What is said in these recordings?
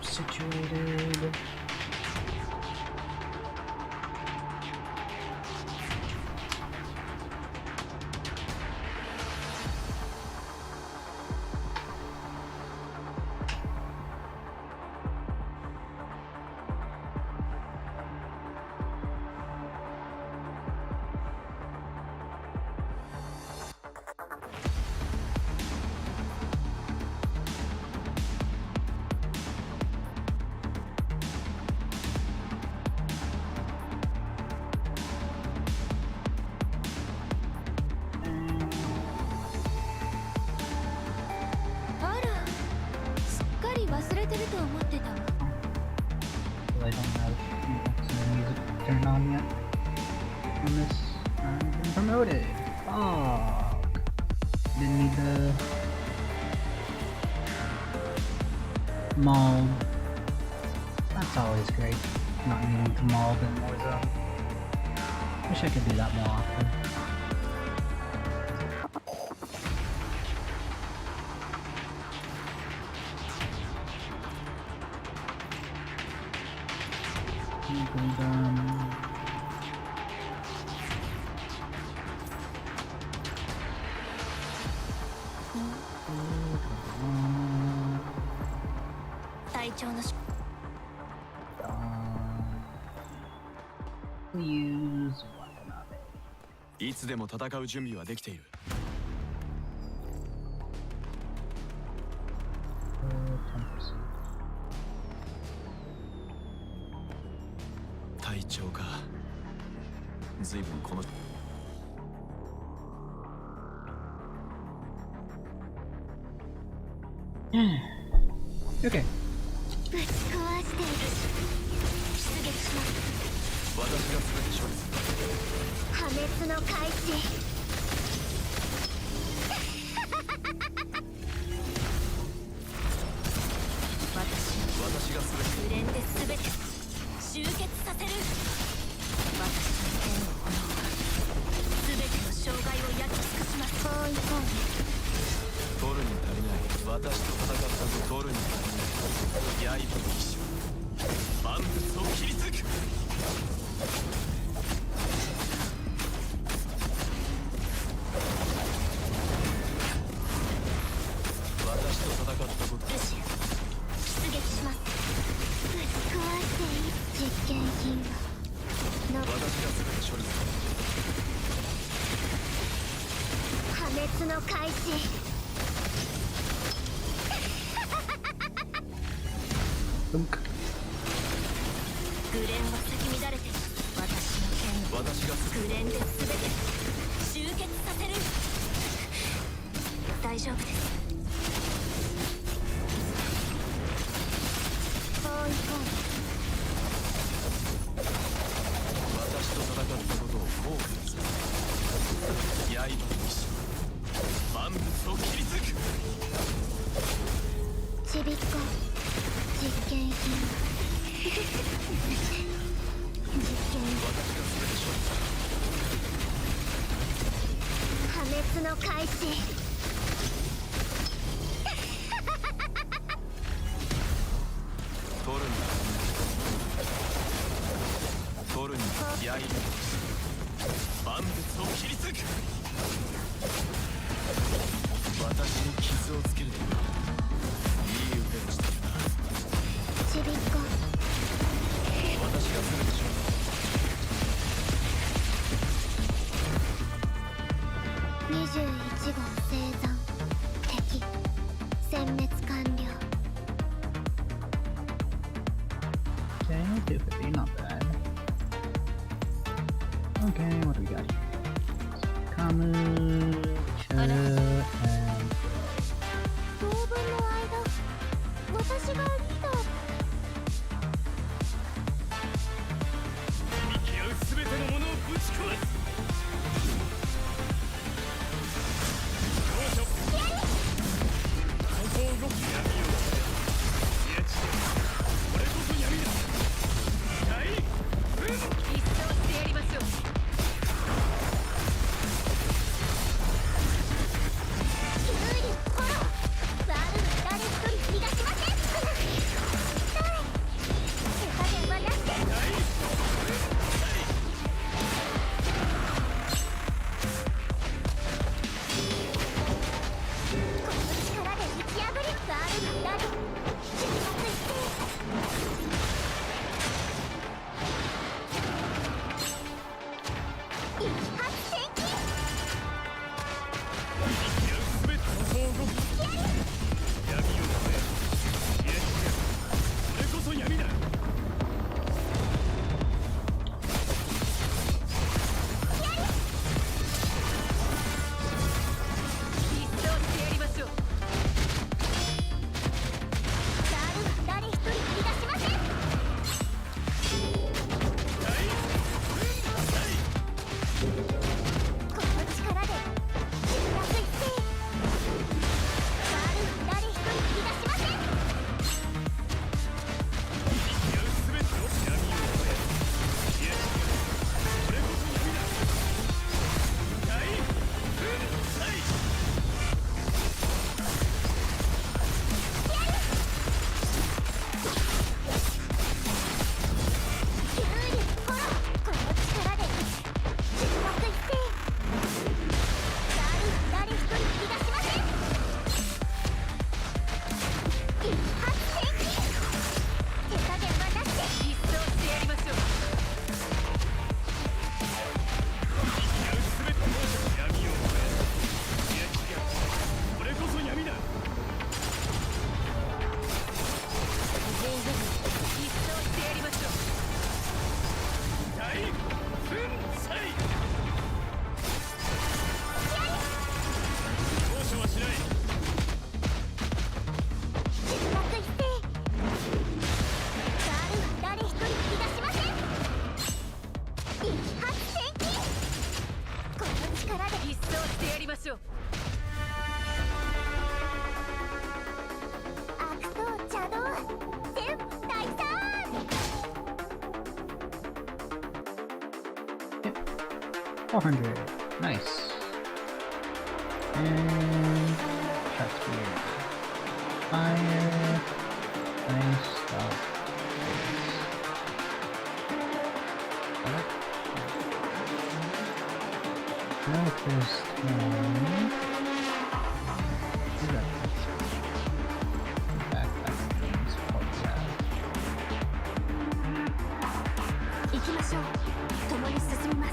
situated. I don't have the music turned on yet on this. I've been promoted. Fuck. Didn't need the maul. That's always great. Not needing to maul in Warzone. Wish I could do that more often. Use Watanabe. いつでも戦う準備はできている。隊長か。ずいぶんこの。Okay. ぶち壊している。出撃します。私が全て処理する。破滅の開始。私が全て。無連で全て集結させる。私の手の炎は全ての障害を焼き尽くします。包囲攻撃。取るに足りない。私と戦ったと取るに足りない。刃の一種。万物を切り裂く。私と戦ったこと。ルシア、出撃します。ぶち壊していい。実験品は私が全て処理する。破滅の開始。グレンは咲き乱れて私の剣をグレンで全て集結させる。大丈夫です。包囲攻撃。私と戦ったことを後悔する。刃の一種。万物を切り裂く。ちびっこ実験品。実験。私が全て処理する。破滅の開始。取るに取るに刃の一種。万物を切り裂く。私に傷をつけるといういい腕をしているな。ちびっこ。私が全て処理。21号生産。敵殲滅完了。Okay, 250, not bad. Okay, what do we got here? Kamu, Chu, and 当分の間、私がリーダー。生き合う全てのものをぶち壊す。ここを動き闇をいやこれこそ闇だ。はい、一掃してやりましょう。気 400. Nice. And shot speed. Fire. Nice stuff. Notice行きましょう。共に進みます。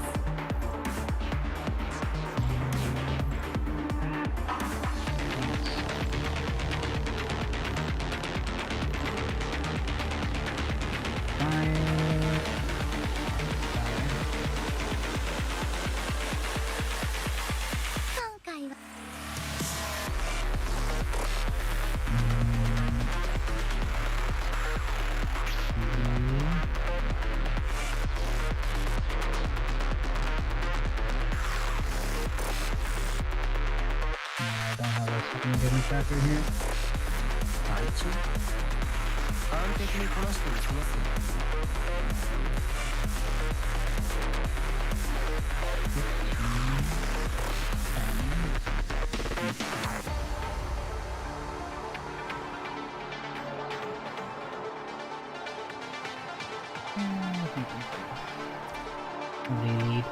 今回はI don't have a second getting tracker here. 隊長完璧にこなしていきますよ。Lead.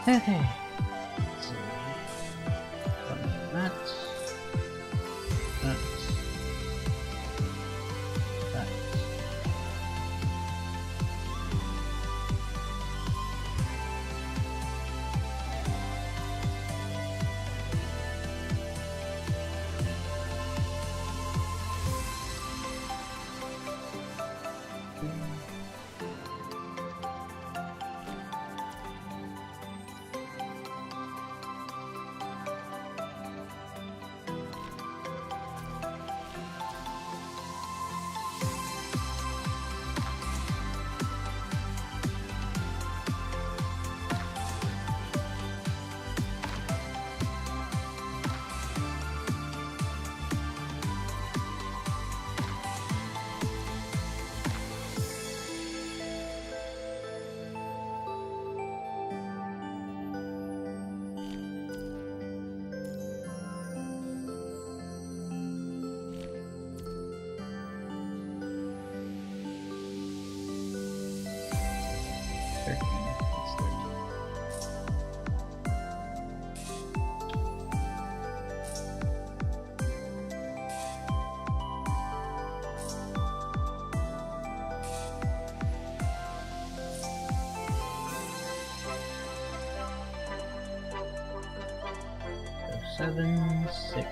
Okay. So, that. That. That. So 7, 6,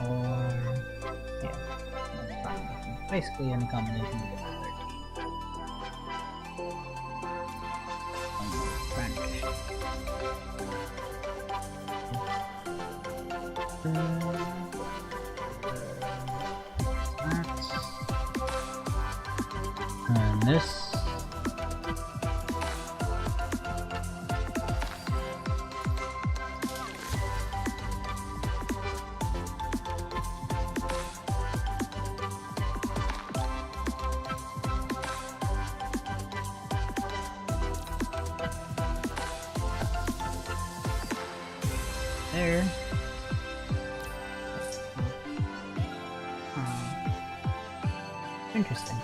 or yeah, that's fine. Basically any combination to get to 13. And this. There. Interesting.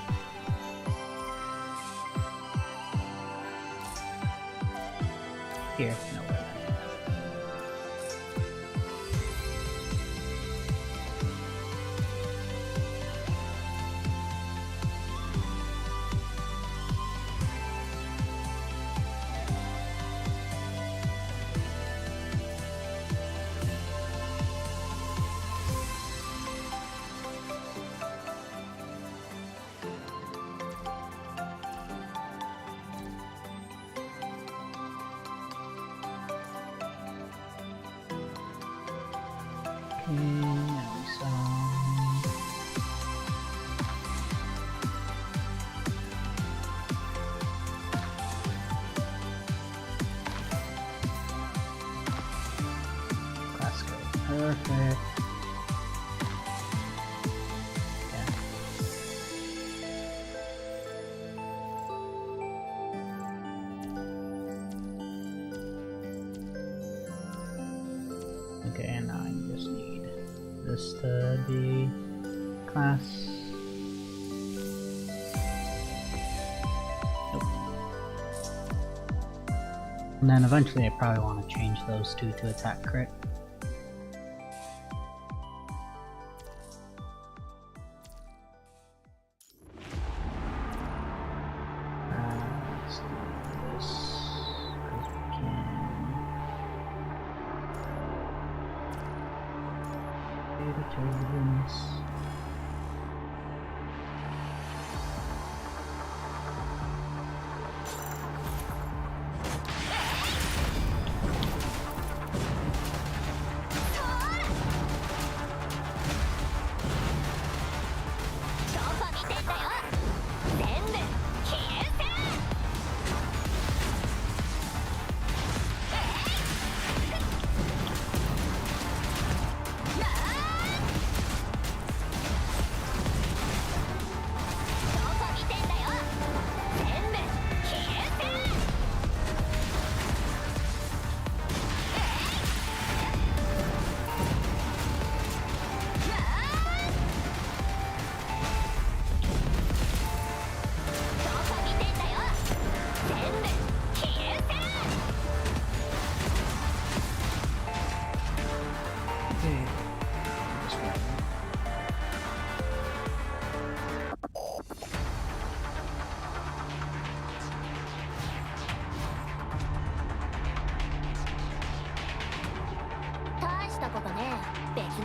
Here, no way. Perfect. Yeah. Okay, and now I just need this to be class. Nope. And then eventually I probably want to change those two to attack crit.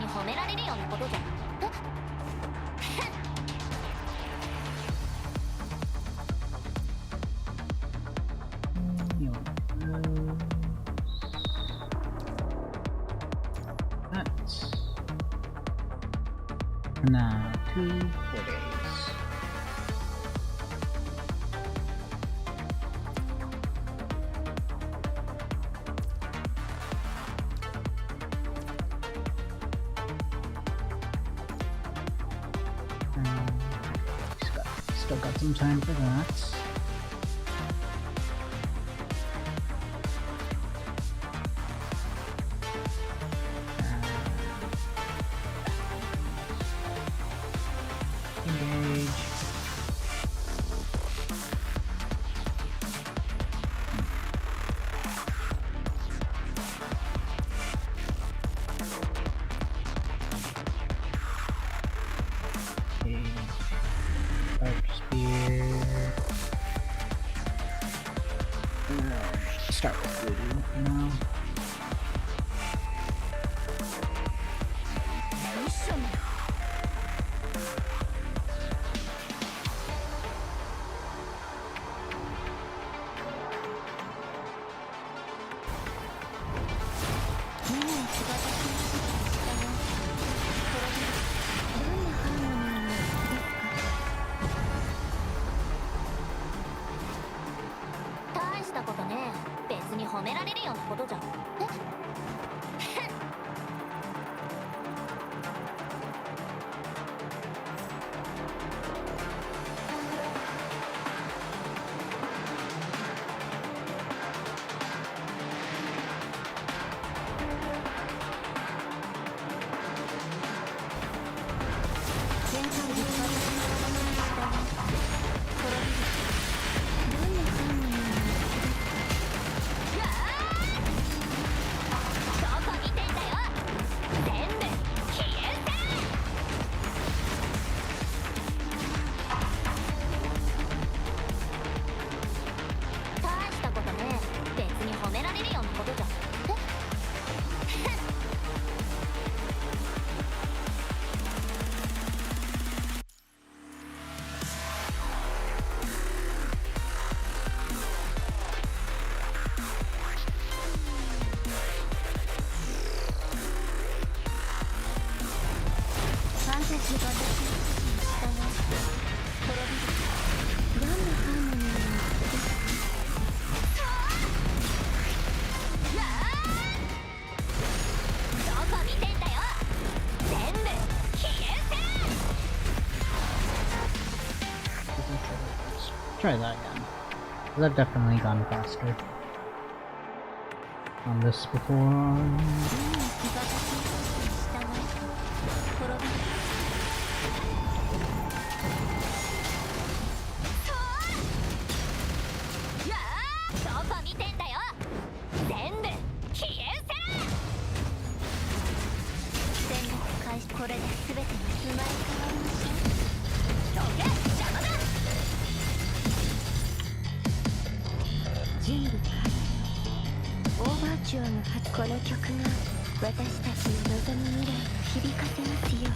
に褒められるようなことじゃ。That's now 2 4 days. Still got some time for that. Engage. Okay. Dark spear. Start with voodoo now. ミッションだ。みんなに翼が来ましたね。これでどんなハーモニーですか？大したことねえ。別に褒められるようなことじゃん。全体で私の下に滅びる。どんなハーモニーなのどこ見てんだよ。全部消えて。大したことねえ。別に褒められるようなことじゃん。ファンタジーが私の下に滅びる。どんなハーモニーなのですか？どこ見てんだよ。全部消えて。 Try that again. 'Cause I've definitely gone faster on this before. みんな気が私の下に滅びる。どこ見てんだよ。全部消えて。戦略開始。これで全てが生まれ変わりましょう。どけ邪魔だ。人類開始。オーバーチュアの初。この曲が私たちの望む未来を響かせますように。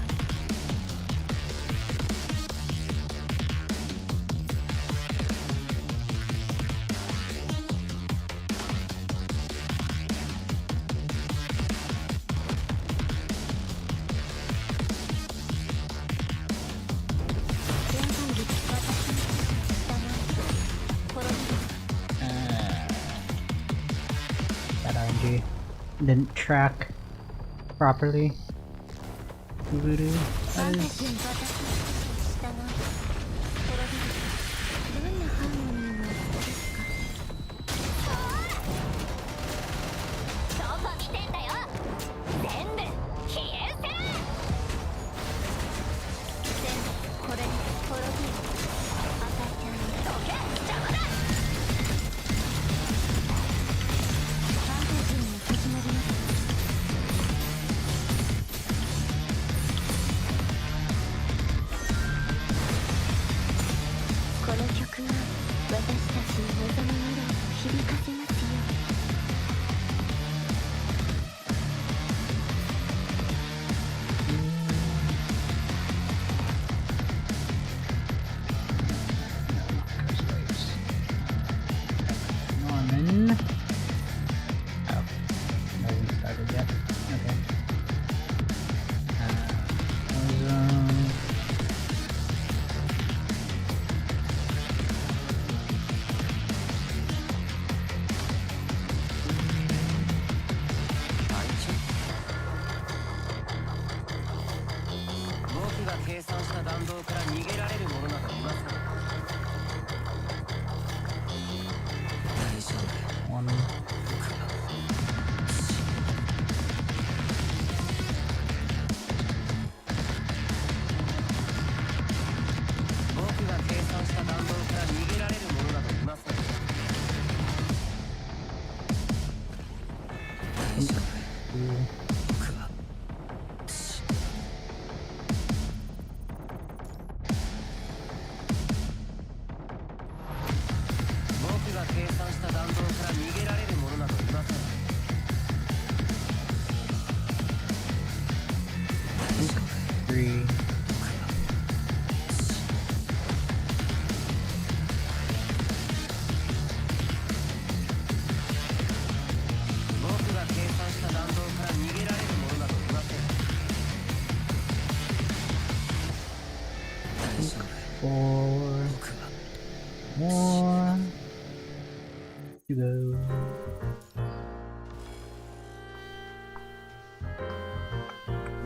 全体で私の下に滅びる。That RNG didn't track properly. Voodoo. ファン That タ is ジーの私の下に滅びる。どんなハーモニーの音ですか？どこ見てんだよ。全部消えて。全部これに滅びる。赤ちゃんにどけ邪魔だ。ファンタジーに始まります。が計算した弾道から逃げられる者などいません。大丈夫。 One. 僕が計算した弾道から逃げられる者などいません。大丈夫。僕は僕が計算した弾道から逃げられる者などいません。大丈夫。 3. 僕が計算した弾道から逃げられる者などいません。大丈夫。 4. 僕は More to go.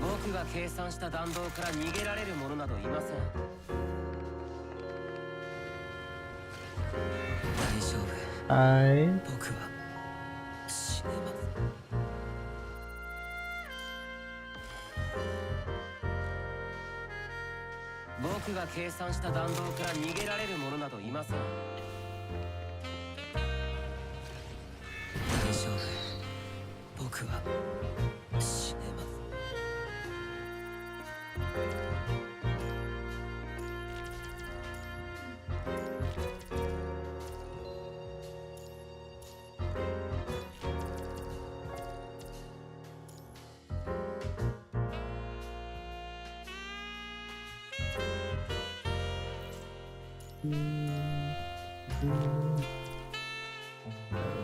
僕が計算した弾道から逃げられる者などいません。大丈夫。 5. 僕は死ねます。僕が計算した弾道から逃げられる者などいません。大丈夫。僕は死ねます。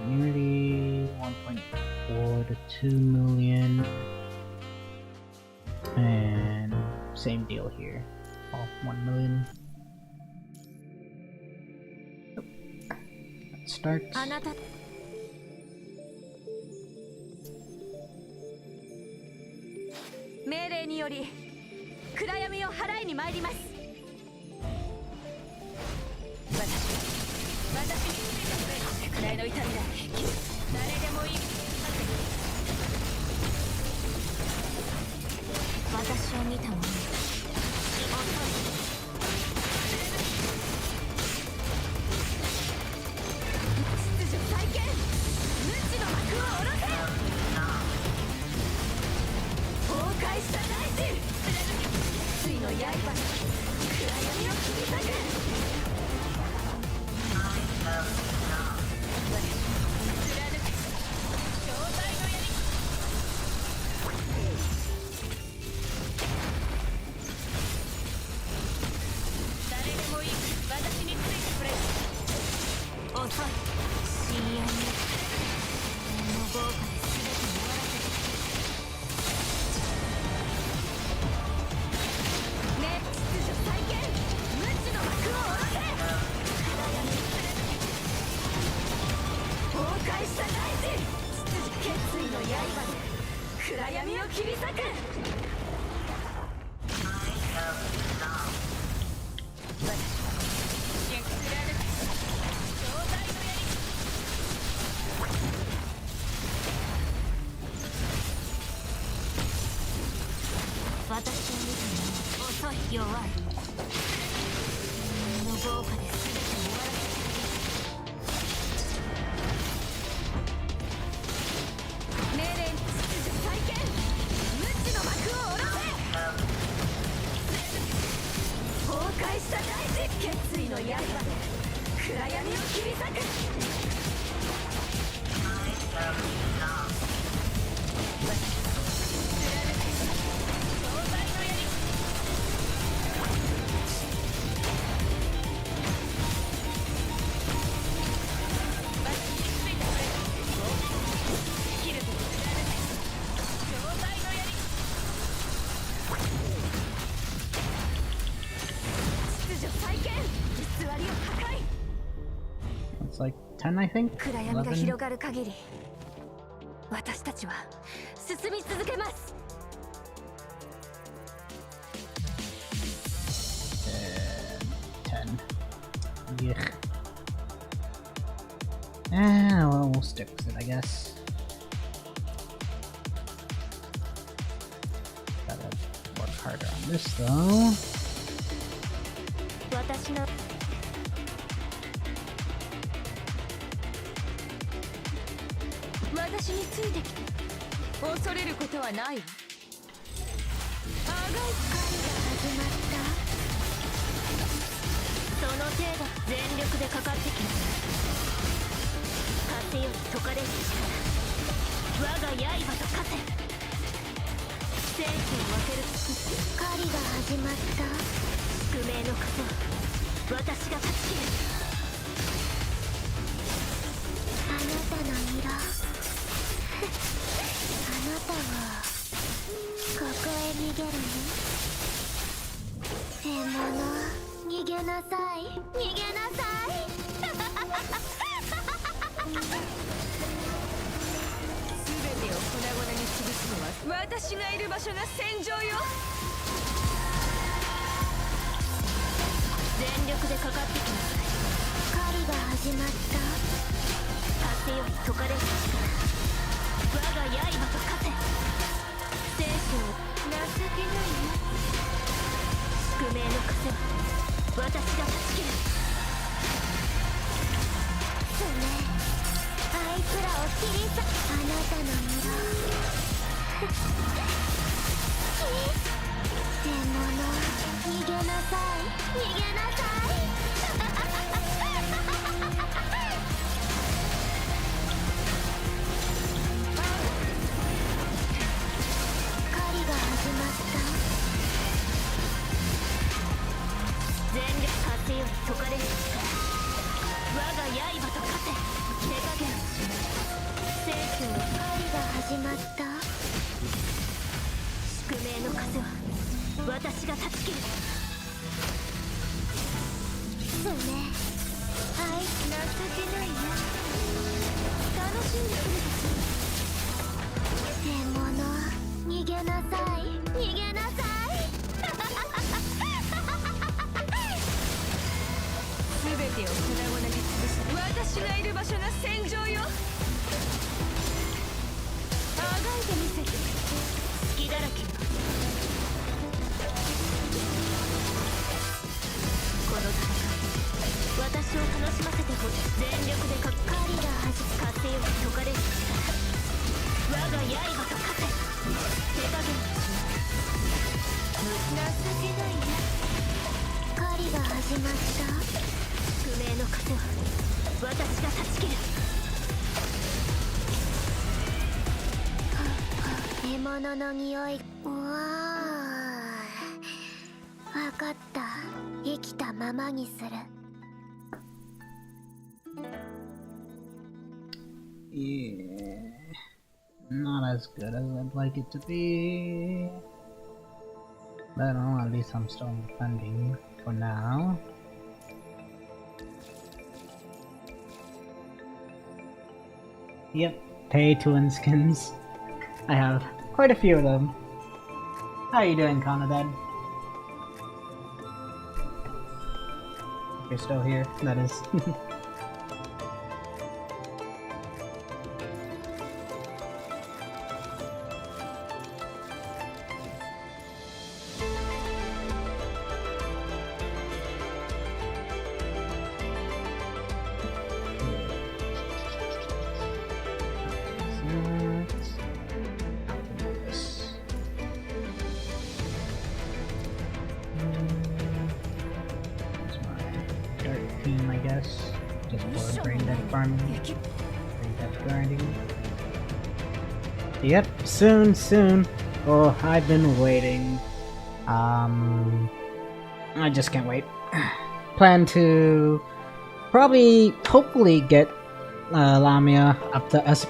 Nearly 1.4 to 2 million. And same deal here. Off 1 million. Let's start. あなた命令により暗闇を払いに参ります。私についてくれ。くらいの痛みだ。誰でもいい。私を見た者に秩序再建。無知の幕を下ろせ。崩壊した大地。ついの刃で暗闇を切り裂く。暗闇を切り裂く。私を見たのは遅い。弱い。の豪華で全て終わらせて。命令に秩序再建。無知の幕を下ろせ。崩壊した大地。決意の刃で暗闇を切り裂く。It's like 10, I think. 暗闇が 11. 広がる限り私たちは進み続けます。Yuck. Well, we'll stick with it, I guess. Gotta work harder on this, though. 私の私についてきて恐れることはないわ。あがい狩りが始まった。その程度全力でかかってきます。風より解かれる力、我が刃と化せ。生死を分ける狩りが始まった。宿命の風を私が断ち切る。あなたの色あなたはここへ逃げるの？獲物、逃げなさい、逃げなさい。全てを粉々に潰すのは私がいる場所が戦場よ。全力でかかってきます。狩りが始まった。風より解かれる力、我が刃と化せ。生死を情けないわ。宿命の風は私が断ち切る。それあいつらを切り裂く。あなたの色獲物、逃げなさい、逃げなさい。狩りが始まった。全力風より解かれる力、我が刃と化せ。手加減をします。生死の狩りが始まった。宿命の風は私が断ち切る。そうね、はい、情けないな。楽しんでくれた。獲物、逃げなさい、逃げなさい。全てを粉々に潰す私がいる場所が戦場よ。あがいてみせて。隙だらけよ。この戦い、私を楽しませてほしい。全力で狩りが始まった。風より解かれる力、我が刃と化せ。手加減をします。情けないな。狩りが始まった。宿命の風は私が断ち切る。獲物の匂い。うわー、わかった。生きたままにする。Yeah, not as good as I'd like it to be. But oh, at least I'm still defending for now. Yep, pay to win skins. I have quite a few of them. How are you doing, Kanadad? If you're still here, that is. Just for brain dead farming, brain dead grinding. Yep, soon. Oh, I've been waiting. I just can't wait. Plan to probably, hopefully get Lamia up to S+.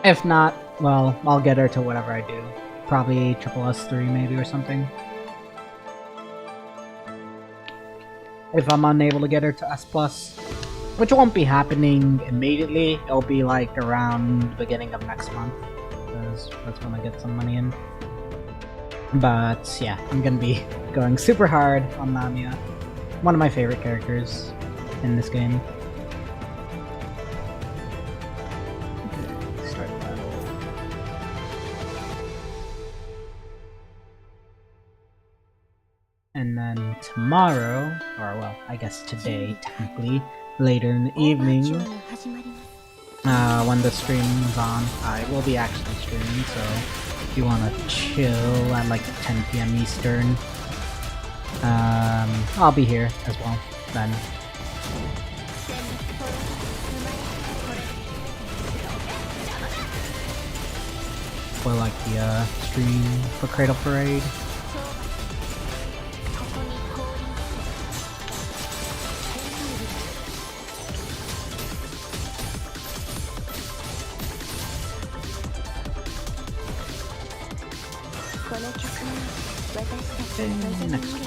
If not, well, I'll get her to whatever I do. Probably triple S3 maybe or something. If I'm unable to get her to S+, which won't be happening immediately, it'll be like around the beginning of next month, because that's when I get some money in. But yeah, I'm gonna be going super hard on Lamia. one of my favorite characters in this game. Okay, start battle. And then tomorrow, or well, I guess today, technically, later in the evening, when the stream's on, I will be actually streaming, so if you want to chill at like 10 PM Eastern, I'll be here as well then. For like the stream for Cradle Parade. Okay, next one.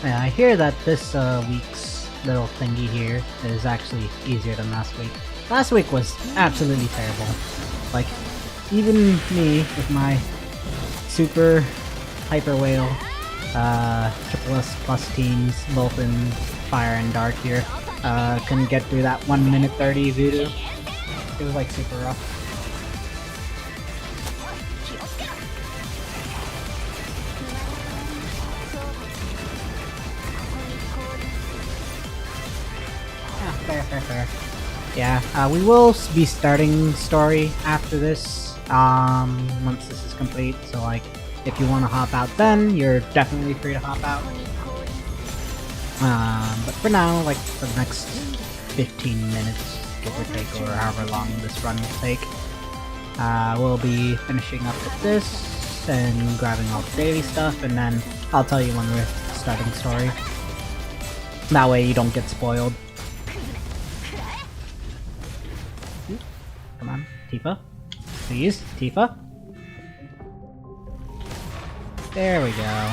Yeah, I hear that this week's little thingy here is actually easier than last week. Last week was absolutely terrible. Like, even me with my super hyper whale, triple S plus teams, both in fire and dark here, couldn't get through that 1 minute 30 voodoo. It was like super rough. Fair. Yeah, we will be starting story after this, once this is complete, so like, if you want to hop out then, you're definitely free to hop out. But for now, like, for the next 15 minutes, give or take, or however long this run will take, we'll be finishing up with this, and grabbing all the daily stuff, and then I'll tell you when we're starting story. That way you don't get spoiled. Come on, Tifa. Please, Tifa. There we go.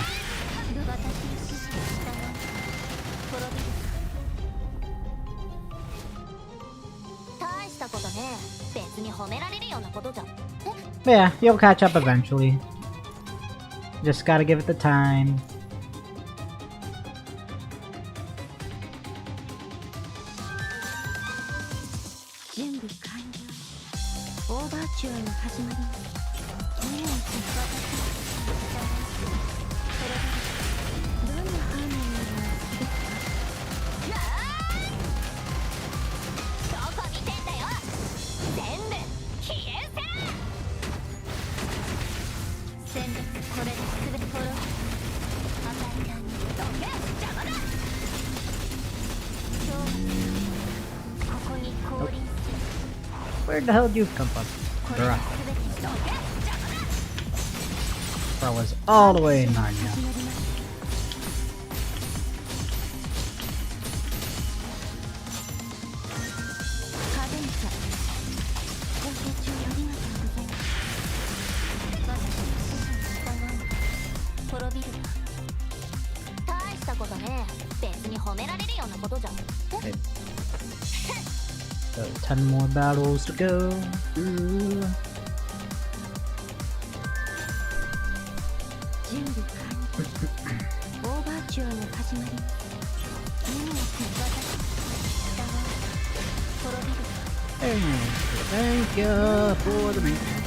But yeah, you'll catch up eventually. Just gotta give it the time. Where the hell did you come from? Bruh. Bro was all the way in Narnia. Okay. So 10 more battles to go. Ooh. Thank you for the maintenance.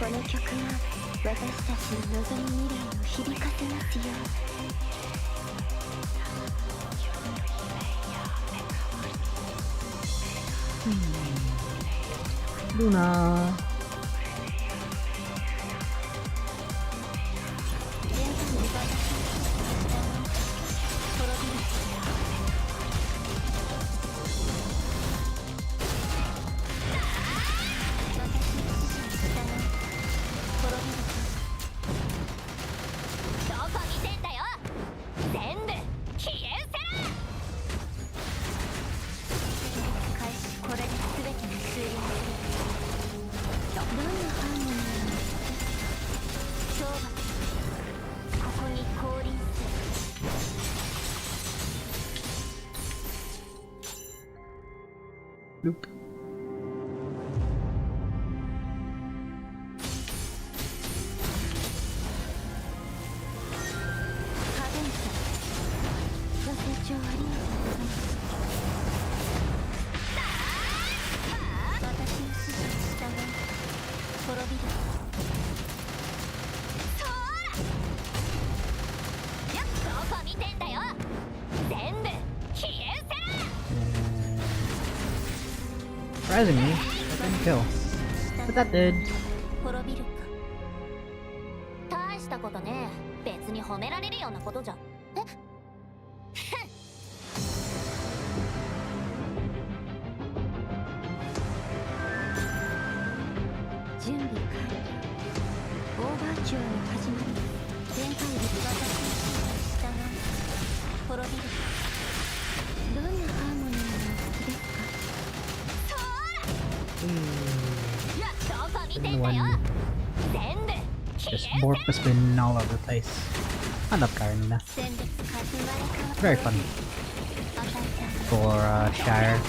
この曲が私たちの望む未来を響かせますよルナループSurprisingly, that didn't kill. But that did. 滅びるか大したことね別に褒められるようなことじゃえ準備完了オーバーチュアの始まり全体で私の従う滅びるかどんなハーモニーがお好きですか One. Just Bork has been all over the place. I love Karinina. Very fun. For Shire.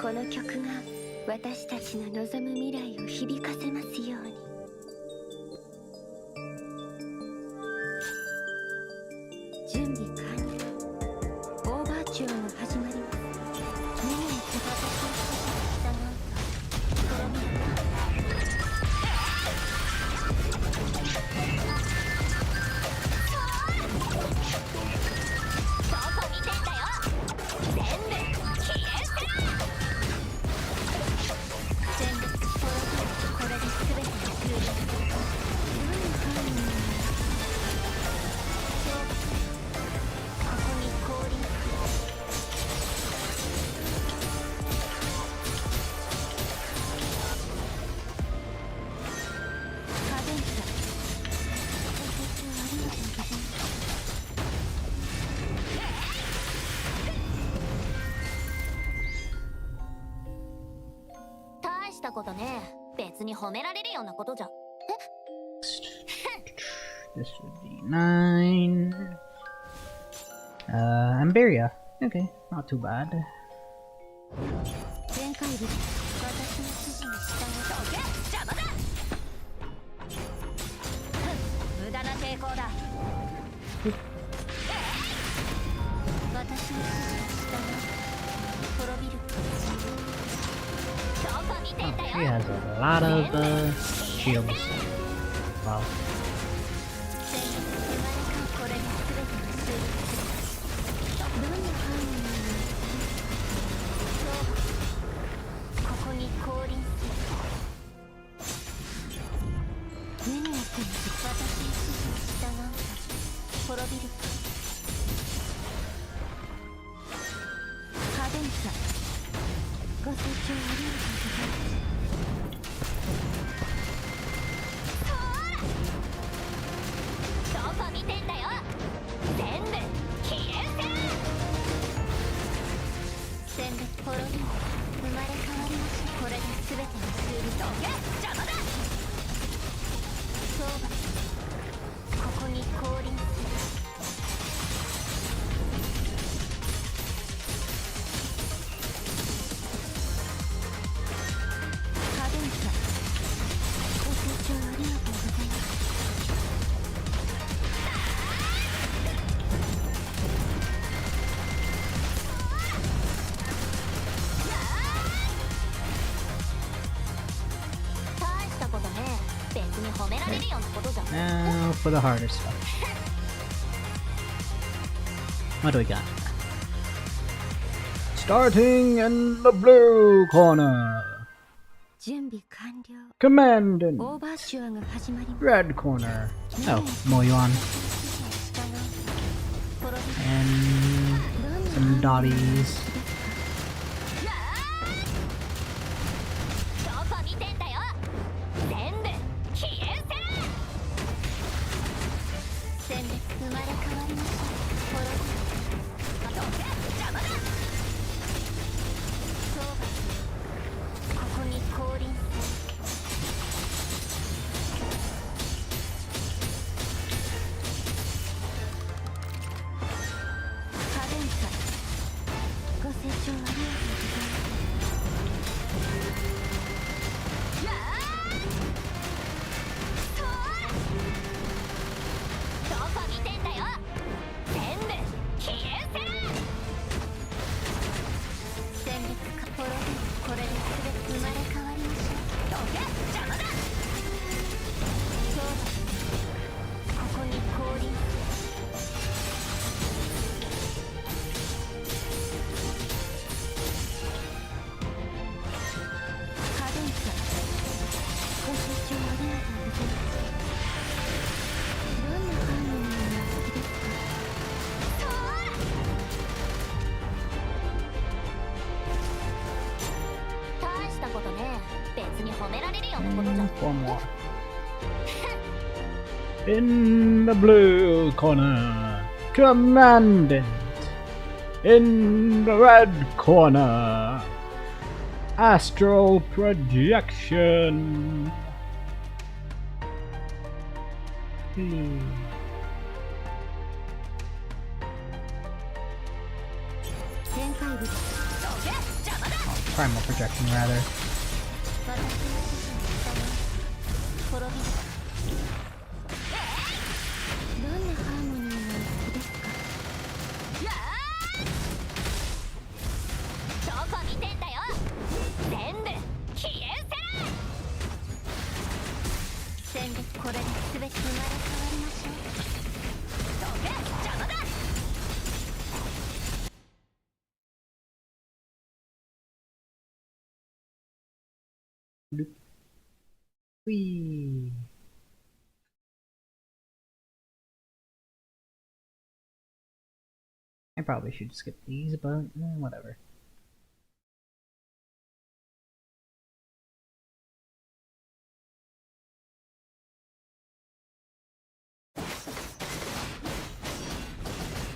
この曲が私たちの望む未来を響かせますように準備完了オーバーチュアの始まりは目につばたし従うと滅びるどこ見てんだよ全部消え捨てろ全部滅びるこれで全てが終了大したことね別に褒められるようなことじゃえ This would be 9. Amberia. Okay, not too bad. 全開部私の指示に従うどけ邪魔だ無駄な抵抗だ私の指示に従う滅びるどこ見てんだよ She has a lot of shields. Wow. これが全ての終了どんなハーモニーそうここに降臨する目にやってみて私の指示に従うと滅びるかカデンサご清聴ありがとうございますどこ見てんだよ全部消え捨てろ選別滅び生まれ変わりましたこれで全ての終了どけ邪魔だそうだここに降臨するのことじゃん。 Now for the hardest stuff. What do we got? Starting in the blue corner. 準備完了。 Commanding オーバーシュアが始まります。 red corner. Oh, Moyuan. And some dotties. どこ見てんだよ。全部消え失せろ。戦列生まれ変わりましょう。滅びどけ邪魔だ。そうだ。ここに降臨する。カデンサご清聴ありがとうございます。やあどこ見てんだよ。全部消え失せろ。戦列か滅びこれで全て生まれ変わりましょう。どけ邪魔だ。そうだ。ここに降臨する。カデンサご清聴ありがとうございます。どんなハーモニーが好きですか。大したことね。別に褒められるようなことじゃん。 One more. In the blue corner, Commandant. In the red corner, Astral Projection. Hmm. 天界物どけ邪魔だ。 Primal Projection, rather. 私の指示に従い滅びる。どんなハーモニーがお好きですか。やあどこ見てんだよ。全部消え失せろ。戦列これで全て生まれ変わりましょう。どけ邪魔だ。 Whee. I probably should skip these, but whatever.「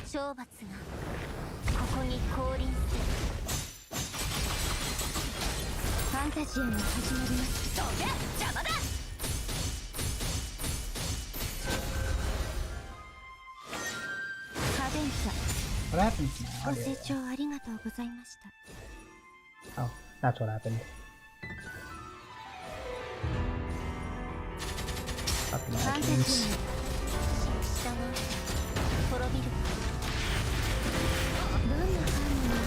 懲罰がここに降臨する」「ファンタジアが始まります」「どけ邪魔だ」「カデンサ What happened to my ご audio? 清聴ありがとうございました」 Oh, that's what happened. Fucking ファンタジア iTunes. に従う滅びる。どんなハーモニーが好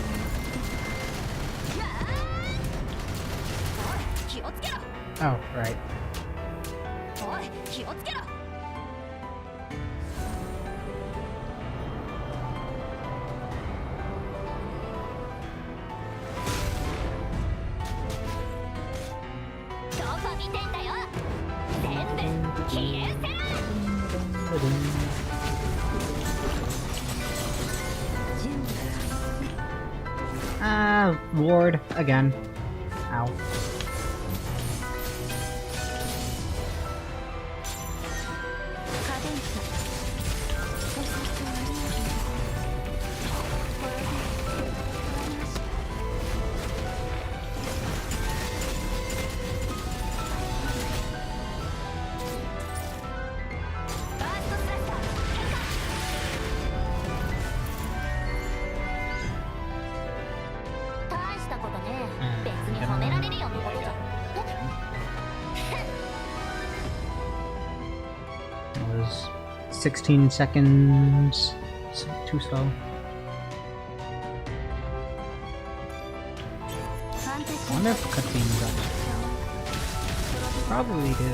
きですか。やあおい気をつけろ。 Oh, right. おい気をつけろ。どこ見てんだよ。全部消え失せろ。準備 Ah, Lord, again. Ow. カデンサご清聴ありがとうございます。これで終わりました。バーストスラッシャー変化。大したことね。別に褒められるようなことじゃん。 It was 16 seconds. Too slow. ファンタジ I wonder if cutscenes up. Probably do.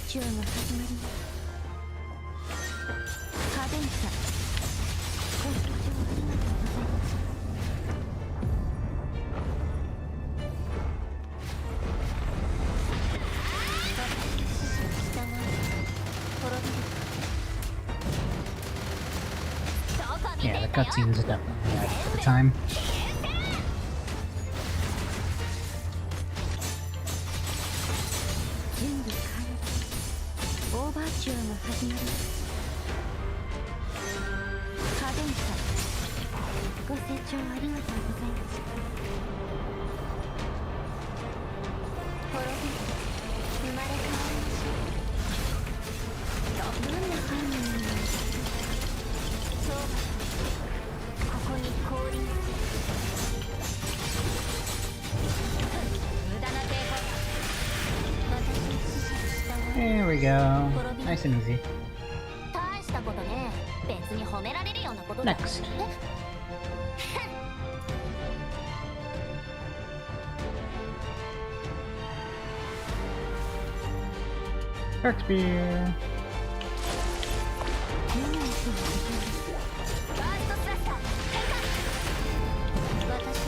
チュアが始まります。派手にさご視聴ありがとうございます。Yeah, the cutscenes are definitely added for the time. 準備完了。オーバーチュアが始まります。派手にさご清聴ありがとうございます。滅び生まれ変わりましょう。どんな犯人にもそうここに降臨する。無駄な抵抗だ。私の指示に従う。 There we go. Nice and easy. 大したことね。別に褒められるようなことだ。 Next. Dark Spear. 私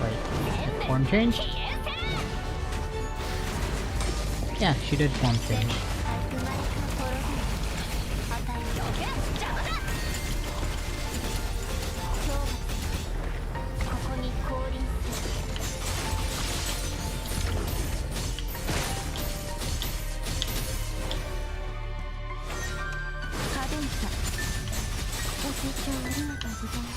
Wait, form change? Yeah, she did form change. ここに降臨する。派手にさご清聴ありがとうございます。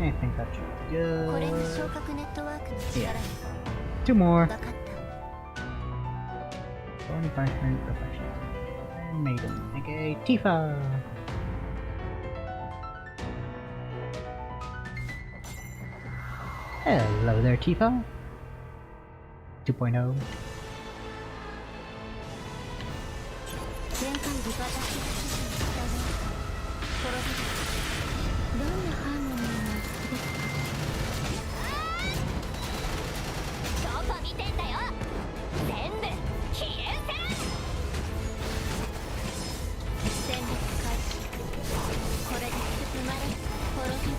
I think that should be good. これが昇格ネットワークの力。 Two more. 分かった。 25 turn professional. And Maiden. Okay, Tifa. Hello there, Tifa. 2.0. 前回で私が指示に従う。滅びる。どんなハーモニーがお好きですか？どこ見てんだよ。全部消えせ。戦略開始。これで生まれ滅びる。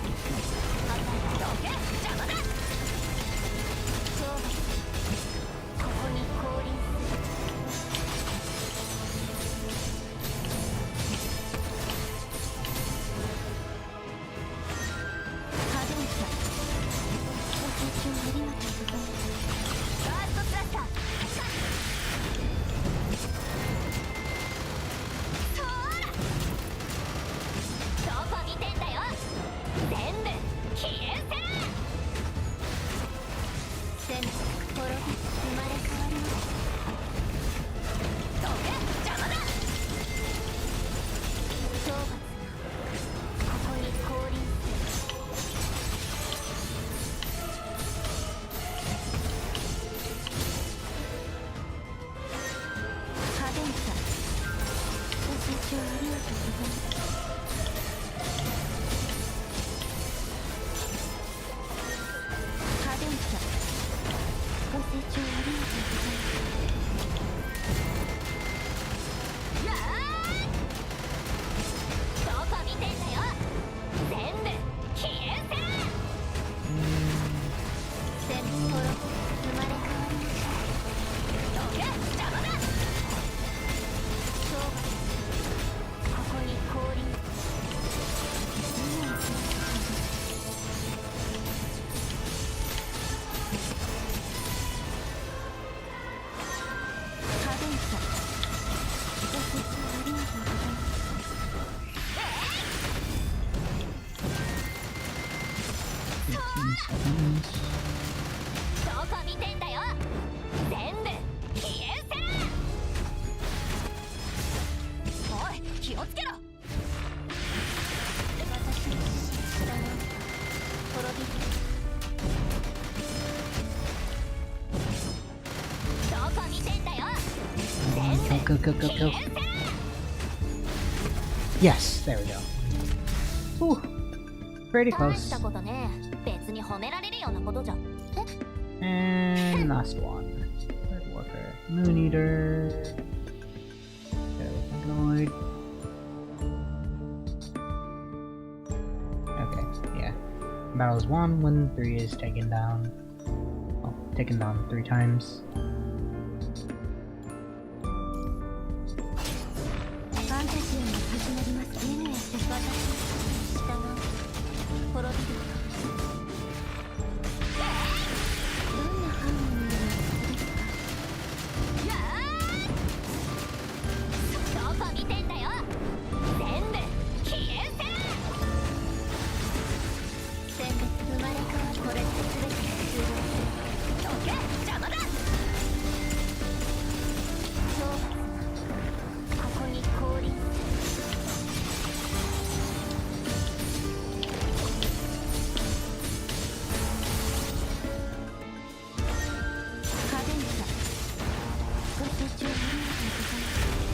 破壊どけ邪魔だ。そうここに降臨する。ありがとうございます。カデンサご清聴ありがとうございます。やーどこ見てんだよ。全部消えせ。全部滅生まれ変わりました。どけ邪魔だ。そうここに降臨。カデンサご清聴ありがとうございます。どこ見てんだよ。全部消えせ。おい気をつけろ。私の下の滅びる。どこ見てんだよ。 Go, go, go, go, go. Yes, there we go. Ooh, pretty 大し close. たことね。別に褒められるようなことじゃ。And last one. Red Walker. Moon Eater. Humanoid. Okay, yeah. Battle is won when 3 is taken down. Well, taken down 3 times. ファンタジーが始まりますね。私の下の滅びる。どんなハーモニーのことですか。どこ見てんだよ。全部消えせ。全部生まれ変わる。これで全てが終了する。どけ邪魔だ。懲罰がここに降臨する。カデンサご清聴ありがとう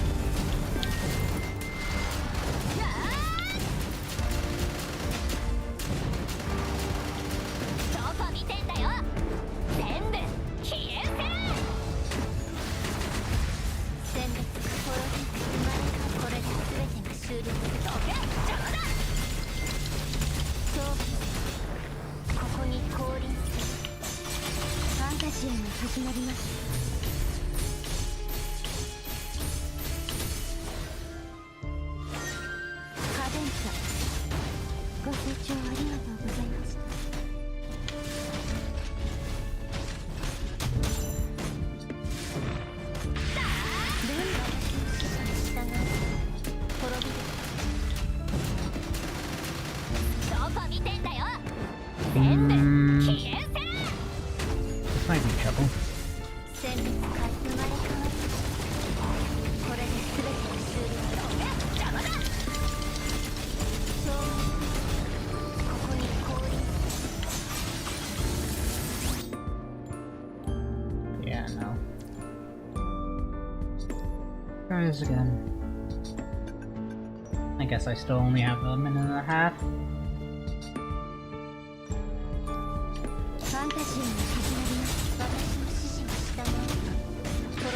ございます。どこ見てんだよ。全部消えせ。全滅滅び生まれ変わる。これで全てが終了する。どけ邪魔だ。そうここに降臨する。ファンタジアが始まります。カデンサご清聴ありがとうございました。どんな私の指示に従う。滅びる。どこ見てんだよ。全部消えせ。 This might be trouble. 全滅から生まれ変わり。これで全てが終了。どけ邪魔だ。そうここに降臨。Yeah, no. Try this again. I guess I still only have a minute and a half. ファンタジアが始まります。私の指示に従う。滅びる。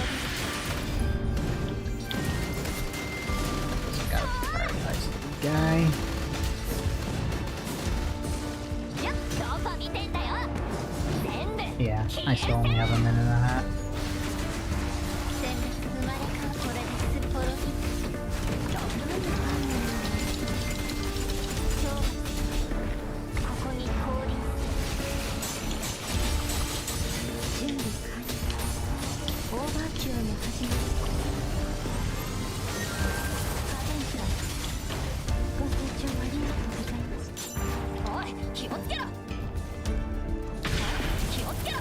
Just gotta prioritize the guy. どこ見てんだよ。全部 Yeah, I still only have a minute and a half. 全滅生まれ変わる。これです滅びる。どんなハーモニーの懲罰ここに降臨する。準備完了。オーバーキュアの始まり。カデンサご清聴ありがとうございます。おい気をつけろ。気をつけろ。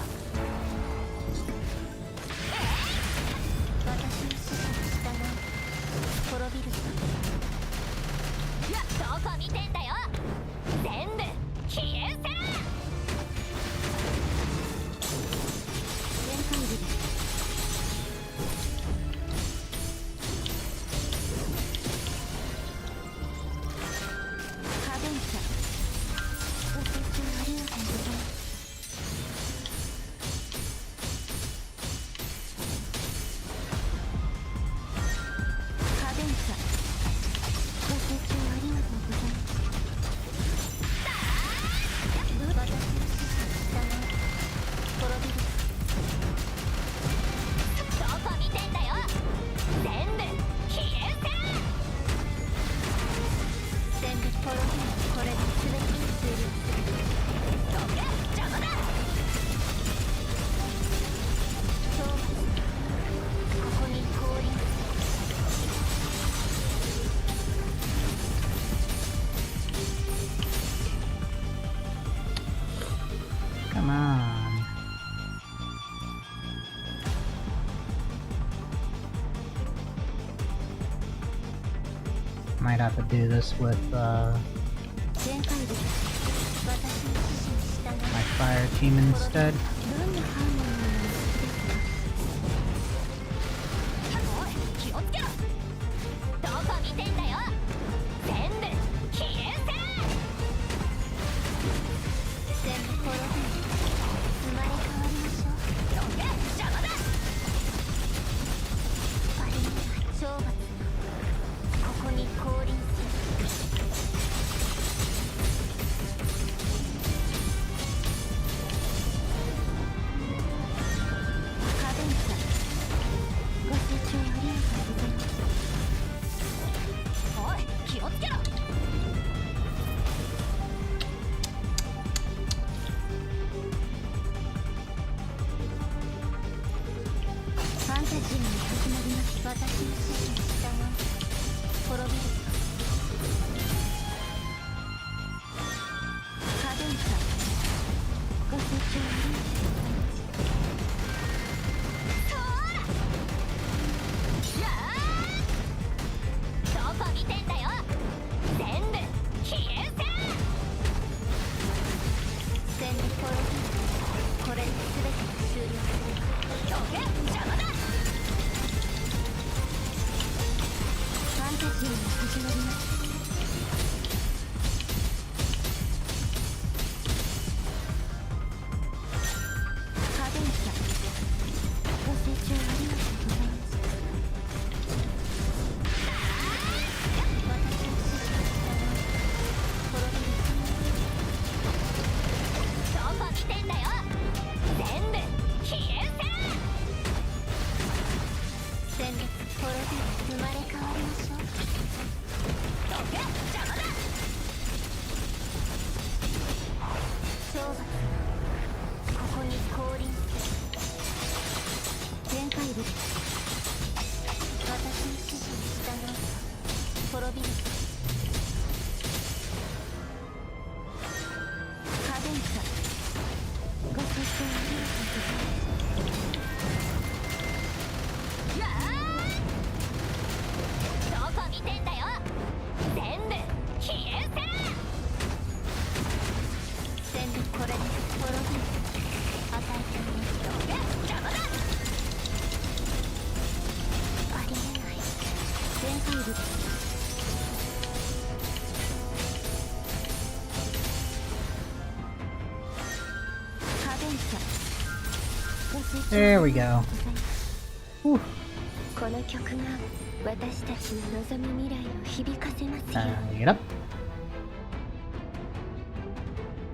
Might have to do this with 前回で私の指示に従い my fire team instead. どんなハーモニーもおい気をつけろどこ見てんだよ全部消えせ全部滅び生まれ変わりましょうどけ邪魔だあれには懲罰がここに降臨するカデンサご清聴ありがとうございますおい気をつけろファンタジーに始まります私の指示に従い滅びるカデンサご清聴ありがとうございますそーらやーどこ見てんだよ全部消えせ全部滅びるこれで全てが終了するどけ邪魔だファンタジーに始まりますカデンサご清聴ありがとうございます私の指示に従い滅びるどこ見てんだよ全部消えせ全滅滅びる生まれ変わりましょうどけ邪魔だ懲罰ここに降臨する全回部私の指示に従い滅びるカデンサご清聴ありがとうございますやーどこ見てんだよ全部消えせ全部これで滅びる与えてみるどけ邪魔だありえない全回部カデンサご清聴 There we go. ございます Whew. この曲が私たちの望む未来を響かせますよ Get up.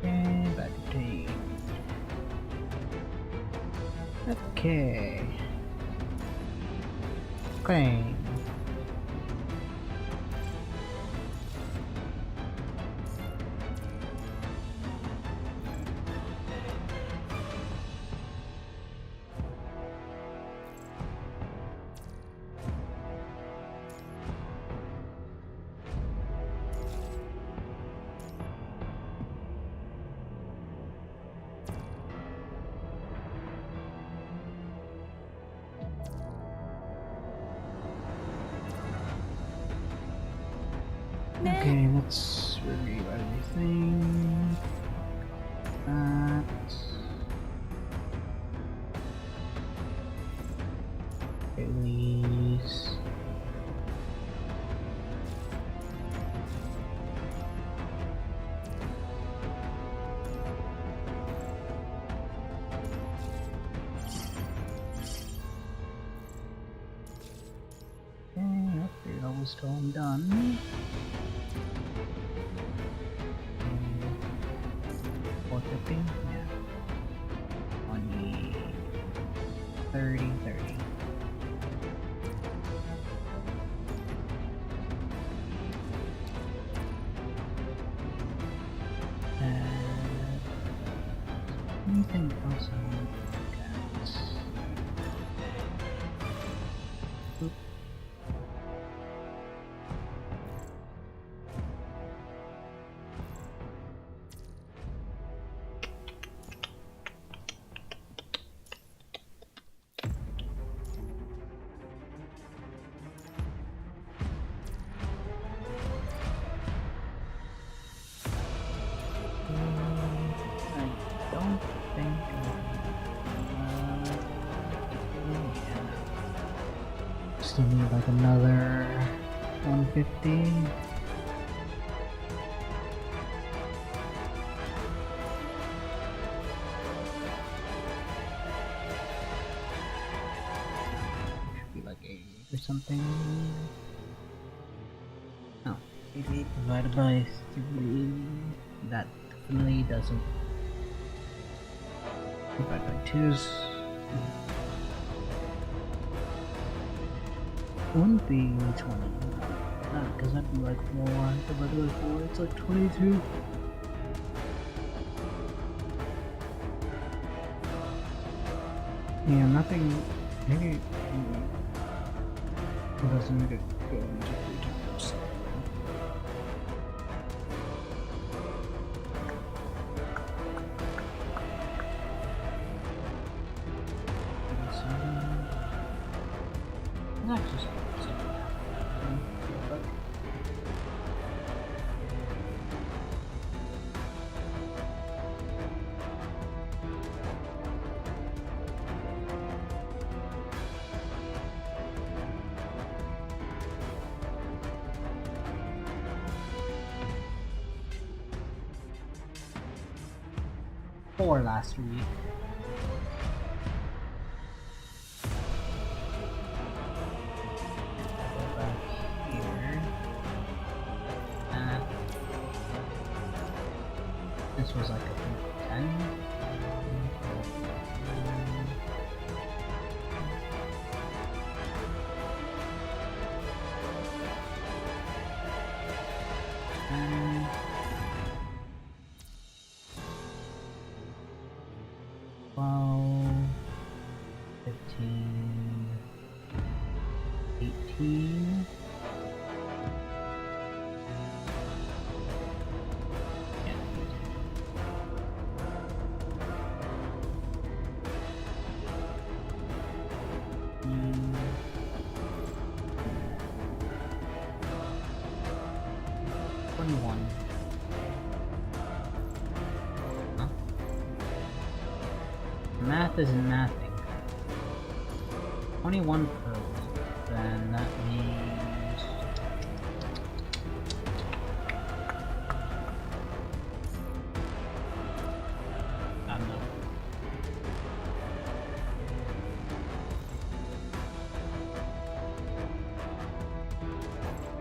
And back to team. Okay. Okay. Okay, let's review everything. That. Release. Okay, upgrade almost all done. 450? Yeah. 20, 30, 30. Anything else I want to look at? Oop. still need like another 150. Should be like 88 or something. No, 88 divided by 3. That definitely doesn't. Divided by 2's. It wouldn't be 20. Because that'd be like 4. Divided by 4, it's like 22. Yeah, nothing. Maybe. It doesn't make it go into 3 times. Actually, four last week. Go back here. This was like I think 10. Huh? Math isn't mathing. 21 per week, then that means... I don't know.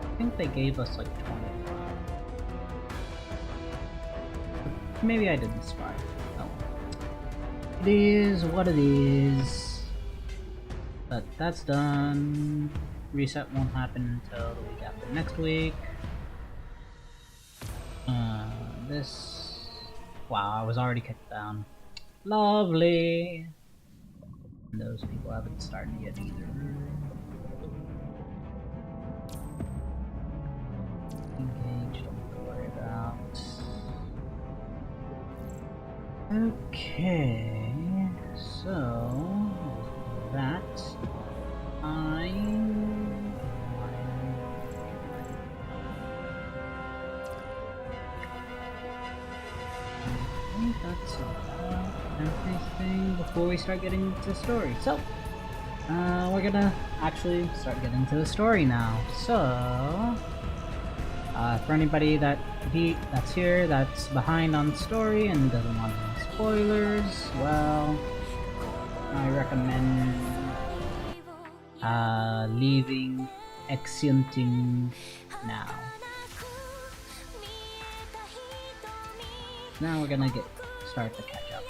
I think they gave us like 25. Maybe I didn't spy. Oh. It is what it is. But that's done. Reset won't happen until the week after next week. This... Wow, I was already kicked down. Lovely! And those people haven't started yet either. Engage, don't have to worry about. Okay, so that I think that's about everything before we start getting into the story. So we're gonna actually start getting to the story now. So for anybody that's here that's behind on the story and doesn't want any spoilers, well, I recommend leaving exiting now. Now we're gonna start to catch up.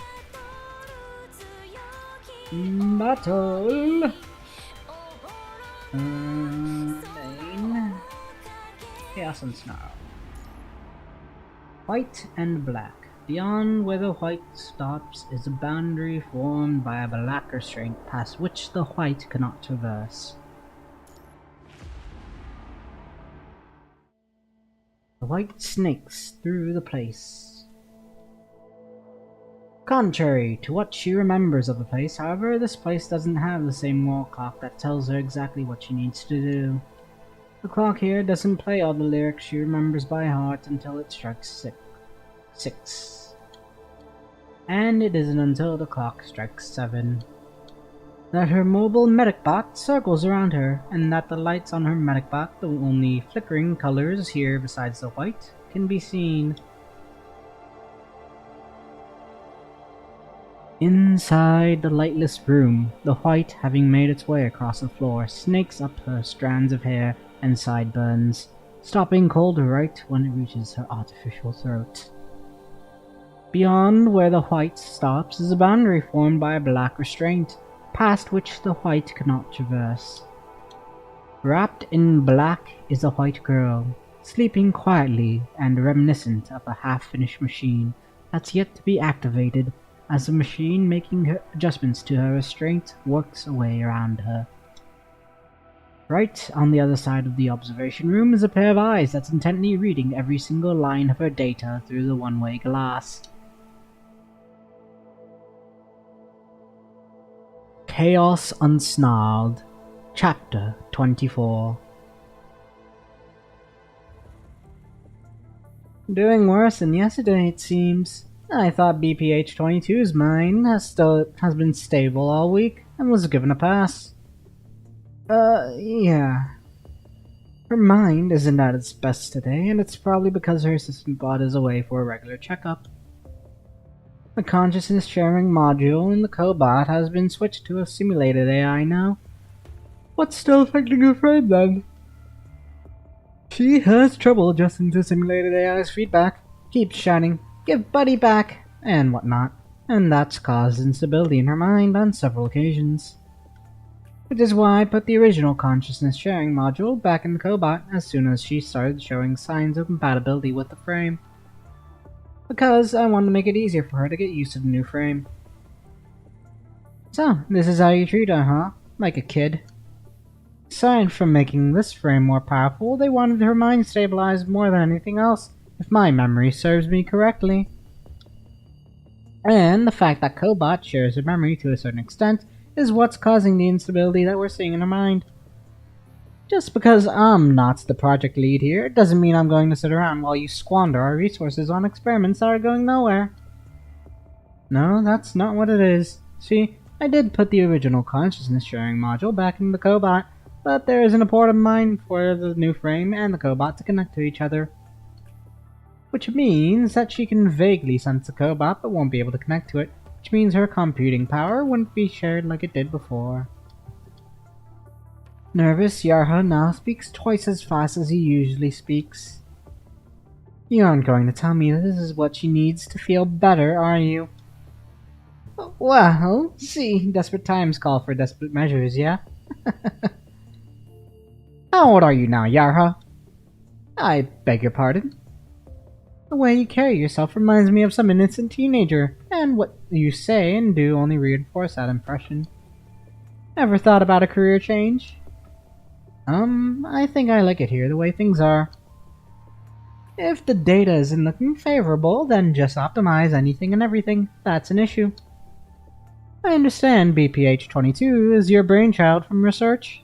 Battle. Main. Chaos Unsnarled. White and black. Beyond where the white stops is a boundary formed by a black restraint past which the white cannot traverse. The white snakes through the place. Contrary to what she remembers of the place, however, this place doesn't have the same wall clock that tells her exactly what she needs to do. The clock here doesn't play all the lyrics she remembers by heart until it strikes six. And it isn't until the clock strikes 7 that her mobile medic bot circles around her, and that the lights on her medic bot, the only flickering colors here besides the white, can be seen. Inside the lightless room, the white, having made its way across the floor, snakes up her strands of hair and sideburns, stopping cold right when it reaches her artificial throat. Beyond where the white stops is a boundary formed by a black restraint, past which the white cannot traverse. Wrapped in black is a white girl, sleeping quietly and reminiscent of a half-finished machine that's yet to be activated as the machine making her adjustments to her restraint works away around her. Right on the other side of the observation room is a pair of eyes that's intently reading every single line of her data through the one-way glass. Chaos Unsnarled, Chapter 24. Doing worse than yesterday, it seems. I thought BPH-22's mind has been stable all week and was given a pass. Yeah. Her mind isn't at its best today, and it's probably because her assistant bot is away for a regular checkup. The consciousness sharing module in the cobot has been switched to a simulated AI now. What's still affecting her frame then? She has trouble adjusting to simulated AI's feedback, keeps shouting, "Give Buddy back!" and whatnot, and that's caused instability in her mind on several occasions. Which is why I put the original consciousness sharing module back in the cobot as soon as she started showing signs of compatibility with the frame. Because I wanted to make it easier for her to get used to the new frame. So, this is how you treat her, huh? Like a kid. Aside from making this frame more powerful, they wanted her mind stabilized more than anything else, if my memory serves me correctly. And the fact that Cobot shares her memory to a certain extent is what's causing the instability that we're seeing in her mind. Just because I'm not the project lead here doesn't mean I'm going to sit around while you squander our resources on experiments that are going nowhere. No, that's not what it is. See, I did put the original consciousness sharing module back in the Cobot, but there isn't a port of mine for the new frame and the Cobot to connect to each other. Which means that she can vaguely sense the Cobot but won't be able to connect to it, which means her computing power wouldn't be shared like it did before. Nervous, Yarha now speaks twice as fast as he usually speaks. You aren't going to tell me that this is what she needs to feel better, are you? Well, see, desperate times call for desperate measures, yeah? How old are you now, Yarha? I beg your pardon? The way you carry yourself reminds me of some innocent teenager, and what you say and do only reinforce that impression. Ever thought about a career change? I think I like it here the way things are. If the data isn't looking favorable, then just optimize anything and everything. That's an issue. I understand BPH-22 is your brainchild from research,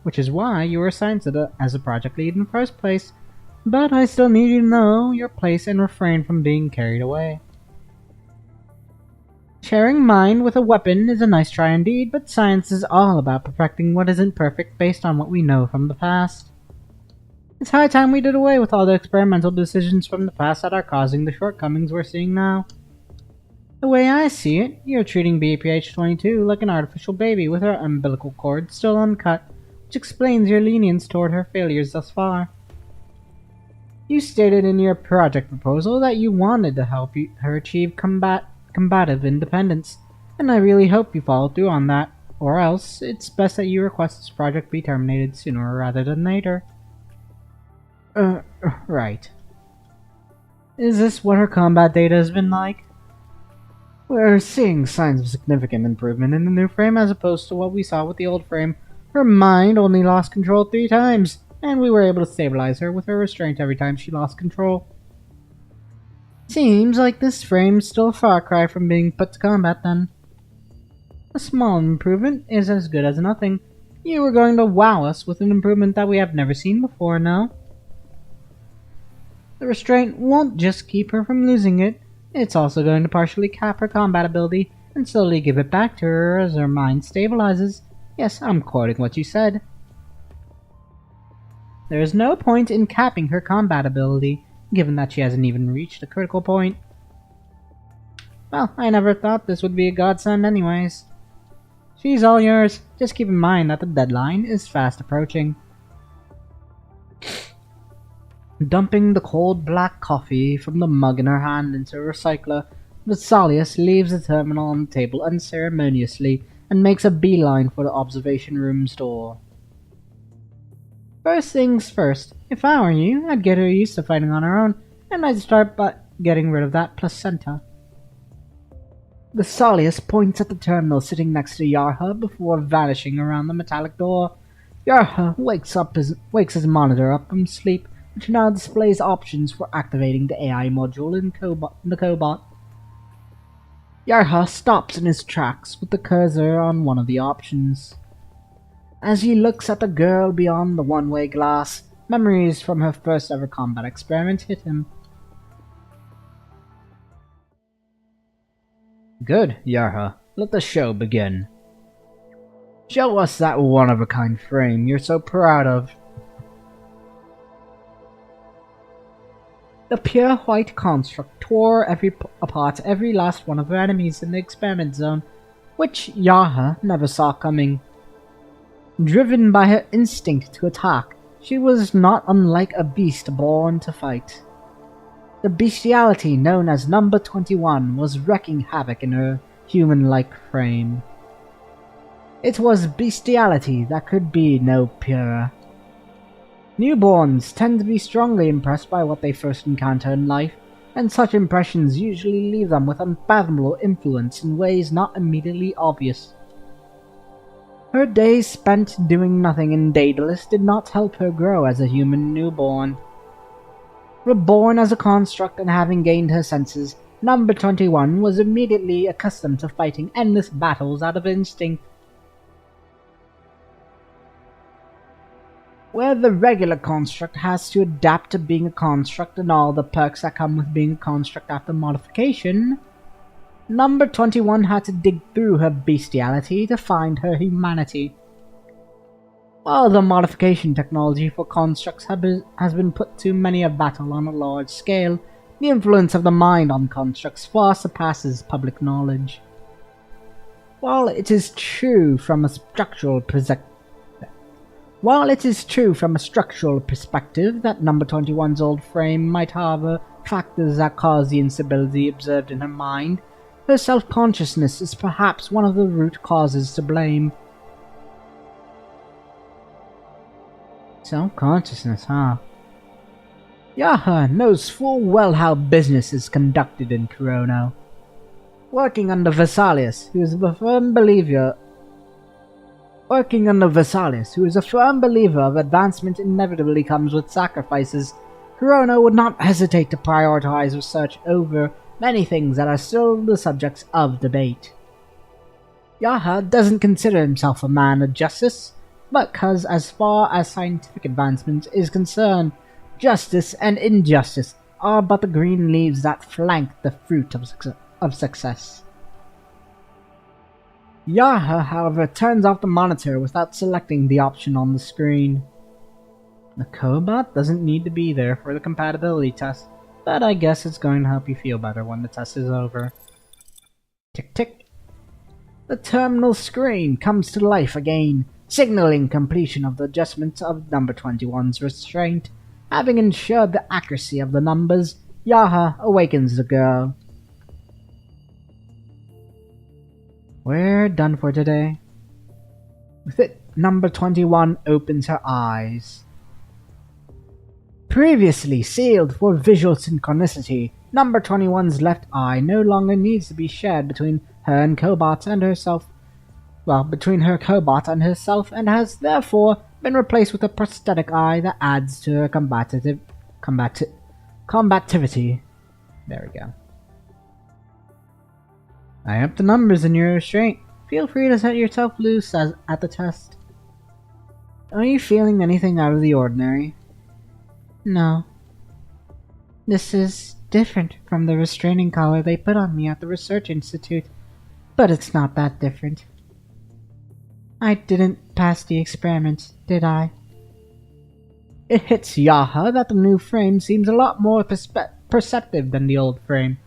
which is why you were assigned as a project lead in the first place, but I still need you to know your place and refrain from being carried away. Sharing mind with a weapon is a nice try indeed, but science is all about perfecting what isn't perfect based on what we know from the past. It's high time we did away with all the experimental decisions from the past that are causing the shortcomings we're seeing now. The way I see it, you're treating BPH-22 like an artificial baby with her umbilical cord still uncut, which explains your lenience toward her failures thus far. You stated in your project proposal that you wanted to help her achieve combative independence, and I really hope you follow through on that, or else it's best that you request this project be terminated sooner rather than later. Right. Is this what her combat data has been like? We're seeing signs of significant improvement in the new frame as opposed to what we saw with the old frame. Her mind only lost control 3 times, and we were able to stabilize her with her restraint every time she lost control. Seems like this frame's still a far cry from being put to combat then. A small improvement is as good as nothing. You were going to wow us with an improvement that we have never seen before, no? The restraint won't just keep her from losing it, it's also going to partially cap her combat ability, and slowly give it back to her as her mind stabilizes. Yes, I'm quoting what you said. There is no point in capping her combat ability, given that she hasn't even reached a critical point. Well, I never thought this would be a godsend anyways. She's all yours. Just keep in mind that the deadline is fast approaching. Dumping the cold black coffee from the mug in her hand into a recycler, Vesalius leaves the terminal on the table unceremoniously and makes a beeline for the observation room's door. First things first, if I were you, I'd get her used to fighting on her own, and I'd start by getting rid of that placenta. Vesalius points at the terminal sitting next to Yarha before vanishing around the metallic door. Yarha wakes his monitor up from sleep, which now displays options for activating the AI module in the cobot. Yarha stops in his tracks with the cursor on one of the options. As he looks at the girl beyond the one-way glass, memories from her first ever combat experiment hit him. Good, Yarha. Let the show begin. Show us that one-of-a-kind frame you're so proud of. The pure white construct tore apart every last one of her enemies in the experiment zone, which Yarha never saw coming. Driven by her instinct to attack, she was not unlike a beast born to fight. The bestiality known as Number 21 was wreaking havoc in her human-like frame. It was bestiality that could be no purer. Newborns tend to be strongly impressed by what they first encounter in life, and such impressions usually leave them with unfathomable influence in ways not immediately obvious. Her days spent doing nothing in Daedalus did not help her grow as a human newborn. Reborn as a construct and having gained her senses, Number 21 was immediately accustomed to fighting endless battles out of instinct. Where the regular construct has to adapt to being a construct and all the perks that come with being a construct after modification, Number 21 had to dig through her bestiality to find her humanity. While the modification technology for constructs has been put to many a battle on a large scale, the influence of the mind on constructs far surpasses public knowledge. While it is true from a structural perspective that Number 21's old frame might harbor factors that cause the instability observed in her mind, her self-consciousness is perhaps one of the root causes to blame. Self-consciousness, huh? Yarha knows full well how business is conducted in Kurono. Working under Vesalius, who is a firm believer of advancement inevitably comes with sacrifices, Kurono would not hesitate to prioritize research over many things that are still the subjects of debate. Yarha doesn't consider himself a man of justice, because as far as scientific advancement is concerned, justice and injustice are but the green leaves that flank the fruit of success. Yarha, however, turns off the monitor without selecting the option on the screen. The cobot doesn't need to be there for the compatibility test, but I guess it's going to help you feel better when the test is over. Tick tick. The terminal screen comes to life again, signaling completion of the adjustment of Number 21's restraint. Having ensured the accuracy of the numbers, Yarha awakens the girl. We're done for today. With it, Number 21 opens her eyes. Previously sealed for visual synchronicity, Number 21's left eye no longer needs to be shared between her and Cobot and herself. Between her Cobot and herself, and has therefore been replaced with a prosthetic eye that adds to her combativity. There we go. I up the numbers in your restraint. Feel free to set yourself loose at the test. Are you feeling anything out of the ordinary? No. This is different from the restraining collar they put on me at the Research Institute. but it's not that different. I didn't pass the experiment, did I? It hits Yaha that the new frame seems a lot more perceptive than the old frame.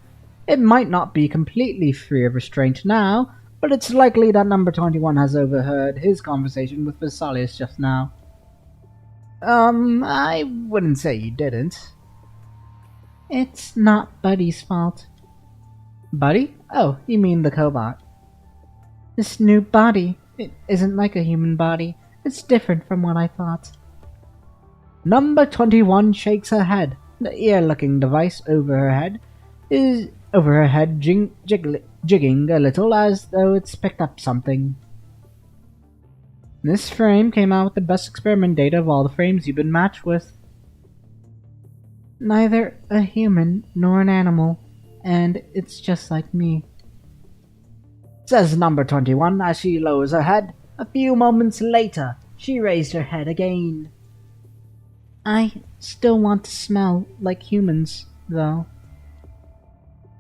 It might not be completely free of restraint now, but it's likely that number 21 has overheard his conversation with Vesalius just now. I wouldn't say you didn't. It's not Buddy's fault. Buddy? Oh, you mean the cobot. This new body, it isn't like a human body. It's different from what I thought. Number 21 shakes her head. The ear-looking device over her head jigging a little as though it's picked up something. This frame came out with the best experiment data of all the frames you've been matched with. Neither a human nor an animal, and it's just like me. Says number 21 as she lowers her head. A few moments later, she raised her head again. I still want to smell like humans, though.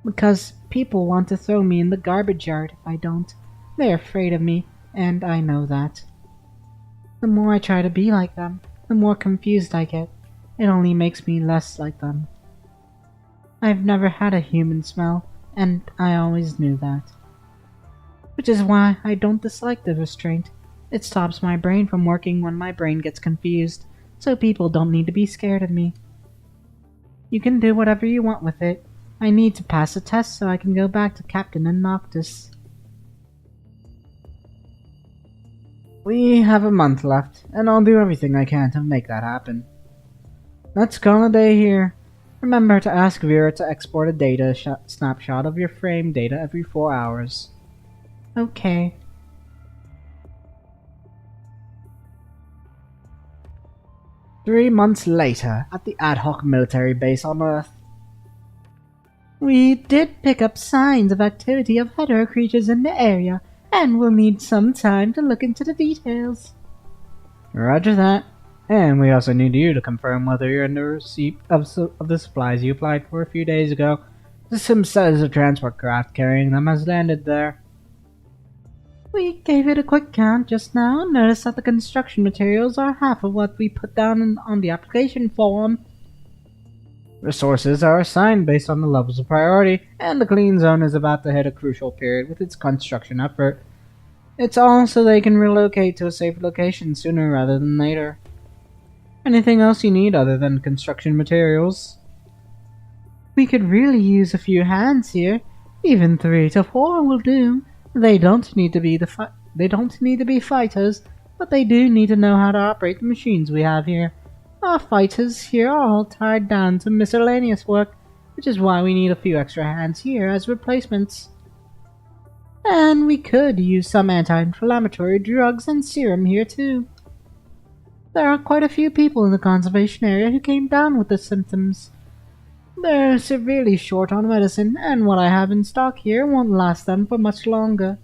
Because people want to throw me in the garbage yard if I don't. They're afraid of me, and I know that. The more I try to be like them, the more confused I get. It only makes me less like them. I've never had a human smell, and I always knew that. Which is why I don't dislike the restraint. It stops my brain from working when my brain gets confused, so people don't need to be scared of me. You can do whatever you want with it. I need to pass a test so I can go back to Captain and Noctis. We have a month left, and I'll do everything I can to make that happen. Let's call a day here. Remember to ask Vera to export a data snapshot of your frame data every 4 hours. Okay. Three months later, at the ad hoc military base on Earth. We did pick up signs of activity of hetero creatures in the area, and we'll need some time to look into the details. Roger that. And we also need you to confirm whether you're in the receipt of the supplies you applied for a few days ago. The sim says a transport craft carrying them has landed there. We gave it a quick count just now and noticed that the construction materials are half of what we put down on the application form. Resources are assigned based on the levels of priority, and the clean zone is about to hit a crucial period with its construction effort. It's all so they can relocate to a safe location sooner rather than later. Anything else you need other than construction materials? We could really use a few hands here. Even 3 to 4 will do. They don't need to be fighters, but they do need to know how to operate the machines we have here. Our fighters here are all tied down to miscellaneous work, which is why we need a few extra hands here as replacements. And we could use some anti-inflammatory drugs and serum here too. There are quite a few people in the conservation area who came down with the symptoms. They're severely short on medicine, and what I have in stock here won't last them for much longer.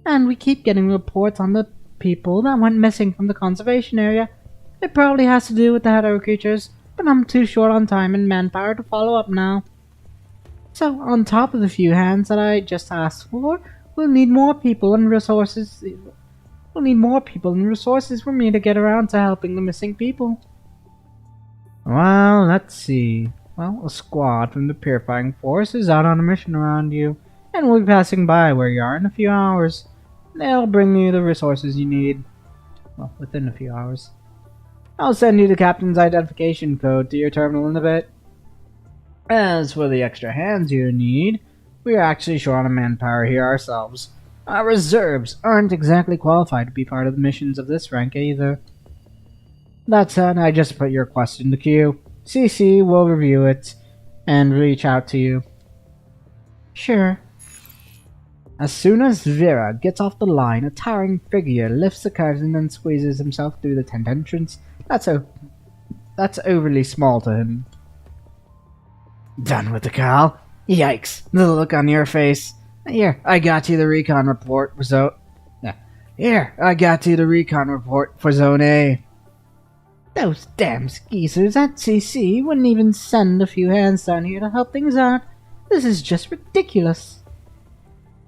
And we keep getting reports on the people that went missing from the conservation area. It probably has to do with the hetero creatures, but I'm too short on time and manpower to follow up now. So, on top of the few hands that I just asked for, we'll need more people and resources. We'll need more people and resources for me to get around to helping the missing people. Well, let's see. Well, a squad from the Purifying Force is out on a mission around you, and will be passing by where you are in a few hours. They'll bring you the resources you need. Well, within a few hours. I'll send you the captain's identification code to your terminal in a bit. As for the extra hands you need, we are actually short on manpower here ourselves. Our reserves aren't exactly qualified to be part of the missions of this rank either. That said, I just put your request in the queue. CC will review it and reach out to you. Sure. As soon as Vera gets off the line, a towering figure lifts the curtain and squeezes himself through the tent entrance. That's overly small to him. Done with the call? Yikes, the look on your face. Here, I got you the recon report for Zone A. Those damn skeezers at CC wouldn't even send a few hands down here to help things out. This is just ridiculous.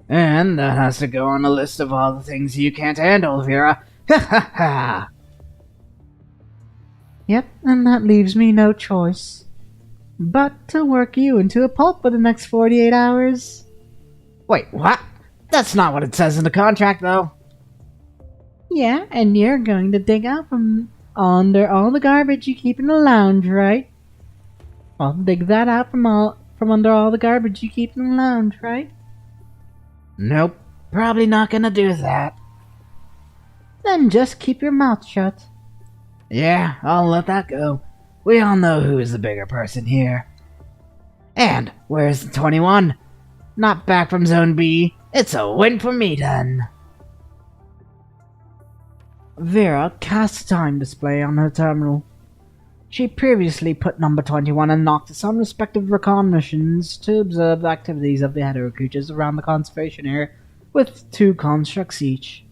And that has to go on a list of all the things you can't handle, Vera. Ha ha ha! Yep, and that leaves me no choice but to work you into a pulp for the next 48 hours. Wait, what? That's not what it says in the contract, though. Yeah, and you're going to dig out from under all the garbage you keep in the lounge, right? Well, dig that out from under all the garbage you keep in the lounge, right? Nope, probably not gonna do that. Then just keep your mouth shut. Yeah, I'll let that go. We all know who is the bigger person here. And where's the 21? Not back from Zone B. It's a win for me then. Vera cast a time display on her terminal. She previously put number 21 and Noctis on respective recon missions to observe the activities of the hetero creatures around the conservation area with 2 constructs each.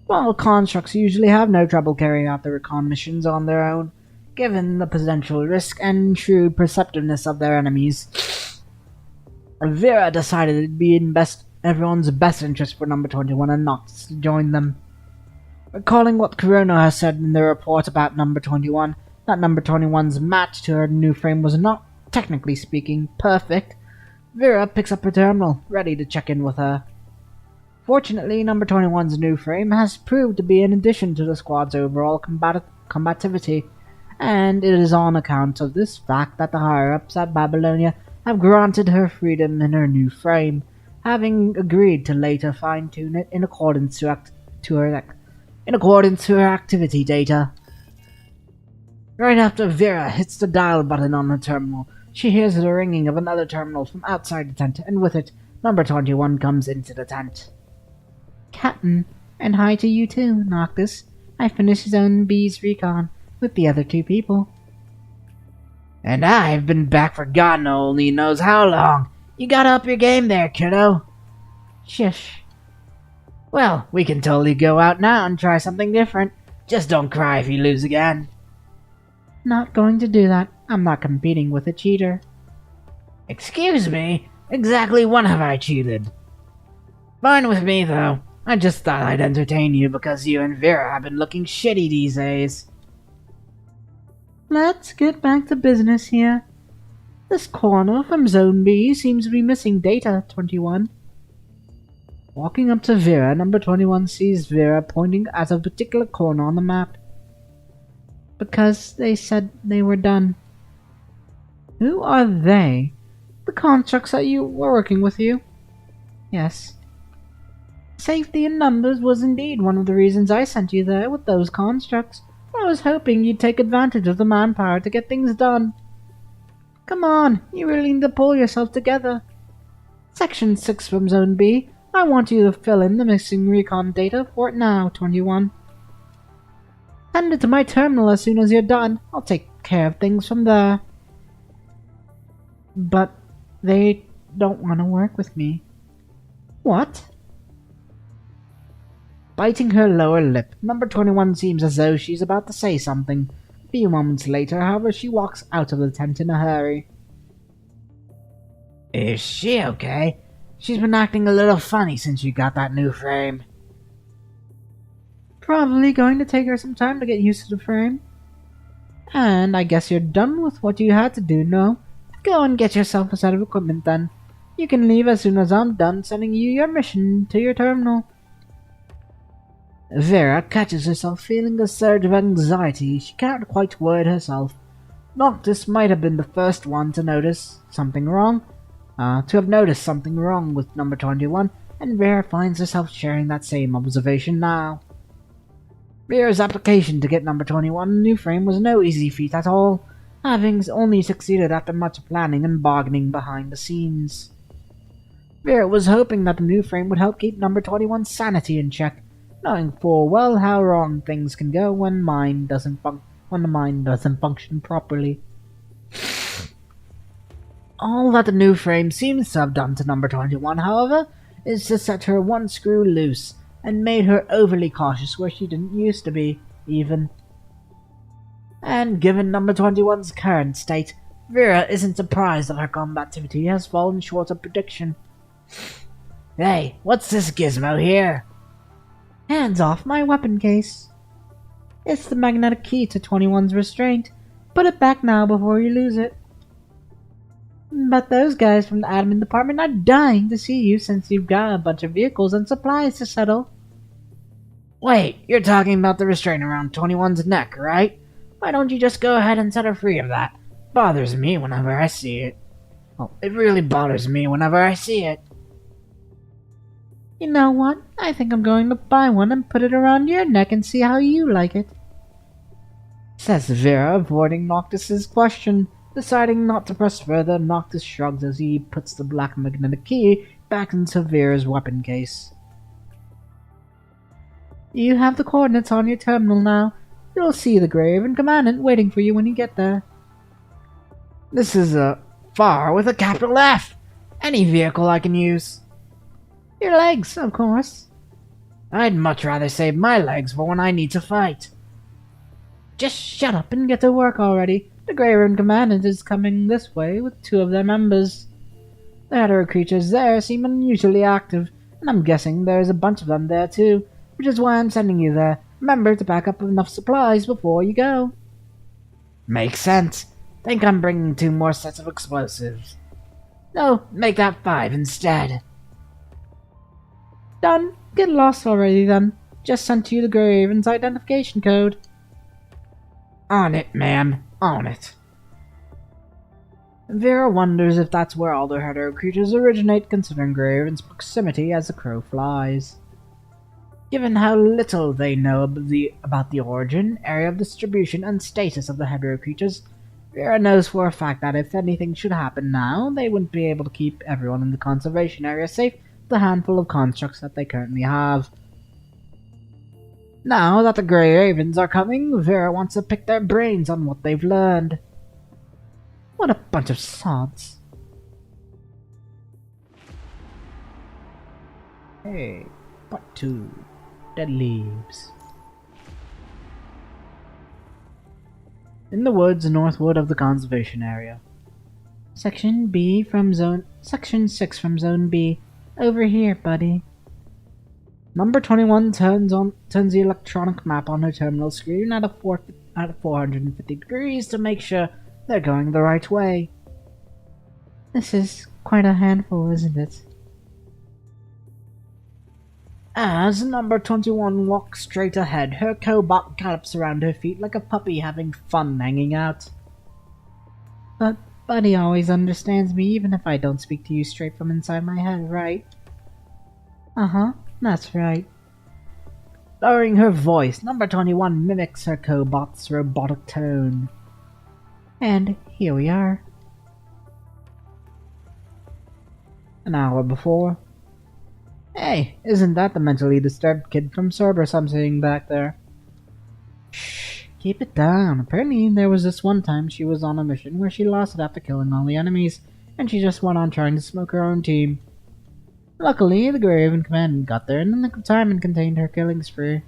While constructs usually have no trouble carrying out their recon missions on their own, given the potential risk and shrewd perceptiveness of their enemies, Vera decided it'd be in everyone's best interest for number 21 and Noctis to join them. Recalling what Corona has said in the report about number 21, that number 21's match to her new frame was not, technically speaking, perfect, Vera picks up her terminal, ready to check in with her. Fortunately, number 21's new frame has proved to be an addition to the squad's overall combativity, and it is on account of this fact that the higher-ups at Babylonia have granted her freedom in her new frame, having agreed to later fine-tune it in accordance to her activity data. Right after Vera hits the dial button on her terminal, she hears the ringing of another terminal from outside the tent, and with it, number 21 comes into the tent. Captain, and hi to you too, Noctis. I finished Zone B's recon with the other 2 people. And I've been back for God only knows how long. You gotta up your game there, kiddo. Shush. Well, we can totally go out now and try something different. Just don't cry if you lose again. Not going to do that. I'm not competing with a cheater. Excuse me? Exactly when have I cheated? Fine with me, though. I just thought I'd entertain you because you and Vera have been looking shitty these days. Let's get back to business here. This corner from Zone B seems to be missing data, 21. Walking up to Vera, number 21 sees Vera pointing at a particular corner on the map. Because they said they were done. Who are they? The constructs that were working with you? Yes. Safety in numbers was indeed one of the reasons I sent you there with those constructs. I was hoping you'd take advantage of the manpower to get things done. Come on, you really need to pull yourself together. Section 6 from Zone B. I want you to fill in the missing recon data for it now, 21. Send it to my terminal as soon as you're done. I'll take care of things from there. But they don't want to work with me. What? Biting her lower lip, number 21 seems as though she's about to say something. A few moments later, however, she walks out of the tent in a hurry. Is she okay? She's been acting a little funny since you got that new frame. Probably going to take her some time to get used to the frame. And I guess you're done with what you had to do, no? Go and get yourself a set of equipment then. You can leave as soon as I'm done sending you your mission to your terminal. Vera catches herself feeling a surge of anxiety. She can't quite word herself. Noctis might have been the first one to notice something wrong. To have noticed something wrong with number 21, and Vera finds herself sharing that same observation now. Vera's application to get number 21 a new frame was no easy feat at all, having only succeeded after much planning and bargaining behind the scenes. Vera was hoping that the new frame would help keep number 21's sanity in check, knowing full well how wrong things can go when the mind doesn't function properly. All that the new frame seems to have done to number 21, however, is to set her one screw loose, and made her overly cautious where she didn't used to be, even. And given number 21's current state, Vera isn't surprised that her combativity has fallen short of prediction. Hey, what's this gizmo here? Hands off my weapon case. It's the magnetic key to 21's restraint. Put it back now before you lose it. But those guys from the admin department are dying to see you since you've got a bunch of vehicles and supplies to settle. Wait, you're talking about the restraint around 21's neck, right? Why don't you just go ahead and set her free of that? Bothers me whenever I see it. Well, it really bothers me whenever I see it. You know what? I think I'm going to buy one and put it around your neck and see how you like it. Says Vera, avoiding Noctis's question. Deciding not to press further, Noctis shrugs as he puts the black magnetic key back into Vera's weapon case. You have the coordinates on your terminal now. You'll see the Graven Commandant waiting for you when you get there. This is a FAR with a capital F! Any vehicle I can use. Your legs, of course. I'd much rather save my legs for when I need to fight. Just shut up and get to work already. The Graven Commandant is coming this way with 2 of their members. The hetero creatures there seem unusually active, and I'm guessing there's a bunch of them there too, which is why I'm sending you there. Remember to pack up enough supplies before you go. Makes sense. Think I'm bringing 2 more sets of explosives. No, make that 5 instead. Done. Get lost already then. Just sent you the Graven's identification code. On it, ma'am. On it. Vera wonders if that's where all the hetero creatures originate, considering Graven's proximity as the crow flies. Given how little they know about the origin, area of distribution, and status of the hetero creatures, Vera knows for a fact that if anything should happen now, they wouldn't be able to keep everyone in the conservation area safe with the handful of constructs that they currently have. Now that the Grey Ravens are coming, Vera wants to pick their brains on what they've learned. What a bunch of sods. Hey, part 2. Dead leaves. In the woods northward of the conservation area. Section 6 from Zone B. Over here, buddy. Number 21 turns the electronic map on her terminal screen at 450 degrees to make sure they're going the right way. This is quite a handful, isn't it? As number 21 walks straight ahead, her cobot gallops around her feet like a puppy having fun hanging out. But Buddy always understands me even if I don't speak to you straight from inside my head, right? Uh-huh, that's right. Lowering her voice, number 21 mimics her cobot's robotic tone. And here we are. An hour before. Hey, isn't that the mentally disturbed kid from Cerberus I'm seeing back there? Shh, keep it down. Apparently there was this one time she was on a mission where she lost it after killing all the enemies, and she just went on trying to smoke her own team. Luckily, the Graven Commandant got there in the nick of time and contained her killing spree.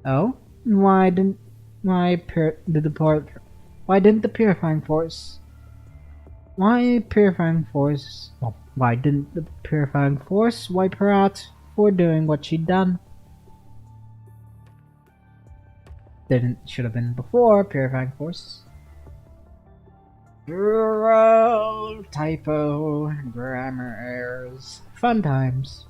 Oh? Why didn't the Purifying Force wipe her out for doing what she'd done? Should have been before Purifying Force. Typo, grammar errors. Fun times.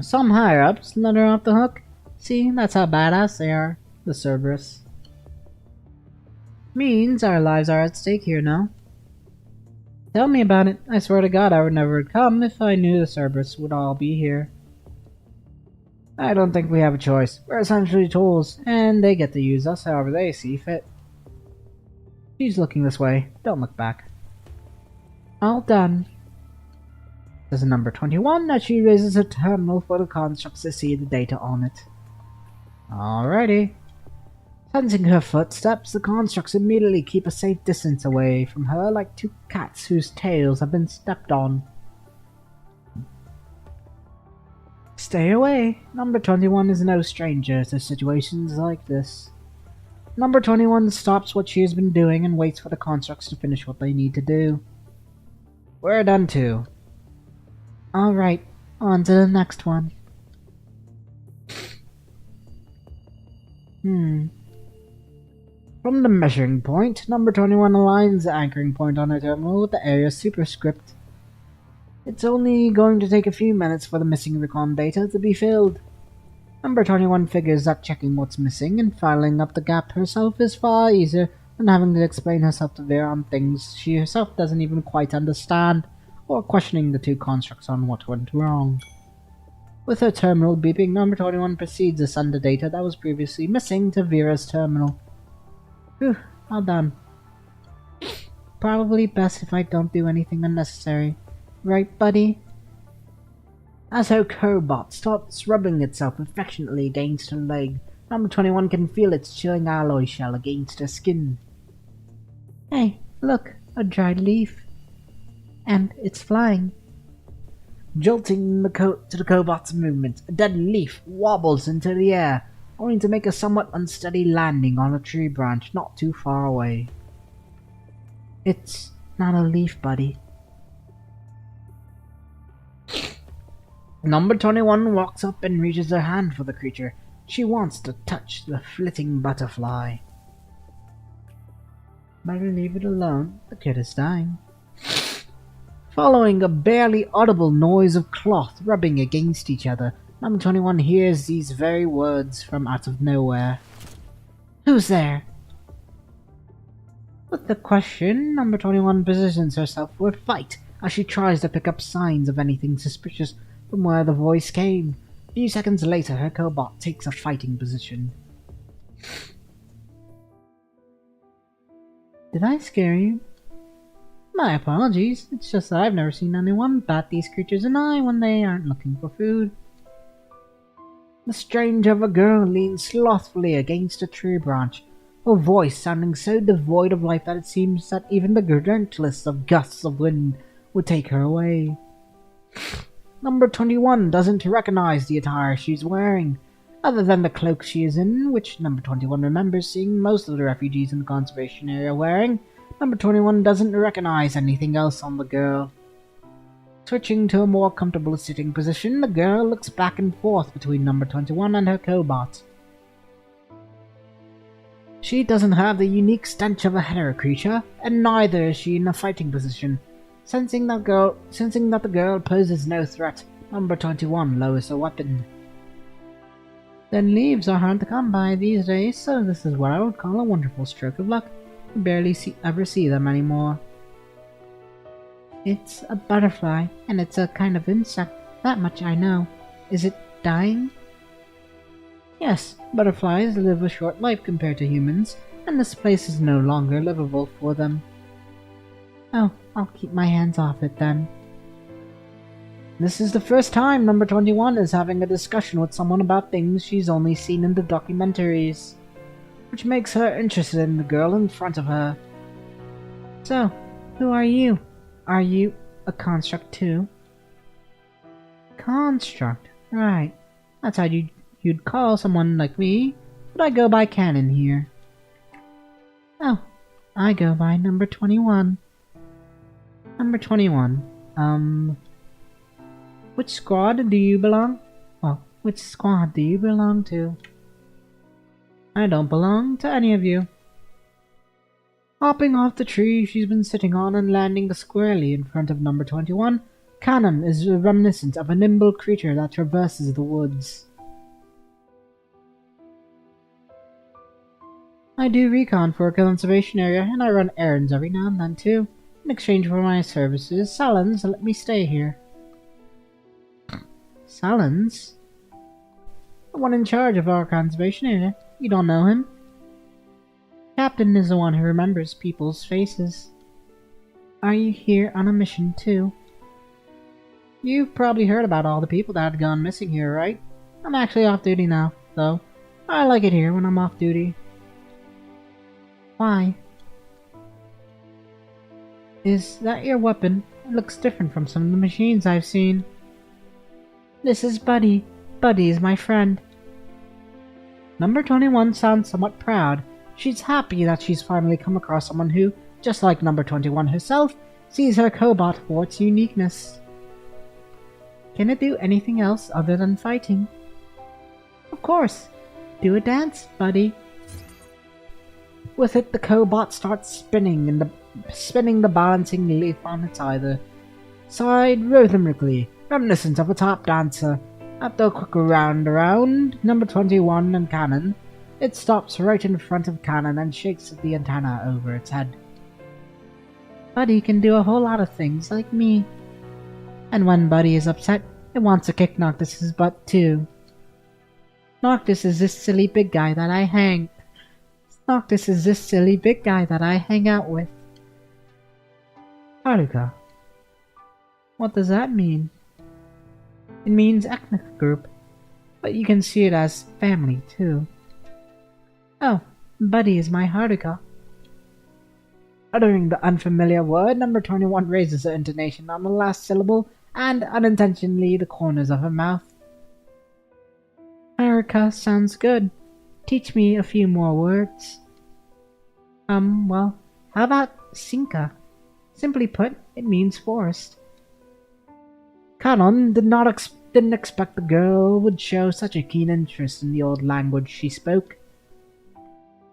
Some higher-ups let her off the hook. See, that's how badass they are, the Cerberus. Means our lives are at stake here now. Tell me about it. I swear to God I would never come if I knew the Cerberus would all be here. I don't think we have a choice. We're essentially tools, and they get to use us however they see fit. She's looking this way. Don't look back. All done. Says number 21 as she raises her terminal for the constructs to see the data on it. Alrighty. Sensing her footsteps, the constructs immediately keep a safe distance away from her like 2 cats whose tails have been stepped on. Stay away. Number 21 is no stranger to situations like this. Number 21 stops what she has been doing and waits for the constructs to finish what they need to do. We're done too. Alright, on to the next one. From the measuring point, number 21 aligns the anchoring point on her terminal with the area superscript. It's only going to take a few minutes for the missing recon data to be filled. Number 21 figures that checking what's missing and filing up the gap herself is far easier than having to explain herself to Vera on things she herself doesn't even quite understand, or questioning the two constructs on what went wrong. With her terminal beeping, number 21 proceeds to send the data that was previously missing to Vera's terminal. Whew, all done. Probably best if I don't do anything unnecessary. Right, buddy? As her cobot starts rubbing itself affectionately against her leg, number 21 can feel its chilling alloy shell against her skin. Hey, look, a dried leaf. And it's flying. Jolting to the cobot's movement, a dead leaf wobbles into the air, only to make a somewhat unsteady landing on a tree branch not too far away. It's not a leaf, buddy. Number 21 walks up and reaches her hand for the creature. She wants to touch the flitting butterfly. Better leave it alone, the kid is dying. Following a barely audible noise of cloth rubbing against each other, number 21 hears these very words from out of nowhere. Who's there? With the question, number 21 positions herself for a fight as she tries to pick up signs of anything suspicious from where the voice came. A few seconds later, her cobot takes a fighting position. Did I scare you? My apologies, it's just that I've never seen anyone bat these creatures an eye when they aren't looking for food. The stranger of a girl leans slothfully against a tree branch, her voice sounding so devoid of life that it seems that even the gentlest of gusts of wind would take her away. Number 21 doesn't recognize the attire she's wearing, other than the cloak she is in, which number 21 remembers seeing most of the refugees in the conservation area wearing. Number 21 doesn't recognize anything else on the girl. Switching to a more comfortable sitting position, the girl looks back and forth between number 21 and her cobot. She doesn't have the unique stench of a hetero creature, and neither is she in a fighting position. Sensing that the girl poses no threat, number 21 lowers her weapon. Then leaves are hard to come by these days, so this is what I would call a wonderful stroke of luck. You barely ever see them anymore. It's a butterfly, and it's a kind of insect, that much I know. Is it dying? Yes, butterflies live a short life compared to humans, and this place is no longer livable for them. Oh, I'll keep my hands off it then. This is the first time number 21 is having a discussion with someone about things she's only seen in the documentaries, which makes her interested in the girl in front of her. So, who are you? Are you a construct too? Construct, right. That's how you'd call someone like me, but I go by Canon here. Oh, I go by number 21. Number 21, which squad do you belong? Well, which squad do you belong to? I don't belong to any of you. Hopping off the tree she's been sitting on and landing squarely in front of number 21, Cannon is reminiscent of a nimble creature that traverses the woods. I do recon for a conservation area, and I run errands every now and then too. In exchange for my services, Salons let me stay here. Salons? The one in charge of our conservation area. You don't know him? Captain is the one who remembers people's faces. Are you here on a mission too? You've probably heard about all the people that had gone missing here, right? I'm actually off duty now, though. I like it here when I'm off duty. Why? Is that your weapon? It looks different from some of the machines I've seen. This is Buddy. Buddy is my friend. Number 21 sounds somewhat proud. She's happy that she's finally come across someone who, just like number 21 herself, sees her cobot for its uniqueness. Can it do anything else other than fighting? Of course. Do a dance, buddy. With it, the cobot starts spinning the balancing leaf on its either side rhythmically, reminiscent of a tap dancer. After a quick round around number 21 and Cannon, it stops right in front of Cannon and shakes the antenna over its head. Buddy can do a whole lot of things like me. And when Buddy is upset, it wants to kick Noctis's butt too. Noctis is this silly big guy that I hang out with. Haruka. What does that mean? It means ethnic group, but you can see it as family too. Oh, Buddy is my Haruka. Uttering the unfamiliar word, number 21 raises her intonation on the last syllable and unintentionally the corners of her mouth. Haruka sounds good. Teach me a few more words. Well, how about Sinka? Simply put, it means forest. Kanon didn't expect the girl would show such a keen interest in the old language she spoke.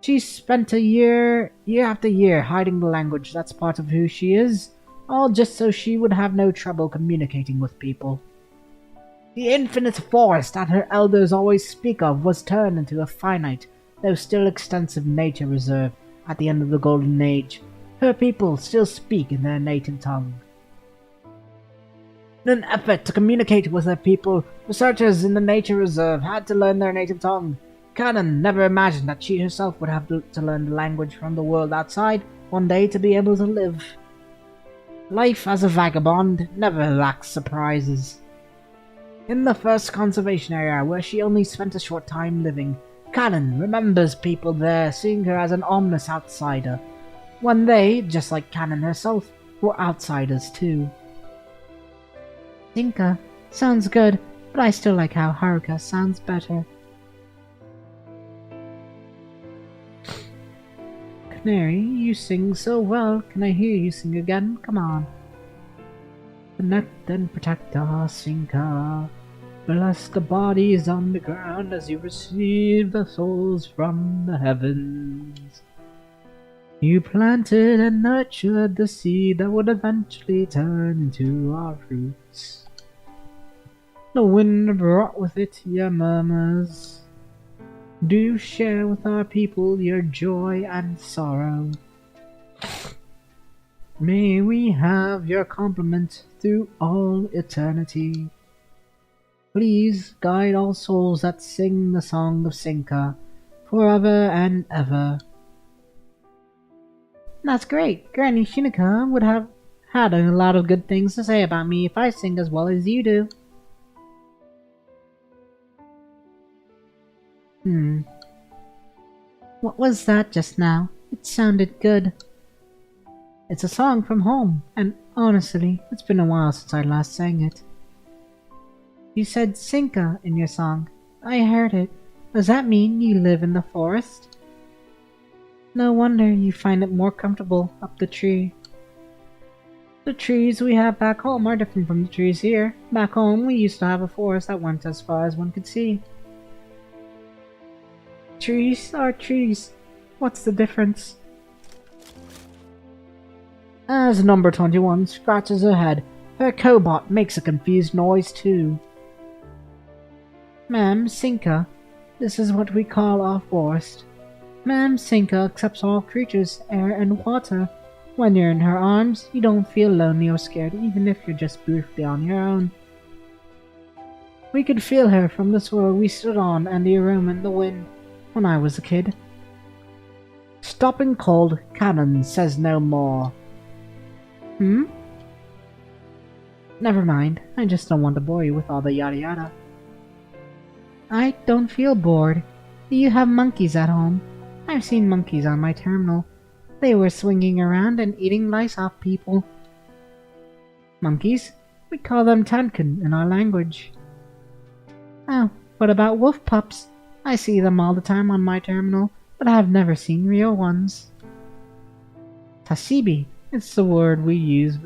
She spent year after year hiding the language that's part of who she is, all just so she would have no trouble communicating with people. The infinite forest that her elders always speak of was turned into a finite, though still extensive nature reserve at the end of the Golden Age. Her people still speak in their native tongue. In an effort to communicate with her people, researchers in the nature reserve had to learn their native tongue. Kanon never imagined that she herself would have to learn the language from the world outside one day to be able to live. Life as a vagabond never lacks surprises. In the first conservation area, where she only spent a short time living, Kanon remembers people there seeing her as an ominous outsider, when they, just like Kanon herself, were outsiders too. Sinka sounds good, but I still like how Haruka sounds better. Canary, you sing so well. Can I hear you sing again? Come on. Connect and protect us, Sinka. Bless the bodies on the ground as you receive the souls from the heavens. You planted and nurtured the seed that would eventually turn into our fruits. The wind brought with it your murmurs. Do you share with our people your joy and sorrow? May we have your complement through all eternity. Please guide all souls that sing the song of Sinka forever and ever. That's great. Granny Shinika would have had a lot of good things to say about me if I sing as well as you do. What was that just now? It sounded good. It's a song from home, and honestly, it's been a while since I last sang it. You said Sinka in your song. I heard it. Does that mean you live in the forest? No wonder you find it more comfortable up the tree. The trees we have back home are different from the trees here. Back home, we used to have a forest that went as far as one could see. Trees are trees. What's the difference? As number 21 scratches her head, her cobot makes a confused noise too. Ma'am, Sinka, this is what we call our forest. Ma'am, Sinka accepts all creatures, air and water. When you're in her arms, you don't feel lonely or scared even if you're just briefly on your own. We could feel her from the swirl we stood on and the aroma in the wind when I was a kid. Stopping cold, Kanon says no more. Never mind, I just don't want to bore you with all the yada yada. I don't feel bored. Do you have monkeys at home? I've seen monkeys on my terminal. They were swinging around and eating lice off people. Monkeys? We call them tankin in our language. Oh, what about wolf pups? I see them all the time on my terminal, but I have never seen real ones. Tasibi, It's the word we use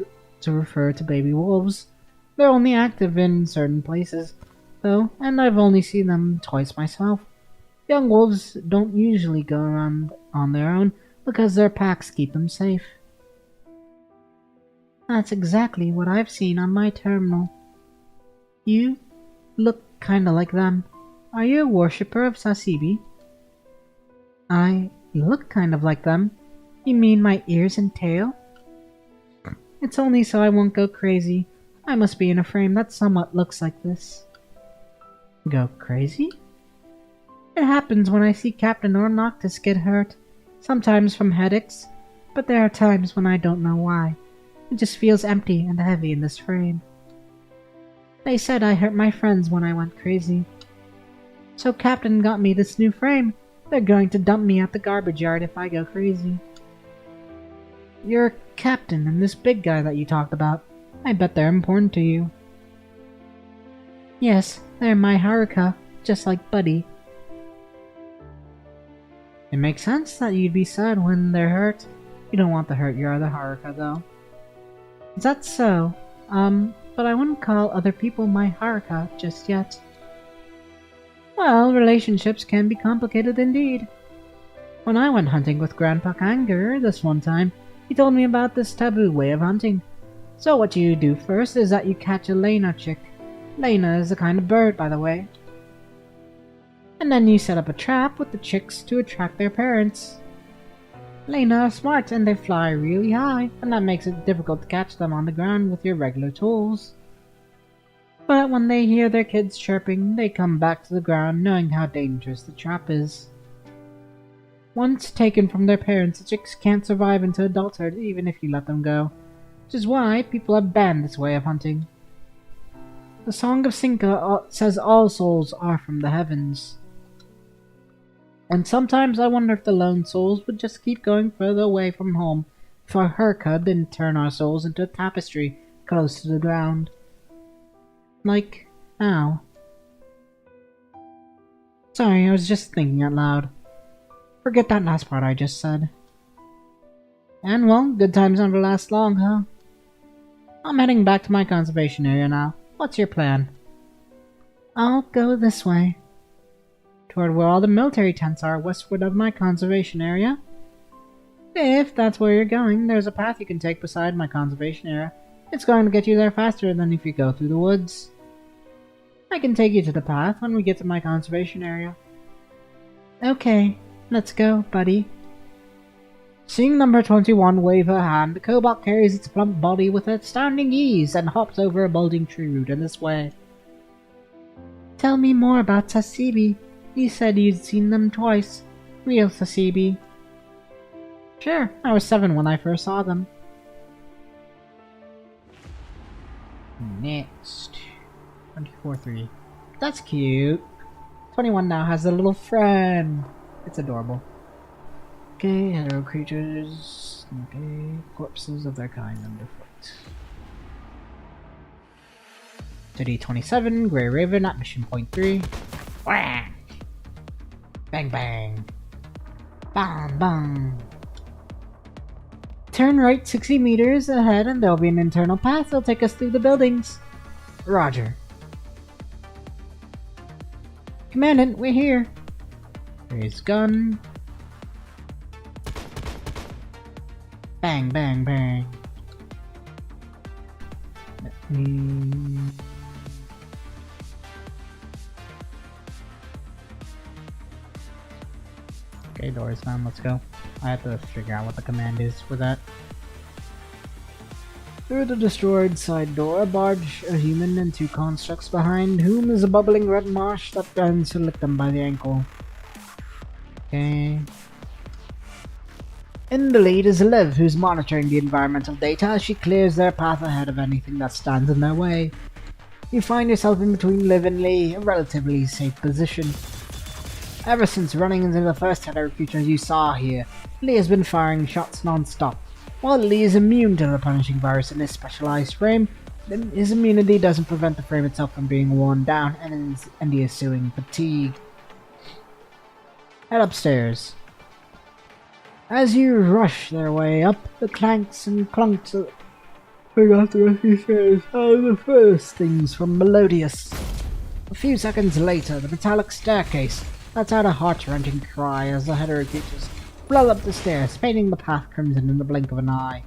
to refer to baby wolves. They're only active in certain places, though, and I've only seen them twice myself. Young wolves don't usually go around on their own because their packs keep them safe. That's exactly what I've seen on my terminal. You look kinda like them. Are you a worshipper of Sasibi? I look kind of like them. You mean my ears and tail? It's only so I won't go crazy. I must be in a frame that somewhat looks like this. Go crazy? It happens when I see Captain or Noctis get hurt. Sometimes from headaches, but there are times when I don't know why. It just feels empty and heavy in this frame. They said I hurt my friends when I went crazy. So Captain got me this new frame. They're going to dump me at the garbage yard if I go crazy. You're Captain and this big guy that you talked about. I bet they're important to you. Yes, they're my Haruka, just like Buddy. It makes sense that you'd be sad when they're hurt. You don't want to hurt your other Haruka, though. Is that so? But I wouldn't call other people my Haruka just yet. Well, relationships can be complicated indeed. When I went hunting with Grandpa Kanger this one time, he told me about this taboo way of hunting. So what you do first is that you catch a Lena chick. Lena is a kind of bird, by the way. And then you set up a trap with the chicks to attract their parents. Lena are smart and they fly really high, and that makes it difficult to catch them on the ground with your regular tools. But when they hear their kids chirping, they come back to the ground knowing how dangerous the trap is. Once taken from their parents, the chicks can't survive into adulthood even if you let them go, which is why people have banned this way of hunting. The Song of Sinka says all souls are from the heavens. And sometimes I wonder if the lone souls would just keep going further away from home if our Herka didn't turn our souls into a tapestry close to the ground. Like, ow. Sorry, I was just thinking out loud. Forget that last part I just said. And well, good times never last long, huh? I'm heading back to my conservation area now. What's your plan? I'll go this way. Toward where all the military tents are, westward of my conservation area. If that's where you're going, there's a path you can take beside my conservation area. It's going to get you there faster than if you go through the woods. I can take you to the path when we get to my conservation area. Okay, let's go, buddy. Seeing number 21 wave her hand, the cobalt carries its plump body with astounding ease and hops over a bulging tree root in this way. Tell me more about Sasibi. You said you'd seen them twice. Real Sasibi. Sure, I was 7 when I first saw them. Next. 24-3. That's cute. 21 now has a little friend. It's adorable. Okay, hetero creatures. Okay, corpses of their kind underfoot. 3027, Grey Raven at mission point 3. Wham! Bang bang. Bang bang. Turn right 60 meters ahead and there'll be an internal path that'll take us through the buildings. Roger. Commandant, we're here. Raise gun. Bang, bang, bang. Let me... Okay, doors found, let's go. I have to figure out what the command is for that. Through the destroyed side door, a barge, a human, and 2 constructs behind whom is a bubbling red marsh that threatens to lick them by the ankle. Okay. In the lead is Liv, who's monitoring the environmental data as she clears their path ahead of anything that stands in their way. You find yourself in between Liv and Lee, a relatively safe position. Ever since running into the first hetero creature you saw here, Lee has been firing shots non-stop. While Lee is immune to the punishing virus in his specialized frame, his immunity doesn't prevent the frame itself from being worn down and he is suing fatigue. Head upstairs. As you rush their way up, the clanks and clunks of forgot the rusty stairs are the first things from Melodious. A few seconds later, the metallic staircase lets out a heart-wrenching cry as the hetero creatures flood up the stairs, painting the path crimson in the blink of an eye.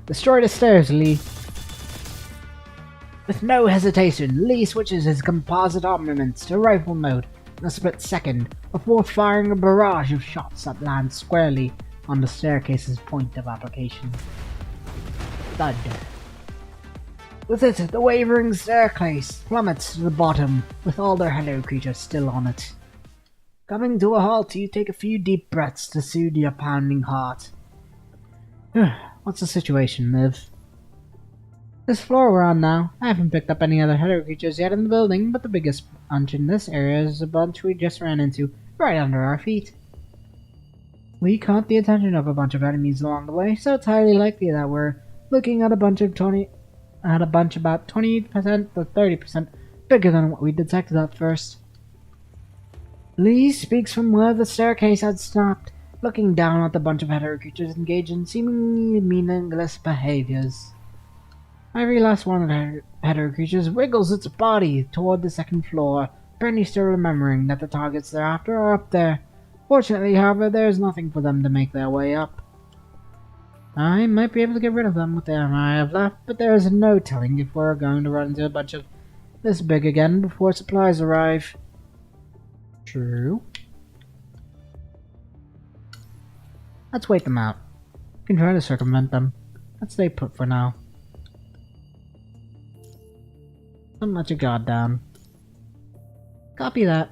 Destroy the stairs, Lee. With no hesitation, Lee switches his composite armaments to rifle mode in a split second before firing a barrage of shots that land squarely on the staircase's point of application. Thud. With it, the wavering staircase plummets to the bottom, with all their hello creatures still on it. Coming to a halt, you take a few deep breaths to soothe your pounding heart. What's the situation, Liv? This floor we're on now. I haven't picked up any other hello creatures yet in the building, but the biggest bunch in this area is a bunch we just ran into, right under our feet. We caught the attention of a bunch of enemies along the way, so it's highly likely that we're looking at a bunch about 20% to 30% bigger than what we detected at first. Lee speaks from where the staircase had stopped, looking down at the bunch of hetero creatures engaged in seemingly meaningless behaviors. Every last one of the hetero creatures wiggles its body toward the second floor, apparently still remembering that the targets they're after are up there. Fortunately, however, there's nothing for them to make their way up. I might be able to get rid of them with the ammo I have left, but there is no telling if we're going to run into a bunch of this big again before supplies arrive. True. Let's wait them out. We can try to circumvent them. Let's stay put for now. Don't let your guard down. Copy that.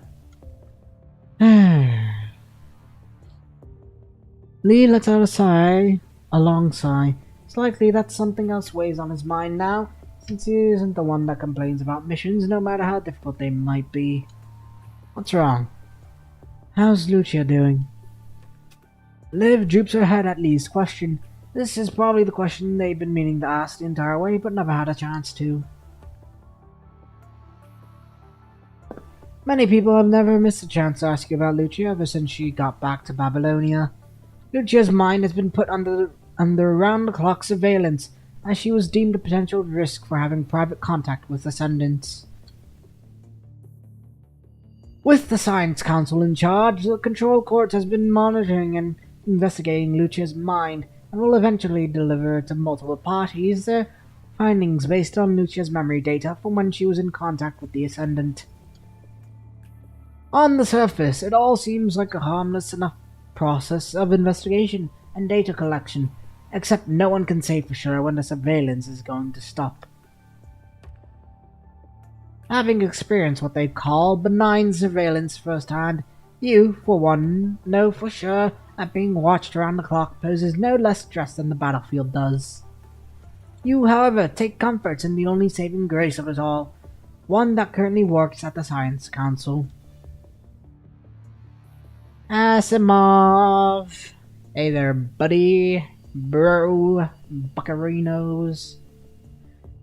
Lee lets out a sigh. A long sigh. It's likely that something else weighs on his mind now, since he isn't the one that complains about missions, no matter how difficult they might be. What's wrong? How's Lucia doing? Liv droops her head at Lee's question. This is probably the question they've been meaning to ask the entire way, but never had a chance to. Many people have never missed a chance to ask you about Lucia ever since she got back to Babylonia. Lucia's mind has been put under round-the-clock surveillance, as she was deemed a potential risk for having private contact with Ascendants. With the Science Council in charge, the Control Court has been monitoring and investigating Lucia's mind, and will eventually deliver to multiple parties their findings based on Lucia's memory data from when she was in contact with the Ascendant. On the surface, it all seems like a harmless enough process of investigation and data collection, except no one can say for sure when the surveillance is going to stop. Having experienced what they call benign surveillance firsthand, you, for one, know for sure that being watched around the clock poses no less stress than the battlefield does. You, however, take comfort in the only saving grace of it all, one that currently works at the Science Council. Asimov! Hey there, buddy, bro, buccarinos.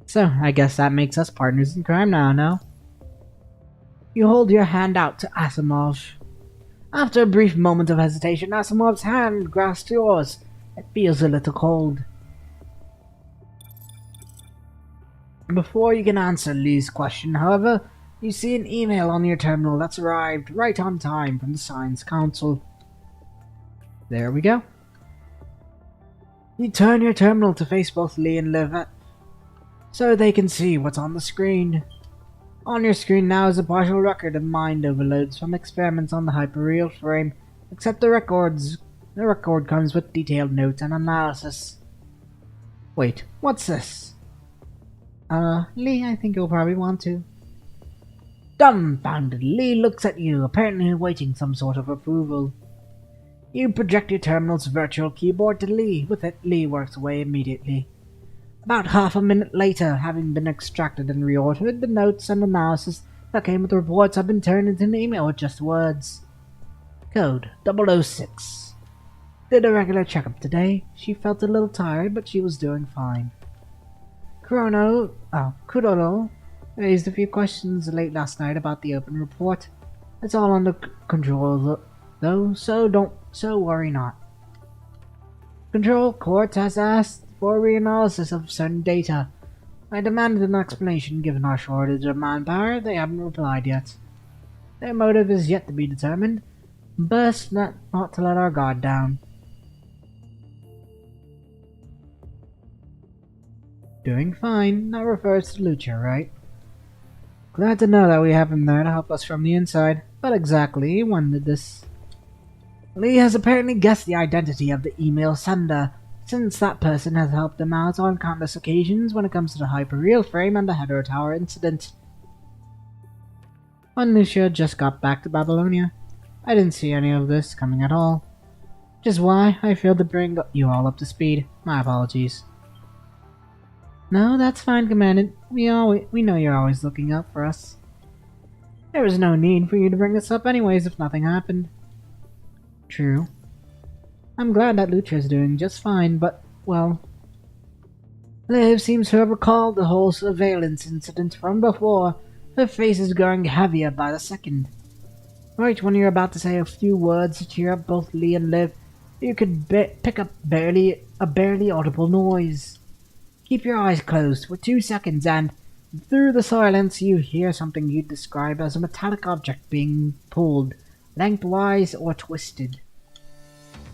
So, I guess that makes us partners in crime now, no? You hold your hand out to Asimov. After a brief moment of hesitation, Asimov's hand grasps yours. It feels a little cold. Before you can answer Lee's question, however, you see an email on your terminal that's arrived right on time from the Science Council. There we go. You turn your terminal to face both Lee and Liv so they can see what's on the screen. On your screen now is a partial record of mind overloads from experiments on the hyperreal frame, except the record comes with detailed notes and analysis. Wait, what's this? Lee, I think you'll probably want to. Dumbfounded, Lee looks at you, apparently awaiting some sort of approval. You project your terminal's virtual keyboard to Lee. With it, Lee works away immediately. About half a minute later, having been extracted and reordered, the notes and analysis that came with the reports have been turned into an email with just words. Code 006. Did a regular checkup today. She felt a little tired, but she was doing fine. Kuroro raised a few questions late last night about the open report. It's all under control though, so worry not. Control Court has asked for reanalysis of certain data. I demanded an explanation given our shortage of manpower. They haven't replied yet. Their motive is yet to be determined. Best not to let our guard down. Doing fine. That refers to Lucha, right? Glad to know that we have him there to help us from the inside. But exactly when did this? Lee has apparently guessed the identity of the email sender, since that person has helped him out on countless occasions when it comes to the Hyperreal Frame and the Hetero Tower incident. When Lucia just got back to Babylonia, I didn't see any of this coming at all. Which is why I failed to bring you all up to speed. My apologies. No, that's fine, Commandant. We know you're always looking out for us. There was no need for you to bring this up anyways if nothing happened. True. I'm glad that Lucha's doing just fine, but, well... Liv seems to have recalled the whole surveillance incident from before. Her face is growing heavier by the second. Right when you're about to say a few words to cheer up both Lee and Liv, you could pick up a barely audible noise. Keep your eyes closed for 2 seconds and, through the silence, you hear something you'd describe as a metallic object being pulled, lengthwise or twisted.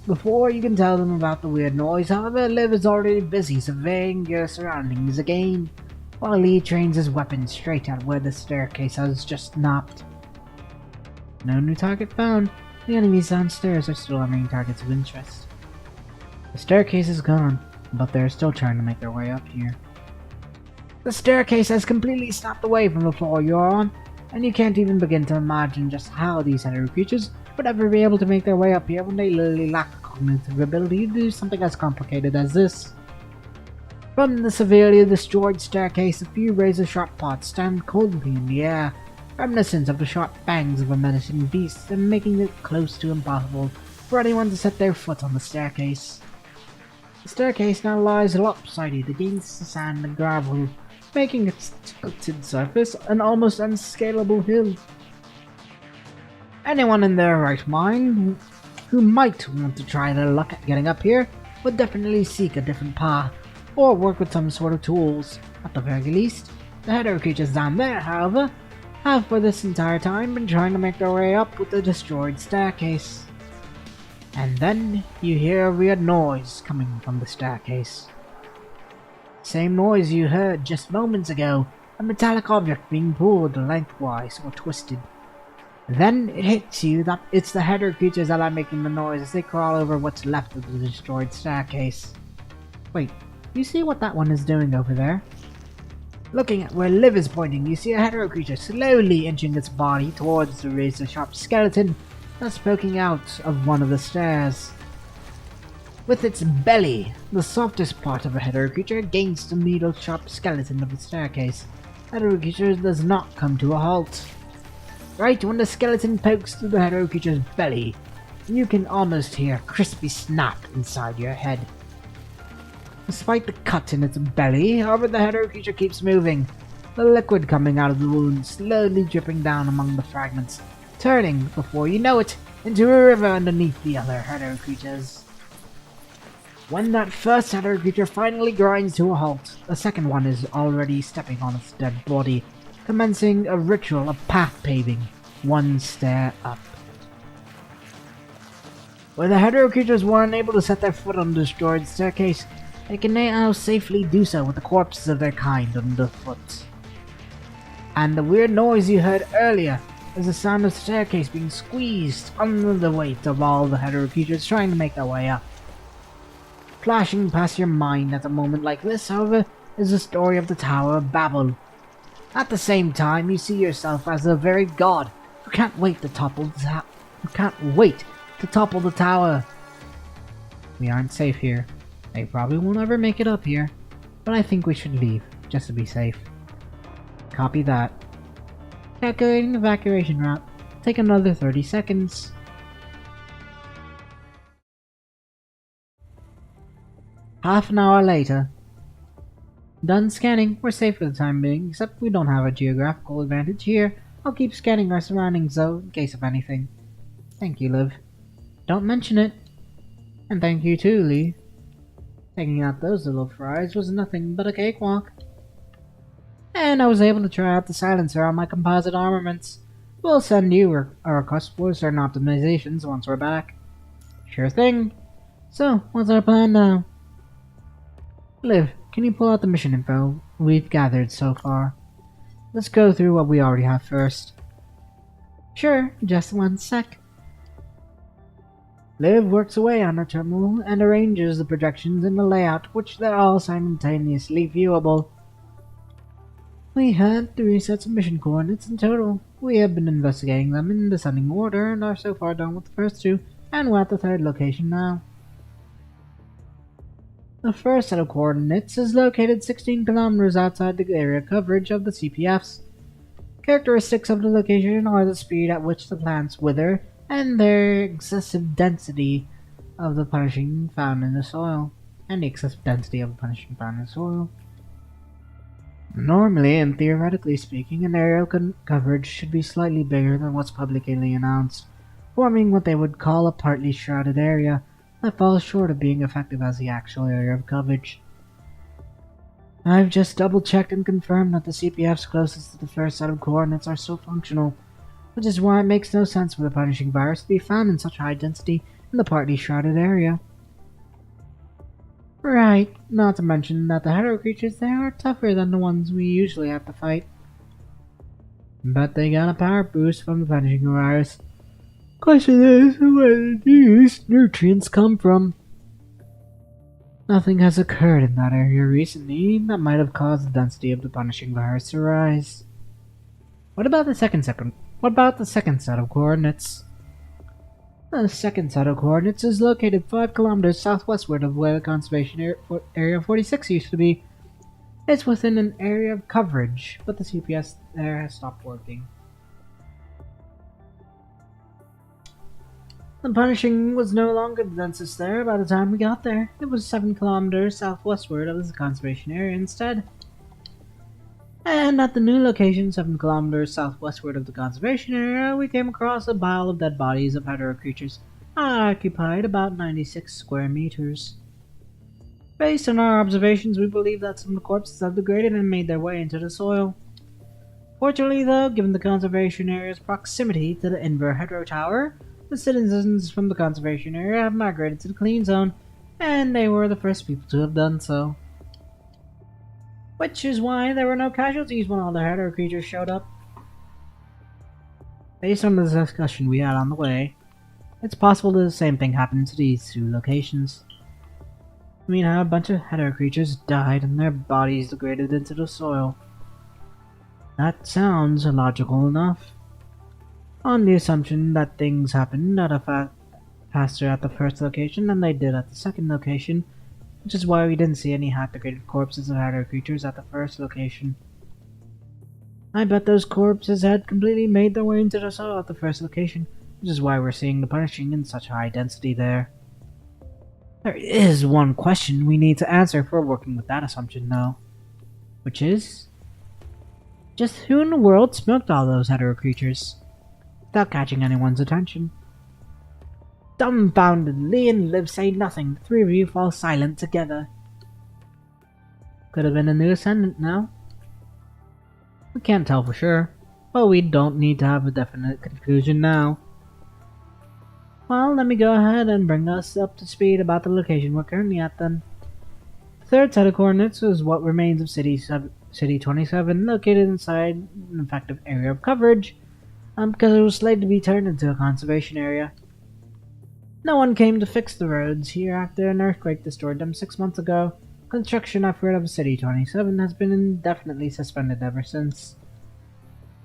Before you can tell them about the weird noise, however, Liv is already busy surveying your surroundings again, while Lee trains his weapon straight at where the staircase has just snapped. No new target found. The enemies downstairs are still our main targets of interest. The staircase is gone, but they're still trying to make their way up here. The staircase has completely snapped away from the floor you're on, and you can't even begin to imagine just how these hetero creatures would ever be able to make their way up here when they literally lack the cognitive ability to do something as complicated as this. From the severely destroyed staircase, a few razor-sharp parts stand coldly in the air, reminiscent of the sharp fangs of a menacing beast, and making it close to impossible for anyone to set their foot on the staircase. The staircase now lies lopsided against the sand and gravel, making its tilted surface an almost unscalable hill. Anyone in their right mind who might want to try their luck at getting up here would definitely seek a different path, or work with some sort of tools. At the very least, the hetero creatures down there, however, have for this entire time been trying to make their way up with the destroyed staircase. And then you hear a weird noise coming from the staircase. Same noise you heard just moments ago, a metallic object being pulled lengthwise or twisted. Then it hits you that it's the hetero creatures that are making the noise as they crawl over what's left of the destroyed staircase. Wait, you see what that one is doing over there? Looking at where Liv is pointing, you see a hetero creature slowly inching its body towards the razor-sharp skeleton that's poking out of one of the stairs. With its belly, the softest part of a hetero creature, against the needle-sharp skeleton of the staircase, hetero creature does not come to a halt. Right when the skeleton pokes through the hetero creature's belly, you can almost hear a crispy snap inside your head. Despite the cut in its belly, however, the hetero creature keeps moving, the liquid coming out of the wound slowly dripping down among the fragments, turning, before you know it, into a river underneath the other hetero creatures. When that first hetero creature finally grinds to a halt, the second one is already stepping on its dead body, commencing a ritual of path paving, one stair up. Where the hetero creatures were unable to set their foot on the destroyed staircase, they can now safely do so with the corpses of their kind underfoot. And the weird noise you heard earlier is the sound of the staircase being squeezed under the weight of all the hetero creatures trying to make their way up. Flashing past your mind at a moment like this, however, is the story of the Tower of Babel. At the same time, you see yourself as a very god who can't wait to topple the tower. We aren't safe here. They probably won't ever make it up here, but I think we should leave, just to be safe. Copy that. Calculating evacuation route. Take another 30 seconds. Half an hour later. Done scanning. We're safe for the time being, except we don't have a geographical advantage here. I'll keep scanning our surroundings though, in case of anything. Thank you, Liv. Don't mention it. And thank you too, Lee. Taking out those little fries was nothing but a cakewalk. And I was able to try out the silencer on my composite armaments. We'll send you a request for certain optimizations once we're back. Sure thing. So, what's our plan now? Liv, can you pull out the mission info we've gathered so far? Let's go through what we already have first. Sure, just one sec. Liv works away on her terminal and arranges the projections in the layout, which they're all simultaneously viewable. We had 3 sets of mission coordinates in total. We have been investigating them in descending order and are so far done with the first 2, and we're at the 3rd location now. The first set of coordinates is located 16 kilometers outside the area coverage of the CPFs. Characteristics of the location are the speed at which the plants wither and their excessive density of the punishing found in the soil. Normally and theoretically speaking, an area coverage should be slightly bigger than what's publicly announced, forming what they would call a partly shrouded area that falls short of being effective as the actual area of coverage. I've just double-checked and confirmed that the CPFs closest to the first set of coordinates are still functional, which is why it makes no sense for the punishing virus to be found in such high density in the partly shrouded area. Right, not to mention that the hetero creatures there are tougher than the ones we usually have to fight. But they got a power boost from the punishing virus. Question is, where did these nutrients come from? Nothing has occurred in that area recently that might have caused the density of the punishing virus to rise. What about the second set of coordinates? The second set of coordinates is located 5 kilometers southwestward of where the conservation area 46 used to be. It's within an area of coverage, but the CPS there has stopped working. The punishing was no longer the densest there by the time we got there. It was 7 kilometers southwestward of the conservation area instead. And at the new location, 7 kilometers southwestward of the conservation area, we came across a pile of dead bodies of hetero creatures, occupied about 96 square meters. Based on our observations, we believe that some of the corpses have degraded and made their way into the soil. Fortunately, though, given the conservation area's proximity to the Inver Hetero Tower, the citizens from the conservation area have migrated to the clean zone, and they were the first people to have done so. Which is why there were no casualties when all the hetero creatures showed up. Based on the discussion we had on the way, it's possible that the same thing happened to these 2 locations. I mean, how a bunch of hetero creatures died and their bodies degraded into the soil. That sounds logical enough. On the assumption that things happened at a faster at the first location than they did at the second location, which is why we didn't see any half-degraded corpses of hetero creatures at the first location. I bet those corpses had completely made their way into the soil at the first location, which is why we're seeing the punishing in such high density there. There is one question we need to answer for working with that assumption, though. Which is, just who in the world smoked all those hetero creatures without catching anyone's attention? Dumbfoundedly and Liv say nothing. The 3 of you fall silent together. Could have been a new ascendant now. We can't tell for sure, but we don't need to have a definite conclusion now. Well, let me go ahead and bring us up to speed about the location we're currently at then. The 3rd set of coordinates is what remains of City 27, located inside an effective area of coverage, because it was slated to be turned into a conservation area. No one came to fix the roads here after an earthquake destroyed them 6 months ago. Construction effort of City 27 has been indefinitely suspended ever since.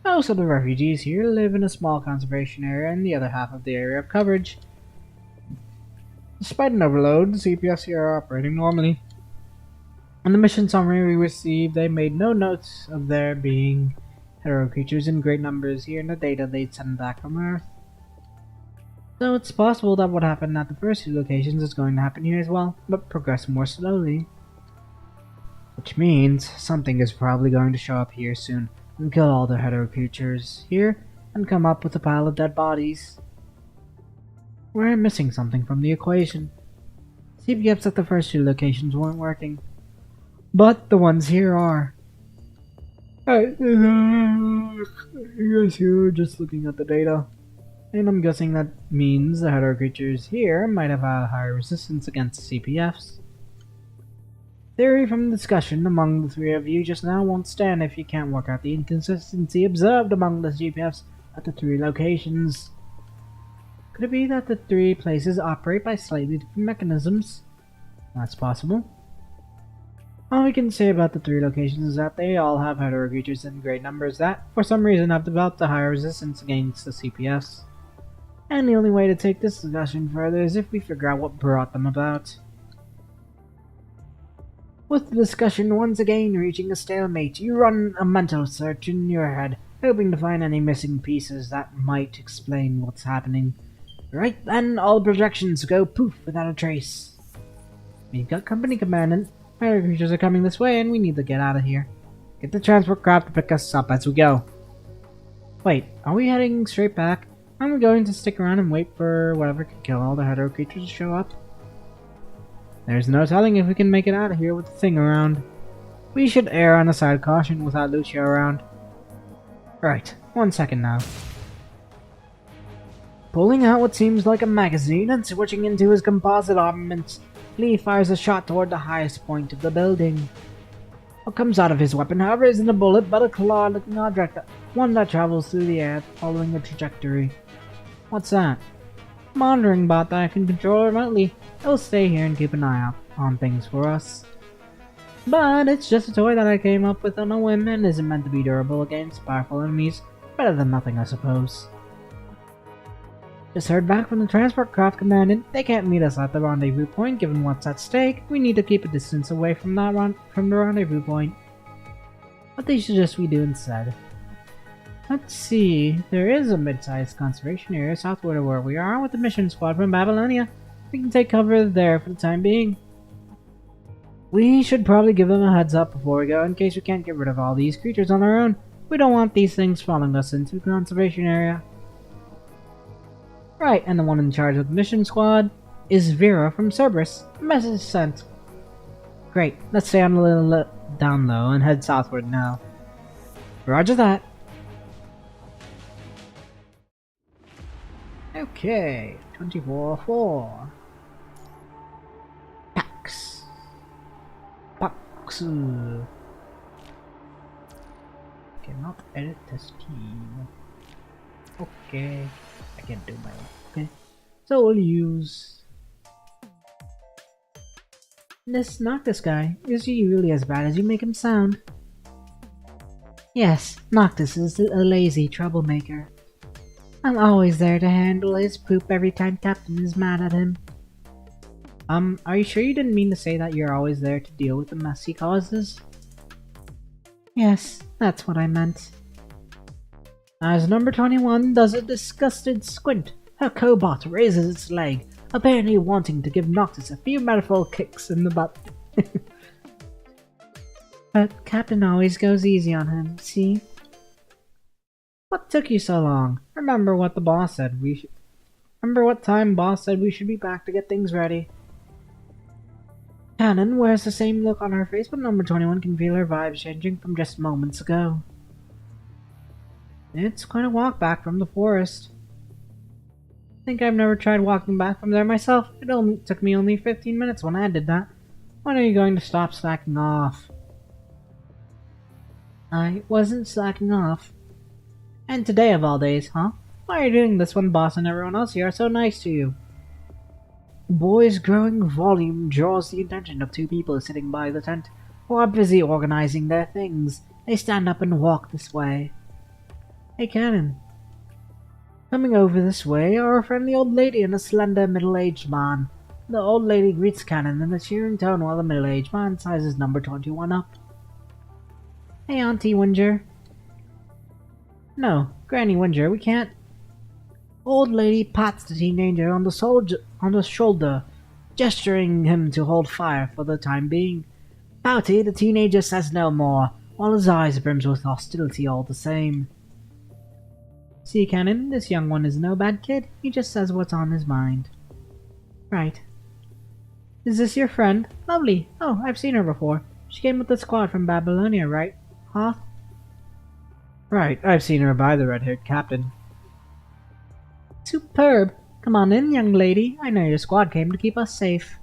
Most of the refugees here live in a small conservation area in the other half of the area of coverage. Despite an overload, the CPFs here are operating normally. In the mission summary we received, they made no notes of there being hetero creatures in great numbers here in the data they'd sent back from Earth. So it's possible that what happened at the first 2 locations is going to happen here as well, but progress more slowly. Which means something is probably going to show up here soon and kill all the hetero creatures here and come up with a pile of dead bodies. We're missing something from the equation. CPFs at the first two locations weren't working, but the ones here are. I guess you're just looking at the data. And I'm guessing that means the header creatures here might have a higher resistance against CPFs. Theory from the discussion among the three of you just now won't stand if you can't work out the inconsistency observed among the CPFs at the three locations. Could it be that the three places operate by slightly different mechanisms? That's possible. All we can say about the three locations is that they all have hetero creatures in great numbers that, for some reason, have developed a higher resistance against the CPFs. And the only way to take this discussion further is if we figure out what brought them about. With the discussion once again reaching a stalemate, you run a mental search in your head, hoping to find any missing pieces that might explain what's happening. Right then, all projections go poof without a trace. We've got company, Commandant. Fire creatures are coming this way and we need to get out of here. Get the transport craft to pick us up as we go. Wait, are we heading straight back? Aren't we going to stick around and wait for whatever can kill all the hetero creatures to show up? There's no telling if we can make it out of here with the thing around. We should err on the side of caution without Lucio around. Right, 1 second now. Pulling out what seems like a magazine and switching into his composite armament, Lee fires a shot toward the highest point of the building. What comes out of his weapon, however, isn't a bullet, but a claw-looking object, one that travels through the air, following a trajectory. What's that? A monitoring bot that I can control remotely. It'll stay here and keep an eye out on things for us. But it's just a toy that I came up with on a whim and isn't meant to be durable against powerful enemies. Better than nothing, I suppose. Just heard back from the transport craft, Commandant. They can't meet us at the rendezvous point given what's at stake. We need to keep a distance away from the rendezvous point. What they suggest we do instead? Let's see. There is a mid-sized conservation area southward of where we are with the mission squad from Babylonia. We can take cover there for the time being. We should probably give them a heads up before we go in case we can't get rid of all these creatures on our own. We don't want these things following us into the conservation area. Right, and the one in charge of the mission squad is Vera from Cerberus. Message sent. Great, let's stay on a little down low and head southward now. Roger that. Okay, 24-4. Pax. Pax. Cannot edit this team. Okay. I can't do my own. Okay. So we'll use this Noctis guy. Is he really as bad as you make him sound? Yes, Noctis is a lazy troublemaker. I'm always there to handle his poop every time Captain is mad at him. Are you sure you didn't mean to say that you're always there to deal with the mess he causes? Yes, that's what I meant. As number 21 does a disgusted squint, her cobot raises its leg, apparently wanting to give Noctis a few metaphor kicks in the butt. But Captain always goes easy on him, see? What took you so long? Remember what the boss said Remember what time boss said we should be back to get things ready. Cannon wears the same look on her face, but number 21 can feel her vibes changing from just moments ago. It's quite a walk back from the forest. I think I've never tried walking back from there myself. It only took me only 15 minutes when I did that. When are you going to stop slacking off? I wasn't slacking off. And today of all days, huh? Why are you doing this when boss and everyone else here are so nice to you? The boy's growing volume draws the attention of two people sitting by the tent, who are busy organizing their things. They stand up and walk this way. Hey, Cannon. Coming over this way are a friendly old lady and a slender middle-aged man. The old lady greets Cannon in a cheering tone while the middle-aged man sizes number 21 up. Hey, Auntie Winger. No, Granny Winger, we can't. Old lady pats the teenager on the shoulder, gesturing him to hold fire for the time being. Pouty, the teenager says no more, while his eyes brims with hostility all the same. See, Cannon, this young one is no bad kid. He just says what's on his mind. Right. Is this your friend? Lovely. Oh, I've seen her before. She came with the squad from Babylonia, right? Hoth? Right, I've seen her by the red-haired captain. Superb. Come on in, young lady. I know your squad came to keep us safe.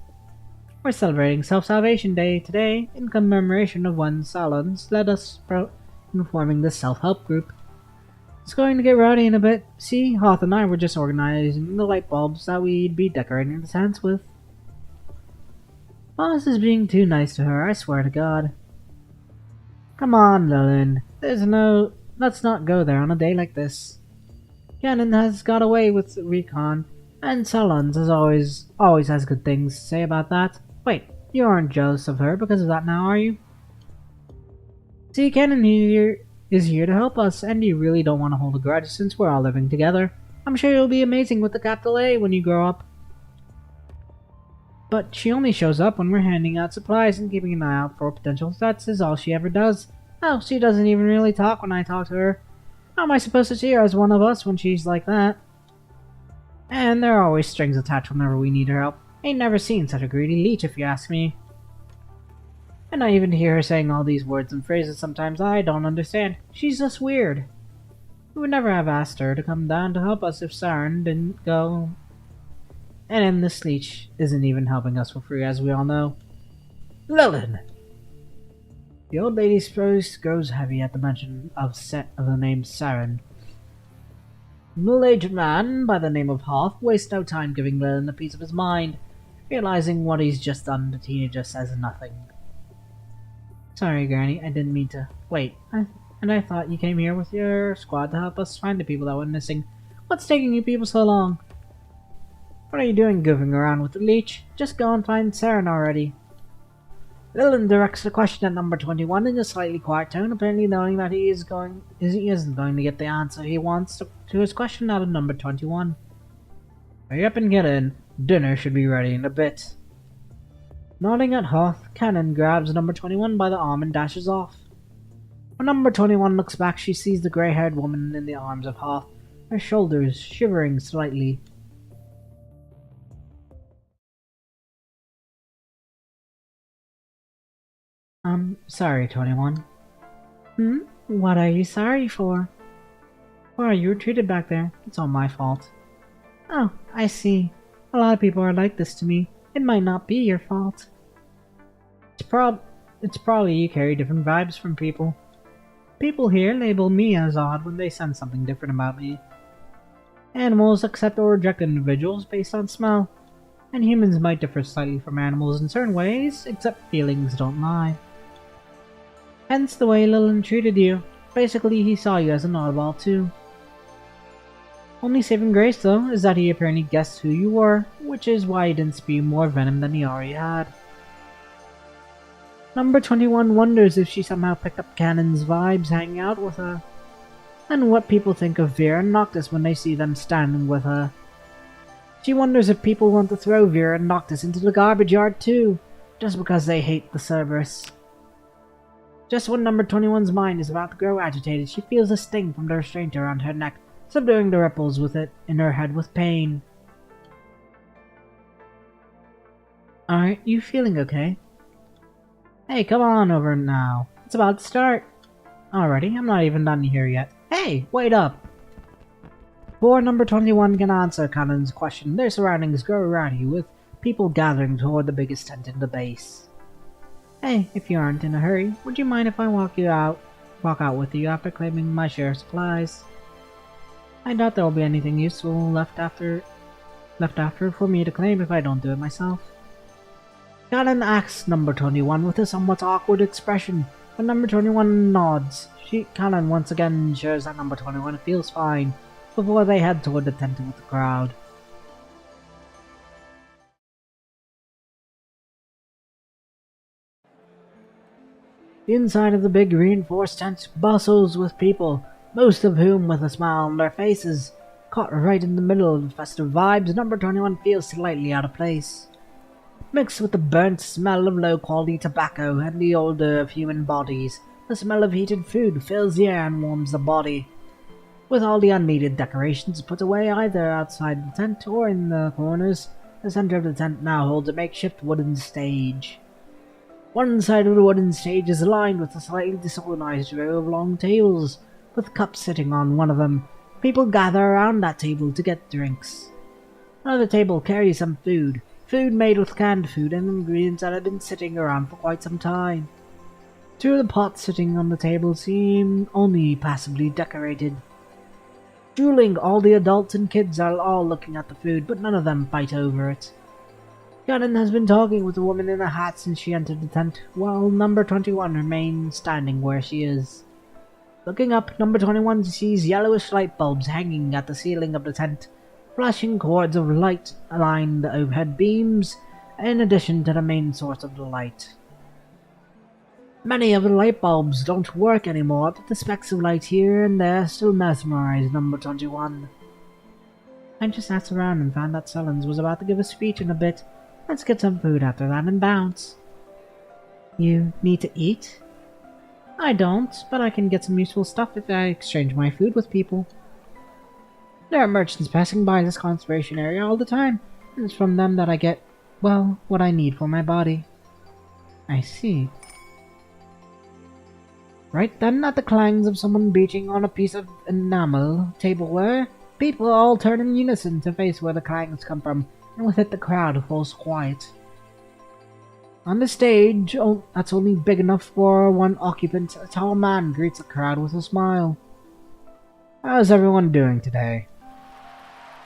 We're celebrating Self-Salvation Day today in commemoration of when Salons led us in forming this self-help group. It's going to get rowdy in a bit. See, Hoth and I were just organizing the light bulbs that we'd be decorating the tents with. Boss is being too nice to her, I swear to God. Come on, Lillian. Let's not go there on a day like this. Cannon has got away with recon, and Salons always has good things to say about that. Wait, you aren't jealous of her because of that now, are you? See, Cannon here is here to help us, and you really don't want to hold a grudge since we're all living together. I'm sure you'll be amazing with the capital A when you grow up. But she only shows up when we're handing out supplies and keeping an eye out for potential threats is all she ever does. Oh, she doesn't even really talk when I talk to her. How am I supposed to see her as one of us when she's like that? And there are always strings attached whenever we need her help. Ain't never seen such a greedy leech if you ask me. And I even hear her saying all these words and phrases sometimes I don't understand. She's just weird. We would never have asked her to come down to help us if Saren didn't go. And then this leech isn't even helping us for free, as we all know. Lilin! The old lady's voice grows heavy at the mention of the name Saren. A middle-aged man by the name of Hoth wastes no time giving Lilin a piece of his mind. Realizing what he's just done, the teenager says nothing. Sorry, Granny, I didn't mean to. Wait, and I thought you came here with your squad to help us find the people that went missing. What's taking you people so long? What are you doing goofing around with the leech? Just go and find Saren already. Lilin directs the question at number 21 in a slightly quiet tone, apparently knowing that he isn't going to get the answer he wants to his question out of number 21. Hurry up and get in. Dinner should be ready in a bit. Nodding at Hoth, Cannon grabs number 21 by the arm and dashes off. When number 21 looks back, she sees the grey-haired woman in the arms of Hoth, her shoulders shivering slightly. Sorry, 21. What are you sorry for? Why, you were treated back there. It's all my fault. Oh, I see. A lot of people are like this to me. It might not be your fault. It's probably you carry different vibes from people. People here label me as odd when they sense something different about me. Animals accept or reject individuals based on smell, and humans might differ slightly from animals in certain ways, except feelings don't lie. Hence the way Lilin treated you. Basically, he saw you as an oddball too. Only saving grace, though, is that he apparently guessed who you were, which is why he didn't spew more venom than he already had. Number 21 wonders if she somehow picked up Cannon's vibes hanging out with her, and what people think of Vera and Noctis when they see them standing with her. She wonders if people want to throw Vera and Noctis into the garbage yard too, just because they hate the Cerberus. Just when number 21's mind is about to grow agitated, she feels a sting from the restraint around her neck, subduing the ripples with it in her head with pain. Aren't you feeling okay? Hey, come on over now. It's about to start. Already? I'm not even done here yet. Hey, wait up! Before number 21 can answer Cannon's question, their surroundings grow rowdy with people gathering toward the biggest tent in the base. Hey, if you aren't in a hurry, would you mind if I walk out with you after claiming my share of supplies? I doubt there will be anything useful left after for me to claim if I don't do it myself. Cannon asks number 21 with a somewhat awkward expression, but number 21 nods. Cannon once again ensures that number 21 feels fine before they head toward the tent with the crowd. The inside of the big reinforced tent bustles with people, most of whom with a smile on their faces. Caught right in the middle of the festive vibes, number 21 feels slightly out of place. Mixed with the burnt smell of low-quality tobacco and the odor of human bodies, the smell of heated food fills the air and warms the body. With all the unneeded decorations put away either outside the tent or in the corners, The center of the tent now holds a makeshift wooden stage. One side of the wooden stage is lined with a slightly disorganized row of long tables, with cups sitting on one of them. People gather around that table to get drinks. Another table carries some food made with canned food and ingredients that have been sitting around for quite some time. Two of the pots sitting on the table seem only passably decorated. Drooling, all the adults and kids are all looking at the food, but none of them fight over it. Gannon has been talking with the woman in a hat since she entered the tent, while number 21 remains standing where she is. Looking up, number 21 sees yellowish light bulbs hanging at the ceiling of the tent. Flashing cords of light align the overhead beams, in addition to the main source of the light. Many of the light bulbs don't work anymore, but the specks of light here and there still mesmerize number 21. I just asked around and found that Sullins was about to give a speech in a bit. Let's get some food after that and bounce. You need to eat? I don't, but I can get some useful stuff if I exchange my food with people. There are merchants passing by this conservation area all the time, and it's from them that I get, well, what I need for my body. I see. Right then, at the clangs of someone beating on a piece of enamel tableware, people all turn in unison to face where the clangs come from, and with it the crowd falls quiet. On the stage, that's only big enough for one occupant, a tall man greets the crowd with a smile. How's everyone doing today?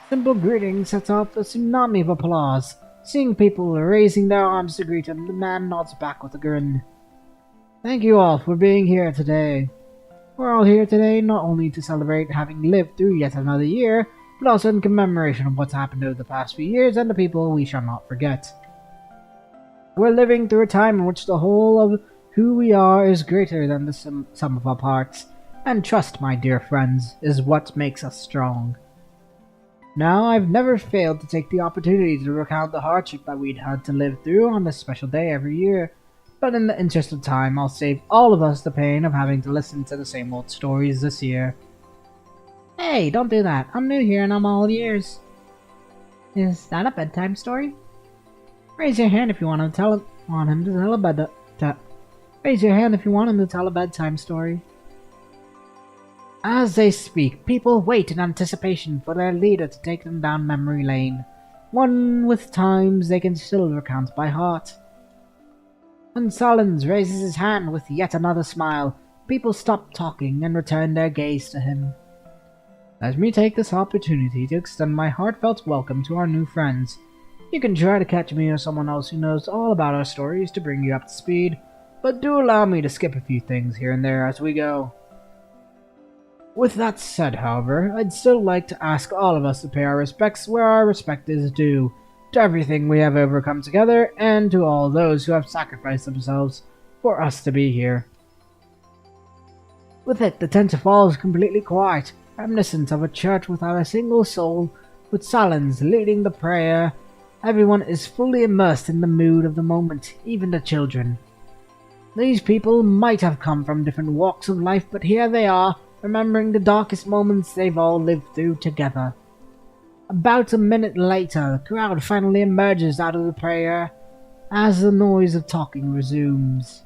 Simple greeting sets off a tsunami of applause. Seeing people raising their arms to greet him, the man nods back with a grin. Thank you all for being here today. We're all here today not only to celebrate having lived through yet another year, but also in commemoration of what's happened over the past few years and the people we shall not forget. We're living through a time in which the whole of who we are is greater than the sum of our parts, and trust, my dear friends, is what makes us strong. Now, I've never failed to take the opportunity to recount the hardship that we'd had to live through on this special day every year, but in the interest of time, I'll save all of us the pain of having to listen to the same old stories this year. Hey, don't do that. I'm new here and I'm all ears. Is that a bedtime story? Raise your hand if you want him to tell a bedtime story. As they speak, people wait in anticipation for their leader to take them down memory lane, one with times they can still recount by heart. When Sullins raises his hand with yet another smile, people stop talking and return their gaze to him. Let me take this opportunity to extend my heartfelt welcome to our new friends. You can try to catch me or someone else who knows all about our stories to bring you up to speed, but do allow me to skip a few things here and there as we go. With that said, however, I'd still like to ask all of us to pay our respects where our respect is due, to everything we have overcome together, and to all those who have sacrificed themselves for us to be here. With it, the tent falls completely quiet, reminiscent of a church without a single soul, with Sullins leading the prayer. Everyone is fully immersed in the mood of the moment, even the children. These people might have come from different walks of life, but here they are, remembering the darkest moments they've all lived through together. About a minute later, the crowd finally emerges out of the prayer, as the noise of talking resumes.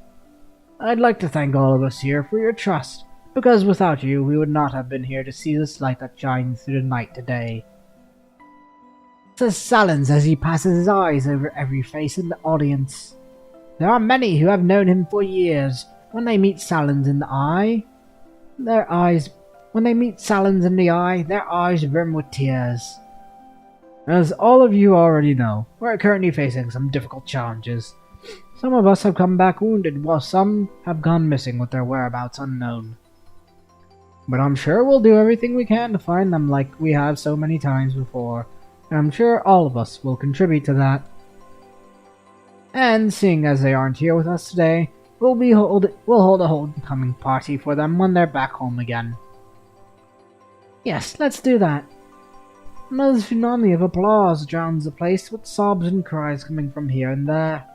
I'd like to thank all of us here for your trust, because without you, we would not have been here to see this light that shines through the night today. Says Sullins as he passes his eyes over every face in the audience. There are many who have known him for years. When they meet Sullins in the eye, their eyes brim with tears. As all of you already know, we're currently facing some difficult challenges. Some of us have come back wounded, while some have gone missing with their whereabouts unknown. But I'm sure we'll do everything we can to find them like we have so many times before, and I'm sure all of us will contribute to that. And seeing as they aren't here with us today, we'll hold a homecoming party for them when they're back home again. Yes, let's do that. Another tsunami of applause drowns the place, with sobs and cries coming from here and there.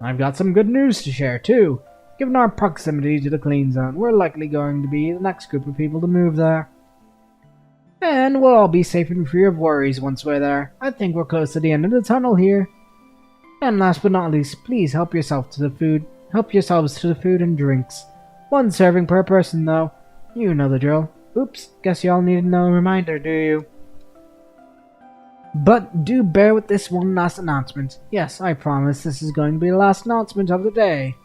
I've got some good news to share too. Given our proximity to the clean zone, we're likely going to be the next group of people to move there. And we'll all be safe and free of worries once we're there. I think we're close to the end of the tunnel here. And last but not least, please help yourselves to the food and drinks. 1 serving per person though. You know the drill. Oops, guess y'all need no reminder, do you? But do bear with this one last announcement. Yes, I promise this is going to be the last announcement of the day.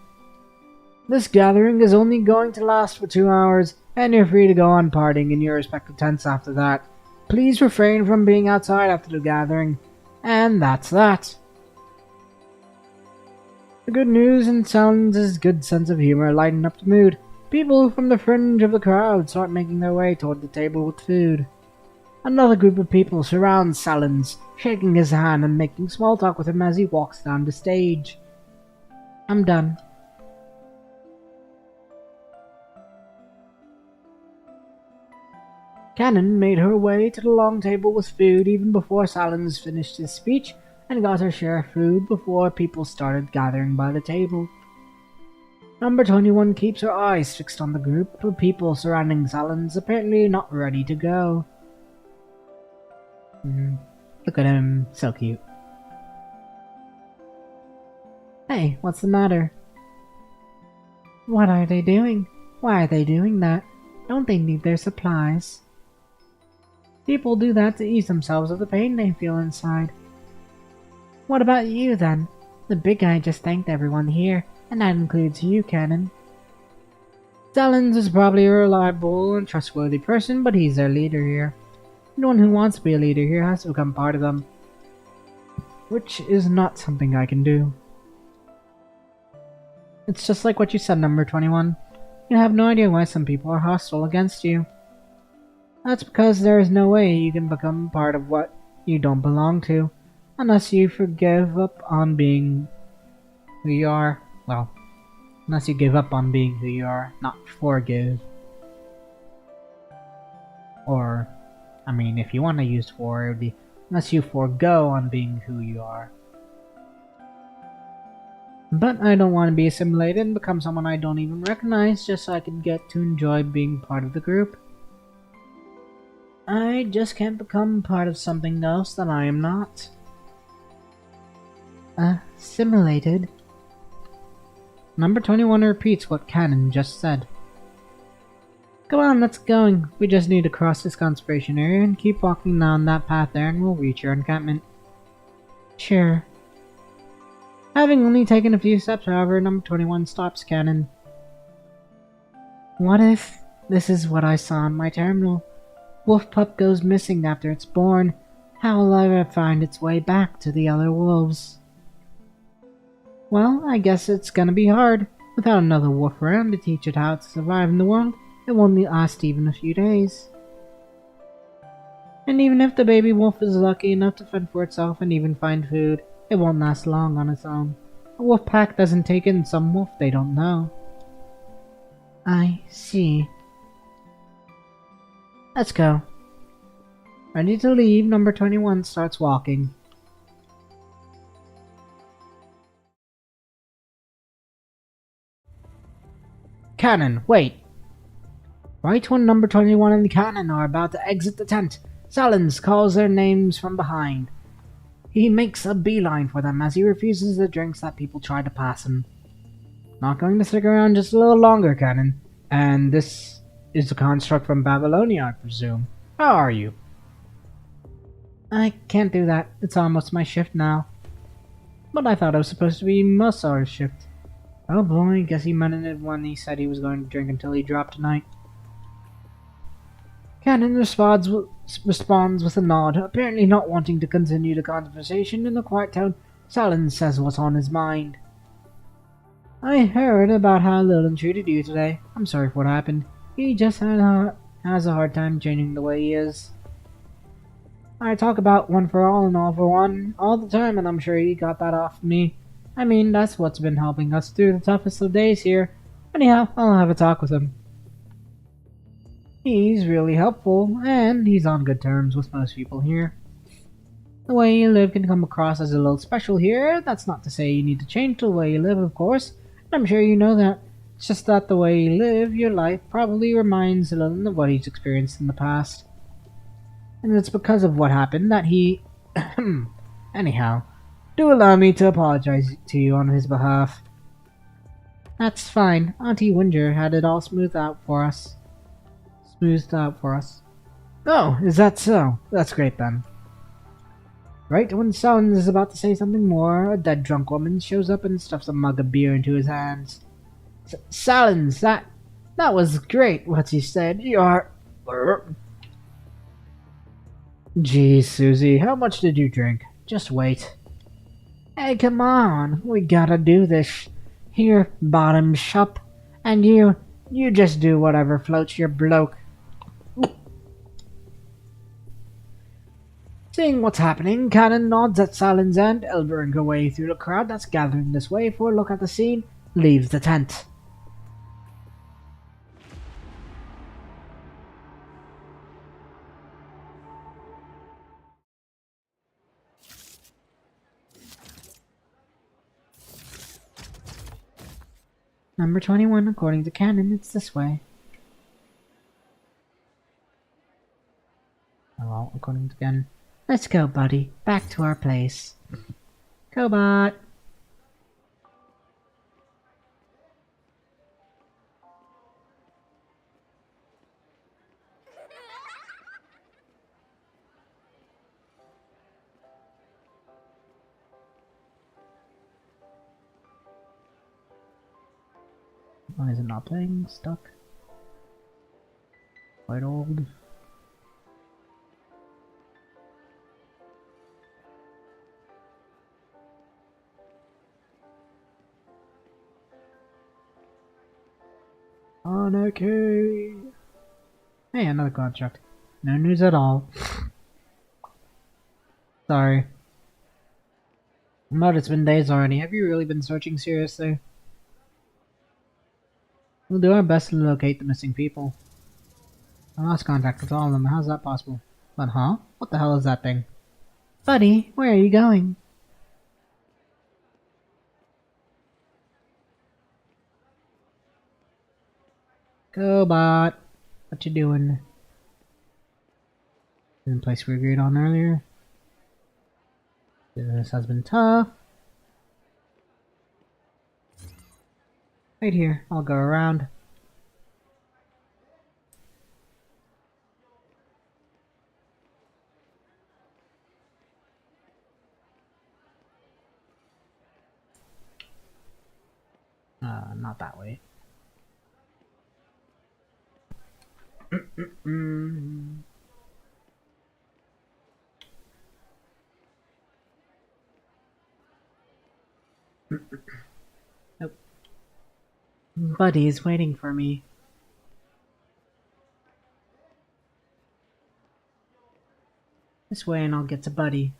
This gathering is only going to last for 2 hours, and you're free to go on partying in your respective tents after that. Please refrain from being outside after the gathering. And that's that. The good news in Salen's good sense of humor lighten up the mood. People from the fringe of the crowd start making their way toward the table with food. Another group of people surrounds Salens, shaking his hand and making small talk with him as he walks down the stage. I'm done. Cannon made her way to the long table with food even before Salens finished his speech and got her share of food before people started gathering by the table. Number 21 keeps her eyes fixed on the group of people surrounding Salens, apparently not ready to go. Look at him, so cute. Hey, what's the matter? What are they doing? Why are they doing that? Don't they need their supplies? People do that to ease themselves of the pain they feel inside. What about you, then? The big guy just thanked everyone here, and that includes you, Cannon. Salens is probably a reliable and trustworthy person, but he's their leader here. Anyone who wants to be a leader here has to become part of them. Which is not something I can do. It's just like what you said, number 21. You have no idea why some people are hostile against you. That's because there is no way you can become part of what you don't belong to, unless you give up on being who you are. Well, unless you give up on being who you are, not forgive. Or, I mean, if you want to use for, it would be unless you forego on being who you are. But I don't want to be assimilated and become someone I don't even recognize just so I can get to enjoy being part of the group. I just can't become part of something else that I am not. Assimilated? Number 21 repeats what Cannon just said. Come on, let's go. We just need to cross this conservation area and keep walking down that path there and we'll reach your encampment. Sure. Having only taken a few steps, however, number 21 stops Cannon. What if this is what I saw in my terminal? Wolf pup goes missing after it's born. How will it ever find its way back to the other wolves? Well, I guess it's gonna be hard. Without another wolf around to teach it how to survive in the world, it won't last even a few days. And even if the baby wolf is lucky enough to fend for itself and even find food, it won't last long on its own. A wolf pack doesn't take in some wolf they don't know. I see. Let's go. Ready to leave, number 21 starts walking. Cannon, wait! Right when number 21 and Cannon are about to exit the tent, Salens calls their names from behind. He makes a beeline for them as he refuses the drinks that people try to pass him. Not going to stick around just a little longer, Cannon. And this is a construct from Babylonia, I presume. How are you? I can't do that. It's almost my shift now. But I thought it was supposed to be Musar's shift. Oh boy, guess he meant it when he said he was going to drink until he dropped tonight. Cannon responds with a nod, apparently not wanting to continue the conversation in a quiet tone. Salens says what's on his mind. I heard about how Lilin treated you today. I'm sorry for what happened. He just has a hard time changing the way he is. I talk about one for all and all for one all the time, and I'm sure he got that off me. I mean, that's what's been helping us through the toughest of days here. Anyhow, I'll have a talk with him. He's really helpful, and he's on good terms with most people here. The way you live can come across as a little special here. That's not to say you need to change the way you live, of course. I'm sure you know that. It's just that the way you live your life probably reminds Lilin of what he's experienced in the past. And it's because of what happened that he... Anyhow, do allow me to apologize to you on his behalf. That's fine. Auntie Winger had it all smoothed out for us. Oh, is that so? That's great then. Right when Salin is about to say something more, a dead drunk woman shows up and stuffs a mug of beer into his hands. Salins, that was great what you said. You're... Geez, Susie, how much did you drink? Just wait. Hey, come on, we gotta do this. Here, bottom shop. And you just do whatever floats your bloke. Seeing what's happening, Cannon nods at Salin's end, elbowing her way through the crowd that's gathering this way for a look at the scene, leaves the tent. Number 21, according to Cannon, it's this way. Oh, well, according to Cannon. Let's go, buddy. Back to our place. Cobot! Why is it not playing? Stuck? Quite old. Anarchy! Hey, another contract. No news at all. Sorry. But it's been days already. Have you really been searching seriously? We'll do our best to locate the missing people. I lost contact with all of them. How's that possible? But huh? What the hell is that thing? Buddy, where are you going? Cobot! What you doing? Same place we agreed on earlier. Business has been tough. Wait here, I'll go around. Not that way. Nope. Buddy is waiting for me. This way and I'll get to Buddy.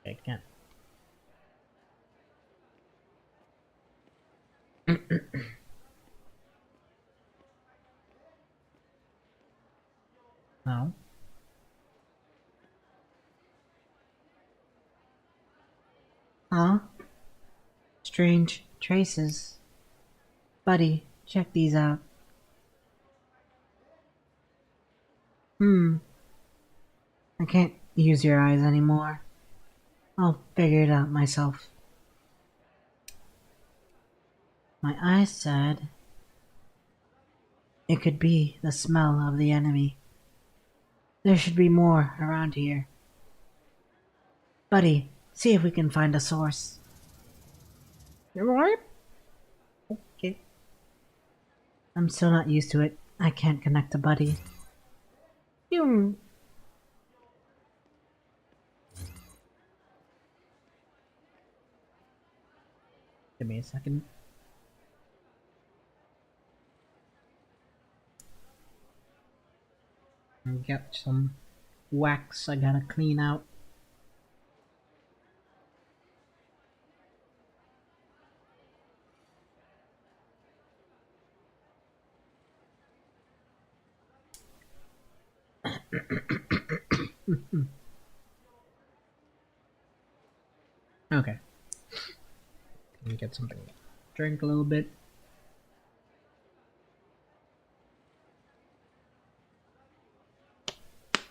Okay, can't. No. Huh? Strange traces. Buddy, check these out. I can't use your eyes anymore. I'll figure it out myself. My eyes said it could be the smell of the enemy. There should be more around here. Buddy, see if we can find a source. You're right? Okay. I'm still not used to it. I can't connect to Buddy. You... Give me a second. And get some wax I gotta clean out. Okay. Let me get something to drink a little bit.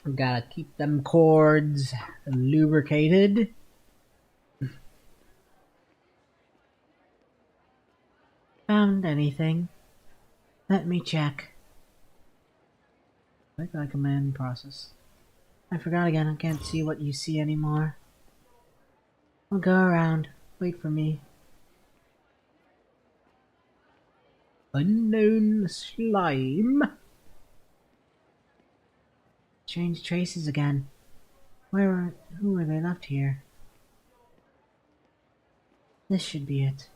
Gotta keep them cords lubricated. Found anything? Let me check. Click like a man process. I forgot again, I can't see what you see anymore. I'll go around. Wait for me. Unknown slime. Change traces again. Who were they left here? This should be it.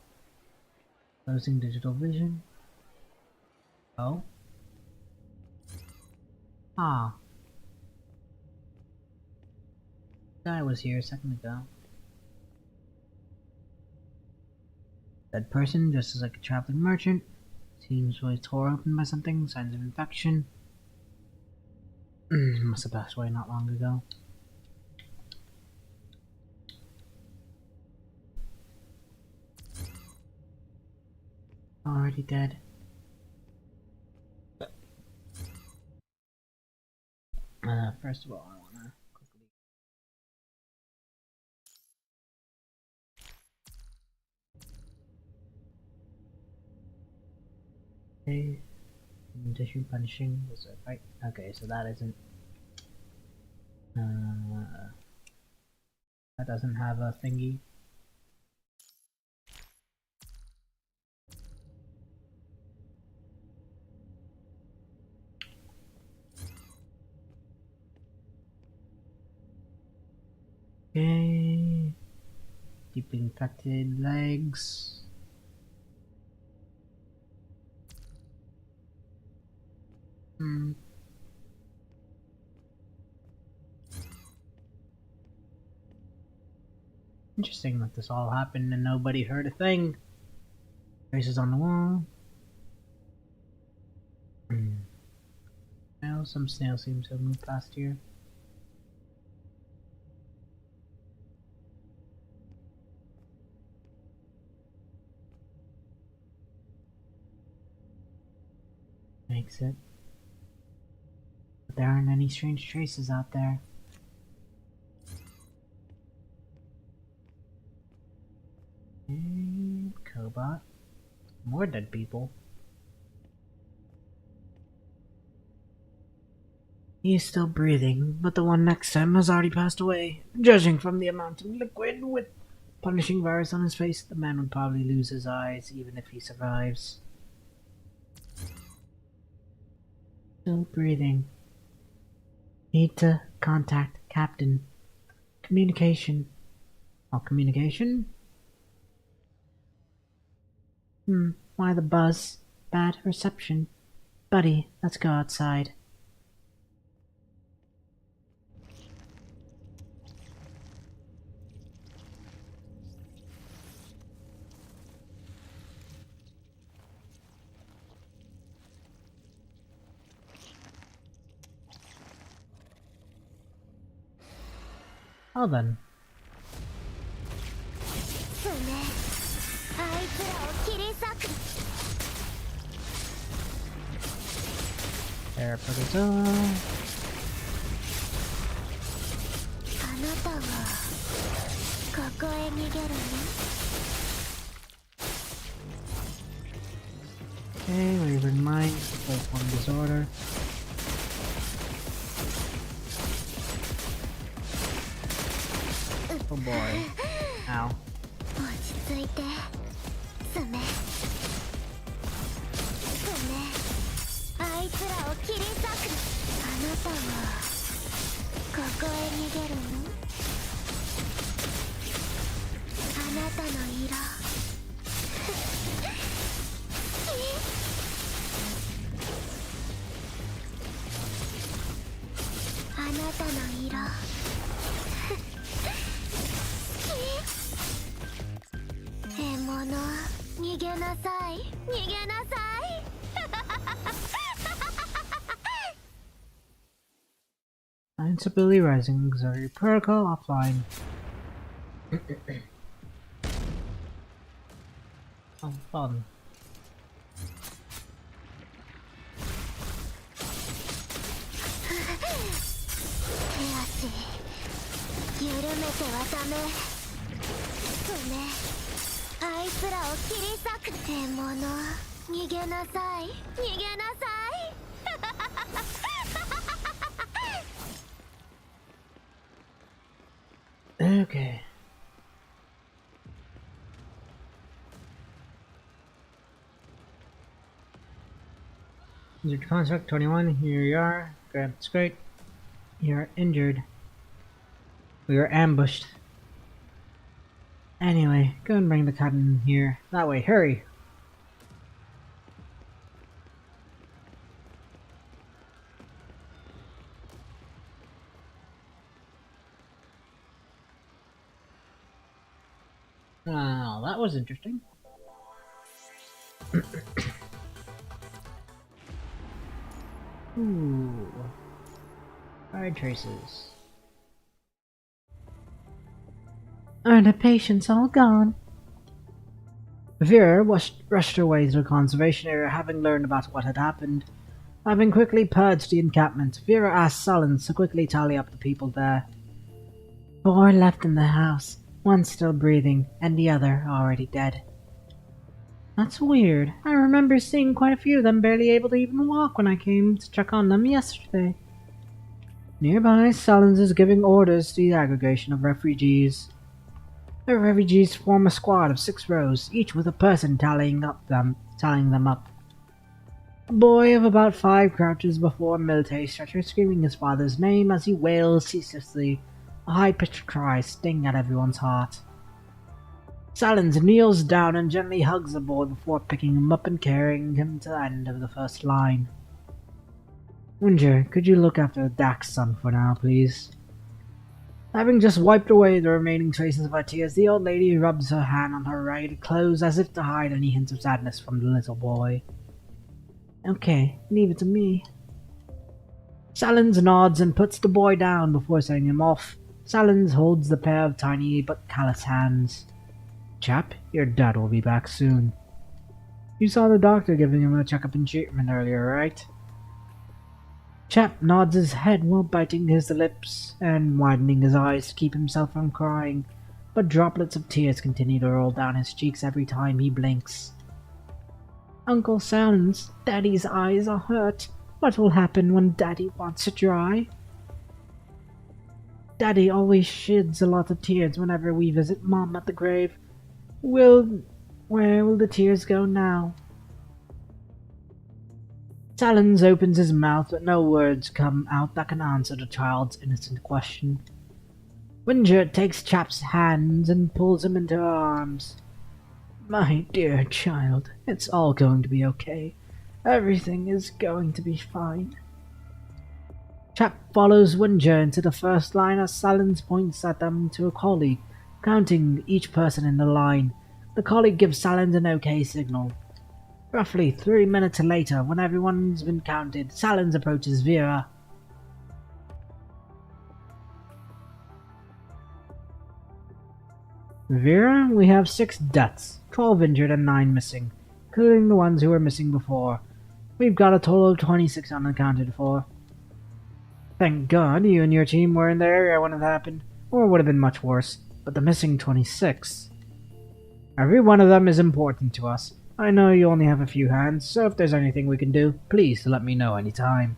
Closing digital vision. Oh. Ah. Guy was here a second ago. Dead person, just as like a traveling merchant. Seems really tore open by something. Signs of infection. Must have passed away not long ago. Already dead. First of all, I wanna quickly. Okay. Tissue punishing was a fight. Okay, so that isn't. That doesn't have a thingy. Okay. Deeply infected legs. Interesting that this all happened and nobody heard a thing. Traces on the wall. Now some snail seems to have moved past here. Makes it. But there aren't any strange traces out there. And Cobot. More dead people. He is still breathing, but the one next to him has already passed away. Judging from the amount of liquid with punishing virus on his face, the man would probably lose his eyes even if he survives. Still breathing. Need to contact Captain. Communication. Oh, communication? Why the buzz? Bad reception. Buddy, let's go outside. Oh then. そうね。あいつらを切り裂く。 There, put it on. あなたはここへ逃げるの？ Okay, wavering mind, full form disorder. Oh boy. Ow. 落ち着いて。スメ。スメ。あいつらを切り裂く。あなたはここへ逃げるの？あなたの色。あなたの色。獲物、逃げなさい、逃げなさい。Instability rising, auxiliary protocol offline. Oh, fun. そうね。あいつらを切り裂くってもの。逃げなさい。逃げなさい。Okay. Injured construct 21, here you are. That's great. You're injured. We were ambushed. Anyway, go and bring the cat in here. That way, hurry! Wow, that was interesting. Ooh. Fire traces. Are the patients all gone? Vera rushed her way to the conservation area, having learned about what had happened. Having quickly purged the encampment, Vera asked Sullens to quickly tally up the people there. 4 left in the house, 1 still breathing, and the other already dead. That's weird. I remember seeing quite a few of them barely able to even walk when I came to check on them yesterday. Nearby, Sullens is giving orders to the aggregation of refugees. The refugees form a squad of 6 rows, each with a person tallying them up. A boy of about 5 crouches before a military stretcher, screaming his father's name as he wails ceaselessly, a high-pitched cry stinging at everyone's heart. Sullens kneels down and gently hugs the boy before picking him up and carrying him to the end of the first line. Winger, could you look after Dak's son for now, please? Having just wiped away the remaining traces of her tears, the old lady rubs her hand on her ragged clothes as if to hide any hint of sadness from the little boy. Okay, leave it to me. Sullens nods and puts the boy down before setting him off. Sullens holds the pair of tiny but callous hands. Chap, your dad will be back soon. You saw the doctor giving him a checkup and treatment earlier, right? Chap nods his head while biting his lips and widening his eyes to keep himself from crying, but droplets of tears continue to roll down his cheeks every time he blinks. Uncle Sullens, Daddy's eyes are hurt. What will happen when Daddy wants to dry? Daddy always sheds a lot of tears whenever we visit Mom at the grave. Where will the tears go now? Sullens opens his mouth, but no words come out that can answer the child's innocent question. Winger takes Chap's hands and pulls him into her arms. My dear child, it's all going to be okay. Everything is going to be fine. Chap follows Winger into the first line as Sullens points at them to a colleague, counting each person in the line. The colleague gives Sullens an OK signal. Roughly 3 minutes later, when everyone's been counted, Sullens approaches Vera. Vera, we have 6 deaths, 12 injured and 9 missing, including the ones who were missing before. We've got a total of 26 unaccounted for. Thank God you and your team were in the area when it happened, or it would have been much worse, but the missing 26. Every one of them is important to us. I know you only have a few hands, so if there's anything we can do, please let me know anytime.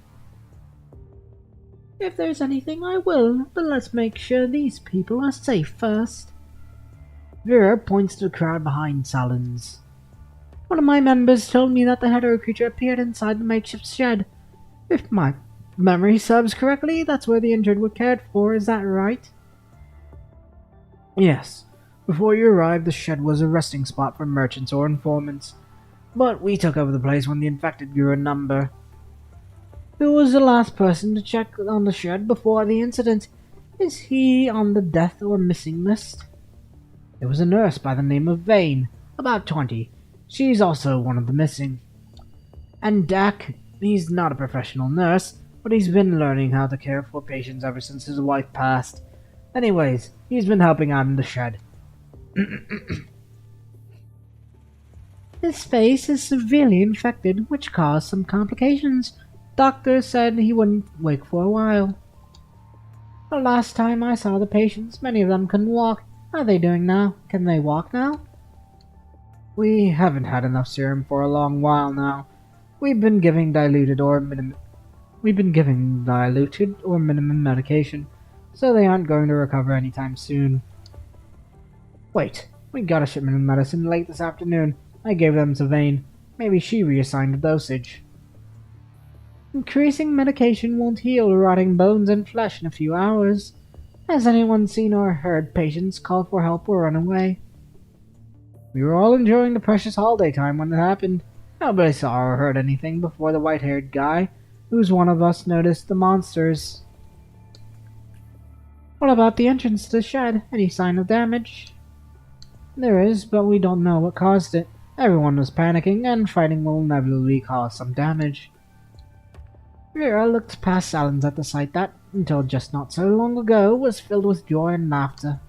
If there's anything I will, but let's make sure these people are safe first. Vera points to the crowd behind Sullens. One of my members told me that the hetero creature appeared inside the makeshift shed. If my memory serves correctly, that's where the injured were cared for, is that right? Yes. Before you arrived, the shed was a resting spot for merchants or informants, but we took over the place when the infected grew in number. Who was the last person to check on the shed before the incident? Is he on the death or missing list? It was a nurse by the name of Vane, about 20. She's also one of the missing. And Dak, he's not a professional nurse, but he's been learning how to care for patients ever since his wife passed. Anyways, he's been helping out in the shed. His face is severely infected, which caused some complications. Doctor said he wouldn't wake for a while. The last time I saw the patients, many of them couldn't walk. How are they doing now? Can they walk now? We haven't had enough serum for a long while now. We've been giving diluted or minimum medication, so they aren't going to recover anytime soon. Wait, we got a shipment of medicine late this afternoon. I gave them to Vane. Maybe she reassigned the dosage. Increasing medication won't heal rotting bones and flesh in a few hours. Has anyone seen or heard patients call for help or run away? We were all enjoying the precious holiday time when it happened. Nobody saw or heard anything before the white-haired guy, who's one of us, noticed the monsters. What about the entrance to the shed? Any sign of damage? There is, but we don't know what caused it. Everyone was panicking, and fighting will inevitably cause some damage. Vera looked past silence at the sight that, until just not so long ago, was filled with joy and laughter.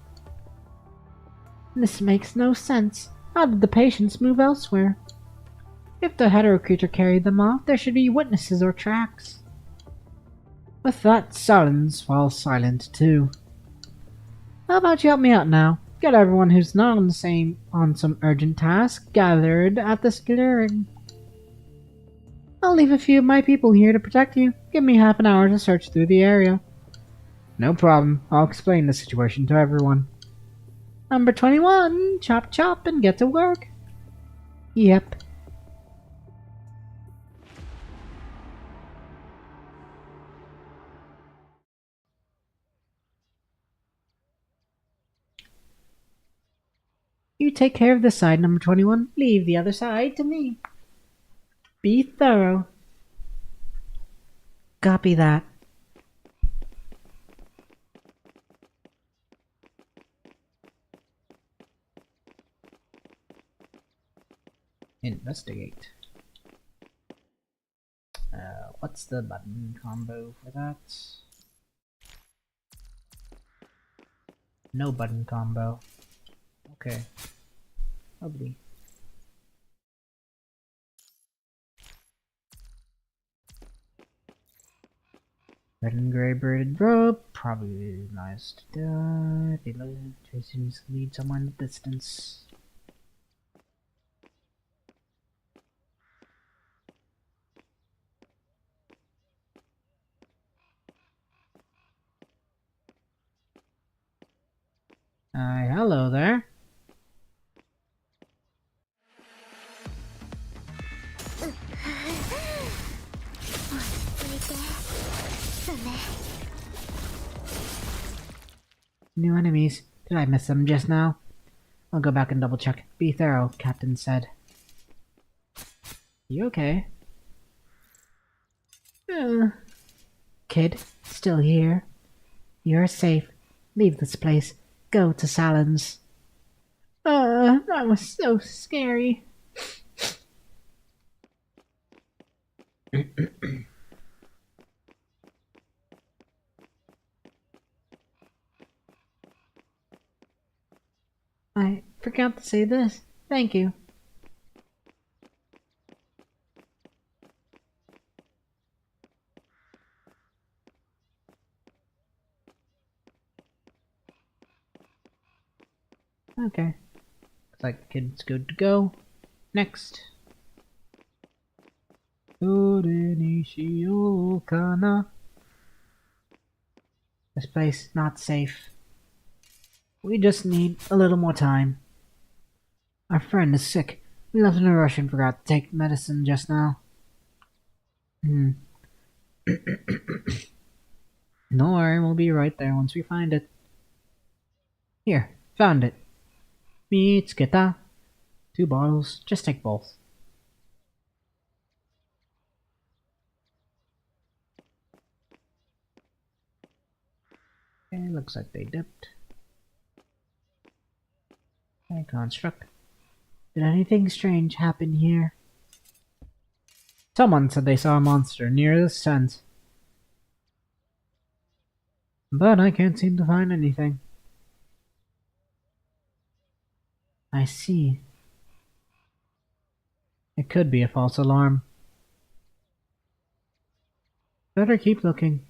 This makes no sense. How did the patients move elsewhere? If the hetero creature carried them off, there should be witnesses or tracks. With that, Silence falls silent too. How about you help me out now? Get everyone who's not on some urgent task gathered at this clearing. I'll leave a few of my people here to protect you. Give me half an hour to search through the area. No problem. I'll explain the situation to everyone. Number 21, chop chop and get to work. Yep. You take care of this side, number 21. Leave the other side to me. Be thorough. Copy that. Investigate. What's the button combo for that? No button combo. Okay. Lovely. Red and gray braided robe. Probably nice to die. They seems to lead somewhere in the distance. Hello there. New enemies. Did I miss them just now? I'll go back and double check. Be thorough, Captain said. You okay? Kid, still here? You're safe. Leave this place. Go to Salons. That was so scary. I forgot to say this. Thank you. Okay. Looks like the kid's good to go. Next. This place not safe. We just need a little more time. Our friend is sick. We left in a rush and forgot to take medicine just now. No worry, we'll be right there once we find it. Here, found it. Mitsuki. 2 bottles, just take both. Okay, looks like they dipped. Okay, construct. Did anything strange happen here? Someone said they saw a monster near this tent. But I can't seem to find anything. I see. It could be a false alarm. Better keep looking.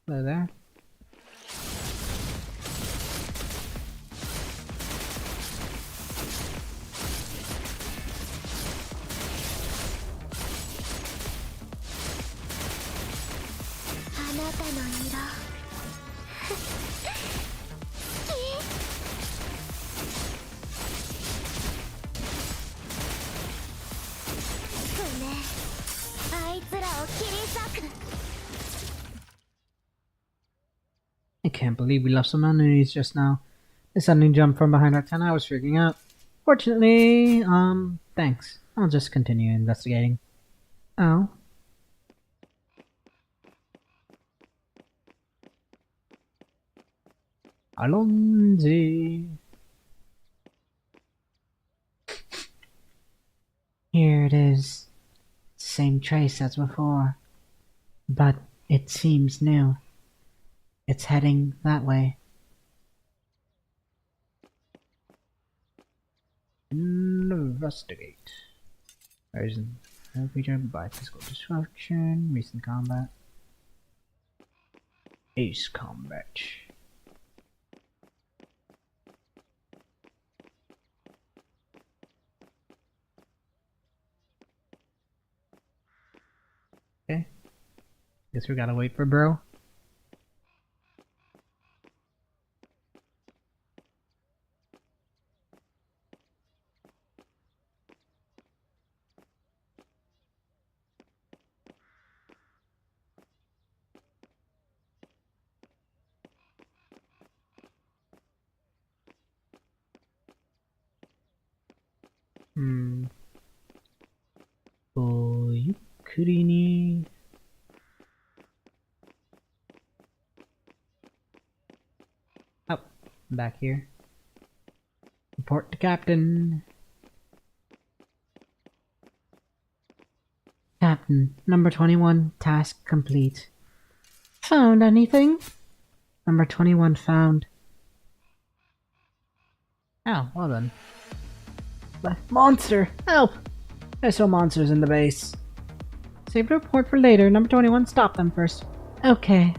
Hello there. I can't believe we lost some enemies just now. They suddenly jumped from behind our tent. I was freaking out. Fortunately, thanks. I'll just continue investigating. Oh. Alonzi. Here it is. Same trace as before. But it seems new. It's heading that way. Investigate. Reason. Featured by physical destruction, recent combat. Ace combat. Okay. Guess we gotta wait for bro. Yukuri ni. Oh, I'm back here. Report to Captain. Captain, number 21, task complete. Found anything? Number 21 found. Oh, well then. Monster! Help! I saw monsters in the base. Save the report for later. Number 21, stop them first. Okay.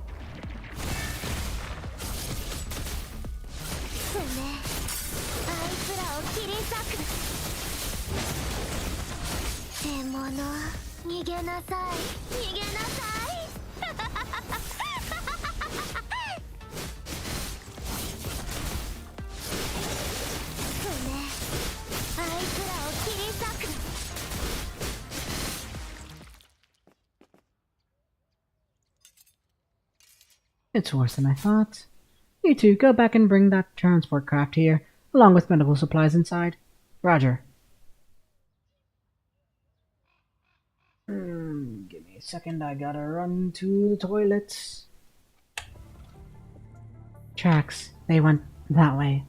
It's worse than I thought. You two, go back and bring that transport craft here, along with medical supplies inside. Roger. Give me a second, I gotta run to the toilets. Tracks, they went that way.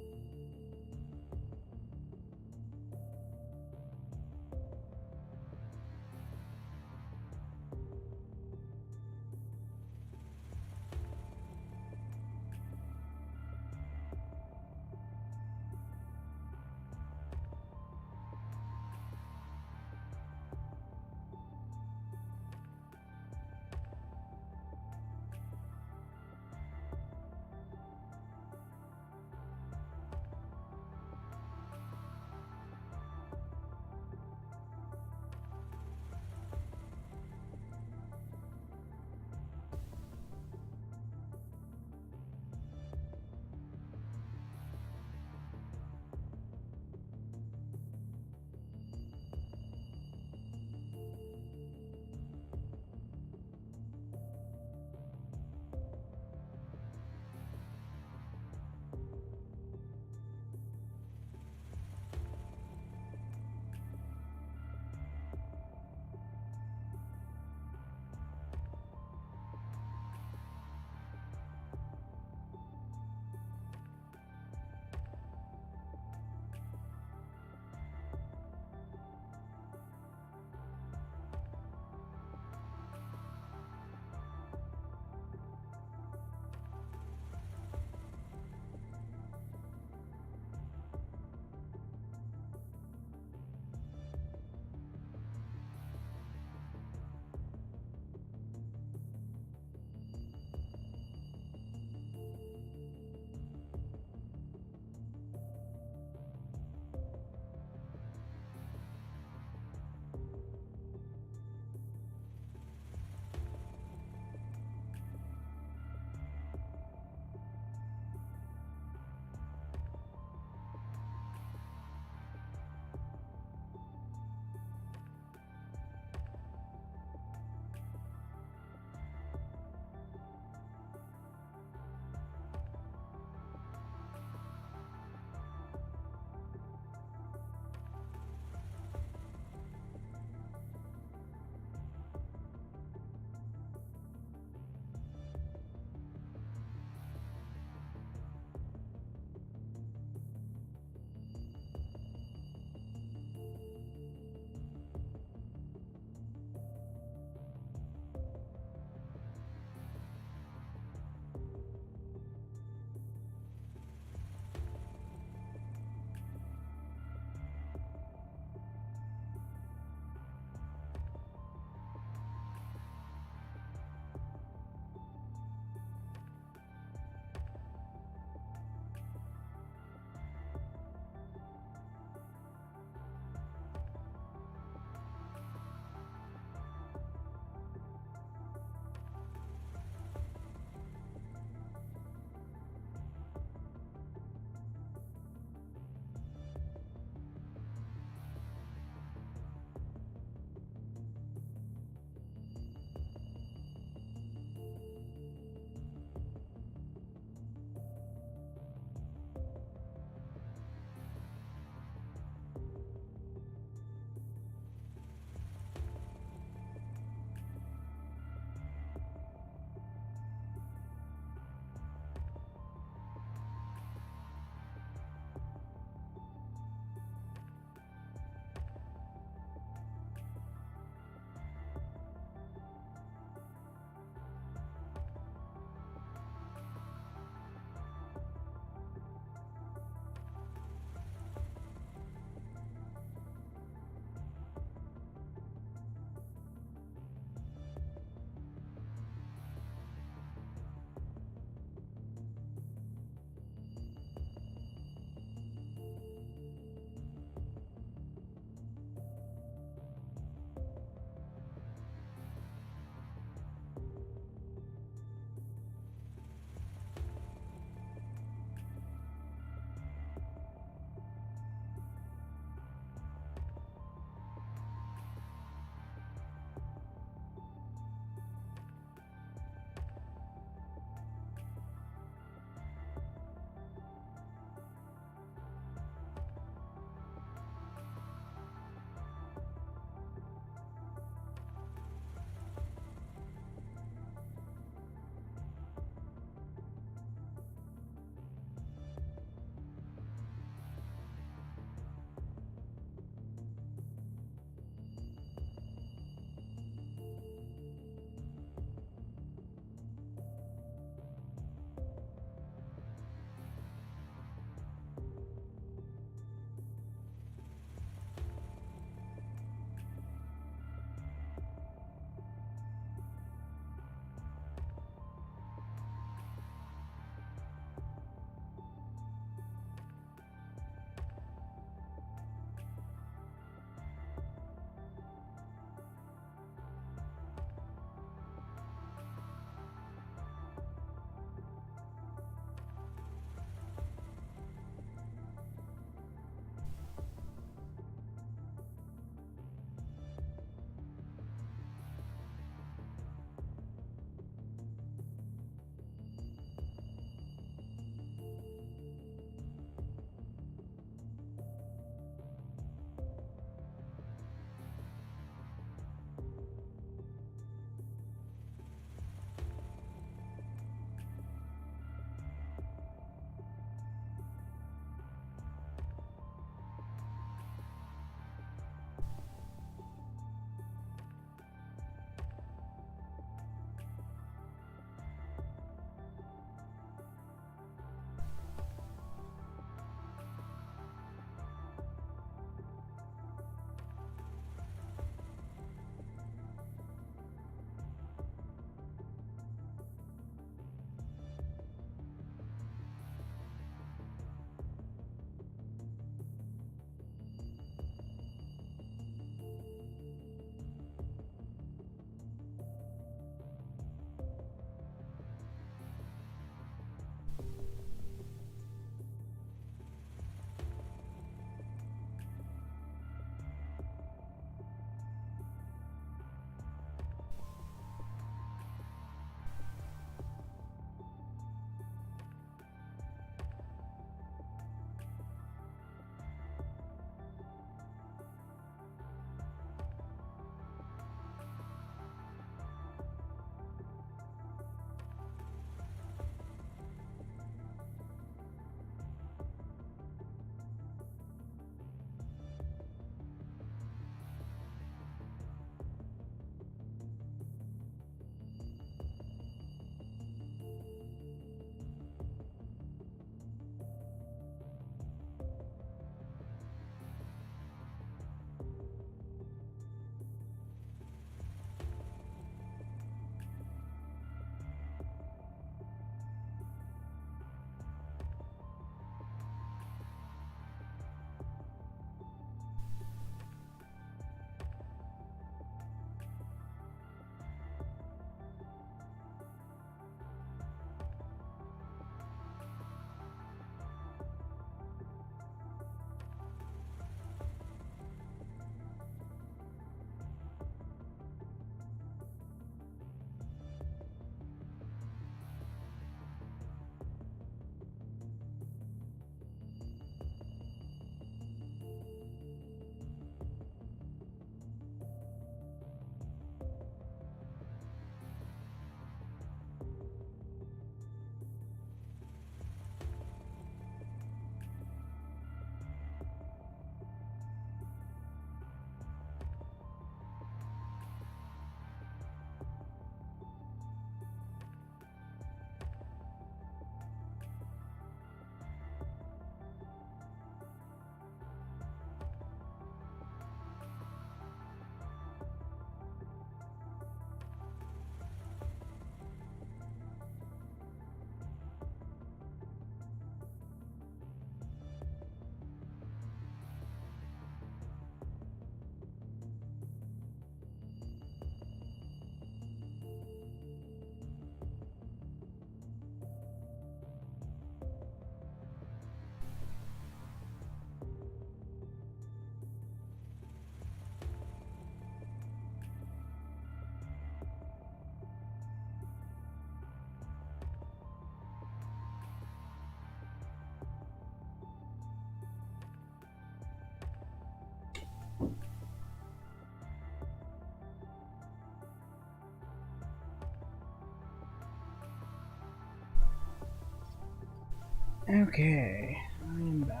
Okay, I am back.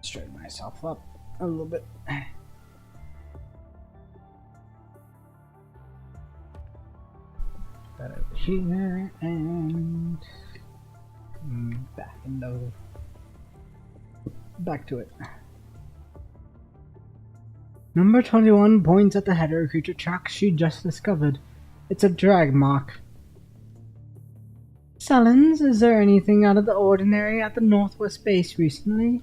Straighten myself up a little bit. That over here and back to it. Number 21 points at the header creature track she just discovered. It's a drag mark. Salins, is there anything out of the ordinary at the Northwest base recently?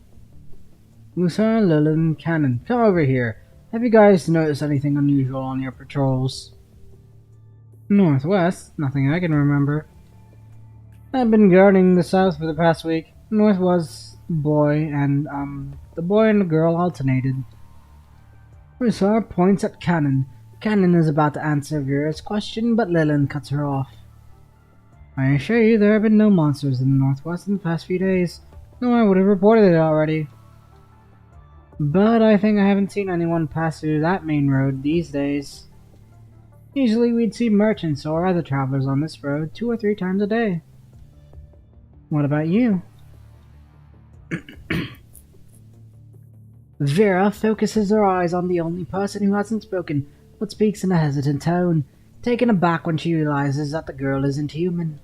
Musa, Lilin, Cannon, come over here. Have you guys noticed anything unusual on your patrols? Northwest? Nothing I can remember. I've been guarding the south for the past week. North was the boy and the girl alternated. Musa points at Cannon. Cannon is about to answer Vera's question, but Lilin cuts her off. I assure you there have been no monsters in the Northwest in the past few days. No, I would have reported it already. But I think I haven't seen anyone pass through that main road these days. Usually we'd see merchants or other travelers on this road 2 or 3 times a day. What about you? Vera focuses her eyes on the only person who hasn't spoken, but speaks in a hesitant tone, taken aback when she realizes that the girl isn't human.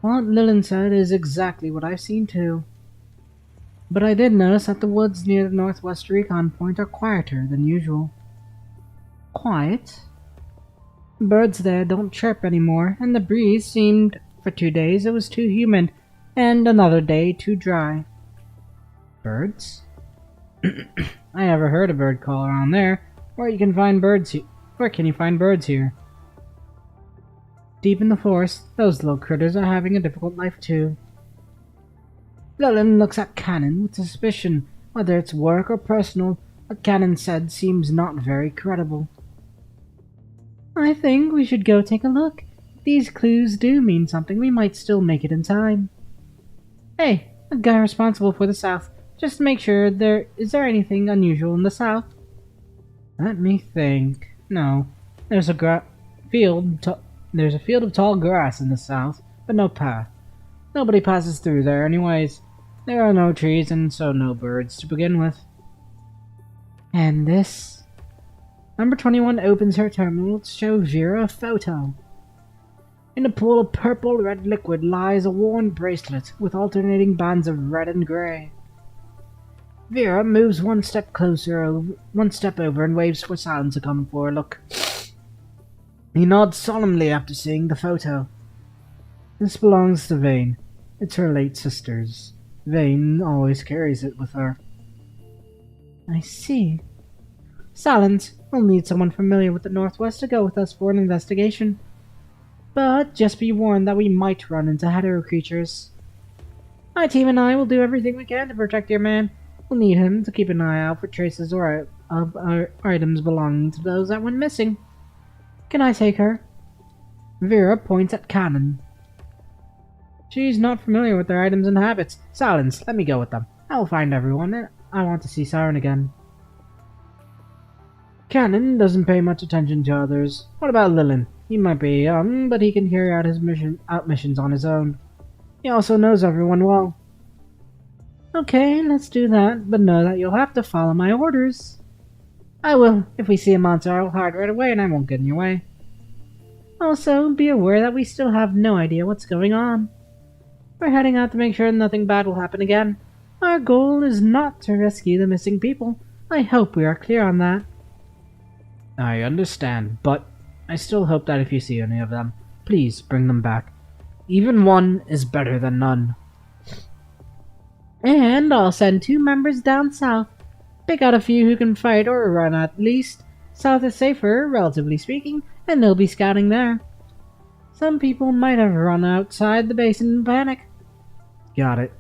What Lilin said is exactly what I've seen too. But I did notice that the woods near the Northwest Recon Point are quieter than usual. Quiet? Birds there don't chirp anymore, and the breeze seemed, for 2 days, it was too humid, and another day too dry. Birds? I never heard a bird call around there. Where can you find birds here? Deep in the forest, those little critters are having a difficult life too. Lilin looks at Cannon with suspicion. Whether it's work or personal, what Cannon said seems not very credible. I think we should go take a look. If these clues do mean something, we might still make it in time. Hey, a guy responsible for the south. Just to make sure, is there anything unusual in the south? Let me think. No. There's a field of tall grass in the south, but no path. Nobody passes through there anyways. There are no trees and so no birds to begin with. And this? Number 21 opens her terminal to show Vera a photo. In a pool of purple-red liquid lies a worn bracelet with alternating bands of red and grey. Vera moves one step over and waves for Silence to come for a look. He nods solemnly after seeing the photo. This belongs to Vane. It's her late sister's. Vane always carries it with her. I see. Silence, we'll need someone familiar with the Northwest to go with us for an investigation. But just be warned that we might run into hetero creatures. My team and I will do everything we can to protect your man. We'll need him to keep an eye out for traces of our items belonging to those that went missing. Can I take her? Vera points at Cannon. She's not familiar with their items and habits. Silence, let me go with them. I'll find everyone. I want to see Siren again. Cannon doesn't pay much attention to others. What about Lilin? He might be young, but he can carry out his missions on his own. He also knows everyone well. Okay, let's do that, but know that you'll have to follow my orders. I will. If we see a monster, I will hide right away and I won't get in your way. Also, be aware that we still have no idea what's going on. We're heading out to make sure nothing bad will happen again. Our goal is not to rescue the missing people. I hope we are clear on that. I understand, but I still hope that if you see any of them, please bring them back. Even one is better than none. And I'll send 2 members down south. Pick out a few who can fight or run at least. South is safer, relatively speaking, and they'll be scouting there. Some people might have run outside the basin in panic. Got it.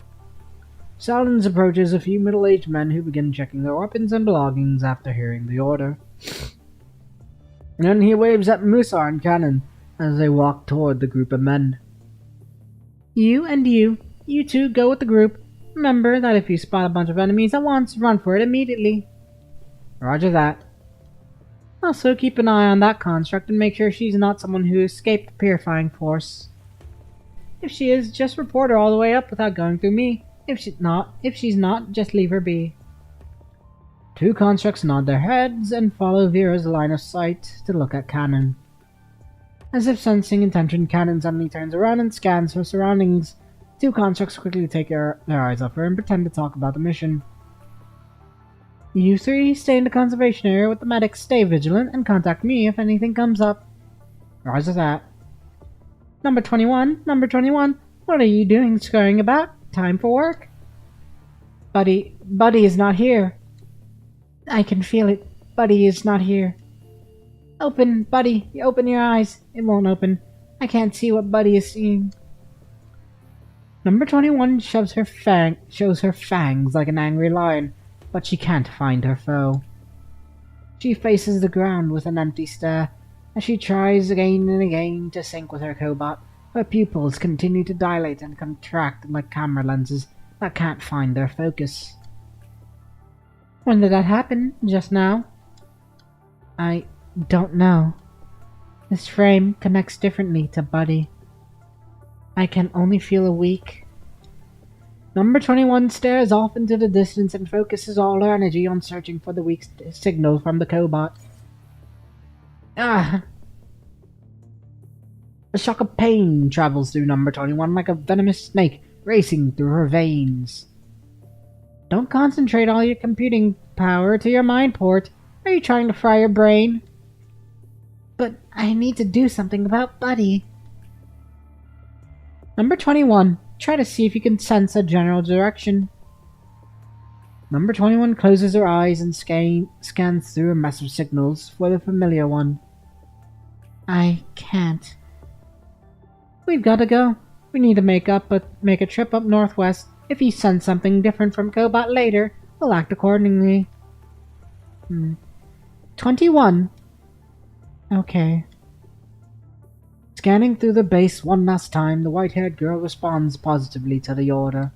Saladin approaches a few middle-aged men who begin checking their weapons and belongings after hearing the order. And then he waves at Musa and Cannon as they walk toward the group of men. You and you two go with the group. Remember that if you spot a bunch of enemies at once, run for it immediately. Roger that. Also, keep an eye on that construct and make sure she's not someone who escaped the purifying force. If she is, just report her all the way up without going through me. If she's not, just leave her be. Two constructs nod their heads and follow Vera's line of sight to look at Cannon. As if sensing intention, Cannon suddenly turns around and scans her surroundings. Two constructs quickly take their eyes off her and pretend to talk about the mission. You three stay in the conservation area with the medics, stay vigilant, and contact me if anything comes up. Roger that. Number 21, what are you doing scurrying about? Time for work. Buddy is not here. I can feel it. Buddy is not here. Open, Buddy. Open your eyes. It won't open. I can't see what Buddy is seeing. Number 21 shows her fangs like an angry lion, but she can't find her foe. She faces the ground with an empty stare, as she tries again and again to sync with her cobot. Her pupils continue to dilate and contract like camera lenses that can't find their focus. When did that happen? Just now? I don't know. This frame connects differently to Buddy. I can only feel a weak. Number 21 stares off into the distance and focuses all her energy on searching for the weak signal from the cobot. Ah! A shock of pain travels through number 21 like a venomous snake racing through her veins. Don't concentrate all your computing power to your mind port. Are you trying to fry your brain? But I need to do something about Buddy. Number 21, try to see if you can sense a general direction. Number 21 closes her eyes and scans through a mess of signals for the familiar one. I can't. We've got to go. We need to make a trip up northwest. If you sense something different from Cobot later, we'll act accordingly. 21. Okay. Scanning through the base one last time, the white-haired girl responds positively to the order.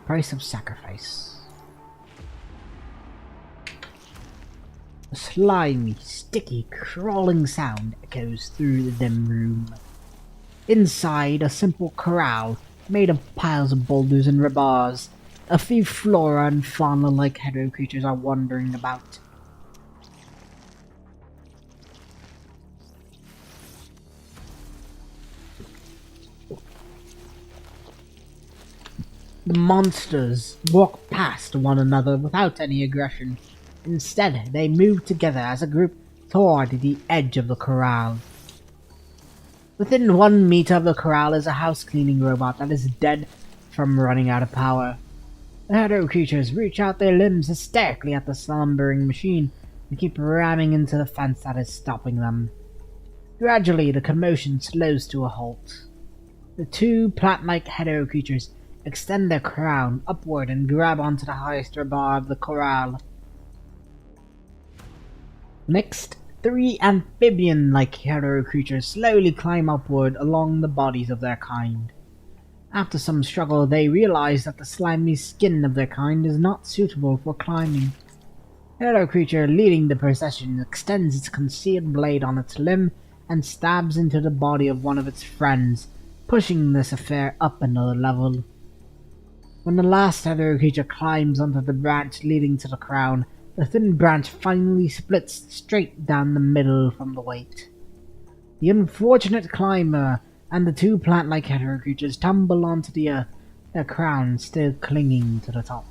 Price of sacrifice. A slimy, sticky, crawling sound echoes through the dim room. Inside, a simple corral made of piles of boulders and rebars. A few flora and fauna-like hetero creatures are wandering about. The monsters walk past one another without any aggression. Instead, they move together as a group toward the edge of the corral. Within 1 meter of the corral is a house-cleaning robot that is dead from running out of power. The hetero creatures reach out their limbs hysterically at the slumbering machine and keep ramming into the fence that is stopping them. Gradually, the commotion slows to a halt. The two plant-like hetero creatures extend their crown upward and grab onto the highest rebar of the corral. Next, 3 amphibian-like hetero creatures slowly climb upward along the bodies of their kind. After some struggle, they realize that the slimy skin of their kind is not suitable for climbing. The hetero creature leading the procession extends its concealed blade on its limb and stabs into the body of one of its friends, pushing this affair up another level. When the last hetero creature climbs onto the branch leading to the crown, the thin branch finally splits straight down the middle from the weight. The unfortunate climber and the two plant-like hetero creatures tumble onto the earth, their crowns still clinging to the top.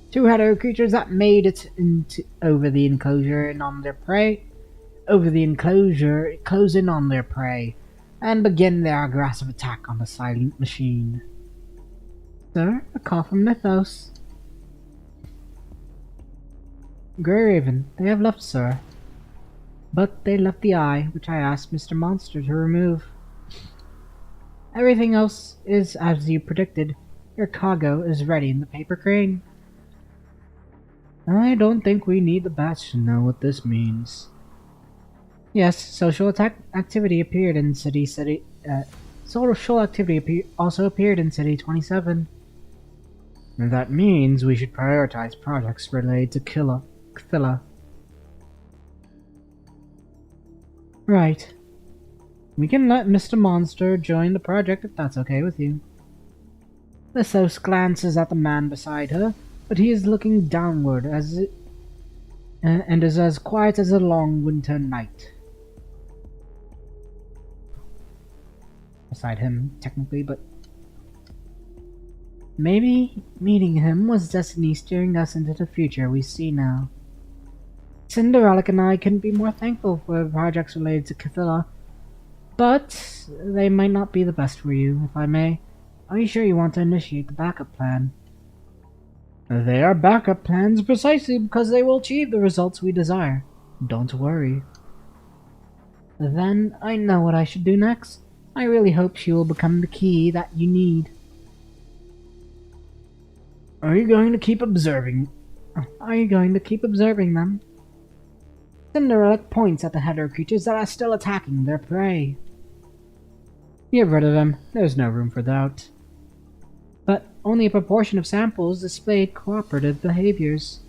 Two hetero creatures that made it over the enclosure close in on their prey. and begin their aggressive attack on the silent machine. Sir, a call from Mythos. Grey Raven, they have left, sir. But they left the eye, which I asked Mr. Monster to remove. Everything else is as you predicted. Your cargo is ready in the paper crane. I don't think we need the batch to know what this means. Yes, social activity appeared in social activity also appeared in City 27. And that means we should prioritize projects related to Kthilla. Right. We can let Mr. Monster join the project if that's okay with you. Lysos glances at the man beside her, but he is looking downward and is as quiet as a long winter night. Beside him, technically, but maybe meeting him was destiny steering us into the future we see now. Cinderella and I couldn't be more thankful for projects related to Kthilla, but they might not be the best for you, if I may. Are you sure you want to initiate the backup plan? They are backup plans precisely because they will achieve the results we desire. Don't worry. Then I know what I should do next. I really hope she will become the key that you need. Are you going to keep observing them? Cinderella points at the hetero creatures that are still attacking their prey. Get rid of them. There's no room for doubt. But only a proportion of samples displayed cooperative behaviors.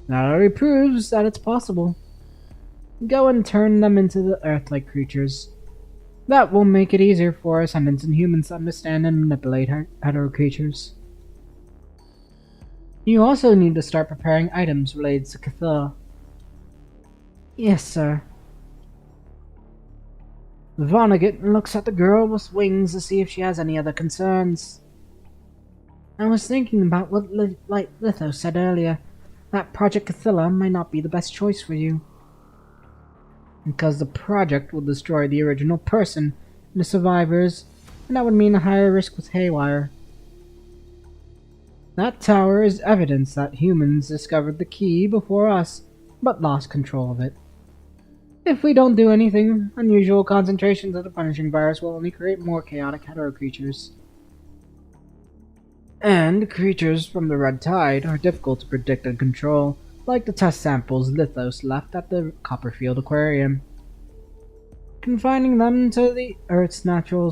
That already proves that it's possible. Go and turn them into the Earth-like creatures. That will make it easier for Ascendants and humans to understand and manipulate hetero creatures. You also need to start preparing items related to Kthilla. Yes, sir. Vonnegut looks at the girl with wings to see if she has any other concerns. I was thinking about what Lithos said earlier, that Project Kthilla might not be the best choice for you. Because the project will destroy the original person and the survivors, and that would mean a higher risk with Haywire. That tower is evidence that humans discovered the key before us, but lost control of it. If we don't do anything, unusual concentrations of the punishing virus will only create more chaotic hetero creatures. And creatures from the Red Tide are difficult to predict and control, like the test samples Lithos left at the Copperfield Aquarium. Confining them to Earth's natural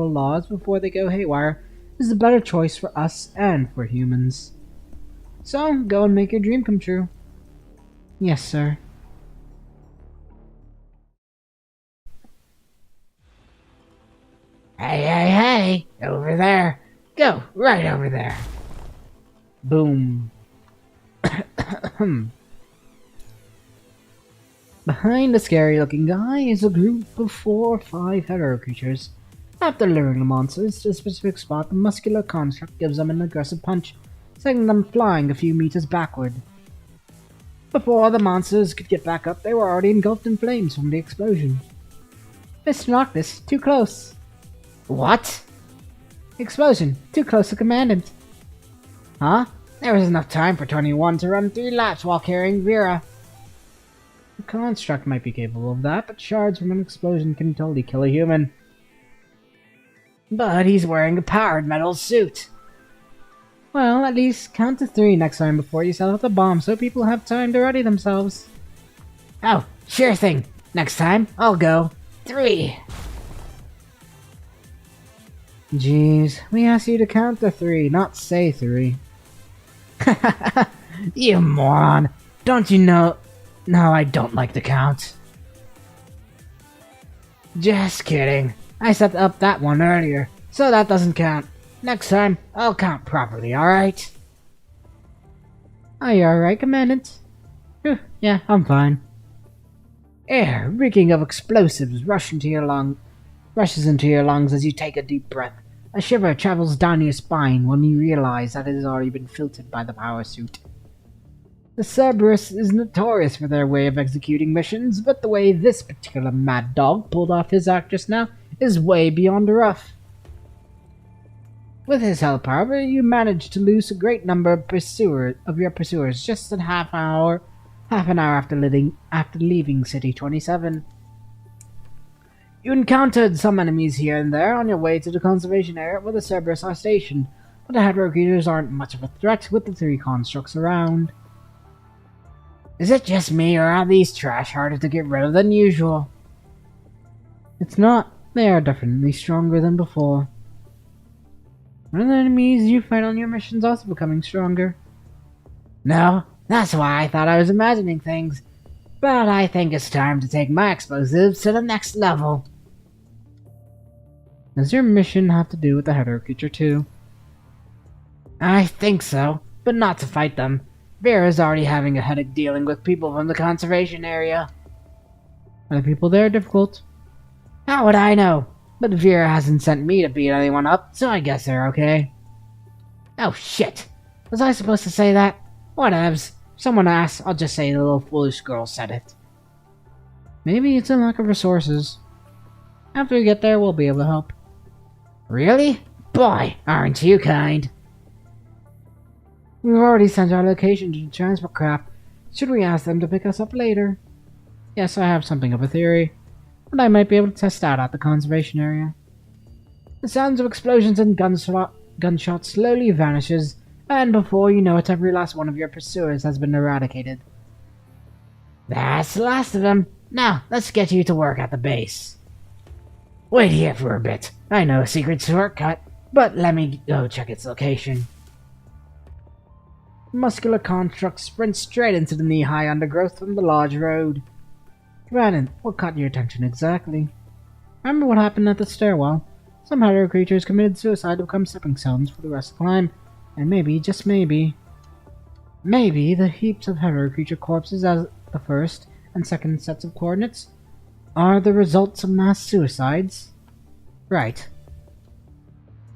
laws before they go haywire is the better choice for us and for humans. So, go and make your dream come true. Yes, sir. Hey! Over there! Go! Right over there! Boom. Behind the scary-looking guy is a group of 4 or 5 hetero creatures. After luring the monsters to a specific spot, the muscular construct gives them an aggressive punch, sending them flying a few meters backward. Before the monsters could get back up, they were already engulfed in flames from the explosion. Mr. Noctis, too close. What? Explosion, too close to Commandant. Huh? There was enough time for 21 to run 3 laps while carrying Vera. The construct might be capable of that, but shards from an explosion can totally kill a human. But he's wearing a powered metal suit. Well, at least count to 3 next time before you set off the bomb so people have time to ready themselves. Oh, sure thing. Next time, I'll go. 3. Jeez, we asked you to count to 3, not say 3. You moron. Don't you know? No, I don't like to count. Just kidding. I set up that one earlier, so that doesn't count. Next time, I'll count properly, alright? Are you alright, Commandant? Yeah, I'm fine. Air reeking of explosives rushes into your lungs as you take a deep breath. A shiver travels down your spine when you realize that it has already been filtered by the power suit. The Cerberus is notorious for their way of executing missions, but the way this particular mad dog pulled off his act just now is way beyond rough. With his help, however, you managed to lose a great number of your pursuers just in half an hour after leaving City 27. You encountered some enemies here and there on your way to the conservation area where the Cerberus are stationed, but the hetero creatures aren't much of a threat with the 3 constructs around. Is it just me, or are these trash harder to get rid of than usual? It's not. They are definitely stronger than before. Are the enemies you fight on your missions also becoming stronger? No, that's why I thought I was imagining things. But I think it's time to take my explosives to the next level. Does your mission have to do with the hetero creature too? I think so, but not to fight them. Vera's already having a headache dealing with people from the conservation area. Are the people there difficult? How would I know? But Vera hasn't sent me to beat anyone up, so I guess they're okay. Oh shit! Was I supposed to say that? Whatevs. Someone asked, I'll just say the little foolish girl said it. Maybe it's a lack of resources. After we get there, we'll be able to help. Really? Boy, aren't you kind? We've already sent our location to the transport craft. Should we ask them to pick us up later? Yes, I have something of a theory, but I might be able to test out at the conservation area. The sounds of explosions and gunshots slowly vanishes, and before you know it, every last one of your pursuers has been eradicated. That's the last of them. Now, let's get you to work at the base. Wait here for a bit. I know a secret shortcut, but let me go check its location. The muscular construct sprints straight into the knee-high undergrowth from the large road. Brandon, what caught your attention exactly? Remember what happened at the stairwell? Some hetero creatures committed suicide to become stepping stones for the rest of the climb, and maybe, just maybe, the heaps of hetero creature corpses as the first and second sets of coordinates are the results of mass suicides? Right.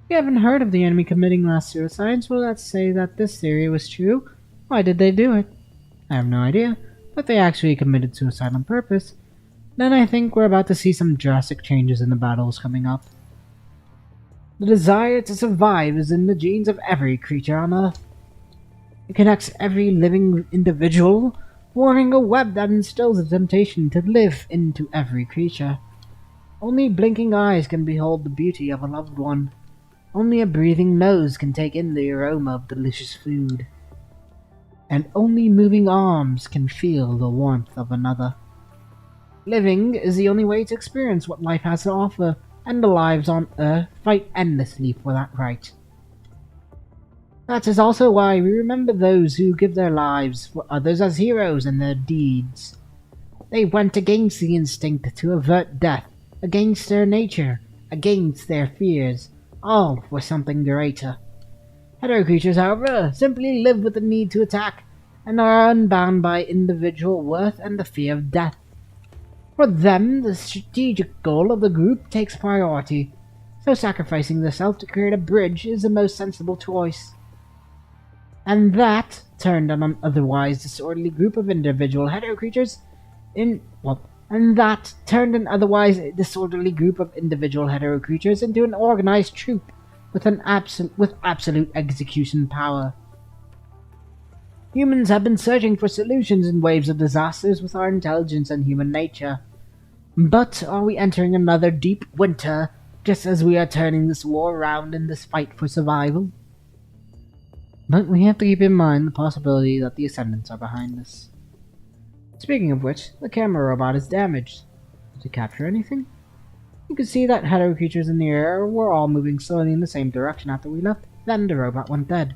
You haven't heard of the enemy committing mass suicides? Well, let's say that this theory was true. Why did they do it? I have no idea, but they actually committed suicide on purpose. Then I think we're about to see some drastic changes in the battles coming up. The desire to survive is in the genes of every creature on Earth. It connects every living individual, forming a web that instills a temptation to live into every creature. Only blinking eyes can behold the beauty of a loved one. Only a breathing nose can take in the aroma of delicious food. And only moving arms can feel the warmth of another. Living is the only way to experience what life has to offer, and the lives on Earth fight endlessly for that right. That is also why we remember those who give their lives for others as heroes in their deeds. They went against the instinct to avert death, against their nature, against their fears, all for something greater. Hetero creatures, however, simply live with the need to attack, and are unbound by individual worth and the fear of death. For them, the strategic goal of the group takes priority, so sacrificing the self to create a bridge is the most sensible choice. And that turned an otherwise disorderly group of individual hetero creatures into an organized troop with absolute execution power. Humans have been searching for solutions in waves of disasters with our intelligence and human nature. But are we entering another deep winter just as we are turning this war around in this fight for survival? But we have to keep in mind the possibility that the Ascendants are behind this. Speaking of which, the camera robot is damaged. Did it capture anything? You can see that hetero creatures in the air were all moving slowly in the same direction after we left, then the robot went dead.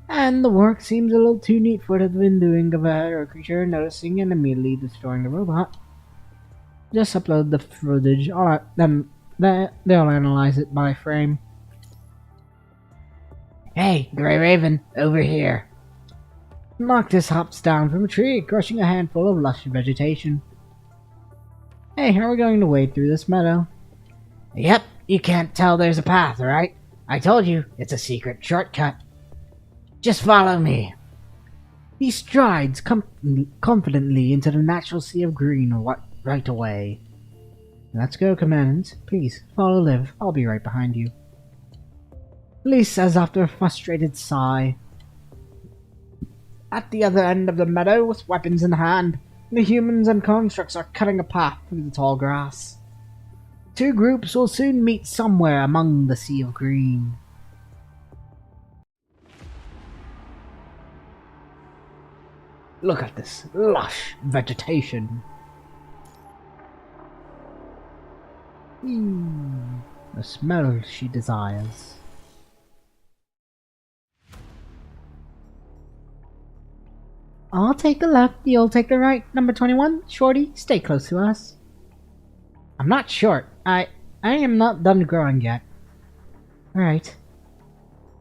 And the work seems a little too neat for it to have been doing of a hetero creature noticing and immediately destroying the robot. Just upload the footage, then they'll analyze it by frame. Hey, Grey Raven, over here. Noctis hops down from a tree, crushing a handful of lush vegetation. Hey, how are we going to wade through this meadow? Yep, you can't tell there's a path, right? I told you, it's a secret shortcut. Just follow me. He strides confidently into the natural sea of green right away. Let's go, Commandant. Please, follow Liv. I'll be right behind you. Lee says after a frustrated sigh. At the other end of the meadow, with weapons in hand, the humans and constructs are cutting a path through the tall grass. Two groups will soon meet somewhere among the sea of green. Look at this lush vegetation. The smell she desires. I'll take the left, you'll take the right. Number 21, Shorty, stay close to us. I'm not short. I am not done growing yet. Alright.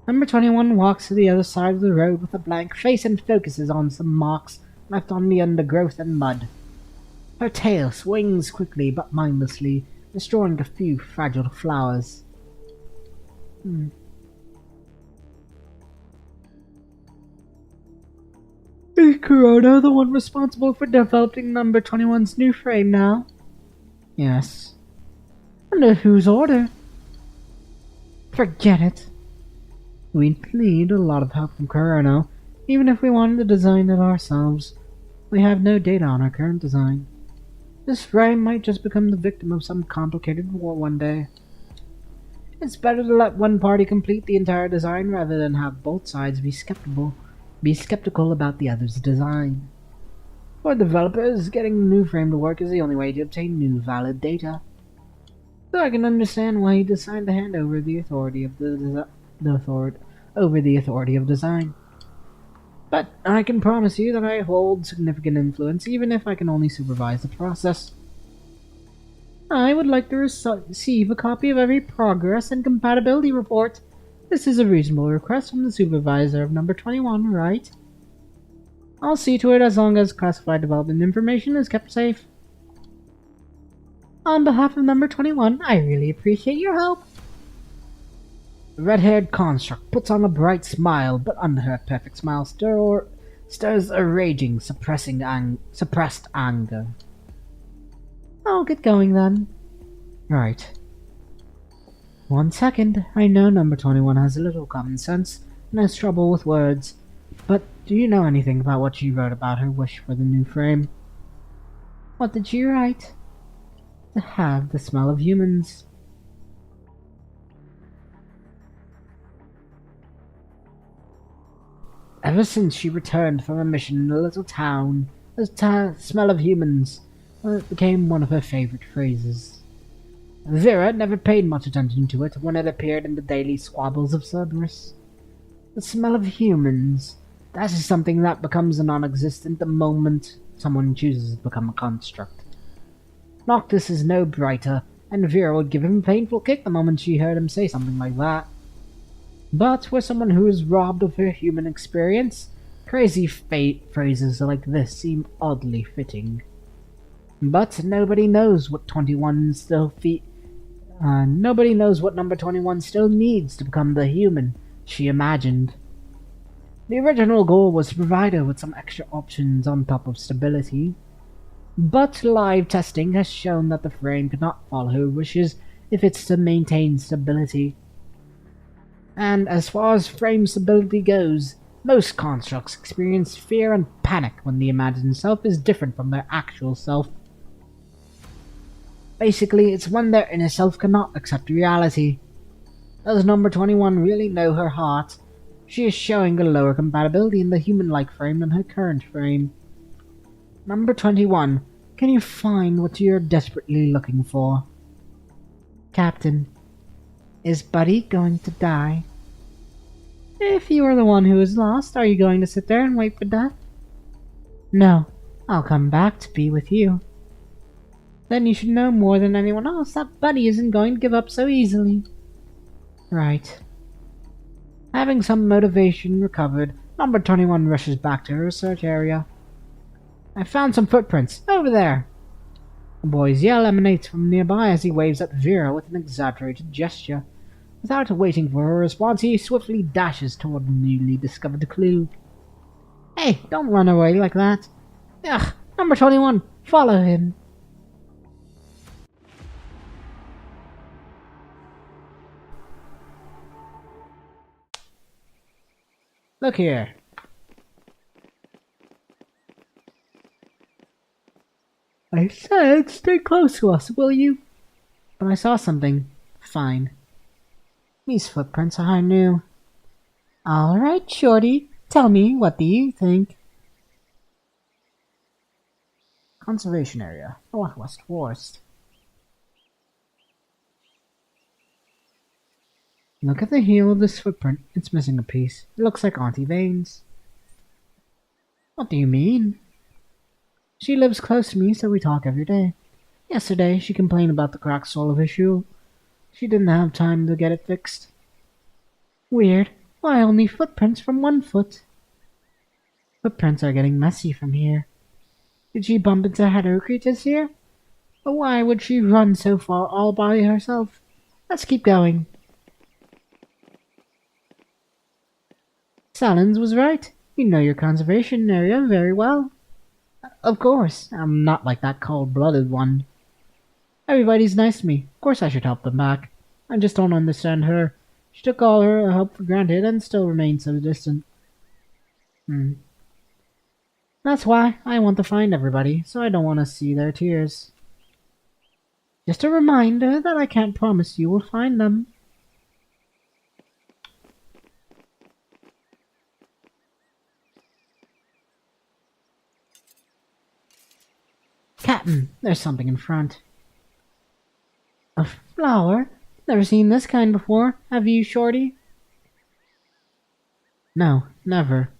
Number 21 walks to the other side of the road with a blank face and focuses on some marks left on the undergrowth and mud. Her tail swings quickly but mindlessly, destroying a few fragile flowers. Is Corona the one responsible for developing Number 21's new frame now? Yes. Under whose order? Forget it. We'd need a lot of help from Corona, even if we wanted to design it ourselves. We have no data on our current design. This frame might just become the victim of some complicated war one day. It's better to let one party complete the entire design rather than have both sides be skeptical about the other's design. For developers, getting the new frame to work is the only way to obtain new valid data. So I can understand why he decided to hand over the authority of design. But I can promise you that I hold significant influence, even if I can only supervise the process. I would like to receive a copy of every progress and compatibility report. This is a reasonable request from the supervisor of Number 21, right? I'll see to it as long as classified development information is kept safe. On behalf of Number 21, I really appreciate your help. The red-haired construct puts on a bright smile, but under her perfect smile stirs a raging, suppressed anger. I'll get going then. Right. 1 second. I know Number 21 has a little common sense and has trouble with words, but do you know anything about what she wrote about her wish for the new frame? What did she write? To have the smell of humans. Ever since she returned from a mission in a little town, the smell of humans became one of her favorite phrases. Vera never paid much attention to it when it appeared in the daily squabbles of Cerberus. The smell of humans, that is something that becomes non-existent the moment someone chooses to become a construct. Noctis is no brighter, and Vera would give him a painful kick the moment she heard him say something like that. But for someone who is robbed of her human experience, crazy phrases like this seem oddly fitting. But nobody knows what nobody knows what Number 21 still needs to become the human she imagined. The original goal was to provide her with some extra options on top of stability. But live testing has shown that the frame cannot follow her wishes if it's to maintain stability. And as far as frame stability goes, most constructs experience fear and panic when the imagined self is different from their actual self. Basically, it's when their inner self cannot accept reality. Does Number 21 really know her heart? She is showing a lower compatibility in the human-like frame than her current frame. Number 21, can you find what you're desperately looking for? Captain, is Buddy going to die? If you are the one who is lost, are you going to sit there and wait for death? No, I'll come back to be with you. Then you should know more than anyone else that Buddy isn't going to give up so easily. Right. Having some motivation recovered, Number 21 rushes back to her research area. I found some footprints, over there. A boy's yell emanates from nearby as he waves at Vera with an exaggerated gesture. Without waiting for her response, he swiftly dashes toward the newly discovered clue. Hey, don't run away like that. Ugh, number 21, follow him. Look here. I said stay close to us, will you? But I saw something. Fine. These footprints are new. Alright, Shorty. Tell me, what do you think? Conservation area. Northwest Forest. Look at the heel of this footprint. It's missing a piece. It looks like Auntie Vane's. What do you mean? She lives close to me, so we talk every day. Yesterday, she complained about the cracked sole of her shoe. She didn't have time to get it fixed. Weird. Why only footprints from one foot? Footprints are getting messy from here. Did she bump into shadow creatures here? But why would she run so far all by herself? Let's keep going. Salins was right. You know your conservation area very well. Of course, I'm not like that cold-blooded one. Everybody's nice to me. Of course I should help them back. I just don't understand her. She took all her help for granted and still remains so distant. That's why I want to find everybody, so I don't want to see their tears. Just a reminder that I can't promise you will find them. Captain, there's something in front. A flower? Never seen this kind before. Have you, Shorty? No, never.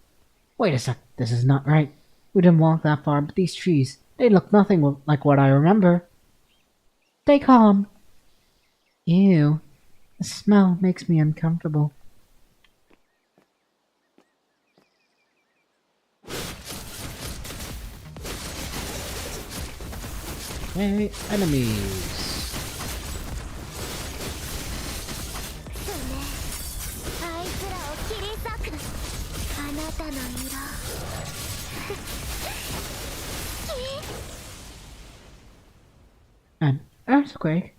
Wait a sec, this is not right. We didn't walk that far, but these trees, they look nothing like what I remember. Stay calm. Ew. The smell makes me uncomfortable. Hey, enemies. あいつらを切り裂くあなたの色 An earthquake?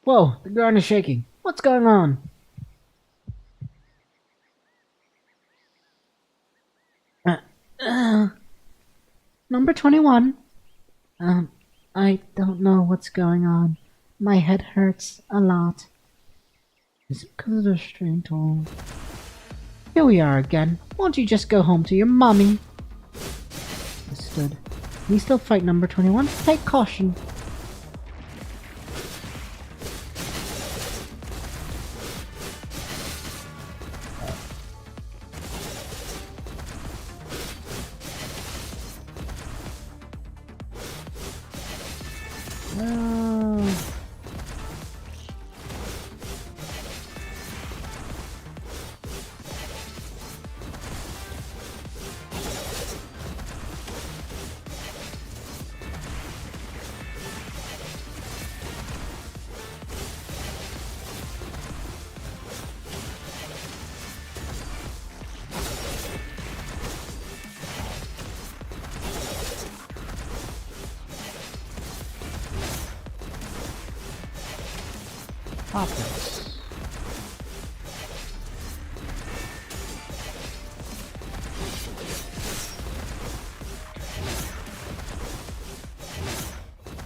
Whoa, the ground is shaking. What's going on? Number 21. I don't know what's going on. My head hurts a lot. Is it because of the strain toll? Here we are again. Won't you just go home to your mommy? Understood. We still fight number 21. Take caution. Poppers.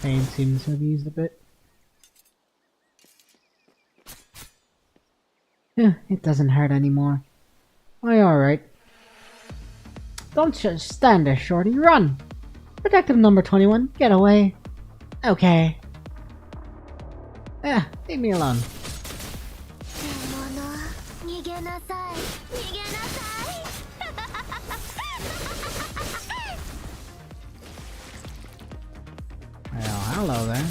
Pain seems to have eased a bit. It doesn't hurt anymore. Are you alright? Don't just stand there, Shorty. Run! Protective number 21, get away. Okay. Leave me alone. 逃げなさい逃げなさい Well, hello there.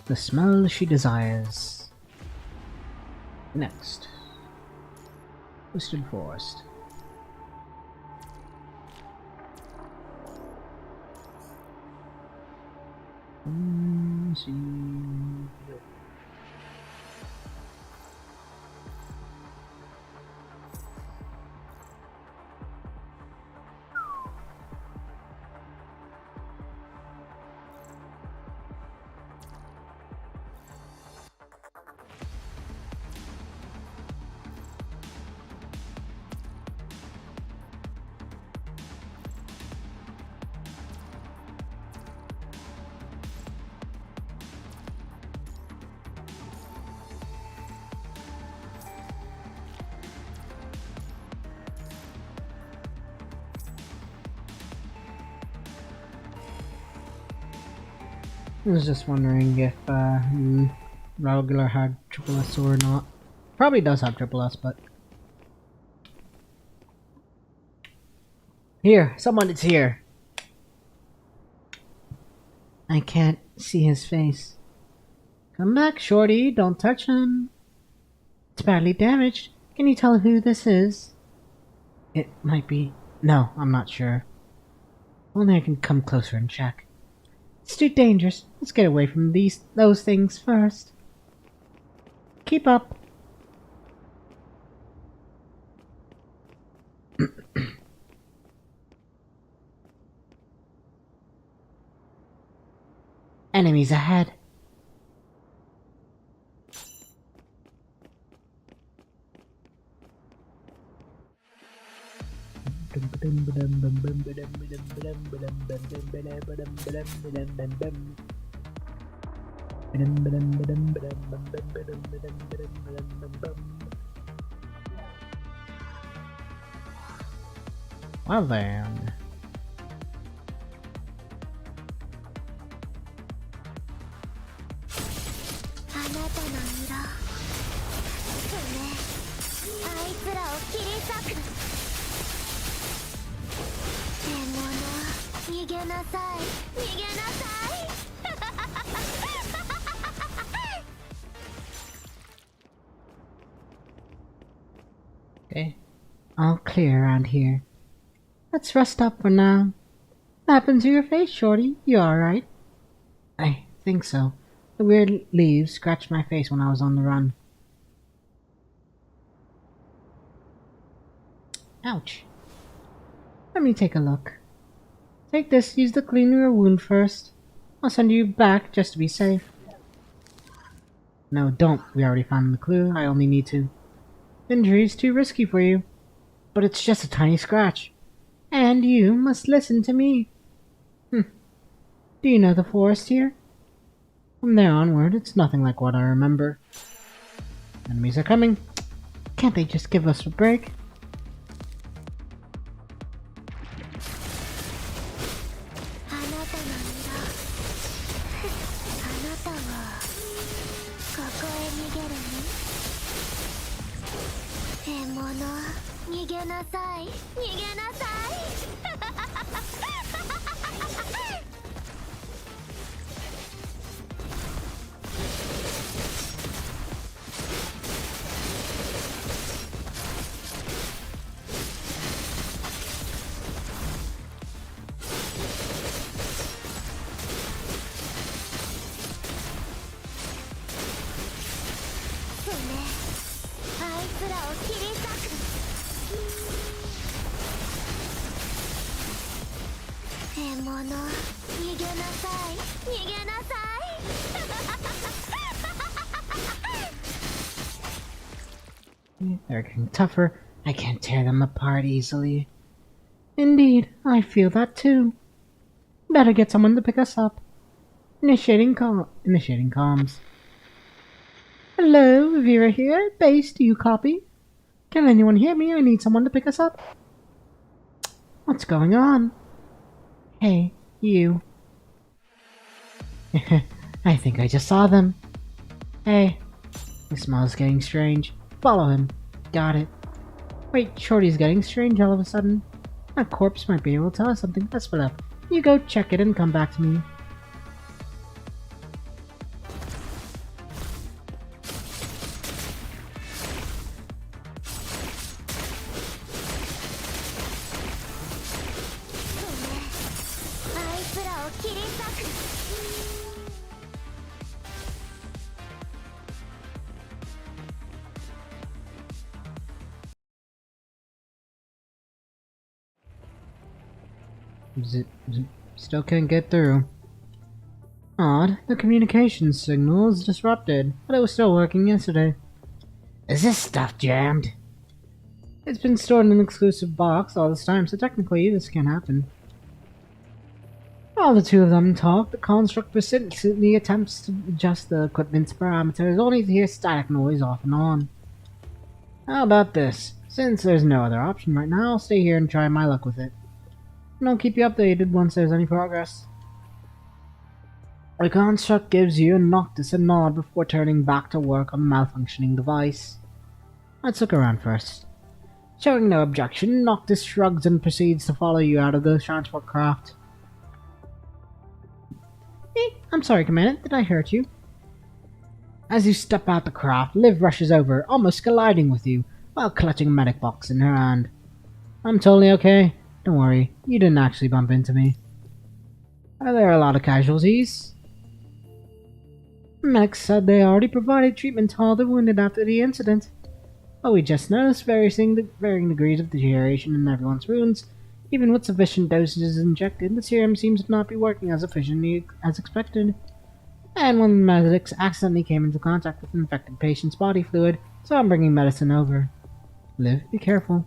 The smell she desires. Next. Twisted Forest. I was just wondering if regular had triple S or not. Probably does have triple S, but here, someone is here. I can't see his face. Come back, Shorty. Don't touch him. It's badly damaged. Can you tell who this is? It might be. No, I'm not sure. Only I can come closer and check. It's too dangerous. Let's get away from those things first. Keep up. Enemies ahead. Well then. Okay. All clear around here. Let's rest up for now. What happened to your face, Shorty? You alright? I think so. The weird leaves scratched my face when I was on the run. Ouch. Let me take a look. Take this, use the cleaner your wound first. I'll send you back just to be safe. No, don't. We already found the clue. I only need to. Injury's too risky for you. But it's just a tiny scratch. And you must listen to me. Do you know the forest here? From there onward, it's nothing like what I remember. Enemies are coming. Can't they just give us a break? They're getting tougher. I can't tear them apart easily. Indeed, I feel that too. Better get someone to pick us up. Initiating comms. Hello, Vera here. Base, do you copy? Can anyone hear me? I need someone to pick us up. What's going on? Hey, you. I think I just saw them. Hey, the smell's getting strange. Follow him. Got it. Wait, Shorty's getting strange all of a sudden. That corpse might be able to tell us something. Let's split up. You go check it and come back to me. Still can't get through. Odd, the communications signal is disrupted, but it was still working yesterday. Is this stuff jammed? It's been stored in an exclusive box all this time, so technically this can't happen. While the two of them talk, the construct persistently attempts to adjust the equipment's parameters, only to hear static noise off and on. How about this? Since there's no other option right now, I'll stay here and try my luck with it. And I'll keep you updated once there's any progress. The construct gives you and Noctis a nod before turning back to work on the malfunctioning device. Let's look around first. Showing no objection, Noctis shrugs and proceeds to follow you out of the transport craft. I'm sorry, Commander, did I hurt you? As you step out the craft, Liv rushes over, almost colliding with you, while clutching a medic box in her hand. I'm totally okay. Don't worry, you didn't actually bump into me. Are there a lot of casualties? Medics said they already provided treatment to all the wounded after the incident. But we just noticed varying degrees of deterioration in everyone's wounds. Even with sufficient dosages injected, the serum seems to not be working as efficiently as expected. And one of the medics accidentally came into contact with an infected patient's body fluid, so I'm bringing medicine over. Liv, be careful.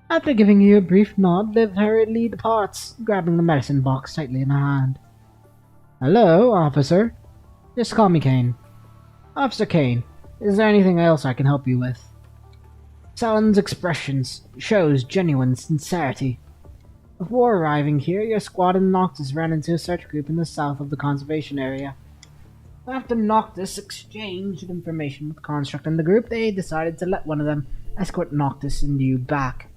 After giving you a brief nod, Liv hurriedly departs, grabbing the medicine box tightly in her hand. Hello, officer. Just call me Kane. Officer Kane, is there anything else I can help you with? Salen's expressions shows genuine sincerity. Before arriving here, your squad and Noctis ran into a search group in the south of the conservation area. After Noctis exchanged information with Construct and the group, they decided to let one of them escort Noctis and you back.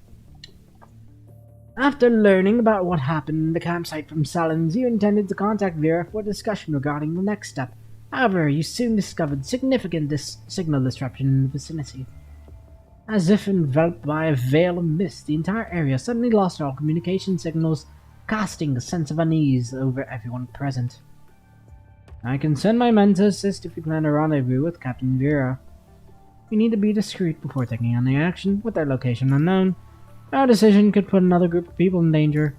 After learning about what happened in the campsite from Salen's, you intended to contact Vera for a discussion regarding the next step. However, you soon discovered significant signal disruption in the vicinity. As if enveloped by a veil of mist, the entire area suddenly lost all communication signals, casting a sense of unease over everyone present. I can send my men to assist if you plan a rendezvous with Captain Vera. We need to be discreet before taking any action, with their location unknown. Our decision could put another group of people in danger.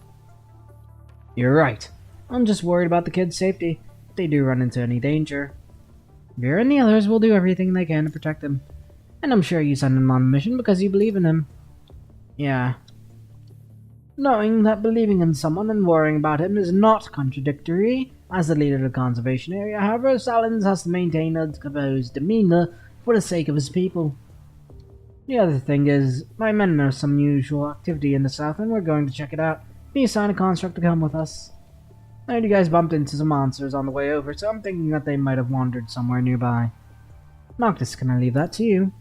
You're right. I'm just worried about the kids' safety, if they do run into any danger. Vera and the others will do everything they can to protect them. And I'm sure you sent him on a mission because you believe in him. Yeah. Knowing that believing in someone and worrying about him is not contradictory, as the leader of the conservation area, however, Salins has to maintain a composed demeanor for the sake of his people. The other thing is, my men know some unusual activity in the south and we're going to check it out. Can you assign a construct to come with us? I heard you guys bumped into some monsters on the way over, so I'm thinking that they might have wandered somewhere nearby. Noctis, can I leave that to you?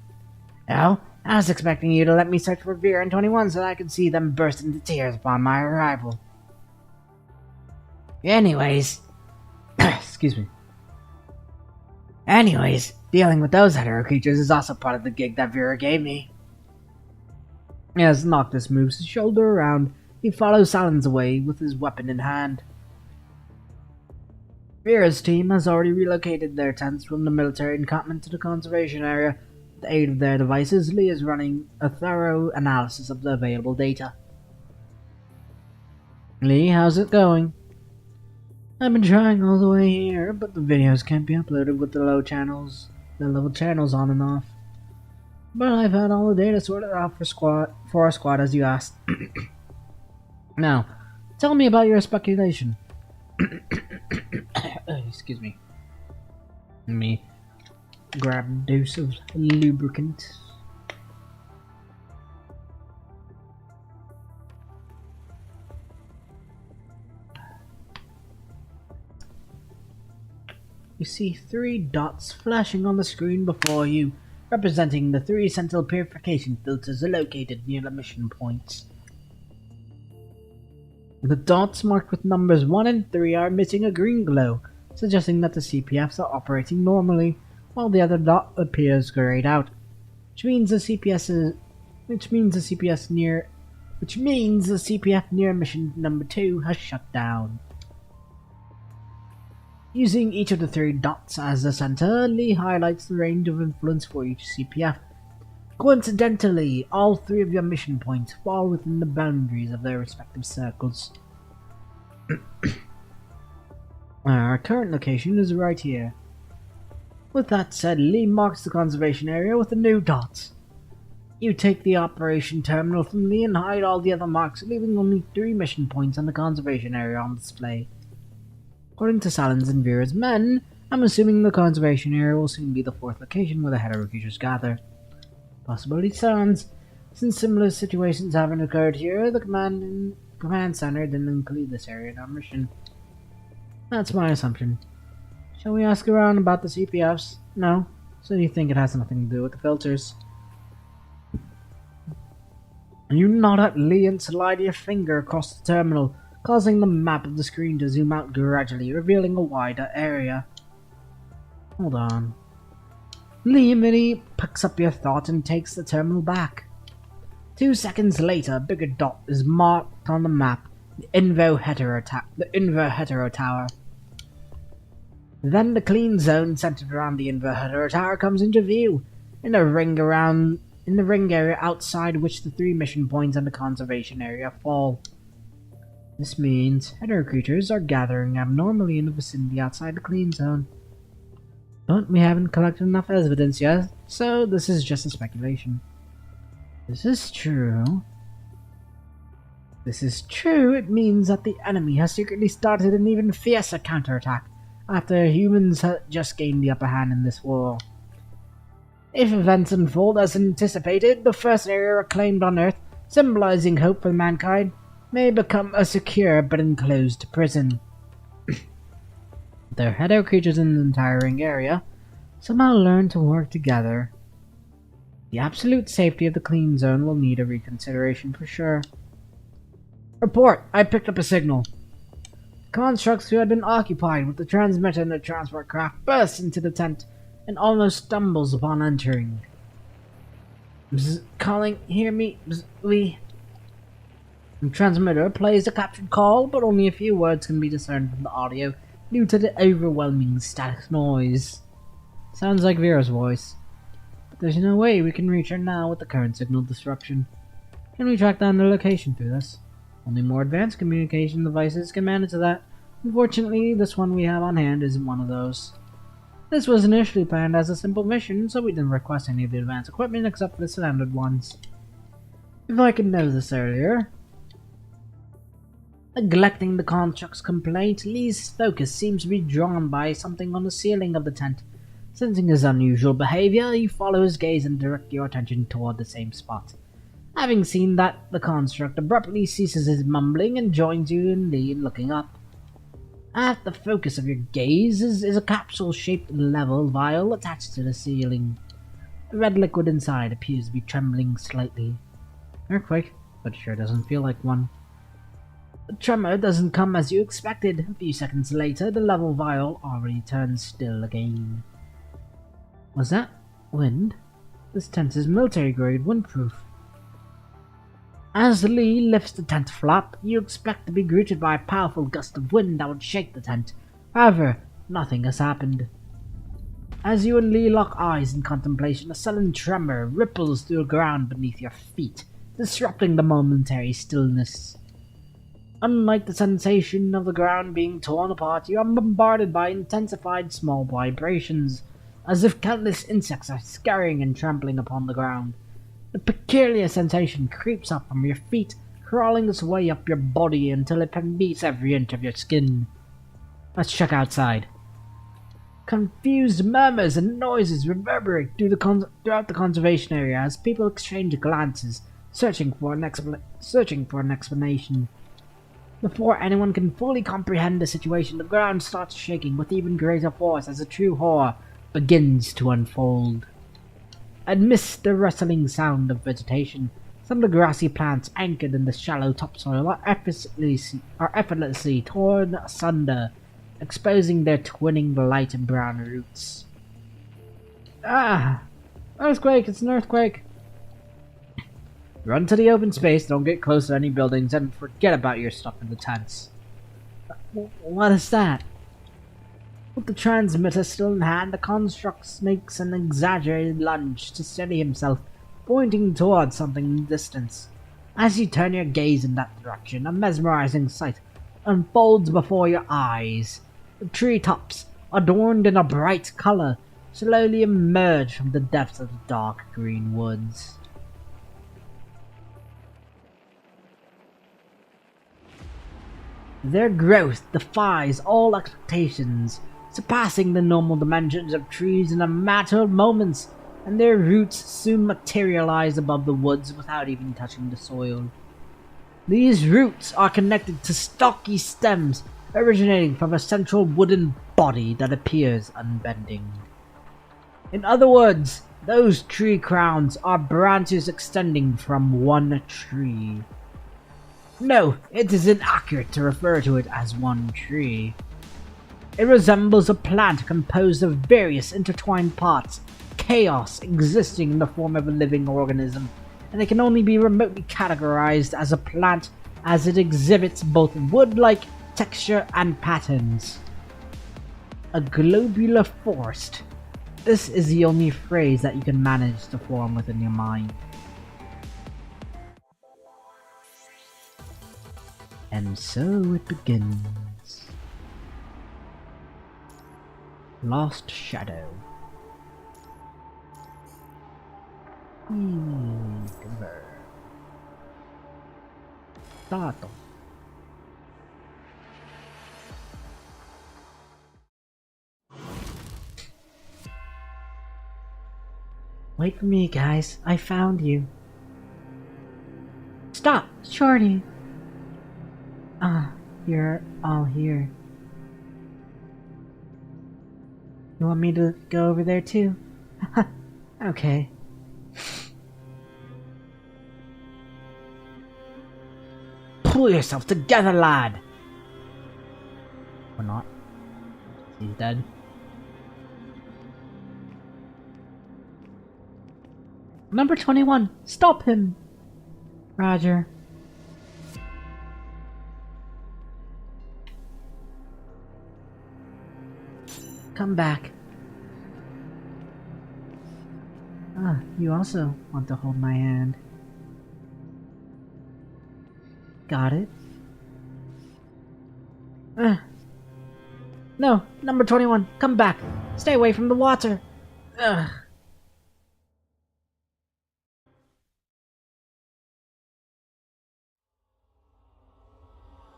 Oh, I was expecting you to let me search for Vera and 21 so that I could see them burst into tears upon my arrival. Anyways... excuse me. Anyways, dealing with those hetero creatures is also part of the gig that Vera gave me. As Noctis moves his shoulder around, he follows Salins away with his weapon in hand. Vera's team has already relocated their tents from the military encampment to the conservation area. With the aid of their devices, Lee is running a thorough analysis of the available data. Lee, how's it going? I've been trying all the way here, but the videos can't be uploaded with the level channels on and off. But I've had all the data sorted out for our squad as you asked. Now, tell me about your speculation. Excuse me. Let me grab a dose of lubricant. You see 3 dots flashing on the screen before you, representing the 3 central purification filters located near the mission points. The dots marked with numbers 1 and 3 are emitting a green glow, suggesting that the CPFs are operating normally, while the other dot appears grayed out, which means the CPF near mission number 2 has shut down. Using each of the 3 dots as the center, Lee highlights the range of influence for each CPF. Coincidentally, all 3 of your mission points fall within the boundaries of their respective circles. Our current location is right here. With that said, Lee marks the conservation area with the new dots. You take the operation terminal from Lee and hide all the other marks, leaving only 3 mission points on the conservation area on display. According to Salins and Vera's men, I'm assuming the conservation area will soon be the 4th location where the hetero creatures gather. Possibility stands. Since similar situations haven't occurred here, the command center didn't include this area in our mission. That's my assumption. Shall we ask around about the CPFs? No? So you think it has nothing to do with the filters? You nod at Lee and slide your finger across the terminal, causing the map of the screen to zoom out gradually, revealing a wider area. Hold on. Lee immediately picks up your thought and takes the terminal back. 2 seconds later, a bigger dot is marked on the map, the Invo Hetero Tower. Then the clean zone centered around the Invo Hetero Tower comes into view, in the ring area outside which the 3 mission points and the conservation area fall. This means hetero creatures are gathering abnormally in the vicinity outside the clean zone. But we haven't collected enough evidence yet, so this is just a speculation. This is true, it means that the enemy has secretly started an even fiercer counterattack after humans have just gained the upper hand in this war. If events unfold as anticipated, the first area reclaimed on Earth, symbolizing hope for mankind, may become a secure but enclosed prison. The hetero creatures in the entire ring area somehow learn to work together. The absolute safety of the clean zone will need a reconsideration for sure. Report! I picked up a signal. Constructs who had been occupied with the transmitter and the transport craft bursts into the tent and almost stumbles upon entering. Bzz, calling, hear me, bzz, we... The transmitter plays the captured call, but only a few words can be discerned from the audio due to the overwhelming static noise. Sounds like Vera's voice. But there's no way we can reach her now with the current signal disruption. Can we track down the location through this? Only more advanced communication devices can manage that. Unfortunately, this one we have on hand isn't one of those. This was initially planned as a simple mission, so we didn't request any of the advanced equipment except for the standard ones. If I could know this earlier... Neglecting the construct's complaint, Lee's focus seems to be drawn by something on the ceiling of the tent. Sensing his unusual behavior, you follow his gaze and direct your attention toward the same spot. Having seen that, the construct abruptly ceases his mumbling and joins you in Lee in looking up. At the focus of your gaze is a capsule-shaped level vial attached to the ceiling. The red liquid inside appears to be trembling slightly. Earthquake, but sure doesn't feel like one. The tremor doesn't come as you expected. A few seconds later, the level vial already turns still again. Was that wind? This tent is military-grade windproof. As Lee lifts the tent flap, you expect to be greeted by a powerful gust of wind that would shake the tent. However, nothing has happened. As you and Lee lock eyes in contemplation, a sudden tremor ripples through the ground beneath your feet, disrupting the momentary stillness. Unlike the sensation of the ground being torn apart, you are bombarded by intensified small vibrations, as if countless insects are scurrying and trampling upon the ground. The peculiar sensation creeps up from your feet, crawling its way up your body until it beats every inch of your skin. Let's check outside. Confused murmurs and noises reverberate throughout the conservation area as people exchange glances, searching for an explanation. Before anyone can fully comprehend the situation, the ground starts shaking with even greater force as a true horror begins to unfold. Amidst the rustling sound of vegetation, Some of the grassy plants anchored in the shallow topsoil are effortlessly torn asunder, exposing their twinning light and brown roots. Ah! Earthquake! It's an earthquake! Run to the open space, don't get close to any buildings, and forget about your stuff in the tents. What is that? With the transmitter still in hand, the construct makes an exaggerated lunge to steady himself, pointing towards something in the distance. As you turn your gaze in that direction, a mesmerizing sight unfolds before your eyes. The treetops, adorned in a bright color, slowly emerge from the depths of the dark green woods. Their growth defies all expectations, surpassing the normal dimensions of trees in a matter of moments, and their roots soon materialize above the woods without even touching the soil. These roots are connected to stocky stems originating from a central wooden body that appears unbending. In other words, those tree crowns are branches extending from one tree. No, it is inaccurate to refer to it as one tree. It resembles a plant composed of various intertwined parts, chaos existing in the form of a living organism, and it can only be remotely categorized as a plant as it exhibits both wood-like texture and patterns. A globular forest. This is the only phrase that you can manage to form within your mind. And so it begins. Lost Shadow. Stato. Wait for me, guys. I found you. Stop, Shorty. Ah, you're all here. You want me to go over there too? Okay. Pull yourself together, lad! Or not. He's dead. Number 21, stop him! Roger. Come back. Ah, you also want to hold my hand. Got it? No, number 21, come back. Stay away from the water. Ugh.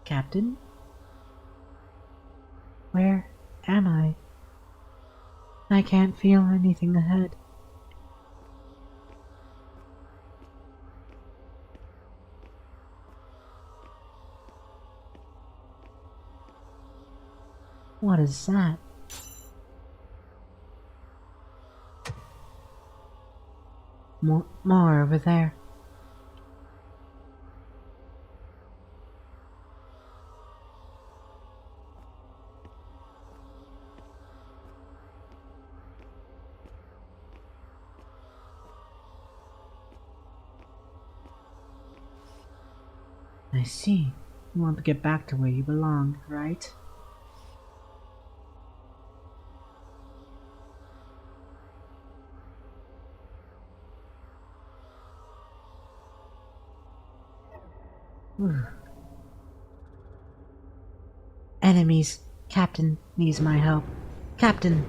Captain? Where am I? I can't feel anything ahead. What is that? More over there. I see. You want to get back to where you belong, right? Enemies. Captain needs my help. Captain!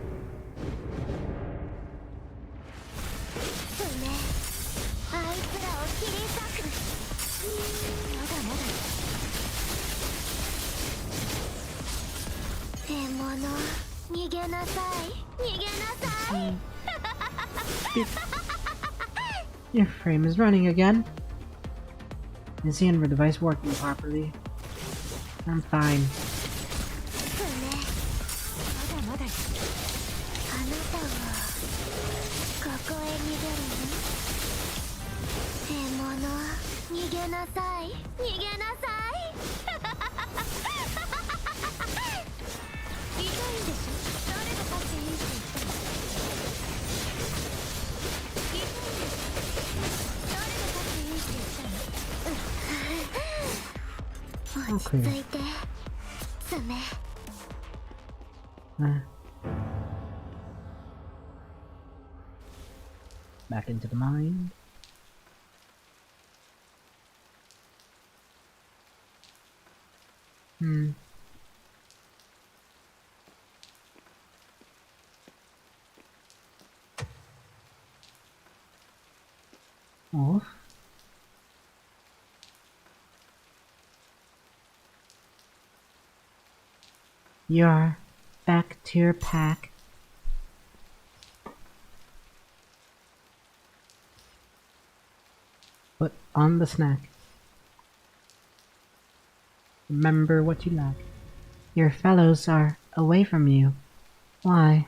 Your frame is running again. Is the inner device working properly? I'm fine. 獲物逃げなさい逃げなさい痛いんでしょ誰が勝っていいって言ったの痛いんでしょ誰が勝っていいって言ったの落ち着いて爪Back into the mine. Oh. You're back to your pack. Put on the snack. Remember what you lack. Your fellows are away from you. Why?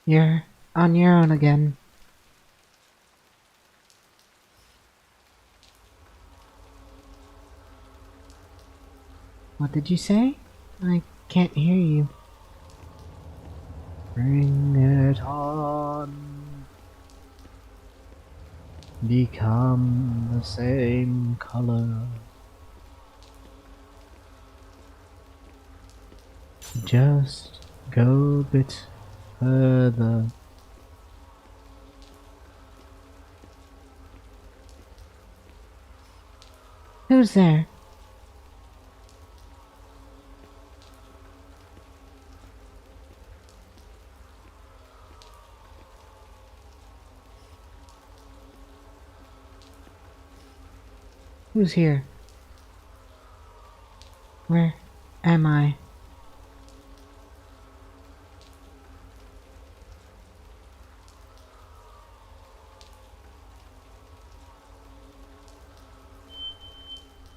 You're on your own again. What did you say? I can't hear you. Bring it on. Become the same color. Just go a bit further. Who's there? Who's here? Where am I?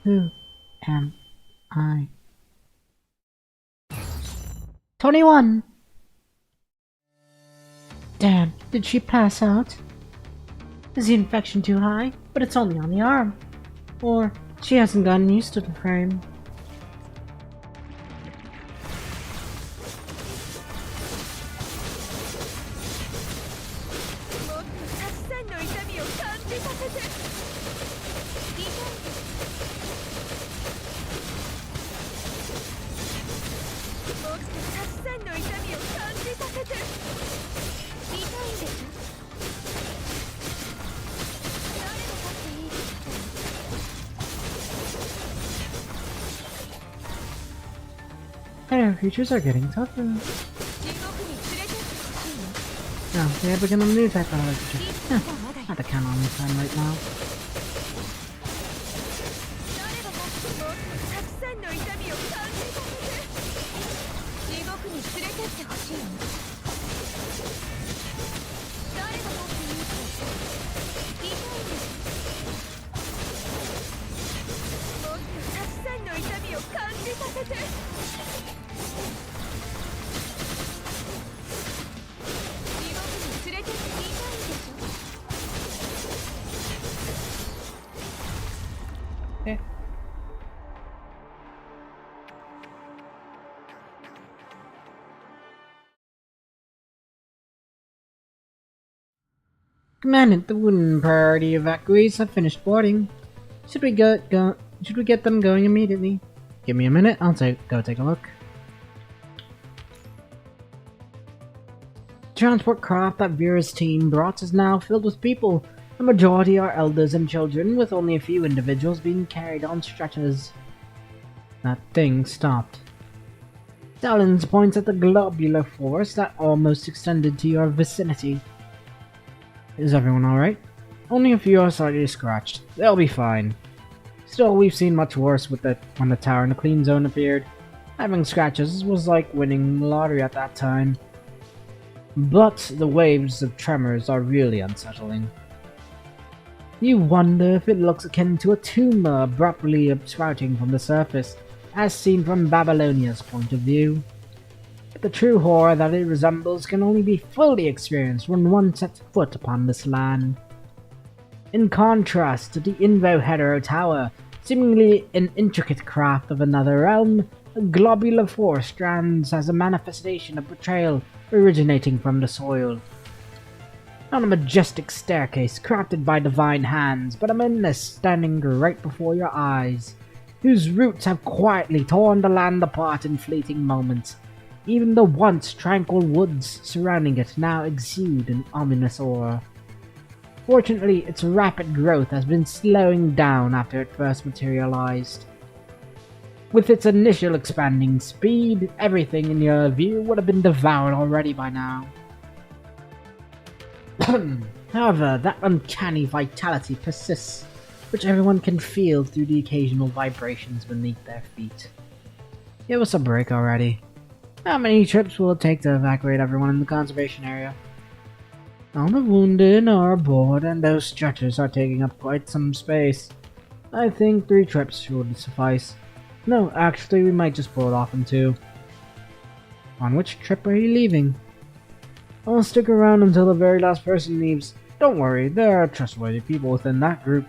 Who am I? 21! Damn, did she pass out? Is the infection too high? But it's only on the arm. Or she hasn't gotten used to the frame. Our creatures are getting tougher. No, they have become a new type of creature. Not to count on this time right now. Okay. Commandant, the wooden priority evacuees have finished boarding. Should we get them going immediately? Give me a minute, I'll go take a look. The transport craft that Vera's team brought is now filled with people. The majority are elders and children, with only a few individuals being carried on stretchers. That thing stopped. Talons points at the globular force that almost extended to your vicinity. Is everyone alright? Only a few are slightly scratched. They'll be fine. Still, we've seen much worse when the tower in the clean zone appeared. Having scratches was like winning the lottery at that time. But the waves of tremors are really unsettling. You wonder if it looks akin to a tumor abruptly sprouting from the surface, as seen from Babylonia's point of view. But the true horror that it resembles can only be fully experienced when one sets foot upon this land. In contrast to the Invo Hetero Tower, seemingly an intricate craft of another realm, a globular force stands as a manifestation of betrayal originating from the soil. Not a majestic staircase crafted by divine hands, but a menace standing right before your eyes, whose roots have quietly torn the land apart in fleeting moments. Even the once tranquil woods surrounding it now exude an ominous aura. Fortunately, its rapid growth has been slowing down after it first materialized. With its initial expanding speed, everything in your view would have been devoured already by now. However, that uncanny vitality persists, which everyone can feel through the occasional vibrations beneath their feet. Give us a break already. How many trips will it take to evacuate everyone in the conservation area? All the wounded are aboard, and those stretchers are taking up quite some space. I think 3 trips should suffice. No, actually, we might just pull it off in 2. On which trip are you leaving? I'll stick around until the very last person leaves. Don't worry, there are trustworthy people within that group.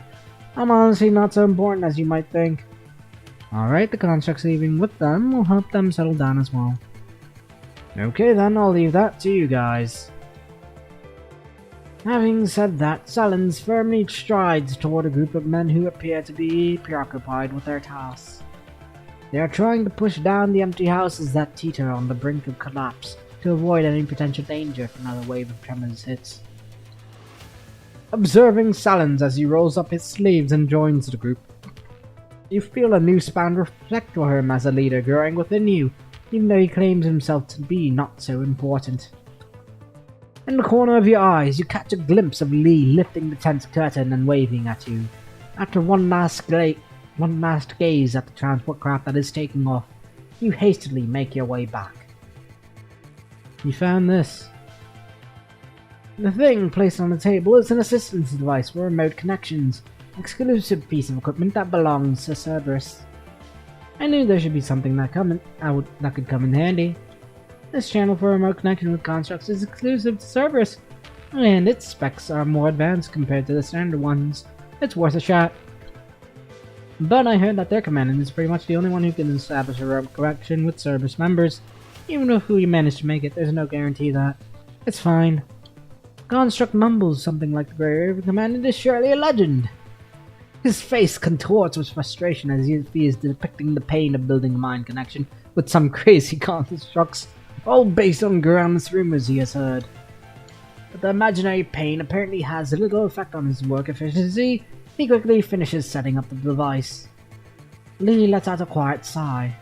I'm honestly not so important as you might think. Alright, the construct's leaving with them. We'll help them settle down as well. Okay then, I'll leave that to you guys. Having said that, Salins firmly strides toward a group of men who appear to be preoccupied with their tasks. They are trying to push down the empty houses that teeter on the brink of collapse to avoid any potential danger if another wave of tremors hits. Observing Salins as he rolls up his sleeves and joins the group, you feel a new span reflect for him as a leader growing within you, even though he claims himself to be not so important. In the corner of your eyes, you catch a glimpse of Lee lifting the tent's curtain and waving at you. After one last gaze at the transport craft that is taking off, you hastily make your way back. You found this. The thing placed on the table is an assistance device for remote connections, exclusive piece of equipment that belongs to Cerberus. I knew there should be something that could come in handy. This channel for remote connection with constructs is exclusive to Cerberus, and its specs are more advanced compared to the standard ones. It's worth a shot. But I heard that their commandant is pretty much the only one who can establish a remote connection with Cerberus members. Even if we manage to make it, there's no guarantee that. It's fine. Construct mumbles something like the Grey Raven commandant is surely a legend. His face contorts with frustration as if he is depicting the pain of building a mind connection with some crazy constructs, all based on groundless rumors he has heard. But the imaginary pain apparently has little effect on his work efficiency. He quickly finishes setting up the device. Lee lets out a quiet sigh.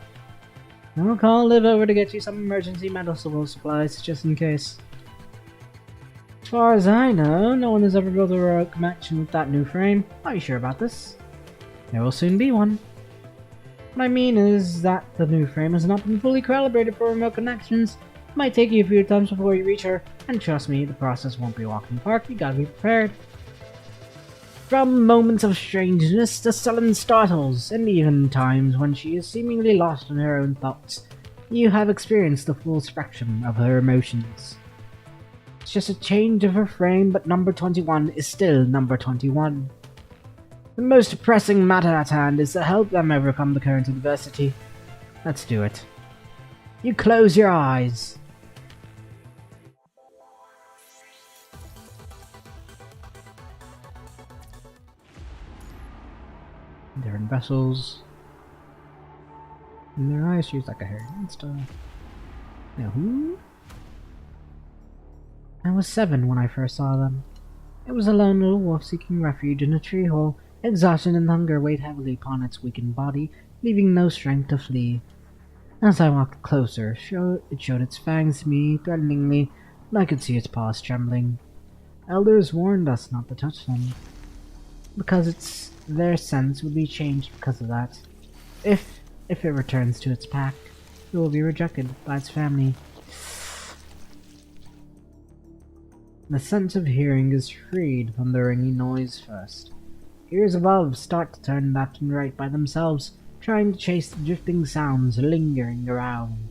I'll call Liv over to get you some emergency medical supplies, just in case. As far as I know, no one has ever built a remote connection with that new frame. Are you sure about this? There will soon be one. What I mean is that the new frame has not been fully calibrated for remote connections. It might take you a few attempts before you reach her, and trust me, the process won't be a walk in the park. You gotta be prepared. From moments of strangeness to sullen startles, and even times when she is seemingly lost in her own thoughts, you have experienced the full spectrum of her emotions. It's just a change of her frame, but number 21 is still number 21. The most pressing matter at hand is to help them overcome the current adversity. Let's do it. You close your eyes. Different vessels. And their eyes use like a hair and stuff. Now who? I was 7 when I first saw them. It was a lone little wolf seeking refuge in a tree hole. Exhaustion and hunger weighed heavily upon its weakened body, leaving no strength to flee. As I walked closer, it showed its fangs to me threateningly, and I could see its paws trembling. Elders warned us not to touch them, because their sense would be changed because of that. If it returns to its pack, it will be rejected by its family. The sense of hearing is freed from the ringing noise first. Ears above start to turn left and right by themselves, trying to chase the drifting sounds lingering around.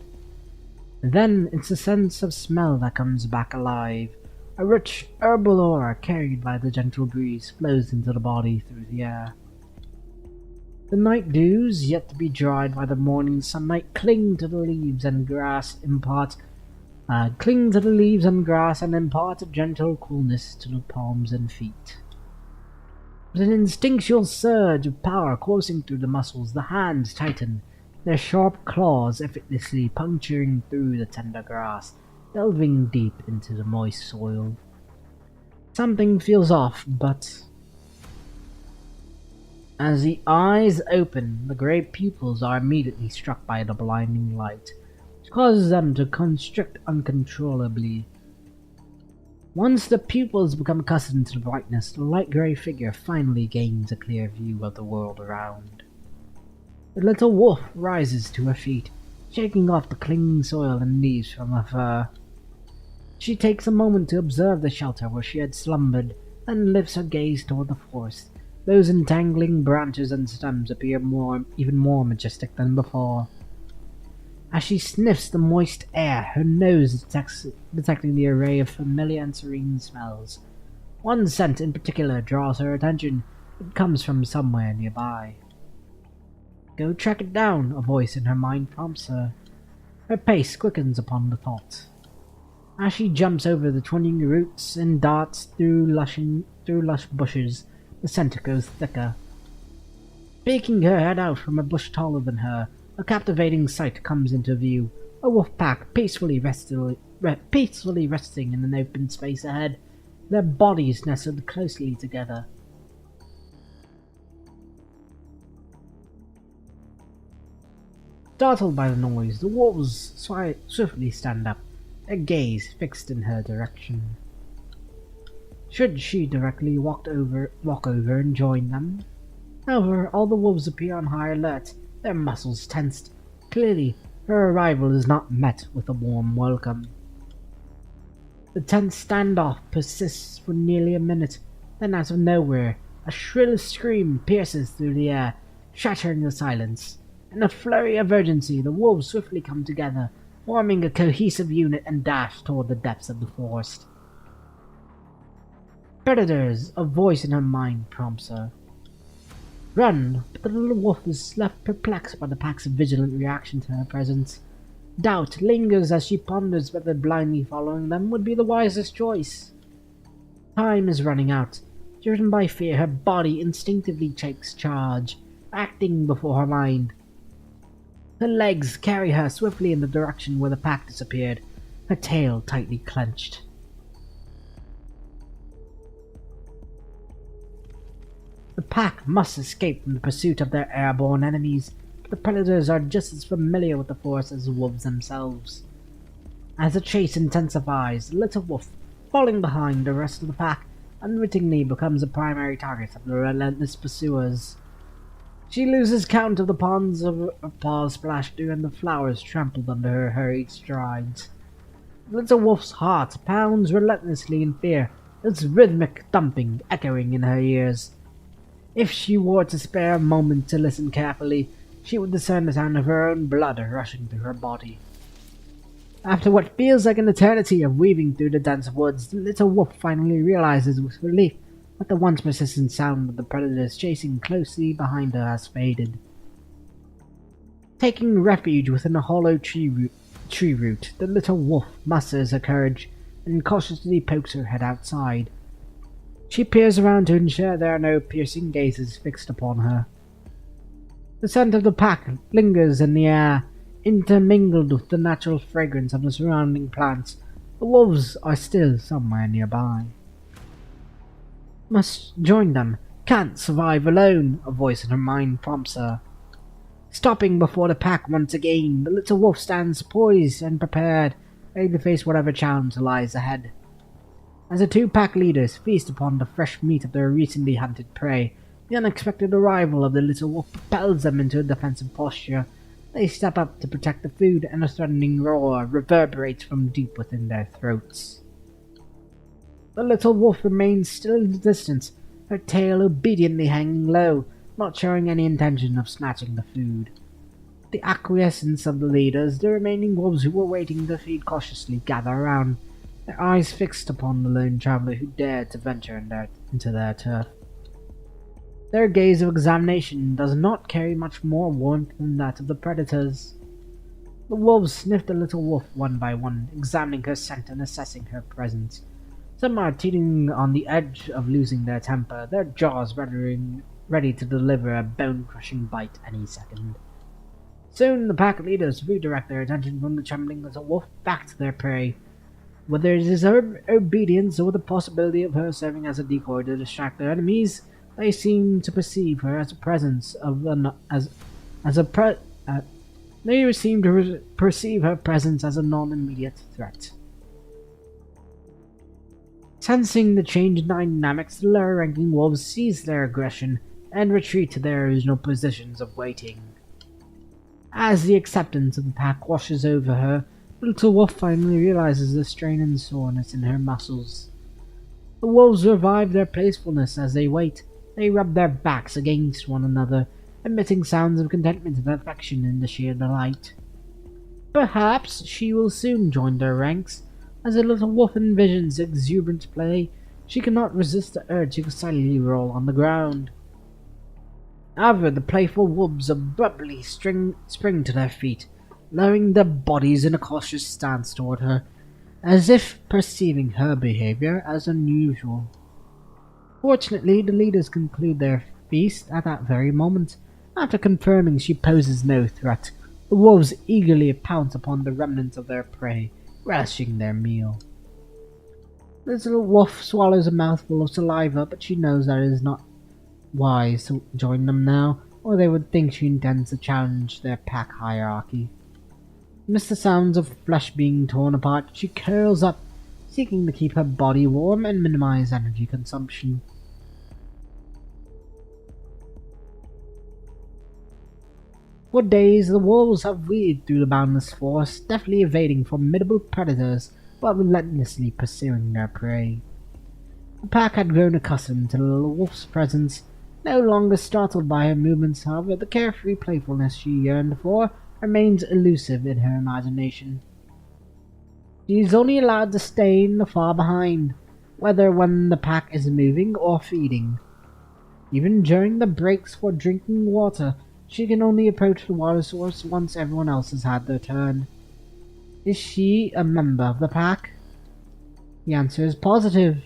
Then it's a sense of smell that comes back alive. A rich herbal aura carried by the gentle breeze flows into the body through the air. The night dews, yet to be dried by the morning sunlight, cling to the leaves and grass and impart a gentle coolness to the palms and feet. With an instinctual surge of power coursing through the muscles, the hands tighten, their sharp claws effortlessly puncturing through the tender grass, delving deep into the moist soil. Something feels off, but as the eyes open, the grey pupils are immediately struck by the blinding light, which causes them to constrict uncontrollably. Once the pupils become accustomed to the brightness, the light grey figure finally gains a clear view of the world around. The little wolf rises to her feet, shaking off the clinging soil and leaves from her fur. She takes a moment to observe the shelter where she had slumbered, then lifts her gaze toward the forest. Those entangling branches and stems appear even more majestic than before. As she sniffs the moist air, her nose detecting the array of familiar and serene smells. One scent in particular draws her attention. It comes from somewhere nearby. "Go track it down," a voice in her mind prompts her. Her pace quickens upon the thought. As she jumps over the twining roots and darts through lush bushes, the scent grows thicker. Peeking her head out from a bush taller than her, a captivating sight comes into view. A wolf pack peacefully resting in an open space ahead, their bodies nestled closely together. Startled by the noise, the wolves swiftly stand up, their gaze fixed in her direction. Should she directly walk over and join them? However, all the wolves appear on high alert, their muscles tensed. Clearly, her arrival is not met with a warm welcome. The tense standoff persists for nearly a minute, then out of nowhere, a shrill scream pierces through the air, shattering the silence. In a flurry of urgency, the wolves swiftly come together, forming a cohesive unit and dash toward the depths of the forest. "Predators!" a voice in her mind prompts her. Run, but the little wolf is left perplexed by the pack's vigilant reaction to her presence. Doubt lingers as she ponders whether blindly following them would be the wisest choice. Time is running out. Driven by fear, her body instinctively takes charge, acting before her mind. Her legs carry her swiftly in the direction where the pack disappeared, her tail tightly clenched. The pack must escape from the pursuit of their airborne enemies, but the predators are just as familiar with the forest as the wolves themselves. As the chase intensifies, the little wolf, falling behind the rest of the pack, unwittingly becomes the primary target of the relentless pursuers. She loses count of the ponds of her paws splashed through and the flowers trampled under her hurried strides. The little wolf's heart pounds relentlessly in fear, its rhythmic thumping echoing in her ears. If she were to spare a moment to listen carefully, she would discern the sound of her own blood rushing through her body. After what feels like an eternity of weaving through the dense woods, the little wolf finally realizes with relief that the once persistent sound of the predators chasing closely behind her has faded. Taking refuge within a hollow tree root, the little wolf musters her courage and cautiously pokes her head outside. She peers around to ensure there are no piercing gazes fixed upon her. The scent of the pack lingers in the air, intermingled with the natural fragrance of the surrounding plants. The wolves are still somewhere nearby. "Must join them. Can't survive alone," a voice in her mind prompts her. Stopping before the pack once again, the little wolf stands poised and prepared, ready to face whatever challenge lies ahead. As the two pack leaders feast upon the fresh meat of their recently hunted prey, the unexpected arrival of the little wolf propels them into a defensive posture. They step up to protect the food, and a threatening roar reverberates from deep within their throats. The little wolf remains still in the distance, her tail obediently hanging low, not showing any intention of snatching the food. the acquiescence of the leaders, the remaining wolves who were waiting to feed cautiously gather around, their eyes fixed upon the lone traveler who dared to venture into their turf. Their gaze of examination does not carry much more warmth than that of the predators. The wolves sniffed the little wolf one by one, examining her scent and assessing her presence. Some are teetering on the edge of losing their temper, their jaws ready to deliver a bone-crushing bite any second. Soon the pack leaders redirect their attention from the trembling little wolf back to their prey. Whether it is her obedience or the possibility of her serving as a decoy to distract their enemies, they seem to perceive her as a presence of they seem to perceive her presence as a non-immediate threat. Sensing the change in dynamics, the lower-ranking wolves seize their aggression and retreat to their original positions of waiting. As the acceptance of the pack washes over her, the little wolf finally realizes the strain and soreness in her muscles. The wolves revive their playfulness as they wait. They rub their backs against one another, emitting sounds of contentment and affection in the sheer delight. Perhaps she will soon join their ranks. As the little wolf envisions exuberant play, she cannot resist the urge to excitedly roll on the ground. However, the playful wolves abruptly spring to their feet, lowering their bodies in a cautious stance toward her, as if perceiving her behavior as unusual. Fortunately, the leaders conclude their feast at that very moment. After confirming she poses no threat, the wolves eagerly pounce upon the remnants of their prey, relishing their meal. The little wolf swallows a mouthful of saliva, but she knows that it is not wise to join them now, or they would think she intends to challenge their pack hierarchy. Amidst the sounds of flesh being torn apart, she curls up, seeking to keep her body warm and minimize energy consumption. For days, the wolves have weaved through the boundless forest, deftly evading formidable predators while relentlessly pursuing their prey. The pack had grown accustomed to the little wolf's presence, no longer startled by her movements. However, the carefree playfulness she yearned for remains elusive in her imagination. She is only allowed to stay in the far behind, whether when the pack is moving or feeding. Even during the breaks for drinking water, she can only approach the water source once everyone else has had their turn. Is she a member of the pack? The answer is positive.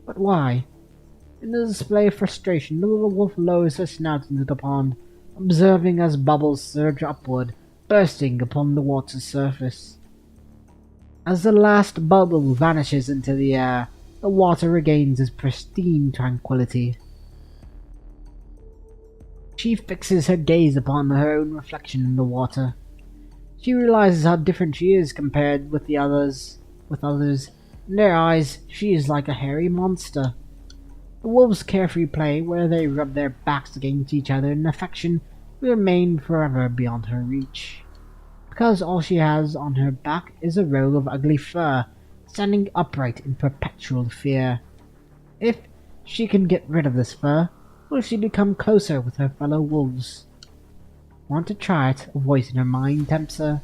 But why? In a display of frustration, the little wolf lowers her snout into the pond, observing as bubbles surge upward, bursting upon the water's surface. As the last bubble vanishes into the air, the water regains its pristine tranquility. She fixes her gaze upon her own reflection in the water. She realizes how different she is compared with others. In their eyes, she is like a hairy monster. The wolves' carefree play, where they rub their backs against each other in affection, will remain forever beyond her reach. Because all she has on her back is a robe of ugly fur, standing upright in perpetual fear. If she can get rid of this fur, will she become closer with her fellow wolves? Want to try it? A voice in her mind tempts her.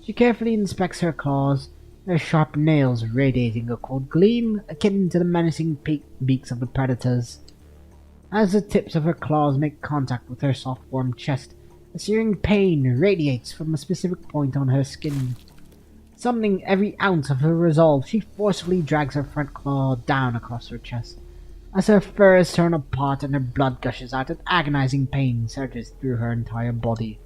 She carefully inspects her claws, their sharp nails radiating a cold gleam akin to the menacing beaks of the predators. As the tips of her claws make contact with her soft warm chest, a searing pain radiates from a specific point on her skin. Summoning every ounce of her resolve, she forcefully drags her front claw down across her chest. As her fur is torn apart and her blood gushes out, an agonizing pain surges through her entire body.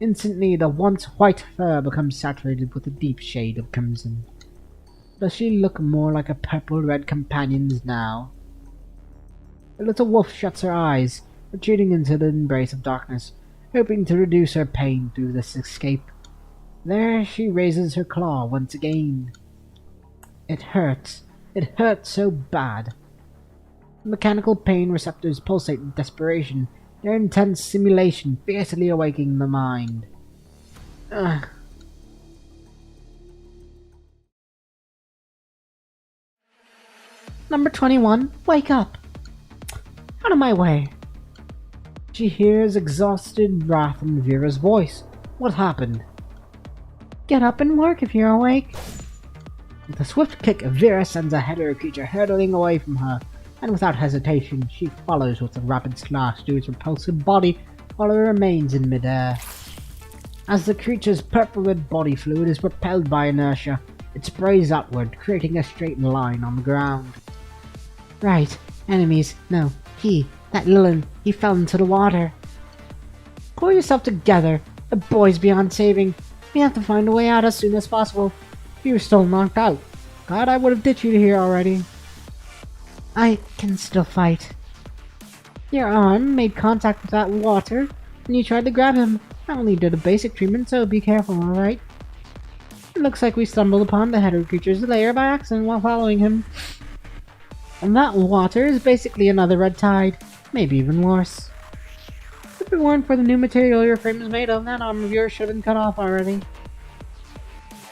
Instantly, the once white fur becomes saturated with a deep shade of crimson. Does she look more like a purple-red companion now? The little wolf shuts her eyes, retreating into the embrace of darkness, hoping to reduce her pain through this escape. There she raises her claw once again. It hurts. It hurts so bad. Mechanical pain receptors pulsate with desperation, their intense simulation fiercely awakening the mind. Ugh. Number 21, wake up! Out of my way! She hears exhausted wrath in Vera's voice. What happened? Get up and work if you're awake. With a swift kick, Vera sends a header creature hurtling away from her, and without hesitation, she follows with a rapid slash through its repulsive body while it remains in midair. As the creature's purple-red body fluid is repelled by inertia, it sprays upward, creating a straight line on the ground. Right, enemies. No, that Lilin, he fell into the water. Pull yourself together. The boy's beyond saving. We have to find a way out as soon as possible. You're still knocked out. God, I would have ditched you here already. I can still fight. Your arm made contact with that water, and you tried to grab him. I only did a basic treatment, so be careful, alright? It looks like we stumbled upon the header creature's lair by accident while following him. And that water is basically another red tide, maybe even worse. If it weren't for the new material your frame is made of, that arm of yours should have been cut off already.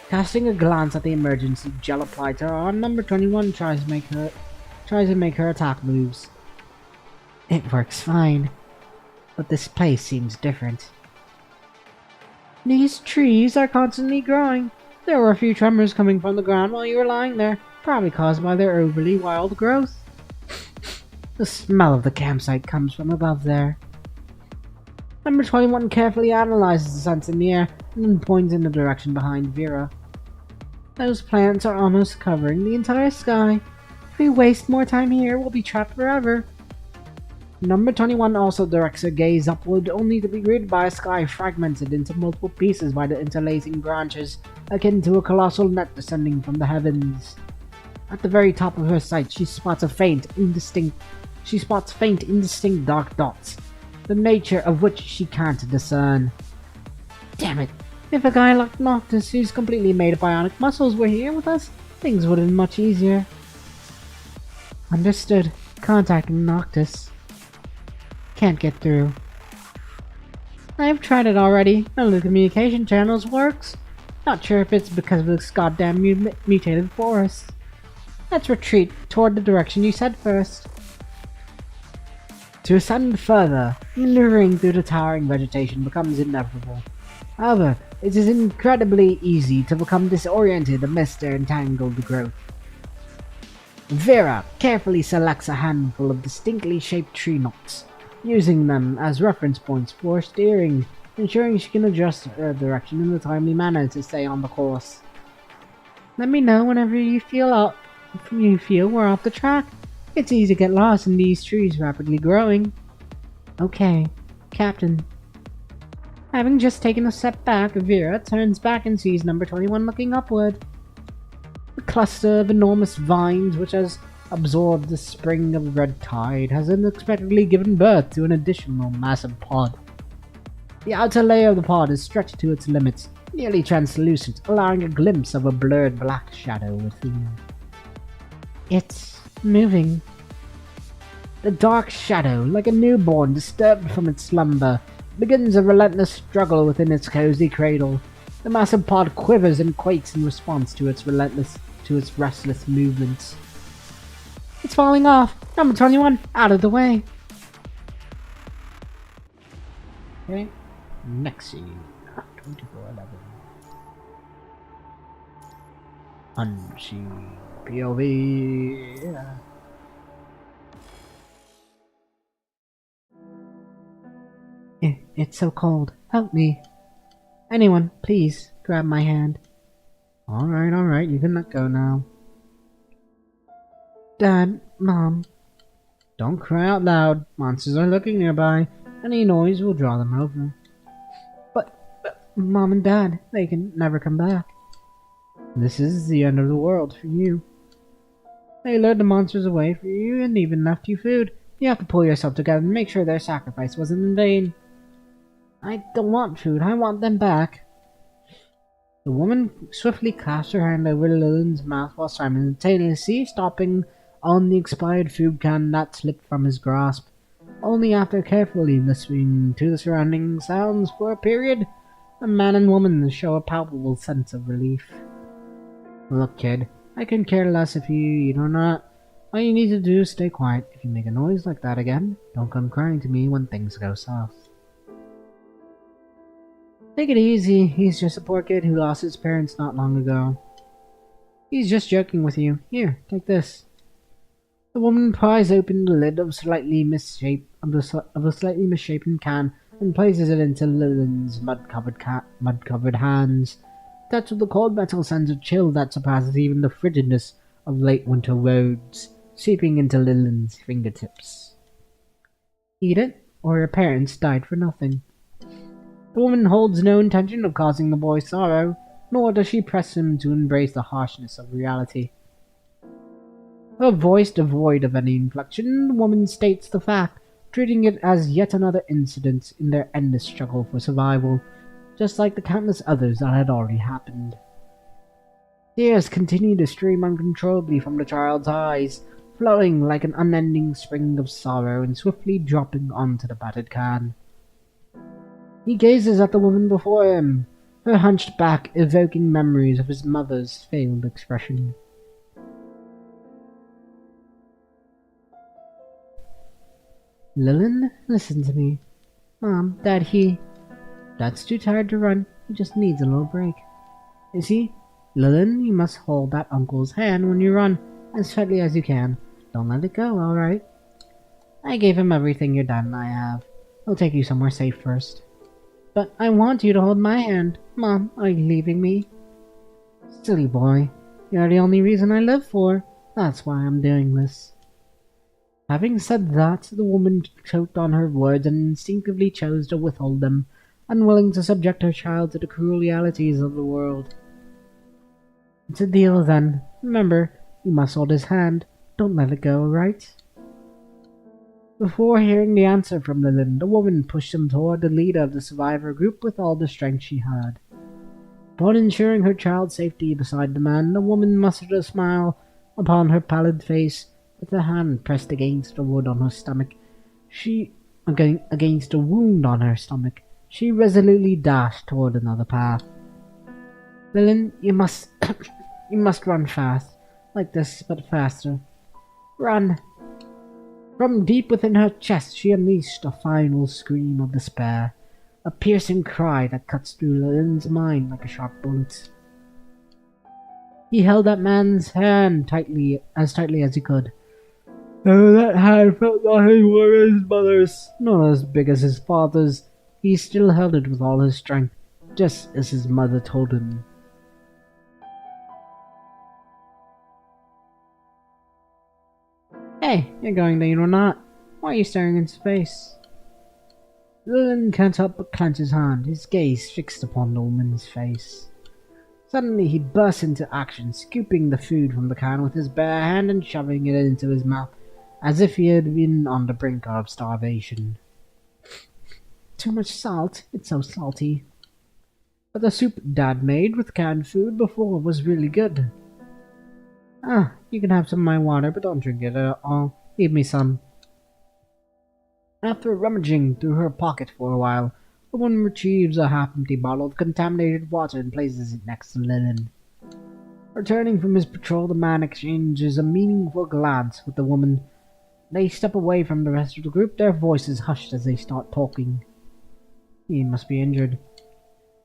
Casting a glance at the emergency gel applied to her arm, number 21 tries to make her attack moves. It works fine, but this place seems different. These trees are constantly growing. There were a few tremors coming from the ground while you were lying there, probably caused by their overly wild growth. The smell of the campsite comes from above there. Number 21 carefully analyzes the scents in the air and then points in the direction behind Vera. Those plants are almost covering the entire sky. If we waste more time here, we'll be trapped forever. Number 21 also directs her gaze upward, only to be greeted by a sky fragmented into multiple pieces by the interlacing branches, akin to a colossal net descending from the heavens. At the very top of her sight, she spots faint, indistinct dark dots, the nature of which she can't discern. Damn it! If a guy like Noctis, who's completely made of bionic muscles, were here with us, things would have been much easier. Understood. Contacting Noctis. Can't get through. I've tried it already. None of the communication channels works. Not sure if it's because of this goddamn mutated forest. Let's retreat toward the direction you said first. To ascend further, maneuvering through the towering vegetation becomes inevitable. However, it is incredibly easy to become disoriented amidst their entangled growth. Vera carefully selects a handful of distinctly shaped tree knots, using them as reference points for steering, ensuring she can adjust her direction in a timely manner to stay on the course. Let me know whenever you feel we're off the track. It's easy to get lost in these trees rapidly growing. Okay, Captain. Having just taken a step back, Vera turns back and sees number 21 looking upward. The cluster of enormous vines which has absorbed the spring of red tide has unexpectedly given birth to an additional massive pod. The outer layer of the pod is stretched to its limits, nearly translucent, allowing a glimpse of a blurred black shadow within. It's moving. The dark shadow, like a newborn disturbed from its slumber, begins a relentless struggle within its cozy cradle. The massive pod quivers and quakes in response to its restless movements. It's falling off! Number 21, out of the way! Okay, next scene. 2411. Unseen POV. It's so cold. Help me. Anyone, please, grab my hand. Alright, you can let go now. Dad, Mom. Don't cry out loud. Monsters are lurking nearby. Any noise will draw them over. But Mom and Dad, they can never come back. This is the end of the world for you. They lured the monsters away for you and even left you food. You have to pull yourself together and make sure their sacrifice wasn't in vain. I don't want food, I want them back. The woman swiftly clasped her hand over Lilin's mouth while simultaneously stopping on the expired food can that slipped from his grasp. Only after carefully listening to the surrounding sounds for a period, the man and woman show a palpable sense of relief. Look, kid, I couldn't care less if you eat or not. All you need to do is stay quiet. If you make a noise like that again, don't come crying to me when things go south. Take it easy. He's just a poor kid who lost his parents not long ago. He's just joking with you. Here, take this. The woman pries open the lid of a slightly misshapen can and places it into Lillian's mud-covered hands. Touch of the cold metal sends a chill that surpasses even the frigidness of late winter roads, seeping into Lillian's fingertips. Eat it, or your parents died for nothing. The woman holds no intention of causing the boy sorrow, nor does she press him to embrace the harshness of reality. Her voice devoid of any inflection, the woman states the fact, treating it as yet another incident in their endless struggle for survival, just like the countless others that had already happened. Tears continue to stream uncontrollably from the child's eyes, flowing like an unending spring of sorrow and swiftly dropping onto the battered can. He gazes at the woman before him, her hunched back evoking memories of his mother's failed expression. Lillian, listen to me. Mom, Dad, Dad's too tired to run. He just needs a little break. Is he? Lillian, you must hold that uncle's hand when you run, as tightly as you can. Don't let it go, alright? I gave him everything your dad and I have. He'll take you somewhere safe first. But I want you to hold my hand. Mom, are you leaving me? Silly boy. You're the only reason I live for. That's why I'm doing this. Having said that, the woman choked on her words and instinctively chose to withhold them, unwilling to subject her child to the cruel realities of the world. It's a deal, then. Remember, you must hold his hand. Don't let it go, right? Before hearing the answer from Lillian, the woman pushed him toward the leader of the survivor group with all the strength she had. Upon ensuring her child's safety beside the man, the woman mustered a smile upon her pallid face, with her hand pressed against the wound on her stomach. Against a wound on her stomach, she resolutely dashed toward another path. Lillian, you must run fast. Like this, but faster. Run! From deep within her chest, she unleashed a final scream of despair, a piercing cry that cuts through Lillian's mind like a sharp bullet. He held that man's hand tightly as he could. Oh, that hand felt nothing like his mother's, not as big as his father's. He still held it with all his strength, just as his mother told him. Hey, you're going to eat or not? Why are you staring into space? Lillian can't help but clench his hand, his gaze fixed upon the woman's face. Suddenly he burst into action, scooping the food from the can with his bare hand and shoving it into his mouth, as if he had been on the brink of starvation. Too much salt, it's so salty. But the soup Dad made with canned food before was really good. Ah, you can have some of my water, but don't drink it at all. Leave me some. After rummaging through her pocket for a while, the woman retrieves a half-empty bottle of contaminated water and places it next to Lillian. Returning from his patrol, the man exchanges a meaningful glance with the woman. They step away from the rest of the group, their voices hushed as they start talking. He must be injured.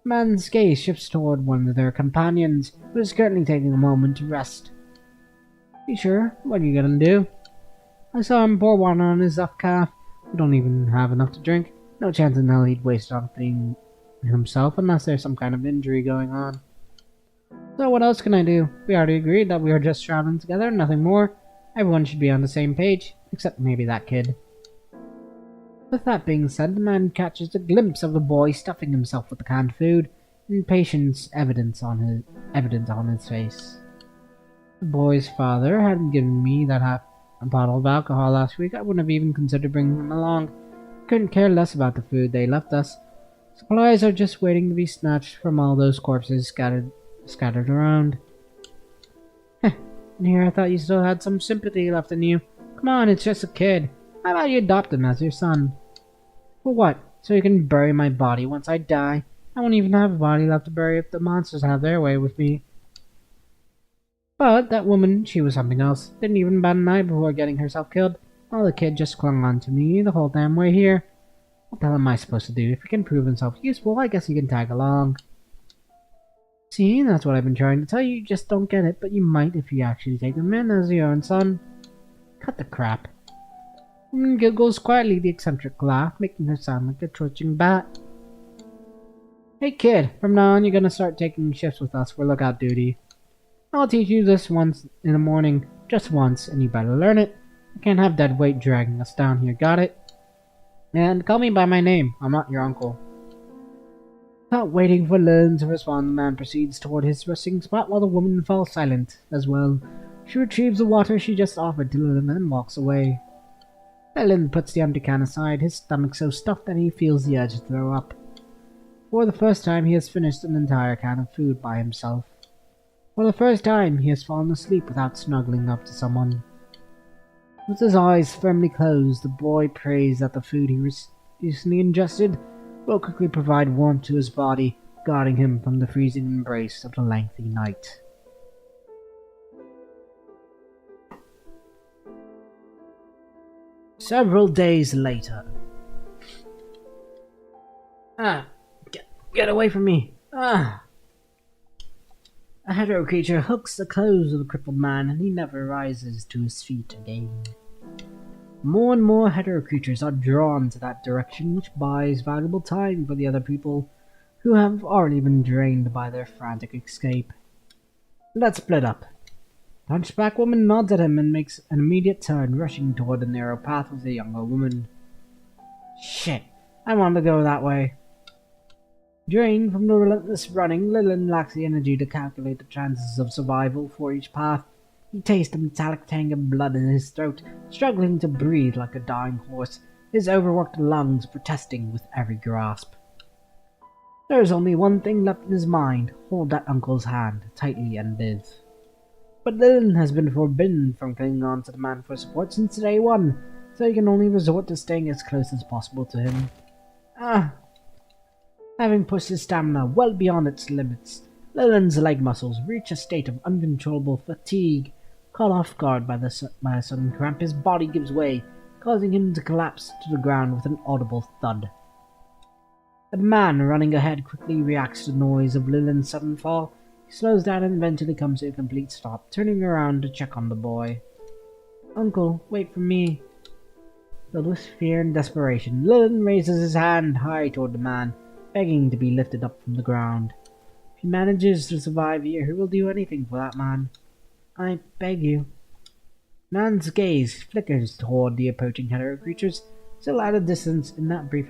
The man's gaze shifts toward one of their companions, who is currently taking a moment to rest. You sure? What are you gonna do? I saw him pour water on his left calf. We don't even have enough to drink. No chance in hell he'd waste something himself unless there's some kind of injury going on. So what else can I do? We already agreed that we are just traveling together, nothing more. Everyone should be on the same page, except maybe that kid. With that being said, the man catches a glimpse of the boy stuffing himself with the canned food, impatience evident on his face. The boy's father hadn't given me that half a bottle of alcohol last week. I wouldn't have even considered bringing him along. Couldn't care less about the food they left us. Supplies are just waiting to be snatched from all those corpses scattered around. Heh, and here I thought you still had some sympathy left in you. Come on, it's just a kid. How about you adopt him as your son? For what? So you can bury my body once I die? I won't even have a body left to bury if the monsters have their way with me. But that woman, she was something else. Didn't even bat an eye before getting herself killed. While the kid just clung on to me the whole damn way here. What the hell am I supposed to do? If he can prove himself useful, I guess he can tag along. See, that's what I've been trying to tell you. You just don't get it, but you might if you actually take him in as your own son. Cut the crap. Woman giggles quietly, the eccentric laugh, making her sound like a twitching bat. Hey kid, from now on you're gonna start taking shifts with us for lookout duty. I'll teach you this once in the morning, just once, and you better learn it. I can't have dead weight dragging us down here, got it? And call me by my name, I'm not your uncle. Without waiting for Lillian to respond, the man proceeds toward his resting spot while the woman falls silent as well. She retrieves the water she just offered to Lillian and walks away. Lillian puts the empty can aside, his stomach so stuffed that he feels the urge to throw up. For the first time, he has finished an entire can of food by himself. For the first time, he has fallen asleep without snuggling up to someone. With his eyes firmly closed, the boy prays that the food he recently ingested will quickly provide warmth to his body, guarding him from the freezing embrace of the lengthy night. Several days later. Get away from me! A hetero creature hooks the clothes of the crippled man, and he never rises to his feet again. More and more hetero creatures are drawn to that direction, which buys valuable time for the other people who have already been drained by their frantic escape. Let's split up. The hunchback woman nods at him and makes an immediate turn, rushing toward the narrow path with the younger woman. Shit, I want to go that way. Drained from the relentless running, Lillian lacks the energy to calculate the chances of survival for each path. He tastes the metallic tang of blood in his throat, struggling to breathe like a dying horse, his overworked lungs protesting with every grasp. There is only one thing left in his mind: hold that uncle's hand tightly and live. But Lillian has been forbidden from clinging on to the man for support since day one, so he can only resort to staying as close as possible to him. Having pushed his stamina well beyond its limits, Lillian's leg muscles reach a state of uncontrollable fatigue. Caught off guard by a sudden cramp, his body gives way, causing him to collapse to the ground with an audible thud. The man running ahead quickly reacts to the noise of Lillian's sudden fall. He slows down and eventually comes to a complete stop, turning around to check on the boy. Uncle, wait for me. Filled with fear and desperation, Lillian raises his hand high toward the man, begging to be lifted up from the ground. If he manages to survive here, he will do anything for that man. I beg you. Man's gaze flickers toward the approaching hetero creatures, still at a distance. In that brief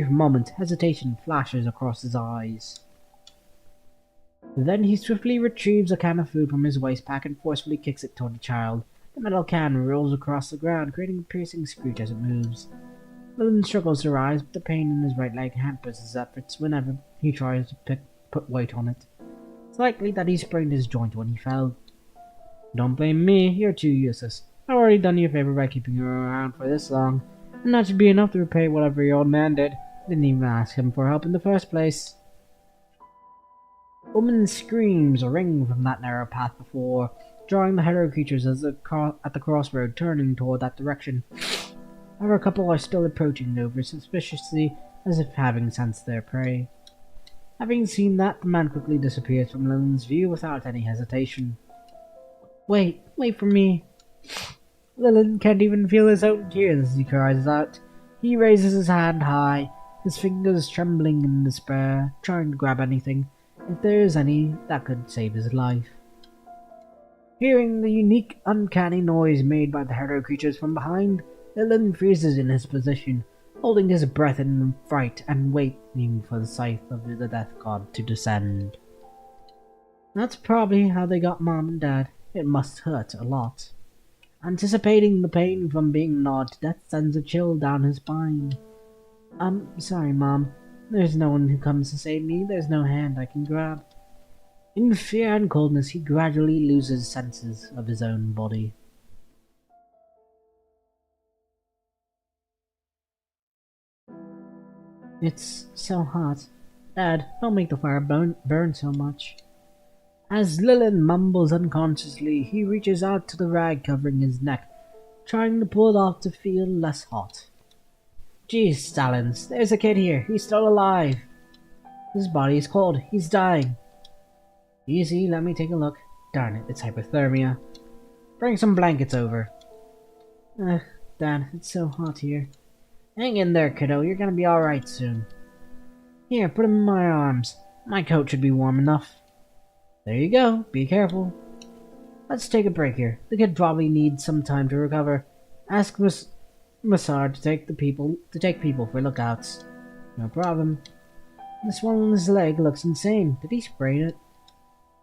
moment, hesitation flashes across his eyes. Then he swiftly retrieves a can of food from his waist pack and forcefully kicks it toward the child. The metal can rolls across the ground, creating a piercing screech as it moves. Lillian struggles to rise, but the pain in his right leg hampers his efforts whenever he tries to put weight on it. It's likely that he sprained his joint when he fell. Don't blame me, you're too useless. I've already done you a favor by keeping you around for this long, and that should be enough to repay whatever your old man did. Didn't even ask him for help in the first place. Woman's screams ring from that narrow path before, drawing the hetero creatures at the crossroad, turning toward that direction. However, a couple are still approaching over suspiciously, as if having sensed their prey. Having seen that, the man quickly disappears from Lillian's view without any hesitation. Wait for me. Lillian can't even feel his own tears as he cries out. He raises his hand high, his fingers trembling in despair, trying to grab anything, if there is any, that could save his life. Hearing the unique, uncanny noise made by the hetero creatures from behind, Lillian freezes in his position, holding his breath in fright and waiting for the scythe of the death god to descend. That's probably how they got Mom and Dad. It must hurt a lot. Anticipating the pain from being gnawed to death sends a chill down his spine. I'm sorry, Mom. There's no one who comes to save me. There's no hand I can grab. In fear and coldness, he gradually loses senses of his own body. It's so hot. Dad, don't make the fire burn so much. As Lilin mumbles unconsciously, he reaches out to the rag covering his neck, trying to pull it off to feel less hot. Geez, Stalins, there's a kid here. He's still alive. His body is cold. He's dying. Easy, let me take a look. Darn it, it's hypothermia. Bring some blankets over. Ugh, Dad, it's so hot here. Hang in there, kiddo. You're gonna be alright soon. Here, put him in my arms. My coat should be warm enough. There you go. Be careful. Let's take a break here. The kid probably needs some time to recover. Ask Massard to take people for lookouts. No problem. This one on his leg looks insane. Did he sprain it?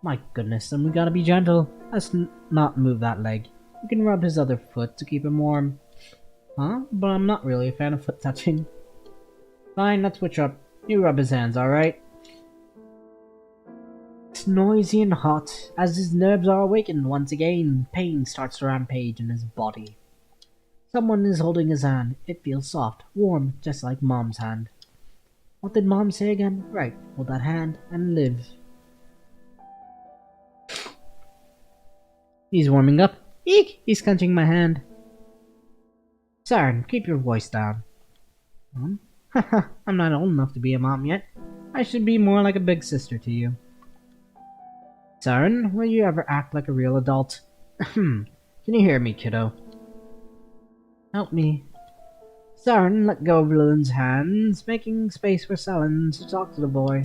My goodness, then we gotta be gentle. Let's not move that leg. We can rub his other foot to keep him warm. Huh? But I'm not really a fan of foot touching. Fine, let's switch up. You rub his hands, alright? It's noisy and hot. As his nerves are awakened once again, pain starts to rampage in his body. Someone is holding his hand. It feels soft, warm, just like Mom's hand. What did Mom say again? Right, hold that hand and live. He's warming up. Eek! He's clenching my hand. Saren, keep your voice down. Haha, I'm not old enough to be a mom yet. I should be more like a big sister to you. Saren, will you ever act like a real adult? Can you hear me, kiddo? Help me. Saren let go of Lilin's hands, making space for Selen to talk to the boy.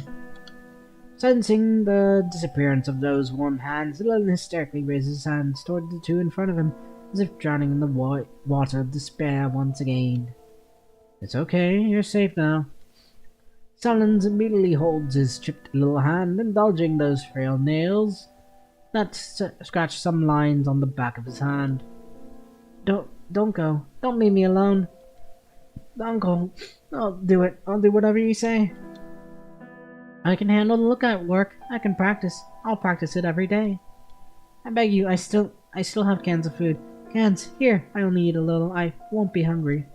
Sensing the disappearance of those warm hands, Lilin hysterically raises his hands toward the two in front of him, as if drowning in the water of despair once again. It's okay, you're safe now. Selen immediately holds his chipped little hand, indulging those frail nails that scratch some lines on the back of his hand. Don't go. Don't leave me alone. Uncle, I'll do it. I'll do whatever you say. I can handle the lookout work. I can practice. I'll practice it every day. I beg you, I still have cans of food. Cans, here, I only eat a little. I won't be hungry.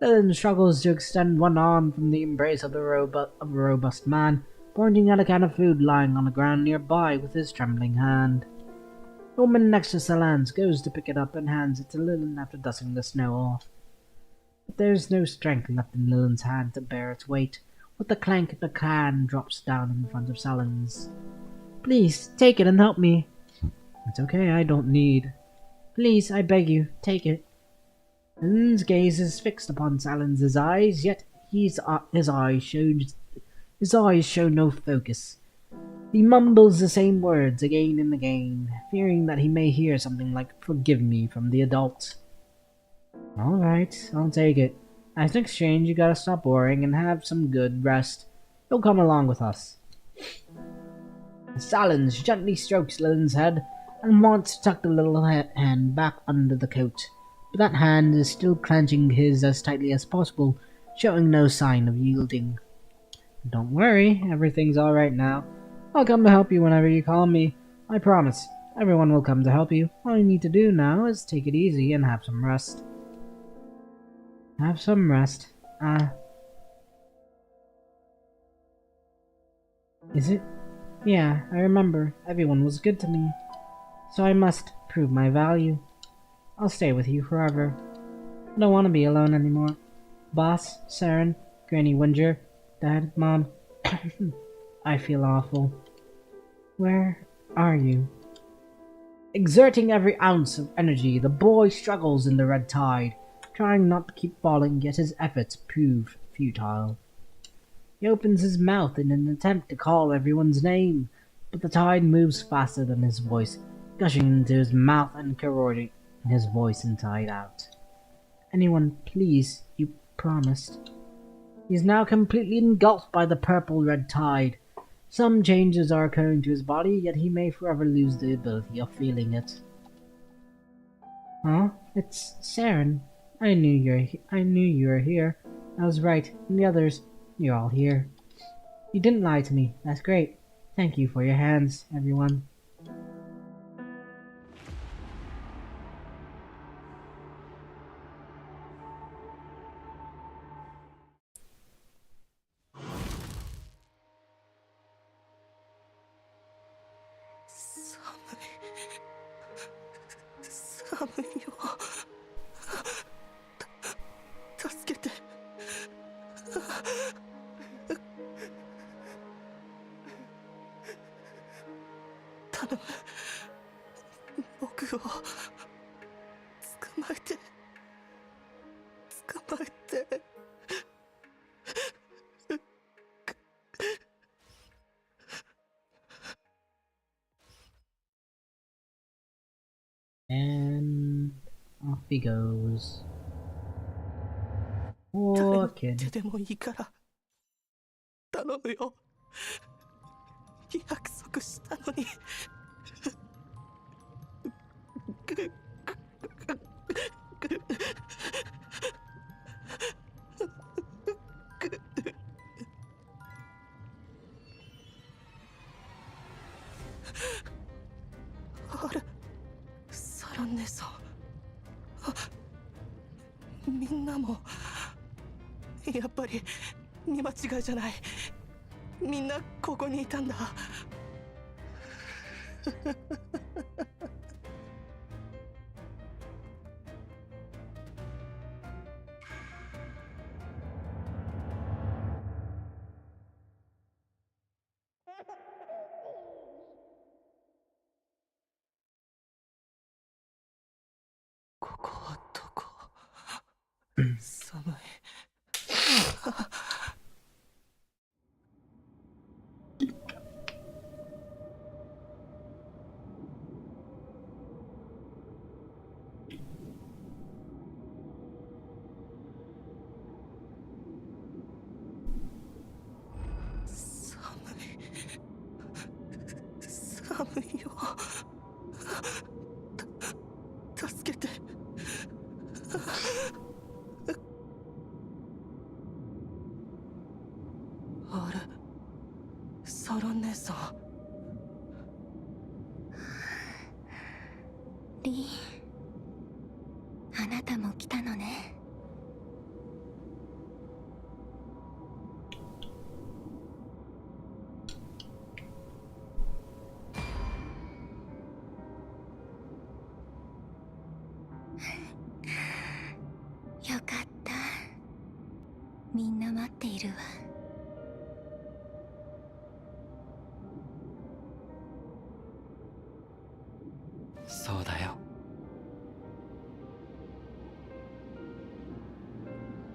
Lilin struggles to extend one arm from the embrace of a robust man, pointing at a can of food lying on the ground nearby with his trembling hand. The woman next to Salans goes to pick it up and hands it to Lilin after dusting the snow off. But there's no strength left in Lilin's hand to bear its weight. With a clank, the can drops down in front of Salans. Please, take it and help me. It's okay, I don't need. Please, I beg you, take it. Lilin's gaze is fixed upon Salans' eyes, yet his eyes show no focus. He mumbles the same words again and again, fearing that he may hear something like "forgive me" from the adult. Alright, I'll take it. As an exchange, you gotta stop worrying and have some good rest. You'll come along with us. Salans gently strokes Lilin's head and wants to tuck the little hand back under the coat, but that hand is still clenching his as tightly as possible, showing no sign of yielding. Don't worry, everything's alright now. I'll come to help you whenever you call me. I promise. Everyone will come to help you. All you need to do now is take it easy and have some rest. Have some rest. Is it? Yeah, I remember. Everyone was good to me. So I must prove my value. I'll stay with you forever. I don't want to be alone anymore. Boss, Saren, Granny Winger, Dad, Mom. I feel awful. Where are you? Exerting every ounce of energy, the boy struggles in the red tide, trying not to keep falling, yet his efforts prove futile. He opens his mouth in an attempt to call everyone's name, but the tide moves faster than his voice, gushing into his mouth and corroding his voice inside out. Anyone, please, you promised. He is now completely engulfed by the purple-red tide. Some changes are occurring to his body, yet he may forever lose the ability of feeling it. Huh? It's Saren. I knew you were here. I was right, and the others, you're all here. You didn't lie to me. That's great. Thank you for your hands, everyone. 寒いよ。助けて。頼む。僕を捕まえて。捕まえて。And off he goes. 誰の Walking. 手でもいいから頼むよ。約束したのに。あれ、サラン姉さん。みんなもやっぱり見間違いじゃない。みんなここにいたんだ。ここはどこ？寒い。寒いよ。助けて。あれ、サラン姉さん。リン、あなたも来たのね。よかった。みんな待っているわ。そうだよ。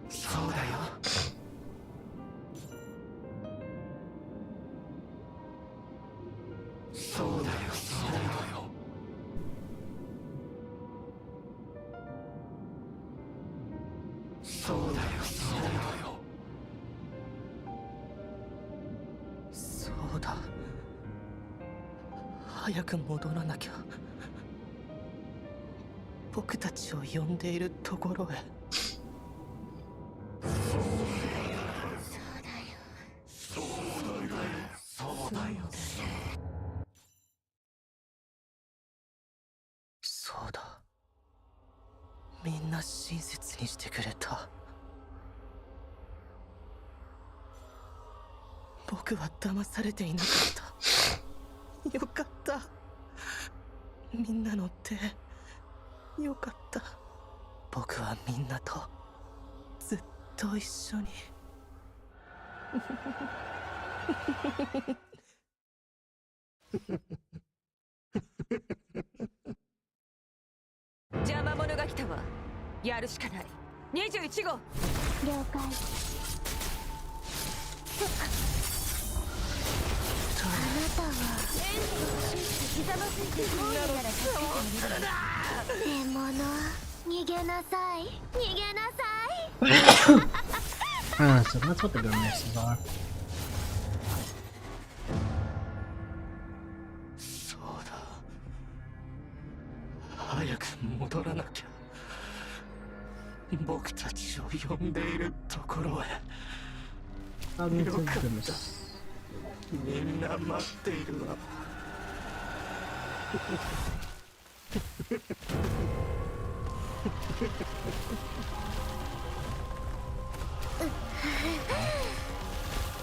そうだよ。そうだよ。そうだよ。そうだよ。そうだよ。そうだ。早く戻らなきゃ。僕たちを呼んでいるところへ。そうだよ。そうだ。みんな親切にしてくれた。僕は騙されていなかった。よかった。みんなの手よかった。僕はみんなとずっと一緒に。邪魔者が来たわ。やるしかない。21号。了解。あなたはひざまずいてゴールなら助けてあげる。獲物、逃げなさい。逃げなさい。So that's what the grimaces are. そうだ。早く戻らなきゃ。僕たちを呼んでいるところへ。 Cognitive grimace. みんな待っているわ。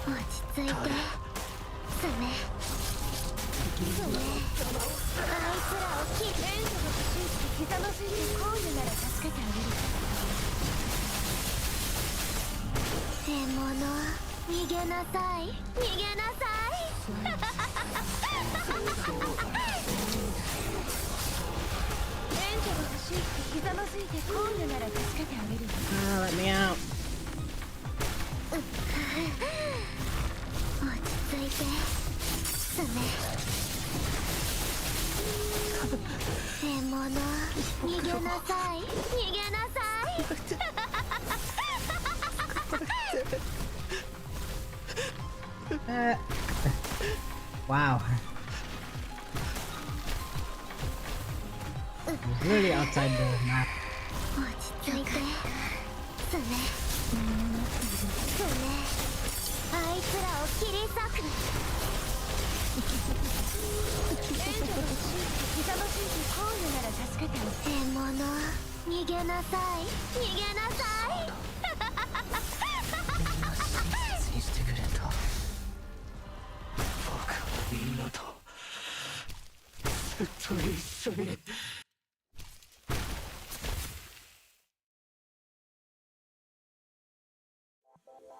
落ち着いて。爪。爪。あを切る。援助が欲しいってひざまずいてこういうなら助けてあげる。獣、逃げなさい、逃げなさい。援助が欲しいってひざまずいてこういうなら助けてあげる。Ah, let me out. 落ち着いて、スネ。獣、逃げなさい、逃げなさい。Wow. It was really outside the map. 落ち着いて、スネ。スネ、あいつらを切り裂く。援助が欲しいってひざまずいてこういうなら助けてよ。獣、逃げなさい、逃げなさい。親切にしてくれた。僕はみんなとずっと一緒に。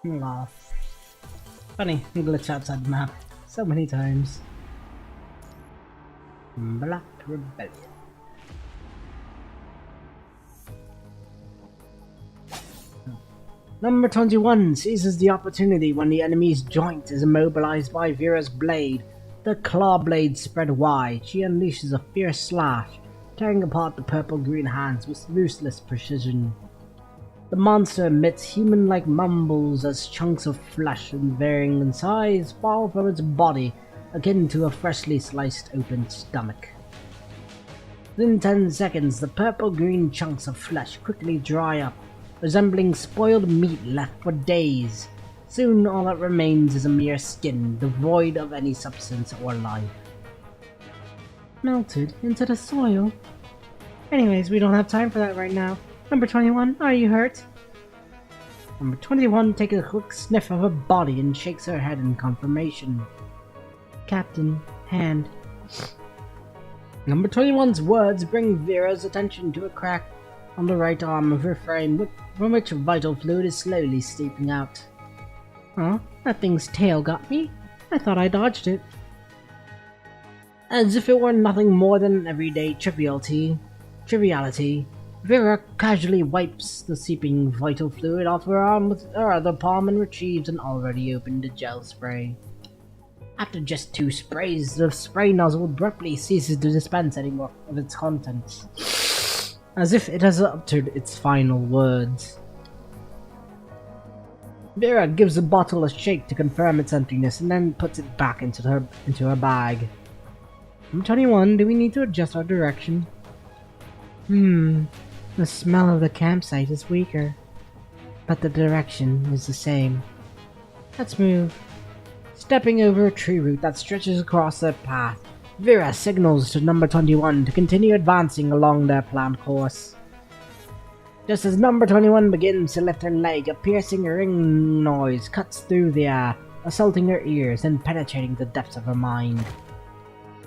Laugh. Funny, glitch outside the map so many times. Black Rebellion. Number 21 seizes the opportunity when the enemy's joint is immobilized by Vera's blade. The claw blade spread wide, she unleashes a fierce slash, tearing apart the purple-green hands with ruthless precision. The monster emits human-like mumbles as chunks of flesh and varying in size fall from its body, akin to a freshly sliced open stomach. Within 10 seconds, the purple-green chunks of flesh quickly dry up, resembling spoiled meat left for days. Soon all that remains is a mere skin, devoid of any substance or life. Melted into the soil? Anyways, we don't have time for that right now. Number 21, are you hurt? Number 21 takes a quick sniff of her body and shakes her head in confirmation. Captain, hand. Number 21's words bring Vera's attention to a crack on the right arm of her frame, from which vital fluid is slowly seeping out. Huh? That thing's tail got me? I thought I dodged it. As if it were nothing more than an everyday triviality, Vera casually wipes the seeping vital fluid off her arm with her other palm and retrieves an already opened gel spray. After just 2 sprays, the spray nozzle abruptly ceases to dispense any more of its contents, as if it has uttered its final words. Vera gives the bottle a shake to confirm its emptiness and then puts it back into her bag. Number 21, do we need to adjust our direction? The smell of the campsite is weaker, but the direction is the same. Let's move. Stepping over a tree root that stretches across their path, Vera signals to number 21 to continue advancing along their planned course. Just as number 21 begins to lift her leg, a piercing ring noise cuts through the air, assaulting her ears and penetrating the depths of her mind.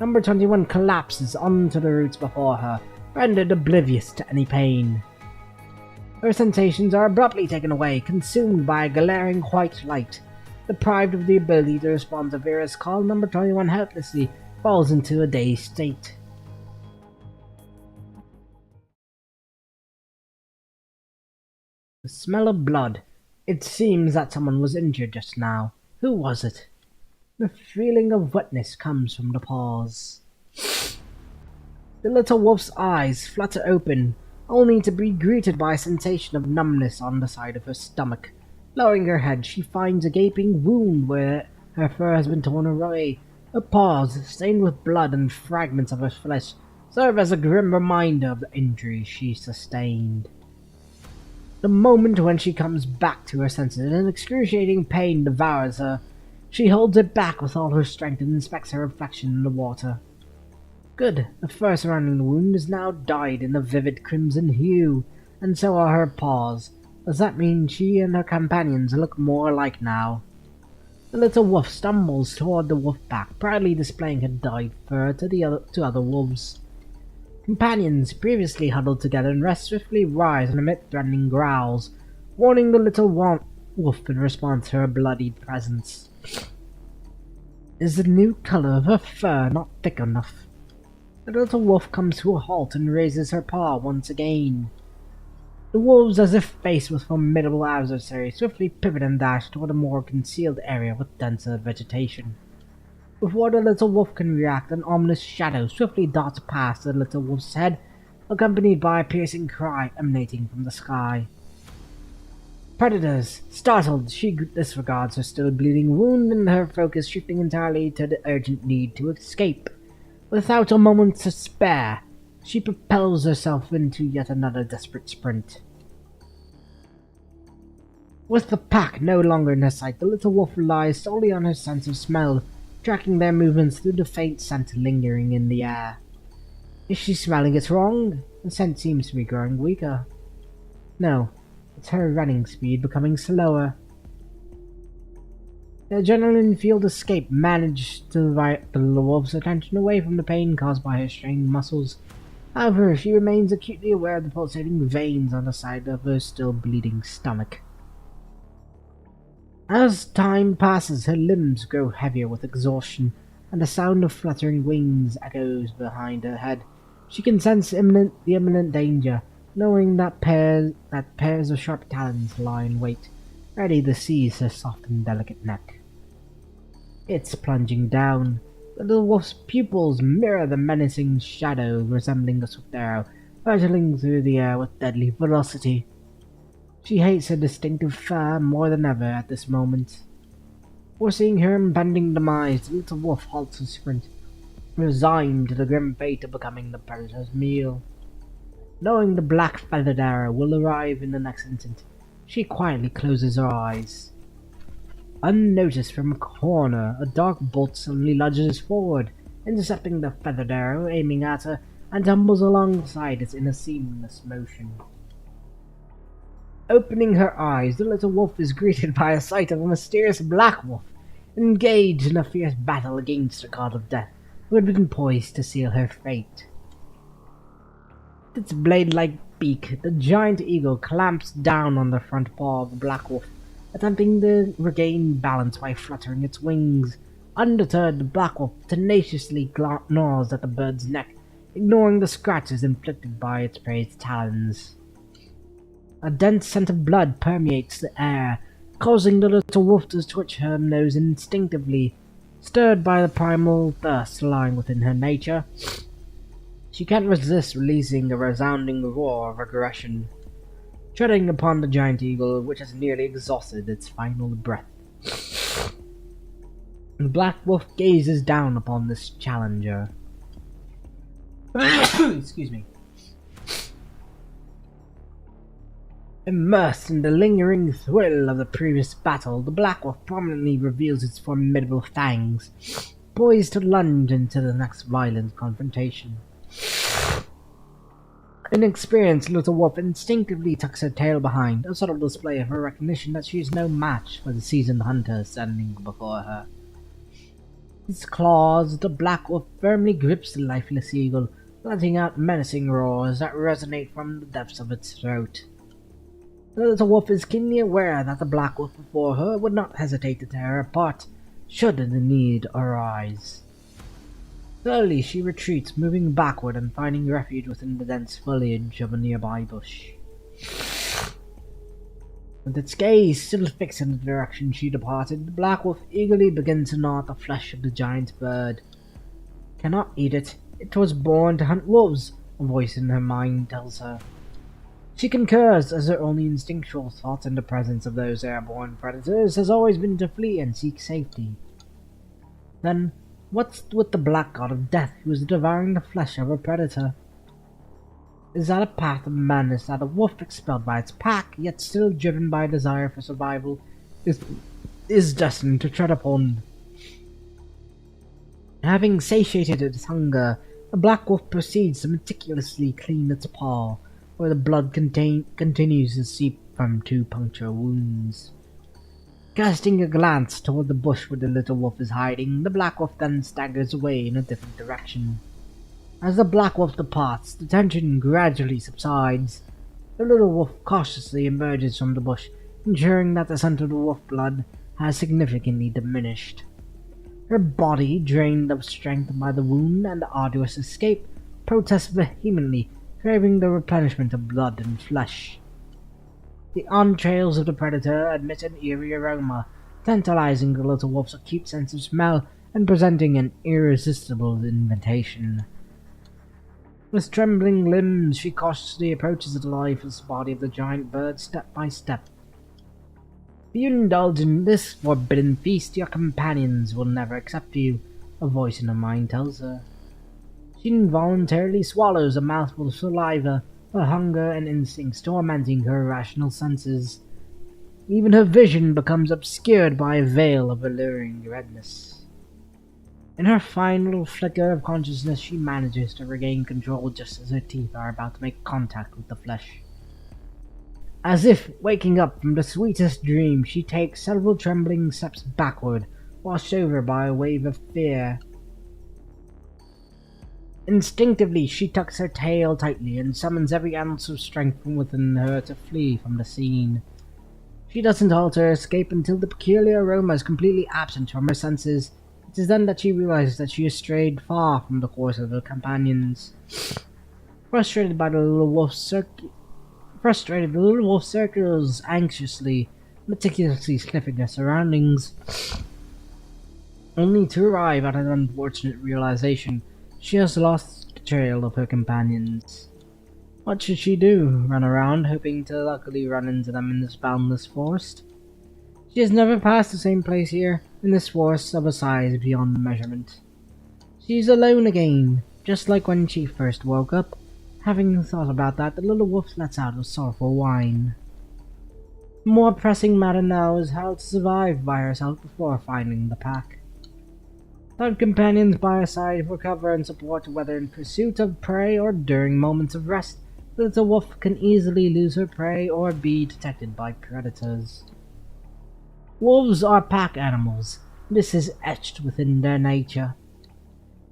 Number 21 collapses onto the roots before her, rendered oblivious to any pain. Her sensations are abruptly taken away, consumed by a glaring white light. Deprived of the ability to respond to Vera's call, number 21 helplessly falls into a dazed state. The smell of blood. It seems that someone was injured just now. Who was it? The feeling of wetness comes from the paws. The little wolf's eyes flutter open, only to be greeted by a sensation of numbness on the side of her stomach. Lowering her head, she finds a gaping wound where her fur has been torn away. Her paws, stained with blood and fragments of her flesh, serve as a grim reminder of the injury she sustained. The moment when she comes back to her senses, an excruciating pain devours her. She holds it back with all her strength and inspects her reflection in the water. Good, the fur surrounding the wound is now dyed in a vivid crimson hue, and so are her paws. Does that mean she and her companions look more alike now? The little wolf stumbles toward the wolf pack, proudly displaying her dyed fur to other wolves. Companions previously huddled together and rest swiftly rise and emit threatening growls, warning the little wolf in response to her bloodied presence. Is the new color of her fur not thick enough? The little wolf comes to a halt and raises her paw once again. The wolves, as if faced with formidable adversaries, swiftly pivot and dash toward a more concealed area with denser vegetation. Before the little wolf can react, an ominous shadow swiftly darts past the little wolf's head, accompanied by a piercing cry emanating from the sky. Predators! Startled, she disregards her still bleeding wound and her focus shifting entirely to the urgent need to escape. Without a moment to spare, she propels herself into yet another desperate sprint. With the pack no longer in her sight, the little wolf relies solely on her sense of smell, tracking their movements through the faint scent lingering in the air. Is she smelling it wrong? The scent seems to be growing weaker. No, it's her running speed becoming slower. The adrenaline-fueled escape managed to divert the little wolf's attention away from the pain caused by her strained muscles. However, she remains acutely aware of the pulsating veins on the side of her still bleeding stomach. As time passes, her limbs grow heavier with exhaustion, and the sound of fluttering wings echoes behind her head. She can sense the imminent danger, knowing that pairs of sharp talons lie in wait, ready to seize her soft and delicate neck. It's plunging down. The little wolf's pupils mirror the menacing shadow, resembling a swift arrow, hurtling through the air with deadly velocity. She hates her distinctive fur more than ever at this moment. Foreseeing her impending demise, the little wolf halts her sprint, resigned to the grim fate of becoming the predator's meal. Knowing the black feathered arrow will arrive in the next instant, she quietly closes her eyes. Unnoticed from a corner, a dark bolt suddenly lunges forward, intercepting the feathered arrow aiming at her, and tumbles alongside it in a seamless motion. Opening her eyes, the little wolf is greeted by a sight of a mysterious black wolf, engaged in a fierce battle against the god of death, who had been poised to seal her fate. With its blade-like beak, the giant eagle clamps down on the front paw of the black wolf, attempting to regain balance by fluttering its wings. Undeterred, the black wolf tenaciously gnaws at the bird's neck, ignoring the scratches inflicted by its prey's talons. A dense scent of blood permeates the air, causing the little wolf to twitch her nose instinctively. Stirred by the primal thirst lying within her nature, she can't resist releasing a resounding roar of aggression, treading upon the giant eagle, which has nearly exhausted its final breath. The black wolf gazes down upon this challenger. Excuse me. Immersed in the lingering thrill of the previous battle, the black wolf prominently reveals its formidable fangs, poised to lunge into the next violent confrontation. Inexperienced little wolf instinctively tucks her tail behind, a subtle display of her recognition that she is no match for the seasoned hunter standing before her. Its claws, the black wolf firmly grips the lifeless eagle, letting out menacing roars that resonate from the depths of its throat. The little wolf is keenly aware that the black wolf before her would not hesitate to tear her apart, should the need arise. Slowly she retreats, moving backward and finding refuge within the dense foliage of a nearby bush. With its gaze still fixed in the direction she departed, the black wolf eagerly begins to gnaw at the flesh of the giant bird. Cannot eat it. It was born to hunt wolves, a voice in her mind tells her. She concurs, as her only instinctual thought in the presence of those airborne predators has always been to flee and seek safety. Then, what's with the black god of death who is devouring the flesh of a predator? Is that a path of madness that a wolf expelled by its pack, yet still driven by a desire for survival, is destined to tread upon? Having satiated its hunger, the black wolf proceeds to meticulously clean its paw, where the blood continues to seep from 2 puncture wounds. Casting a glance toward the bush where the little wolf is hiding, the black wolf then staggers away in a different direction. As the black wolf departs, the tension gradually subsides. The little wolf cautiously emerges from the bush, ensuring that the scent of the wolf blood has significantly diminished. Her body, drained of strength by the wound and the arduous escape, protests vehemently, craving the replenishment of blood and flesh. The entrails of the predator emit an eerie aroma, tantalizing the little wolf's acute sense of smell and presenting an irresistible invitation. With trembling limbs, she cautiously approaches the lifeless body of the giant bird step by step. If you indulge in this forbidden feast, your companions will never accept you, a voice in her mind tells her. She involuntarily swallows a mouthful of saliva, her hunger and instincts tormenting her irrational senses. Even her vision becomes obscured by a veil of alluring redness. In her final flicker of consciousness, she manages to regain control just as her teeth are about to make contact with the flesh. As if waking up from the sweetest dream, she takes several trembling steps backward, washed over by a wave of fear. Instinctively, she tucks her tail tightly and summons every ounce of strength from within her to flee from the scene. She doesn't alter her escape until the peculiar aroma is completely absent from her senses. It is then that she realizes that she has strayed far from the course of her companions. Frustrated, the little wolf circles anxiously, meticulously sniffing her surroundings, only to arrive at an unfortunate realization. She has lost the trail of her companions. What should she do? Run around, hoping to luckily run into them in this boundless forest? She has never passed the same place here, in this forest of a size beyond measurement. She is alone again, just like when she first woke up. Having thought about that, the little wolf lets out a sorrowful whine. The more pressing matter now is how to survive by herself before finding the pack. Without companions by her side for cover and support, whether in pursuit of prey or during moments of rest, the little wolf can easily lose her prey or be detected by predators. Wolves are pack animals. This is etched within their nature.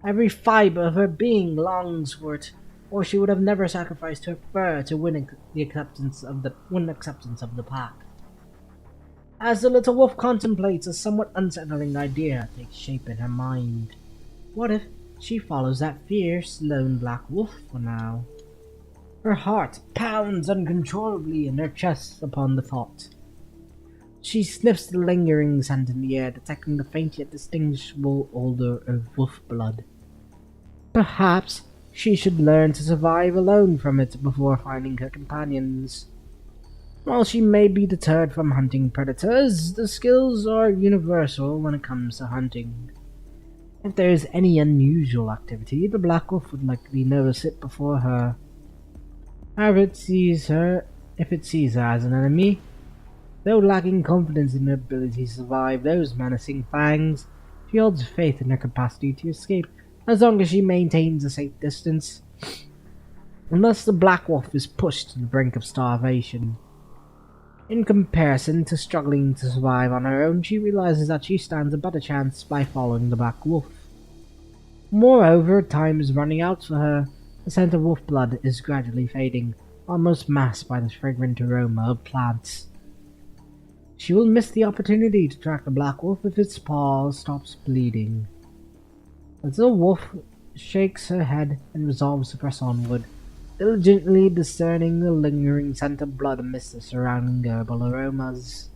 Every fiber of her being longs for it, or she would have never sacrificed her fur to win acceptance of the pack. As the little wolf contemplates, a somewhat unsettling idea takes shape in her mind. What if she follows that fierce, lone black wolf for now? Her heart pounds uncontrollably in her chest upon the thought. She sniffs the lingering scent in the air, detecting the faint yet distinguishable odor of wolf blood. Perhaps she should learn to survive alone from it before finding her companions. While she may be deterred from hunting predators, the skills are universal when it comes to hunting. If there is any unusual activity, the black wolf would likely notice it before her. However, if it sees her as an enemy, though lacking confidence in her ability to survive those menacing fangs, she holds faith in her capacity to escape as long as she maintains a safe distance. Unless the black wolf is pushed to the brink of starvation. In comparison to struggling to survive on her own, she realizes that she stands a better chance by following the black wolf. Moreover, time is running out for her. The scent of wolf blood is gradually fading, almost masked by the fragrant aroma of plants. She will miss the opportunity to track the black wolf if its paw stops bleeding. As the wolf shakes her head and resolves to press onward, diligently discerning the lingering scent of blood amidst the surrounding herbal aromas.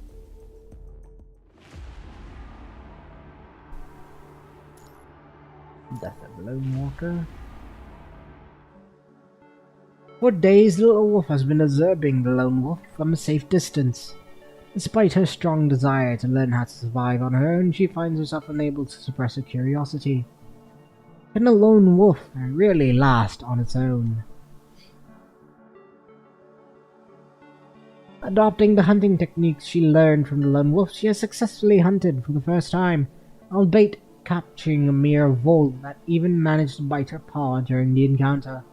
Death of the Lone Walker. For days, the little wolf has been observing the lone wolf from a safe distance. Despite her strong desire to learn how to survive on her own, she finds herself unable to suppress her curiosity. Can a lone wolf really last on its own? Adopting the hunting techniques she learned from the lone wolf, she has successfully hunted for the first time, albeit capturing a mere vole that even managed to bite her paw during the encounter.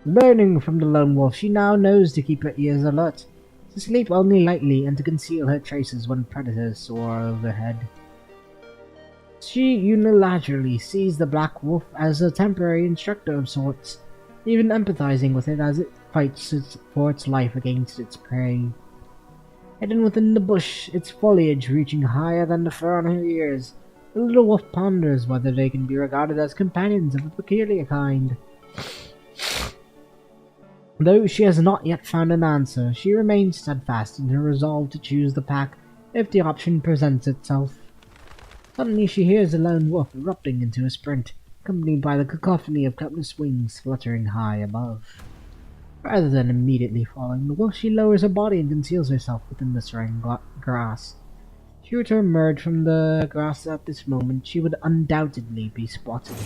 Learning from the lone wolf, she now knows to keep her ears alert, to sleep only lightly, and to conceal her traces when predators soar overhead. She unilaterally sees the Black Wolf as a temporary instructor of sorts, even empathizing with it as it fights for its life against its prey. Hidden within the bush, its foliage reaching higher than the fur on her ears, the little wolf ponders whether they can be regarded as companions of a peculiar kind. Though she has not yet found an answer, she remains steadfast in her resolve to choose the pack if the option presents itself. Suddenly she hears a lone wolf erupting into a sprint, accompanied by the cacophony of countless wings fluttering high above. Rather than immediately following the wolf, she lowers her body and conceals herself within the swaying grass. If she were to emerge from the grass at this moment, she would undoubtedly be spotted.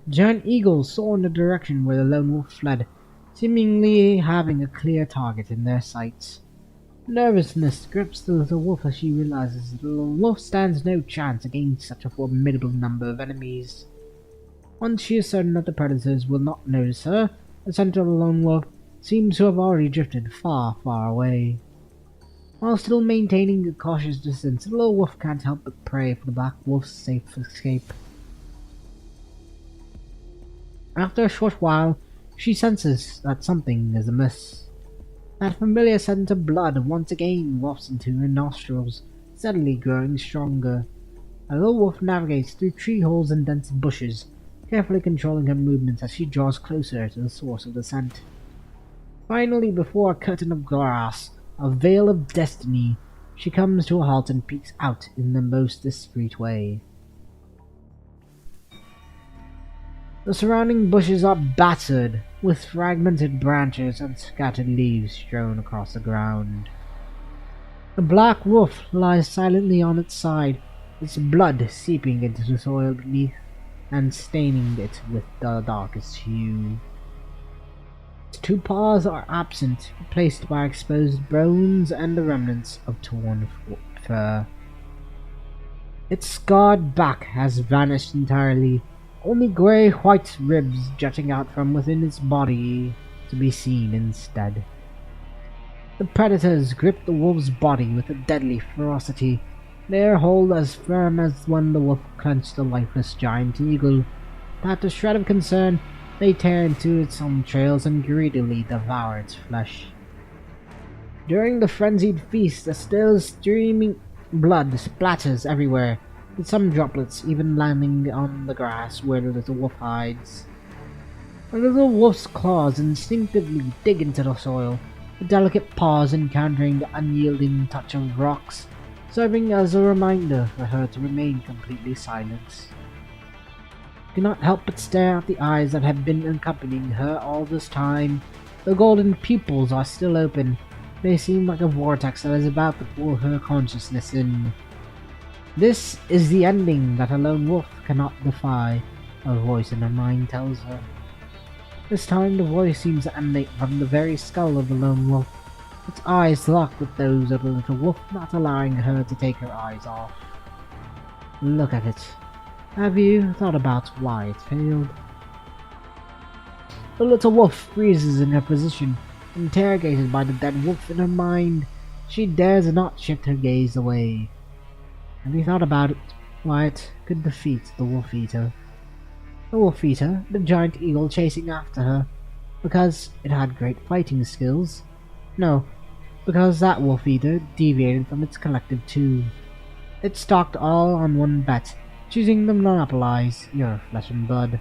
Giant eagles soar in the direction where the lone wolf fled, seemingly having a clear target in their sights. Nervousness grips the little wolf as she realizes that the little wolf stands no chance against such a formidable number of enemies. Once she is certain that the predators will not notice her, the scent of the lone wolf seems to have already drifted far, far away. While still maintaining a cautious distance, the little wolf can't help but pray for the Black Wolf's safe escape. After a short while, she senses that something is amiss. That familiar scent of blood once again wafts into her nostrils, steadily growing stronger. The little wolf navigates through tree holes and dense bushes, carefully controlling her movements as she draws closer to the source of the scent. Finally, before a curtain of glass, a veil of destiny, she comes to a halt and peeks out in the most discreet way. The surrounding bushes are battered, with fragmented branches and scattered leaves strewn across the ground. The black wolf lies silently on its side, its blood seeping into the soil beneath and staining it with the darkest hue. Its two paws are absent, replaced by exposed bones and the remnants of torn fur. Its scarred back has vanished entirely, only grey-white ribs jutting out from within its body to be seen instead. The predators grip the wolf's body with a deadly ferocity, their hold as firm as when the wolf clenched the lifeless giant eagle. Without a shred of concern, they tear into its entrails and greedily devour its flesh. During the frenzied feast, a still streaming blood splatters everywhere, with some droplets even landing on the grass where the little wolf hides. The little wolf's claws instinctively dig into the soil, the delicate paws encountering the unyielding touch of rocks, serving as a reminder for her to remain completely silent. She cannot help but stare at the eyes that have been accompanying her all this time. The golden pupils are still open. They seem like a vortex that is about to pull her consciousness in. This is the ending that a lone wolf cannot defy, a voice in her mind tells her. This time the voice seems to emanate from the very skull of the lone wolf, its eyes locked with those of the little wolf, not allowing her to take her eyes off. Look at it. Have you thought about why it failed? The little wolf freezes in her position, interrogated by the dead wolf in her mind. She dares not shift her gaze away. Have you thought about it? Why it could defeat the Wolf-Eater? The Wolf-Eater, the giant eagle chasing after her, because it had great fighting skills? No, because that Wolf-Eater deviated from its collective too. It stalked all on one bet, choosing to monopolize your flesh and blood.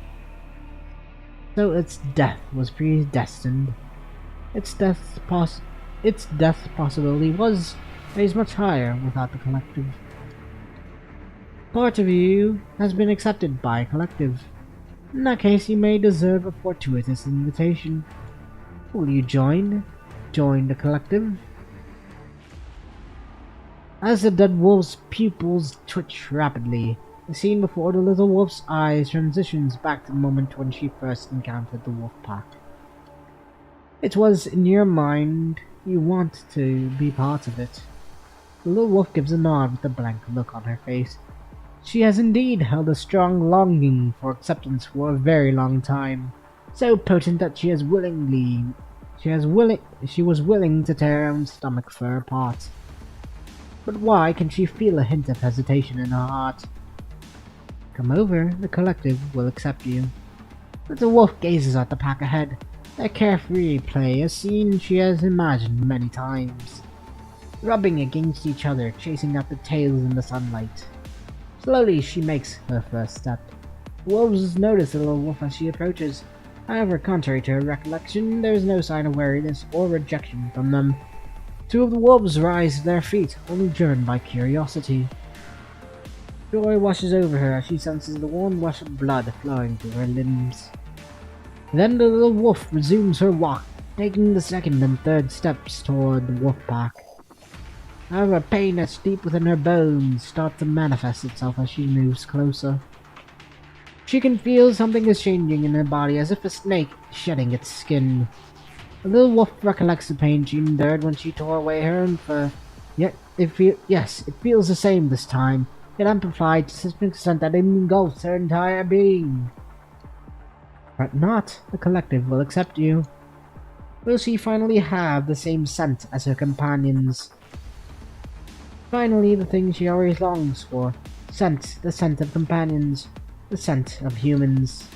So its death was predestined. Its death possibility was raised much higher without the collective. Part of you has been accepted by a collective. In that case, you may deserve a fortuitous invitation. Will you join? Join the collective? As the dead wolf's pupils twitch rapidly, the scene before the little wolf's eyes transitions back to the moment when she first encountered the wolf pack. It was in your mind, you want to be part of it. The little wolf gives a nod with a blank look on her face. She has indeed held a strong longing for acceptance for a very long time, so potent that she was willing to tear her own stomach fur apart. But why can she feel a hint of hesitation in her heart? Come over, the collective will accept you. Little Wolf gazes at the pack ahead. Their carefree play, a scene she has imagined many times. Rubbing against each other, chasing up the tails in the sunlight. Slowly she makes her first step. The wolves notice the little wolf as she approaches. However, contrary to her recollection, there is no sign of wariness or rejection from them. Two of the wolves rise to their feet, only driven by curiosity. Joy washes over her as she senses the warm rush of blood flowing through her limbs. Then the little wolf resumes her walk, taking the second and third steps toward the wolf pack. However, pain that's deep within her bones starts to manifest itself as she moves closer. She can feel something is changing in her body, as if a snake is shedding its skin. The little wolf recollects the pain she endured when she tore away her own fur. Yet, it feels the same this time. It amplified to such an extent that it engulfs her entire being. But not the collective will accept you. Will she finally have the same scent as her companions? Finally, the thing she always longs for. Scent, the scent of companions. The scent of humans.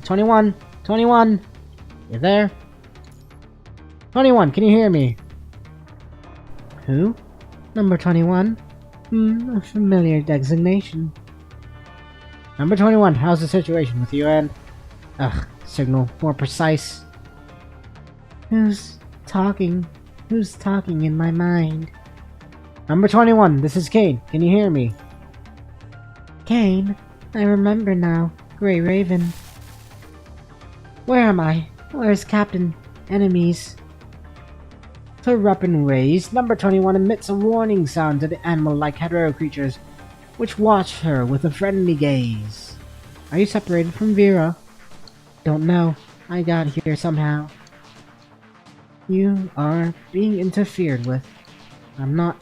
21! 21! You there? 21, can you hear me? Who? Number 21? A familiar designation. Number 21, how's the situation with you and... signal, more precise. Who's talking? Who's talking in my mind? Number 21, this is Kane. Can you hear me? Kane? I remember now. Grey Raven. Where am I? Where's Captain? Enemies. Her weapon raised, number 21 emits a warning sound to the animal-like hetero creatures, which watch her with a friendly gaze. Are you separated from Vera? Don't know. I got here somehow. You are being interfered with. I'm not.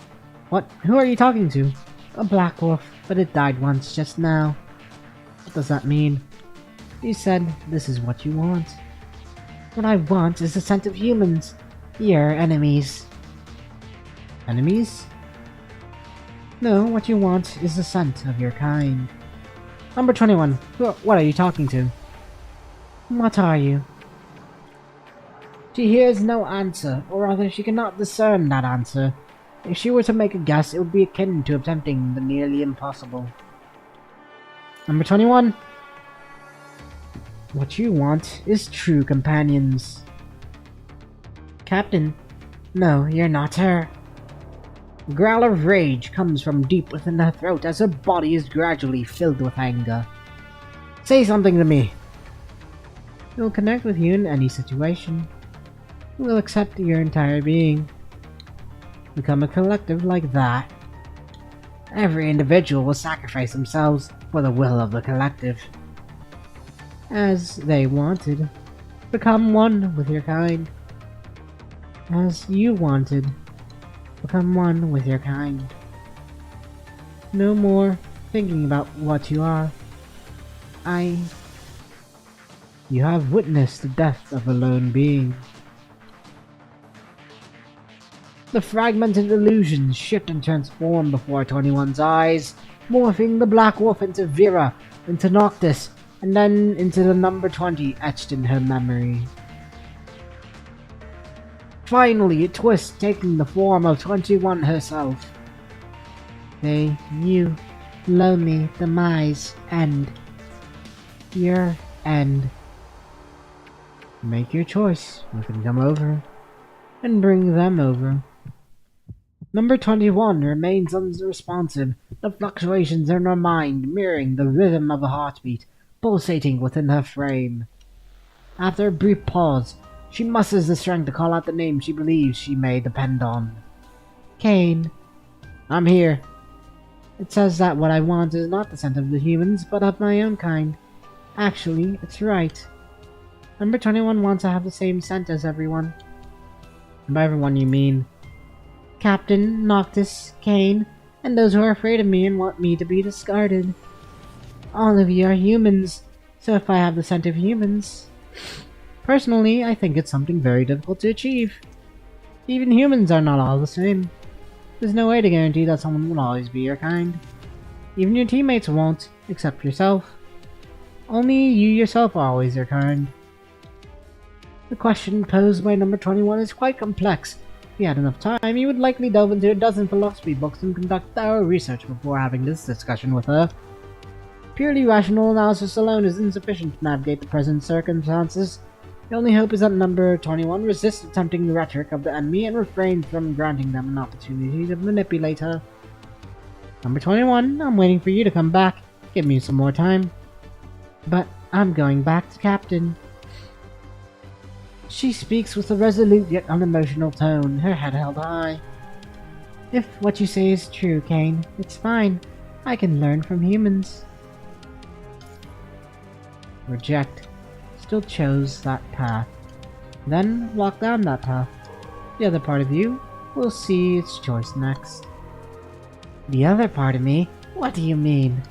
What? Who are you talking to? A black wolf, but it died once just now. What does that mean? You said this is what you want. What I want is the scent of humans. Your enemies. Enemies? No, what you want is the scent of your kind. Number 21, what are you talking to? What are you? She hears no answer, or rather she cannot discern that answer. If she were to make a guess, it would be akin to attempting the nearly impossible. Number 21. What you want is true companions. Captain, no, you're not her. A growl of rage comes from deep within her throat as her body is gradually filled with anger. Say something to me. We'll connect with you in any situation. We'll accept your entire being. Become a collective like that. Every individual will sacrifice themselves for the will of the collective. As they wanted. Become one with your kind. As you wanted. Become one with your kind. No more thinking about what you are. You have witnessed the death of a lone being. The fragmented illusions shift and transform before 21's eyes, morphing the Black Wolf into Vera, into Noctis, and then into the number 20 etched in her memory. Finally, it twists, taking the form of 21 herself. You, lonely demise, end. Your end. Make your choice. You can come over and bring them over. Number 21 remains unresponsive, the fluctuations in her mind mirroring the rhythm of a heartbeat pulsating within her frame. After a brief pause, she musters the strength to call out the name she believes she may depend on. Kane. I'm here. It says that what I want is not the scent of the humans, but of my own kind. Actually, it's right. Number 21 wants to have the same scent as everyone. And by everyone you mean Captain, Noctis, Kane, and those who are afraid of me and want me to be discarded. All of you are humans, so if I have the scent of humans... Personally, I think it's something very difficult to achieve. Even humans are not all the same. There's no way to guarantee that someone will always be your kind. Even your teammates won't, except yourself. Only you yourself are always returned. The question posed by number 21 is quite complex. If you had enough time, you would likely delve into a dozen philosophy books and conduct thorough research before having this discussion with her. Purely rational analysis alone is insufficient to navigate the present circumstances. The only hope is that number 21 resists attempting the rhetoric of the enemy and refrains from granting them an opportunity to manipulate her. Number 21, I'm waiting for you to come back. Give me some more time. But I'm going back to Captain. She speaks with a resolute yet unemotional tone, her head held high. If what you say is true, Kane, it's fine. I can learn from humans. Reject. Still chose that path. Then walk down that path. The other part of you will see its choice next. The other part of me? What do you mean?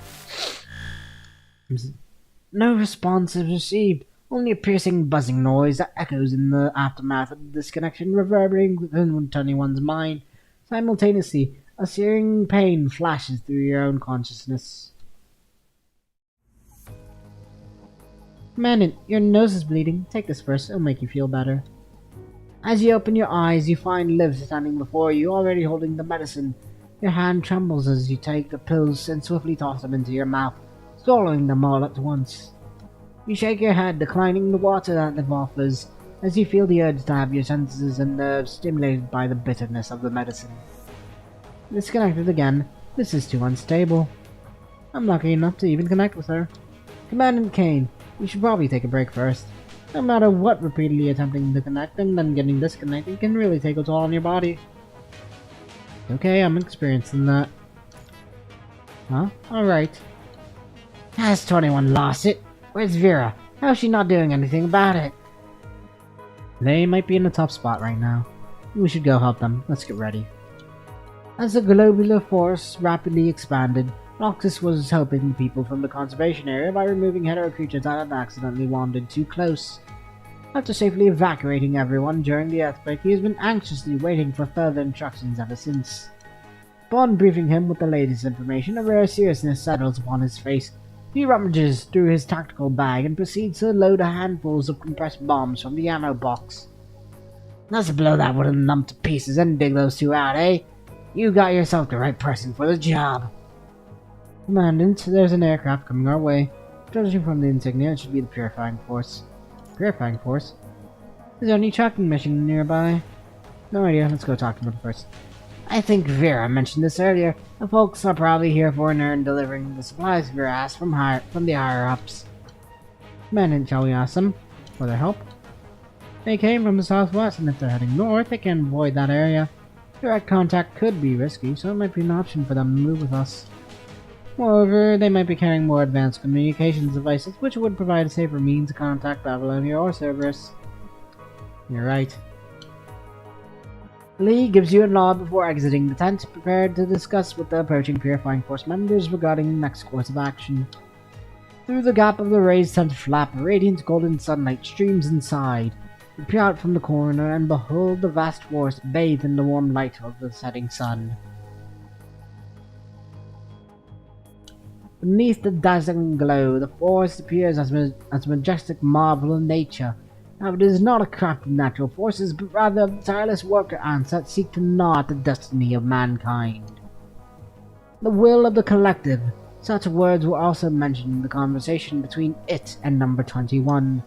No response is received. Only a piercing buzzing noise that echoes in the aftermath of the disconnection, reverberating within 21's mind. Simultaneously, a searing pain flashes through your own consciousness. Commandant, your nose is bleeding. Take this first, it'll make you feel better. As you open your eyes, you find Liv standing before you, already holding the medicine. Your hand trembles as you take the pills and swiftly toss them into your mouth, swallowing them all at once. You shake your head, declining the water that Liv offers, as you feel the urge to have your senses and nerves stimulated by the bitterness of the medicine. Disconnected again. This is too unstable. I'm lucky enough to even connect with her. Commandant Kane, we should probably take a break first. No matter what, repeatedly attempting to connect and then getting disconnected can really take a toll on your body. Okay, I'm experienced in that. Huh? Alright. Has 21 lost it? Where's Vera? How's she not doing anything about it? They might be in a tough spot right now. We should go help them. Let's get ready. As the globular force rapidly expanded, Roxas was helping people from the conservation area by removing hetero creatures that had accidentally wandered too close. After safely evacuating everyone during the earthquake, he has been anxiously waiting for further instructions ever since. Upon briefing him with the latest information, a rare seriousness settles upon his face. He rummages through his tactical bag and proceeds to load handfuls of compressed bombs from the ammo box. Let's blow that wooden lump to pieces and dig those two out, eh? You got yourself the right person for the job. Commandant, there's an aircraft coming our way. Judging from the insignia, it should be the Purifying Force. Purifying Force? Is there any tracking mission nearby? No idea, let's go talk to them first. I think Vera mentioned this earlier. The folks are probably here for an errand delivering the supplies Vera asked from the higher-ups. Commandant, shall we ask them for their help? They came from the southwest, and if they're heading north, they can avoid that area. Direct contact could be risky, so it might be an option for them to move with us. Moreover, they might be carrying more advanced communications devices, which would provide a safer means to contact Babylonia or Cerberus. You're right. Lee gives you a nod before exiting the tent, prepared to discuss with the approaching Purifying Force members regarding the next course of action. Through the gap of the raised tent flap, radiant golden sunlight streams inside. You peer out from the corner and behold the vast forest bathed in the warm light of the setting sun. Beneath the dazzling glow, the forest appears as a majestic marvel of nature. Now it is not a craft of natural forces, but rather of tireless worker ants that seek to gnaw at the destiny of mankind. The will of the collective. Such words were also mentioned in the conversation between it and number 21.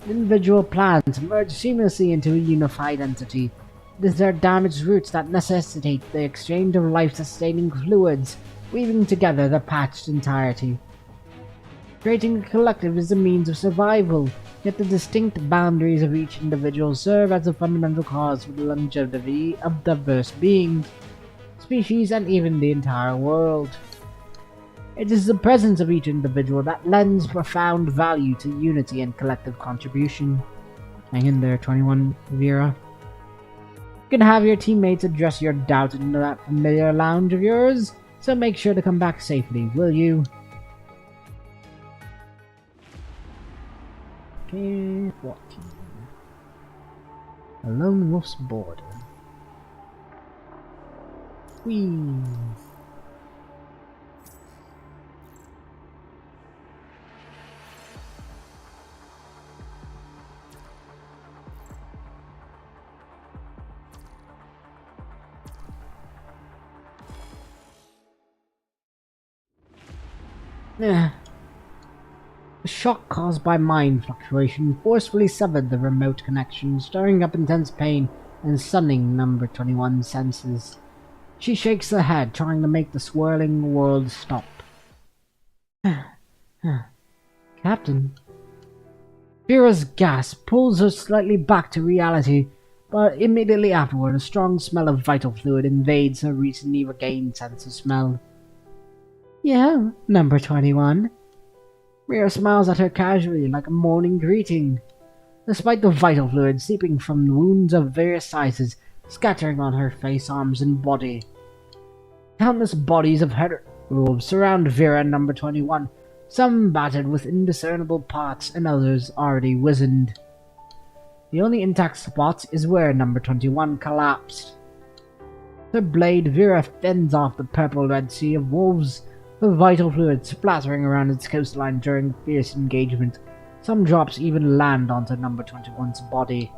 Individual plans merge seamlessly into a unified entity. It is their damaged roots that necessitate the exchange of life-sustaining fluids, weaving together the patched entirety. Creating a collective is a means of survival, yet the distinct boundaries of each individual serve as a fundamental cause for the longevity of diverse beings, species, and even the entire world. It is the presence of each individual that lends profound value to unity and collective contribution. Hang in there, 21, Vera. You can have your teammates address your doubt into that familiar lounge of yours, so make sure to come back safely, will you? Okay, 14. A lone wolf's border. Whee! The shock caused by mind fluctuation forcefully severed the remote connection, stirring up intense pain and stunning number 21's senses. She shakes her head, trying to make the swirling world stop. Captain. Vera's gasp pulls her slightly back to reality, but immediately afterward a strong smell of vital fluid invades her recently regained sense of smell. Yeah, number 21. Vera smiles at her casually like a morning greeting. Despite the vital fluid seeping from wounds of various sizes, scattering on her face, arms, and body. Countless bodies of wolves surround Vera and number 21, some battered with indiscernible parts and others already wizened. The only intact spot is where number 21 collapsed. Her blade, Vera fends off the purple-red sea of wolves, the vital fluid splattering around its coastline during fierce engagement. Some drops even land onto number 21's body.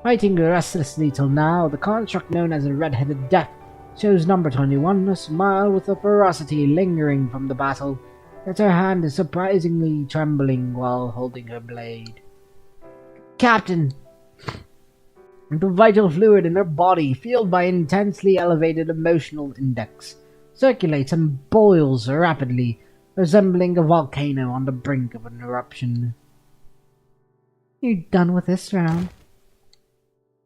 Fighting restlessly till now, the construct known as a red-headed death shows number 21 a smile with a ferocity lingering from the battle, yet her hand is surprisingly trembling while holding her blade. Captain! The vital fluid in her body, fueled by intensely elevated emotional index, circulates and boils rapidly, resembling a volcano on the brink of an eruption. You done with this round?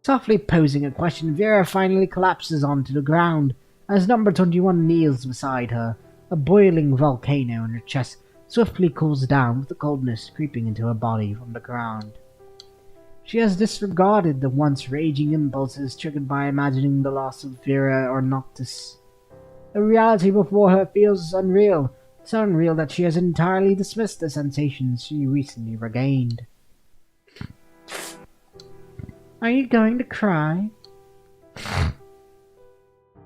Softly posing a question, Vera finally collapses onto the ground as number 21 kneels beside her. A boiling volcano in her chest swiftly cools down with the coldness creeping into her body from the ground. She has disregarded the once raging impulses triggered by imagining the loss of Vera or Noctis. The reality before her feels unreal, so unreal that she has entirely dismissed the sensations she recently regained. Are you going to cry?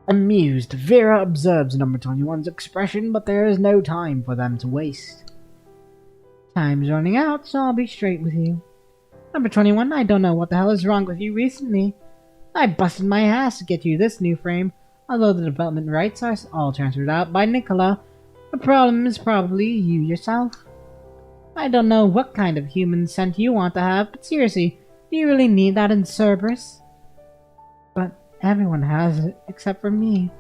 Amused, Vera observes number 21's expression, but there is no time for them to waste. Time's running out, so I'll be straight with you. Number 21, I don't know what the hell is wrong with you recently. I busted my ass to get you this new frame, although the development rights are all transferred out by Nicola. The problem is probably you yourself. I don't know what kind of human scent you want to have, but seriously, do you really need that in Cerberus? But everyone has it, except for me.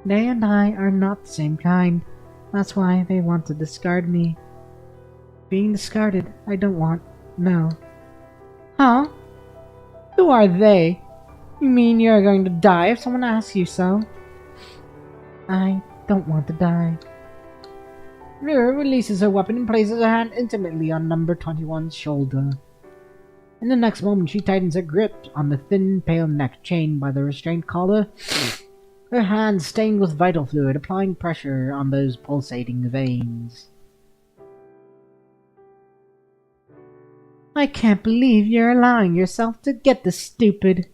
They and I are not the same kind. That's why they want to discard me. Being discarded, I don't want. No. Huh? Who are they? You mean you're going to die if someone asks you so? I don't want to die. Vera releases her weapon and places her hand intimately on number 21's shoulder. In the next moment, she tightens her grip on the thin, pale neck chained by the restraint collar, her hands stained with vital fluid, applying pressure on those pulsating veins. I can't believe you're allowing yourself to get this stupid.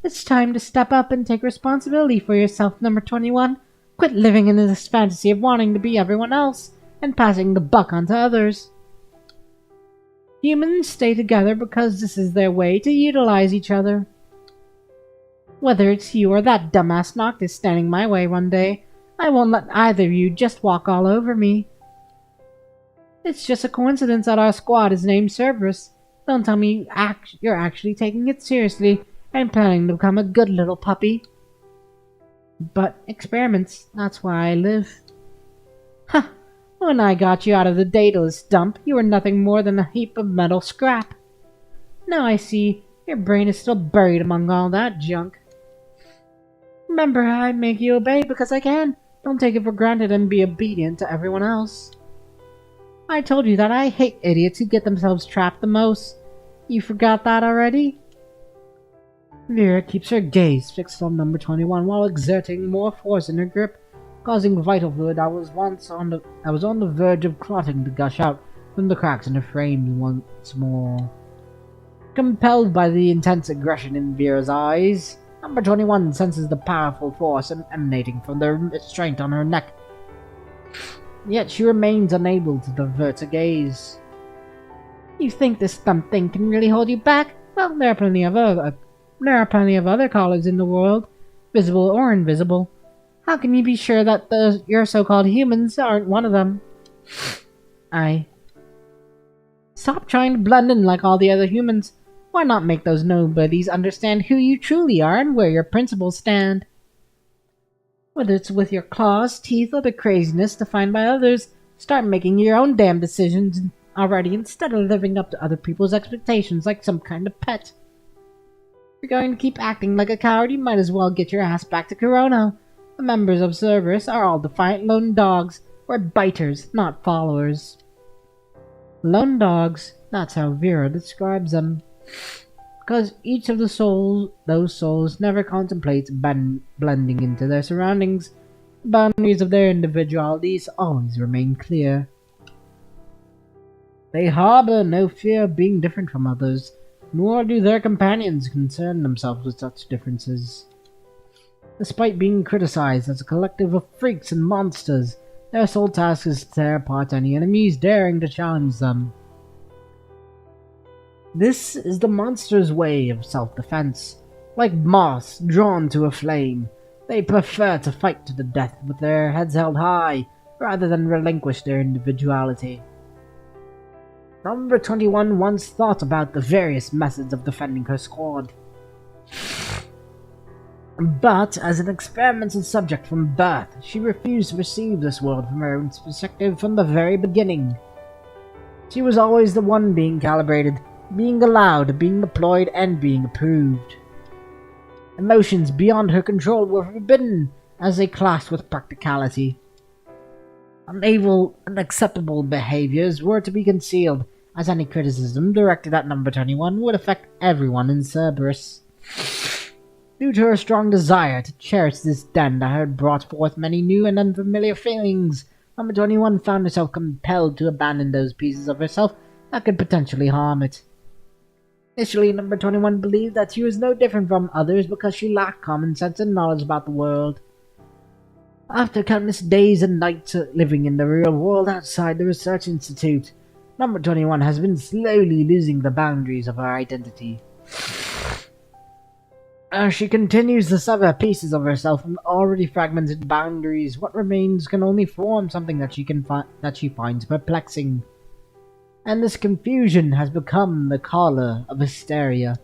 It's time to step up and take responsibility for yourself, number 21. Quit living in this fantasy of wanting to be everyone else and passing the buck on to others. Humans stay together because this is their way to utilize each other. Whether it's you or that dumbass Noctis standing my way one day, I won't let either of you just walk all over me. It's just a coincidence that our squad is named Cerberus. Don't tell me you're actually taking it seriously and planning to become a good little puppy. But experiments, that's why I live. Huh! When I got you out of the Daedalus dump, you were nothing more than a heap of metal scrap. Now I see your brain is still buried among all that junk. Remember, I make you obey because I can. Don't take it for granted and be obedient to everyone else. I told you that I hate idiots who get themselves trapped the most. You forgot that already? Vera keeps her gaze fixed on number 21 while exerting more force in her grip, causing vital fluid that was on the verge of clotting to gush out from the cracks in her frame once more. Compelled by the intense aggression in Vera's eyes, number 21 senses the powerful force emanating from the restraint on her neck. Yet she remains unable to divert her gaze. You think this dumb thing can really hold you back? Well, there are plenty of other collars in the world, visible or invisible. How can you be sure that your so-called humans aren't one of them? Stop trying to blend in like all the other humans. Why not make those nobodies understand who you truly are and where your principles stand? Whether it's with your claws, teeth, or the craziness defined by others, start making your own damn decisions already instead of living up to other people's expectations like some kind of pet. If you're going to keep acting like a coward, you might as well get your ass back to Corona. The members of Cerberus are all defiant lone dogs. We're biters, not followers. Lone dogs, that's how Vera describes them. Because each of those souls never contemplates blending into their surroundings. The boundaries of their individualities always remain clear. They harbor no fear of being different from others, nor do their companions concern themselves with such differences. Despite being criticized as a collective of freaks and monsters, their sole task is to tear apart any enemies daring to challenge them. This is the monster's way of self-defense. Like moths drawn to a flame, they prefer to fight to the death with their heads held high, rather than relinquish their individuality. Number 21 once thought about the various methods of defending her squad. But, as an experimental subject from birth, she refused to perceive this world from her own perspective from the very beginning. She was always the one being calibrated, being allowed, being deployed, and being approved. Emotions beyond her control were forbidden as they clashed with practicality. Unacceptable behaviors were to be concealed, as any criticism directed at Number 21 would affect everyone in Cerberus. Due to her strong desire to cherish this den that had brought forth many new and unfamiliar feelings, Number 21 found herself compelled to abandon those pieces of herself that could potentially harm it. Initially, Number 21 believed that she was no different from others because she lacked common sense and knowledge about the world. After countless days and nights living in the real world outside the research institute, Number 21 has been slowly losing the boundaries of her identity. As she continues to sever pieces of herself from already fragmented boundaries, what remains can only form something that she finds perplexing. And this confusion has become the collar of hysteria.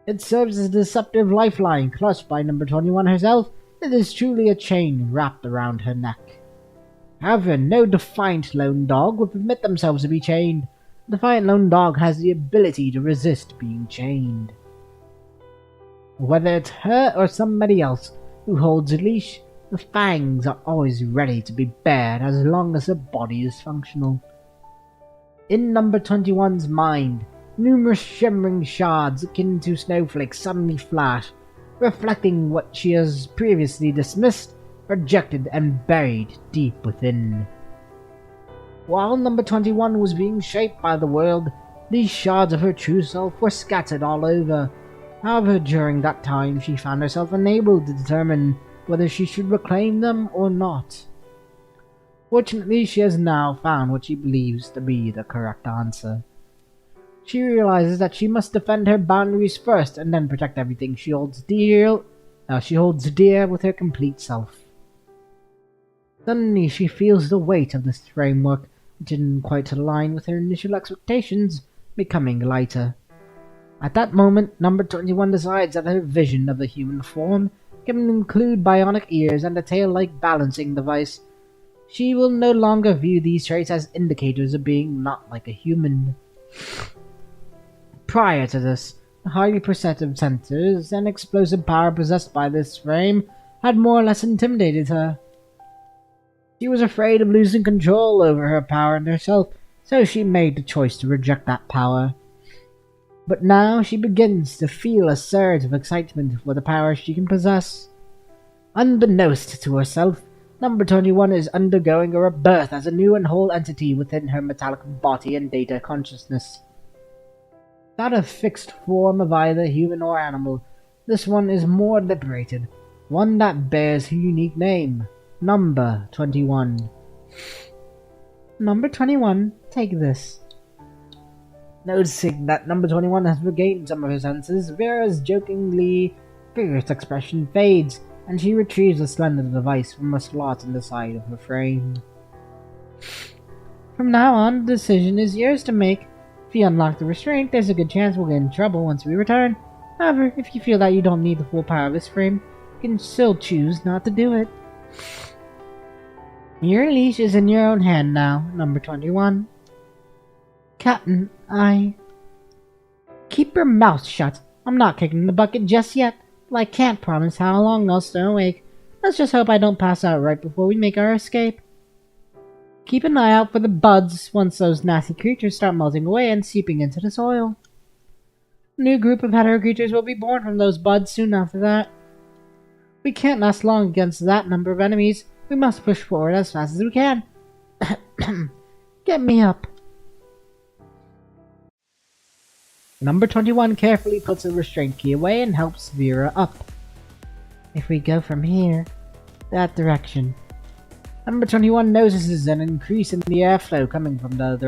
It serves as a deceptive lifeline clutched by Number 21 herself. It is truly a chain wrapped around her neck. However, no defiant lone dog would permit themselves to be chained. The defiant lone dog has the ability to resist being chained. Whether it's her or somebody else who holds a leash, the fangs are always ready to be bared as long as her body is functional. In Number 21's mind, numerous shimmering shards akin to snowflakes suddenly flash, reflecting what she has previously dismissed, rejected, and buried deep within. While Number 21 was being shaped by the world, these shards of her true self were scattered all over. However, during that time, she found herself unable to determine whether she should reclaim them or not. Fortunately, she has now found what she believes to be the correct answer. She realizes that she must defend her boundaries first and then protect everything she holds dear with her complete self. Suddenly, she feels the weight of this framework, which didn't quite align with her initial expectations, becoming lighter. At that moment, Number 21 decides that her vision of the human form can include bionic ears and a tail-like balancing device. She will no longer view these traits as indicators of being not like a human. Prior to this, the highly perceptive sensors and explosive power possessed by this frame had more or less intimidated her. She was afraid of losing control over her power and herself, so she made the choice to reject that power. But now she begins to feel a surge of excitement for the power she can possess. Unbeknownst to herself, Number 21 is undergoing a rebirth as a new and whole entity within her metallic body and data consciousness. Not a fixed form of either human or animal, this one is more liberated, one that bears her unique name, Number 21. Number 21, take this. Noticing that Number 21 has regained some of her senses, Vera's jokingly fierce expression fades, and she retrieves the slender device from a slot in the side of her frame. From now on, the decision is yours to make. If you unlock the restraint, there's a good chance we'll get in trouble once we return. However, if you feel that you don't need the full power of this frame, you can still choose not to do it. Your leash is in your own hand now, number 21. Captain, Keep your mouth shut. I'm not kicking the bucket just yet, but I can't promise how long I'll stay awake. Let's just hope I don't pass out right before we make our escape. Keep an eye out for the buds once those nasty creatures start melting away and seeping into the soil. A new group of hetero creatures will be born from those buds soon after that. We can't last long against that number of enemies. We must push forward as fast as we can. Get me up. Number 21 carefully puts the restraint key away and helps Vera up. If we go from here, that direction. Number 21 notices an increase in the airflow coming from that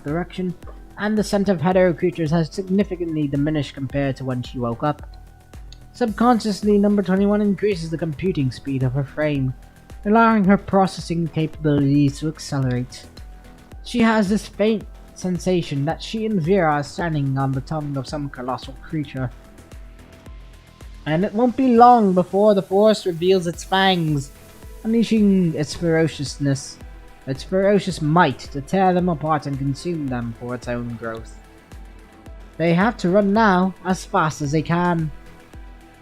direction, and the scent of hetero creatures has significantly diminished compared to when she woke up. Subconsciously, number 21 increases the computing speed of her frame, allowing her processing capabilities to accelerate. She has this faint sensation that she and Vera are standing on the tongue of some colossal creature. And it won't be long before the forest reveals its fangs, unleashing its ferocious might to tear them apart and consume them for its own growth. They have to run now, as fast as they can.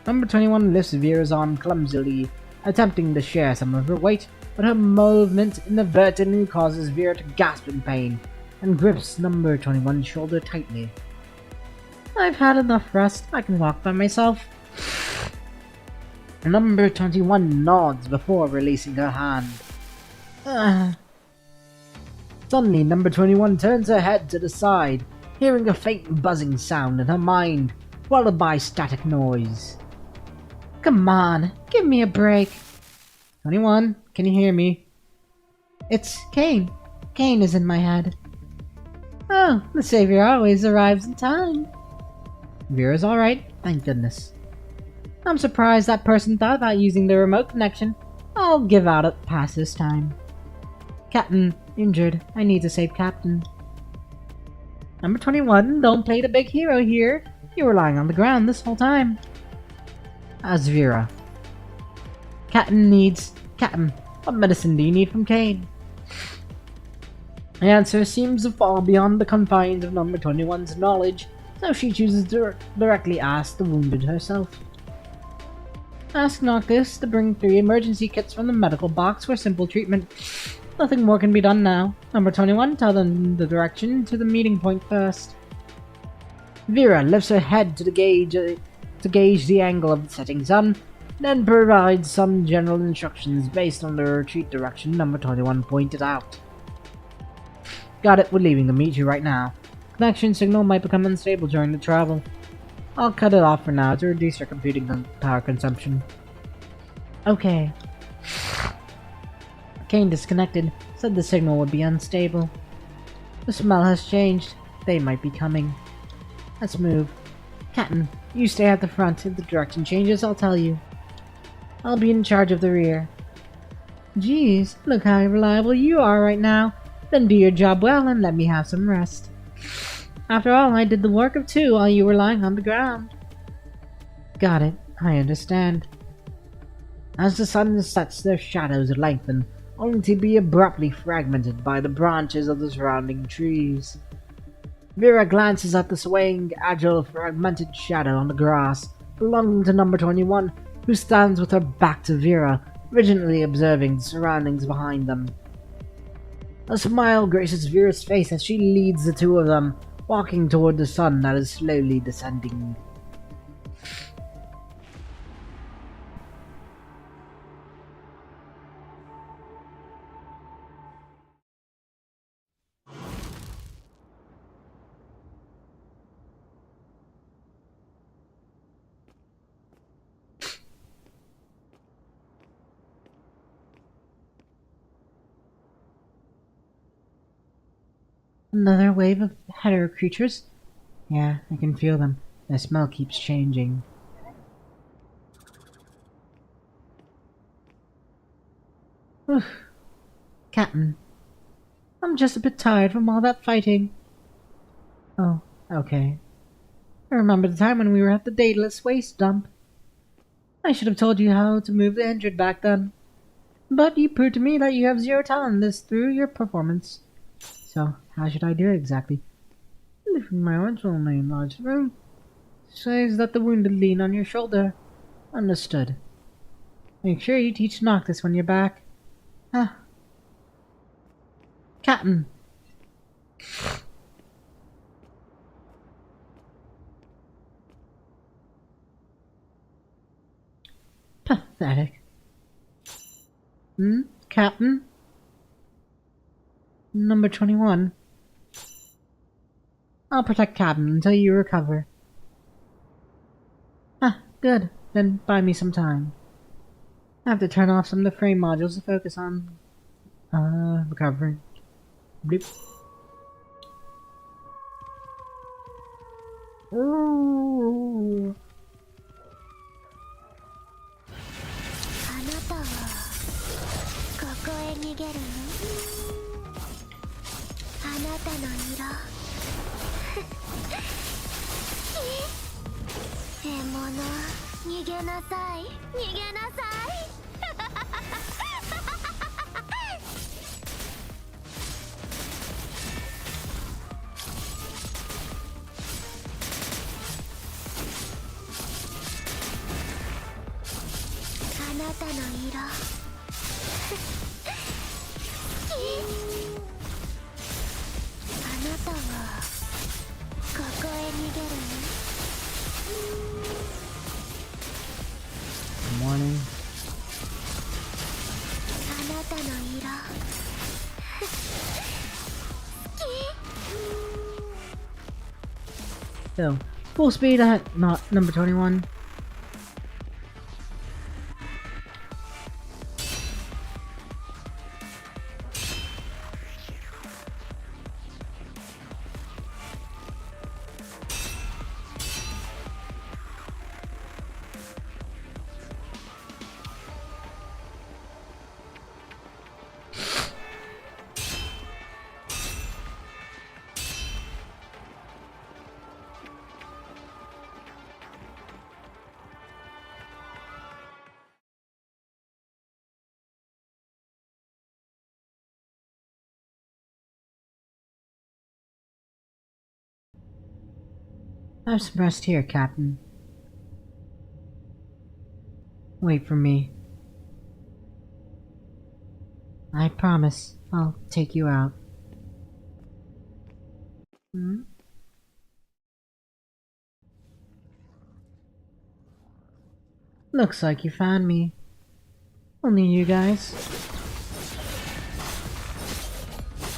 Number 21 lifts Vera's arm clumsily, attempting to share some of her weight, but her movement inadvertently causes Vera to gasp in pain, and grips number 21's shoulder tightly. I've had enough rest, I can walk by myself. Number 21 nods before releasing her hand. Suddenly, number 21 turns her head to the side, hearing a faint buzzing sound in her mind, followed by static noise. Come on, give me a break. 21, can you hear me? It's Kane. Kane is in my head. Oh, the savior always arrives in time. Vera's alright, thank goodness. I'm surprised that person thought about using the remote connection. I'll give out a pass this time. Captain, injured. I need to save Captain. Number 21, don't play the big hero here. You were lying on the ground this whole time. As Vera. Captain, what medicine do you need from Kane? The answer seems to fall beyond the confines of number 21's knowledge, so she chooses to directly ask the wounded herself. Ask Noctis to bring 3 emergency kits from the medical box for simple treatment. Nothing more can be done now. Number 21, tell them the direction to the meeting point first. Vera lifts her head to gauge the angle of the setting sun, then provides some general instructions based on the retreat direction number 21 pointed out. Got it, we're leaving the meet you right now. Connection signal might become unstable during the travel. I'll cut it off for now to reduce your computing power consumption. Okay. Kane disconnected, said the signal would be unstable. The smell has changed. They might be coming. Let's move. Captain, you stay at the front. If the direction changes, I'll tell you. I'll be in charge of the rear. Geez, look how reliable you are right now. Then do your job well and let me have some rest. After all, I did the work of 2 while you were lying on the ground. Got it. I understand. As the sun sets, their shadows lengthen, only to be abruptly fragmented by the branches of the surrounding trees. Vera glances at the swaying, agile, fragmented shadow on the grass, belonging to number 21, who stands with her back to Vera, vigilantly observing the surroundings behind them. A smile graces Vera's face as she leads the 2 of them, walking toward the sun that is slowly descending. Another wave of hetero creatures? Yeah, I can feel them. Their smell keeps changing. Oof. Captain, I'm just a bit tired from all that fighting. Oh, okay. I remember the time when we were at the Daedalus waste dump. I should have told you how to move the injured back then. But you proved to me that you have zero talent in this through your performance. So, how should I do it exactly? Lifting my arms from my enlarged room says that the wounded lean on your shoulder. Understood. Make sure you teach Noctis when you're back. Ah. Captain. Pathetic. Captain? Number 21. I'll protect Captain until you recover. Ah, good. Then buy me some time. I have to turn off some of the frame modules to focus on, recovering. Bloop. Ooh. あなたはここへ逃げるの？あなたの色獲物逃げなさい逃げなさいあなたの色あなたはここへ逃げるの？ Morning. あなたの色好き So, full speed at not number 21. Have some rest here, Captain. Wait for me. I promise I'll take you out. Looks like you found me. Only you guys.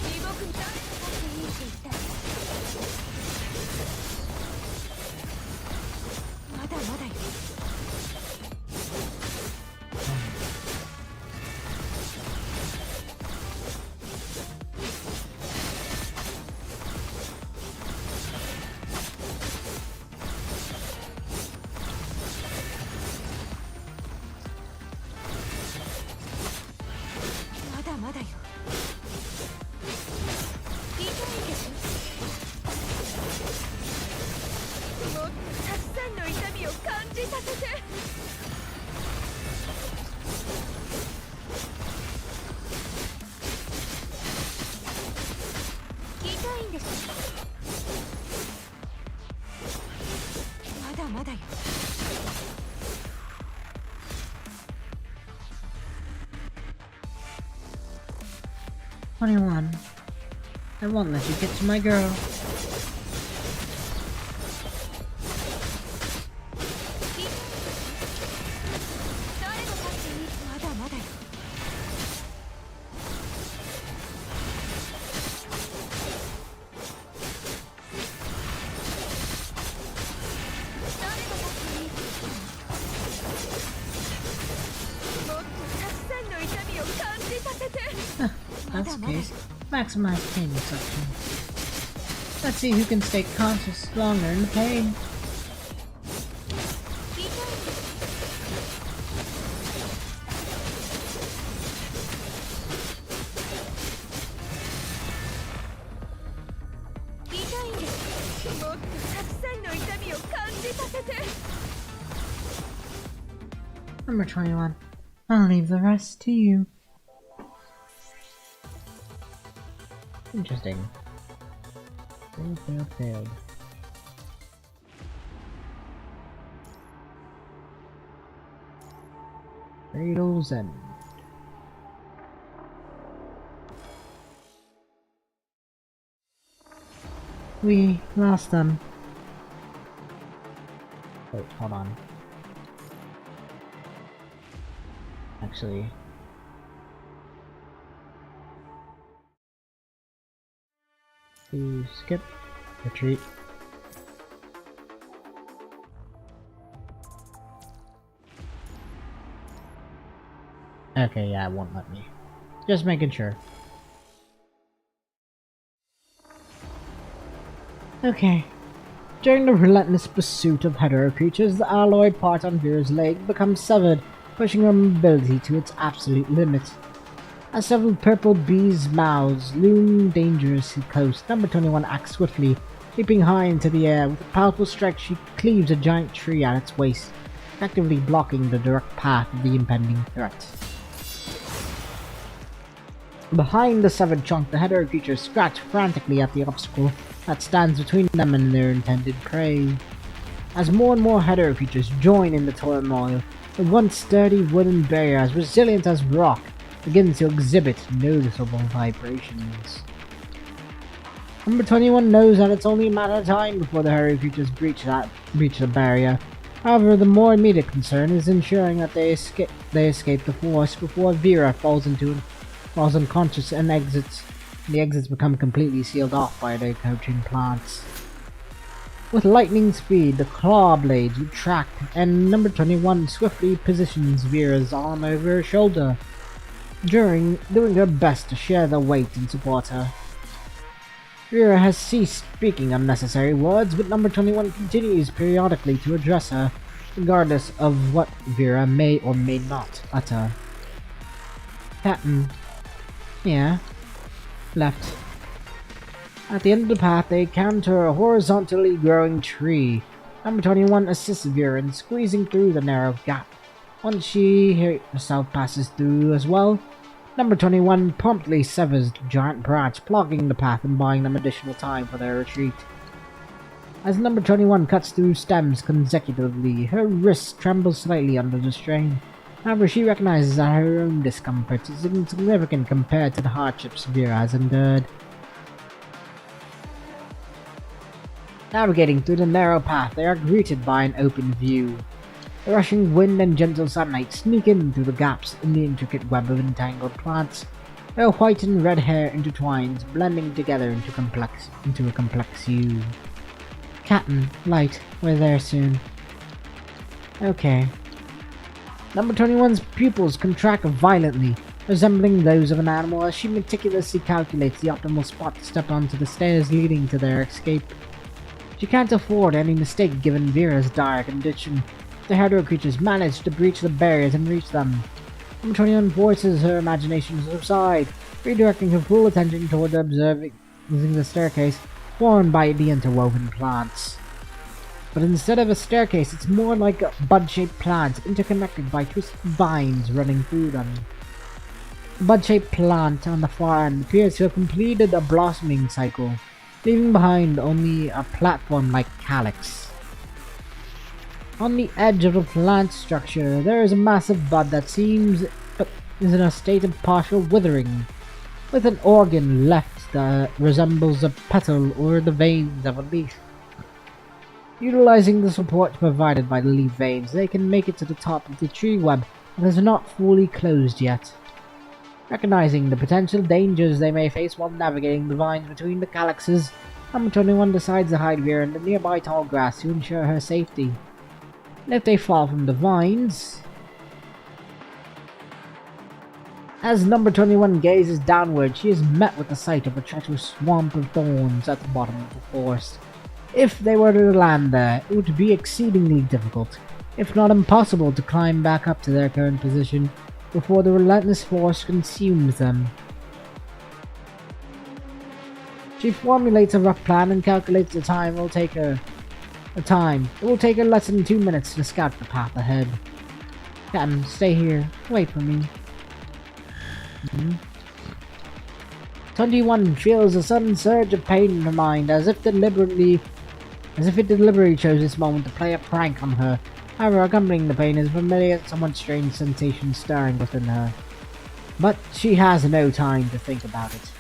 地獄に立っていいって言ったよ。まだまだよ。まだまだよ。痛いでしょ。もっとたくさんの痛みを感じさせて。痛いんでしょ。まだまだよ。21. I won't let you get to my girl. 誰が勝っていい？まだまだよ。誰が勝っていいって言ったの？もっとたくさんの痛みを感じさせて。 That's the case. Maximize pain reduction. Let's see who can stay conscious longer in the pain. 痛いんです Number 21. I'll leave the rest to you. Interesting. Failed. Cradle's End. We lost them. Wait, hold on. Actually... to skip, retreat. Okay, yeah, it won't let me. Just making sure. Okay. During the relentless pursuit of hetero creatures, the alloyed part on Vera's leg becomes severed, pushing her mobility to its absolute limit. As several purple bees' mouths loom dangerously close, number 21 acts swiftly. Leaping high into the air, with a powerful strike she cleaves a giant tree at its waist, effectively blocking the direct path of the impending threat. Behind the severed trunk, the hetero creatures scratch frantically at the obstacle that stands between them and their intended prey. As more and more hetero creatures join in the turmoil, the once sturdy wooden barrier, as resilient as rock, begins to exhibit noticeable vibrations. Number 21 knows that it's only a matter of time before the hetero creatures breach the barrier. However, the more immediate concern is ensuring that they escape the force before Vera falls unconscious and exits. The exits become completely sealed off by the encroaching plants. With lightning speed, the claw blades retract, and number 21 swiftly positions Vera's arm over her shoulder, doing her best to share the weight and support her. Vera has ceased speaking unnecessary words, but number 21 continues periodically to address her, regardless of what Vera may or may not utter. Captain. Yeah. Left. At the end of the path, they encounter a horizontally growing tree. Number 21 assists Vera in squeezing through the narrow gap. Once she herself passes through as well, number 21 promptly severs the giant branch, blocking the path and buying them additional time for their retreat. As number 21 cuts through stems consecutively, her wrists tremble slightly under the strain. However, she recognizes that her own discomfort is insignificant compared to the hardships Vera has endured. Navigating through the narrow path, they are greeted by an open view. The rushing wind and gentle sunlight sneak in through the gaps in the intricate web of entangled plants. Their white and red hair intertwines, blending together into a complex hue. Captain, Light, we're there soon. Okay. Number 21's pupils contract violently, resembling those of an animal as she meticulously calculates the optimal spot to step onto the stairs leading to their escape. She can't afford any mistake given Vera's dire condition. The hetero creatures manage to breach the barriers and reach them. Number 21 forces her imagination to subside, redirecting her full attention toward observing the staircase formed by the interwoven plants. But instead of a staircase, it's more like a bud-shaped plants interconnected by twisted vines running through them. The bud-shaped plant on the far end appears to have completed a blossoming cycle, leaving behind only a platform-like calyx. On the edge of the plant structure, there is a massive bud that seems but is in a state of partial withering, with an organ left that resembles a petal or the veins of a leaf. Utilizing the support provided by the leaf veins, they can make it to the top of the tree web that is not fully closed yet. Recognizing the potential dangers they may face while navigating the vines between the calyxes, number 21 decides to hide Vera in the nearby tall grass to ensure her safety. And if they fall from the vines... As number 21 gazes downward, she is met with the sight of a treacherous swamp of thorns at the bottom of the forest. If they were to land there, it would be exceedingly difficult, if not impossible, to climb back up to their current position before the relentless force consumes them. She formulates a rough plan and calculates the time it will take her. It will take her less than 2 minutes to scout the path ahead. Captain, stay here. Wait for me. 21 feels a sudden surge of pain in her mind, as if it deliberately chose this moment to play a prank on her. However, accompanying the pain is a familiar, somewhat strange sensation stirring within her. But she has no time to think about it.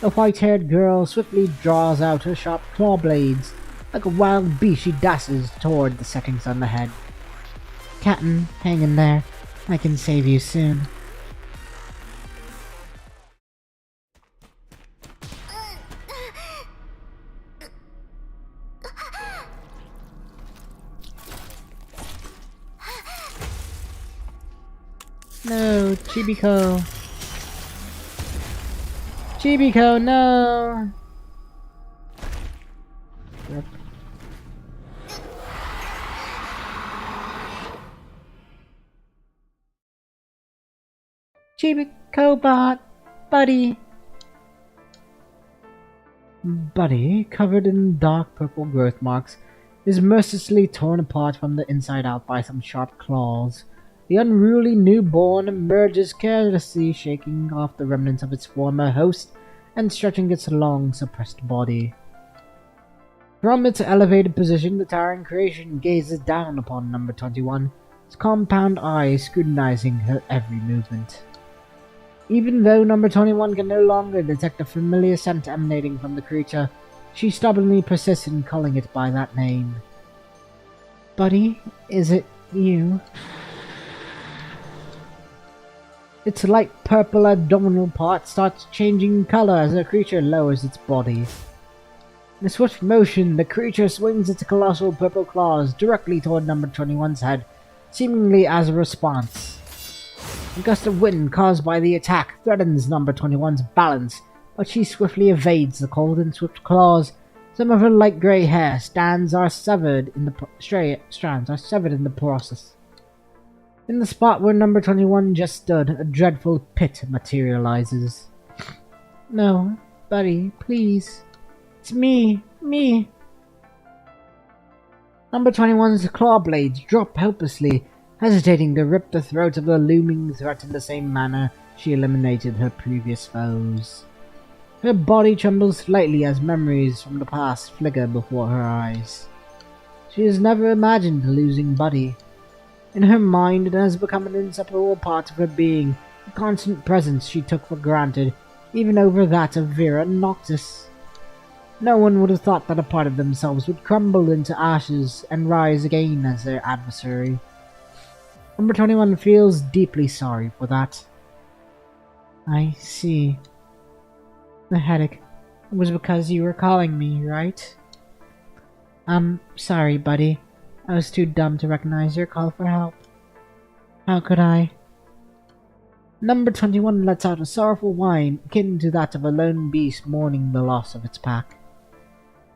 The white-haired girl swiftly draws out her sharp claw blades. Like a wild beast, she dashes toward the setting sun ahead. Captain, hang in there. I can save you soon. No, Chibiko. Chibiko, no! Rip. Chibiko bot! Buddy! Buddy, covered in dark purple growth marks, is mercilessly torn apart from the inside out by some sharp claws. The unruly newborn emerges carelessly, shaking off the remnants of its former host and stretching its long, suppressed body. From its elevated position, the towering creation gazes down upon number 21, its compound eyes scrutinizing her every movement. Even though number 21 can no longer detect a familiar scent emanating from the creature, she stubbornly persists in calling it by that name. Buddy, is it you? Its light purple abdominal part starts changing color as the creature lowers its body. In a swift motion, the creature swings its colossal purple claws directly toward number 21's head, seemingly as a response. A gust of wind caused by the attack threatens number 21's balance, but she swiftly evades the cold and swift claws. Some of her light grey hair strands are severed in the process. In the spot where number 21 just stood, a dreadful pit materializes. No, buddy, please. It's me. Number 21's claw blades drop helplessly, hesitating to rip the throat of the looming threat in the same manner she eliminated her previous foes. Her body trembles slightly as memories from the past flicker before her eyes. She has never imagined losing Buddy. In her mind, it has become an inseparable part of her being, a constant presence she took for granted, even over that of Vera Noctis. No one would have thought that a part of themselves would crumble into ashes and rise again as their adversary. Number 21 feels deeply sorry for that. I see. The headache was because you were calling me, right? I'm sorry, buddy. I was too dumb to recognize your call for help. How could I? Number 21 lets out a sorrowful whine akin to that of a lone beast mourning the loss of its pack.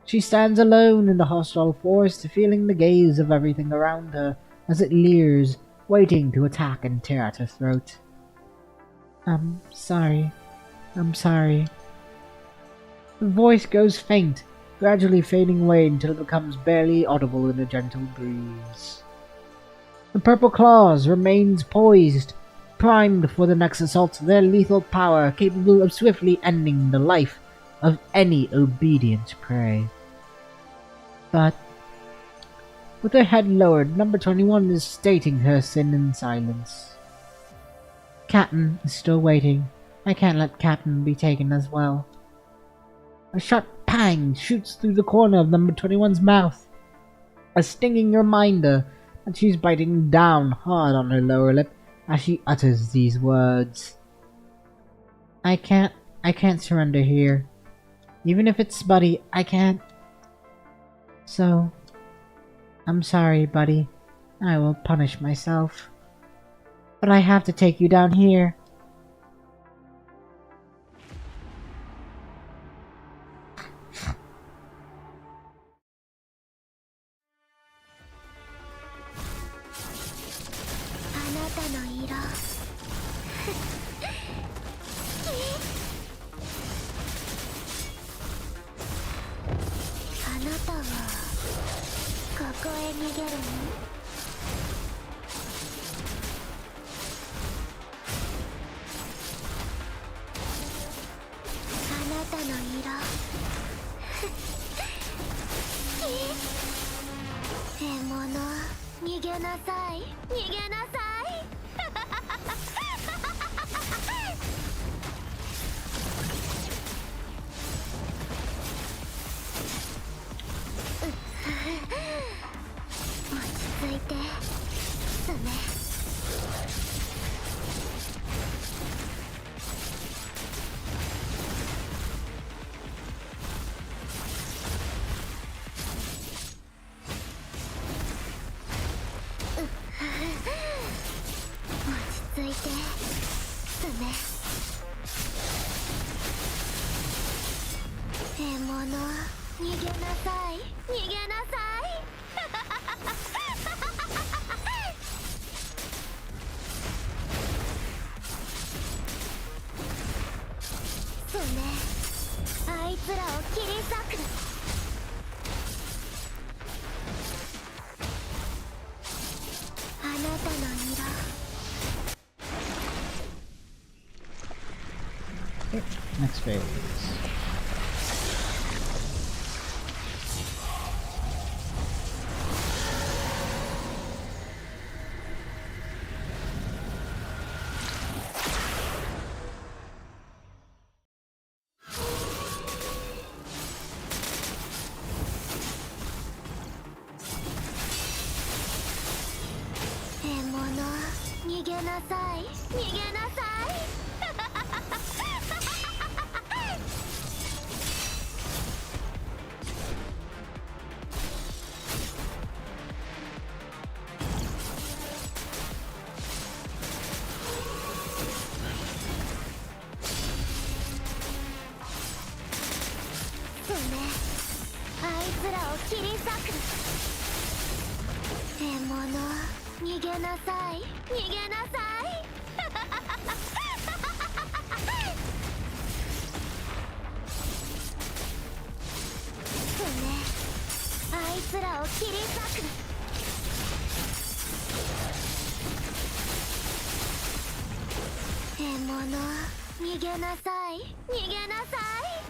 She stands alone in the hostile forest, feeling the gaze of everything around her as it leers, waiting to attack and tear at her throat. I'm sorry. The voice goes faint, gradually fading away until it becomes barely audible in a gentle breeze. The purple claws remains poised, primed for the next assault, their lethal power capable of swiftly ending the life of any obedient prey. But, with her head lowered, number 21 is stating her sin in silence. Captain is still waiting. I can't let Captain be taken as well. A sharp pang shoots through the corner of number 21's mouth, a stinging reminder that she's biting down hard on her lower lip as she utters these words. I can't surrender here. Even if it's Buddy, I can't. So, I'm sorry, Buddy. I will punish myself. But I have to take you down here. 逃げなさい落ち着いてスネ落ち着いてスネ獲物逃げなさい逃げなさいスネあいつらを切り裂くあなたの色 Okay, next phase.獲物逃げなさい逃げなさいそうねあいつらを切り裂く獲物逃げなさい逃げなさいそうねあいつらを切り裂く獲物逃げなさい逃げなさい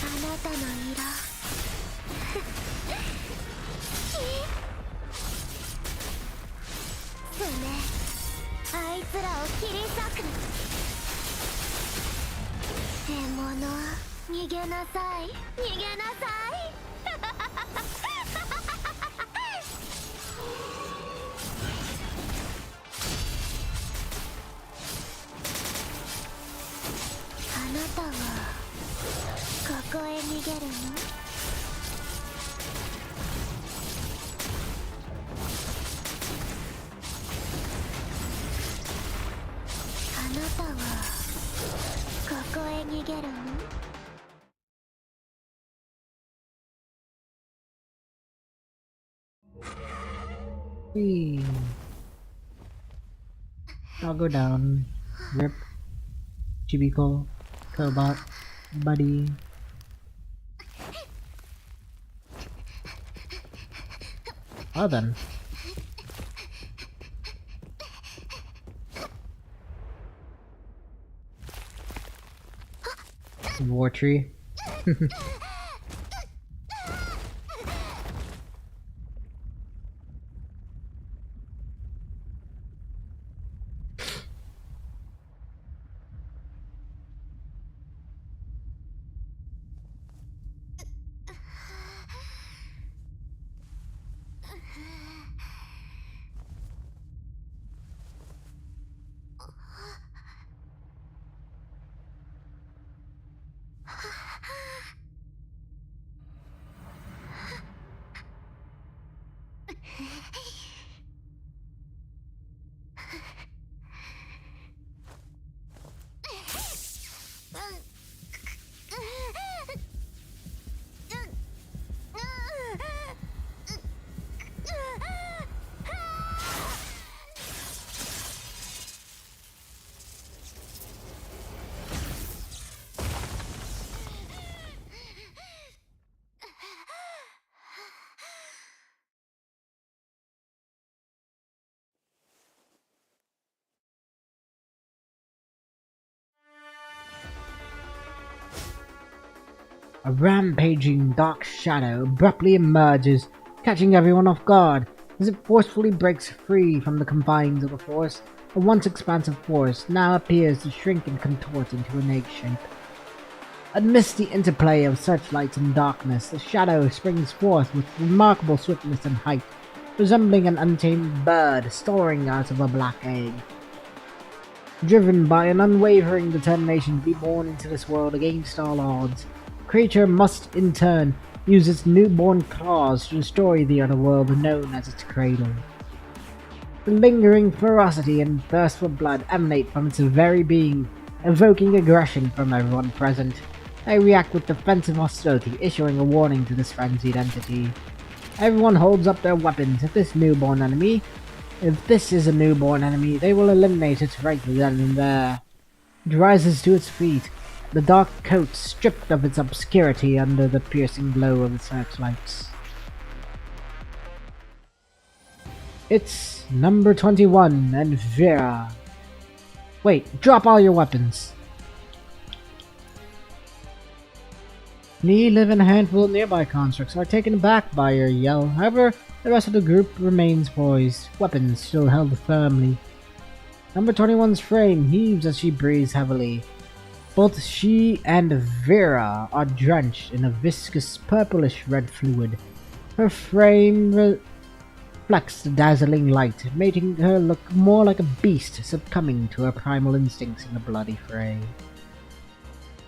あなたの色そうねあいつらを切り裂く獲物逃げなさい逃げなさいあなたはここへ逃げるのあなたはここへ逃げるの Hey. I'll go down. Rip. Chibico. Cobot. Buddy. Well then. War tree. A rampaging dark shadow abruptly emerges, catching everyone off guard as it forcefully breaks free from the confines of the forest. A once expansive forest now appears to shrink and contort into an egg shape. Amidst the interplay of searchlights and darkness, the shadow springs forth with remarkable swiftness and height, resembling an untamed bird soaring out of a black egg. Driven by an unwavering determination to be born into this world against all odds, the creature must, in turn, use its newborn claws to destroy the other world known as its cradle. The lingering ferocity and thirst for blood emanate from its very being, evoking aggression from everyone present. They react with defensive hostility, issuing a warning to this frenzied entity. Everyone holds up their weapons. If this is a newborn enemy, they will eliminate it right then and there. It rises to its feet, the dark coat stripped of its obscurity under the piercing glow of the searchlights. It's number 21 and Vera. Wait, drop all your weapons. Lee, Liv, and a handful of nearby constructs are taken aback by your yell. However, the rest of the group remains poised, weapons still held firmly. Number 21's frame heaves as she breathes heavily. Both she and Vera are drenched in a viscous purplish red fluid. Her frame reflects the dazzling light, making her look more like a beast succumbing to her primal instincts in the bloody fray.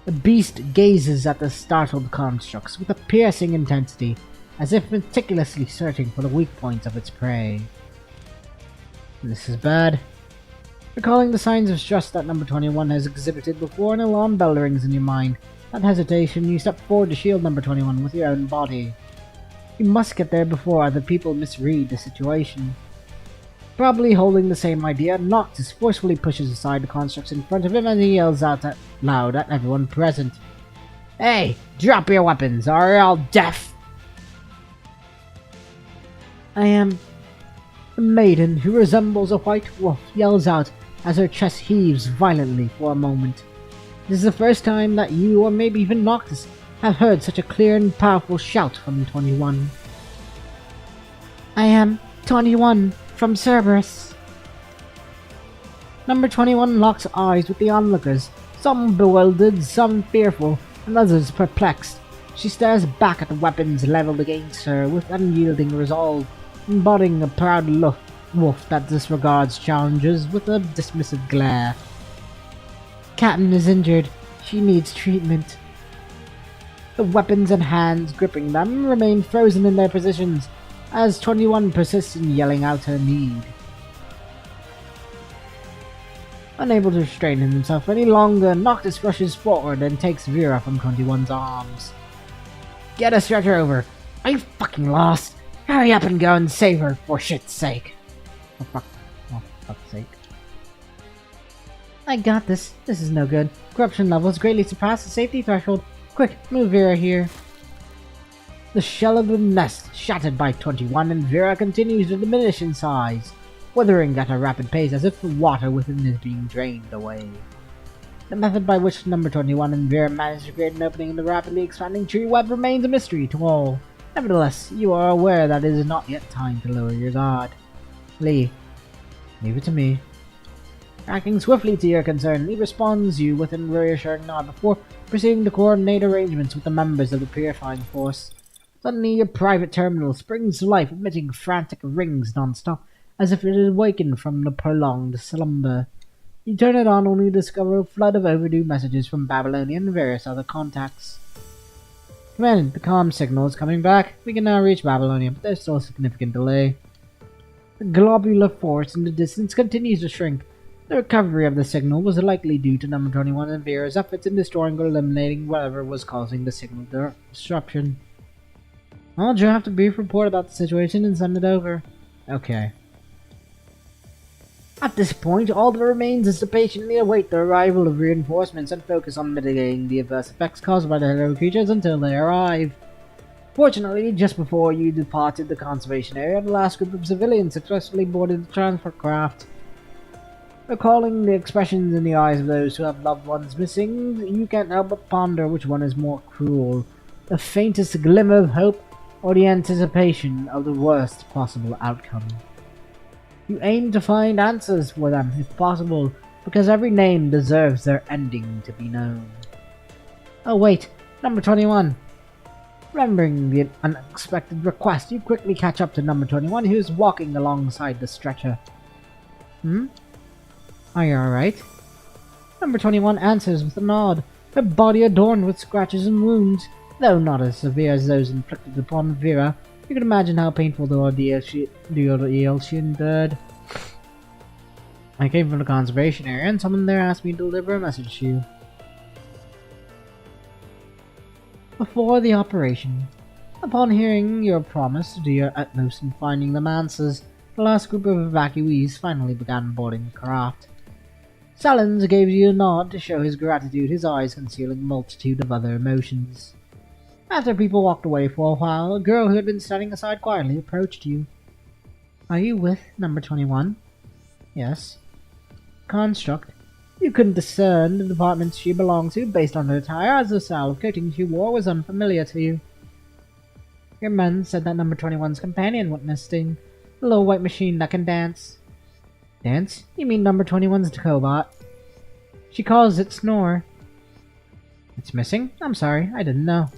The beast gazes at the startled constructs with a piercing intensity, as if meticulously searching for the weak points of its prey. This is bad. Recalling the signs of stress that number 21 has exhibited before, an alarm bell rings in your mind. Without hesitation, you step forward to shield number 21 with your own body. You must get there before other people misread the situation. Probably holding the same idea, Noctis forcefully pushes aside the constructs in front of him and he yells out loud at everyone present. Hey, drop your weapons, are you all deaf? I am. The maiden, who resembles a white wolf, yells out as her chest heaves violently for a moment. This is the first time that you, or maybe even Noctis, have heard such a clear and powerful shout from 21. I am 21 from Cerberus. Number 21 locks eyes with the onlookers, some bewildered, some fearful, and others perplexed. She stares back at the weapons leveled against her with unyielding resolve, embodying a proud wolf that disregards challenges with a dismissive glare. Captain is injured. She needs treatment. The weapons and hands gripping them remain frozen in their positions, as 21 persists in yelling out her need. Unable to restrain himself any longer, Noctis rushes forward and takes Vera from 21's arms. Get a stretcher over. Are you fucking lost? Hurry up and go and save her, for shit's sake. Oh, fuck's sake. I got this. This is no good. Corruption levels greatly surpass the safety threshold. Quick, move Vera here. The shell of the nest shattered by 21 and Vera continues to diminish in size, withering at a rapid pace as if the water within is being drained away. The method by which number 21 and Vera managed to create an opening in the rapidly expanding tree web remains a mystery to all. Nevertheless, you are aware that it is not yet time to lower your guard. Lee, leave it to me. Acting swiftly to your concern, Lee responds you with a reassuring nod before proceeding to coordinate arrangements with the members of the purifying force. Suddenly, your private terminal springs to life, emitting frantic rings non-stop, as if it had awakened from the prolonged slumber. You turn it on only to discover a flood of overdue messages from Babylonian and various other contacts. Command, the comm signal is coming back. We can now reach Babylonia, but there's still a significant delay. The globular force in the distance continues to shrink. The recovery of the signal was likely due to number 21 and Vera's efforts in destroying or eliminating whatever was causing the signal disruption. I'll draft a brief report about the situation and send it over. Okay. At this point, all that remains is to patiently await the arrival of reinforcements and focus on mitigating the adverse effects caused by the hello creatures until they arrive. Fortunately, just before you departed the conservation area, the last group of civilians successfully boarded the transport craft. Recalling the expressions in the eyes of those who have loved ones missing, you can't help but ponder which one is more cruel, the faintest glimmer of hope or the anticipation of the worst possible outcome. You aim to find answers for them, if possible, because every name deserves their ending to be known. Oh wait, number 21. Remembering the unexpected request, you quickly catch up to number 21, who is walking alongside the stretcher. Are you alright? Number 21 answers with a nod, her body adorned with scratches and wounds. Though not as severe as those inflicted upon Vera, you can imagine how painful the ordeal she endured. I came from the conservation area, and someone there asked me to deliver a message to you. Before the operation, upon hearing your promise to do your utmost in finding them answers, the last group of evacuees finally began boarding the craft. Salins gave you a nod to show his gratitude, his eyes concealing a multitude of other emotions. After people walked away for a while, a girl who had been standing aside quietly approached you. Are you with number 21? Yes. Construct. You couldn't discern the department she belonged to based on her attire, as the style of coating she wore was unfamiliar to you. Your men said that number 21's companion went missing, the little white machine that can dance. Dance? You mean number 21's cobot? She calls it Snore. It's missing? I'm sorry, I didn't know.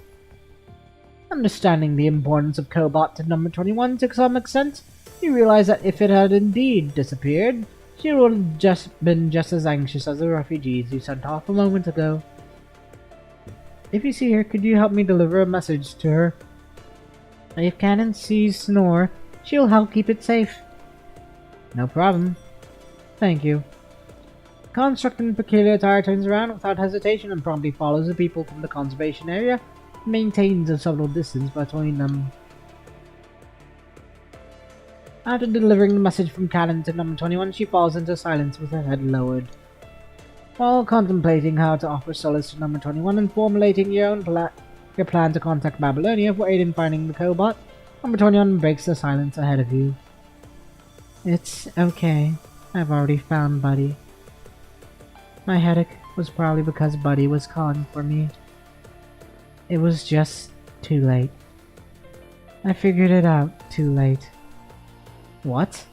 Understanding the importance of Cobot to number 21 to some extent, you realize that if it had indeed disappeared, she would have been just as anxious as the refugees you sent off a moment ago. If you see her, could you help me deliver a message to her? If Cannon sees Snore, she'll help keep it safe. No problem. Thank you. Construct in peculiar attire turns around without hesitation and promptly follows the people from the conservation area, maintains a subtle distance between them. After delivering the message from Cannon to number 21, she falls into silence with her head lowered. While contemplating how to offer solace to number 21 and formulating your plan to contact Babylonia for aid in finding the Cobot, number 21 breaks the silence ahead of you. It's okay. I've already found Buddy. My headache was probably because Buddy was calling for me. It was just too late. I figured it out too late. What?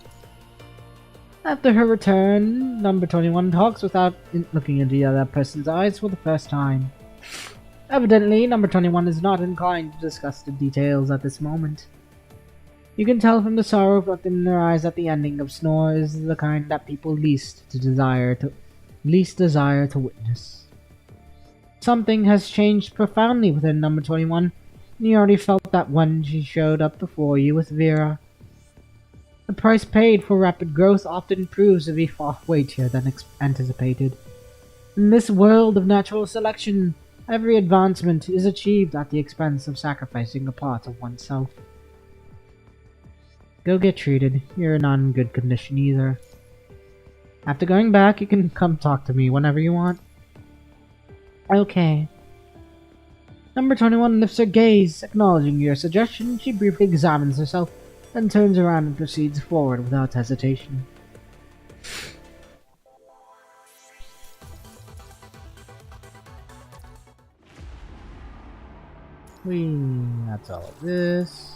After her return, number 21 talks without looking into the other person's eyes for the first time. Evidently, number 21 is not inclined to discuss the details at this moment. You can tell from the sorrow reflected in her eyes that the ending of Snore is the kind that people least desire to witness. Something has changed profoundly within number 21, and you already felt that when she showed up before you with Vera. The price paid for rapid growth often proves to be far weightier than anticipated. In this world of natural selection, every advancement is achieved at the expense of sacrificing a part of oneself. Go get treated. You're not in good condition either. After going back, you can come talk to me whenever you want. Okay. Number 21 lifts her gaze, acknowledging your suggestion. She briefly examines herself, then turns around and proceeds forward without hesitation. That's all of this.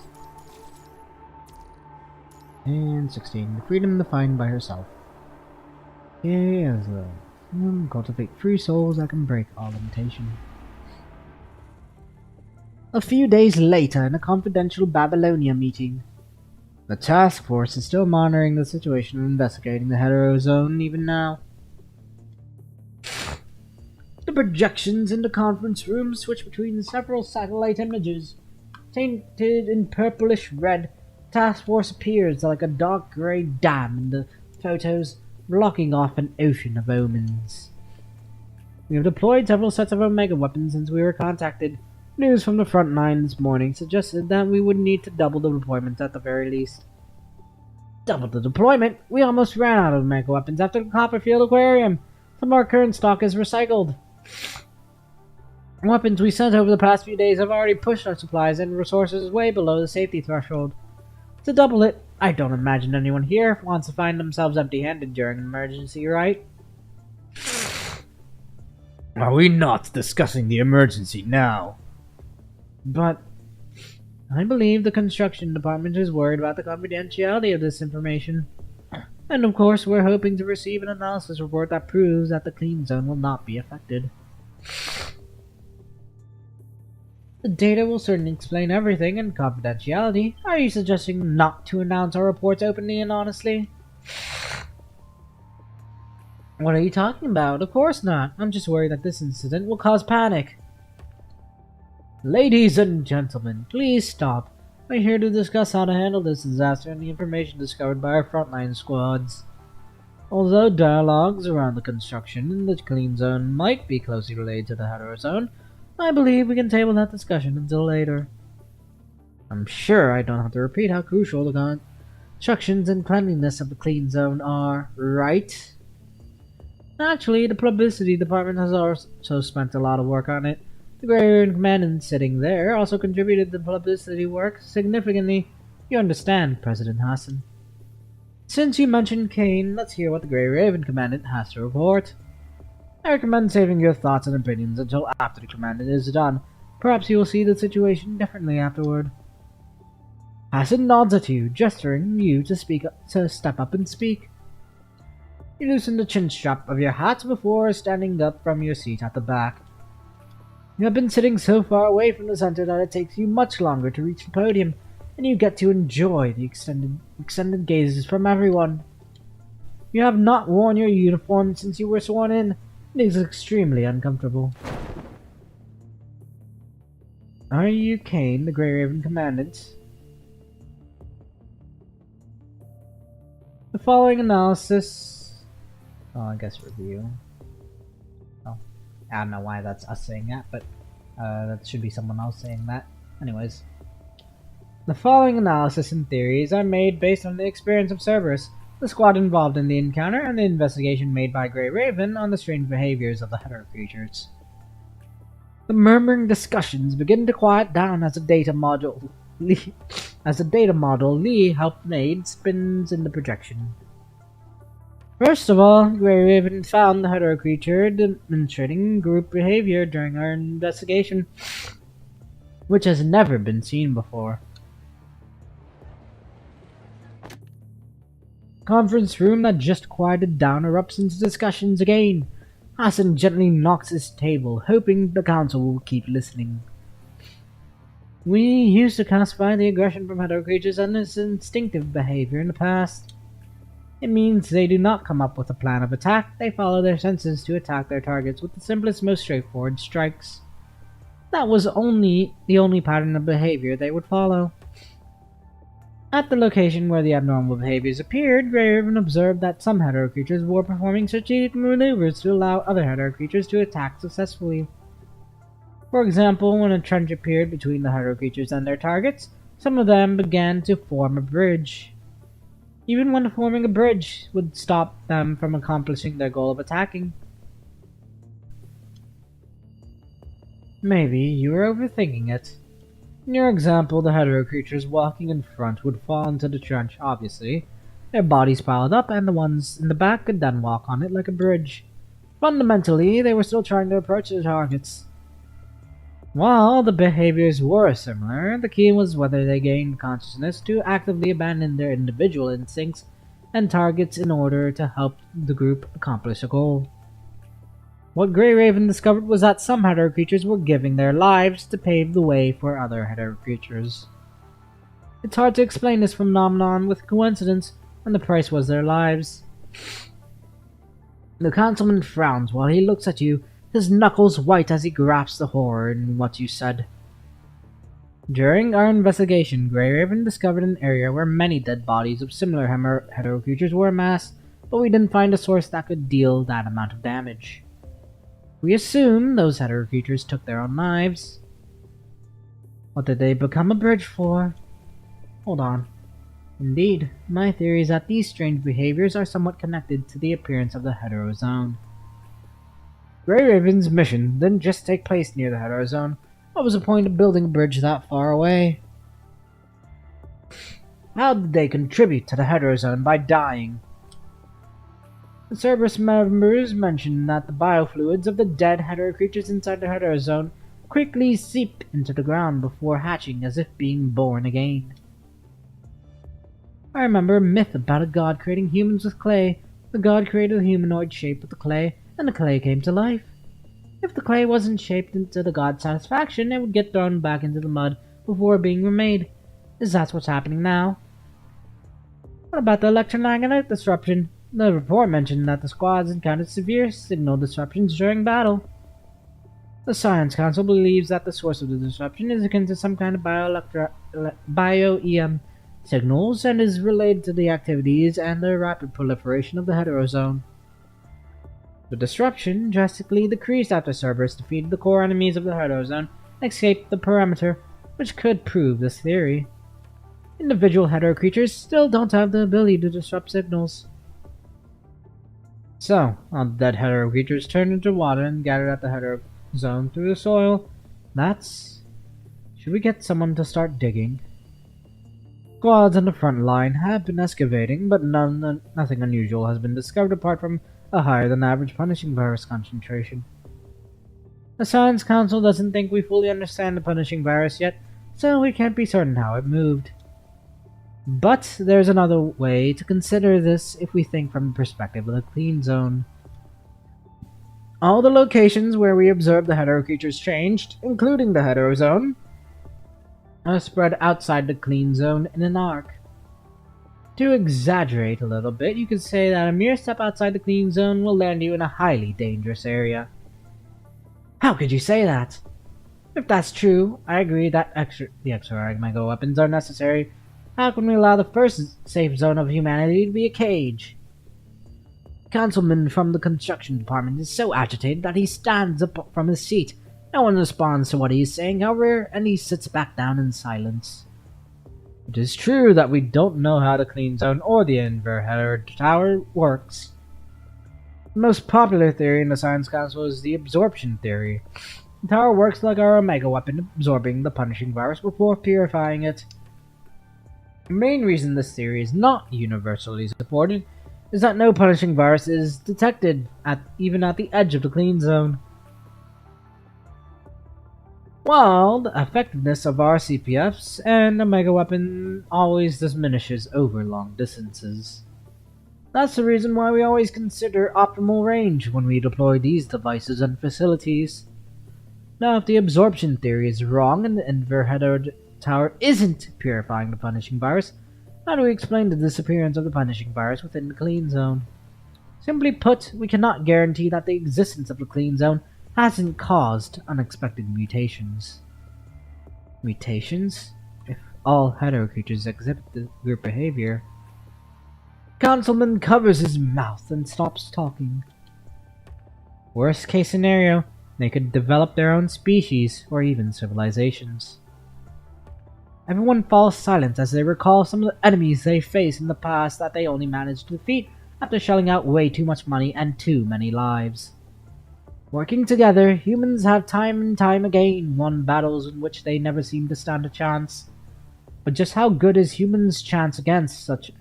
And 16. The freedom defined by herself. Okay, as a cultivate free souls that can break all limitation. A few days later, in a confidential Babylonia meeting, the task force is still monitoring the situation and investigating the hetero zone even now. The projections in the conference room switch between several satellite images. Tainted in purplish red, the task force appears like a dark grey dam in the photos, blocking off an ocean of omens. We have deployed several sets of Omega weapons since we were contacted. News from the front line this morning suggested that we would need to double the deployment at the very least. Double the deployment? We almost ran out of Omega weapons after the Copperfield Aquarium. Some of our current stock is recycled. Weapons we sent over the past few days have already pushed our supplies and resources way below the safety threshold. To double it, I don't imagine anyone here wants to find themselves empty-handed during an emergency, right? Are we not discussing the emergency now? But I believe the construction department is worried about the confidentiality of this information. And of course, we're hoping to receive an analysis report that proves that the clean zone will not be affected. The data will certainly explain everything in confidentiality. Are you suggesting not to announce our reports openly and honestly? What are you talking about? Of course not. I'm just worried that this incident will cause panic. Ladies and gentlemen, please stop. We're here to discuss how to handle this disaster and the information discovered by our frontline squads. Although dialogues around the construction in the clean zone might be closely related to the hetero zone, I believe we can table that discussion until later. I'm sure I don't have to repeat how crucial the constructions and cleanliness of the clean zone are, right? Actually, the publicity department has also spent a lot of work on it. The Grey Raven Commandant sitting there also contributed to the publicity work significantly. You understand, President Hassan. Since you mentioned Kane, let's hear what the Grey Raven Commandant has to report. I recommend saving your thoughts and opinions until after the Commandant is done. Perhaps you will see the situation differently afterward. Hassan nods at you, gesturing you to step up and speak. You loosen the chin strap of your hat before standing up from your seat at the back. You have been sitting so far away from the center that it takes you much longer to reach the podium, and you get to enjoy the extended gazes from everyone. You have not worn your uniform since you were sworn in. It is extremely uncomfortable. Are you Kane, the Grey Raven Commandant? The following analysis... Oh, I guess review. Oh, I don't know why that's us saying that, but that should be someone else saying that. Anyways. The following analysis and theories are made based on the experience of Cerberus, the squad involved in the encounter, and the investigation made by Grey Raven on the strange behaviors of the hetero creatures. The murmuring discussions begin to quiet down as the data model Lee helped made spins in the projection. First of all, Grey Raven found the hetero creature demonstrating group behavior during our investigation, which has never been seen before. Conference room that just quieted down erupts into discussions again. Hassan gently knocks his table, hoping the council will keep listening. We used to classify the aggression from hetero creatures as instinctive behavior in the past. It means they do not come up with a plan of attack, they follow their senses to attack their targets with the simplest, most straightforward strikes. That was the only pattern of behavior they would follow. At the location where the abnormal behaviors appeared, Grey Raven observed that some hetero creatures were performing strategic maneuvers to allow other hetero creatures to attack successfully. For example, when a trench appeared between the hetero creatures and their targets, some of them began to form a bridge. Even when forming a bridge would stop them from accomplishing their goal of attacking. Maybe you are overthinking it. In your example, the hetero creatures walking in front would fall into the trench, obviously. Their bodies piled up, and the ones in the back could then walk on it like a bridge. Fundamentally, they were still trying to approach their targets. While the behaviors were similar, the key was whether they gained consciousness to actively abandon their individual instincts and targets in order to help the group accomplish a goal. What Grey Raven discovered was that some hetero creatures were giving their lives to pave the way for other hetero creatures. It's hard to explain this phenomenon with coincidence, and the price was their lives. The councilman frowns while he looks at you, his knuckles white as he grasps the horror in what you said. During our investigation, Grey Raven discovered an area where many dead bodies of similar hetero creatures were amassed, but we didn't find a source that could deal that amount of damage. We assume those hetero creatures took their own lives. What did they become a bridge for? Hold on. Indeed, my theory is that these strange behaviors are somewhat connected to the appearance of the hetero zone. Grey Raven's mission didn't just take place near the hetero zone. What was the point of building a bridge that far away? How did they contribute to the hetero zone by dying? The Cerberus members mentioned that the biofluids of the dead hetero creatures inside the hetero zone quickly seeped into the ground before hatching as if being born again. I remember a myth about a god creating humans with clay. The god created a humanoid shape with the clay, and the clay came to life. If the clay wasn't shaped into the god's satisfaction, it would get thrown back into the mud before being remade. Is that what's happening now? What about the electromagnetic disruption? The report mentioned that the squads encountered severe signal disruptions during battle. The Science Council believes that the source of the disruption is akin to some kind of bio-EM signals and is related to the activities and the rapid proliferation of the heterozone. The disruption drastically decreased after Cerberus defeated the core enemies of the heterozone and escaped the perimeter, which could prove this theory. Individual hetero creatures still don't have the ability to disrupt signals. So, all the dead hetero creatures turned into water and gathered at the hetero zone through the soil. Should we get someone to start digging? Squads on the front line have been excavating, but nothing unusual has been discovered apart from a higher than average punishing virus concentration. The Science Council doesn't think we fully understand the punishing virus yet, so we can't be certain how it moved. But there's another way to consider this if we think from the perspective of the clean zone. All the locations where we observed the hetero creatures changed, including the heterozone, are spread outside the clean zone in an arc. To exaggerate a little bit, you could say that a mere step outside the clean zone will land you in a highly dangerous area. How could you say that? If that's true, I agree that the extra mega weapons are necessary. How can we allow the first safe zone of humanity to be a cage? The councilman from the construction department is so agitated that he stands up from his seat. No one responds to what he is saying, however, and he sits back down in silence. It is true that we don't know how the clean zone or the inverter tower works. The most popular theory in the Science Council is the absorption theory. The tower works like our Omega weapon, absorbing the punishing virus before purifying it. The main reason this theory is not universally supported is that no punishing virus is detected even at the edge of the clean zone. While the effectiveness of our CPFs and Omega weapon always diminishes over long distances. That's the reason why we always consider optimal range when we deploy these devices and facilities. Now, if the absorption theory is wrong and the inverter tower isn't purifying the punishing virus, how do we explain the disappearance of the punishing virus within the clean zone? Simply put, we cannot guarantee that the existence of the clean zone hasn't caused unexpected mutations. Mutations? If all hetero creatures exhibit the group behavior. Councilman covers his mouth and stops talking. Worst case scenario, they could develop their own species or even civilizations. Everyone falls silent as they recall some of the enemies they faced in the past that they only managed to defeat after shelling out way too much money and too many lives. Working together, humans have time and time again won battles in which they never seemed to stand a chance. But just how good is humans' chance against such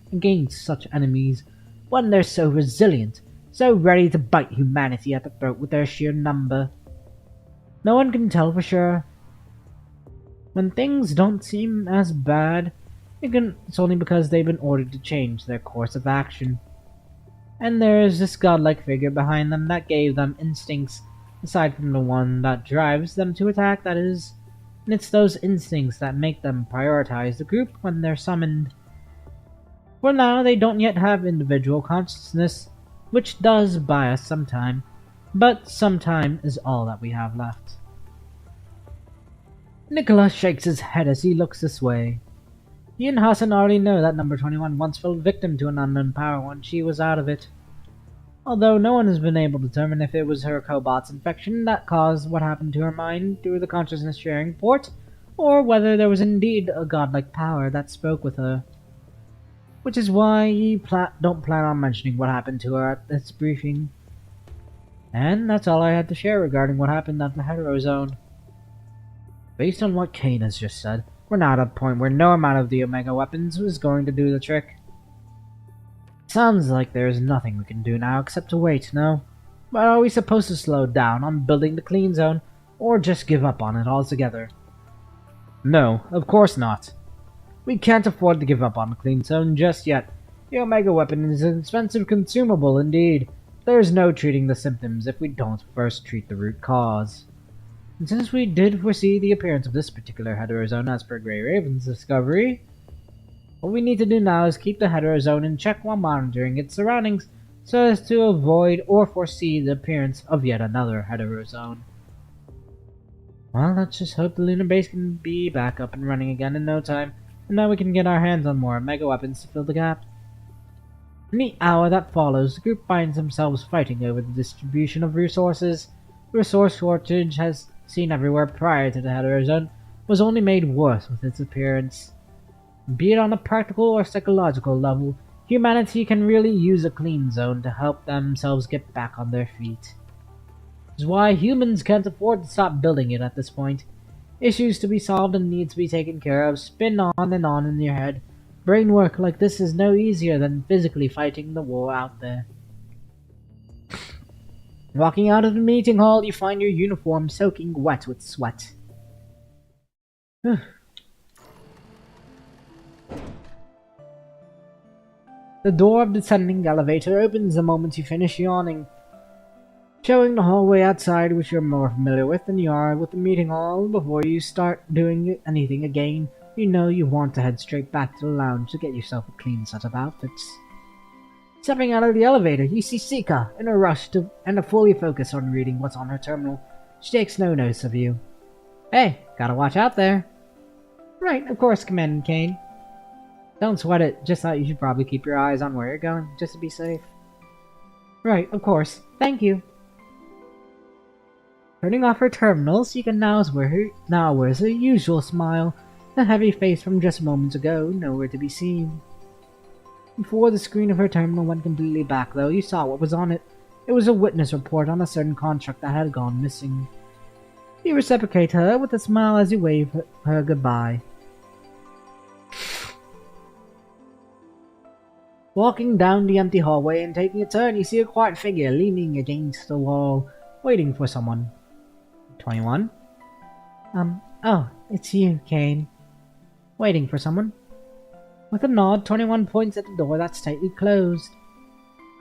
enemies when they're so resilient, so ready to bite humanity at the throat with their sheer number? No one can tell for sure. When things don't seem as bad, it's only because they've been ordered to change their course of action. And there is this godlike figure behind them that gave them instincts, aside from the one that drives them to attack, that is. And it's those instincts that make them prioritize the group when they're summoned. For now, they don't yet have individual consciousness, which does buy us some time, but some time is all that we have left. Nicholas shakes his head as he looks this way. He and Hassan already know that number 21 once fell victim to an unknown power when she was out of it. Although no one has been able to determine if it was her cobot's infection that caused what happened to her mind through the consciousness-sharing port, or whether there was indeed a godlike power that spoke with her. Which is why he don't plan on mentioning what happened to her at this briefing. And that's all I had to share regarding what happened at the heterozone. Based on what Kane has just said, we're now at a point where no amount of the Omega weapons is going to do the trick. Sounds like there's nothing we can do now except to wait, no? But are we supposed to slow down on building the clean zone, or just give up on it altogether? No, of course not. We can't afford to give up on the clean zone just yet. The Omega weapon is an expensive consumable indeed. There is no treating the symptoms if we don't first treat the root cause. And since we did foresee the appearance of this particular heterozone as per Grey Raven's discovery, what we need to do now is keep the heterozone in check while monitoring its surroundings so as to avoid or foresee the appearance of yet another heterozone. Well, let's just hope the lunar base can be back up and running again in no time, and now we can get our hands on more mega weapons to fill the gap. In the hour that follows, the group finds themselves fighting over the distribution of resources. The resource shortage has seen everywhere prior to the heterozone was only made worse with its appearance. Be it on a practical or psychological level, humanity can really use a clean zone to help themselves get back on their feet. Which is why humans can't afford to stop building it at this point. Issues to be solved and needs to be taken care of spin on and on in your head. Brain work like this is no easier than physically fighting the war out there. Walking out of the meeting hall, you find your uniform soaking wet with sweat. The door of the descending elevator opens the moment you finish yawning, showing the hallway outside, which you're more familiar with than you are with the meeting hall. Before you start doing anything again, you know you want to head straight back to the lounge to get yourself a clean set of outfits. Stepping out of the elevator, you see Sika in a rush to and a fully focus on reading what's on her terminal. She takes no notice of you. Hey, gotta watch out there. Right, of course, Commander Kane. Don't sweat it, just thought you should probably keep your eyes on where you're going, just to be safe. Right, of course, thank you. Turning off her terminal, Sika now wears her usual smile, the heavy face from just moments ago, nowhere to be seen. Before the screen of her terminal went completely black, though, you saw what was on it. It was a witness report on a certain contract that had gone missing. You reciprocate her with a smile as you wave her goodbye. Walking down the empty hallway and taking a turn, you see a quiet figure leaning against the wall, waiting for someone. 21? Oh, it's you, Kane. Waiting for someone? With a nod, 21 points at the door that's tightly closed.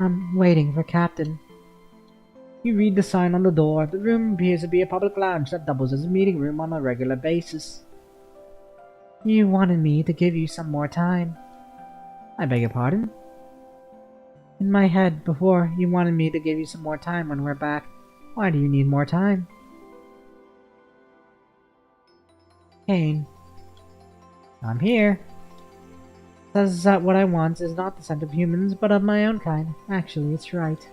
I'm waiting for Captain. You read the sign on the door. The room appears to be a public lounge that doubles as a meeting room on a regular basis. You wanted me to give you some more time. I beg your pardon? In my head, before, you wanted me to give you some more time when we're back. Why do you need more time? Kane. I'm here. Says that what I want is not the scent of humans, but of my own kind. Actually, it's right.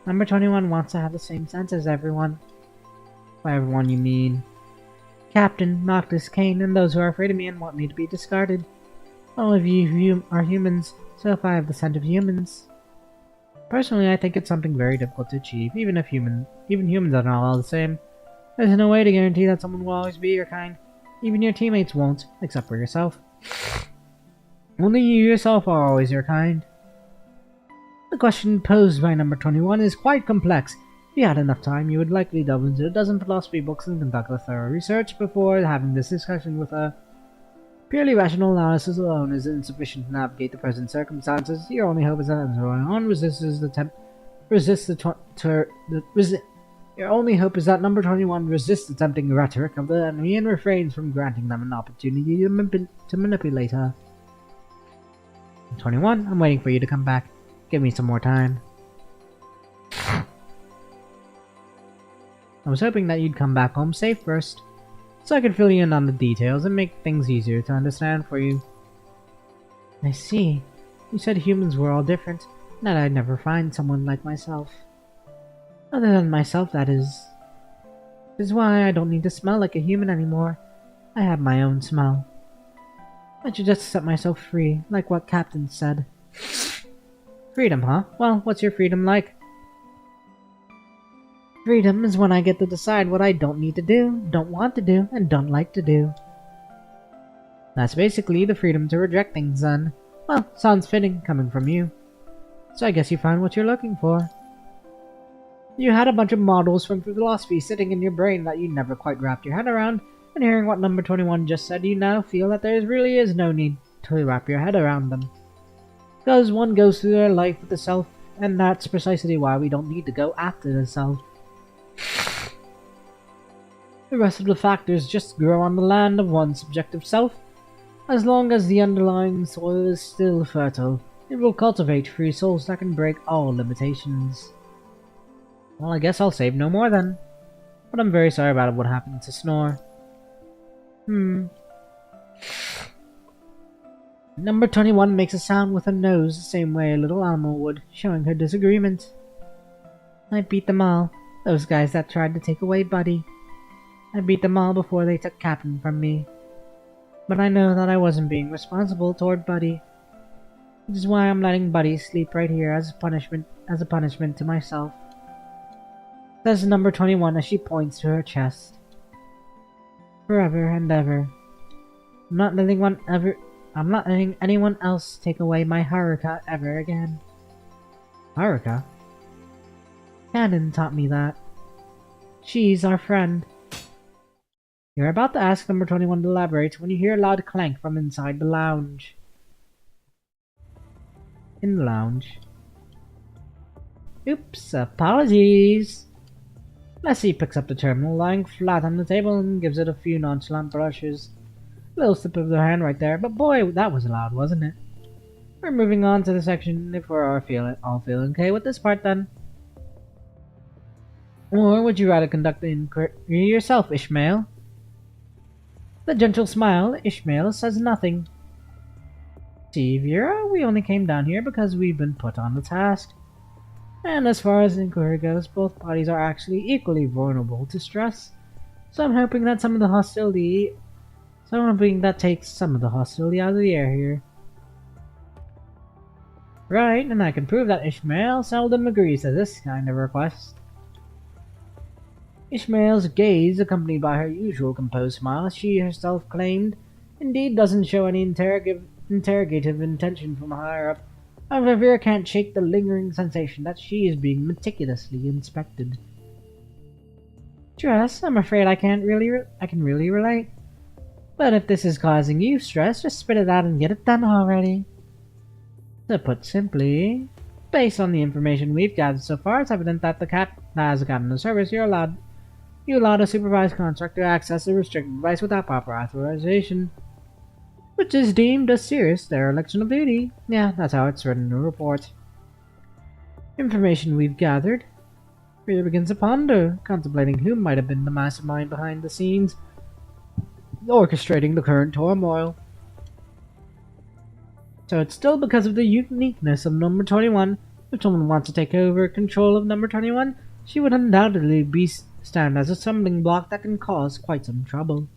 Number 21 wants to have the same scent as everyone. By everyone, you mean Captain, Noctis, Kane, and those who are afraid of me and want me to be discarded. All of you are humans, so if I have the scent of humans. Personally, I think it's something very difficult to achieve, even humans are not all the same. There's no way to guarantee that someone will always be your kind. Even your teammates won't, except for yourself. Only you yourself are always your kind. The question posed by number 21 is quite complex. If you had enough time, you would likely delve into a dozen philosophy books and conduct a thorough research before having this discussion with her. Purely rational analysis alone is insufficient to navigate the present circumstances. Your only hope is that Your only hope is that number 21 resists the tempting rhetoric of the enemy and refrains from granting them an opportunity to manipulate her. 21, I'm waiting for you to come back. Give me some more time. I was hoping that you'd come back home safe first, so I could fill you in on the details and make things easier to understand for you. I see. You said humans were all different, and that I'd never find someone like myself. Other than myself, that is. This is why I don't need to smell like a human anymore. I have my own smell. I should just set myself free, like what Captain said. Freedom, huh? Well, what's your freedom like? Freedom is when I get to decide what I don't need to do, don't want to do, and don't like to do. That's basically the freedom to reject things then. Well, sounds fitting, coming from you. So I guess you found what you're looking for. You had a bunch of models from philosophy sitting in your brain that you never quite wrapped your head around, and hearing what number 21 just said, you now feel that there really is no need to wrap your head around them. Because one goes through their life with the self, and that's precisely why we don't need to go after the self. The rest of the factors just grow on the land of one's subjective self. As long as the underlying soil is still fertile, it will cultivate free souls that can break all limitations. Well, I guess I'll save no more then. But I'm very sorry about what happened to Snore. Number 21 makes a sound with her nose the same way a little animal would, showing her disagreement. I beat them all, those guys that tried to take away Buddy. I beat them all before they took Captain from me. But I know that I wasn't being responsible toward Buddy. Which is why I'm letting Buddy sleep right here as a punishment to myself. Says number 21 as she points to her chest. Forever and ever. I'm not letting anyone else take away my Haruka ever again. Haruka? Canon taught me that. She's our friend. You're about to ask number 21 to elaborate when you hear a loud clank from inside the lounge. In the lounge. Oops, apologies. Lassie picks up the terminal lying flat on the table and gives it a few nonchalant brushes. A little slip of their hand right there, but boy, that was loud, wasn't it? We're moving on to the section if we're all feeling okay with this part then. Or would you rather conduct the inquiry yourself, Ishmael? The gentle smile, Ishmael says nothing. See, Vera, we only came down here because we've been put on the task. And as far as the inquiry goes, both parties are actually equally vulnerable to stress. So I'm hoping that takes some of the hostility out of the air here. Right, and I can prove that Ishmael seldom agrees to this kind of request. Ishmael's gaze, accompanied by her usual composed smile, she herself claimed, indeed doesn't show any interrogative intention from higher up. However, Vera can't shake the lingering sensation that she is being meticulously inspected. Stress? I'm afraid I can really relate. But if this is causing you stress, just spit it out and get it done already. To put simply, based on the information we've gathered so far, it's evident that as a captain of service, you allowed a supervised construct to access a restricted device without proper authorization. Which is deemed a serious dereliction of duty. Yeah, that's how it's written in the report. Information we've gathered. Vera begins to ponder, contemplating who might have been the mastermind behind the scenes, orchestrating the current turmoil. So it's still because of the uniqueness of number 21. If someone wants to take over control of number 21, she would undoubtedly stand as a stumbling block that can cause quite some trouble.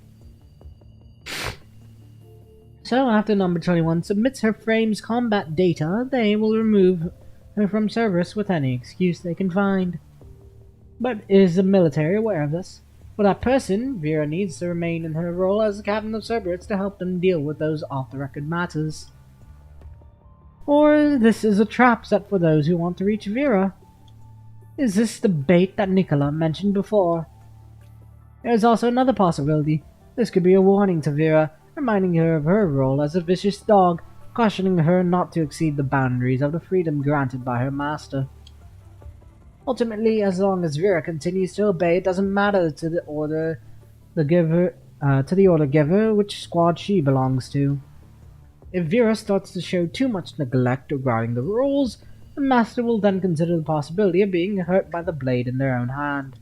So after number 21 submits her frame's combat data, they will remove her from service with any excuse they can find. But is the military aware of this? For that person, Vera needs to remain in her role as the captain of Cerberus to help them deal with those off-the-record matters. Or this is a trap set for those who want to reach Vera. Is this the bait that Nicola mentioned before? There is also another possibility. This could be a warning to Vera, reminding her of her role as a vicious dog, cautioning her not to exceed the boundaries of the freedom granted by her master. Ultimately, as long as Vera continues to obey, it doesn't matter to the order giver which squad she belongs to. If Vera starts to show too much neglect regarding the rules, the master will then consider the possibility of being hurt by the blade in their own hand.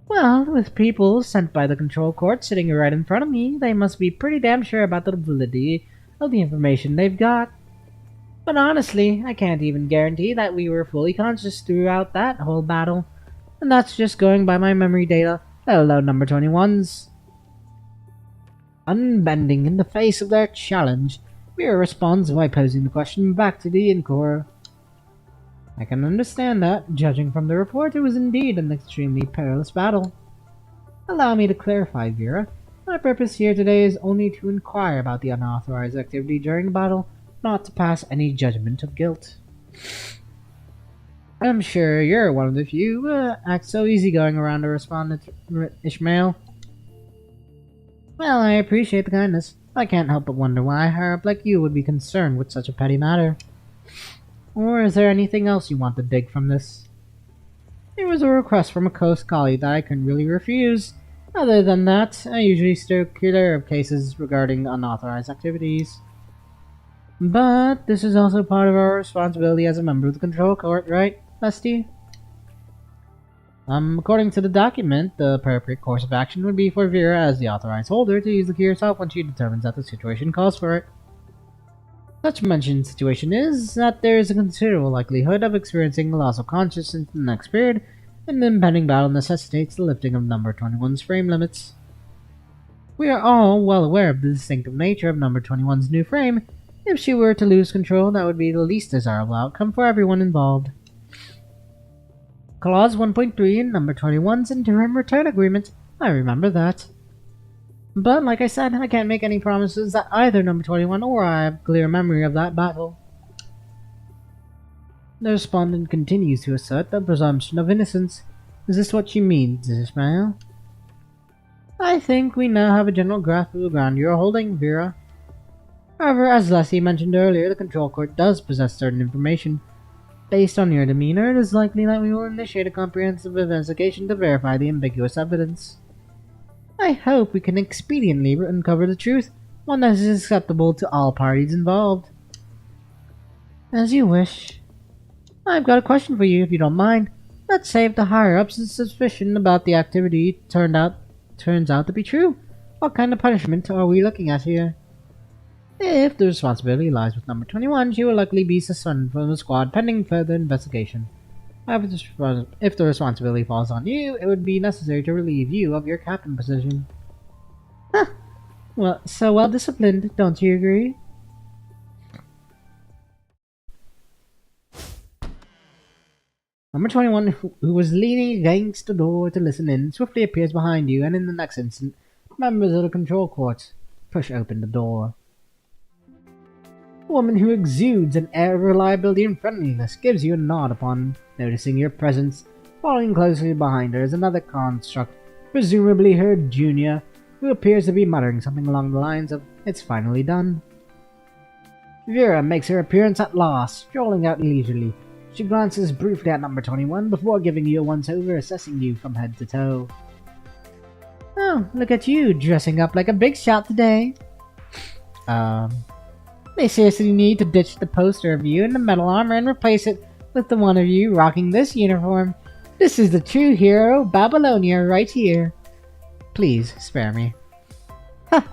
Well, with people sent by the control court sitting right in front of me, they must be pretty damn sure about the validity of the information they've got. But honestly, I can't even guarantee that we were fully conscious throughout that whole battle. And that's just going by my memory data, let alone number 21's. Unbending in the face of their challenge, Vera responds by posing the question back to the Inquirer. I can understand that. Judging from the report, it was indeed an extremely perilous battle. Allow me to clarify, Vera. My purpose here today is only to inquire about the unauthorized activity during the battle, not to pass any judgment of guilt. I'm sure you're one of the few who act so easygoing around to respond to Ishmael. Well, I appreciate the kindness. I can't help but wonder why a higher-up like you would be concerned with such a petty matter. Or is there anything else you want to dig from this? It was a request from a Coast colleague that I couldn't really refuse. Other than that, I usually steer clear of cases regarding unauthorized activities. But this is also part of our responsibility as a member of the Control Court, right, Bestie? According to the document, the appropriate course of action would be for Vera as the authorized holder to use the key herself when she determines that the situation calls for it. Such mentioned situation is that there is a considerable likelihood of experiencing loss of consciousness in the next period, and the impending battle necessitates the lifting of Number 21's frame limits. We are all well aware of the distinctive nature of Number 21's new frame. If she were to lose control, that would be the least desirable outcome for everyone involved. Clause 1.3 in Number 21's interim return agreement. I remember that. But like I said, I can't make any promises that either Number 21 or I have clear memory of that battle. The respondent continues to assert the presumption of innocence. Is this what she means, Ishmael? I think we now have a general grasp of the ground you are holding, Vera. However, as Leslie mentioned earlier, the Control Court does possess certain information. Based on your demeanor, it is likely that we will initiate a comprehensive investigation to verify the ambiguous evidence. I hope we can expediently uncover the truth, one that is acceptable to all parties involved. As you wish. I've got a question for you, if you don't mind. Let's say if the higher-ups' suspicion about the activity turns out to be true. What kind of punishment are we looking at here? If the responsibility lies with Number 21, she will likely be suspended from the squad pending further investigation. However, if the responsibility falls on you, it would be necessary to relieve you of your captain position. Huh. Well, so well disciplined, don't you agree? Number 21, who was leaning against the door to listen in, swiftly appears behind you, and in the next instant, members of the Control Court push open the door. A woman who exudes an air of reliability and friendliness gives you a nod upon noticing your presence. Following closely behind her is another construct, presumably her junior, who appears to be muttering something along the lines of, "It's finally done." Vera makes her appearance at last, strolling out leisurely. She glances briefly at Number 21 before giving you a once-over, assessing you from head to toe. Oh, look at you, dressing up like a big shot today. They seriously need to ditch the poster of you in the metal armor and replace it with the one of you rocking this uniform. This is the true hero, Babylonia, right here. Please, spare me. Ha!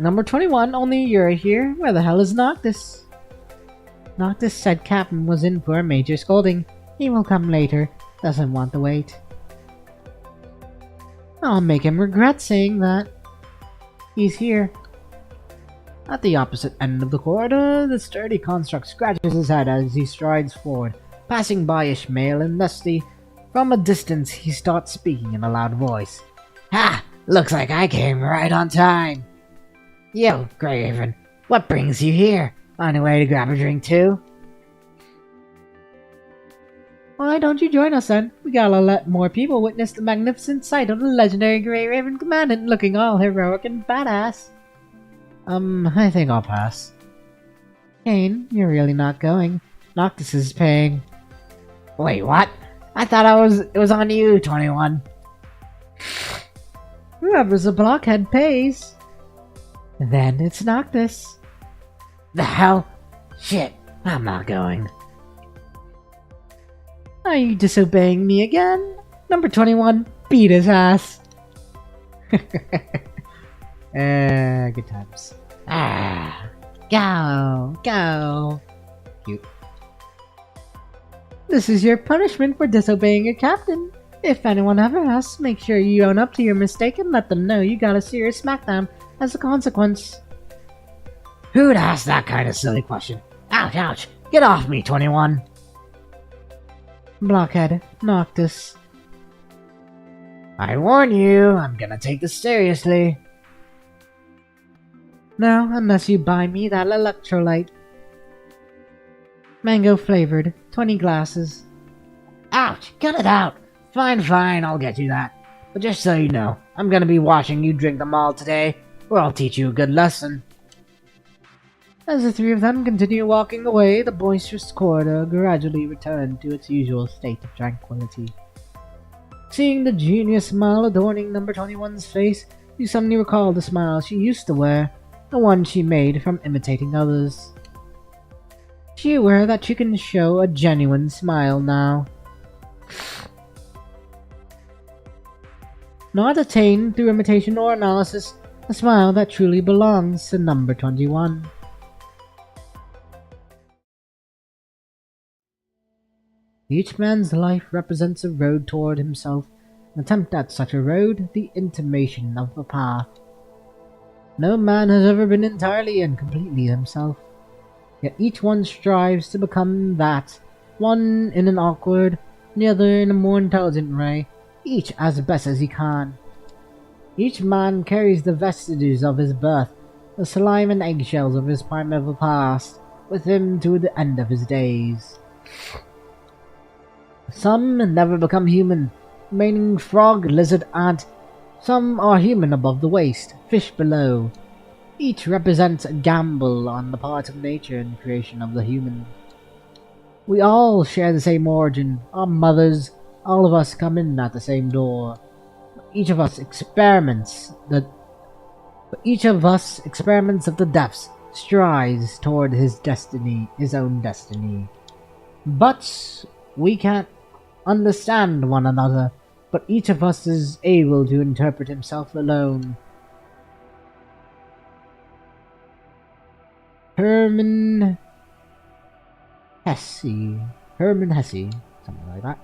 Number 21, only you're here. Where the hell is Noctis? Noctis said Captain was in for a major scolding. He will come later. Doesn't want to wait. I'll make him regret saying that. He's here. At the opposite end of the corridor, the sturdy construct scratches his head as he strides forward, passing by Ishmael and Leslie. From a distance, he starts speaking in a loud voice. Ha! Looks like I came right on time. Yo, Greyhaven, what brings you here? On your way to grab a drink too? Why don't you join us then? We gotta let more people witness the magnificent sight of the legendary Grey Raven Commandant looking all heroic and badass. I think I'll pass. Kane, you're really not going. Noctis is paying. Wait, what? I thought it was on you, 21. Whoever's a blockhead pays. Then it's Noctis. The hell? Shit, I'm not going. Are you disobeying me again? Number 21, beat his ass. Good times. Go. Cute. This is your punishment for disobeying your captain. If anyone ever asks, make sure you own up to your mistake and let them know you got a serious smackdown as a consequence. Who'd ask that kind of silly question? Ouch, ouch. Get off me, 21. Blockhead, Noctis. I warn you, I'm gonna take this seriously. No, unless you buy me that electrolyte. Mango flavored, 20 glasses. Ouch! Cut it out! Fine, fine, I'll get you that. But just so you know, I'm gonna be watching you drink them all today, or I'll teach you a good lesson. As the three of them continue walking away, the boisterous corridor gradually returned to its usual state of tranquility. Seeing the genius smile adorning number 21's face, you suddenly recall the smile she used to wear, the one she made from imitating others. She aware that she can show a genuine smile now. Not attained through imitation or analysis, a smile that truly belongs to number 21. Each man's life represents a road toward himself, an attempt at such a road, the intimation of a path. No man has ever been entirely and completely himself, yet each one strives to become that, one in an awkward, the other in a more intelligent way, each as best as he can. Each man carries the vestiges of his birth, the slime and eggshells of his primeval past, with him to the end of his days. Some never become human, remaining frog, lizard, ant. Some are human above the waist, fish below. Each represents a gamble on the part of nature in the creation of the human. We all share the same origin, our mothers, all of us come in at the same door. Each of us experiments of the depths, strives toward his destiny, his own destiny. But we can't understand one another, but each of us is able to interpret himself alone. Herman Hesse, something like that.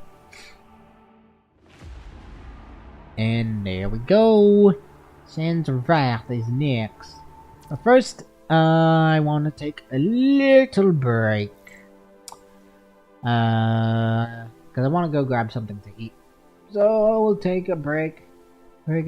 And there we go. Sans Wrath is next. But first, I want to take a little break. Because I want to go grab something to eat. So I will take a break. Break.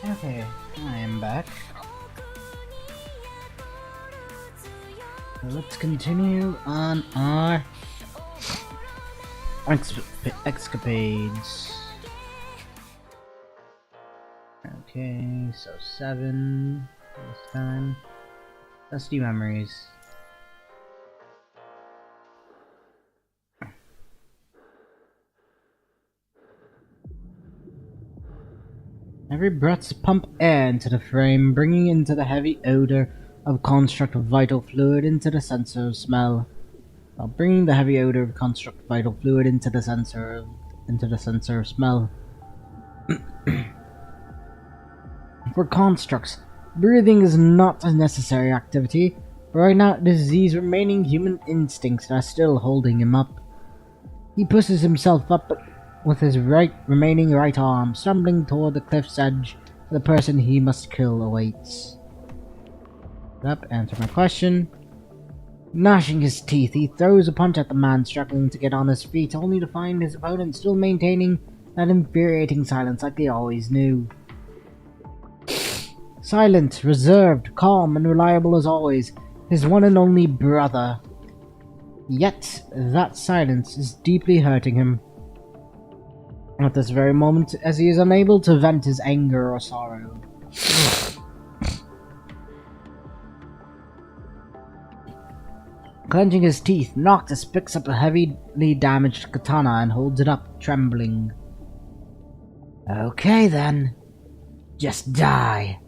Okay, I am back. Let's continue on our escapades. Okay, so 7 this time. Dusty memories. Every breath pump air into the frame, bringing into the heavy odor of construct vital fluid into the sensor of smell. While bringing the heavy odor of construct vital fluid into the sensor of smell. For constructs, breathing is not a necessary activity, but right now it is these remaining human instincts that are still holding him up. He pushes himself up with his remaining right arm, stumbling toward the cliff's edge where the person he must kill awaits. Yep, answer my question. Gnashing his teeth, he throws a punch at the man struggling to get on his feet, only to find his opponent still maintaining that infuriating silence like they always knew. Silent, reserved, calm, and reliable as always, his one and only brother. Yet, that silence is deeply hurting him. At this very moment, as he is unable to vent his anger or sorrow. Clenching his teeth, Noctis picks up a heavily damaged katana and holds it up, trembling. Okay then. Just die.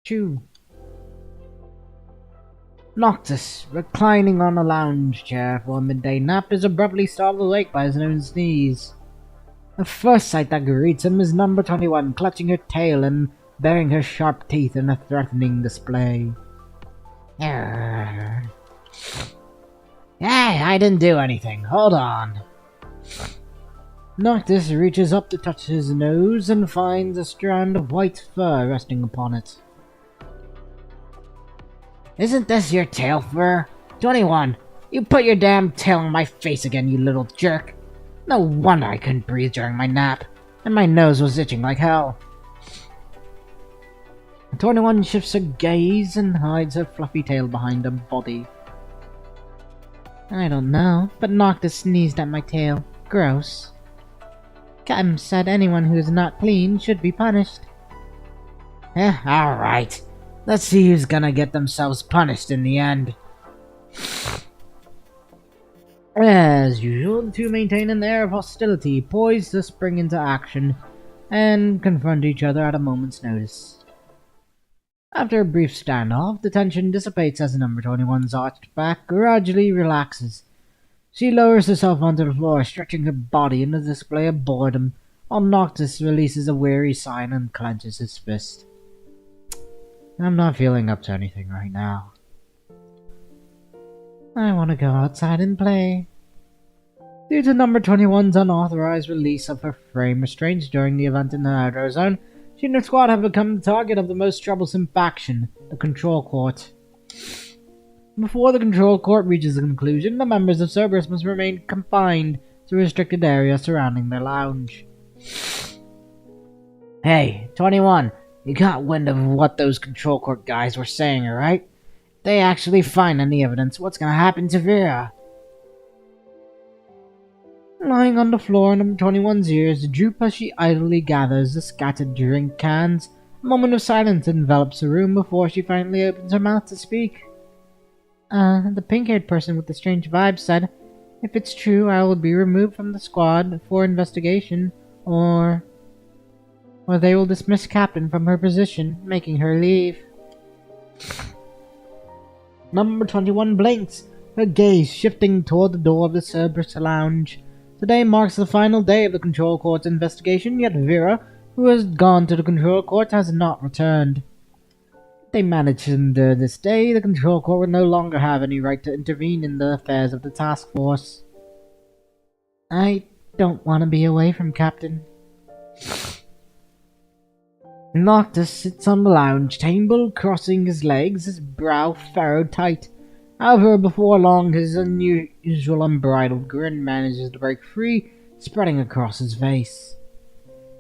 Chew. Noctis, reclining on a lounge chair for a midday nap, is abruptly startled awake by his own sneeze. The first sight that greets him is number 21, clutching her tail and baring her sharp teeth in a threatening display. Hey, I didn't do anything. Hold on. Noctis reaches up to touch his nose and finds a strand of white fur resting upon it. Isn't this your tail fur? 21, you put your damn tail on my face again, you little jerk. No wonder I couldn't breathe during my nap, and my nose was itching like hell. 21 shifts her gaze and hides her fluffy tail behind her body. I don't know, but Noctis sneezed at my tail. Gross. Captain said anyone who is not clean should be punished. Alright. Let's see who's gonna get themselves punished in the end. As usual, the two maintain an air of hostility, poised to spring into action and confront each other at a moment's notice. After a brief standoff, the tension dissipates as number 21's arched back gradually relaxes. She lowers herself onto the floor, stretching her body in a display of boredom, while Noctis releases a weary sigh and clenches his fist. I'm not feeling up to anything right now. I want to go outside and play. Due to number 21's unauthorized release of her frame restraints during the event in the Outer Zone, she and her squad have become the target of the most troublesome faction, the Control Court. Before the Control Court reaches a conclusion, the members of Cerberus must remain confined to a restricted area surrounding their lounge. Hey, 21, you got wind of what those Control Court guys were saying, right? If they actually find any evidence, what's gonna happen to Vera? Lying on the floor in number 21's ears droop as she idly gathers the scattered drink cans. A moment of silence envelops the room before she finally opens her mouth to speak. The pink-haired person with the strange vibe said, if it's true, I will be removed from the squad for investigation, or they will dismiss Captain from her position, making her leave. Number 21 blinks, her gaze shifting toward the door of the Cerberus lounge. Today marks the final day of the Control Court's investigation, yet Vera, who has gone to the Control Court, has not returned. If they manage to endure this day, the Control Court will no longer have any right to intervene in the affairs of the task force. I don't want to be away from Captain. Noctis sits on the lounge table, crossing his legs, his brow furrowed tight. However, before long, his unusual unbridled grin manages to break free, spreading across his face.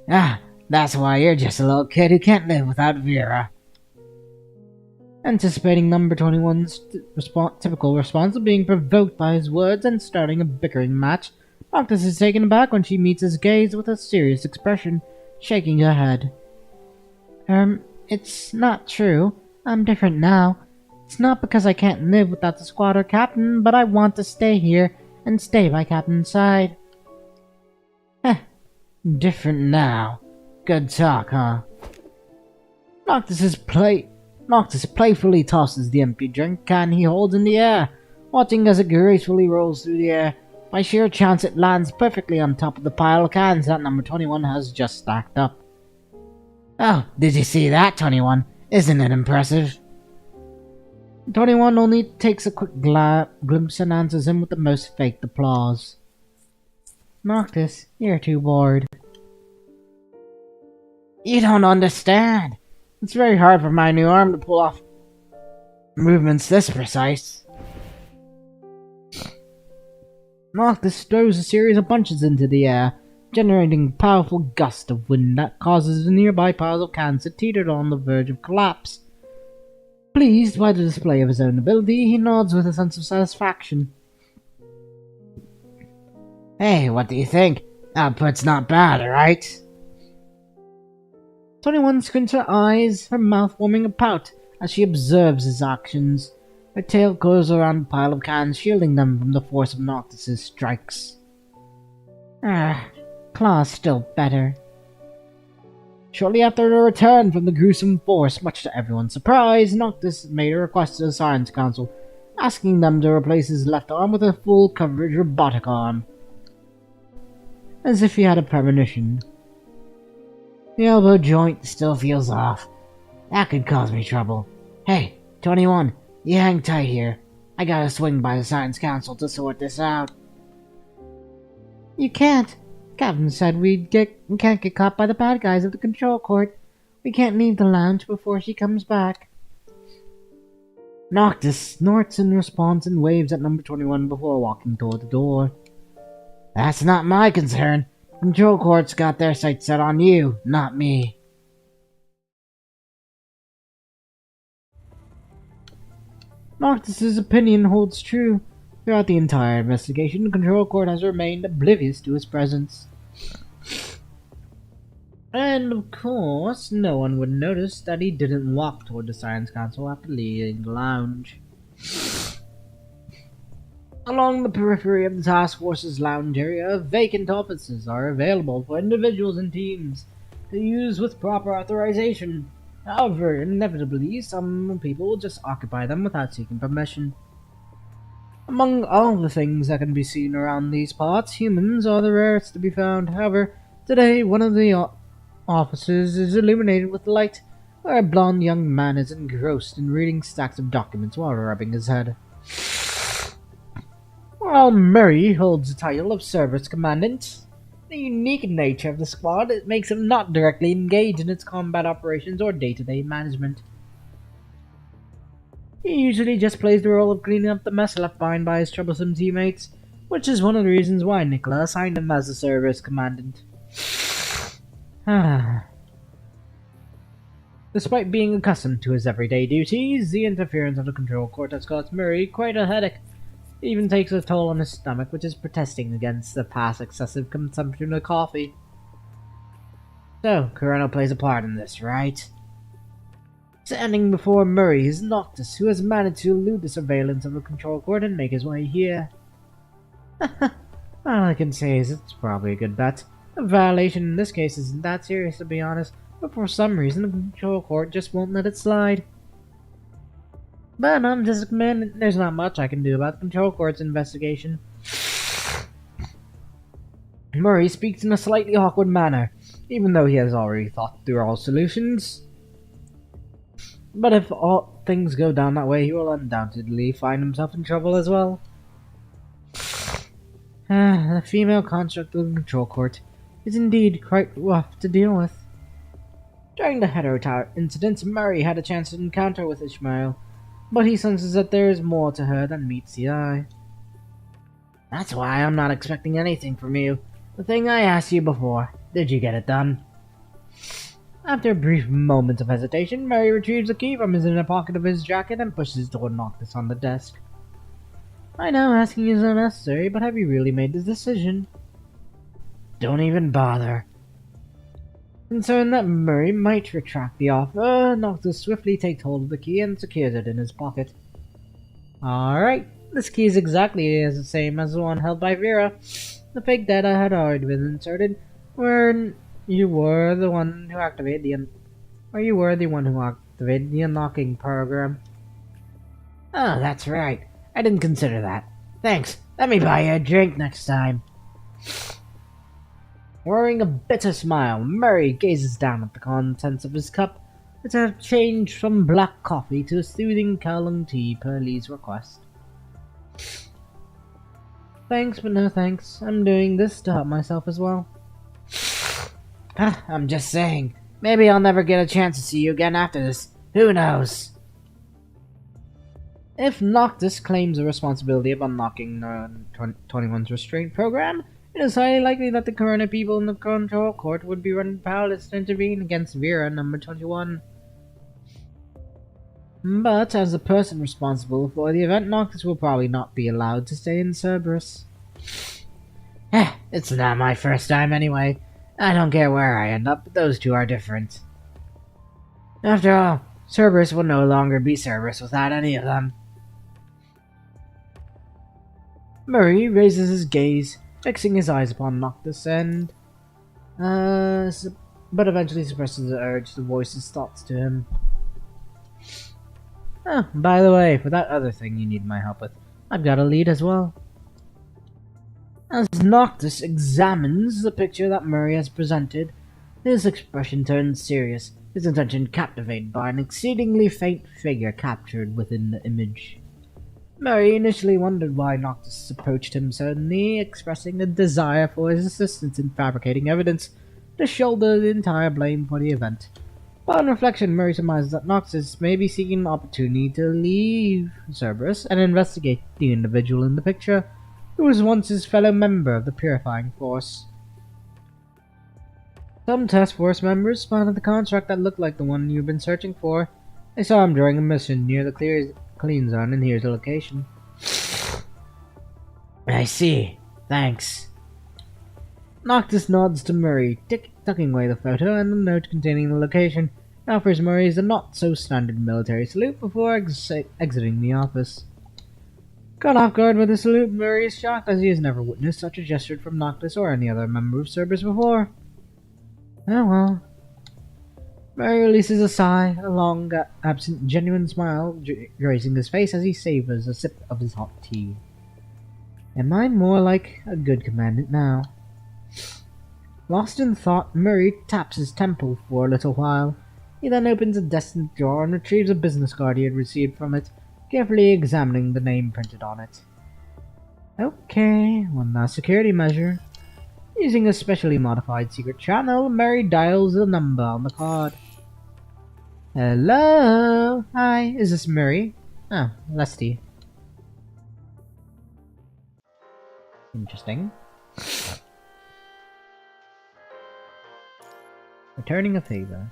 That's why you're just a little kid who can't live without Vera. Anticipating number 21's typical response of being provoked by his words and starting a bickering match, Noctis is taken aback when she meets his gaze with a serious expression, shaking her head. It's not true. I'm different now. It's not because I can't live without the squad or Captain, but I want to stay here and stay by Captain's side. Different now. Good talk, huh? Noctis playfully tosses the empty drink can he holds in the air, watching as it gracefully rolls through the air. By sheer chance, it lands perfectly on top of the pile of cans that number 21 has just stacked up. Oh, did you see that, 21? Isn't it impressive? 21 only takes a quick glimpse and answers him with the most faked applause. Noctis, you're too bored. You don't understand. It's very hard for my new arm to pull off movements this precise. Noctis throws a series of punches into the air, generating a powerful gust of wind that causes the nearby piles of cans to teeter on the verge of collapse. Pleased by the display of his own ability, he nods with a sense of satisfaction. Hey, what do you think? Output's not bad, right? 21 squints her eyes, her mouth forming a pout as she observes his actions. Her tail curls around a pile of cans, shielding them from the force of Noctis's strikes. Claw's still better. Shortly after their return from the gruesome force, much to everyone's surprise, Noctis made a request to the Science Council, asking them to replace his left arm with a full coverage robotic arm. As if he had a premonition. The elbow joint still feels off. That could cause me trouble. Hey, 21, you hang tight here. I gotta swing by the Science Council to sort this out. You can't. Captain said we can't get caught by the bad guys at the control court. We can't leave the lounge before she comes back. Noctis snorts in response and waves at number 21 before walking toward the door. That's not my concern. Control court's got their sights set on you, not me. Noctis's opinion holds true. Throughout the entire investigation, the Control Court has remained oblivious to his presence. And of course, no one would notice that he didn't walk toward the Science Council after leaving the lounge. Along the periphery of the Task Force's lounge area, vacant offices are available for individuals and teams to use with proper authorization. However, inevitably, some people will just occupy them without seeking permission. Among all the things that can be seen around these parts, humans are the rarest to be found. However, today one of the offices is illuminated with light, where a blond young man is engrossed in reading stacks of documents while rubbing his head. While Murray holds the title of Service Commandant, the unique nature of the squad makes him not directly engaged in its combat operations or day-to-day management. He usually just plays the role of cleaning up the mess left behind by his troublesome teammates, which is one of the reasons why Nicola assigned him as the Service Commandant. Despite being accustomed to his everyday duties, the interference of the Control Court has caused Murray quite a headache. It even takes a toll on his stomach, which is protesting against the past excessive consumption of coffee. So, Corona plays a part in this, right? Standing before Murray is Noctis, who has managed to elude the surveillance of the Control Court and make his way here. All I can say is it's probably a good bet. A violation in this case isn't that serious, to be honest, but for some reason the Control Court just won't let it slide. But I'm just a man, there's not much I can do about the Control Court's investigation. Murray speaks in a slightly awkward manner, even though he has already thought through all solutions. But if all things go down that way, he will undoubtedly find himself in trouble as well. The female construct of the Control Court is indeed quite rough to deal with. During the Hetero Tower incident, Murray had a chance to encounter with Ishmael, but he senses that there is more to her than meets the eye. That's why I'm not expecting anything from you. The thing I asked you before, did you get it done? After a brief moment of hesitation, Murray retrieves the key from his inner pocket of his jacket and pushes toward Noctis on the desk. I know asking is unnecessary, but have you really made the decision? Don't even bother. Concerned that Murray might retract the offer, Noctis swiftly takes hold of the key and secures it in his pocket. Alright, this key is exactly the same as the one held by Vera. The fake data had already been inserted, where you were the one who activated the unlocking program. Oh, that's right. I didn't consider that. Thanks. Let me buy you a drink next time. Wearing a bitter smile, Murray gazes down at the contents of his cup, which have changed from black coffee to soothing Kowloon tea per Lee's request. Thanks, but no thanks. I'm doing this to help myself as well. I'm just saying. Maybe I'll never get a chance to see you again after this. Who knows? If Noctis claims the responsibility of unlocking 21's restraint program, it is highly likely that the Corona people in the Control Court would be running powerless to intervene against Vera number 21. But as the person responsible for the event, Noctis will probably not be allowed to stay in Cerberus. It's not my first time anyway. I don't care where I end up, but those two are different. After all, Cerberus will no longer be Cerberus without any of them. Murray raises his gaze, fixing his eyes upon Noctis and... but eventually suppresses the urge to voice his thoughts to him. Oh, by the way, for that other thing you need my help with, I've got a lead as well. As Noctis examines the picture that Murray has presented, his expression turns serious, his attention captivated by an exceedingly faint figure captured within the image. Murray initially wondered why Noctis approached him suddenly, expressing a desire for his assistance in fabricating evidence to shoulder the entire blame for the event. But on reflection, Murray surmises that Noctis may be seeking an opportunity to leave Cerberus and investigate the individual in the picture, who was once his fellow member of the Purifying Force. Some task force members spotted the construct that looked like the one you've been searching for. They saw him during a mission near the clean zone, and here's the location. I see. Thanks. Noctis nods to Murray, tucking away the photo and the note containing the location, and offers Murray the not-so-standard military salute before exiting the office. Caught off guard with the salute, Murray is shocked as he has never witnessed such a gesture from Noctis or any other member of Cerberus before. Oh well. Murray releases a sigh, a long, absent, genuine smile gracing his face as he savors a sip of his hot tea. Am I more like a good commandant now? Lost in thought, Murray taps his temple for a little while. He then opens a desk drawer and retrieves a business card he had received from it, carefully examining the name printed on it. Okay, one last security measure. Using a specially modified secret channel, Murray dials the number on the card. Hello? Hi, is this Murray? Oh, Lesty. Interesting. Returning a favor.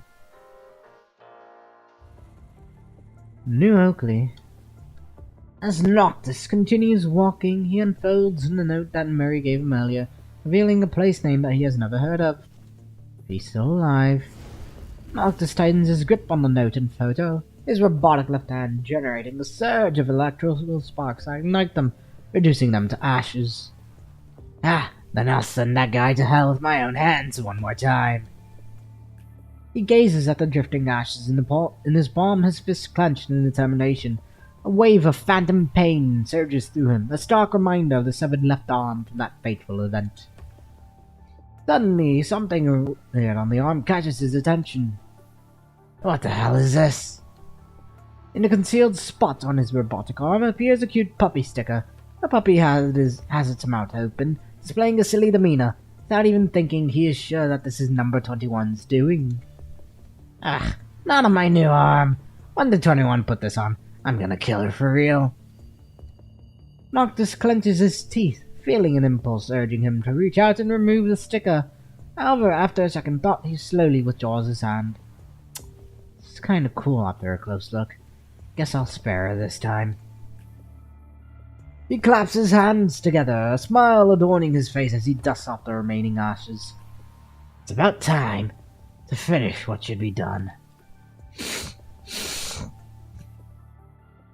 New Oakley. As Noctis continues walking, he unfolds the note that Murray gave him earlier, revealing a place name that he has never heard of. If he's still alive. Noctis tightens his grip on the note and photo, his robotic left hand generating a surge of electrical sparks that ignite them, reducing them to ashes. Then I'll send that guy to hell with my own hands one more time. He gazes at the drifting ashes in his palm, his fist clenched in determination. A wave of phantom pain surges through him, a stark reminder of the severed left arm from that fateful event. Suddenly, something there on the arm catches his attention. What the hell is this? In a concealed spot on his robotic arm appears a cute puppy sticker. The puppy has its mouth open, displaying a silly demeanor. Without even thinking, he is sure that this is number 21's doing. Not on my new arm. When did 21 put this on? I'm gonna kill her for real. Noctis clenches his teeth, feeling an impulse urging him to reach out and remove the sticker. However, after a second thought, he slowly withdraws his hand. It's kinda cool after a close look. Guess I'll spare her this time. He claps his hands together, a smile adorning his face as he dusts off the remaining ashes. It's about time to finish what should be done.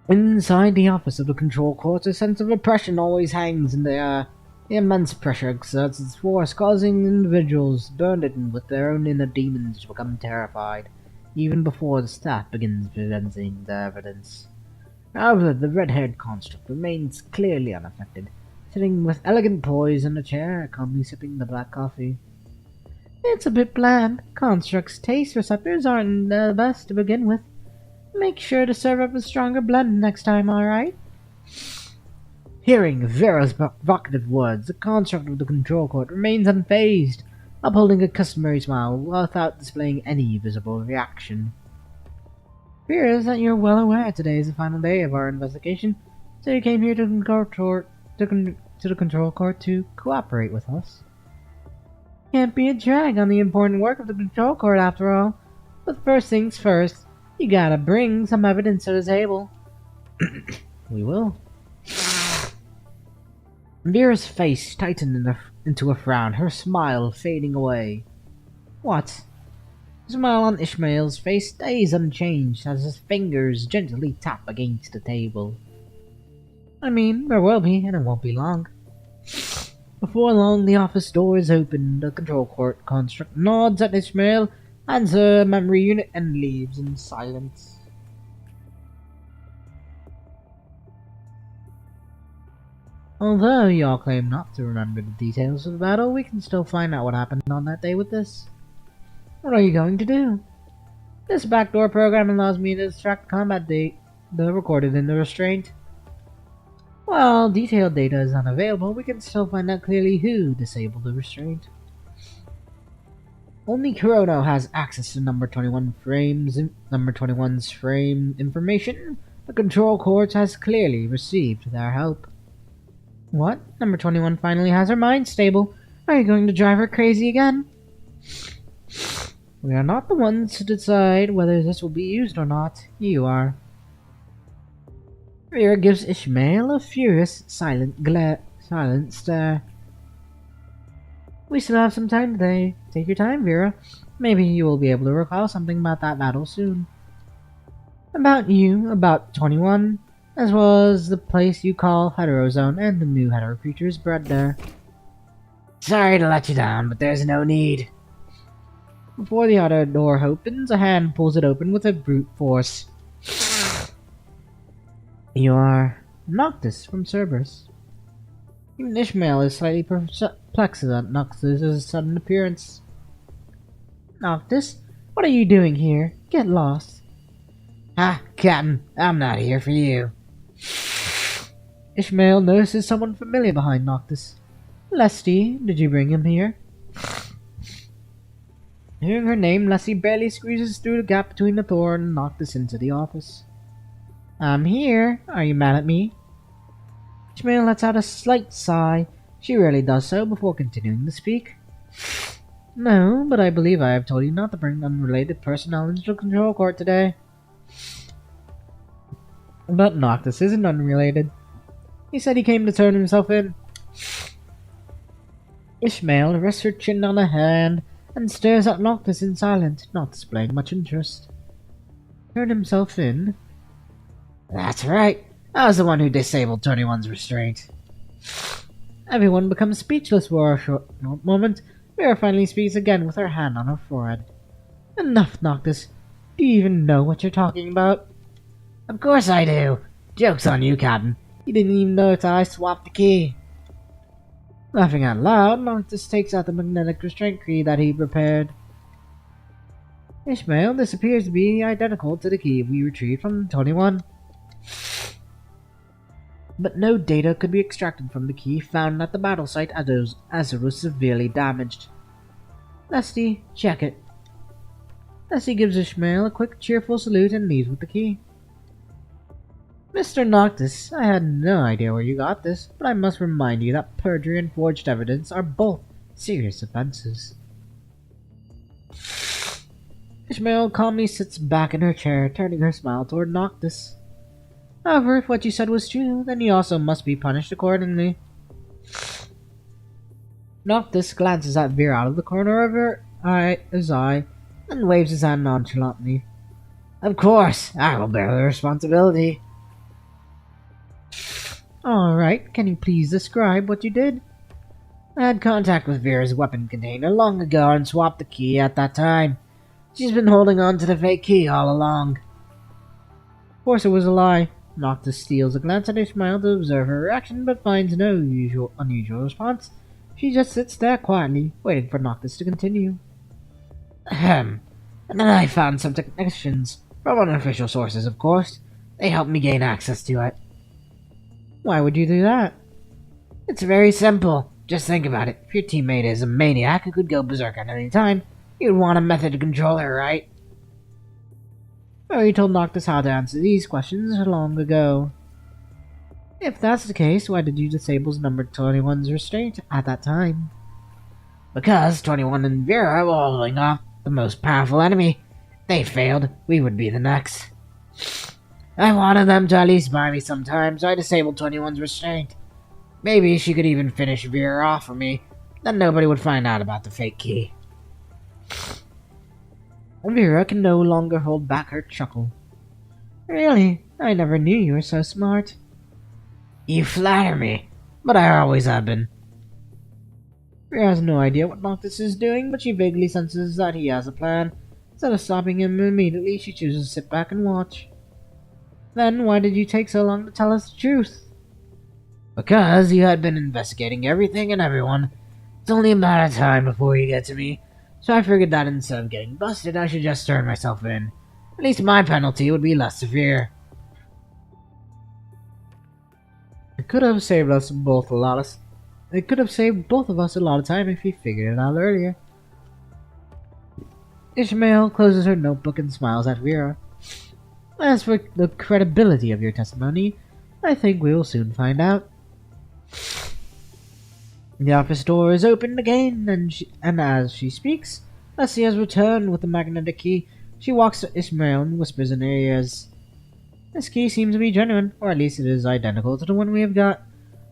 Inside the office of the control court, a sense of oppression always hangs in the air. The immense pressure exerts its force, causing individuals burdened with their own inner demons to become terrified, even before the staff begins presenting their evidence. However, the red-haired construct remains clearly unaffected, sitting with elegant poise in a chair, calmly sipping the black coffee. It's a bit bland. Construct's taste receptors aren't the best to begin with. Make sure to serve up a stronger blend next time, alright? Hearing Vera's provocative words, the construct of the control court remains unfazed, upholding a customary smile without displaying any visible reaction. Appears that you're well aware today is the final day of our investigation, so you came here to the control court to cooperate with us. Can't be a drag on the important work of the control court after all. But first things first, you gotta bring some evidence to the table. We will. Vera's face tightened into a frown, her smile fading away. What? The smile on Ishmael's face stays unchanged as his fingers gently tap against the table. I mean, there will be, and it won't be long. Before long, the office door is opened. The control court construct nods at Ishmael, hands a memory unit, and leaves in silence. Although y'all claim not to remember the details of the battle, we can still find out what happened on that day with this. What are you going to do? This backdoor program allows me to extract combat data recorded in the restraint. While detailed data is unavailable, we can still find out clearly who disabled the restraint. Only Kurono has access to number 21's frame information. The control court has clearly received their help. What? Number 21 finally has her mind stable. Are you going to drive her crazy again? We are not the ones to decide whether this will be used or not. You are. Vera gives Ishmael a furious, silent stare. We still have some time today. Take your time, Vera. Maybe you will be able to recall something about that battle soon. About you, about 21, as well as the place you call Heterozone and the new hetero creatures bred there. Sorry to let you down, but there's no need. Before the outer door opens, a hand pulls it open with a brute force. You are Noctis from Cerberus. Even Ishmael is slightly perplexed at Noctis' sudden appearance. Noctis, what are you doing here? Get lost. Ah, Captain, I'm not here for you. Ishmael notices someone familiar behind Noctis. Lesty, did you bring him here? Hearing her name, Lesty barely squeezes through the gap between the door and Noctis into the office. I'm here. Are you mad at me? Ishmael lets out a slight sigh. She rarely does so before continuing to speak. No, but I believe I have told you not to bring unrelated personnel into the control court today. But Noctis isn't unrelated. He said he came to turn himself in. Ishmael rests her chin on a hand and stares at Noctis in silence, not displaying much interest. Turn himself in? That's right. I was the one who disabled 21's restraint. Everyone becomes speechless for a short moment. Vera finally speaks again with her hand on her forehead. Enough, Noctis. Do you even know what you're talking about? Of course I do. Joke's on you, Captain. You didn't even notice I swapped the key. Laughing out loud, Noctis takes out the magnetic restraint key that he prepared. Ishmael, this appears to be identical to the key we retrieved from 21. But no data could be extracted from the key found at the battle site as it was severely damaged. Lesty, check it. Lesty gives Ishmael a quick, cheerful salute and leaves with the key. Mr. Noctis, I had no idea where you got this, but I must remind you that perjury and forged evidence are both serious offenses. Ishmael calmly sits back in her chair, turning her smile toward Noctis. However, if what you said was true, then you also must be punished accordingly. Noctis glances at Vera out of the corner of his eye and waves his hand nonchalantly. Of course, I will bear the responsibility. Alright, can you please describe what you did? I had contact with Vera's weapon container long ago and swapped the key at that time. She's been holding on to the fake key all along. Of course it was a lie. Noctis steals a glance at Ishmael to observe her reaction, but finds no unusual response. She just sits there quietly, waiting for Noctis to continue. Ahem. And then I found some technicians, from unofficial sources of course. They helped me gain access to it. Why would you do that? It's very simple. Just think about it. If your teammate is a maniac who could go berserk at any time, you'd want a method to control her, right? You told Noctis how to answer these questions long ago. If that's the case, why did you disable number 21's restraint at that time? Because 21 and Vera were holding off the most powerful enemy. If they failed, we would be the next. I wanted them to at least buy me some time, so I disabled 21's restraint. Maybe she could even finish Vera off for me. Then nobody would find out about the fake key. Vera can no longer hold back her chuckle. Really? I never knew you were so smart. You flatter me, but I always have been. Vera has no idea what Noctis is doing, but she vaguely senses that he has a plan. Instead of stopping him immediately, she chooses to sit back and watch. Then why did you take so long to tell us the truth? Because you had been investigating everything and everyone. It's only a matter of time before you get to me. So I figured that instead of getting busted, I should just turn myself in. At least my penalty would be less severe. It could have saved us both a lot of... It could have saved both of us a lot of time if you figured it out earlier. Ishmael closes her notebook and smiles at Vera. As for the credibility of your testimony, I think we will soon find out. The office door is opened again, and as she speaks, Leslie has returned with the magnetic key. She walks to Ishmael and whispers in her ears. This key seems to be genuine, or at least it is identical to the one we have got.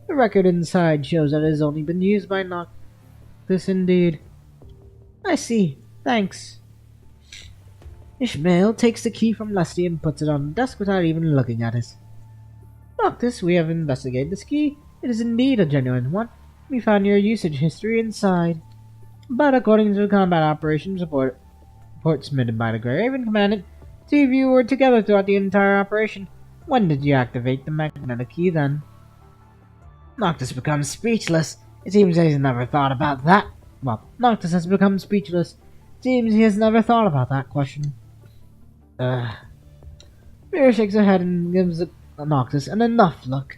The record inside shows that it has only been used by Noctis indeed. I see. Thanks. Ishmael takes the key from Leslie and puts it on the desk without even looking at it. Noctis, we have investigated this key. It is indeed a genuine one. We found your usage history inside. But according to the combat operations report submitted by the Grey Raven Commandant, two of you were together throughout the entire operation. When did you activate the magnetic key then? Noctis becomes speechless. It seems he has never thought about that. Well, Noctis has become speechless. It seems he has never thought about that question. Vera shakes her head and gives Noctis an enough look.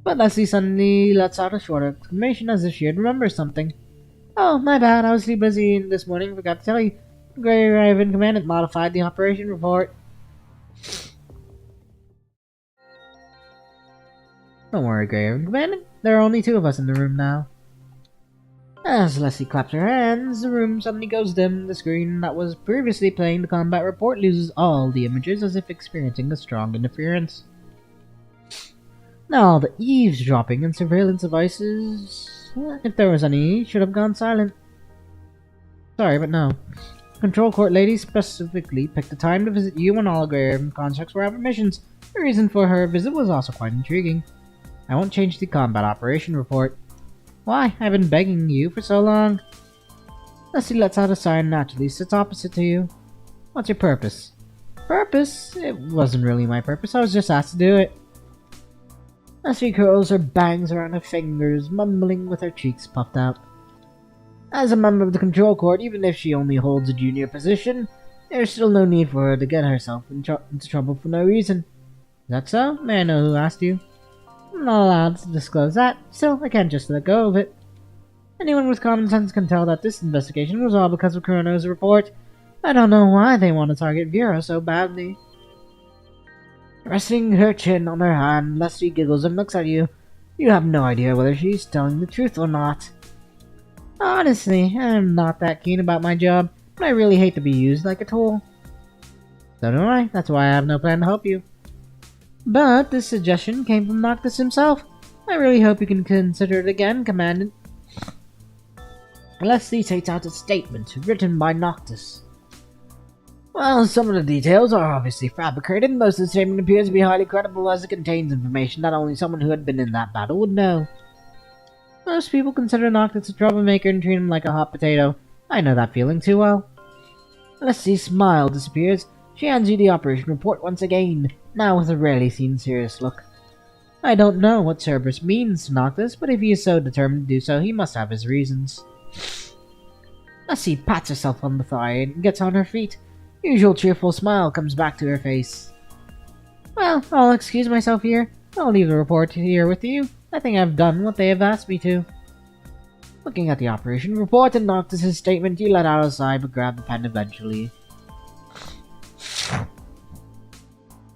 But Leslie suddenly lets out a short exclamation as if she had remembered something. Oh, my bad, I was too busy this morning, forgot to tell you. The Grey Raven Commandant modified the operation report. Don't worry, Grey Raven Commandant, there are only two of us in the room now. As Leslie claps her hands, the room suddenly goes dim. The screen that was previously playing the combat report loses all the images as if experiencing a strong interference. Now the eavesdropping and surveillance devices, if there was any, should have gone silent. Sorry, but no. Control Court lady specifically picked the time to visit you when all Grey Raven contracts were out of missions. The reason for her visit was also quite intriguing. I won't change the combat operation report. Why? I've been begging you for so long. Leslie lets out a sigh and naturally sits opposite to you. What's your purpose? Purpose? It wasn't really my purpose, I was just asked to do it. Leslie curls her bangs around her fingers, mumbling with her cheeks puffed out. As a member of the Control Court, even if she only holds a junior position, there's still no need for her to get herself into trouble for no reason. Is that so? May I know who asked you? I'm not allowed to disclose that, still I can't just let go of it. Anyone with common sense can tell that this investigation was all because of Kurono's report. I don't know why they want to target Vera so badly. Resting her chin on her hand, Leslie giggles and looks at you. You have no idea whether she's telling the truth or not. Honestly, I'm not that keen about my job, but I really hate to be used like a tool. So do I, that's why I have no plan to help you. But this suggestion came from Noctis himself. I really hope you can consider it again, Commandant. Leslie takes out a statement written by Noctis. Well, some of the details are obviously fabricated. Most of the statement appears to be highly credible as it contains information that only someone who had been in that battle would know. Most people consider Noctis a troublemaker and treat him like a hot potato. I know that feeling too well. Leslie's smile disappears. She hands you the operation report once again, now with a rarely seen serious look. I don't know what Cerberus means to Noctis, but if he is so determined to do so, he must have his reasons. Leslie pats herself on the thigh and gets on her feet. Usual cheerful smile comes back to her face. Well, I'll excuse myself here. I'll leave the report here with you. I think I've done what they have asked me to. Looking at the operation report and Noctis' statement, you let out a sigh but grab the pen eventually.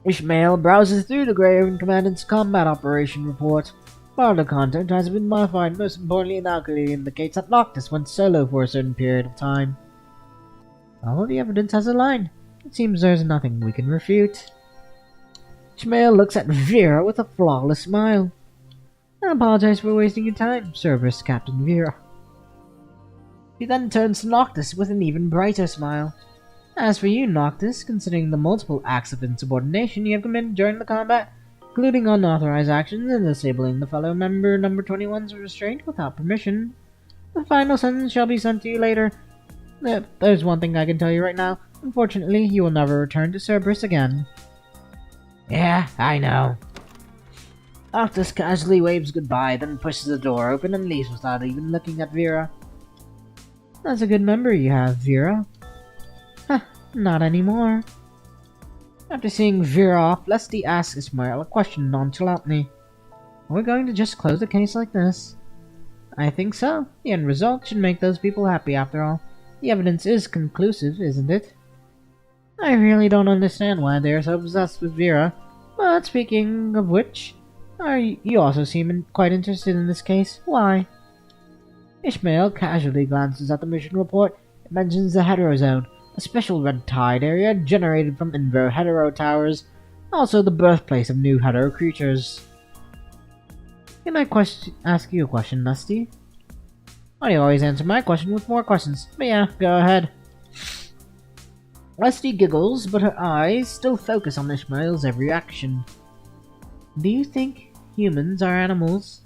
Ishmael browses through the Grey Raven Commandant's combat operation report. Part of the content has been modified. Most importantly, it now clearly indicates that Noctis went solo for a certain period of time. All of the evidence has aligned. It seems there's nothing we can refute. Ishmael looks at Vera with a flawless smile. I apologize for wasting your time, Cerberus Captain Vera. He then turns to Noctis with an even brighter smile. As for you, Noctis, considering the multiple acts of insubordination you have committed during the combat, including unauthorized actions and disabling the fellow member number 21's restraint without permission, the final sentence shall be sent to you later. There's one thing I can tell you right now. Unfortunately, you will never return to Cerberus again. Yeah, I know. Noctis casually waves goodbye, then pushes the door open and leaves without even looking at Vera. That's a good memory you have, Vera. Huh, not anymore. After seeing Vera off, Leslie asks Ismail a question nonchalantly. Are we going to just close the case like this? I think so. The end result should make those people happy after all. The evidence is conclusive, isn't it? I really don't understand why they are so obsessed with Vera, but speaking of which, you also seem quite interested in this case. Why? Ishmael casually glances at the mission report. It mentions the Hetero Zone, a special red tide area generated from Invo Hetero Towers, also the birthplace of new Hetero creatures. Can I ask you a question, Lusty? Why do you always answer my question with more questions? But yeah, go ahead. Lusty giggles, but her eyes still focus on Ishmael's every action. Do you think humans are animals?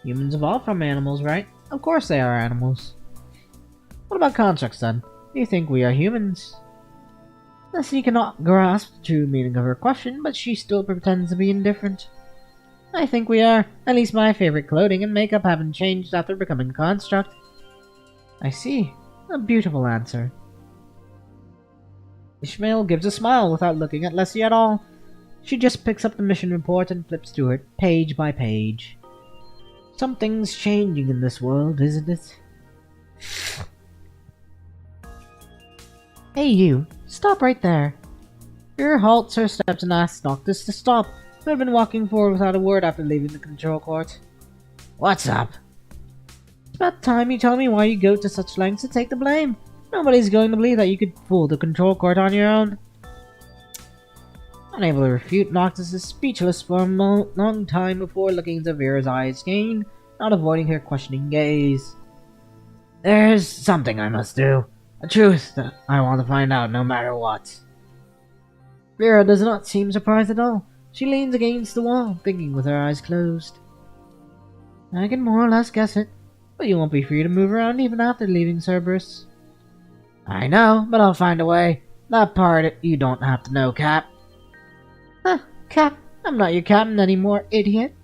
Humans evolved from animals, right? Of course they are animals. What about constructs, then? Do you think we are humans? Leslie cannot grasp the true meaning of her question, but she still pretends to be indifferent. I think we are. At least my favorite clothing and makeup haven't changed after becoming a construct. I see. A beautiful answer. Ishmael gives a smile without looking at Leslie at all. She just picks up the mission report and flips through it, page by page. Something's changing in this world, isn't it? Hey you, stop right there. Vera halts her steps and asks Noctis to stop, who had been walking forward without a word after leaving the control court. What's up? It's about time you tell me why you go to such lengths to take the blame. Nobody's going to believe that you could fool the control court on your own. Unable to refute, Noctis is speechless for a long time before looking into Vera's eyes again, not avoiding her questioning gaze. There's something I must do. A truth that I want to find out no matter what. Vera does not seem surprised at all. She leans against the wall, thinking with her eyes closed. I can more or less guess it, but you won't be free to move around even after leaving Cerberus. I know, but I'll find a way. That part you don't have to know, Cap. Huh, Cap, I'm not your captain anymore, idiot.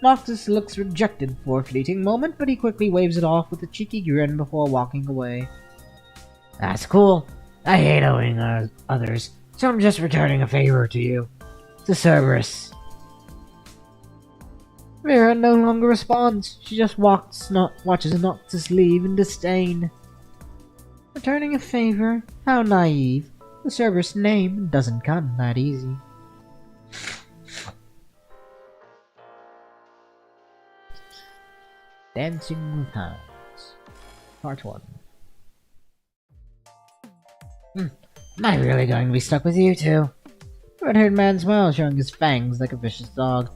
Noctis looks rejected for a fleeting moment, but he quickly waves it off with a cheeky grin before walking away. That's cool. I hate owing others, so I'm just returning a favor to you. To Cerberus. Vera no longer responds. She just watches Noctis leave in disdain. Returning a favor? How naive. The Cerberus name doesn't come that easy. Dancing with Hounds. Part 1. Am I really going to be stuck with you two? Red-haired man smiles, showing his fangs like a vicious dog.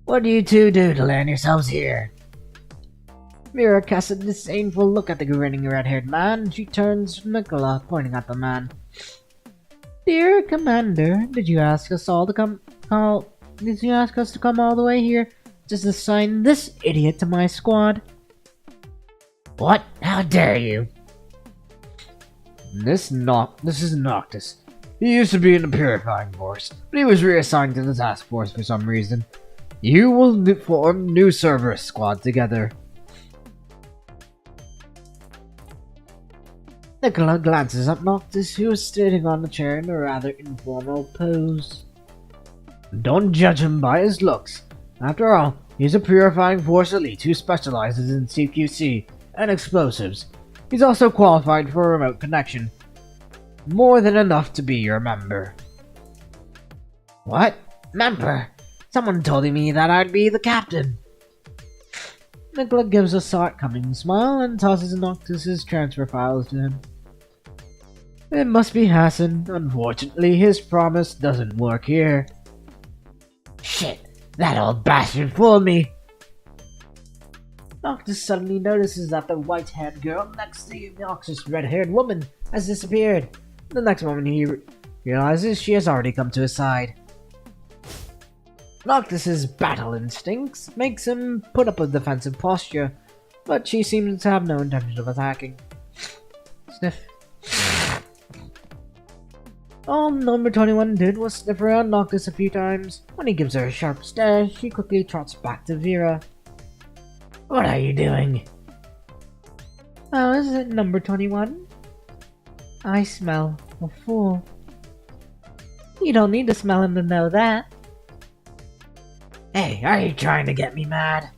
What do you two do to land yourselves here? Mira casts a disdainful look at the grinning red-haired man. She turns to Nicola, pointing at the man. Dear Commander, did you ask us to come all the way here just to assign this idiot to my squad? What? How dare you? This is Noctis. He used to be in the Purifying Force, but he was reassigned to the Task Force for some reason. You will form new Cerberus squad together. Nicola glances at Noctis, who is sitting on the chair in a rather informal pose. Don't judge him by his looks. After all, he's a Purifying Force elite who specializes in CQC and explosives. He's also qualified for a remote connection. More than enough to be your member. What? Member? Someone told me that I'd be the captain. Nicola gives a sarcastic smile and tosses Noctis' transfer files to him. It must be Hassan. Unfortunately, his promise doesn't work here. Shit! That old bastard fooled me! Noctis suddenly notices that the white-haired girl next to the Noctis' red-haired woman has disappeared. The next moment he realizes she has already come to his side. Noctis' battle instincts makes him put up a defensive posture, but she seems to have no intention of attacking. Sniff. All number 21 did was sniff around Noctis a few times. When he gives her a sharp stare, she quickly trots back to Vera. What are you doing? Oh, is it number 21? I smell a fool. You don't need to smell him to know that. Hey, are you trying to get me mad?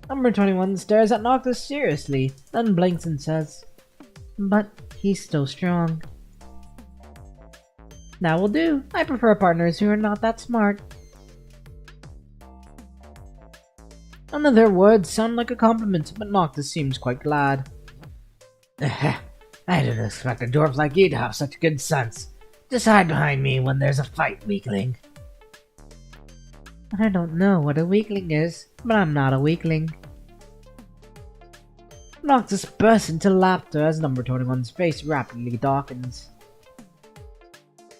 Number 21 stares at Noctis seriously, then blinks and says, but he's still strong. That will do. I prefer partners who are not that smart. None of their words sound like a compliment, but Noctis seems quite glad. I didn't expect a dwarf like you to have such good sense. Just hide behind me when there's a fight, weakling. I don't know what a weakling is, but I'm not a weakling. Noctis bursts into laughter as number 21's face rapidly darkens.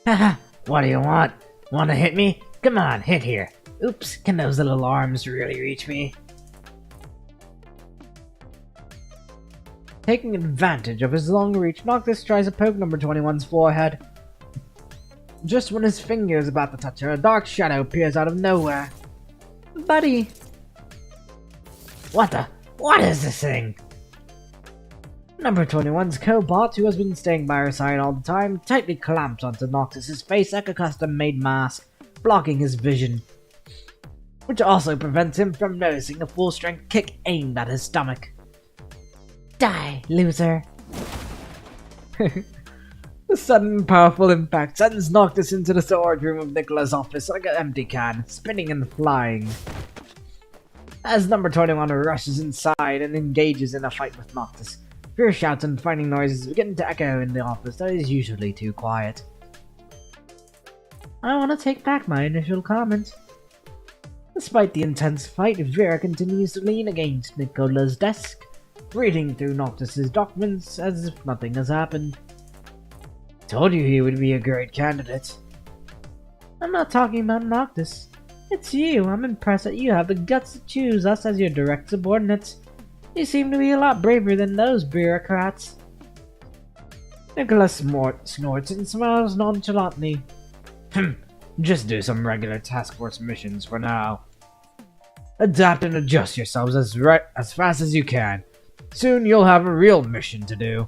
Haha, what do you want? Wanna hit me? Come on, hit here. Oops, can those little arms really reach me? Taking advantage of his long reach, Noctis tries to poke number 21's forehead. Just when his finger is about to touch her, a dark shadow appears out of nowhere. Buddy! What is this thing? Number 21's cobot, who has been staying by her side all the time, tightly clamps onto Noctis' face like a custom-made mask, blocking his vision, which also prevents him from noticing a full-strength kick aimed at his stomach. Die, loser! The sudden powerful impact sends Noctis into the storage room of Nicola's office like an empty can, spinning and flying. As number 21 rushes inside and engages in a fight with Noctis, fierce shouts and fighting noises begin to echo in the office that is usually too quiet. I want to take back my initial comment. Despite the intense fight, Vera continues to lean against Nicola's desk, reading through Noctis' documents as if nothing has happened. Told you he would be a great candidate. I'm not talking about Noctis. It's you. I'm impressed that you have the guts to choose us as your direct subordinates. You seem to be a lot braver than those bureaucrats. Nicholas snorts and smiles nonchalantly. Just do some regular task force missions for now. Adapt and adjust yourselves as fast as you can. Soon you'll have a real mission to do.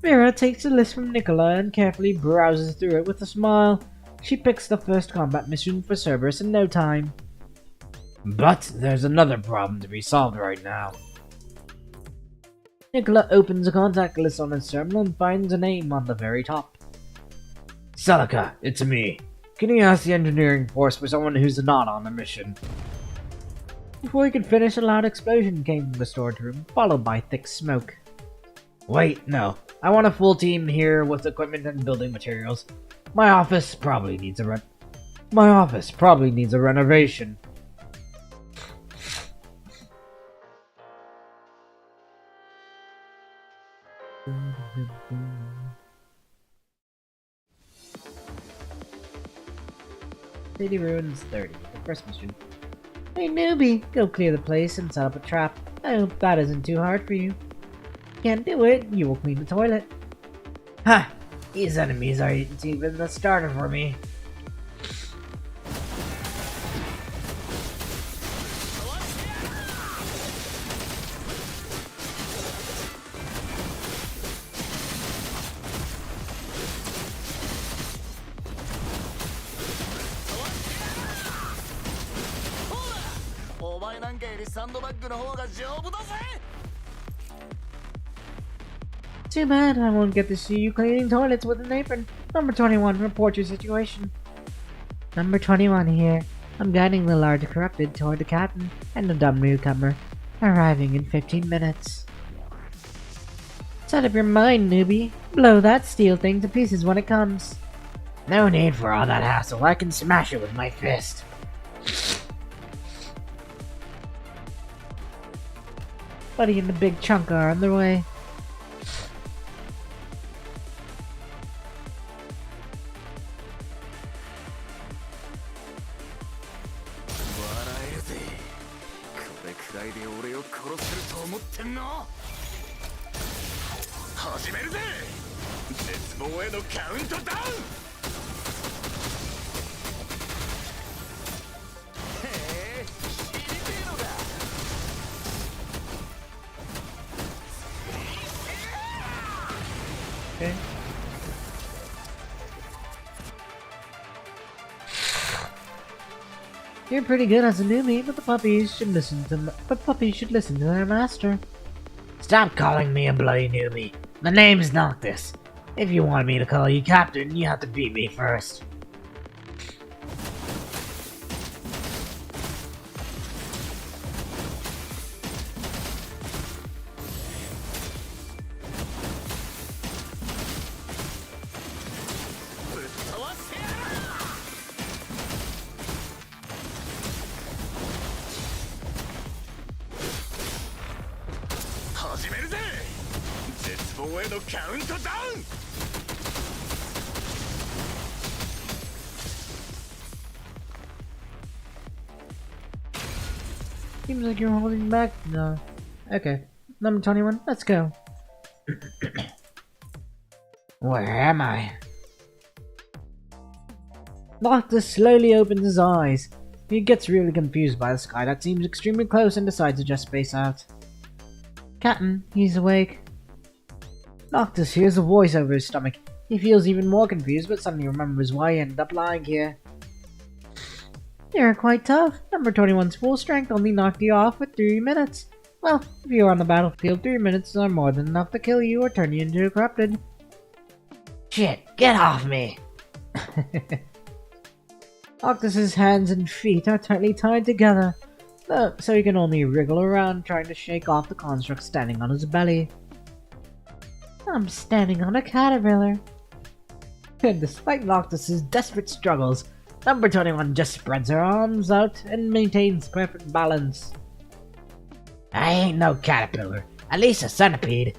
Vera takes the list from Nicola and carefully browses through it with a smile. She picks the first combat mission for Cerberus in no time. But there's another problem to be solved right now. Nicola opens a contact list on his terminal and finds a name on the very top. Celica, it's me. Can you ask the engineering force for someone who's not on a mission? Before he could finish, a loud explosion came from the storage room, followed by thick smoke. Wait, no. I want a full team here with equipment and building materials. My office probably needs a renovation. City Ruins 30, the first mission. Hey newbie, go clear the place and set up a trap. I hope that isn't too hard for you. Can't do it, you will clean the toilet. Ha! These enemies aren't even the starter for me. Too bad I won't get to see you cleaning toilets with an apron. Number 21, report your situation. Number 21 here. I'm guiding the large corrupted toward the captain and the dumb newcomer, arriving in 15 minutes. Set up your mind, newbie. Blow that steel thing to pieces when it comes. No need for all that hassle. I can smash it with my fist. Buddy and the big chunk are on their way. Okay. You're pretty good as a newbie, but puppies should listen to their master. Stop calling me a bloody newbie. The name's not this. If you want me to call you captain, you have to beat me first. Seems like you're holding back. No. Okay. Number 21, let's go. Where am I? Noctis slowly opens his eyes. He gets really confused by the sky that seems extremely close and decides to just space out. Captain, he's awake. Noctis hears a voice over his stomach. He feels even more confused, but suddenly remembers why he ended up lying here. You're quite tough. Number 21's full strength only knocked you off with 3 minutes. Well, if you're on the battlefield, 3 minutes are more than enough to kill you or turn you into a corrupted. Shit, get off me! Noctis's hands and feet are tightly tied together, so he can only wriggle around trying to shake off the construct standing on his belly. I'm standing on a caterpillar. And despite Noctis's desperate struggles, Number 21 just spreads her arms out and maintains perfect balance. I ain't no caterpillar, at least a centipede.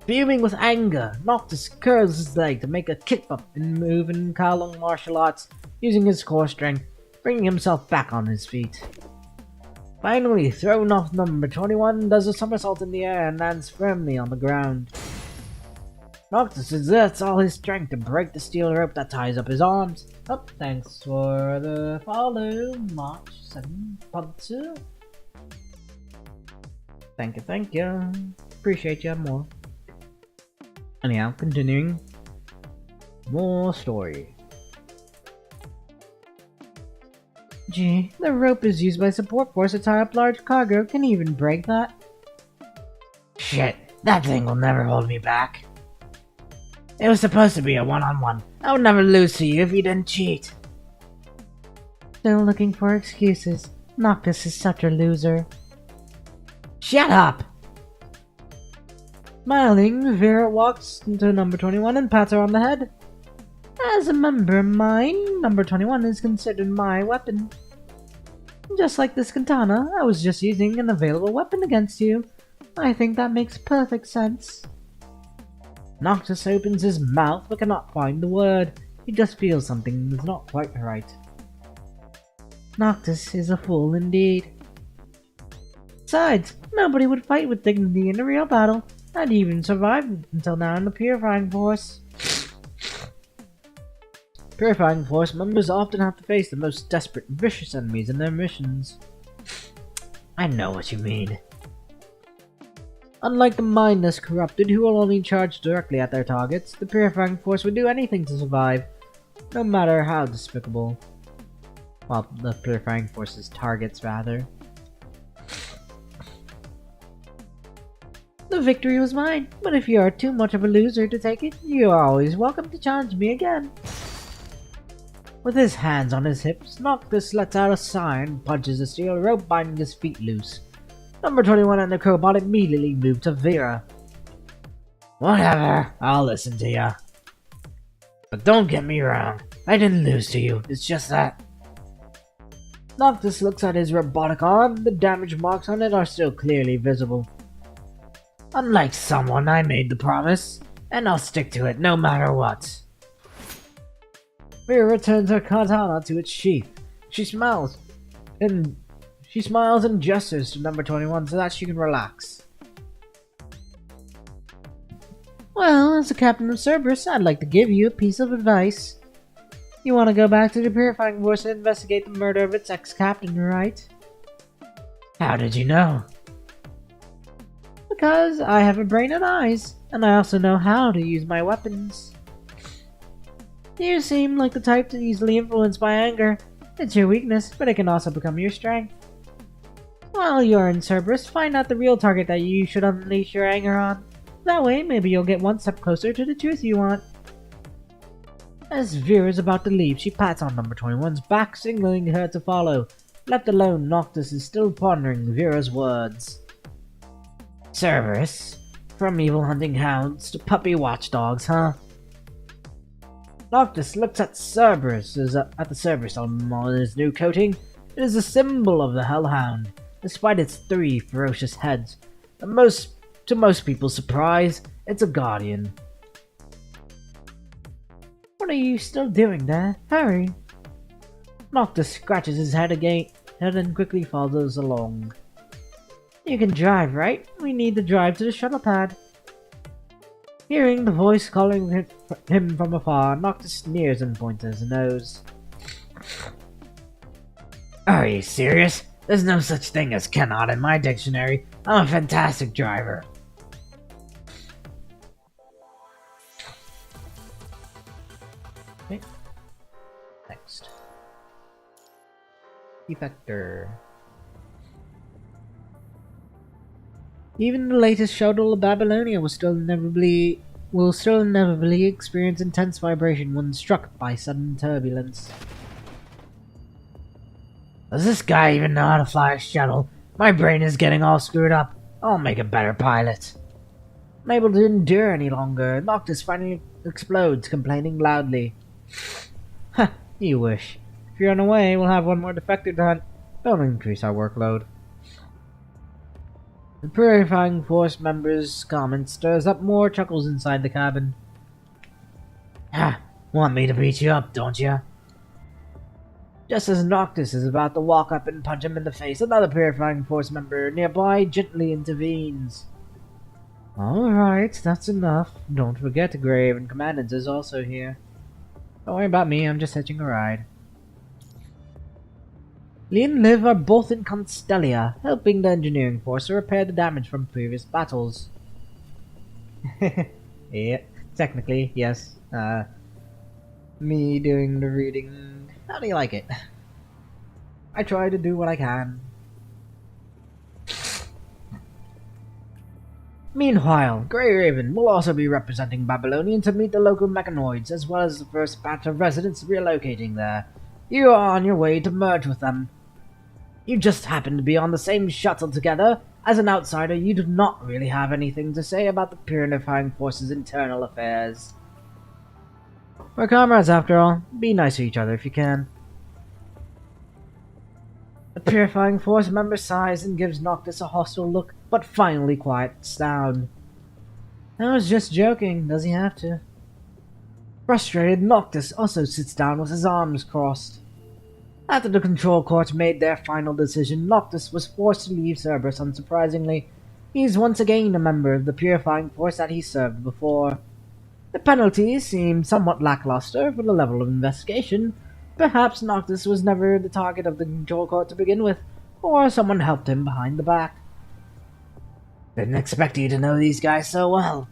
Fuming with anger, Noctis curls his leg to make a kick-up and move in Kowloon martial arts, using his core strength, bringing himself back on his feet. Finally, thrown off, Number 21 does a somersault in the air and lands firmly on the ground. Noctis exerts all his strength to break the steel rope that ties up his arms. Oh, thanks for the follow, March 7.2. Thank you. Appreciate you more. Anyhow, continuing. More story. Gee, the rope is used by support force to tie up large cargo. Can you even break that? Shit, that thing will never hold me back. It was supposed to be a one-on-one. I would never lose to you if you didn't cheat. Still looking for excuses. Noctis is such a loser. Shut up! Smiling, Vera walks into Number 21 and pats her on the head. As a member of mine, Number 21 is considered my weapon. Just like this katana, I was just using an available weapon against you. I think that makes perfect sense. Noctis opens his mouth but cannot find the word. He just feels something is not quite right. Noctis is a fool indeed. Besides, nobody would fight with dignity in a real battle. I'd even survived until now in the Purifying Force. Purifying Force members often have to face the most desperate, vicious enemies in their missions. I know what you mean. Unlike the mindless corrupted who will only charge directly at their targets, the Purifying Force would do anything to survive, no matter how despicable. Well, the Purifying Force's targets, rather. The victory was mine, but if you are too much of a loser to take it, you are always welcome to challenge me again. With his hands on his hips, Noctis lets out a sigh and punches the steel rope binding his feet loose. Number 21 and the Crowbot immediately move to Vera. Whatever, I'll listen to ya. But don't get me wrong, I didn't lose to you, it's just that... Noctis looks at his robotic arm. The damage marks on it are still clearly visible. Unlike someone, I made the promise, and I'll stick to it no matter what. Vera returns her katana to its sheath. She smiles and gestures to number 21 so that she can relax. Well, as the captain of Cerberus, I'd like to give you a piece of advice. You want to go back to the Purifying Force and investigate the murder of its ex-captain, right? How did you know? Because I have a brain and eyes, and I also know how to use my weapons. You seem like the type to easily influenced by anger. It's your weakness, but it can also become your strength. While you're in Cerberus, find out the real target that you should unleash your anger on. That way, maybe you'll get one step closer to the truth you want. As Vera's about to leave, she pats on number 21's back, signaling her to follow. Left alone, Noctis is still pondering Vera's words. Cerberus? From evil hunting hounds to puppy watchdogs, huh? Noctis looks at Cerberus at the Cerberus on his new coating. It is a symbol of the Hellhound, despite its 3 ferocious heads. To most people's surprise, it's a guardian. What are you still doing there? Hurry! Noctis scratches his head and quickly follows along. You can drive, right? We need to drive to the shuttle pad. Hearing the voice calling him from afar, Noctis sneers and points at his nose. Are you serious? There's no such thing as cannot in my dictionary. I'm a fantastic driver. Okay. Next. Effector. Even the latest shuttle of Babylonia will still inevitably experience intense vibration when struck by sudden turbulence. Does this guy even know how to fly a shuttle? My brain is getting all screwed up. I'll make a better pilot. Unable to endure any longer, Noctis finally explodes, complaining loudly. Ha, you wish. If you're on the way, we'll have one more defector to hunt. Don't increase our workload. The Purifying Force member's comment stirs up more chuckles inside the cabin. Ha! Want me to beat you up, don't ya? Just as Noctis is about to walk up and punch him in the face, another Purifying Force member nearby gently intervenes. Alright, that's enough. Don't forget Grave and Commandant is also here. Don't worry about me, I'm just hitching a ride. Lee and Liv are both in Constellia, helping the engineering force to repair the damage from previous battles. Yeah, technically, yes. Me doing the reading. How do you like it? I try to do what I can. Meanwhile, Grey Raven will also be representing Babylonian to meet the local mechanoids, as well as the first batch of residents relocating there. You are on your way to merge with them. You just happen to be on the same shuttle together. As an outsider, you do not really have anything to say about the Purifying Force's internal affairs. We're comrades after all. Be nice to each other if you can. The Purifying Force member sighs and gives Noctis a hostile look, but finally quiets down. I was just joking, does he have to? Frustrated, Noctis also sits down with his arms crossed. After the Control Court made their final decision, Noctis was forced to leave Cerberus unsurprisingly. He is once again a member of the Purifying Force that he served before. The penalties seemed somewhat lackluster for the level of investigation. Perhaps Noctis was never the target of the Control Court to begin with, or someone helped him behind the back. Didn't expect you to know these guys so well.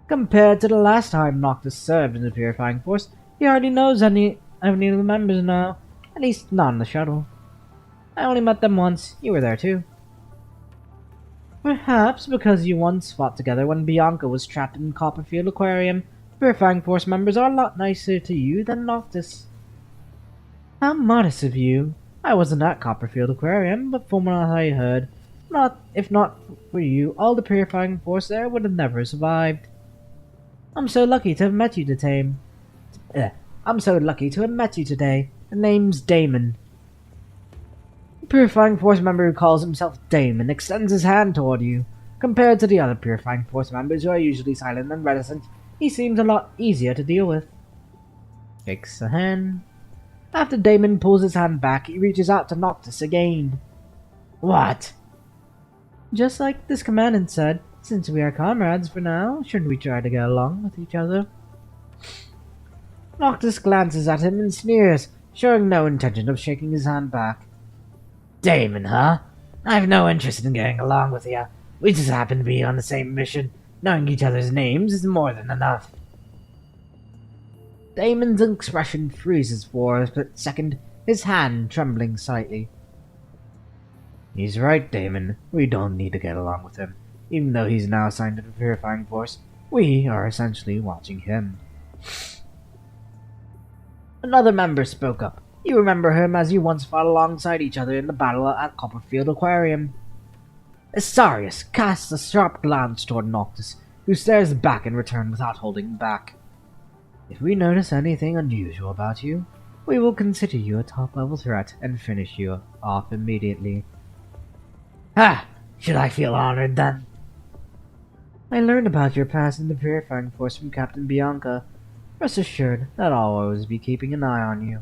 Compared to the last time Noctis served in the Purifying Force, he hardly knows any of the members now, at least not on the shuttle. I only met them once, you were there too. Perhaps because you once fought together when Bianca was trapped in Copperfield Aquarium, Purifying Force members are a lot nicer to you than Noctis. How modest of you. I wasn't at Copperfield Aquarium, but from what I heard, if not for you, all the Purifying Force there would have never survived. I'm so lucky to have met you today. I'm so lucky to have met you today. The name's Damon. The Purifying Force member who calls himself Damon extends his hand toward you. Compared to the other Purifying Force members who are usually silent and reticent, he seems a lot easier to deal with. Shakes the hand. After Damon pulls his hand back, he reaches out to Noctis again. What? Just like this commandant said, since we are comrades for now, shouldn't we try to get along with each other? Noctis glances at him and sneers, showing no intention of shaking his hand back. Damon, huh? I've no interest in getting along with you. We just happen to be on the same mission. Knowing each other's names is more than enough. Damon's expression freezes for a split second, his hand trembling slightly. He's right, Damon. We don't need to get along with him. Even though he's now assigned to the Purifying Force, we are essentially watching him. Another member spoke up. You remember him as you once fought alongside each other in the battle at Copperfield Aquarium. Asarius casts a sharp glance toward Noctis, who stares back in return without holding back. If we notice anything unusual about you, we will consider you a top-level threat and finish you off immediately. Ha! Should I feel honored then? I learned about your past in the Purifying Force from Captain Bianca. Rest assured that I'll always be keeping an eye on you.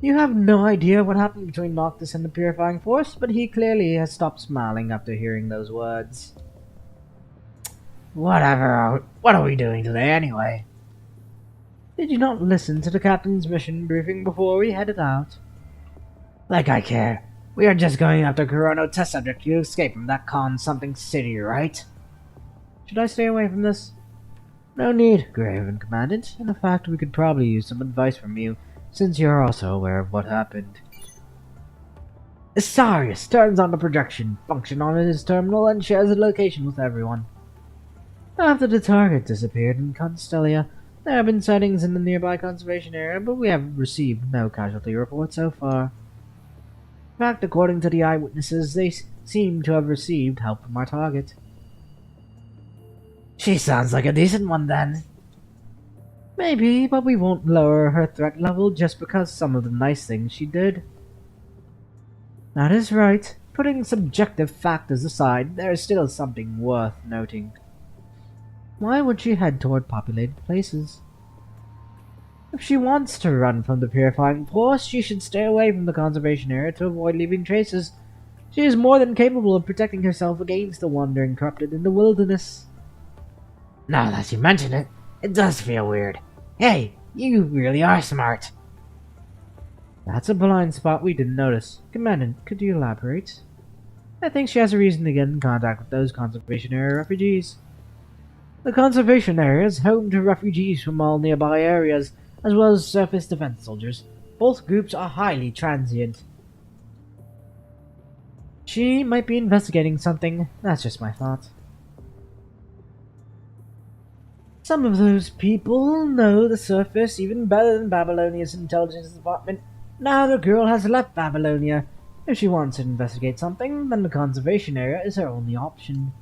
You have no idea what happened between Noctis and the Purifying Force, but he clearly has stopped smiling after hearing those words. Whatever, what are we doing today anyway? Did you not listen to the captain's mission briefing before we headed out? Like I care. We are just going after Corono test subject to escape from that con-something city, right? Should I stay away from this? No need, Graven Commandant. In fact, we could probably use some advice from you, since you're also aware of what happened. Asarius turns on the projection function on his terminal and shares the location with everyone. After the target disappeared in Constellia, there have been sightings in the nearby conservation area, but we have received no casualty reports so far. In fact, according to the eyewitnesses, they seem to have received help from our target. She sounds like a decent one then. Maybe, but we won't lower her threat level just because some of the nice things she did. That is right. Putting subjective factors aside, there is still something worth noting. Why would she head toward populated places? If she wants to run from the Purifying Force, she should stay away from the conservation area to avoid leaving traces. She is more than capable of protecting herself against the wandering corrupted in the wilderness. Now that you mention it, it does feel weird. Hey, you really are smart. That's a blind spot we didn't notice. Commandant, could you elaborate? I think she has a reason to get in contact with those conservation area refugees. The conservation area is home to refugees from all nearby areas, as well as surface defense soldiers. Both groups are highly transient. She might be investigating something. That's just my thought. Some of those people know the surface even better than Babylonia's intelligence department. Now the girl has left Babylonia. If she wants to investigate something, then the conservation area is her only option.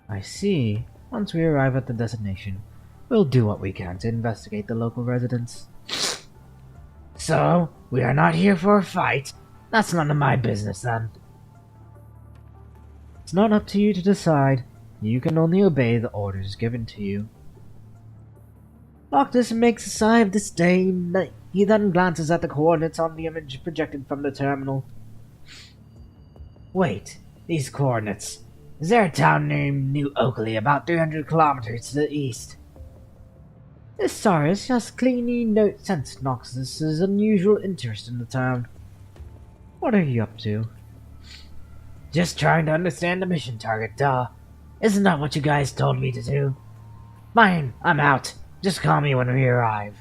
I see. Once we arrive at the destination, we'll do what we can to investigate the local residents. So, we are not here for a fight? That's none of my business then. It's not up to you to decide. You can only obey the orders given to you. Noctis makes a sigh of disdain. He then glances at the coordinates on the image projected from the terminal. Wait, these coordinates. Is there a town named New Oakley about 300 kilometers to the east? Asarius just cleanly sensed Noctis's unusual interest in the town. What are you up to? Just trying to understand the mission target, duh. Isn't that what you guys told me to do? Fine, I'm out. Just call me when we arrive.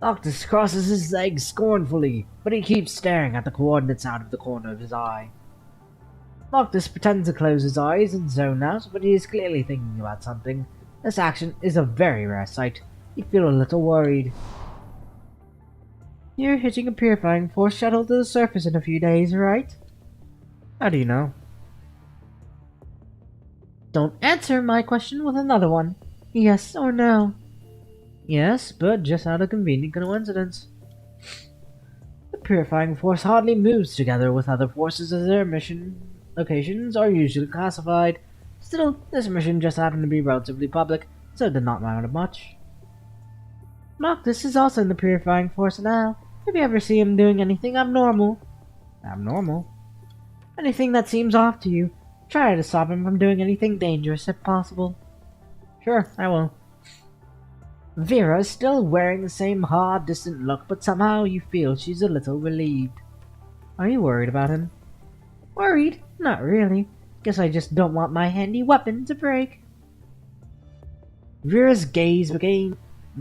Noctis crosses his legs scornfully, but he keeps staring at the coordinates out of the corner of his eye. Noctis pretends to close his eyes and zone out, but he is clearly thinking about something. This action is a very rare sight. You feel a little worried. You're hitching a Purifying Force shuttle to the surface in a few days, right? How do you know? Don't answer my question with another one. Yes or no? Yes, but just out of convenient coincidence. The Purifying Force hardly moves together with other forces as their mission locations are usually classified. Still, this mission just happened to be relatively public, so it did not matter much. Noctis is also in the Purifying Force now. If you ever see him doing anything abnormal, anything that seems off to you, try to stop him from doing anything dangerous if possible. Sure, I will. Vera is still wearing the same hard, distant look, but somehow you feel she's a little relieved. Are you worried about him? Worried? Not really. Guess I just don't want my handy weapon to break. Vera's gaze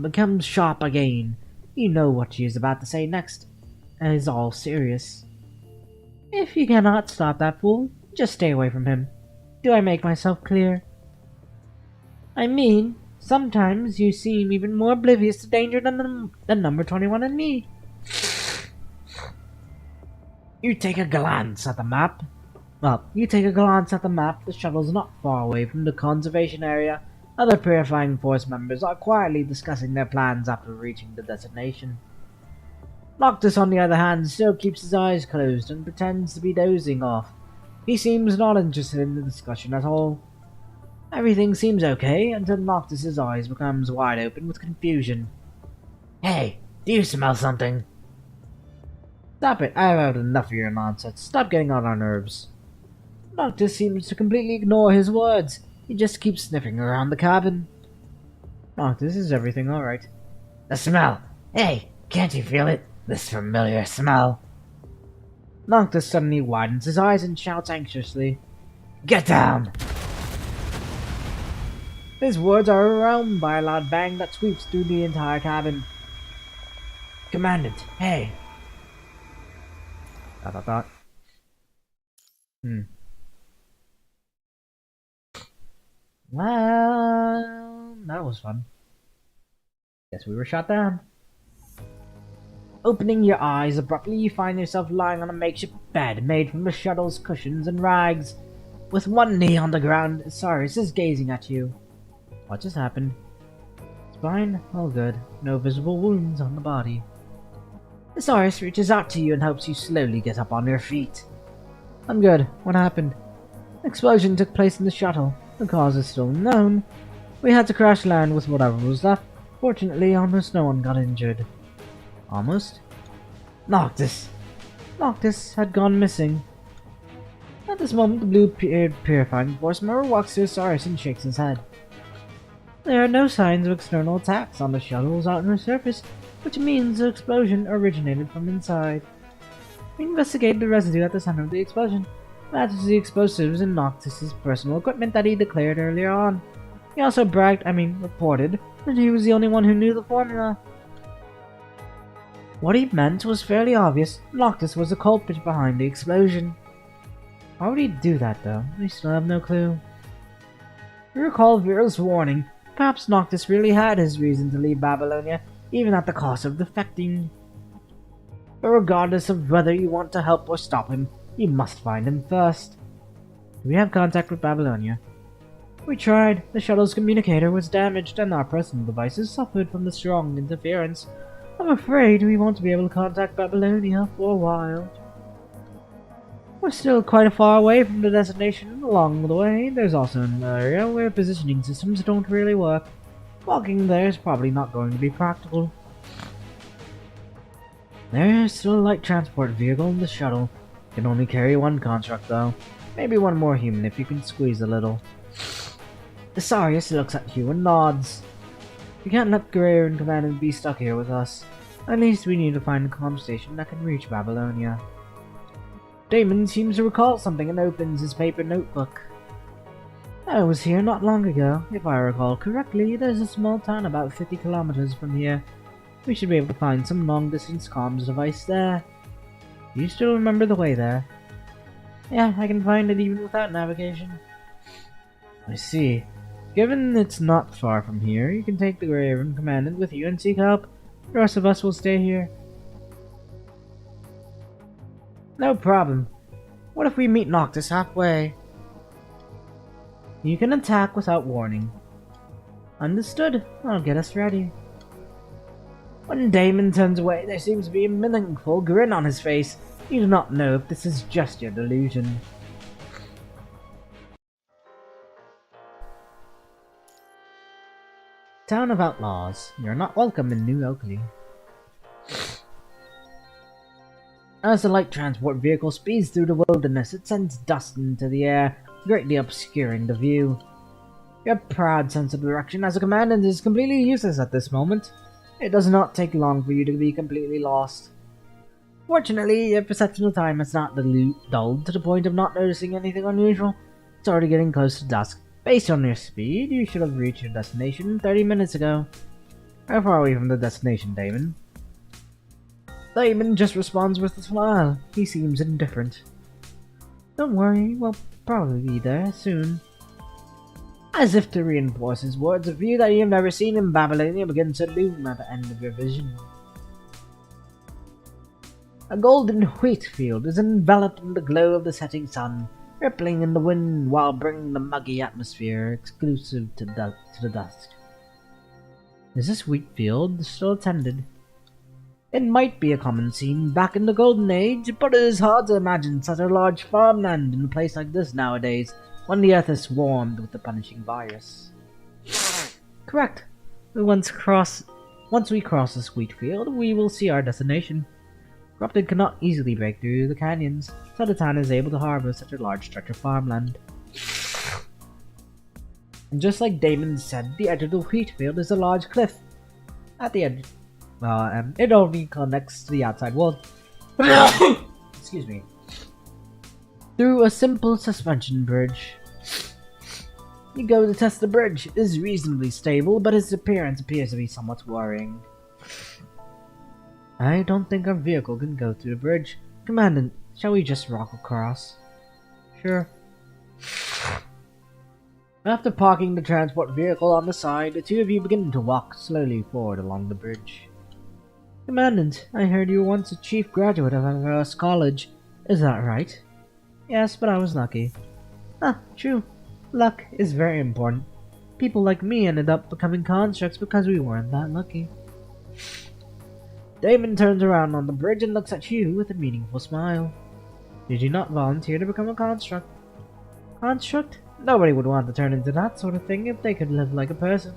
becomes sharp again. You know what she is about to say next, and is all serious. If you cannot stop that fool, just stay away from him. Do I make myself clear? I mean, sometimes you seem even more oblivious to danger than number 21 and me. You take a glance at the map. The shuttle's not far away from the conservation area. Other Purifying Force members are quietly discussing their plans after reaching the destination. Noctis, on the other hand, still keeps his eyes closed and pretends to be dozing off. He seems not interested in the discussion at all. Everything seems okay until Noctis's eyes becomes wide open with confusion. Hey, do you smell something? Stop it, I've had enough of your nonsense. Stop getting on our nerves. Noctis seems to completely ignore his words. He just keeps sniffing around the cabin. Noctis, is everything alright? The smell! Hey, can't you feel it? This familiar smell. Noctis suddenly widens his eyes and shouts anxiously, Get down! His words are overwhelmed by a loud bang that sweeps through the entire cabin. Commandant, hey! Dot. Well, that was fun. Guess we were shot down. Opening your eyes abruptly, you find yourself lying on a makeshift bed made from the shuttle's cushions and rags. With one knee on the ground, Cyrus is gazing at you. What just happened? It's fine, all good. No visible wounds on the body. Cyrus reaches out to you and helps you slowly get up on your feet. I'm good. What happened? An explosion took place in the shuttle. The cause is still unknown. We had to crash land with whatever was left. Fortunately, almost no one got injured. Almost? Noctis! Noctis had gone missing. At this moment, the blue-eared Purifying Force member walks to Cyrus and shakes his head. There are no signs of external attacks on the shuttle's outer surface, which means the explosion originated from inside. We investigated the residue at the center of the explosion. Matches the explosives in Noctis's personal equipment that he declared earlier on. He also reported that he was the only one who knew the formula. What he meant was fairly obvious. Noctis was the culprit behind the explosion. Why would he do that, though? We still have no clue. You recall Vera's warning. Perhaps Noctis really had his reason to leave Babylonia, even at the cost of defecting. But regardless of whether you want to help or stop him, you must find him first. We have contact with Babylonia. We tried. The shuttle's communicator was damaged and our personal devices suffered from the strong interference. I'm afraid we won't be able to contact Babylonia for a while. We're still quite far away from the destination. Along the way, there's also an area where positioning systems don't really work. Walking there is probably not going to be practical. There's still a light transport vehicle in the shuttle. Can only carry one construct though. Maybe one more human if you can squeeze a little. Isarius looks at you and nods. We can't let Greer and Commandant be stuck here with us. At least we need to find a comm station that can reach Babylonia. Damon seems to recall something and opens his paper notebook. I was here not long ago. If I recall correctly, there's a small town about 50 kilometers from here. We should be able to find some long-distance comms device there. Do you still remember the way there? Yeah, I can find it even without navigation. I see. Given it's not far from here, you can take the Graven Commandant with you and seek help. The rest of us will stay here. No problem. What if we meet Noctis halfway? You can attack without warning. Understood. I'll get us ready. When Damon turns away, there seems to be a meaningful grin on his face. You do not know if this is just your delusion. Town of Outlaws. You're not welcome in New Oakley. As the light transport vehicle speeds through the wilderness, it sends dust into the air, greatly obscuring the view. Your proud sense of direction as a commandant is completely useless at this moment. It does not take long for you to be completely lost. Fortunately, your perception of time has not dulled to the point of not noticing anything unusual. It's already getting close to dusk. Based on your speed, you should have reached your destination 30 minutes ago. How far away from the destination, Damon? Damon just responds with a smile. He seems indifferent. Don't worry, we'll probably be there soon. As if to reinforce his words, a view that you have never seen in Babylonia begins to loom at the end of your vision. A golden wheat field is enveloped in the glow of the setting sun, rippling in the wind while bringing the muggy atmosphere exclusive to the dusk. Is this wheat field still attended? It might be a common scene back in the Golden Age, but it is hard to imagine such a large farmland in a place like this nowadays, when the earth is swarmed with the punishing virus. Correct. Once we cross this wheat field, we will see our destination. Corrupted cannot easily break through the canyons, so the town is able to harbor such a large stretch of farmland. And just like Damon said, the edge of the wheat field is a large cliff. At the edge, it only connects to the outside world. Excuse me. Through a simple suspension bridge. You go to test the bridge. It is reasonably stable, but its appearance appears to be somewhat worrying. I don't think our vehicle can go through the bridge. Commandant, shall we just walk across? Sure. After parking the transport vehicle on the side, the two of you begin to walk slowly forward along the bridge. Commandant, I heard you were once a chief graduate of our college. Is that right? Yes, but I was lucky. Ah, true. Luck is very important. People like me ended up becoming constructs because we weren't that lucky. Damon turns around on the bridge and looks at you with a meaningful smile. Did you not volunteer to become a construct? Construct? Nobody would want to turn into that sort of thing if they could live like a person.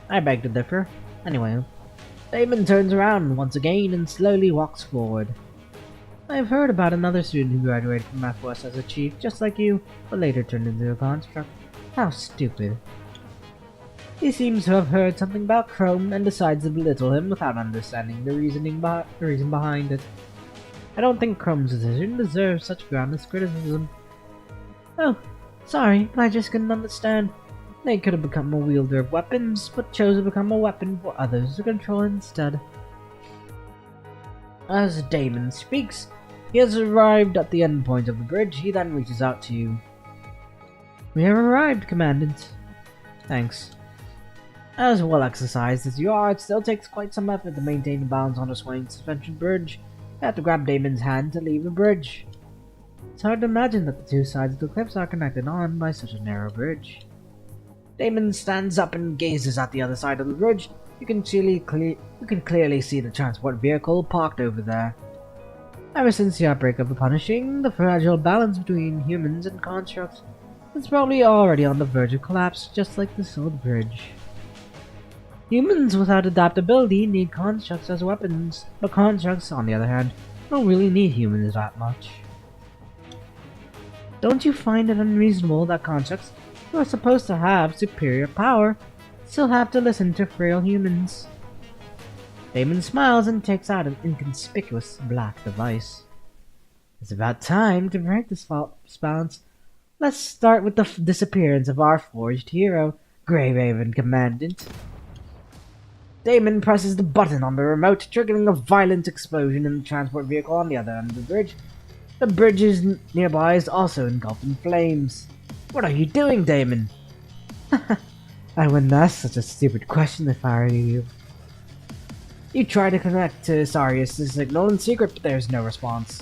I beg to differ. Anyway, Damon turns around once again and slowly walks forward. I've heard about another student who graduated from our force as a chief, just like you, but later turned into a construct. How stupid. He seems to have heard something about Chrome and decides to belittle him without understanding the reason behind it. I don't think Chrome's decision deserves such groundless criticism. Oh, sorry, I just couldn't understand. They could have become a wielder of weapons, but chose to become a weapon for others to control instead. As Damon speaks, he has arrived at the end point of the bridge. He then reaches out to you. We have arrived, Commandant. Thanks. As well exercised as you are, it still takes quite some effort to maintain the balance on a swaying suspension bridge. You have to grab Damon's hand to leave the bridge. It's hard to imagine that the two sides of the cliffs are connected on by such a narrow bridge. Damon stands up and gazes at the other side of the bridge. You can clearly see the transport vehicle parked over there. Ever since the outbreak of the punishing, the fragile balance between humans and constructs is probably already on the verge of collapse, just like this old bridge. Humans without adaptability need constructs as weapons, but constructs, on the other hand, don't really need humans that much. Don't you find it unreasonable that constructs, who are supposed to have superior power, still have to listen to frail humans? Damon smiles and takes out an inconspicuous black device. It's about time to break this false balance. Let's start with the disappearance of our forged hero, Grey Raven Commandant. Damon presses the button on the remote, triggering a violent explosion in the transport vehicle on the other end of the bridge. The bridge nearby is also engulfed in flames. What are you doing, Damon? I wouldn't ask such a stupid question if I were you. You try to connect to Sarius' signal in secret, but there's no response.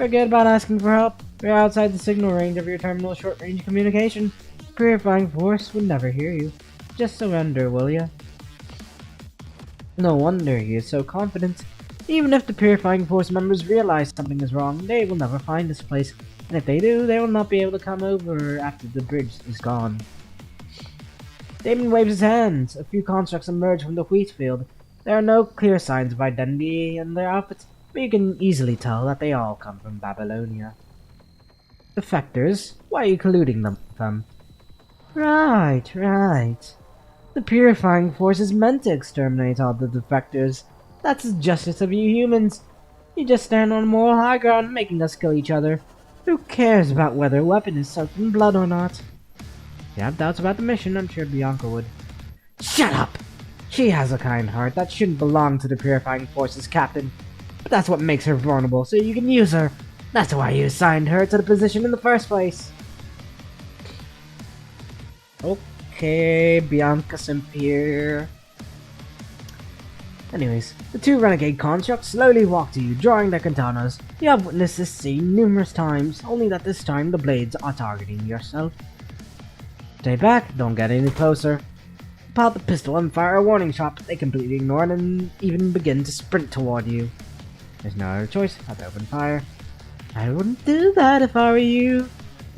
Forget about asking for help. We're outside the signal range of your terminal short-range communication. Purifying Force would never hear you. Just surrender, will ya? No wonder he is so confident. Even if the Purifying Force members realize something is wrong, they will never find this place. And if they do, they will not be able to come over after the bridge is gone. Damon waves his hands. A few constructs emerge from the wheat field. There are no clear signs of identity in their outfits, but you can easily tell that they all come from Babylonia. Defectors? Why are you colluding with them? Right. The Purifying Force is meant to exterminate all the defectors. That's the justice of you humans. You just stand on moral high ground, making us kill each other. Who cares about whether a weapon is soaked in blood or not? If you have doubts about the mission, I'm sure Bianca would. Shut up! She has a kind heart that shouldn't belong to the Purifying Force's captain. But that's what makes her vulnerable, so you can use her. That's why you assigned her to the position in the first place. Okay, Bianca Simp here. Anyways, the two renegade constructs slowly walk to you, drawing their katanas. You have witnessed this scene numerous times, only that this time the blades are targeting yourself. Stay back, don't get any closer. Pull out the pistol and fire a warning shot, but they completely ignore it and even begin to sprint toward you. There's no other choice but to open fire. I wouldn't do that if I were you.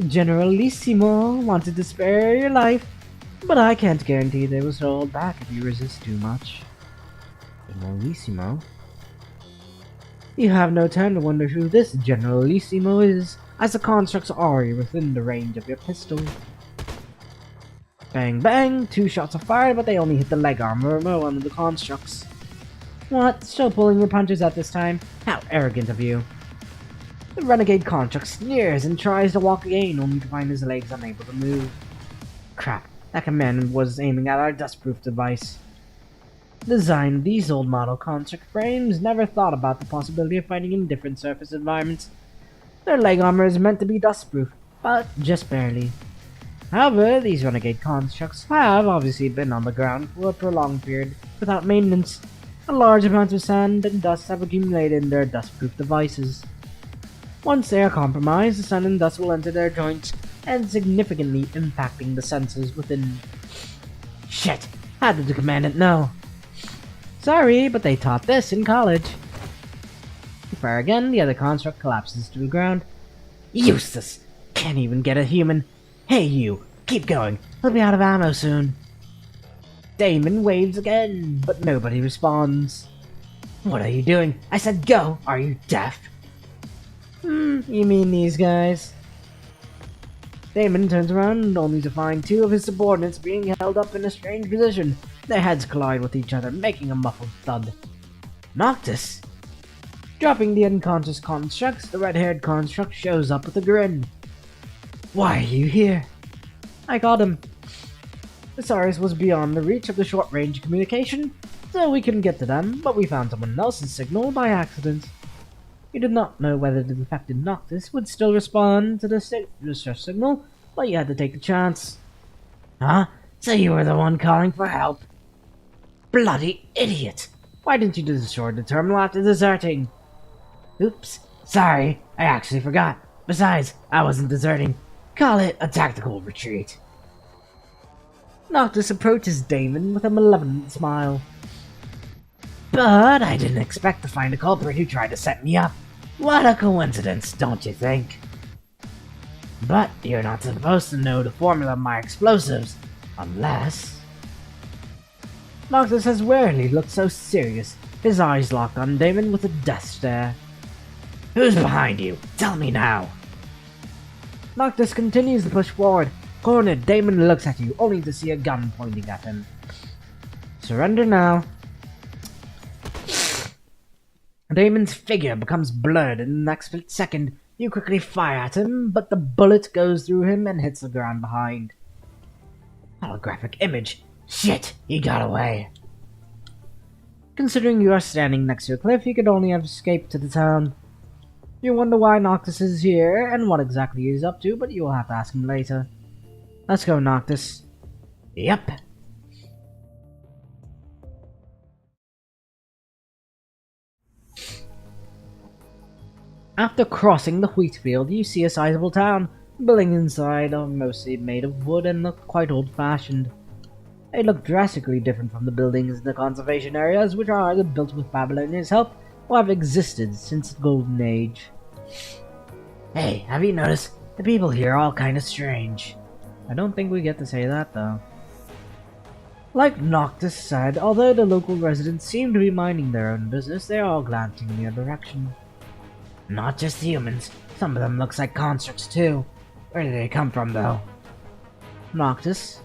Generalissimo wanted to spare your life, but I can't guarantee they will hold back if you resist too much. Generalissimo? You have no time to wonder who this Generalissimo is, as the constructs are already within the range of your pistol. Bang bang, 2 shots are fired, but they only hit the leg armor of one of the constructs. What? Still pulling your punches at this time? How arrogant of you. The renegade construct sneers and tries to walk again, only to find his legs unable to move. Crap, that command was aiming at our dustproof device. The design of these old model construct frames never thought about the possibility of fighting in different surface environments. Their leg armor is meant to be dustproof, but just barely. However, these renegade constructs have obviously been on the ground for a prolonged period without maintenance. A large amount of sand and dust have accumulated in their dustproof devices. Once they are compromised, the sand and dust will enter their joints and significantly impacting the sensors within. Shit! How did the commandant know? Sorry, but they taught this in college. You fire again, the other construct collapses to the ground. Useless! Can't even get a human. Hey you, keep going. He'll be out of ammo soon. Damon waves again, but nobody responds. What are you doing? I said go! Are you deaf? You mean these guys? Damon turns around only to find 2 of his subordinates being held up in a strange position. Their heads collide with each other, making a muffled thud. Noctis! Dropping the unconscious constructs, the red-haired construct shows up with a grin. Why are you here? I got him. The Saris was beyond the reach of the short-range communication, so we couldn't get to them, but we found someone else's signal by accident. You did not know whether the defected Noctis would still respond to the distress signal, but you had to take the chance. Huh? So you were the one calling for help? Bloody idiot! Why didn't you destroy the terminal after deserting? Oops, sorry, I actually forgot. Besides, I wasn't deserting. Call it a tactical retreat. Noctis approaches Damon with a malevolent smile. But I didn't expect to find a culprit who tried to set me up. What a coincidence, don't you think? But you're not supposed to know the formula of my explosives, unless... Noctis has rarely looked so serious, his eyes locked on Damon with a death stare. Who's behind you? Tell me now! Noctis continues to push forward. Cornered, Damon looks at you, only to see a gun pointing at him. Surrender now. Damon's figure becomes blurred in the next split second. You quickly fire at him, but the bullet goes through him and hits the ground behind. Holographic image. Shit, he got away. Considering you are standing next to a cliff, he could only have escaped to the town. You wonder why Noctis is here and what exactly he's up to, but you will have to ask him later. Let's go, Noctis. Yep. After crossing the wheat field, you see a sizable town. Buildings inside are mostly made of wood and look quite old-fashioned. They look drastically different from the buildings in the conservation areas, which are either built with Babylonia's help or have existed since the Golden Age. Hey, have you noticed? The people here are all kind of strange. I don't think we get to say that, though. Like Noctis said, although the local residents seem to be minding their own business, they are all glancing in your direction. Not just humans. Some of them looks like constructs, too. Where do they come from, though? Noctis.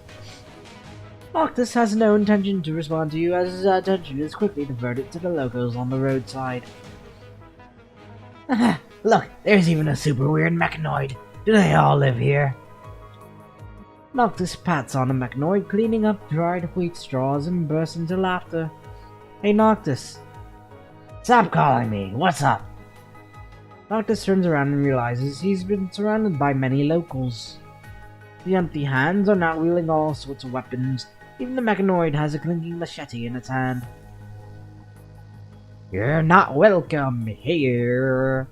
Noctis has no intention to respond to you, as his attention is quickly diverted to the logos on the roadside. Look, there's even a super weird mechanoid. Do they all live here? Noctis pats on a mechanoid, cleaning up dried wheat straws, and bursts into laughter. Hey Noctis. Stop calling me. What's up? Noctis turns around and realizes he's been surrounded by many locals. The empty hands are now wielding all sorts of weapons. Even the mechanoid has a clinking machete in its hand. You're not welcome here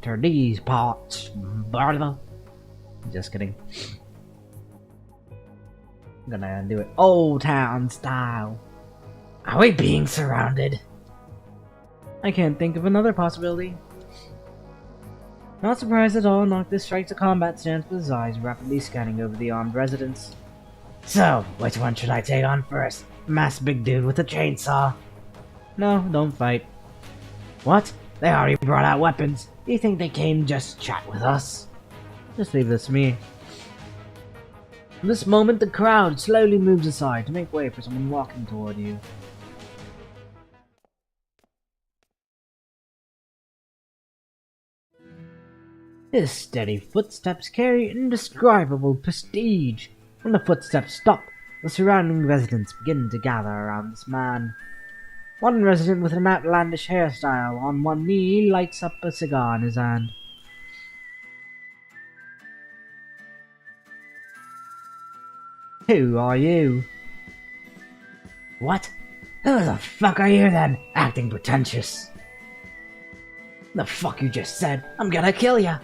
to these parts, brother. Just kidding. I'm gonna do it old town style. Are we being surrounded? I can't think of another possibility. Not surprised at all, Noctis strikes a combat stance with his eyes rapidly scanning over the armed residents. So, which one should I take on first? Masked big dude with a chainsaw? No, don't fight. What? They already brought out weapons. Do you think they came just to chat with us? Just leave this to me. At this moment, the crowd slowly moves aside to make way for someone walking toward you. His steady footsteps carry indescribable prestige. When the footsteps stop, the surrounding residents begin to gather around this man. One resident with an outlandish hairstyle on one knee lights up a cigar in his hand. Who are you? What? Who the fuck are you then, acting pretentious? The fuck you just said? I'm gonna kill ya!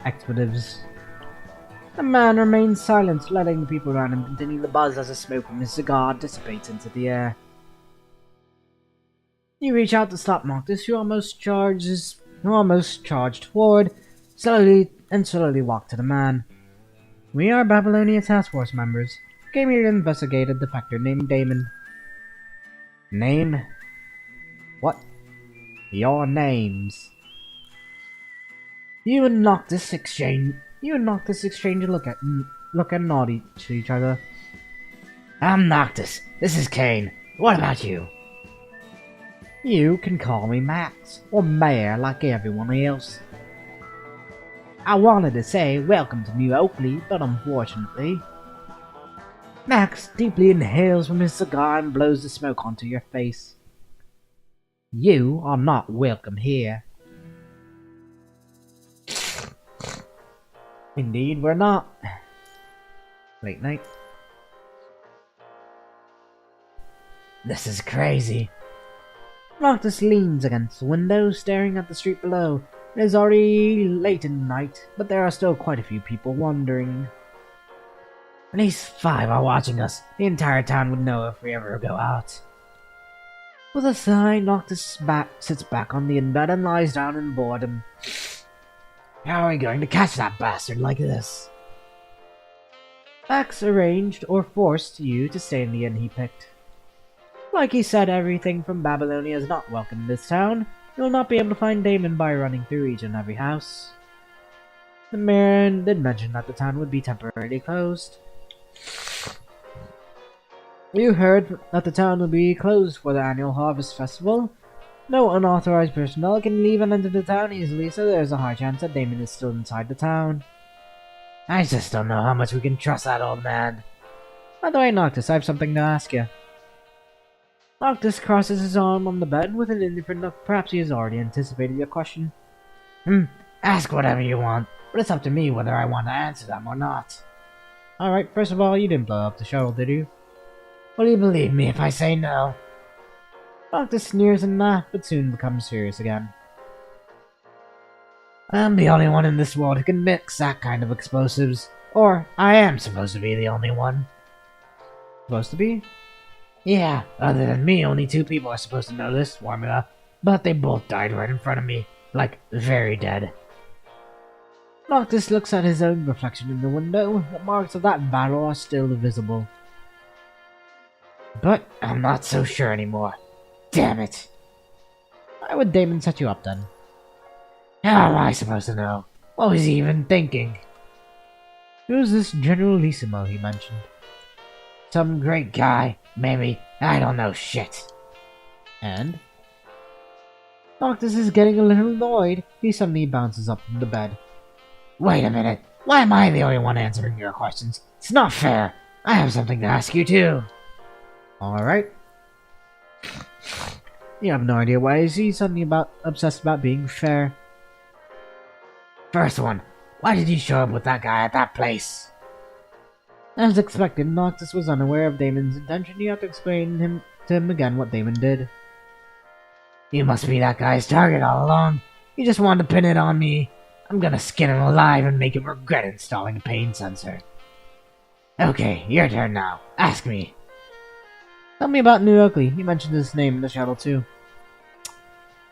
Expletives. The man remains silent, letting the people around him continue the buzz as the smoke from his cigar dissipates into the air. You reach out to stop Noctis, who almost charged forward, slowly walk to the man. We are Babylonia Task Force members. Came here to investigate a defector named Damon. Name? What? Your names. You and Noctis exchange a look and nod to each other. I'm Noctis. This is Kane. What about you? You can call me Max, or Mayor like everyone else. I wanted to say welcome to New Oakley, but unfortunately... Max deeply inhales from his cigar and blows the smoke onto your face. You are not welcome here. Indeed, we're not. Late night. This is crazy. Noctis leans against the window, staring at the street below. It is already late in the night, but there are still quite a few people wandering. At least 5 are watching us. The entire town would know if we ever go out. With a sigh, Noctis sits back on the bed and lies down in boredom. How are we going to catch that bastard like this? Max arranged or forced you to stay in the inn he picked. Like he said, everything from Babylonia is not welcome in this town. You will not be able to find Damon by running through each and every house. The mayor did mention that the town would be temporarily closed. You heard that the town will be closed for the annual Harvest Festival. No unauthorized personnel can leave and enter the town easily, so there's a high chance that Damon is still inside the town. I just don't know how much we can trust that old man. By the way, Noctis, I have something to ask you. Noctis crosses his arm on the bed with an indifferent look. Perhaps he has already anticipated your question. Ask whatever you want, but it's up to me whether I want to answer them or not. Alright, first of all, you didn't blow up the shuttle, did you? Will you believe me if I say no? Noctis sneers and laughs, but soon becomes serious again. I'm the only one in this world who can mix that kind of explosives. Or, I am supposed to be the only one. Supposed to be? Yeah, other than me, only 2 people are supposed to know this formula, but they both died right in front of me. Like, very dead. Noctis looks at his own reflection in the window. The marks of that battle are still visible. But I'm not so sure anymore. Damn it. Why would Damon set you up then? How am I supposed to know? What was he even thinking? Who's this Generalissimo he mentioned? Some great guy, maybe. I don't know shit. And? Noctis is getting a little annoyed. He suddenly bounces up from the bed. Wait a minute. Why am I the only one answering your questions? It's not fair. I have something to ask you too. Alright. You have no idea why is he suddenly obsessed about being fair. First one. Why did you show up with that guy at that place? As expected, Noctis was unaware of Damon's intention. You have to explain to him again what Damon did. You must be that guy's target all along. You just wanted to pin it on me. I'm gonna skin him alive and make him regret installing a pain sensor. Okay, your turn now. Ask me. Tell me about New Oakley. You mentioned his name in the shuttle too.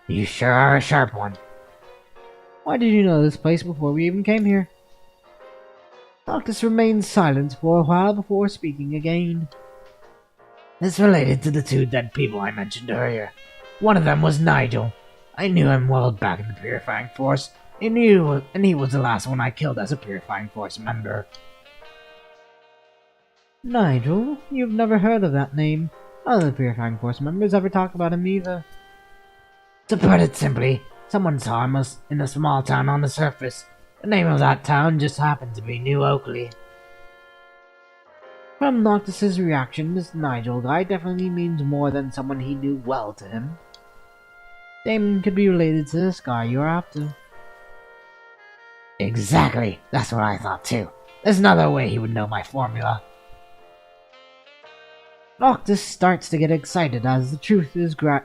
You sure are a sharp one. Why did you know this place before we even came here? Noctis remained silent for a while before speaking again. It's related to the 2 dead people I mentioned earlier. One of them was Nigel. I knew him well back in the Purifying Force, and he was the last one I killed as a Purifying Force member. Nigel? You've never heard of that name. None of the Purifying Force members ever talk about him either. To put it simply, someone saw him in a small town on the surface. The name of that town just happened to be New Oakley. From Noctis' reaction, this Nigel guy definitely means more than someone he knew well to him. Damon could be related to this guy you're after. Exactly, that's what I thought too. There's no other way he would know my formula. Noctis starts to get excited as the truth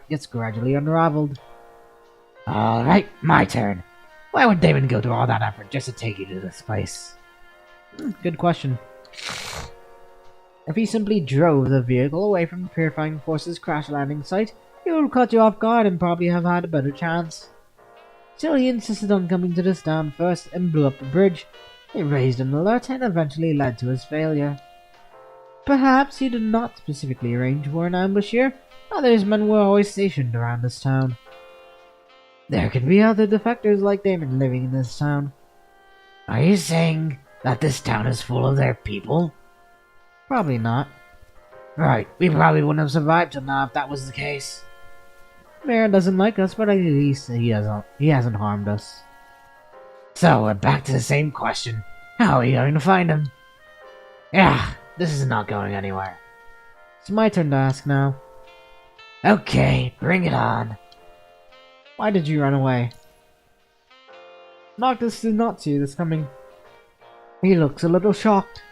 gets gradually unraveled. Alright, my turn. Why would Damon go through all that effort just to take you to this place? Good question. If he simply drove the vehicle away from the Purifying Force's crash landing site, he would have caught you off guard and probably have had a better chance. Still, he insisted on coming to this town first and blew up the bridge. It raised an alert and eventually led to his failure. Perhaps he did not specifically arrange for an ambush here. Others men were always stationed around this town. There could be other defectors like Damon living in this town. Are you saying that this town is full of their people? Probably not. Right, we probably wouldn't have survived till now if that was the case. Mayor doesn't like us, but at least he hasn't harmed us. So, we're back to the same question. How are you going to find him? Yeah, this is not going anywhere. It's my turn to ask now. Okay, bring it on. Why did you run away? Noctis did not see this coming. He looks a little shocked.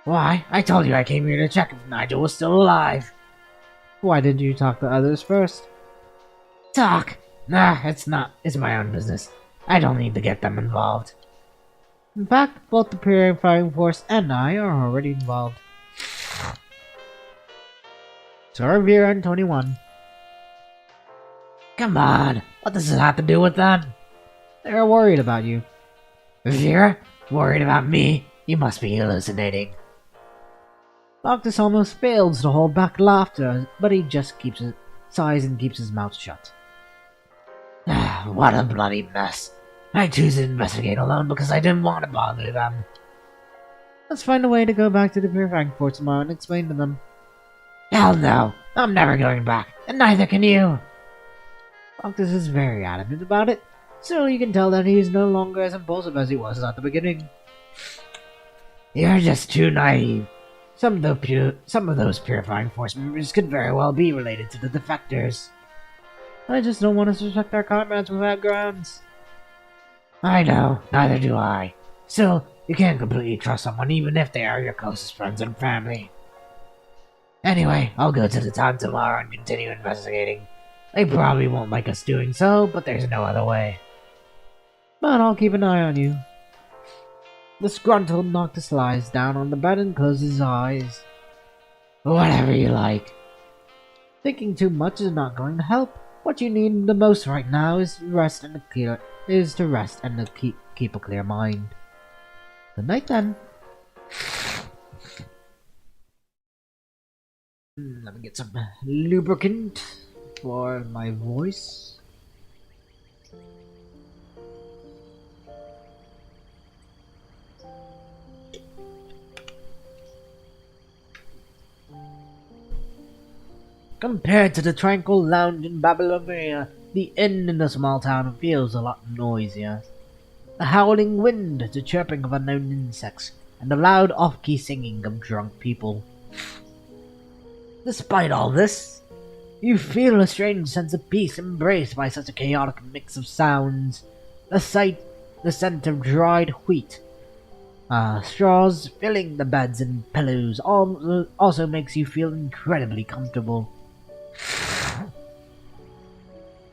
Why? I told you I came here to check if Nigel was still alive. Why did you talk to others first? Talk? Nah, it's my own business. I don't need to get them involved. In fact, both the Purifying Force and I are already involved. Sorry, Vera and 21. Come on, what does this have to do with them? They're worried about you. Vera? Worried about me? You must be hallucinating. Noctis almost fails to hold back laughter, but he just sighs and keeps his mouth shut. What a bloody mess. I choose to investigate alone because I didn't want to bother them. Let's find a way to go back to the Purifying Force tomorrow and explain to them. Hell no, I'm never going back, and neither can you. Noctis is very adamant about it, so you can tell that he is no longer as impulsive as he was at the beginning. You're just too naive. Some of those Purifying Force members could very well be related to the defectors. I just don't want to suspect our comrades without grounds. I know, neither do I. Still, you can't completely trust someone even if they are your closest friends and family. Anyway, I'll go to the town tomorrow and continue investigating. They probably won't like us doing so, but there's no other way. but I'll keep an eye on you. The disgruntled Noctis lies down on the bed and closes his eyes. Whatever you like. Thinking too much is not going to help. What you need the most right now is to rest and keep a clear mind. Good night then. Let me get some lubricant for my voice. Compared to the tranquil lounge in Babylonia, the inn in the small town feels a lot noisier. The howling wind, the chirping of unknown insects, and the loud off-key singing of drunk people. Despite all this, you feel a strange sense of peace embraced by such a chaotic mix of sounds. The scent of dried wheat, straws filling the beds and pillows also makes you feel incredibly comfortable.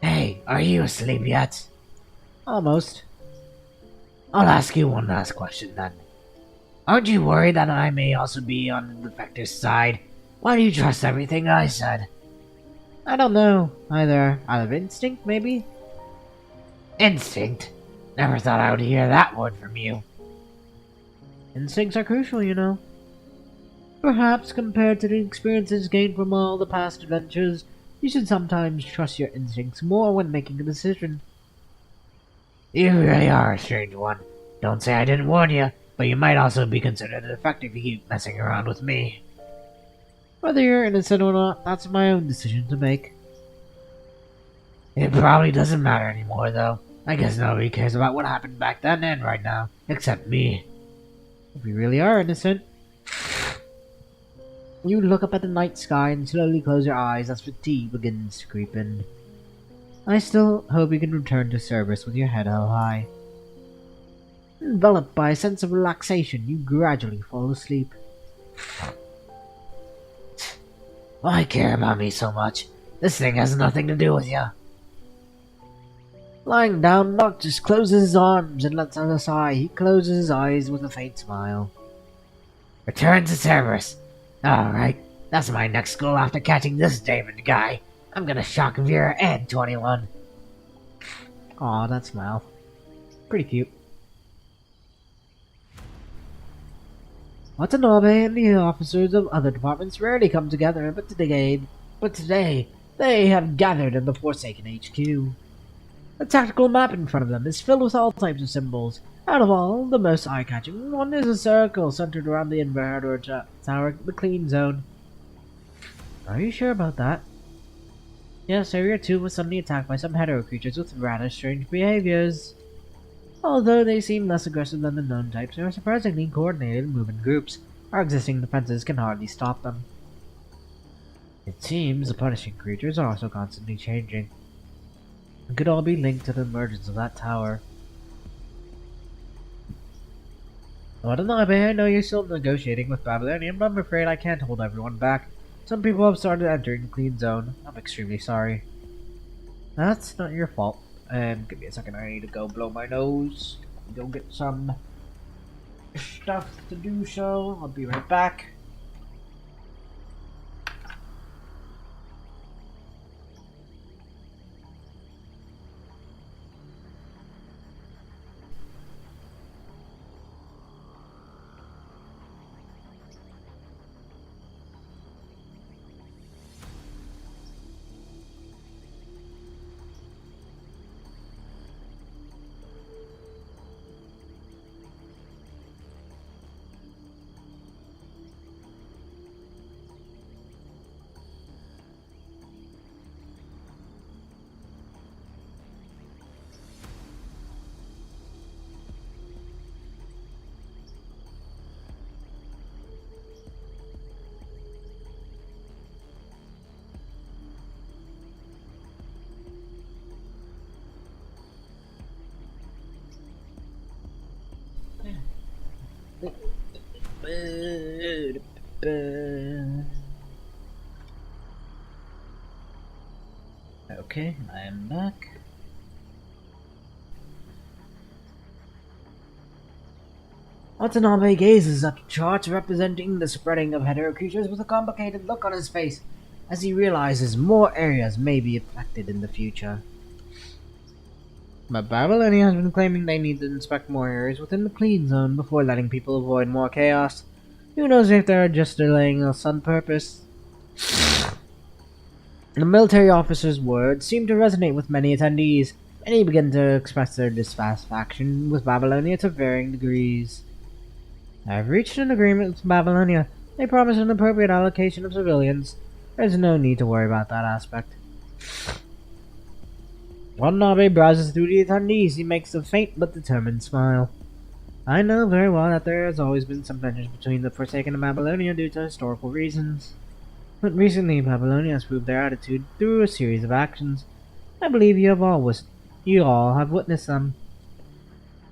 Hey, are you asleep yet? Almost. I'll ask you one last question then. Aren't you worried that I may also be on the defector's side? Why do you trust everything I said? I don't know. Either out of instinct, maybe? Instinct? Never thought I would hear that word from you. Instincts are crucial, you know. Perhaps compared to the experiences gained from all the past adventures, you should sometimes trust your instincts more when making a decision. You really are a strange one. Don't say I didn't warn you, but you might also be considered a defector if you keep messing around with me. Whether you're innocent or not, that's my own decision to make. It probably doesn't matter anymore, though. I guess nobody cares about what happened back then and right now, except me. If you really are innocent. You look up at the night sky and slowly close your eyes as fatigue begins to creep in. I still hope you can return to service with your head held high. Enveloped by a sense of relaxation, you gradually fall asleep. Why care about me so much? This thing has nothing to do with you. Lying down, Noctis closes his arms and lets out a sigh. He closes his eyes with a faint smile. Return to service. Alright, that's my next goal after catching this David guy. I'm gonna shock Vera and 21. Aw, that smile. Pretty cute. Watanabe and the officers of other departments rarely come together, but today they have gathered in the Forsaken HQ. The tactical map in front of them is filled with all types of symbols. Out of all, the most eye-catching one is a circle centered around the inverter tower, the clean zone. Are you sure about that? Yes, Area 2 was suddenly attacked by some hetero creatures with rather strange behaviors. Although they seem less aggressive than the known types, they are surprisingly coordinated and move in groups. Our existing defenses can hardly stop them. It seems the punishing creatures are also constantly changing. It could all be linked to the emergence of that tower. Watanabe, I know you're still negotiating with Babylonian, but I'm afraid I can't hold everyone back. Some people have started entering the clean zone. I'm extremely sorry. That's not your fault. And give me a second, I need to go blow my nose. Go get some stuff to do so. I'll be right back. Okay, I am back. Watanabe gazes at the charts representing the spreading of hetero creatures with a complicated look on his face as he realizes more areas may be affected in the future. But Babylonia has been claiming they need to inspect more areas within the clean zone before letting people avoid more chaos. Who knows if they're just delaying us on purpose? The military officer's words seem to resonate with many attendees. Many begin to express their dissatisfaction with Babylonia to varying degrees. I've reached an agreement with Babylonia. They promise an appropriate allocation of civilians. There's no need to worry about that aspect. Watanabe browses through the attendees. He makes a faint but determined smile. I know very well that there has always been some tension between the Forsaken and Babylonia due to historical reasons. But recently, Babylonia has proved their attitude through a series of actions. I believe you all have witnessed them.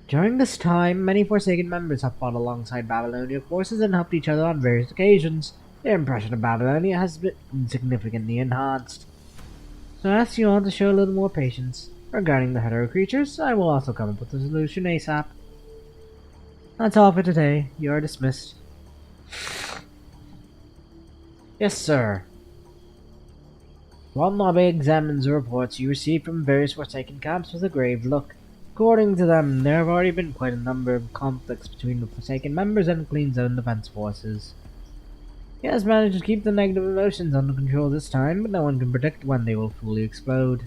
During this time, many Forsaken members have fought alongside Babylonia forces and helped each other on various occasions. Their impression of Babylonia has been significantly enhanced. So I ask you all to show a little more patience. Regarding the hetero creatures, I will also come up with a solution ASAP. That's all for today. You are dismissed. Yes, sir. Watanabe examines the reports you received from various Forsaken camps with a grave look. According to them, there have already been quite a number of conflicts between the Forsaken members and Clean Zone defense forces. He has managed to keep the negative emotions under control this time, but no one can predict when they will fully explode.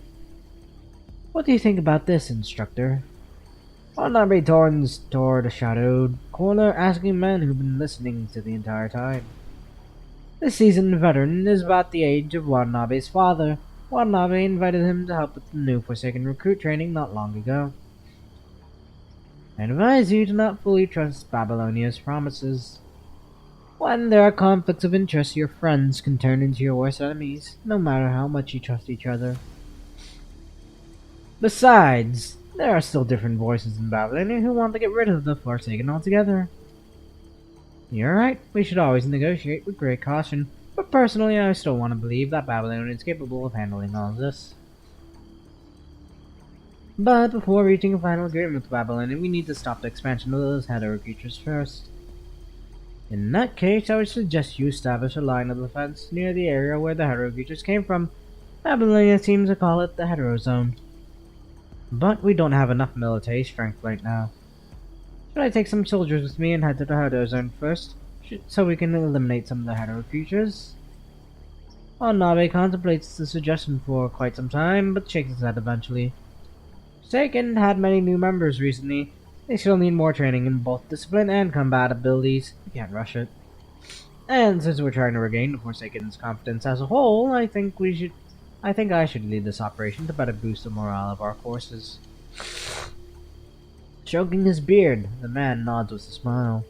What do you think about this, Instructor? Watanabe turns toward a shadowed corner, asking men who've been listening to the entire time. This seasoned veteran is about the age of Watanabe's father. Watanabe invited him to help with the new Forsaken recruit training not long ago. I advise you to not fully trust Babylonia's promises. When there are conflicts of interest, your friends can turn into your worst enemies, no matter how much you trust each other. Besides, there are still different voices in Babylonia who want to get rid of the Forsaken altogether. You're right, we should always negotiate with great caution, but personally I still want to believe that Babylonia is capable of handling all of this. But before reaching a final agreement with Babylonia, we need to stop the expansion of those hetero creatures first. In that case, I would suggest you establish a line of defense near the area where the hetero creatures came from. Babylonia seems to call it the hetero zone. But we don't have enough military strength right now. Should I take some soldiers with me and head to the hetero zone first, so we can eliminate some of the hetero creatures? Watanabe contemplates the suggestion for quite some time, but shakes his head eventually. Forsaken had many new members recently. They still need more training in both discipline and combat abilities. We can't rush it. And since we're trying to regain the Forsaken's confidence as a whole, I think I should lead this operation to better boost the morale of our forces. Stroking his beard, the man nods with a smile.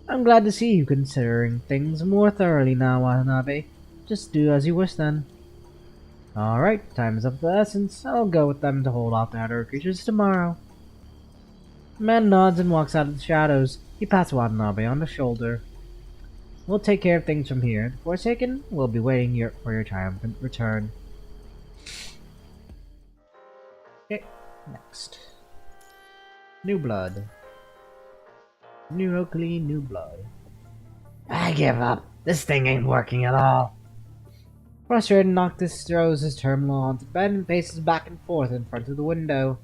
I'm glad to see you considering things more thoroughly now, Watanabe. Just do as you wish then. Alright, time is of the essence. I'll go with them to hold off the hetero creatures tomorrow. The man nods and walks out of the shadows. He pats Watanabe on the shoulder. We'll take care of things from here. The Forsaken will be waiting for your triumphant return. Okay, next. New blood. New Oakley, new blood. I give up. This thing ain't working at all. Frustrated, Noctis throws his terminal onto the bed and paces back and forth in front of the window.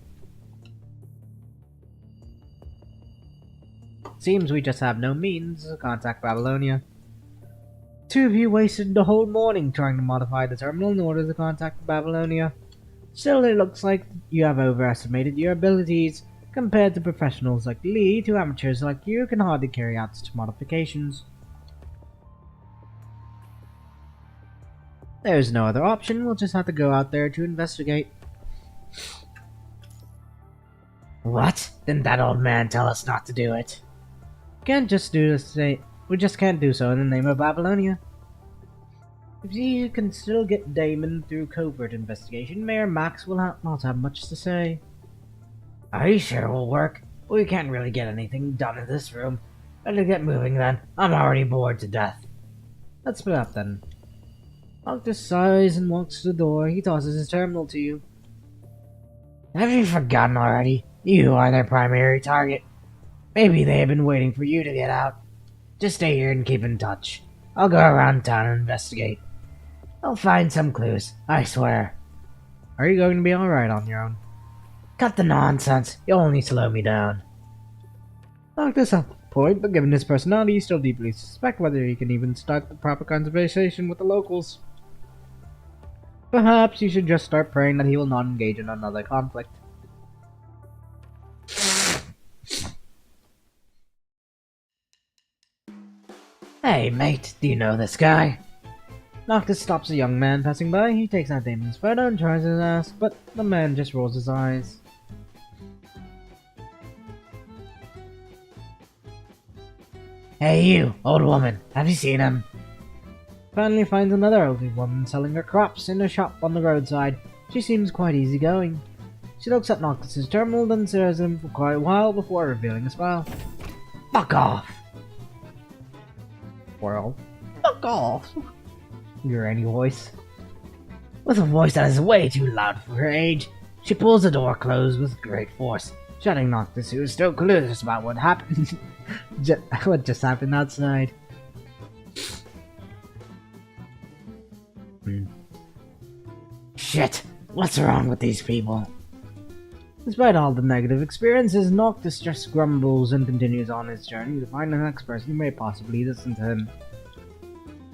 Seems we just have no means to contact Babylonia. Two of you wasted the whole morning trying to modify the terminal in order to contact Babylonia. Still, it looks like you have overestimated your abilities. Compared to professionals like Lee, two amateurs like you can hardly carry out such modifications. There's no other option, we'll just have to go out there to investigate. What? Didn't that old man tell us not to do it? Can't just do this, we just can't do so in the name of Babylonia. If you can still get Damon through covert investigation, Mayor Max will not have much to say. Are you sure it will work? We can't really get anything done in this room. Better get moving then. I'm already bored to death. Let's split up then. Noctis sighs and walks to the door. He tosses his terminal to you. Have you forgotten already? You are their primary target. Maybe they have been waiting for you to get out. Just stay here and keep in touch. I'll go around town and investigate. I'll find some clues, I swear. Are you going to be alright on your own? Cut the nonsense. You'll only slow me down. Knock this up. Point, but given his personality, you still deeply suspect whether he can even start the proper conversation with the locals. Perhaps you should just start praying that he will not engage in another conflict. Hey, mate, do you know this guy? Noctis stops a young man passing by. He takes out Damon's photo and tries to ask, but the man just rolls his eyes. Hey you, old woman, have you seen him? Finally finds another elderly woman selling her crops in a shop on the roadside. She seems quite easygoing. She looks at Noctis' terminal and stares at him for quite a while before revealing a smile. Fuck off! Well, fuck off! Granny voice. With a voice that is way too loud for her age, she pulls the door closed with great force, shutting Noctis, who is still clueless about what happened. What just happened outside. Shit! What's wrong with these people? Despite all the negative experiences, Noctis just grumbles and continues on his journey to find the next person who may possibly listen to him.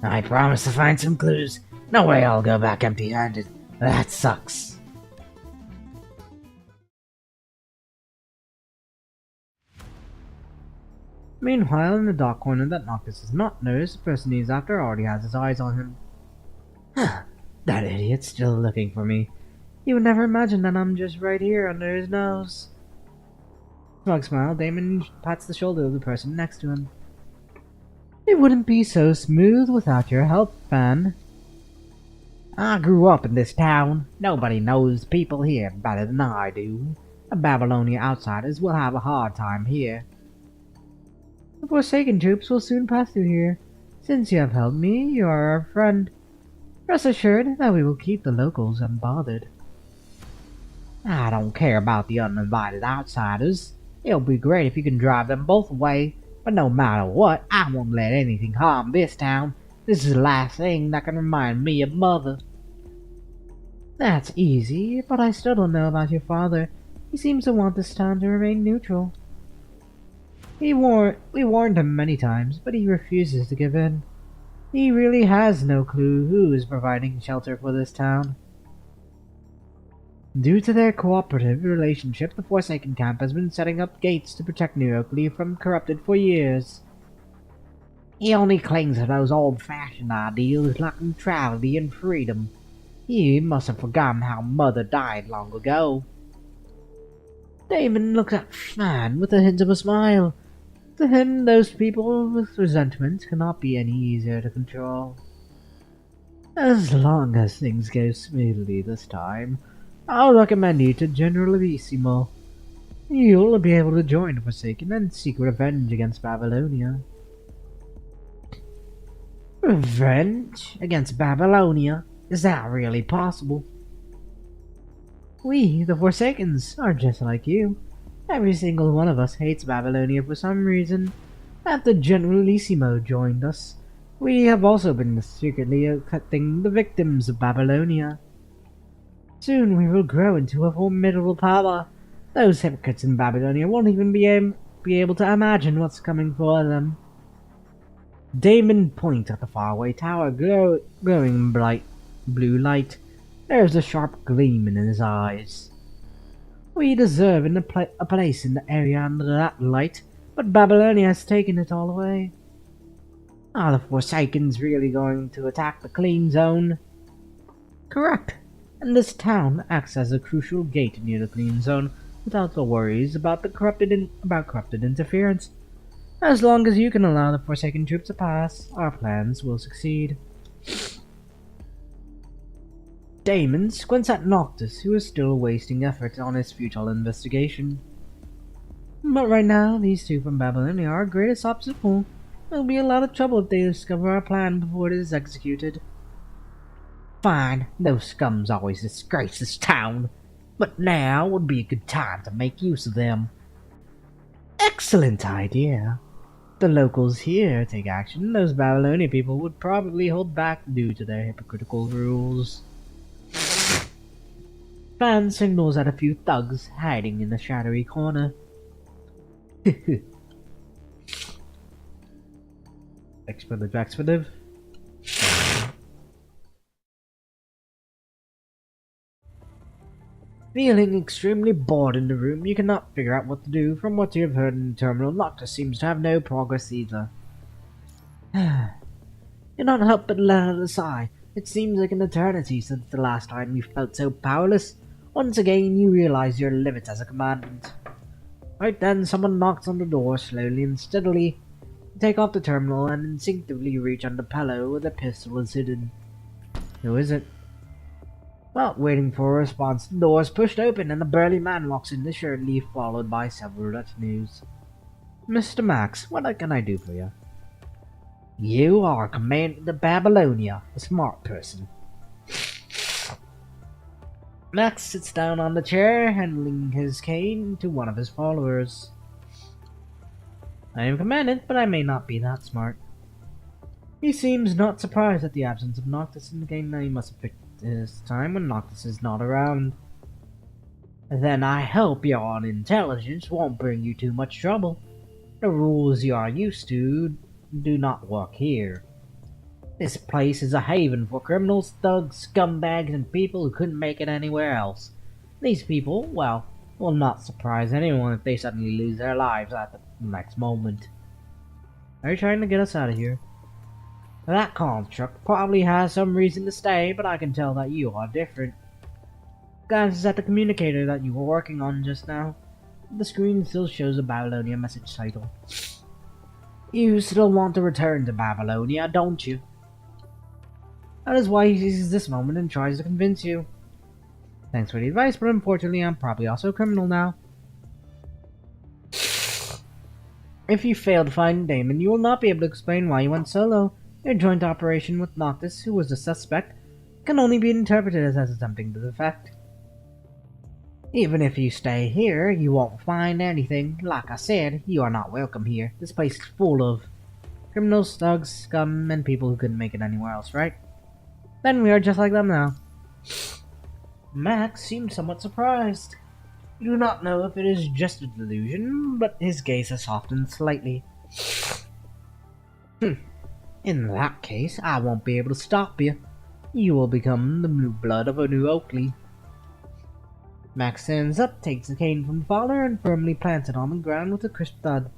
I promise to find some clues. No way I'll go back empty-handed. That sucks. Meanwhile, in the dark corner that Noctis does not notice, the person he's after already has his eyes on him. That idiot's still looking for me. He would never imagine that I'm just right here under his nose. Smug smile, Damon pats the shoulder of the person next to him. It wouldn't be so smooth without your help, Fan. I grew up in this town. Nobody knows people here better than I do. The Babylonia outsiders will have a hard time here. The Forsaken troops will soon pass through here. Since you have helped me, you are our friend. Rest assured that we will keep the locals unbothered. I don't care about the uninvited outsiders. It'll be great if you can drive them both away, but no matter what, I won't let anything harm this town. This is the last thing that can remind me of Mother. That's easy, but I still don't know about your father. He seems to want this town to remain neutral. We warned him many times, but he refuses to give in. He really has no clue who is providing shelter for this town. Due to their cooperative relationship, the Forsaken camp has been setting up gates to protect New Oakley from corrupted for years. He only clings to those old-fashioned ideals like neutrality and freedom. He must have forgotten how Mother died long ago. Damon looks at Fan with a hint of a smile. To him, those people with resentment cannot be any easier to control. As long as things go smoothly this time, I'll recommend you to Generalissimo. You'll be able to join the Forsaken and seek revenge against Babylonia. Revenge against Babylonia? Is that really possible? We, the Forsakens, are just like you. Every single one of us hates Babylonia for some reason. After Generalissimo joined us, we have also been secretly accepting the victims of Babylonia. Soon we will grow into a formidable power. Those hypocrites in Babylonia won't even be able to imagine what's coming for them. Damon points at the faraway tower glowing bright blue light. There's a sharp gleam in his eyes. We deserve a place in the area under that light, but Babylonia has taken it all away. Are the Forsakens really going to attack the clean zone? Correct. And this town acts as a crucial gate near the clean zone without the worries about corrupted interference. As long as you can allow the Forsaken troops to pass, our plans will succeed. Damon squints at Noctis, who is still wasting effort on his futile investigation. But right now, these two from Babylonia are our greatest obstacle. There'll be a lot of trouble if they discover our plan before it is executed. Fine, those scums always disgrace this town, but now would be a good time to make use of them. Excellent idea. The locals here take action. Those Babylonian people would probably hold back due to their hypocritical rules. Fan signals at a few thugs hiding in the shadowy corner. Expletive. Feeling extremely bored in the room, you cannot figure out what to do. From what you have heard in the terminal, Noctis seems to have no progress either. You're not helped but let out a sigh. It seems like an eternity since the last time you felt so powerless. Once again, you realize your limits as a commandant. Right then, someone knocks on the door slowly and steadily. You take off the terminal and instinctively reach under the pillow where the pistol is hidden. Who is it? Not waiting for a response, the door is pushed open and a burly man walks in, assuredly followed by several retinues. Mr. Max, what can I do for you? You are Commander of Babylonia, a smart person. Max sits down on the chair, handing his cane to one of his followers. I am Commandant, but I may not be that smart. He seems not surprised at the absence of Noctis in the game. Now he must have picked his time when Noctis is not around. Then I hope your intelligence won't bring you too much trouble. The rules you are used to do not work here. This place is a haven for criminals, thugs, scumbags, and people who couldn't make it anywhere else. These people, well, will not surprise anyone if they suddenly lose their lives at the next moment. Are you trying to get us out of here? That construct probably has some reason to stay, but I can tell that you are different. Glances at the communicator that you were working on just now. The screen still shows a Babylonia message title. You still want to return to Babylonia, don't you? That is why he seizes this moment and tries to convince you. Thanks for the advice, but unfortunately I'm probably also a criminal now. If you fail to find Damon, you will not be able to explain why you went solo. Your joint operation with Noctis, who was the suspect, can only be interpreted as attempting to defect. Even if you stay here, you won't find anything. Like I said, you are not welcome here. This place is full of criminals, thugs, scum, and people who couldn't make it anywhere else, right? Then we are just like them now. Max seemed somewhat surprised. You do not know if it is just a delusion, but his gaze has softened slightly. In that case, I won't be able to stop you. You will become the new blood of a new Oakley. Max stands up, takes the cane from the father, and firmly plants it on the ground with a crisp thud.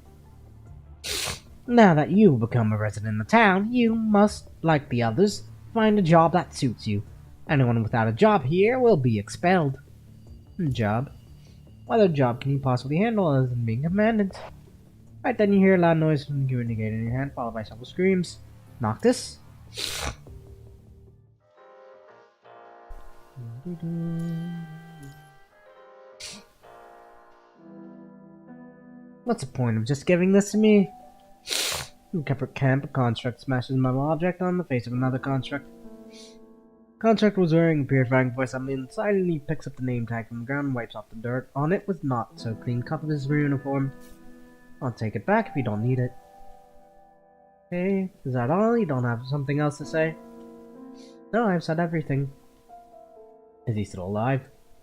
Now that you've become a resident of town, you must, like the others, find a job that suits you. Anyone without a job here will be expelled. Job? What other job can you possibly handle other than being commandant? Right then you hear a loud noise from the communicator in your hand, followed by several screams. Noctis? What's the point of just giving this to me? Camp, a construct smashes a metal object on the face of another construct. Construct was wearing a purifying voice on the inside, and he picks up the name tag from the ground and wipes off the dirt on it with not so clean cut of his uniform. I'll take it back if you don't need it. Hey, is that all? You don't have something else to say? No, I've said everything. Is he still alive?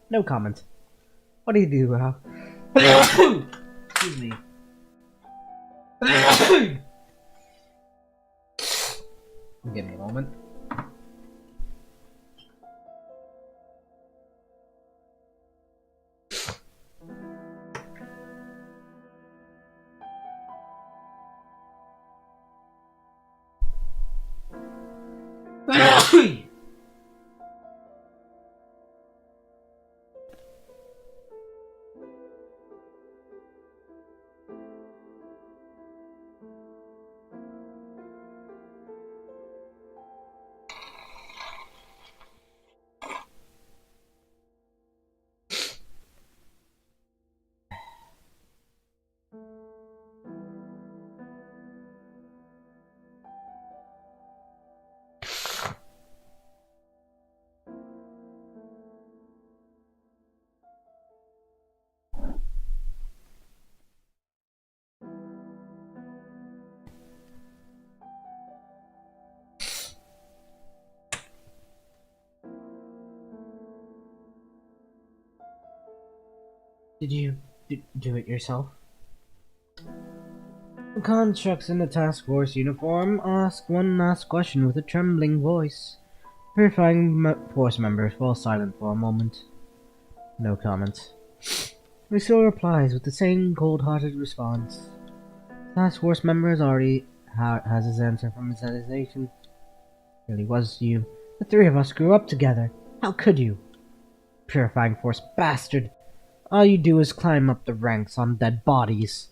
No comment. What do you do, Al? Excuse me. Give me a moment. Did you do it yourself? The constructs in the task force uniform ask one last question with a trembling voice. Purifying force members fall silent for a moment. No comment. He still replies with the same cold-hearted response. Task force members already has his answer from his hesitation. It really was you. The three of us grew up together. How could you? Purifying force bastard. All you do is climb up the ranks on dead bodies.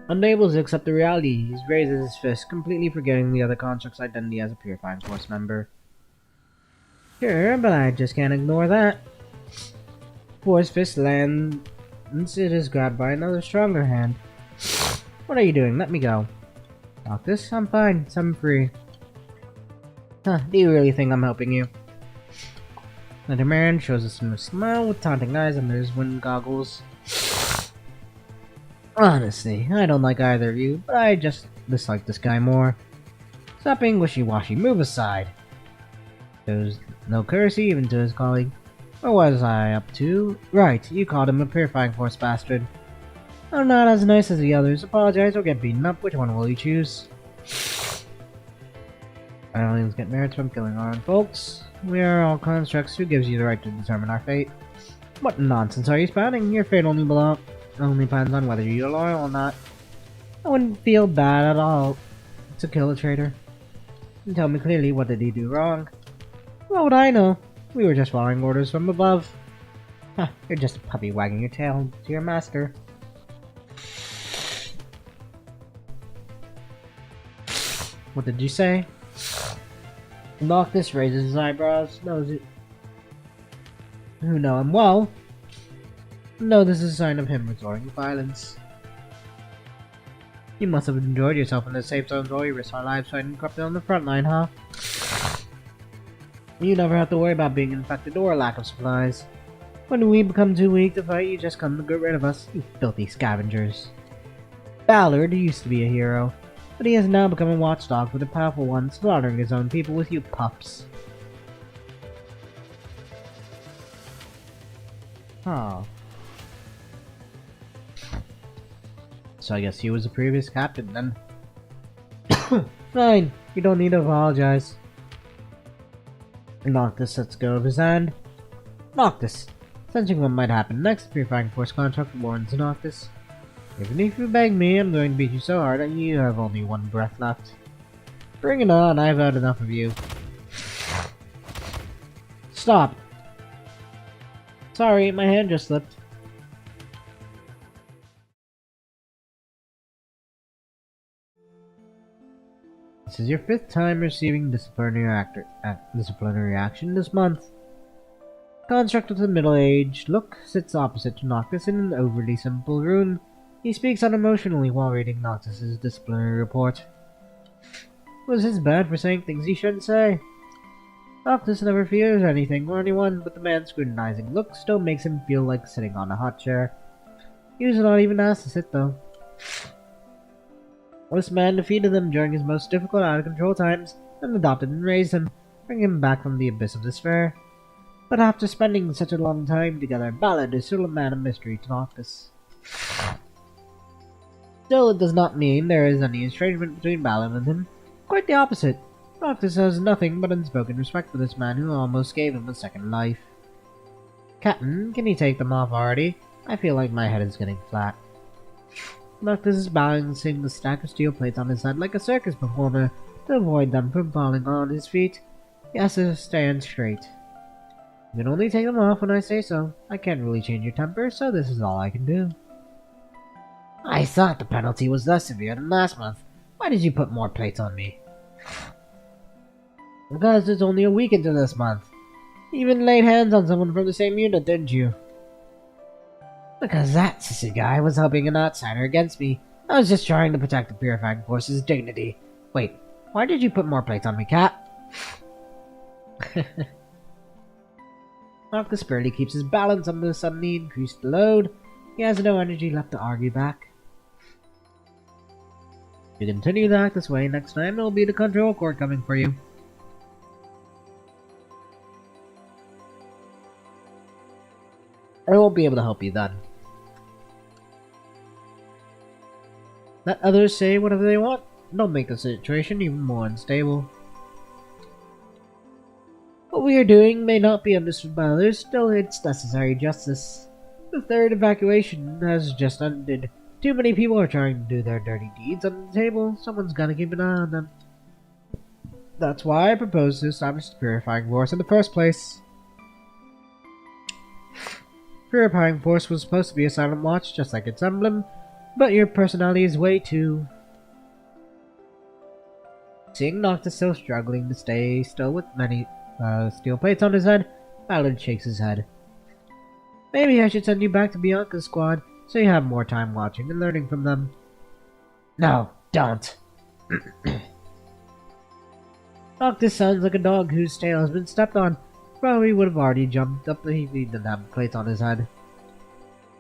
Unable to accept the reality, he raises his fist, completely forgetting the other construct's identity as a Purifying Force member. Sure, but I just can't ignore that. Before his fist lands, it is grabbed by another stronger hand. What are you doing? Let me go. Noctis, I'm fine. I'm free. Huh, do you really think I'm helping you? The man shows a smooth smile with taunting eyes under his wind goggles. Honestly, I don't like either of you, but I just dislike this guy more. Stop being wishy-washy, move aside. There's no courtesy even to his colleague. What was I up to? Right, you called him a Purifying Force bastard. I'm not as nice as the others. Apologize or get beaten up. Which one will you choose? Aliens get merits from killing our own folks. We are all constructs. Who gives you the right to determine our fate? What nonsense are you spouting? Your fate only depends on whether you're loyal or not. I wouldn't feel bad at all to kill a traitor. And tell me clearly, what did he do wrong? What would I know? We were just following orders from above. Huh, you're just a puppy wagging your tail to your master. What did you say? Noctis raises his eyebrows. Who know him well? No, this is a sign of him resorting to violence. You must have enjoyed yourself in the safe zones while you risked our lives fighting corrupted on the front line, huh? You never have to worry about being infected or a lack of supplies. When we become too weak to fight, you just come to get rid of us, you filthy scavengers. Ballard used to be a hero, but he has now become a watchdog for the powerful one, slaughtering his own people with you pups. Oh. So I guess he was the previous captain then. Fine, you don't need to apologize. Noctis lets go of his hand. Noctis, sensing what might happen next, Purifying Force contract warns Noctis. Even if you beg me, I'm going to beat you so hard that you have only one breath left. Bring it on, I've had enough of you. Stop! Sorry, my hand just slipped. This is your 5th time receiving disciplinary action this month. Construct with a middle-aged look sits opposite to Noctis in an overly simple room. He speaks unemotionally while reading Noctis' disciplinary report. Was his bad for saying things he shouldn't say? Noctis never fears anything or anyone, but the man's scrutinizing look still makes him feel like sitting on a hot chair. He was not even asked to sit, though. This man defeated them during his most difficult out-of-control times, and adopted and raised him, bringing him back from the abyss of despair. But after spending such a long time together, Ballard is still a man of mystery to Noctis. Still, it does not mean there is any estrangement between Ballard and him. Quite the opposite. Noctis has nothing but unspoken respect for this man who almost gave him a second life. Captain, can you take them off already? I feel like my head is getting flat. Noctis is balancing the stack of steel plates on his head like a circus performer to avoid them from falling on his feet. He has to stand straight. You can only take them off when I say so. I can't really change your temper, so this is all I can do. I thought the penalty was less severe than last month. Why did you put more plates on me? Because it's only a week into this month. You even laid hands on someone from the same unit, didn't you? Because that sissy guy was helping an outsider against me. I was just trying to protect the Purifying Force's dignity. Wait, why did you put more plates on me, Cat? Noctis barely keeps his balance under the suddenly increased load. He has no energy left to argue back. If you continue to act this way, next time it'll be the control court coming for you. I won't be able to help you then. Let others say whatever they want. Don't make the situation even more unstable. What we are doing may not be understood by others, still it's necessary justice. The third evacuation has just ended. Too many people are trying to do their dirty deeds on the table. Someone's gotta keep an eye on them. That's why I proposed to establish the Purifying Force in the first place. Purifying Force was supposed to be a silent watch, just like its emblem, but your personality is way too... Seeing Noctis still struggling to stay still with many steel plates on his head, Ballard shakes his head. Maybe I should send you back to Bianca's squad, so you have more time watching and learning from them. No, don't. Noctis sounds like a dog whose tail has been stepped on. Probably would have already jumped up if he didn't have plates on his head.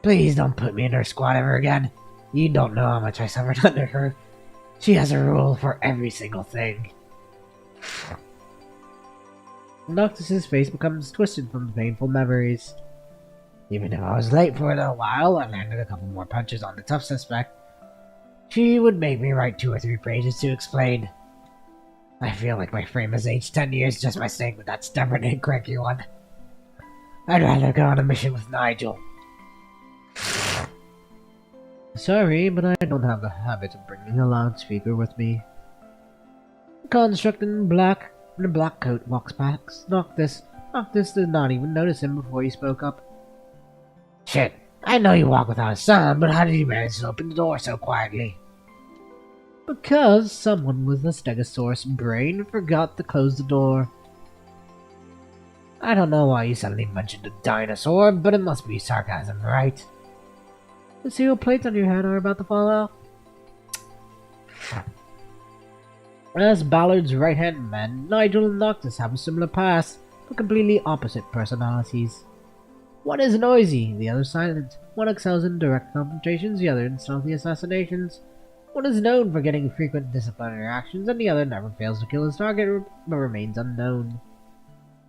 Please don't put me in her squad ever again. You don't know how much I suffered under her. She has a rule for every single thing. Noctis' face becomes twisted from the painful memories. Even if I was late for a little while and landed a couple more punches on the tough suspect, she would make me write 2 or 3 pages to explain. I feel like my frame has aged 10 years just by staying with that stubborn and cranky one. I'd rather go on a mission with Nigel. Sorry, but I don't have the habit of bringing a loudspeaker with me. The construct in a black coat walks past Noctis. Noctis did not even notice him before he spoke up. Shit, I know you walk without a sound, but how did you manage to open the door so quietly? Because someone with a Stegosaurus brain forgot to close the door. I don't know why you suddenly mentioned a dinosaur, but it must be sarcasm, right? The steel plates on your head are about to fall out. As Ballard's right-hand man, Nigel and Noctis have a similar past, but completely opposite personalities. One is noisy, the other silent. One excels in direct confrontations, the other in stealthy assassinations. One is known for getting frequent disciplinary actions, and the other never fails to kill his target, but remains unknown.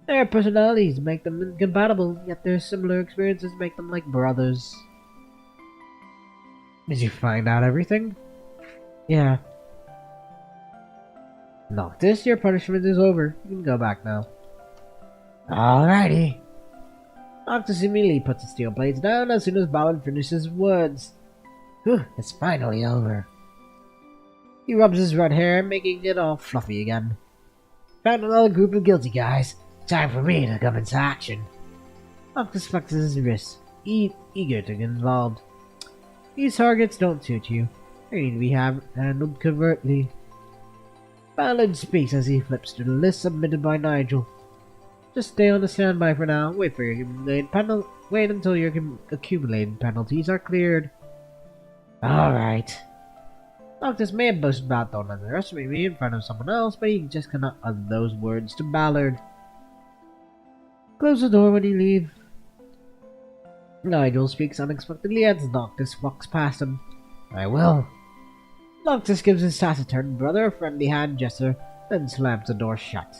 Their personalities make them incompatible, yet their similar experiences make them like brothers. Did you find out everything? Yeah. Noctis, your punishment is over. You can go back now. Alrighty. Noctis immediately puts the steel plates down as soon as Ballard finishes his words. Whew, it's finally over. He rubs his red hair, making it all fluffy again. Found another group of guilty guys. Time for me to come into action. Noctis flexes his wrist, eager to get involved. These targets don't suit you. They need to be handled covertly. Ballard speaks as he flips through the list submitted by Nigel. Just stay on the standby for now. Wait until your accumulated penalties are cleared. Alright. Noctis may have boasted about don't underestimate me in front of someone else, but he just cannot utter those words to Ballard. Close the door when you leave. Nigel speaks unexpectedly as Noctis walks past him. I will. Noctis gives his taciturn brother a friendly hand gesture, then slams the door shut.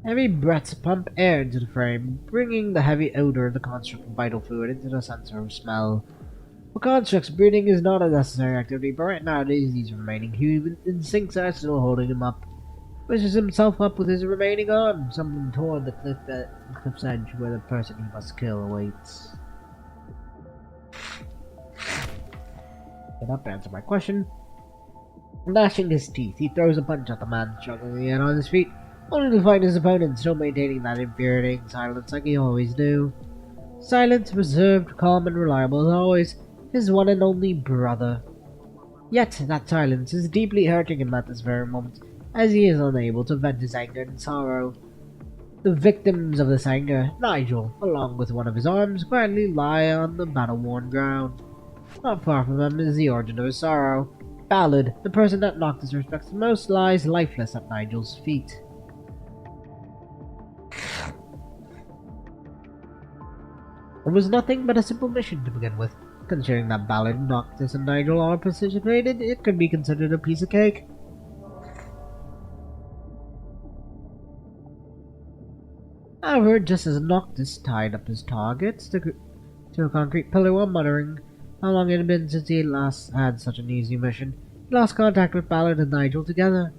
Heavy breaths pump air into the frame, bringing the heavy odor of the construct vital fluid into the sensor of smell. For constructs, breathing is not a necessary activity, but right nowadays these remaining human instincts are still holding him up. Pushes himself up with his remaining arm, something toward the cliff's edge where the person he must kill awaits. Get up, answer my question. Gnashing his teeth, he throws a punch at the man struggling yet on his feet, only to find his opponent still maintaining that infuriating silence like he always do. Silent, reserved, calm, and reliable as always, his one and only brother. Yet that silence is deeply hurting him at this very moment, as he is unable to vent his anger and sorrow. The victims of this anger, Nigel, along with one of his arms, quietly lie on the battle-worn ground. Not far from them is the origin of his sorrow. Ballard, the person that Noctis respects the most, lies lifeless at Nigel's feet. It was nothing but a simple mission to begin with. Considering that Ballard, Noctis, and Nigel are precision rated, it could be considered a piece of cake. However, just as Noctis tied up his targets to a concrete pillar while muttering how long it had been since he last had such an easy mission, he lost contact with Ballard and Nigel together.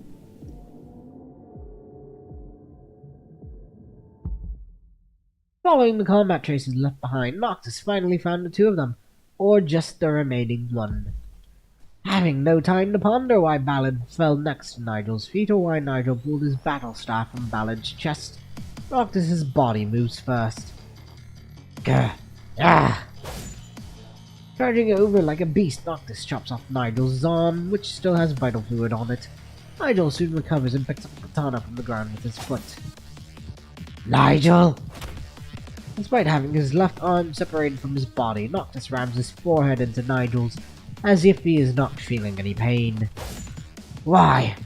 Following the combat traces left behind, Noctis finally found the two of them, or just the remaining one. Having no time to ponder why Ballard fell next to Nigel's feet or why Nigel pulled his battle staff from Ballard's chest, Noctis' body moves first. Gah! Ah! Charging over like a beast, Noctis chops off Nigel's arm, which still has vital fluid on it. Nigel soon recovers and picks up the katana from the ground with his foot. Nigel! Despite having his left arm separated from his body, Noctis rams his forehead into Nigel's, as if he is not feeling any pain. Why?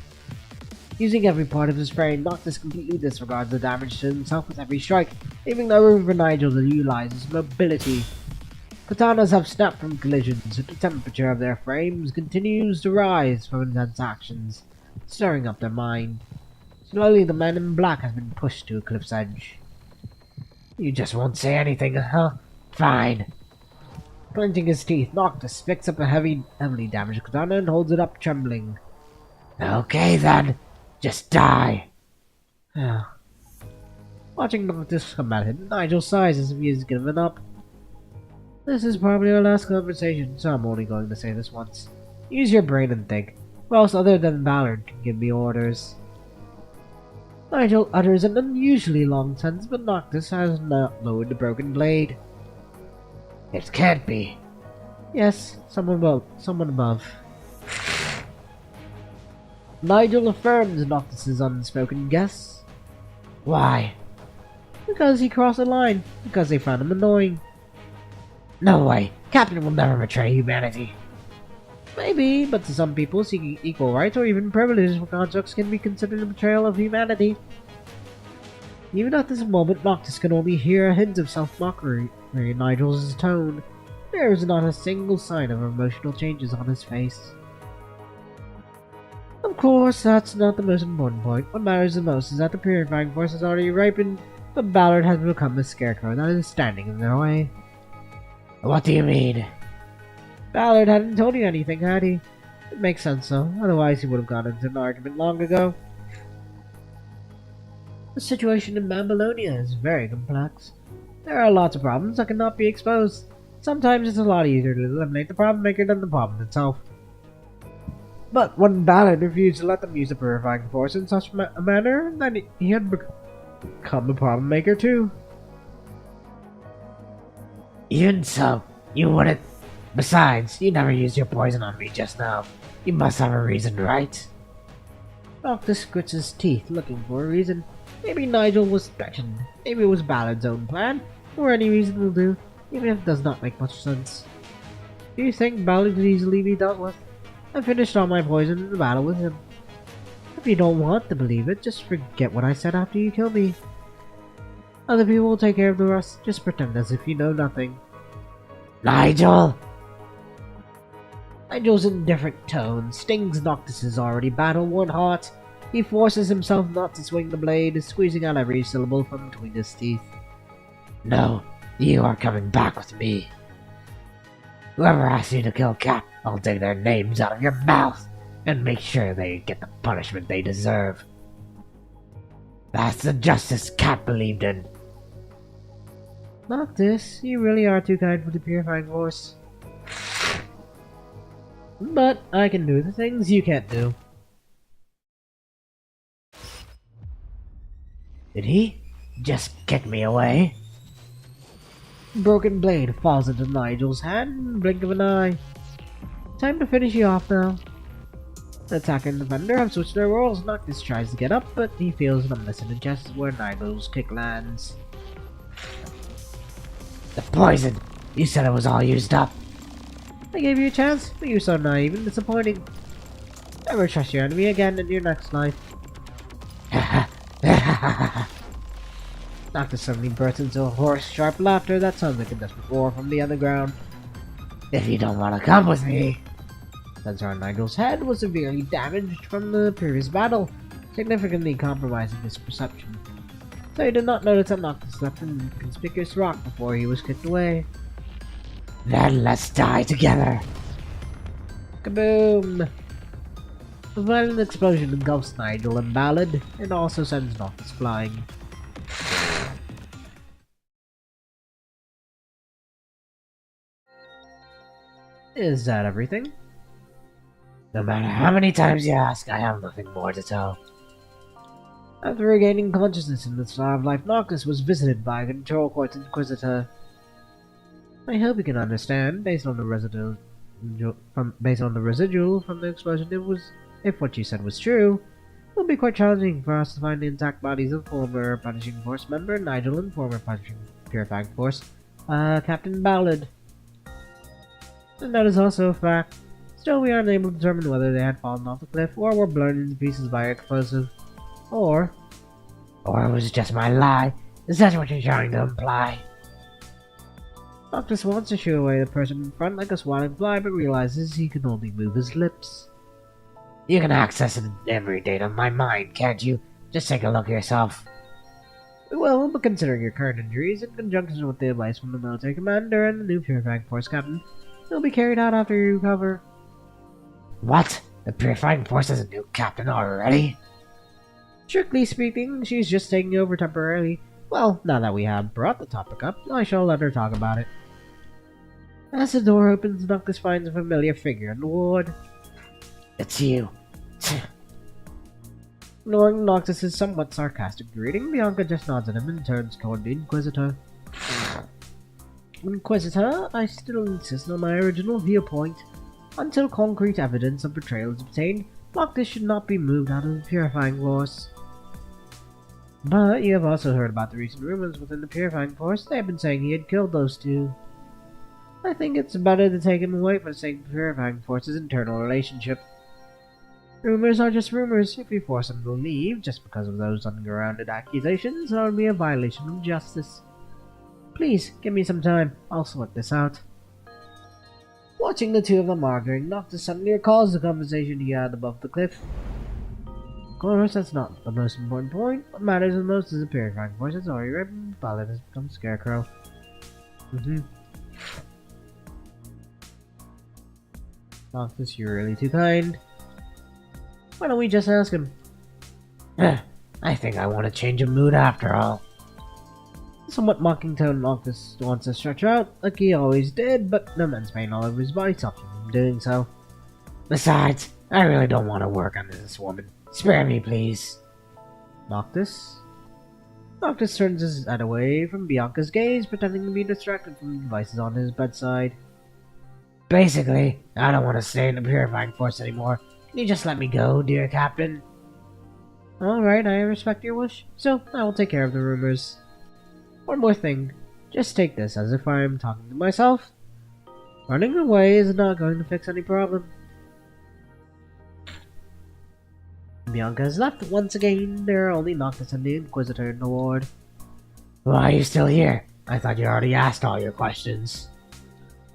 Using every part of his frame, Noctis completely disregards the damage to himself with every strike, leaving no room for Nigel to utilize his mobility. Katanas have snapped from collisions, and the temperature of their frames continues to rise from intense actions, stirring up their mind. Slowly, the man in black has been pushed to a cliff's edge. You just won't say anything, huh? Fine. Clenching his teeth, Noctis picks up a heavily damaged katana and holds it up, trembling. Okay then, just die. Watching Noctis come at him, Nigel sighs as if he has given up. This is probably our last conversation, so I'm only going to say this once. Use your brain and think. Who else other than Ballard can give me orders? Nigel utters an unusually long sentence, but Noctis has not lowered the broken blade. It can't be. Yes, someone above. Nigel affirms Noctis' unspoken guess. Why? Because he crossed the line. Because they found him annoying. No way. Captain will never betray humanity. Maybe, but to some people, seeking equal rights or even privileges for constructs can be considered a betrayal of humanity. Even at this moment, Noctis can only hear a hint of self-mockery in Nigel's tone. There is not a single sign of emotional changes on his face. Of course, that's not the most important point. What matters the most is that the purifying force has already ripened, but Ballard has become a scarecrow that is standing in their way. What do you mean? Ballard hadn't told you anything, had he? It makes sense, though. Otherwise, he would have gone into an argument long ago. The situation in Babylonia is very complex. There are lots of problems that cannot be exposed. Sometimes it's a lot easier to eliminate the problem maker than the problem itself. But when Ballard refused to let them use the purifying force in such a manner, then he had become a problem maker too. Even so, you wouldn't. Besides, you never used your poison on me just now. You must have a reason, right? Noctis grits his teeth, looking for a reason. Maybe Nigel was threatened. Maybe it was Ballard's own plan. Or any reason will do, even if it does not make much sense. Do you think Ballard could easily be dealt with? I finished all my poison in the battle with him. If you don't want to believe it, just forget what I said after you killed me. Other people will take care of the rest. Just pretend as if you know nothing. Nigel! Nigel's indifferent tone stings Noctis' already battle-worn heart. He forces himself not to swing the blade, squeezing out every syllable from between his teeth. No, you are coming back with me. Whoever asked you to kill Cap, I'll take their names out of your mouth and make sure they get the punishment they deserve. That's the justice Cap believed in. Noctis, you really are too kind for the purifying force. But I can do the things you can't do. Did he just kick me away? Broken blade falls into Nigel's hand in the blink of an eye. Time to finish you off now. The attacker and defender have switched their roles. Noctis tries to get up, but he feels an omniscient chest where Nigel's kick lands. The poison! You said it was all used up. I gave you a chance, but you were so naive and disappointing. Never trust your enemy again in your next life. Noctis suddenly bursts into a hoarse, sharp laughter that sounds like a desperate roar from the underground. If you don't want to come with me. Sensor on Nigel's head was severely damaged from the previous battle, significantly compromising his perception. So he did not notice that Noctis left an inconspicuous rock before he was kicked away. Then let's die together! Kaboom! A violent explosion engulfs Nigel and Ballad, and also sends Noctis flying. Is that everything? No matter how many times you ask, I have nothing more to tell. After regaining consciousness in the Star of Life, Noctis was visited by a Control Quartz Inquisitor. I hope you can understand, based on the residual from the explosion, if what you said was true, it will be quite challenging for us to find the intact bodies of former Punishing Force member Nigel and former Purifying Force, Captain Ballard. And that is also a fact. Still, we are unable to determine whether they had fallen off the cliff or were blown into pieces by explosive. Or it was just my lie. Is that what you're trying to imply? Noctis wants to shoo away the person in front like a swatting fly, but realizes he can only move his lips. You can access every data of my mind, can't you? Just take a look yourself. We will, but considering your current injuries, in conjunction with the advice from the military commander and the new Purifying Force captain, it will be carried out after you recover. What? The Purifying Force has a new captain already? Strictly speaking, she's just taking over temporarily. Well, now that we have brought the topic up, I shall let her talk about it. As the door opens, Noctis finds a familiar figure in the ward. It's you. Ignoring Noctis' somewhat sarcastic greeting, Bianca just nods at him and turns toward the Inquisitor. Inquisitor, I still insist on my original viewpoint. Until concrete evidence of betrayal is obtained, Noctis should not be moved out of the Purifying Force. But you have also heard about the recent rumors within the Purifying Force. They have been saying he had killed those two. I think it's better to take him away for the sake of the Purifying Force's internal relationship. Rumors are just rumors. If we force him to leave just because of those ungrounded accusations, that would be a violation of justice. Please, give me some time. I'll sort this out. Watching the two of them arguing, Noctis suddenly recalls the conversation he had above the cliff. Of course, that's not the most important point. What matters the most is the Purifying Force has already ripen. Ballard has become Scarecrow. Noctis, you're really too kind. Why don't we just ask him? I think I want to change of mood after all. Somewhat mocking tone, Noctis wants to stretch out, like he always did, but no man's pain all over his body stops him from doing so. Besides, I really don't want to work under this woman. Spare me, please. Noctis? Noctis turns his head away from Bianca's gaze, pretending to be distracted from the devices on his bedside. Basically, I don't want to stay in the Purifying Force anymore. Can you just let me go, dear Captain? Alright, I respect your wish, so I will take care of the rumors. One more thing. Just take this as if I am talking to myself. Running away is not going to fix any problem. Bianca has left once again. There are only Noctis and the Inquisitor in the ward. Why are you still here? I thought you already asked all your questions.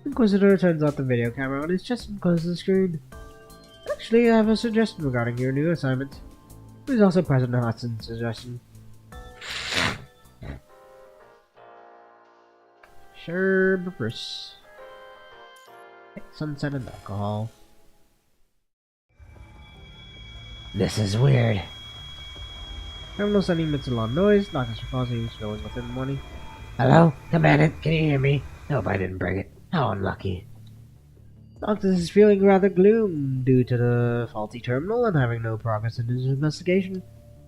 Inquisitor turns off the video camera on his chest and closes the screen. Actually, I have a suggestion regarding your new assignment. Who's also President Hudson's suggestion? Sure, Bruce. Sunset and alcohol. This is weird. Terminal sending emits a loud noise. Noctis recalls he was filling within the morning. Hello? Commandant, can you hear me? Hope I didn't bring it. How unlucky. Noctis is feeling rather gloom due to the faulty terminal and having no progress in his investigation.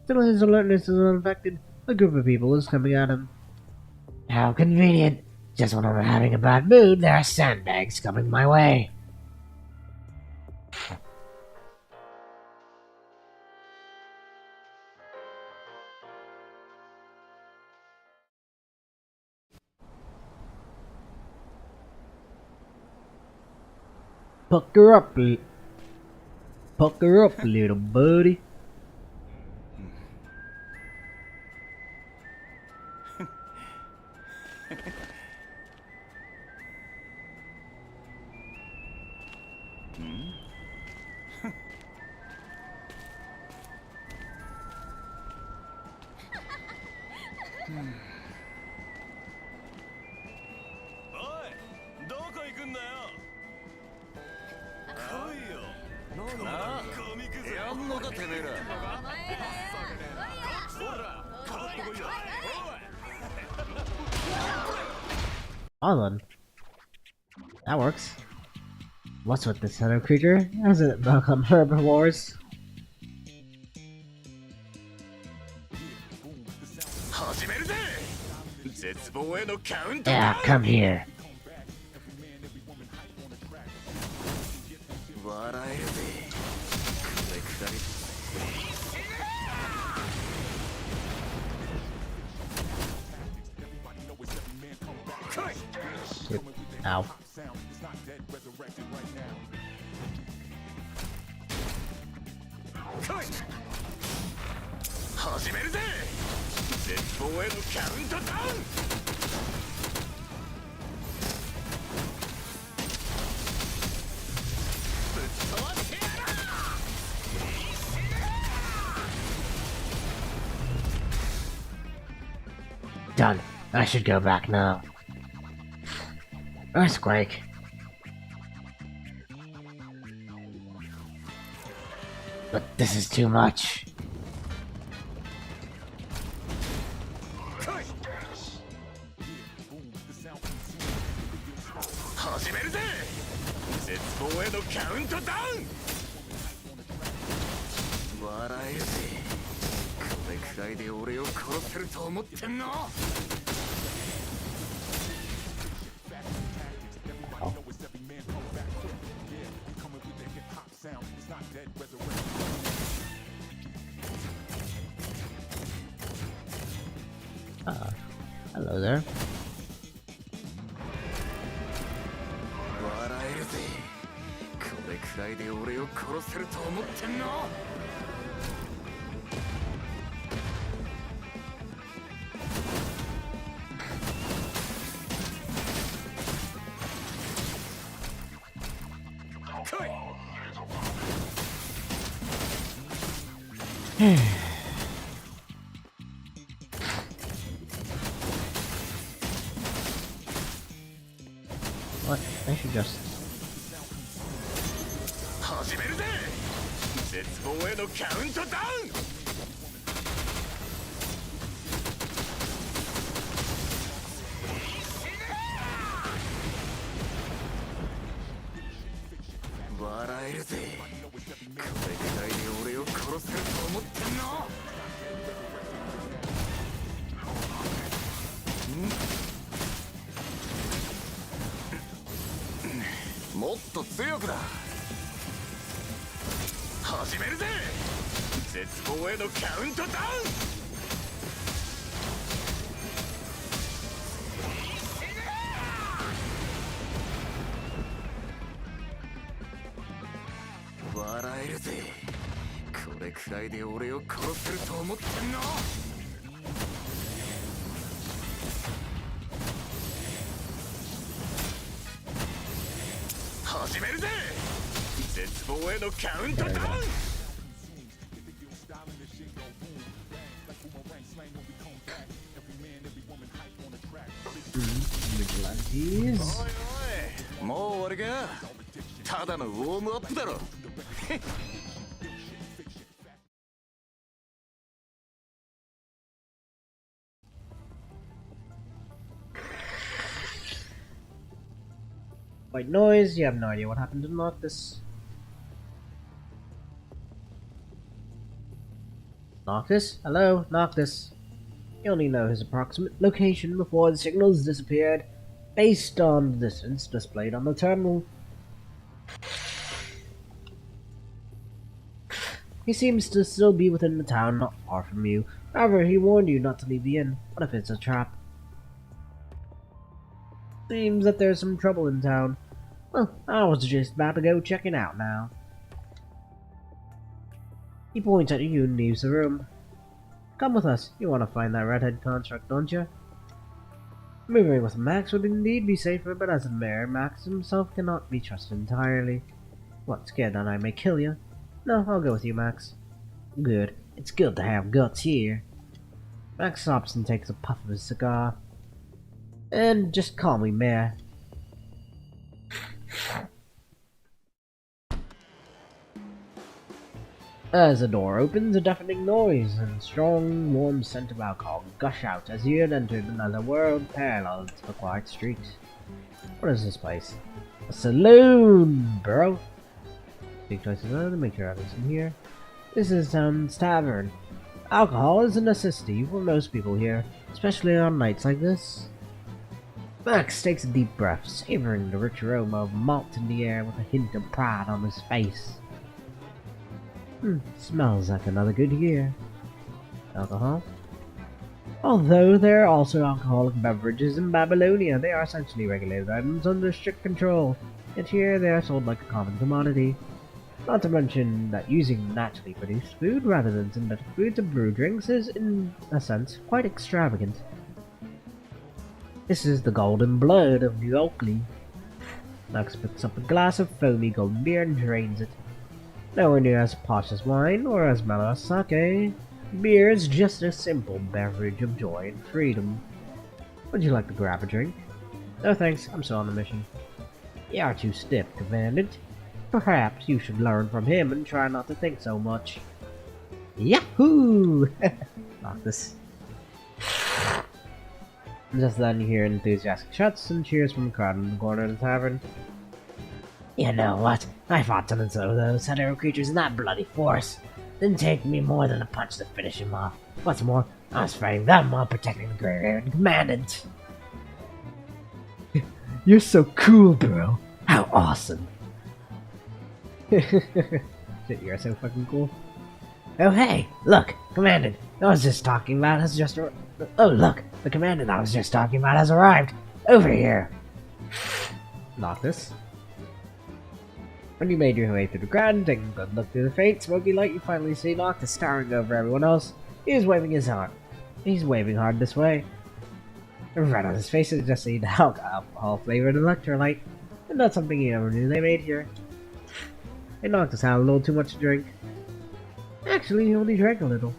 Still, his alertness is unaffected. A group of people is coming at him. How convenient. Just when I'm having a bad mood, there are sandbags coming my way. Pucker up, little buddy. やんのかてめえら。 Island. That works. What's with this other creature? Has it become herbivores? Yeah, come here. Ow. Done. I should go back now. Earthquake. But this is too much. Hello there. What? I should just... Vigilantes. もう終わりか。ただのウォームアップだろ。White noise, you have no idea what happened to Noctis. Noctis? Hello, Noctis. You only know his approximate location before the signals disappeared, based on the distance displayed on the terminal. He seems to still be within the town, not far from you. However, he warned you not to leave the inn. What if it's a trap? Seems that there's some trouble in town. Well, I was just about to go check it out now. He points at you and leaves the room. Come with us. You want to find that redhead construct, don't you? Moving with Max would indeed be safer, but as a mayor, Max himself cannot be trusted entirely. What, scared that I may kill you? No, I'll go with you, Max. Good. It's good to have guts here. Max stops and takes a puff of his cigar. And just call me Mayor. As the door opens, a deafening noise and strong, warm scent of alcohol gush out as you had entered another world parallel to the quiet street. What is this place? A saloon, bro! Big choices to make sure everything's in here. This is Town's Tavern. Alcohol is a necessity for most people here, especially on nights like this. Max takes a deep breath, savoring the rich aroma of malt in the air with a hint of pride on his face. Smells like another good year. Alcohol? Although there are also alcoholic beverages in Babylonia, they are essentially regulated items under strict control, yet here they are sold like a common commodity. Not to mention that using naturally produced food rather than synthetic food to brew drinks is, in a sense, quite extravagant. This is the golden blood of New Oakley. Max picks up a glass of foamy golden beer and drains it. Nowhere near as posh as wine or as mellow as sake, beer is just a simple beverage of joy and freedom. Would you like to grab a drink? No thanks, I'm still on a mission. You are too stiff, Commandant. Perhaps you should learn from him and try not to think so much. Yahoo! Noctis. Just then you hear enthusiastic shouts and cheers from the crowd in the corner of the tavern. You know what? I fought tons of those hetero creatures in that bloody force. Didn't take me more than a punch to finish him off. What's more, I was fighting them while protecting the Grey-Haired Commandant. You're so cool, bro. How awesome. Shit, you're so fucking cool. Oh hey, look, Commandant, I was just talking about has just oh look, the Commandant I was just talking about has arrived. Over here. Noctis. When you made your way through the crowd and taking a good look through the faint, smoky light, you finally see Noctis towering over everyone else. He is waving his arm. He's waving hard this way. Right on his face is just the alcohol-flavored electrolyte, and that's something he never knew they made here. Hey, Noctis had a little too much to drink. Actually, he only drank a little.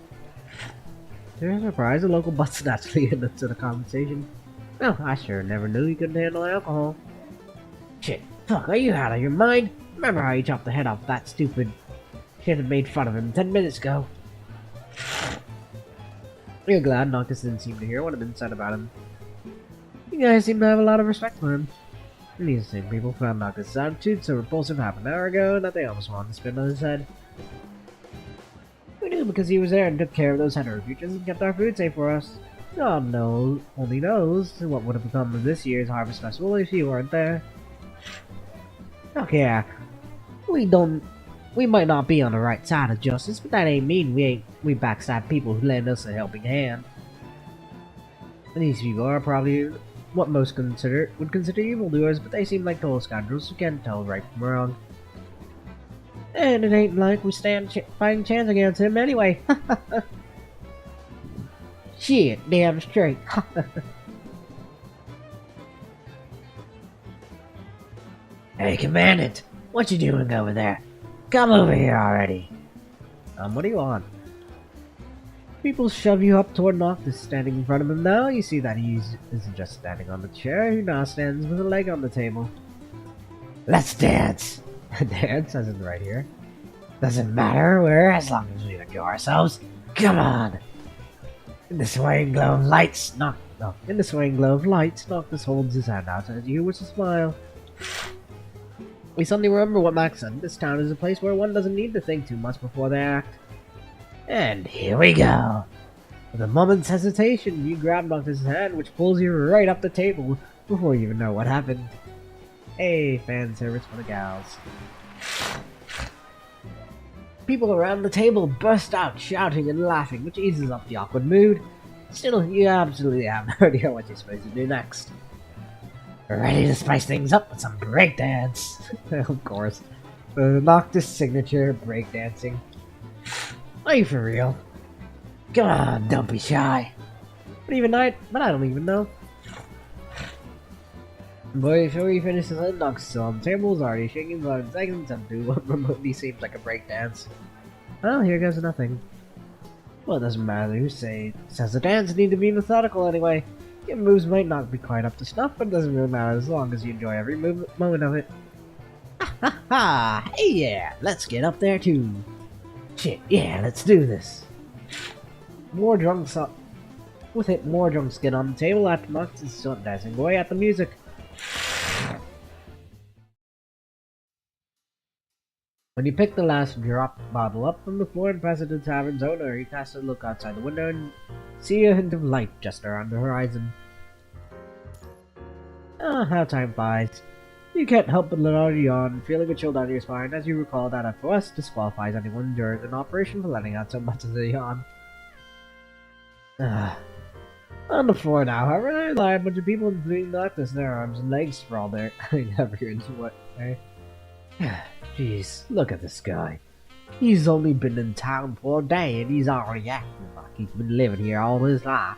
To his surprise, the local busts naturally into the conversation. Well, I sure never knew you couldn't handle alcohol. Shit, fuck, are you out of your mind? Remember how you chopped the head off that stupid shit and made fun of him 10 minutes ago? You're glad Noctis didn't seem to hear what had been said about him. You guys seem to have a lot of respect for him. And these same people found Noctis' attitude so repulsive half an hour ago that they almost wanted to spit on his head. We knew because he was there and took care of those hetero creatures and kept our food safe for us. God only knows what would have become of this year's Harvest Festival if you weren't there. Look here, we might not be on the right side of justice, but that ain't mean we backstab people who lend us a helping hand. And these people are probably what most would consider evildoers, but they seem like total scoundrels who can't tell right from wrong. And it ain't like we stand fighting chance against him anyway. Shit, damn straight. Hey, Commandant, what you doing over there? Come over here already. What do you want? People shove you up toward Noctis standing in front of him now. You see that he isn't just standing on the chair, he now stands with a leg on the table. Let's dance! Dance, as in right here. Doesn't matter where, as long as we enjoy ourselves. Come on! In the swaying glow of lights, Noctis holds his hand out at you with a smile. We suddenly remember what Max said. This town is a place where one doesn't need to think too much before they act. And here we go. With a moment's hesitation, you grab Noctis' hand, which pulls you right up the table before you even know what happened. Hey, fan service for the gals. People around the table burst out shouting and laughing, which eases up the awkward mood. Still, you absolutely have no idea what you're supposed to do next. Ready to spice things up with some breakdance? Of course. The Noctis signature breakdancing. Are you for real? Come on, don't be shy. But I don't even know. Boy, before he finishes it, Noctis still on the table is already shaking his arms seconds and do what remotely seems like a breakdance. Well, here goes nothing. Well, it doesn't matter who says the dance need to be methodical anyway. Your moves might not be quite up to snuff, but it doesn't really matter as long as you enjoy every moment of it. Ha ha ha! Hey yeah, let's get up there too. Shit, yeah, let's do this. More drunks up. With it, more drunks get on the table after months and start dancing away at the music. When you pick the last drop bottle up from the floor and pass it to the tavern's owner, you cast a look outside the window and see a hint of light just around the horizon. Ah, how time flies. You can't help but let out a yawn, feeling a chill down your spine as you recall that a FOS disqualifies anyone during an operation for letting out so much as a yawn. Ah. On the floor now, however, there lie a bunch of people including doctors, their arms and legs sprawled there. I never into what, eh? Jeez, look at this guy. He's only been in town for a day and he's already acting like he's been living here all his life.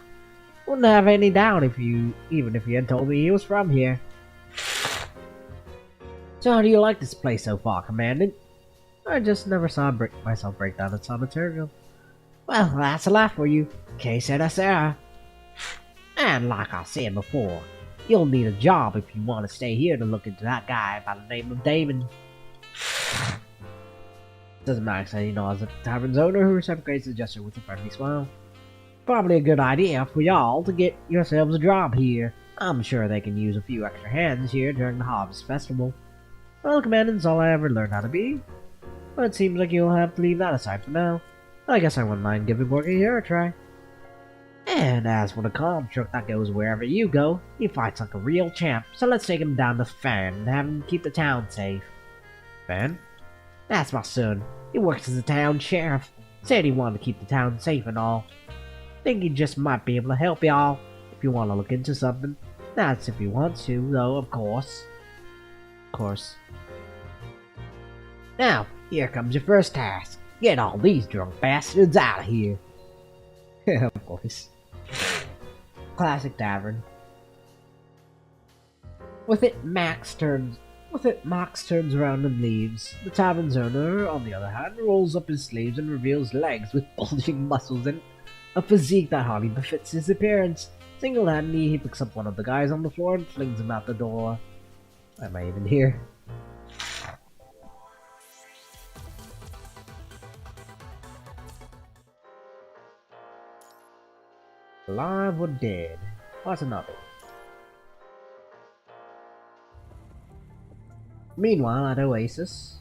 Wouldn't have any doubt even if you had told me he was from here. So how do you like this place so far, Commandant? I just never saw myself break down at Sanitarium. Well, that's a laugh for you. Que sera sera. And like I said before, you'll need a job if you want to stay here to look into that guy by the name of Damon. Doesn't Max say he knows the tavern's owner who reciprocates the gesture with a friendly smile. Probably a good idea for y'all to get yourselves a job here. I'm sure they can use a few extra hands here during the Harvest Festival. Well, Commandant's all I ever learned how to be. But it seems like you'll have to leave that aside for now. I guess I wouldn't mind giving working here a try. And as for the calm truck that goes wherever you go, he fights like a real champ, so let's take him down to Fan and have him keep the town safe. Fan? That's my son. He works as a town sheriff. Said he wanted to keep the town safe and all. Think he just might be able to help y'all if you want to look into something. That's if you want to, though, of course. Of course. Now, here comes your first task. Get all these drunk bastards out of here. Of course. Classic tavern. With it, Max turns around and leaves. The tavern's owner, on the other hand, rolls up his sleeves and reveals legs with bulging muscles and a physique that hardly befits his appearance. Single-handedly, he picks up one of the guys on the floor and flings him out the door. Am I even here? Alive or dead? What's another? Meanwhile, at Oasis,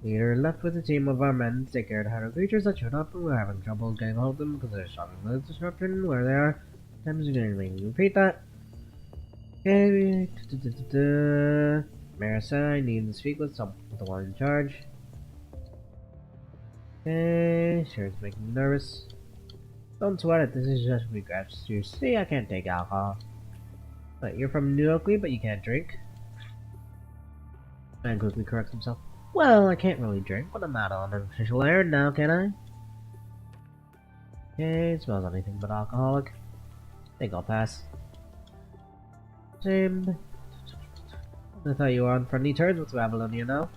we are left with a team of our men to take care of the harder creatures that showed up and we're having trouble getting hold of them because there's some disruption where they are. Times again, repeat that. Okay, Marissa, I need to speak with the one in charge. Okay, sure it's making me nervous. Don't sweat it, this is just regrets. You see, I can't take alcohol. But you're from New Oakley, but you can't drink. Man quickly corrects himself. Well, I can't really drink, but I'm not on an official errand now, can I? Okay, it smells anything but alcoholic. Think I'll pass. Same. I thought you were on friendly terms with Babylonia now.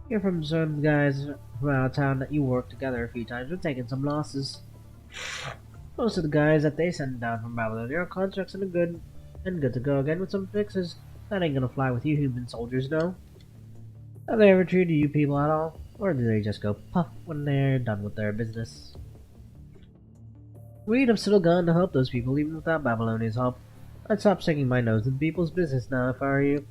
You're from some guys from out of town that you worked together a few times with taking some losses. Most of the guys that they send down from Babylonia are contracts and good to go again with some fixes. That ain't gonna fly with you human soldiers, no. Have they ever treated you people at all? Or do they just go puff when they're done with their business? We'd have still gone to help those people even without Babylonia's help. I'd stop sticking my nose in people's business now if I were you.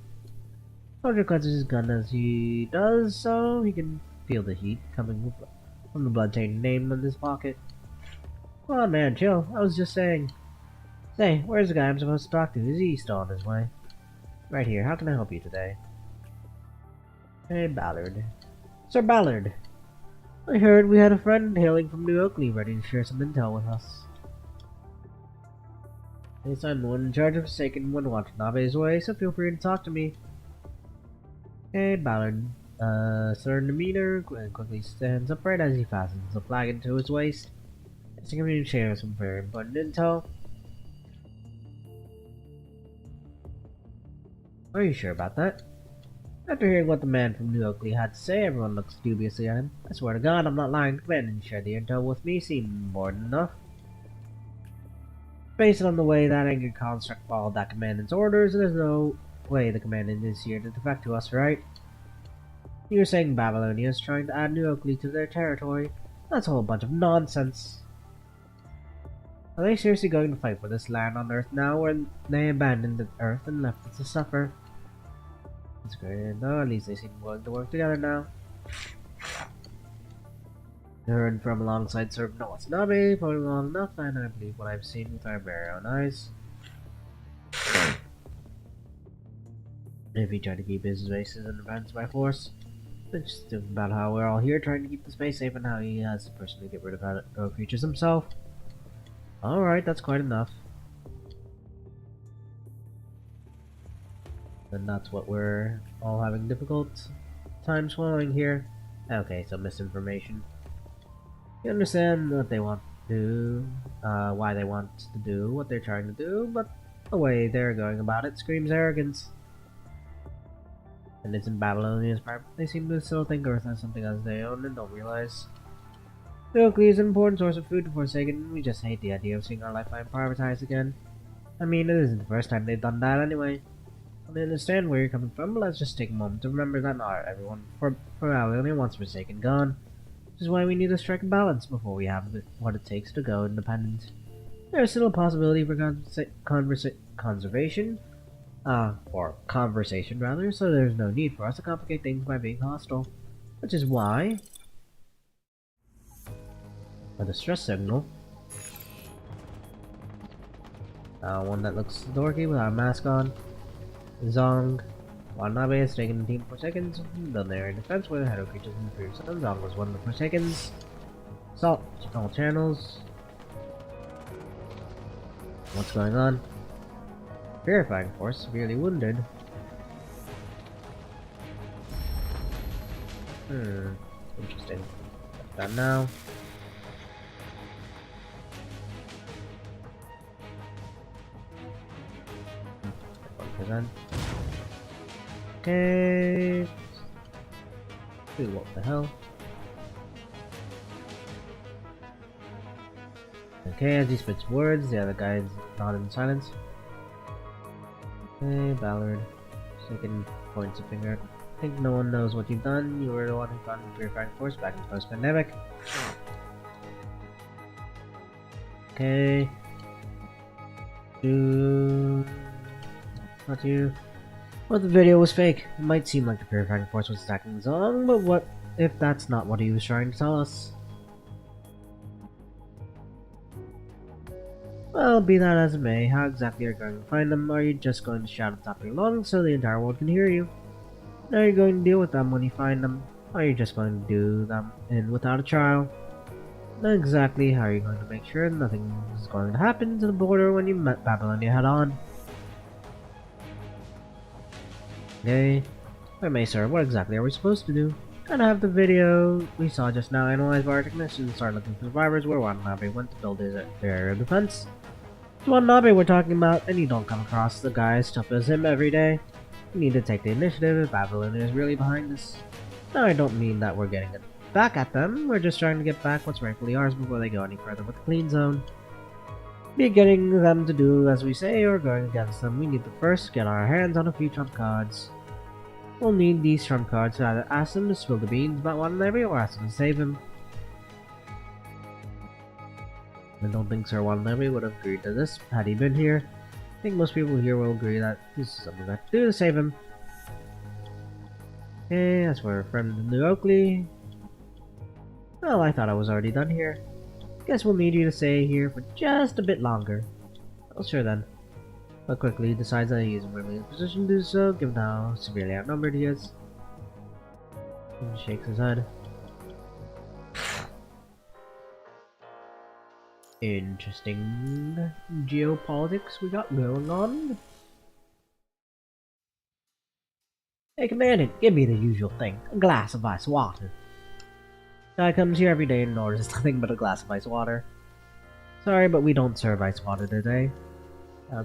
Soldier clenches his gun as he does so. He can feel the heat coming from the blood-stained name in his pocket. Come on, man, chill. I was just saying. Say, where's the guy I'm supposed to talk to? Is he still on his way? Right here. How can I help you today? Hey, Ballard. Sir Ballard. I heard we had a friend hailing from New Oakley ready to share some intel with us. Yes, I'm the one in charge of Forsaken when Watanabe's away, so feel free to talk to me. Hey, Ballard. Sir demeanor quickly stands upright as he fastens a flag into his waist. I think I'm going to share some very important intel. Are you sure about that? After hearing what the man from New Oakley had to say, everyone looks dubiously at him. I swear to God, I'm not lying. Come in and share the intel with me. Seemed more than enough. Based on the way that angered construct followed that commandant's orders, there's no way the commandant is here to defect to us, right? You're saying Babylonia is trying to add New Oakley to their territory? That's a whole bunch of nonsense. Are they seriously going to fight for this land on Earth now when they abandoned the Earth and left it to suffer? That's great, though. At least they seem willing to work together now. I heard from alongside Sir Noah Snowy, putting long enough, and I believe what I've seen with our very own eyes. If he tried to keep his bases and defense by force, it's just about how we're all here trying to keep the space safe and how he has to personally get rid of creatures himself. Alright, that's quite enough. And that's what we're all having difficult time swallowing here. Okay, so misinformation. You understand what they want to do, why they want to do what they're trying to do, but the way they're going about it screams arrogance. And it's in Babylonia's part, they seem to still think Earth has something as they own and don't realize. Oakley is an important source of food to Forsaken, and we just hate the idea of seeing our lifeline privatized again. I mean, it isn't the first time they've done that anyway. I understand where you're coming from, but let's just take a moment to remember that not everyone for Babylon wants Forsaken gone. Which is why we need to strike a balance before we have what it takes to go independent. There is still a possibility for conservation, or conversation rather, so there's no need for us to complicate things by being hostile. Which is why... a distress signal. One that looks dorky without a mask on. Zong. Watanabe has taken the team for seconds. Done their defense with Hero creatures in the previous zone. Zong was one of the Forsakens. Salt all channels. What's going on? Purifying force severely wounded. Interesting. Got that now. Okay. Dude, what the hell? Okay, as he spits words, the other guys nod in silence. Okay, Ballard. Second points a finger. I think no one knows what you've done. You were the one who found the purifying force back in post-pandemic. Okay. Not you. Well, the video was fake. It might seem like the purifying force was attacking Zong, but what if that's not what he was trying to tell us? Well, be that as it may, how exactly are you going to find them? Are you just going to shout at the top of your lungs so the entire world can hear you? How are you going to deal with them when you find them? Are you just going to do them in without a trial? Not exactly. How are you going to make sure nothing is going to happen to the border when you met Babylonia head on? Okay. If I may, sir, what exactly are we supposed to do? And have the video we saw just now analyzed by our technicians and start looking for survivors where Watanabe went to build his area of defense. It's Watanabe we're talking about, and you don't come across the guy as tough as him every day. We need to take the initiative if Babylonia is really behind this. Now, I don't mean that we're getting it back at them, we're just trying to get back what's rightfully ours before they go any further with the clean zone. Be it getting them to do as we say or going against them, we need to first get our hands on a few trump cards. We'll need these trump cards to either ask them to spill the beans about Watanabe or ask them to save him. I don't think Sir Watanabe would have agreed to this had he been here. I think most people here will agree that this is something we have to do to save him. Okay, as for our friend in New Oakley. Well, I thought I was already done here. Guess we'll need you to stay here for just a bit longer. Well, sure then. But quickly decides that he isn't really in a position to do so, given how severely outnumbered he is. And shakes his head. Interesting geopolitics we got going on. Hey, Commandant, give me the usual thing. A glass of ice water. Guy comes here every day and orders nothing but a glass of ice water. Sorry, but we don't serve ice water today.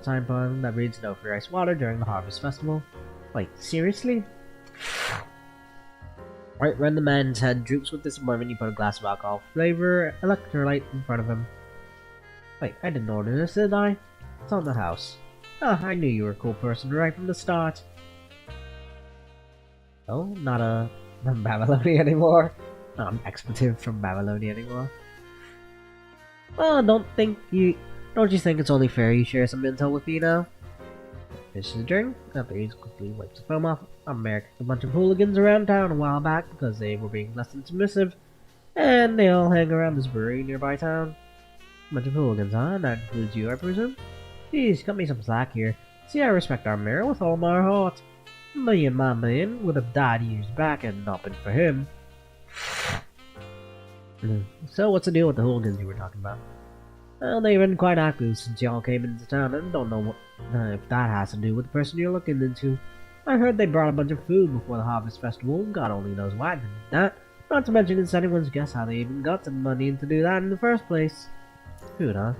Time pun that reads no free ice water during the Harvest Festival. Wait, seriously? Right when the man's head droops with disappointment, you put a glass of alcohol flavor electrolyte in front of him. Wait, I didn't order this, did I? It's on the house. Ah, I knew you were a cool person right from the start. Oh, not a from Babylonia anymore. Not an expletive from Babylonia anymore. Well, don't you think it's only fair you share some intel with me now? Finishes the drink, after he quickly wipes the foam off. America kicked a bunch of hooligans around town a while back because they were being less than submissive, and they all hang around this brewery nearby town. A bunch of hooligans, huh? That includes you, I presume? Geez, cut me some slack here. See, I respect our mayor with all my heart. Me and my men would have died years back had it not been for him. So, what's the deal with the hooligans you were talking about? Well, they've been quite active since y'all came into town, and don't know what, if that has to do with the person you're looking into. I heard they brought a bunch of food before the Harvest Festival, and God only knows why they did that. Not to mention it's anyone's guess how they even got the money to do that in the first place. Food, huh?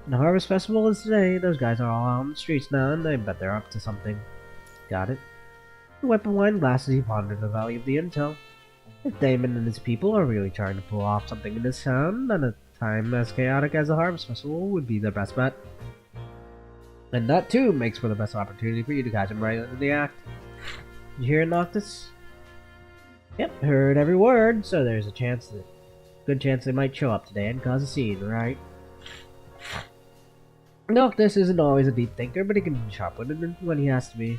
The Harvest Festival is today. Those guys are all out on the streets now, and I bet they're up to something. Got it. The whip of wine glasses, he pondered the value of the intel. If Damon and his people are really trying to pull off something in this town, then a time as chaotic as the Harvest Festival would be their best bet. And that too makes for the best opportunity for you to catch him right into the act. Did you hear it, Noctis? Yep, heard every word, so there's a good chance they might show up today and cause a scene, right? Noctis isn't always a deep thinker, but he can be sharp-witted when he has to be.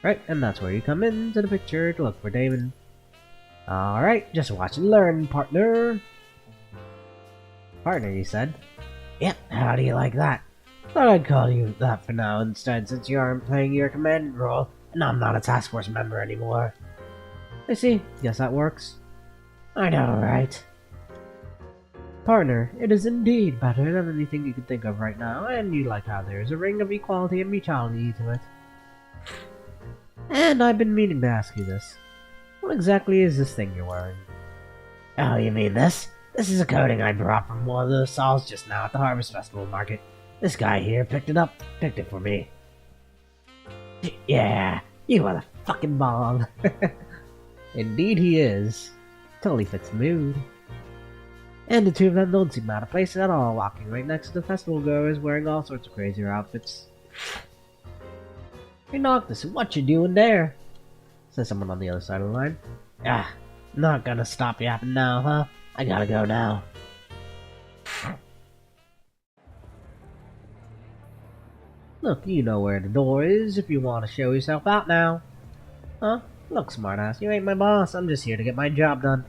Right, and that's where you come into the picture to look for Damon. Alright, just watch and learn, partner. Partner, you said? Yep, how do you like that? Thought I'd call you that for now instead, since you aren't playing your commandant role, and I'm not a task force member anymore. I see, guess that works. I know, right? Partner, it is indeed better than anything you could think of right now, and you like how there is a ring of equality and mutuality to it. And I've been meaning to ask you this. What exactly is this thing you're wearing? Oh, you mean this? This is a coating I brought from one of those stalls just now at the Harvest Festival market. This guy here picked it for me. Yeah, you are the fucking bomb. Indeed he is. Totally fits the mood. And the two of them don't seem out of place at all, walking right next to the festival goers wearing all sorts of crazier outfits. Hey Noctis, what you doing there? Says someone on the other side of the line. Ah, not gonna stop yapping now, huh? I gotta go now. Look, you know where the door is if you want to show yourself out now. Huh? Look, smartass, you ain't my boss. I'm just here to get my job done.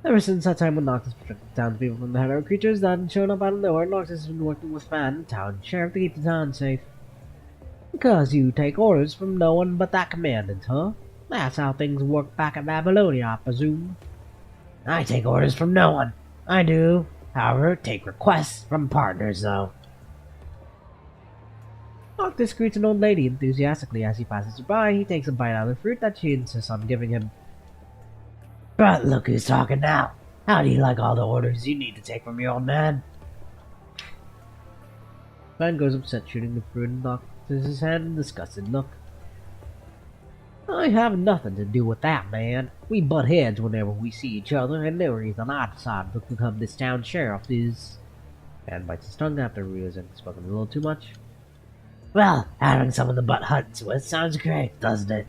Ever since that time when Noctis protected the townspeople from the Hero creatures that had shown up out of nowhere, Noctis has been working with Fan, the town sheriff, to keep the town safe. Because you take orders from no one but that commandant, huh? That's how things work back at Babylonia, I presume. I take orders from no one. I do, however, take requests from partners, though. Noctis greets an old lady enthusiastically as he passes her by. He takes a bite out of the fruit that she insists on giving him. But look who's talking now. How do you like all the orders you need to take from your old man? Fan goes upset, shooting the fruit in Noctis' hand in a disgusted look. I have nothing to do with that, man. We butt heads whenever we see each other, and the reason I decided to become this town sheriff is... Fan bites his tongue after realizing he's spoken a little too much. Well, having someone to butt heads with sounds great, doesn't it?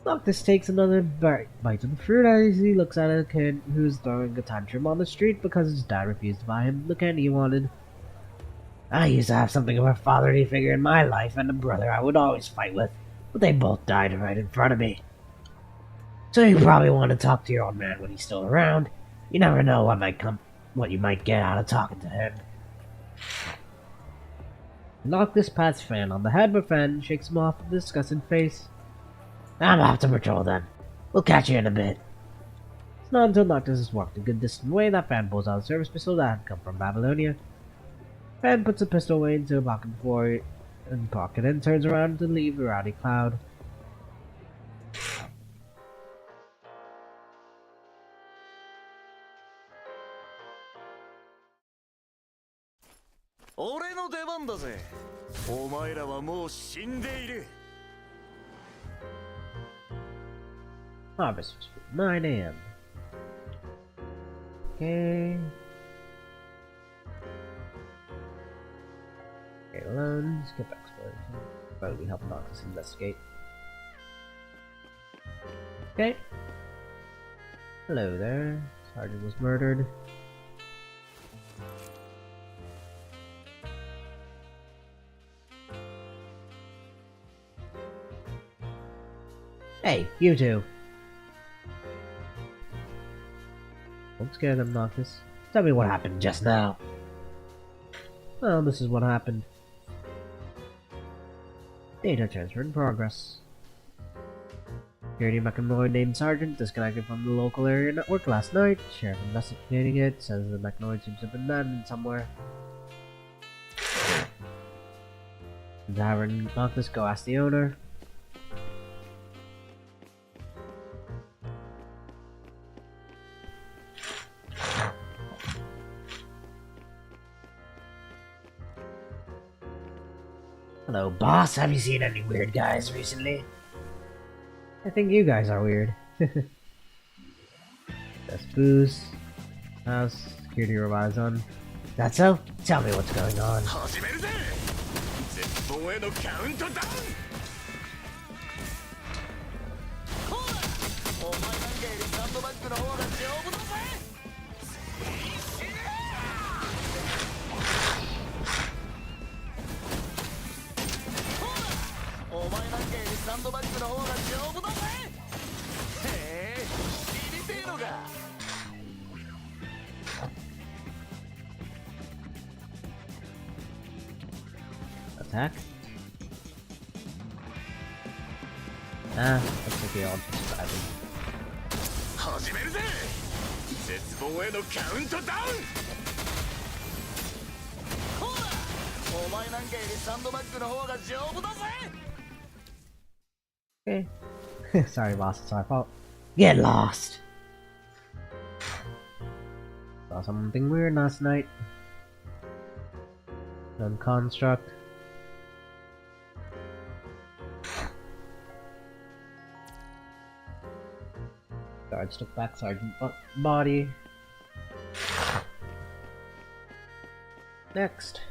Noctis takes another bite of the fruit as he looks at a kid who's throwing a tantrum on the street because his dad refused to buy him the candy he wanted. I used to have something of a fatherly figure in my life and a brother I would always fight with, but they both died right in front of me. So you probably want to talk to your old man when he's still around. You never know what you might get out of talking to him. Noctis pats Fan on the head, but Fan shakes him off with a disgusted face. I'm off to patrol then. We'll catch you in a bit. It's not until Noctis has walked a good distance away that Fan pulls out a service pistol that had come from Babylonia. Fan puts the pistol away into a pocket and turns around to leave the rowdy cloud. Harvest 9 AM. Okay. Okay, alone. Skip exploration. Probably help Noctis investigate. Okay. Hello there. Sergeant was murdered. Hey, you two. Don't scare them, Noctis. Tell me what happened just now. Well, this is what happened. Data transfer in progress. Security mechanoid named Sergeant disconnected from the local area network last night. Sheriff investigating it says the mechanoid seems to have been abandoned somewhere. Tavern Noctis, go ask the owner. Hello, boss. Have you seen any weird guys recently? I think you guys are weird. That's booze. House. Security revives on. That so? Tell me what's going on. 始めるぜ絶望へのカウントダウンお前なんかよりサンドバッグの方が丈夫だぜお前なんかよりサンドバッグの方が丈夫だぜへえ知りてえのか Attack? Ah, looks like we all just surviving. 始めるぜ絶望へのカウントダウンほらお前なんかよりサンドバッグの方が丈夫だぜ Okay. Sorry, boss. It's our fault. Get lost! Saw something weird last night. Done construct. Guards took back Sergeant body. Next.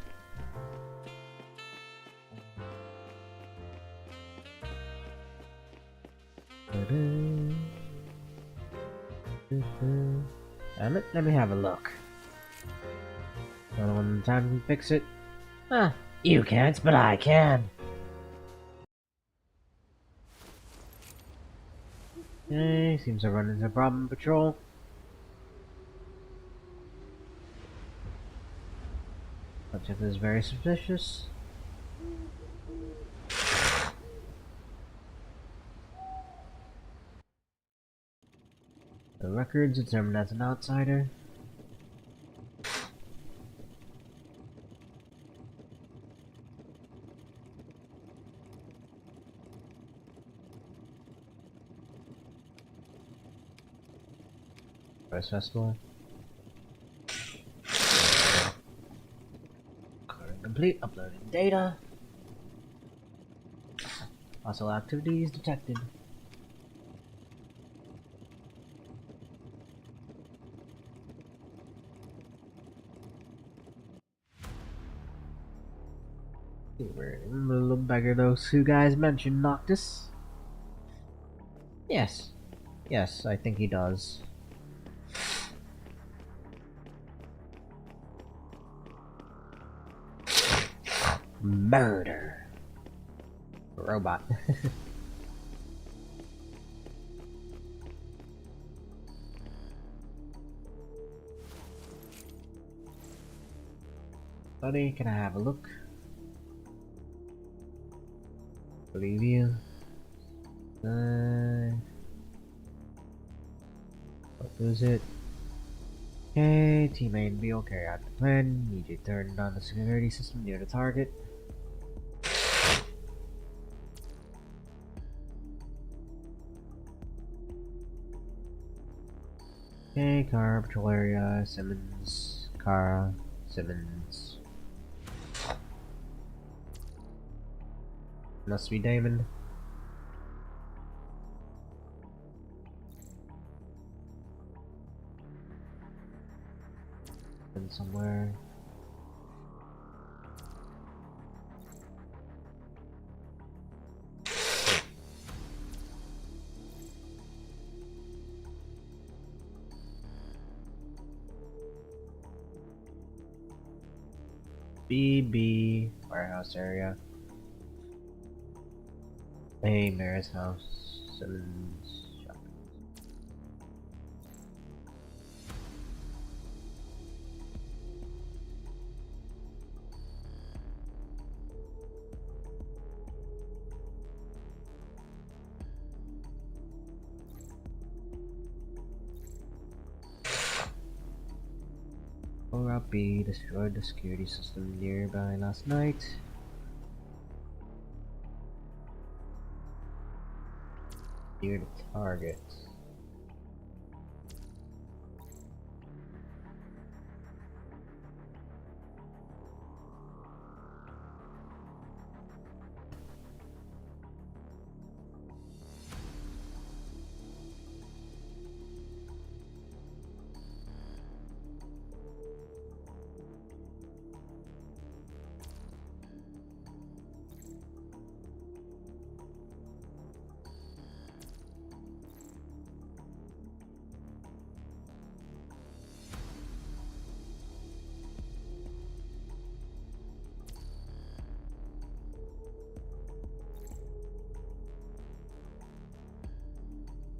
Damn it, let me have a look. No one time can fix it. Ah, you can't, but I can. Okay, seems to run into a problem patrol. Subject is very suspicious. The records determined as an outsider. First festival. Current complete. Uploading data. Hostile activities detected. We're a little beggar those two guys mentioned Noctis. Yes. Yes, I think he does. Murder. Robot. Buddy, can I have a look? Believe you. What was it? Okay, Team A and B will carry out the plan. Need you to turn on the security system near the target. Okay, Kara, patrol area, Simmons, Kara, Simmons. Must be Damon. And somewhere. BB warehouse area. Hey, Mayor's house. Simmons shopping. Orapi destroyed the security system nearby last night. Near the target.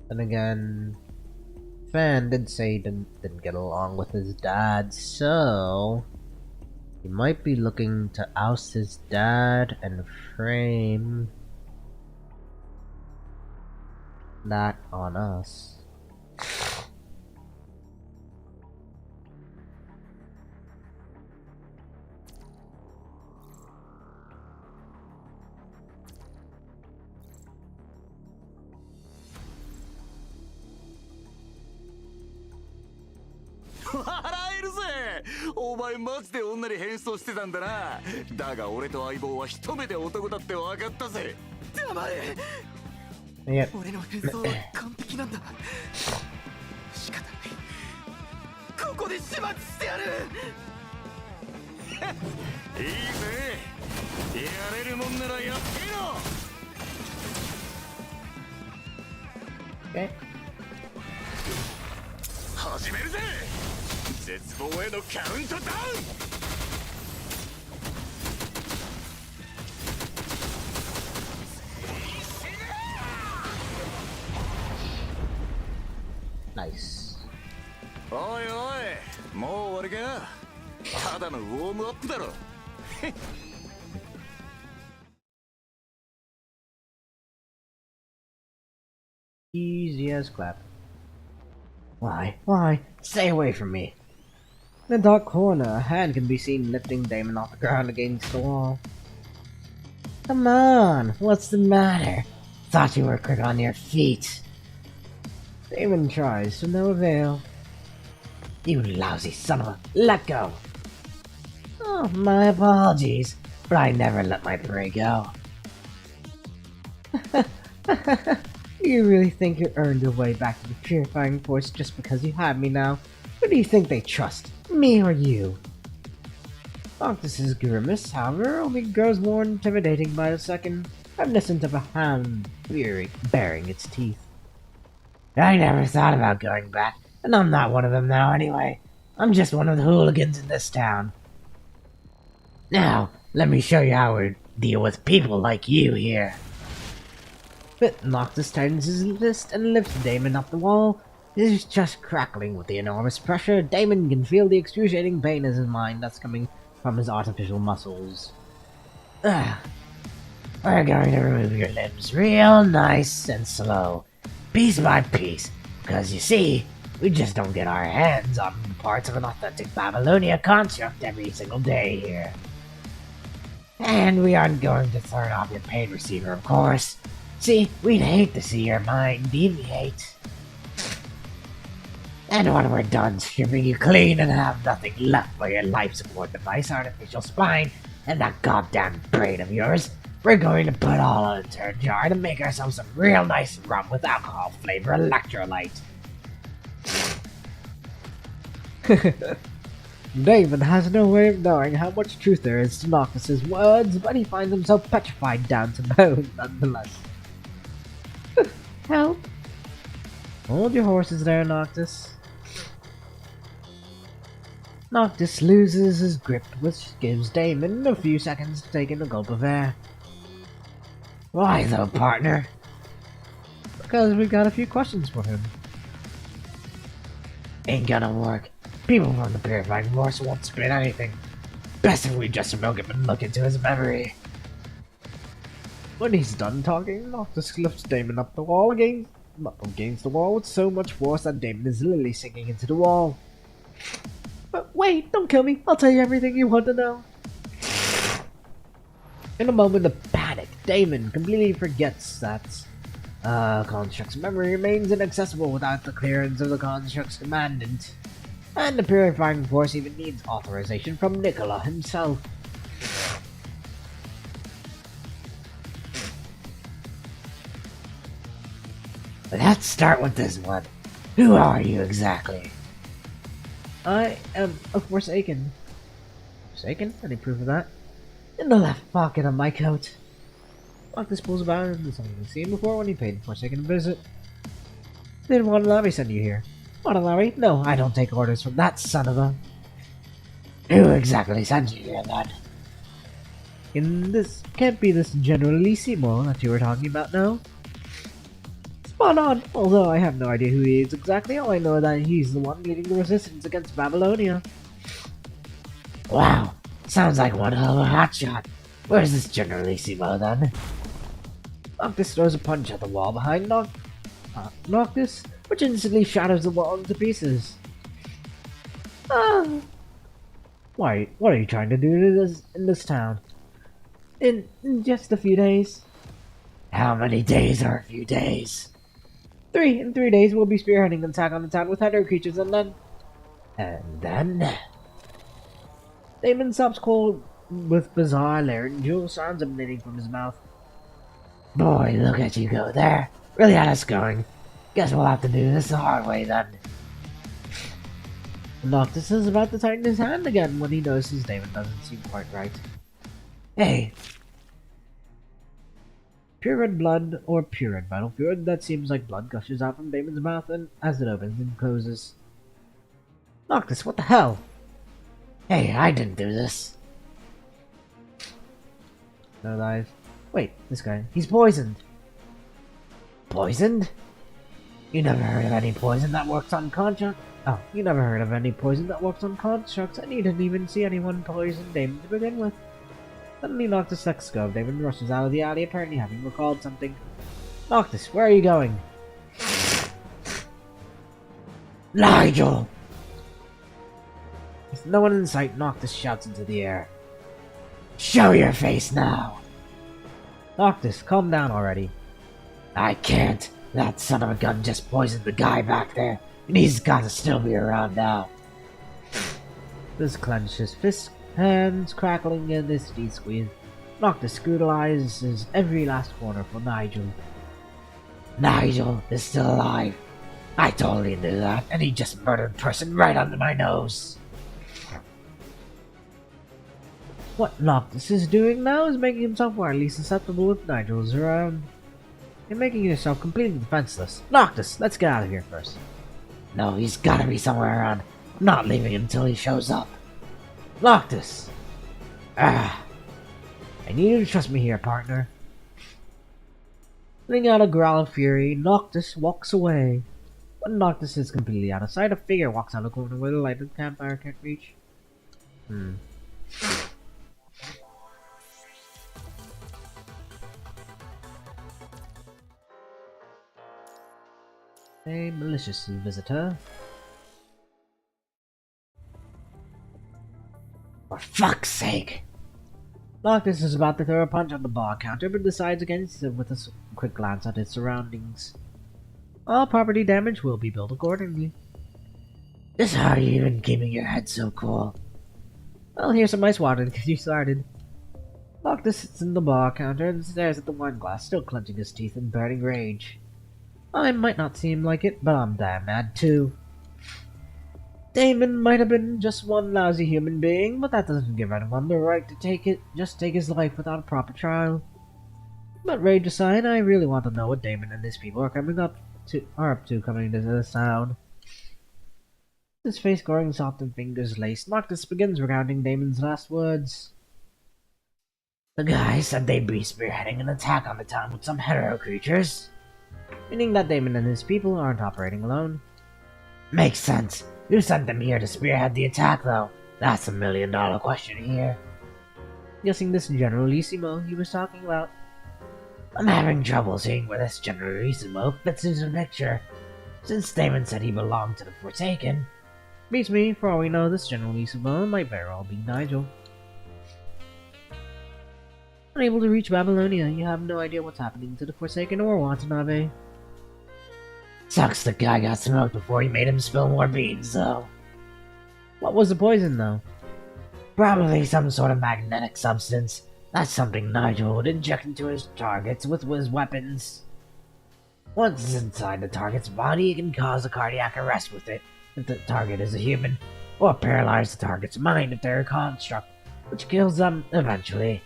And again, Fan did say he didn't get along with his dad, so he might be looking to oust his dad and frame that on us.笑えるぜ。お前マジで女に変装してたんだな。だが俺と相棒は一目で男だって分かったぜ。黙れ。 Yep. 俺の変装は完璧なんだ。仕方ない。ここで始末してやる。いいぜ。やれるもんならやってみろ。 Okay. 始めるぜ。絶望へのカウントダウン。 Nice. おいおい、もう終わりか。ただのウォームアップだろ。Easy as clap. Why? Why? Stay away from me. In a dark corner, a hand can be seen lifting Damon off the ground against the wall. Come on, what's the matter? Thought you were quick on your feet. Damon tries, to no avail. You lousy son of a... Let go! Oh, my apologies, but I never let my prey go. You really think you earned your way back to the purifying force just because you have me now? Who do you think they trust, me or you? Octus's grimace, however, only grows more intimidating by the second, reminiscent of a hound baring its teeth. I never thought about going back, and I'm not one of them now anyway. I'm just one of the hooligans in this town. Now, let me show you how we deal with people like you here. But Noctis tightens his fist and lifts Damon up the wall. His chest crackling with the enormous pressure. Damon can feel the excruciating pain in his mind that's coming from his artificial muscles. Ugh. We're going to remove your limbs real nice and slow, piece by piece, because you see, we just don't get our hands on parts of an authentic Babylonia construct every single day here. And we aren't going to turn off your pain receiver, of course. See, we'd hate to see your mind deviate. And when we're done stripping you clean and have nothing left for your life support device, artificial spine, and that goddamn brain of yours, we're going to put all in a turd jar to make ourselves some real nice rum with alcohol flavor electrolyte. David has no way of knowing how much truth there is to Noctis's words, but he finds himself petrified down to bone nonetheless. Help! Hold your horses there, Noctis. Noctis loses his grip, which gives Damon a few seconds to take in a gulp of air. Why though, partner? Because we got a few questions for him. Ain't gonna work. People from the Purifying Force won't spit anything. Best if we just smoke him and look into his memory. When he's done talking, Noctis lifts Damon up the wall against the wall with so much force that Damon is literally sinking into the wall. But wait, don't kill me. I'll tell you everything you want to know. In a moment of panic, Damon completely forgets that Construct's memory remains inaccessible without the clearance of the Construct's commandant. And the Purifying Force even needs authorization from Nicola himself. Let's start with this one. Who are you exactly? I am a Forsaken. Forsaken? Any proof of that? In the left pocket of my coat. Noctis pulls about into something we've seen before when he paid Forsaken a visit. Didn't want to let me send you here. What, Larry? No, I don't take orders from that son of a... Who exactly sent you here, then? Can't be this Generalissimo that you were talking about, no? Spot on! Although I have no idea who he is exactly, all I know is that he's the one leading the resistance against Babylonia. Wow, sounds like one hell of a hotshot. Where's this Generalissimo, then? Noctis throws a punch at the wall behind Noctis, which instantly shatters the wall into pieces. Why, what are you trying to do in this town? In just a few days. How many days are a few days? 3. In 3 days we'll be spearheading an attack on the town with Hydra creatures and then... Damon stops cold with bizarre laryngeal sounds emanating from his mouth. Boy, look at you go there. Really had us going. Guess we'll have to do this the hard way then. Noctis is about to tighten his hand again when he notices Damon doesn't seem quite right. Hey. Pure red blood or pure red battlefield, that seems like blood gushes out from Damon's mouth and as it opens and closes. Noctis, what the hell? Hey, I didn't do this. No lies. Wait, this guy. He's poisoned. Poisoned? You never heard of any poison that works on constructs? Oh, you never heard of any poison that works on constructs, and you didn't even see anyone poison Damon to begin with. Suddenly Noctis lets go of Damon and rushes out of the alley, apparently having recalled something. Noctis, where are you going? Nigel! With no one in sight, Noctis shouts into the air. Show your face now! Noctis, calm down already. I can't. That son of a gun just poisoned the guy back there, and he's gotta still be around now. This clenched his fist, hands crackling in his teeth squeeze. Noctis scrutinizes every last corner for Nigel. Nigel is still alive. I totally knew that, and he just murdered a person right under my nose. What Noctis is doing now is making himself widely susceptible if Nigel is around. You're making yourself completely defenseless. Noctis, let's get out of here first. No, he's gotta be somewhere around. I'm not leaving him until he shows up. Noctis! I need you to trust me here, partner. Letting out a growl of fury, Noctis walks away. When Noctis is completely out of sight, a figure walks out of the corner where the light of the campfire can't reach. A malicious visitor. For fuck's sake! Noctis is about to throw a punch on the bar counter, but decides against it with a quick glance at his surroundings. All property damage will be billed accordingly. Just how are you even keeping your head so cool? Well, here's some ice water to get you started. Noctis sits in the bar counter and stares at the wine glass, still clenching his teeth in burning rage. I might not seem like it, but I'm damn mad too. Damon might have been just one lousy human being, but that doesn't give anyone the right to take his life without a proper trial. But rage aside, I really want to know what Damon and his people are up to coming to this town. His face growing soft and fingers laced, Noctis begins recounting Damon's last words. The guys said they'd be spearheading an attack on the town with some hetero creatures. Meaning that Damon and his people aren't operating alone. Makes sense. Who sent them here to spearhead the attack, though? That's $1 million question here. Guessing this Generalissimo he was talking about. I'm having trouble seeing where this Generalissimo fits into the picture, since Damon said he belonged to the Forsaken. Beats me, for all we know, this Generalissimo might very well be Nigel. Unable to reach Babylonia, you have no idea what's happening to the Forsaken or Watanabe. Sucks the guy got smoked before he made him spill more beans, though. What was the poison, though? Probably some sort of magnetic substance. That's something Nigel would inject into his targets with his weapons. Once it's inside the target's body, it can cause a cardiac arrest with it if the target is a human, or paralyze the target's mind if they're a construct, which kills them eventually.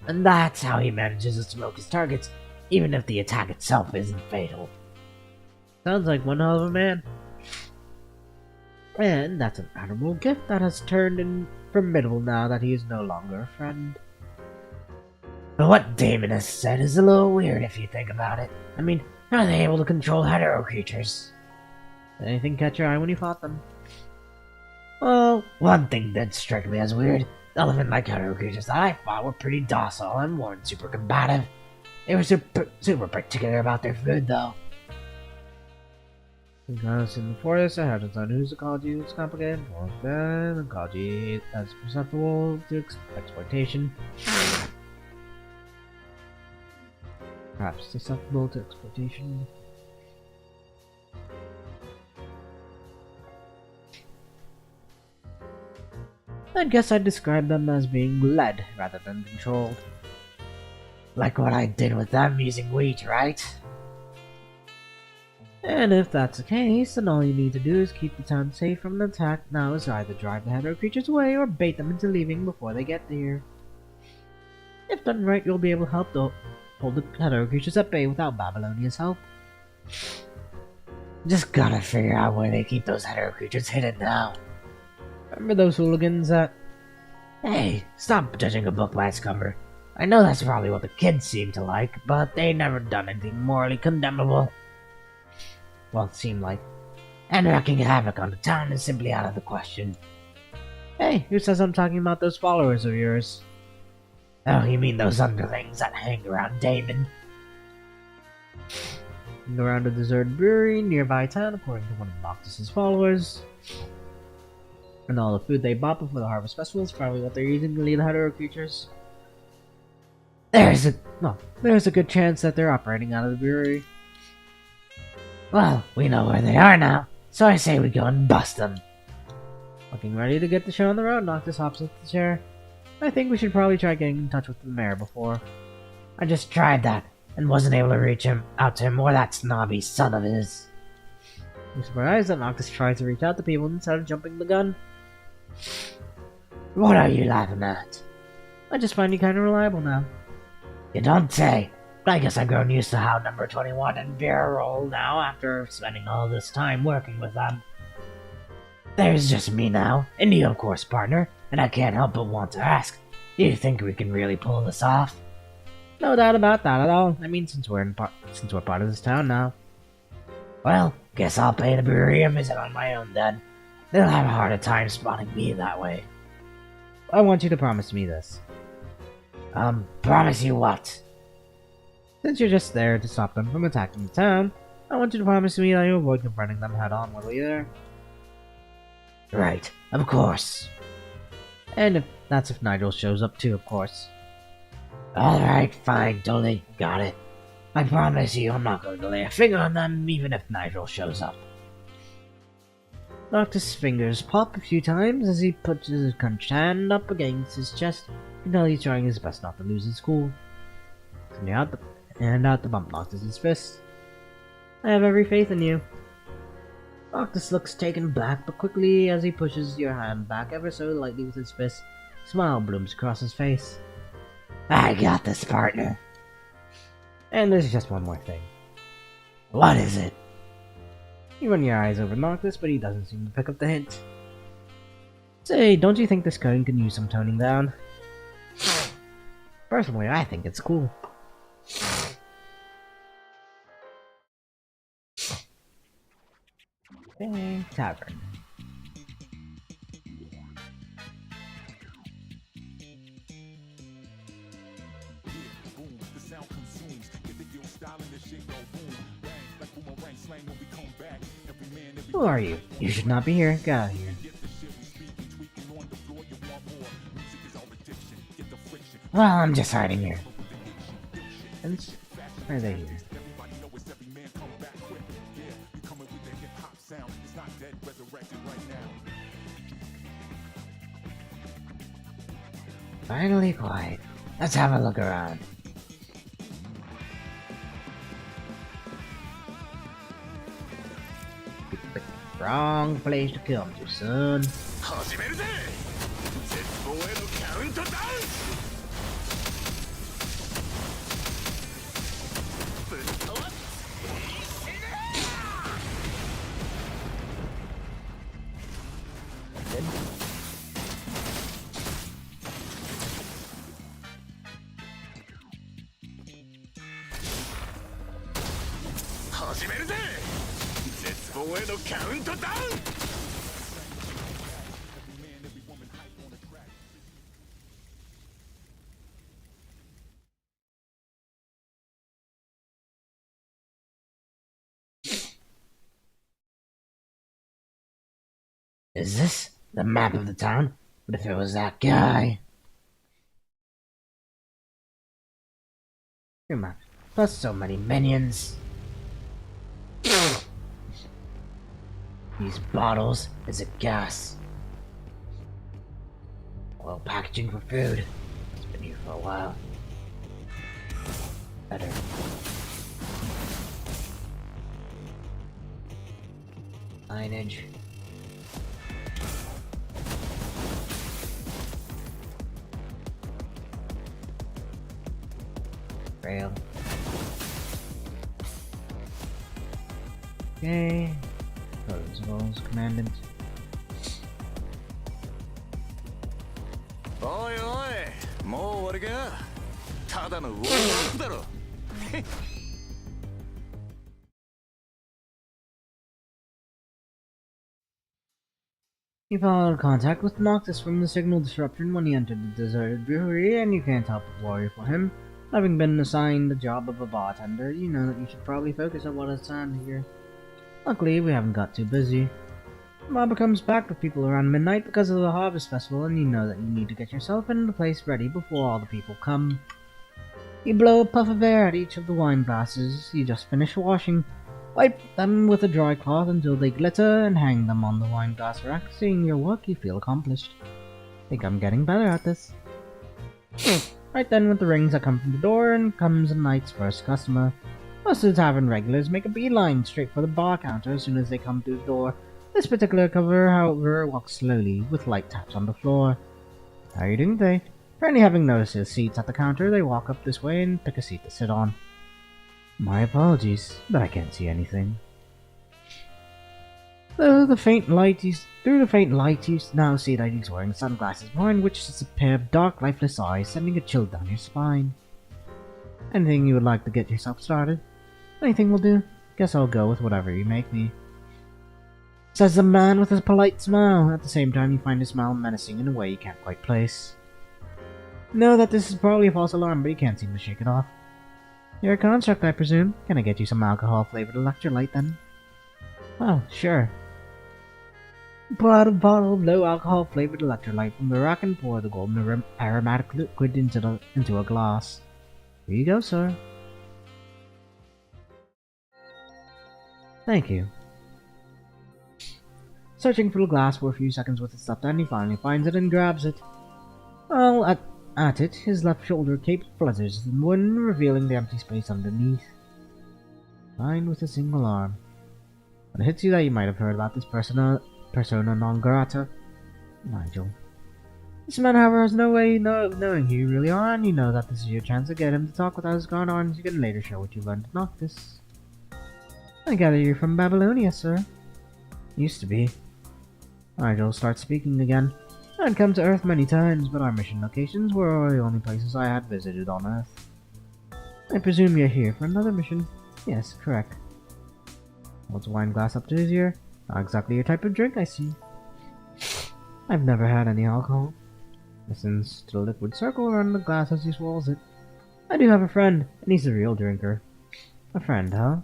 And that's how he manages to smoke his targets, even if the attack itself isn't fatal. Sounds like one hell of a man. And that's an admirable gift that has turned formidable now that he is no longer a friend. But what Damon has said is a little weird if you think about it. I mean, how are they able to control hetero creatures? Did anything catch your eye when you fought them? Well, one thing did strike me as weird. The elephant-like hetero creatures that I fought were pretty docile and weren't super combative. They were super particular about their food, though. Because in the forest, I had to learn whose ecology was complicated, or then ecology as perceptible to exploitation. Perhaps susceptible to exploitation. I guess I'd describe them as being led rather than controlled. Like what I did with them using wheat, right? And if that's the case, then all you need to do is keep the town safe from an attack now is either drive the hetero creatures away or bait them into leaving before they get there. If done right, you'll be able to help hold the hetero creatures at bay without Babylonia's help. Just gotta figure out where they keep those hetero creatures hidden now. Remember those hooligans that... Hey, stop judging a book by its cover. I know that's probably what the kids seem to like, but they never done anything morally condemnable. Well, it seemed like. And wreaking havoc on the town is simply out of the question. Hey, who says I'm talking about those followers of yours? Oh, you mean those underlings that hang around Damon? Hang around a deserted brewery nearby town, according to one of Noctis's followers. And all the food they bought before the Harvest Festival is probably what they're using to lead the hetero creatures. There's a good chance that they're operating out of the brewery. Well, we know where they are now, so I say we go and bust them. Looking ready to get the show on the road, Noctis hops into the chair. I think we should probably try getting in touch with the mayor before. I just tried that, and wasn't able to reach out to him or that snobby son of his. I'm surprised that Noctis tries to reach out to people instead of jumping the gun. What are you laughing at? I just find you kind of reliable now. You don't say. But I guess I've grown used to how number 21 and Vera roll now after spending all this time working with them. There's just me now, and you of course, partner, and I can't help but want to ask, do you think we can really pull this off? No doubt about that at all. I mean, since we're part of this town now. Well, guess I'll pay the brewery a visit on my own then. They'll have a harder time spotting me that way. I want you to promise me this. Promise you what? Since you're just there to stop them from attacking the town, I want you to promise me that you'll avoid confronting them head-on while we're there. Right, of course. And if Nigel shows up too, of course. Alright, fine, totally got it. I promise you I'm not going to lay a finger on them even if Nigel shows up. Noctis' fingers pop a few times as he puts his clenched hand up against his chest until he's trying his best not to lose his cool. Hand out to bump Noctis' fist. I have every faith in you. Noctis looks taken back, but quickly as he pushes your hand back ever so lightly with his fist, a smile blooms across his face. I got this, partner. And there's just one more thing. What is it? You run your eyes over Noctis, but he doesn't seem to pick up the hint. Say, don't you think this cone can use some toning down? Personally, I think it's cool. Okay, tavern. Who are you? You should not be here. Get out of here. Well, I'm just hiding here. And why are they here? Finally quiet. Let's have a look around. Wrong place to come to, son. 始めるぜ絶望へのカウントダウンぶっ飛ばす始めるぜ絶望へのカウントダウン Is this the map of the town? What if it was that guy? Your map. Plus so many minions. These bottles. Is it gas? Oil packaging for food. It's been here for a while. Better. Signage. Rail. Okay. Protocols, Commandant. おいおいもう終わりかただのウォークアップだろ You followed contact with Noctis from the signal disruption when he entered the deserted brewery, and you can't help but worry for him. Having been assigned the job of a bartender, you know that you should probably focus on what is on here. Luckily, we haven't got too busy. The mob becomes packed with people around midnight because of the Harvest Festival, and you know that you need to get yourself in the place ready before all the people come. You blow a puff of air at each of the wine glasses you just finished washing, wipe them with a dry cloth until they glitter, and hang them on the wine glass rack. Seeing your work, you feel accomplished. Think I'm getting better at this. Right then, with the rings that come from the door, and comes the night's first customer. Most of the tavern regulars make a beeline straight for the bar counter as soon as they come through the door. This particular cover, however, walks slowly, with light taps on the floor. How are you doing today? Apparently having noticed his seats at the counter, they walk up this way and pick a seat to sit on. My apologies, but I can't see anything. Through the faint light, you now see that he's wearing sunglasses, behind which is a pair of dark, lifeless eyes, sending a chill down your spine. Anything you would like to get yourself started? Anything will do. Guess I'll go with whatever you make me. Says the man with a polite smile. At the same time, you find his smile menacing in a way you can't quite place. Know that this is probably a false alarm, but you can't seem to shake it off. You're a construct, I presume. Can I get you some alcohol-flavored electrolyte, then? Well, sure. Pull out a bottle of low-alcohol-flavored electrolyte from the rack and pour the golden aromatic liquid into a glass. Here you go, sir. Thank you. Searching for the glass for a few seconds with it stuffed in, he finally finds it and grabs it. Well, at it, his left shoulder cape flutters in the wind, revealing the empty space underneath. Lined with a single arm. When it hits you that you might have heard about this persona non grata. Nigel. This man, however, has no way of knowing who you really are, and you know that this is your chance to get him to talk without his guard on, so you can later show what you learned to Noctis. I gather you're from Babylonia, sir. Used to be. Nigel starts speaking again. I'd come to Earth many times, but our mission locations were the only places I had visited on Earth. I presume you're here for another mission. Yes, correct. Holds a wine glass up to his ear. Not exactly your type of drink, I see. I've never had any alcohol. Listens to the liquid circle around the glass as he swallows it. I do have a friend, and he's a real drinker. A friend, huh?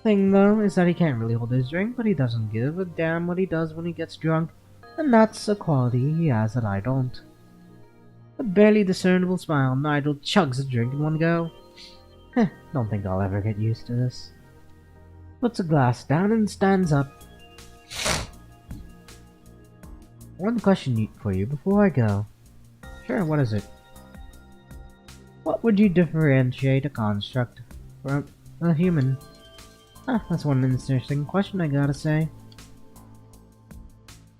Thing, though, is that he can't really hold his drink, but he doesn't give a damn what he does when he gets drunk, and that's a quality he has that I don't. A barely discernible smile, Nigel chugs a drink in one go. Don't think I'll ever get used to this. Puts a glass down and stands up. One question for you before I go. Sure, what is it? What would you differentiate a construct from a human? That's one interesting question, I gotta say.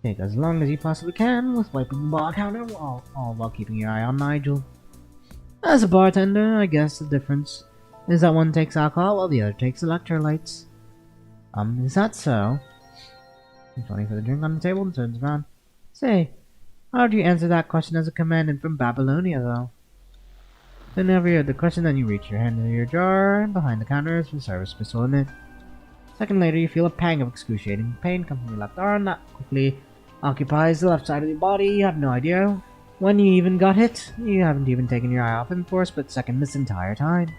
Take as long as you possibly can with wiping the bar counter all while keeping your eye on Nigel. As a bartender, I guess the difference is that one takes alcohol while the other takes electrolytes. Is that so? He's waiting for the drink on the table and turns around. Say, how do you answer that question as a commandant from Babylonia, though? Whenever you heard the question, then you reach your hand into your jar, and behind the counter is a service pistol in it. A second later, you feel a pang of excruciating pain come from your left arm that quickly occupies the left side of your body. You have no idea when you even got hit. You haven't even taken your eye off him for a split second this entire time.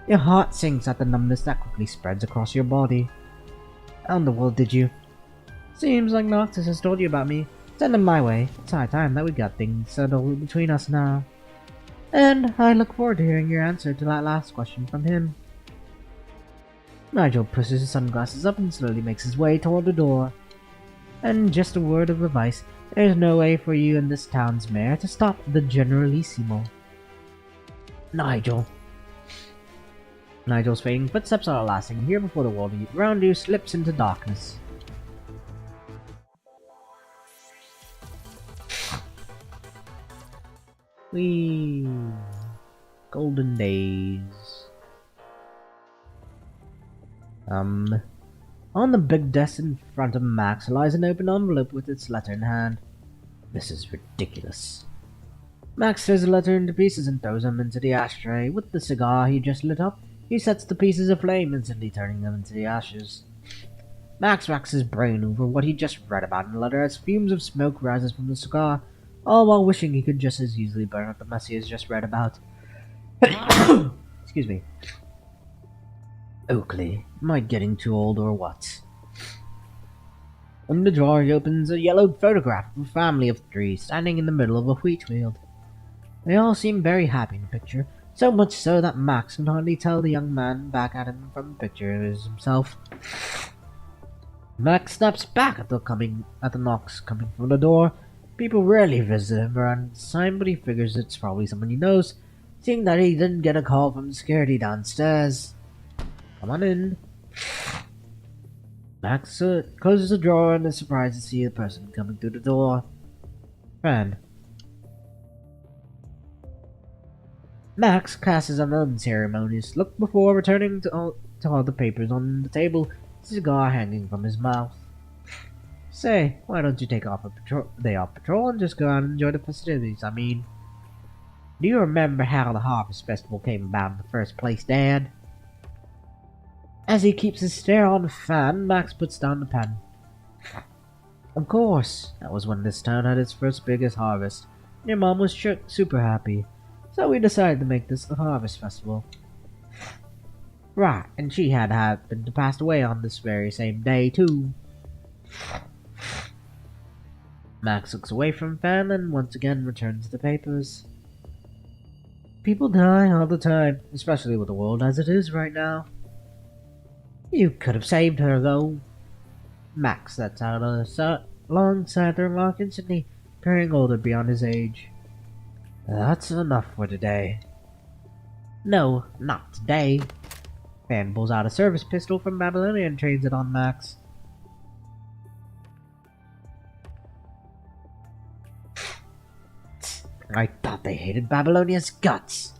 Your heart sinks at the numbness that quickly spreads across your body. How in the world did you? Seems like Noctis has told you about me. Send him my way. It's high time that we got things settled between us now. And I look forward to hearing your answer to that last question from him. Nigel pushes his sunglasses up and slowly makes his way toward the door. And just a word of advice, there's no way for you and this town's mayor to stop the Generalissimo. Nigel. Nigel's fading footsteps are lasting here before the world around you slips into darkness. Whee! Golden days. On the big desk in front of Max lies an open envelope with its letter in hand. This is ridiculous. Max tears the letter into pieces and throws them into the ashtray. With the cigar he just lit up, he sets the pieces aflame, instantly turning them into the ashes. Max racks his brain over what he just read about in the letter as fumes of smoke rises from the cigar, all while wishing he could just as easily burn up the mess he has just read about. Excuse me. Oakley, am I getting too old or what? In the drawer he opens a yellowed photograph of a family of three standing in the middle of a wheat field. They all seem very happy in the picture, so much so that Max can hardly tell the young man back at him from the picture is himself. Max snaps back at the knocks coming from the door. People rarely visit him around this time, but he figures it's probably someone he knows, seeing that he didn't get a call from security downstairs. Come on in. Max closes the drawer and is surprised to see a person coming through the door. Friend. Max casts an unceremonious look before returning to all the papers on the table, cigar hanging from his mouth. Say, why don't you take off a day off patrol and just go out and enjoy the festivities? I mean, do you remember how the Harvest Festival came about in the first place, Dad? As he keeps his stare on the fan, Max puts down the pen. Of course, that was when this town had its first biggest harvest. Your mom was super happy, so we decided to make this the Harvest Festival. Right, and she had happened to pass away on this very same day, too. Max looks away from Fan and once again returns to the papers. People die all the time, especially with the world as it is right now. You could have saved her, though. Max sets out a long sad remark instantly, appearing older beyond his age. That's enough for today. No, not today. Fan pulls out a service pistol from Babylonia and trains it on Max. I thought they hated Babylonia's guts.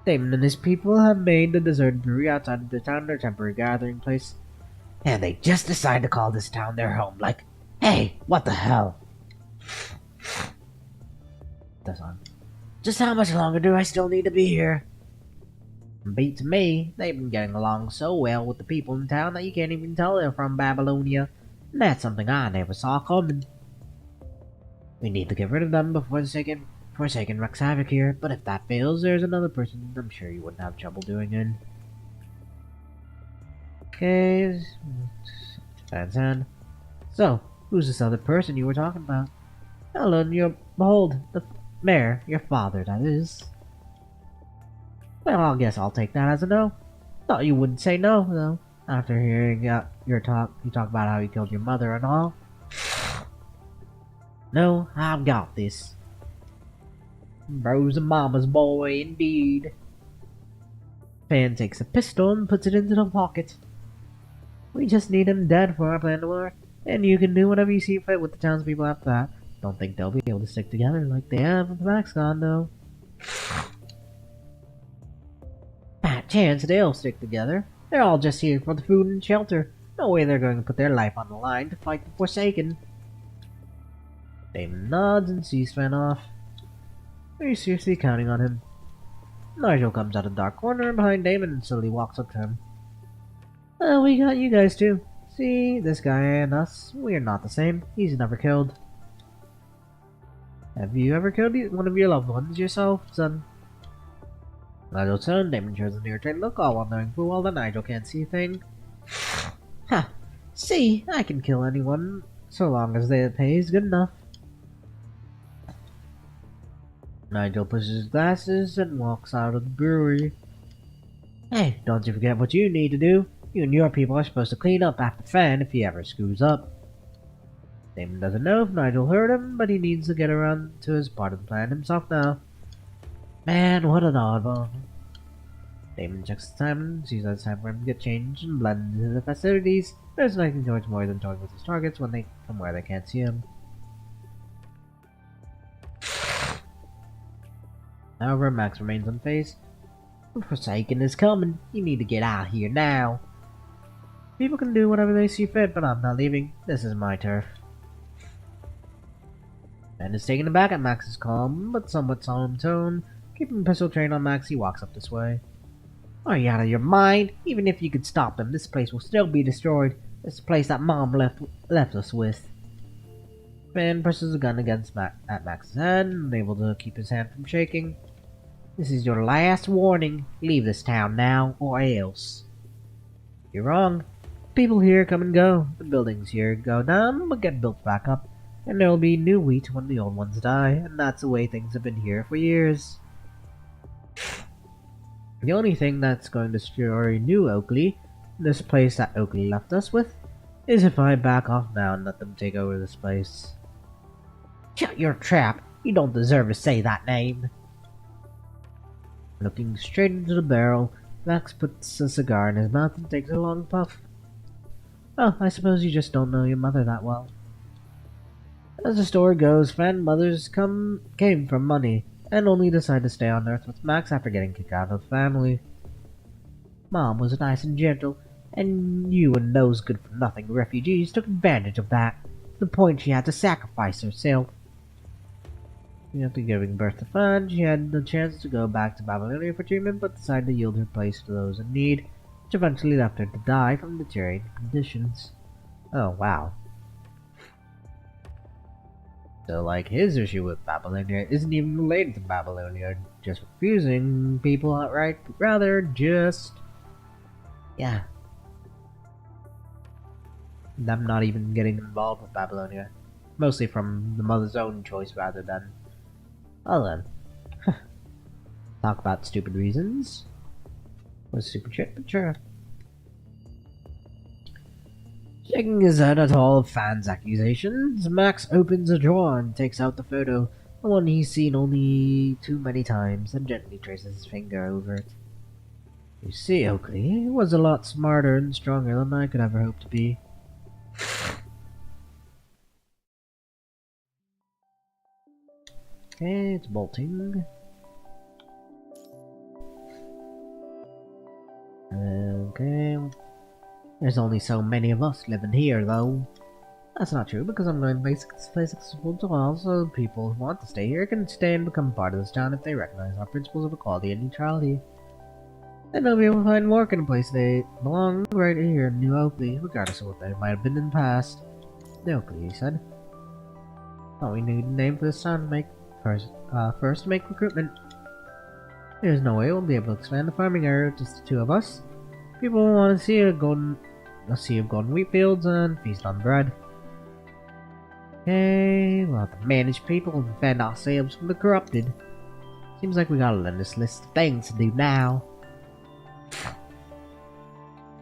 Damon and his people have made the deserted brewery outside of the town their temporary gathering place. And they just decide to call this town their home. Like, hey, what the hell? That's on. Just how much longer do I still need to be here? Beats me, they've been getting along so well with the people in town that you can't even tell they're from Babylonia. And that's something I never saw coming. We need to get rid of them before the Forsaken wreaks havoc here, but if that fails, there's another person I'm sure you wouldn't have trouble doing it. Okay, that's hand. So, who's this other person you were talking about? Helen, behold, the mayor, your father, that is. Well, I guess I'll take that as a no. Thought you wouldn't say no, though. After hearing you talk about how you killed your mother and all. No, I've got this. Bro's a mama's boy, indeed. Fan takes a pistol and puts it into the pocket. We just need him dead for our plan to work, and you can do whatever you see fit with the townspeople after that. Don't think they'll be able to stick together like they have with Max gone, though. Fat chance they'll stick together. They're all just here for the food and shelter. No way they're going to put their life on the line to fight the Forsaken. Damon nods and sees Sven off. Are you seriously counting on him? Nigel comes out of the dark corner behind Damon and slowly walks up to him. Well, we got you guys too. See, this guy and us, we're not the same. He's never killed. Have you ever killed one of your loved ones yourself, son? Nigel's son, Damon shows an irritated look, all while knowing full well that Nigel can't see a thing. Ha! See, I can kill anyone, so long as their pay is good enough. Nigel pushes his glasses and walks out of the brewery. Hey, don't you forget what you need to do. You and your people are supposed to clean up after Fan if he ever screws up. Damon doesn't know if Nigel heard him, but he needs to get around to his part of the plan himself now. Man, what an oddball. Damon checks the time and sees that it's time for him to get changed and blend into the festivities. There's nothing towards more than toying with his targets from where they can't see him. However, Max remains unfazed. Forsaken is coming. You need to get out of here now. People can do whatever they see fit, but I'm not leaving. This is my turf. Ben is taken aback at Max's calm, but somewhat solemn tone. Keeping a pistol trained on Max, he walks up this way. Are you out of your mind? Even if you could stop them, this place will still be destroyed. It's the place that Mom left us with. Ben presses a gun at Max's head, unable to keep his hand from shaking. This is your last warning. Leave this town now, or else. You're wrong. People here come and go. The buildings here go down, but get built back up. And there'll be new wheat when the old ones die, and that's the way things have been here for years. The only thing that's going to destroy New Oakley, this place that Oakley left us with, is if I back off now and let them take over this place. Shut your trap! You don't deserve to say that name! Looking straight into the barrel, Max puts a cigar in his mouth and takes a long puff. Oh, I suppose you just don't know your mother that well. As the story goes, Fan mothers came from money, and only decided to stay on Earth with Max after getting kicked out of the family. Mom was nice and gentle, and you and those good-for-nothing refugees took advantage of that, to the point she had to sacrifice herself. After giving birth to Fan, she had the chance to go back to Babylonia for treatment, but decided to yield her place to those in need, which eventually left her to die from deteriorating conditions. Oh, wow. So, like, his issue with Babylonia isn't even related to Babylonia, just refusing people outright, but rather just... yeah. Them not even getting involved with Babylonia. Mostly from the mother's own choice rather than... well then. Talk about stupid reasons. Was stupid shit, but sure. Shaking his head at all of Fan's accusations, Max opens a drawer and takes out the photo, the one he's seen only too many times, and gently traces his finger over it. You see, Oakley was a lot smarter and stronger than I could ever hope to be. Okay, it's bolting. Okay. There's only so many of us living here, though. That's not true, because I'm going to make this place accessible to all, so people who want to stay here can stay and become part of this town if they recognize our principles of equality and neutrality. And they'll be able to find work in a place they belong right here in New Oakley, regardless of what they might have been in the past. New Oakley, he said. Thought we need a name for this town to make first make recruitment. There's no way we'll be able to expand the farming area with just the two of us. People want to see a sea of golden wheat fields and feast on bread. Okay, we'll have to manage people and defend ourselves from the corrupted. Seems like we got a endless list of things to do now.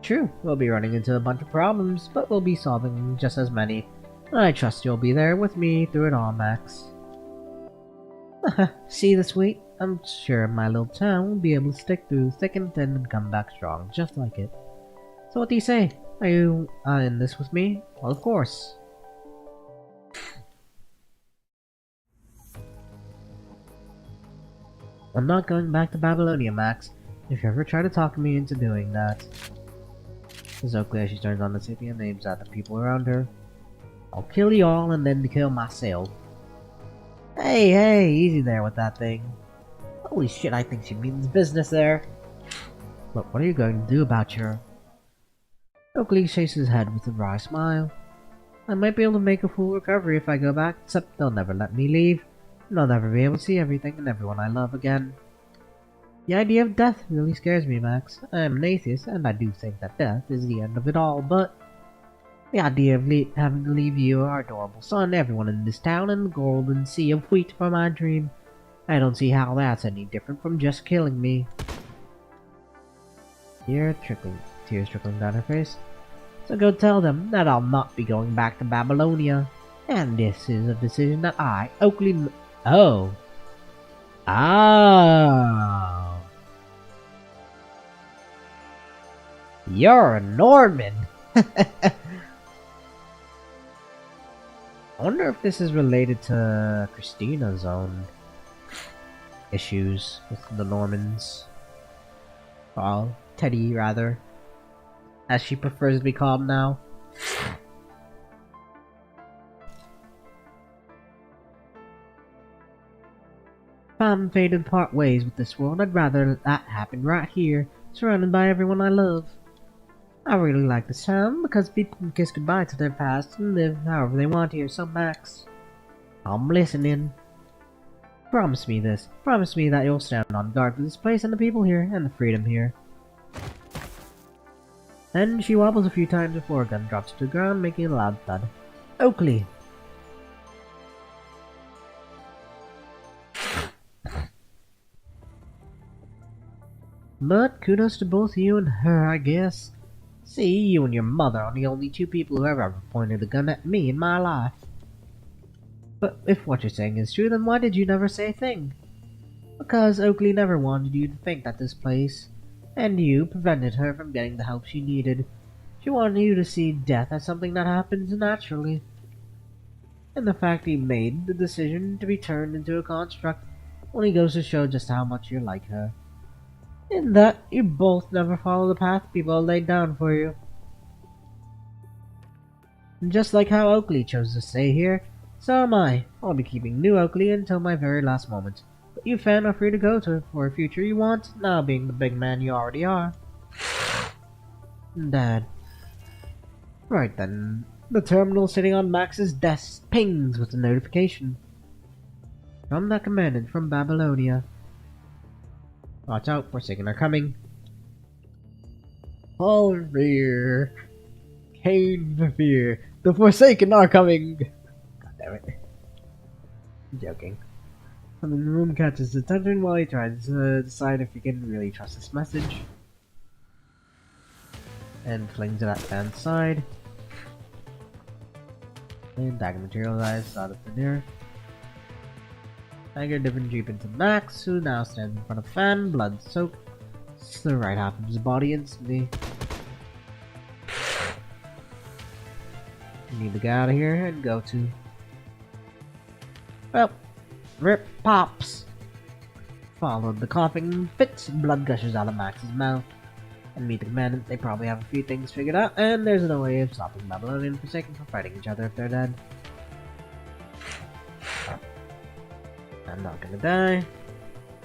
True, we'll be running into a bunch of problems, but we'll be solving just as many. I trust you'll be there with me through it all, Max. See this week? I'm sure my little town will be able to stick through thick and thin and come back strong, just like it. So what do you say? Are you in this with me? Well, of course. I'm not going back to Babylonia, Max. If you ever try to talk me into doing that. Says Oakley as she turns on the city and aims at the people around her. I'll kill you all and then kill myself. Hey, easy there with that thing. Holy shit, I think she means business there. Look, what are you going to do about your... Oakley shakes his head with a wry smile. I might be able to make a full recovery if I go back, except they'll never let me leave. And I'll never be able to see everything and everyone I love again. The idea of death really scares me, Max. I am an atheist, and I do think that death is the end of it all, but... The idea of having to leave you, our adorable son, everyone in this town, and the golden sea of wheat for my dream. I don't see how that's any different from just killing me. Tears trickling down her face. So go tell them that I'll not be going back to Babylonia. And this is a decision that I, Oakley... Oh. You're a Norman. I wonder if this is related to Christina's own issues with the Normans. Well, Teddy, rather. As she prefers to be called now. If I'm fated to part ways with this world, I'd rather that happen right here, surrounded by everyone I love. I really like this town because people can kiss goodbye to their past and live however they want here, so Max, I'm listening. Promise me this. Promise me that you'll stand on guard for this place and the people here and the freedom here. Then she wobbles a few times before a gun drops to the ground, making a loud thud. Oakley! But kudos to both you and her, I guess. See, you and your mother are the only two people who have ever pointed a gun at me in my life. But if what you're saying is true, then why did you never say a thing? Because Oakley never wanted you to think that this place, and you, prevented her from getting the help she needed. She wanted you to see death as something that happens naturally. And the fact he made the decision to be turned into a construct only goes to show just how much you're like her. In that you both never follow the path people laid down for you. And just like how Oakley chose to stay here, so am I. I'll be keeping New Oakley until my very last moment. But you, Fan, are free to go to for a future you want, now being the big man you already are. Dad. Right then. The terminal sitting on Max's desk pings with a notification. From the commandant from Babylonia. Watch out, Forsaken are coming. All rear. Cain for fear. The Forsaken are coming! God damn it. I'm joking. Someone in the room catches his attention while he tries to decide if he can really trust this message. And flings it at Fan's side. And dagger materializes out of thin air. Dagger dipping deep into Max, who now stands in front of Fan, blood soaked to the right half of his body instantly. You need to get out of here and go to... Well, rip pops! Followed the coughing fits, blood gushes out of Max's mouth. and meet the commandant, they probably have a few things figured out, and there's no way of stopping Babylonian and Forsaken from fighting each other if they're dead. I'm not gonna die.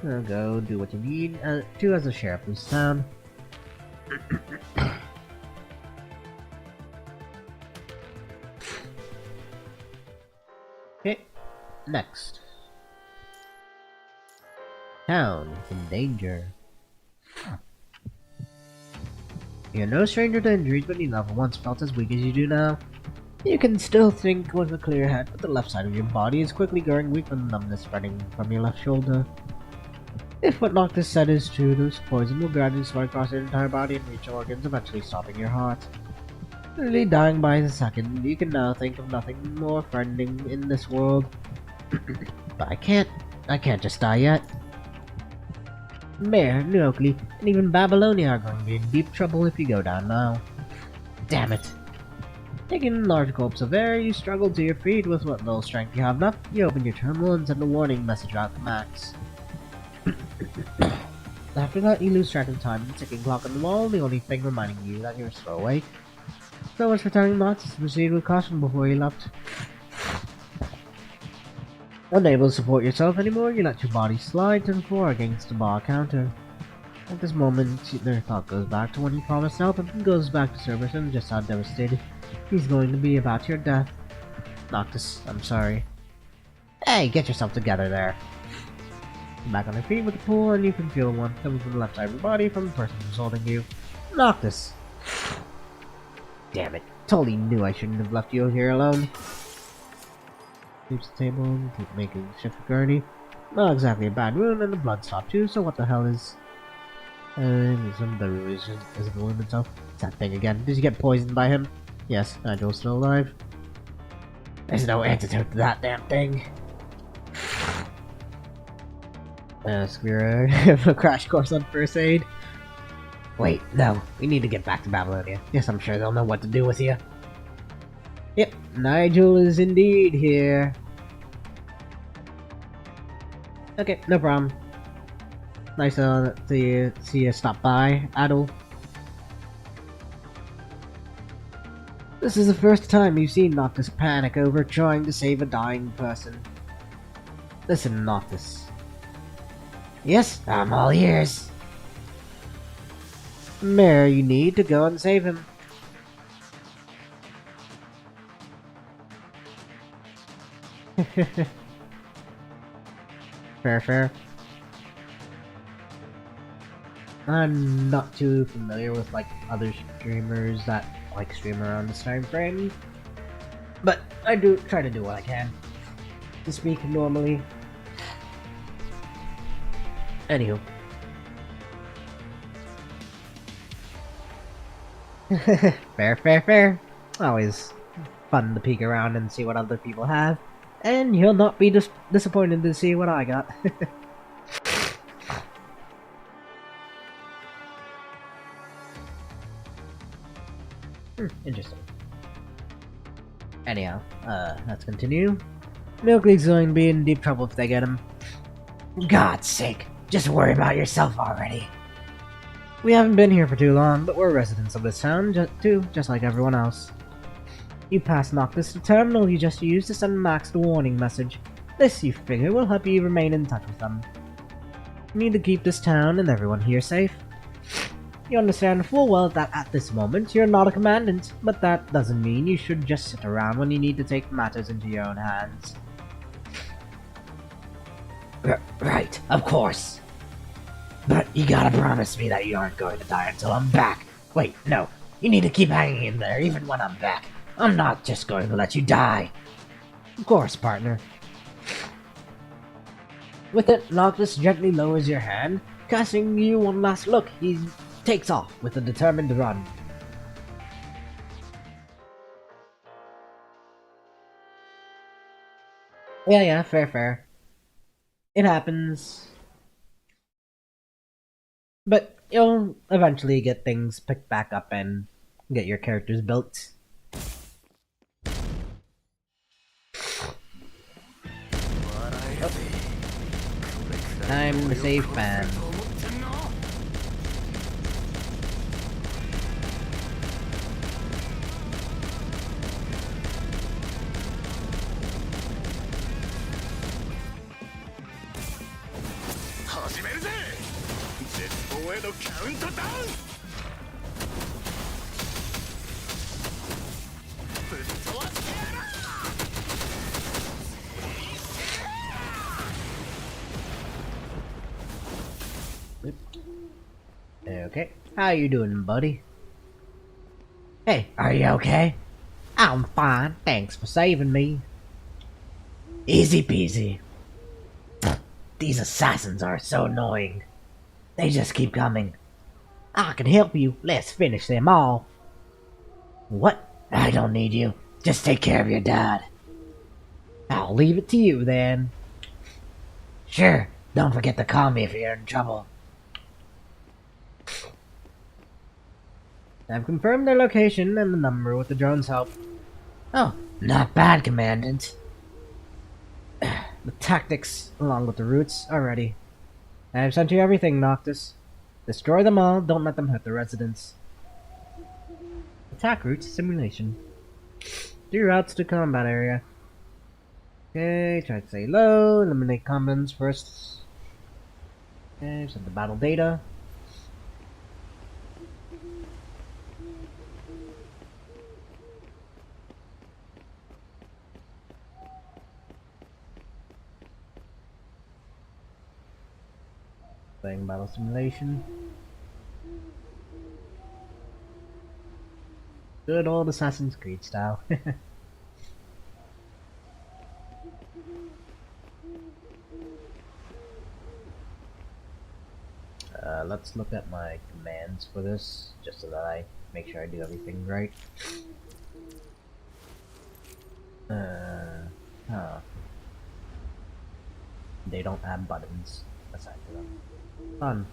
I'll go do what you need to as a sheriff of this town. Okay, next. Town in danger. You're no stranger to injuries, but you never once felt as weak as you do now. You can still think with a clear head, but the left side of your body is quickly growing weak with numbness spreading from your left shoulder. If what Noctis said is true, this poison will gradually spread across your entire body and reach your organs, eventually stopping your heart. Literally dying by the second, you can now think of nothing more frightening in this world. But I can't just die yet. Mare, New Oakley, and even Babylonia are going to be in deep trouble if you go down now. Damn it. Taking large gulps of air, you struggle to your feet with what little strength you have left. You open your terminal and send a warning message out to Max. After that, you lose track of time, the ticking clock on the wall, the only thing reminding you that you're still awake. So much for telling Max to proceed with caution before he left. Unable to support yourself anymore, you let your body slide to the floor against the bar counter. At this moment, their thought goes back to when he promised help and goes back to service and just how devastated he's going to be about your death. Noctis, I'm sorry. Hey, get yourself together there. Back on your feet with the pull, and you can feel one coming from the left side of your body from the person who's holding you. Noctis! Damn it. Totally knew I shouldn't have left you here alone. Leaves the table and keep making shift for Gurney. Not exactly a bad wound, and the blood stopped too, so what the hell is... some derivation isn't the wound itself. It's that thing again. Did you get poisoned by him? Yes, Nigel's still alive. There's no antidote to that damn thing. Squira, a crash course on first aid. Wait, no, we need to get back to Babylonia. Yes, I'm sure they'll know what to do with you. Yep, Nigel is indeed here. Okay, no problem. Nice to see you stop by, Adol. This is the first time you've seen Noctis panic over trying to save a dying person. Listen, Noctis. Yes, I'm all ears. Mare, you need to go and save him. Fair. I'm not too familiar with like other streamers that like stream around this time frame, but I do try to do what I can to speak normally. Anywho. Fair. Always fun to peek around and see what other people have. And you'll not be disappointed to see what I got. Interesting. Anyhow, let's continue. Milk League's going to be in deep trouble if they get him. God's sake, just worry about yourself already. We haven't been here for too long, but we're residents of this town, just like everyone else. You passed Noctis the terminal you just used to send Max the warning message. This, you figure, will help you remain in touch with them. You need to keep this town and everyone here safe. You understand full well that at this moment you're not a commandant, but that doesn't mean you should just sit around when you need to take matters into your own hands. Right, of course. But you gotta promise me that you aren't going to die until I'm back. Wait, no. You need to keep hanging in there even when I'm back. I'm not just going to let you die. Of course, partner. With it, Noctis gently lowers your hand, casting you one last look. He takes off with a determined run. Yeah, fair. It happens. But you'll eventually get things picked back up and get your characters built. Oh. Time to save fan. へのカウントダウン。ぶっ飛ばしてやる。Okay, how you doing, buddy? Hey, are you okay? I'm fine, thanks for saving me. Easy peasy. These assassins are so annoying. They just keep coming. I can help you, let's finish them all. What? I don't need you. Just take care of your dad. I'll leave it to you then. Sure, don't forget to call me if you're in trouble. I've confirmed their location and the number with the drone's help. Oh, not bad, Commandant. The tactics, along with the routes, are ready. I've sent you everything, Noctis. Destroy them all, don't let them hurt the residents. Attack routes simulation. 3 routes to combat area. Okay, try to stay low, eliminate combats first. Okay, set the battle data. Playing battle simulation. Good old Assassin's Creed style. Let's look at my commands for this, just so that I make sure I do everything right. They don't have buttons assigned to them. Fun.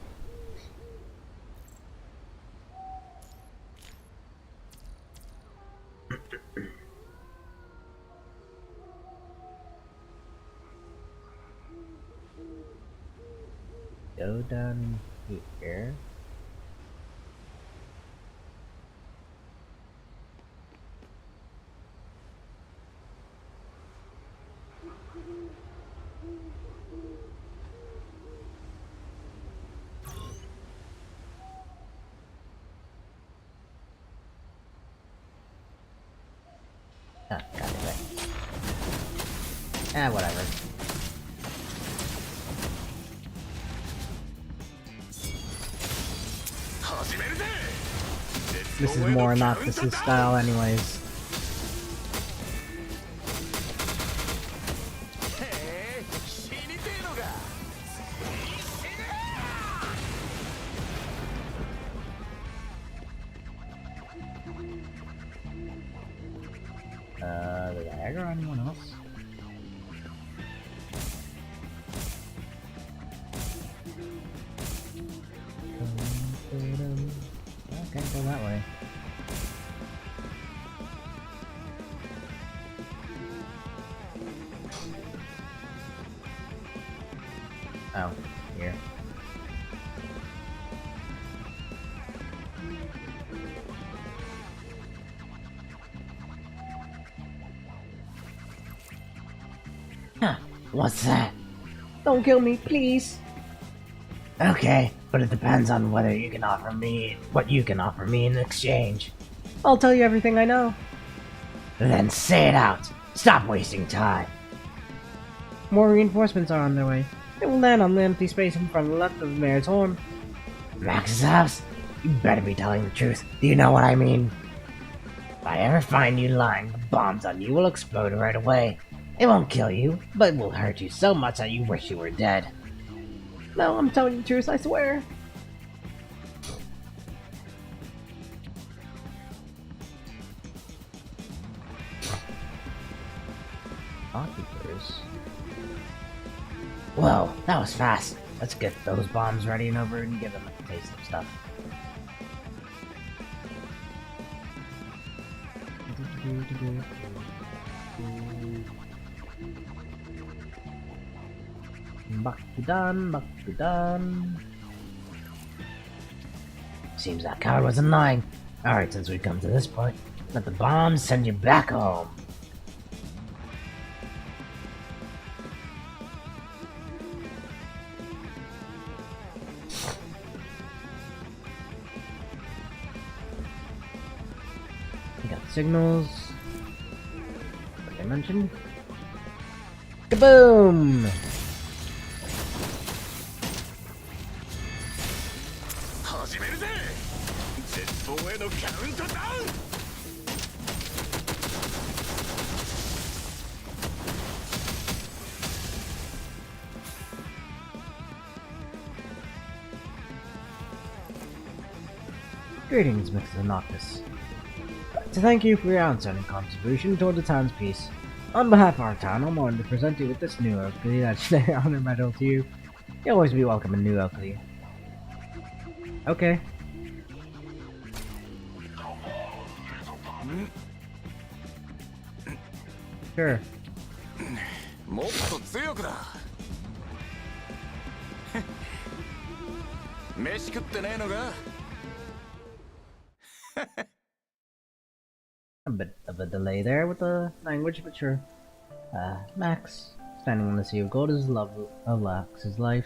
Go down here. Ah, got it right. Ah, whatever. This is more Noctis' style anyways. Did I aggro anyone else? I can't go that way. Oh, here. Huh, what's that? Don't kill me, please. Okay, but it depends on whether you can offer me what you can offer me in exchange. I'll tell you everything I know. Then say it out. Stop wasting time. More reinforcements are on their way. They will land on the empty space in front of the left of the mayor's horn. Max's house? You better be telling the truth. Do you know what I mean? If I ever find you lying, the bombs on you will explode right away. It won't kill you, but it will hurt you so much that you wish you were dead. No, I'm telling the truth, I swear. Occupers. Whoa, that was fast. Let's get those bombs ready and over and give them a taste of stuff. Bakudan. Seems that coward wasn't lying. Alright, since we've come to this point, let the bombs send you back home. signals. Like I mentioned. Kaboom! 始めるぜ絶望へのカウントダウン Greetings, Mr. Noctis. To thank you for your outstanding contribution toward the town's peace. On behalf of our town, I'm honored to present you with this new Oakley Legendary Honor Medal to you. You'll always be welcome in New Oakley. Okay. Sure. もっと強くだ飯食ってねえのか A bit of a delay there with the language, but sure. Max, standing on the sea of gold is love of Max's life.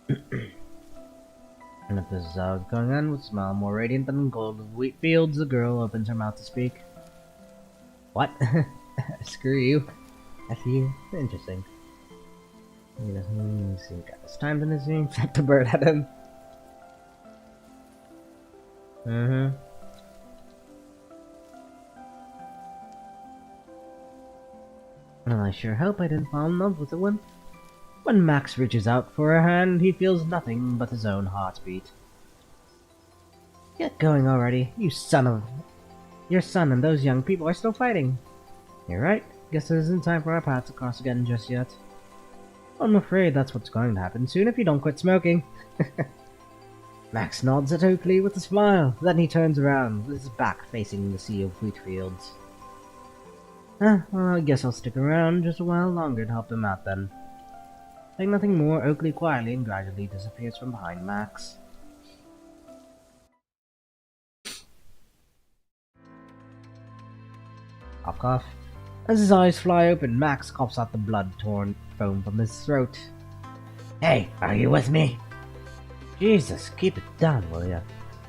And if this is how it's going on, with a smile more radiant than gold of wheat fields, the girl opens her mouth to speak. What? Screw you. I see you. Interesting. You know, he's got his time in his name. Set the bird at him. Well, I sure hope I didn't fall in love with the one. When Max reaches out for her hand, he feels nothing but his own heartbeat. Get going already, you son of... Your son and those young people are still fighting. You're right. Guess it isn't time for our paths to cross again just yet. I'm afraid that's what's going to happen soon if you don't quit smoking. Max nods at Oakley with a smile. Then he turns around, with his back facing the sea of wheat fields. Well, I guess I'll stick around just a while longer to help him out then. Saying nothing more, Oakley quietly and gradually disappears from behind Max. Cough cough. As his eyes fly open, Max coughs out the blood-torn foam from his throat. Hey, are you with me? Jesus, keep it down, will ya?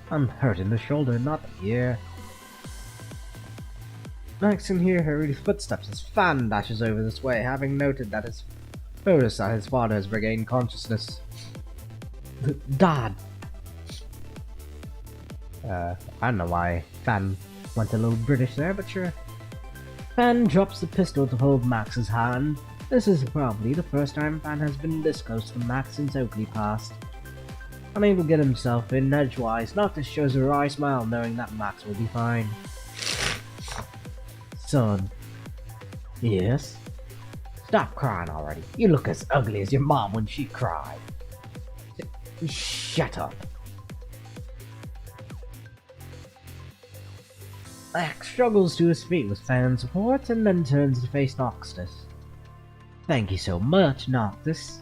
I'm hurt in the shoulder, not the ear. Max can hear her footsteps as Fan dashes over this way, having noted that his father has regained consciousness. Dad! I don't know why Fan went a little British there, but sure. Fan drops the pistol to hold Max's hand. This is probably the first time Fan has been this close to Max since Oakley passed. Unable to get himself in edgewise, Noctis shows a wry smile knowing that Max will be fine. Son. Yes? Stop crying already. You look as ugly as your mom when she cried. Shut up. Max struggles to his feet with fan support and then turns to face Noctis. Thank you so much, Noctis.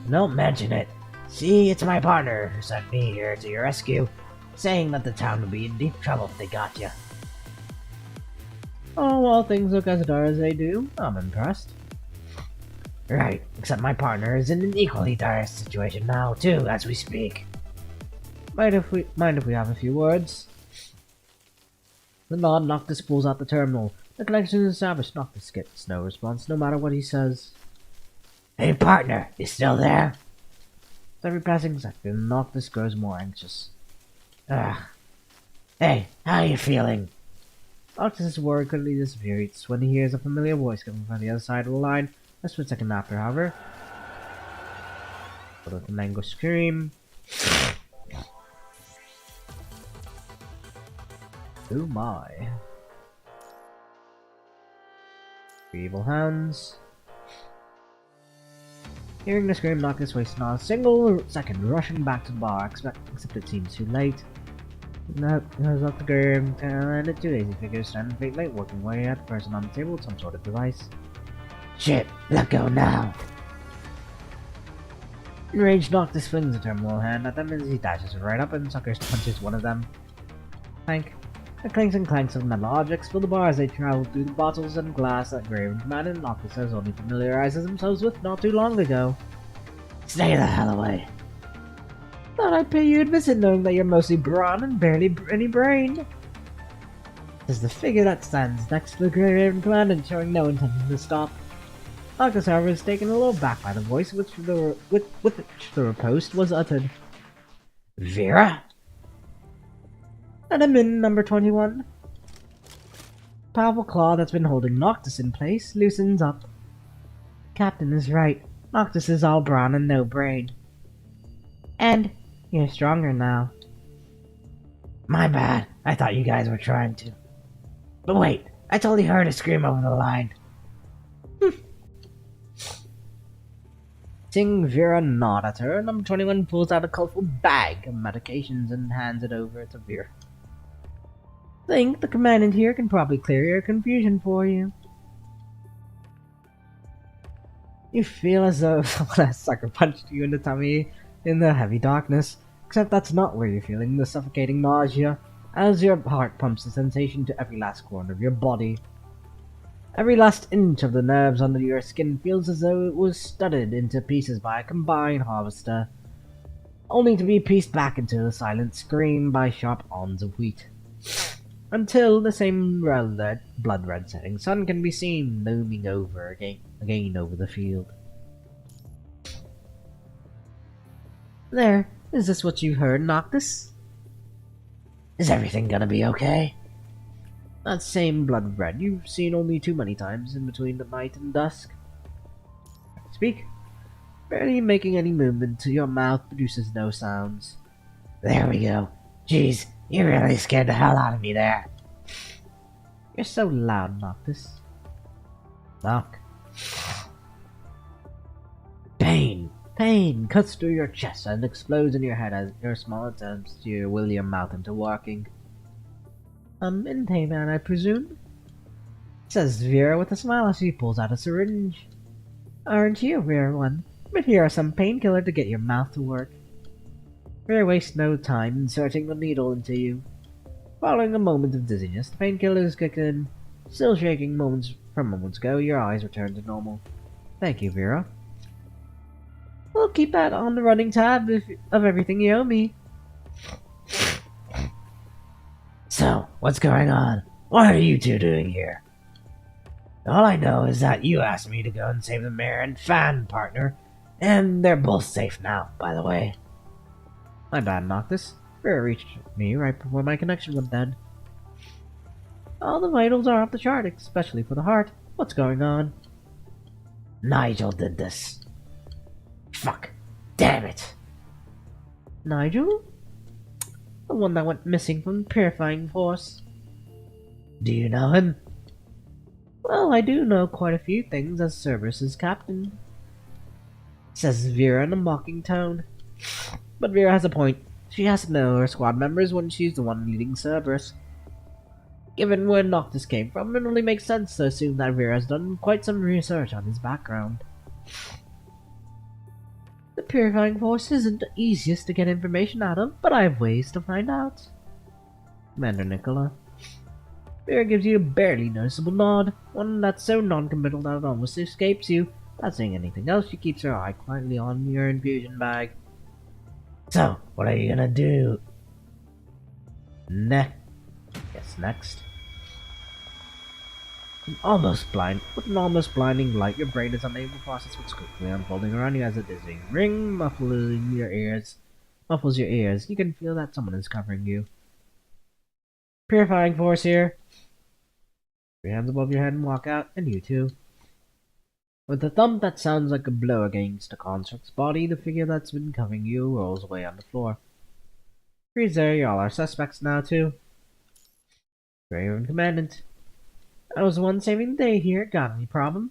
Don't mention it. See, it's my partner who sent me here to your rescue, saying that the town would be in deep trouble if they got you. Oh, all things look as dire as they do. I'm impressed. Right, except my partner is in an equally dire situation now, too, as we speak. Mind if we have a few words? The nod, Noctis pulls out the terminal. The connection is established. Noctis gets no response, no matter what he says. Hey partner, you still there? With every passing second, Noctis grows more anxious. Ugh. Hey, how are you feeling? Noctis' worry quickly disappears when he hears a familiar voice coming from the other side of the line. A split second after, however, with an anguished scream. Oh my. Three evil hounds. Hearing the scream, Noctis wastes not a single second rushing back to the bar, except it seems too late. No, goes up the groom, and the two lazy figures standing faintly, working away at the person on the table with some sort of device. Shit, let go now! Enraged, Noctis flings a terminal hand at them as he dashes right up and suckers punches one of them. Clank. The clinks and clanks of metal objects fill the bar as they travel through the bottles and glass that Graven Command and Noctis has only familiarized themselves with not too long ago. Stay the hell away! Thought I'd pay you a visit knowing that you're mostly brawn and barely any brain. Is the figure that stands next to the Grey Raven Commandant, showing no intention to stop. Noctis, however, is taken a little back by the voice with which the riposte was uttered. Vera? Admin number 21. Powerful claw that's been holding Noctis in place loosens up. Captain is right. Noctis is all brawn and no brain. And you're stronger now. My bad. I thought you guys were trying to. But wait, I totally heard a scream over the line. Seeing Vera nod at her, number 21 pulls out a colorful bag of medications and hands it over to Vera. Think the commandant here can probably clear your confusion for you. You feel as though someone has sucker punched you in the tummy in the heavy darkness, except that's not where you're feeling the suffocating nausea, as your heart pumps a sensation to every last corner of your body. Every last inch of the nerves under your skin feels as though it was studded into pieces by a combined harvester, only to be pieced back into a silent scream by sharp awns of wheat. Until the same blood-red setting sun can be seen looming over again over the field. There, is this what you heard, Noctis? Is everything gonna be okay? That same blood red you've seen only too many times in between the night and dusk. Speak. Barely making any movement to your mouth produces no sounds. There we go. Jeez, you really scared the hell out of me there. You're so loud, Noctis. Knock. Pain cuts through your chest and explodes in your head as your small attempts to will your mouth into working. In pain, man, I presume? Says Vera with a smile as she pulls out a syringe. Aren't you a rare one? But here are some painkiller to get your mouth to work. Vera wastes no time inserting the needle into you. Following a moment of dizziness, the painkiller is kicked in. Still shaking moments ago, your eyes return to normal. Thank you, Vera. We'll keep that on the running tab of everything you owe me. So, what's going on? What are you two doing here? All I know is that you asked me to go and save the mayor and fan partner, and they're both safe now, by the way. My bad, Noctis. Vera reached me right before my connection went dead. All the vitals are off the chart, especially for the heart. What's going on? Nigel did this. Fuck. Damn it. Nigel? The one that went missing from the purifying force. Do you know him? Well, I do know quite a few things as Cerberus's captain. Says Vera in a mocking tone. But Vera has a point. She has to know her squad members when she's the one leading Cerberus. Given where Noctis came from, it only makes sense to assume that Vera has done quite some research on his background. The purifying force isn't the easiest to get information out of, but I have ways to find out. Commander Nicola. Vera gives you a barely noticeable nod, one that's so non-committal that it almost escapes you. Not saying anything else, she keeps her eye quietly on your infusion bag. So, what are you gonna do? Guess next. With an almost blinding light, your brain is unable to process what's quickly unfolding around you as a dizzying ring muffles your ears. You can feel that someone is covering you. Purifying force here. Your hands above your head and walk out, and you too. With a thump that sounds like a blow against a construct's body, the figure that's been covering you rolls away on the floor. Freeze there, y'all are suspects now too. Very own commandant. I was the one saving the day here, got any problem?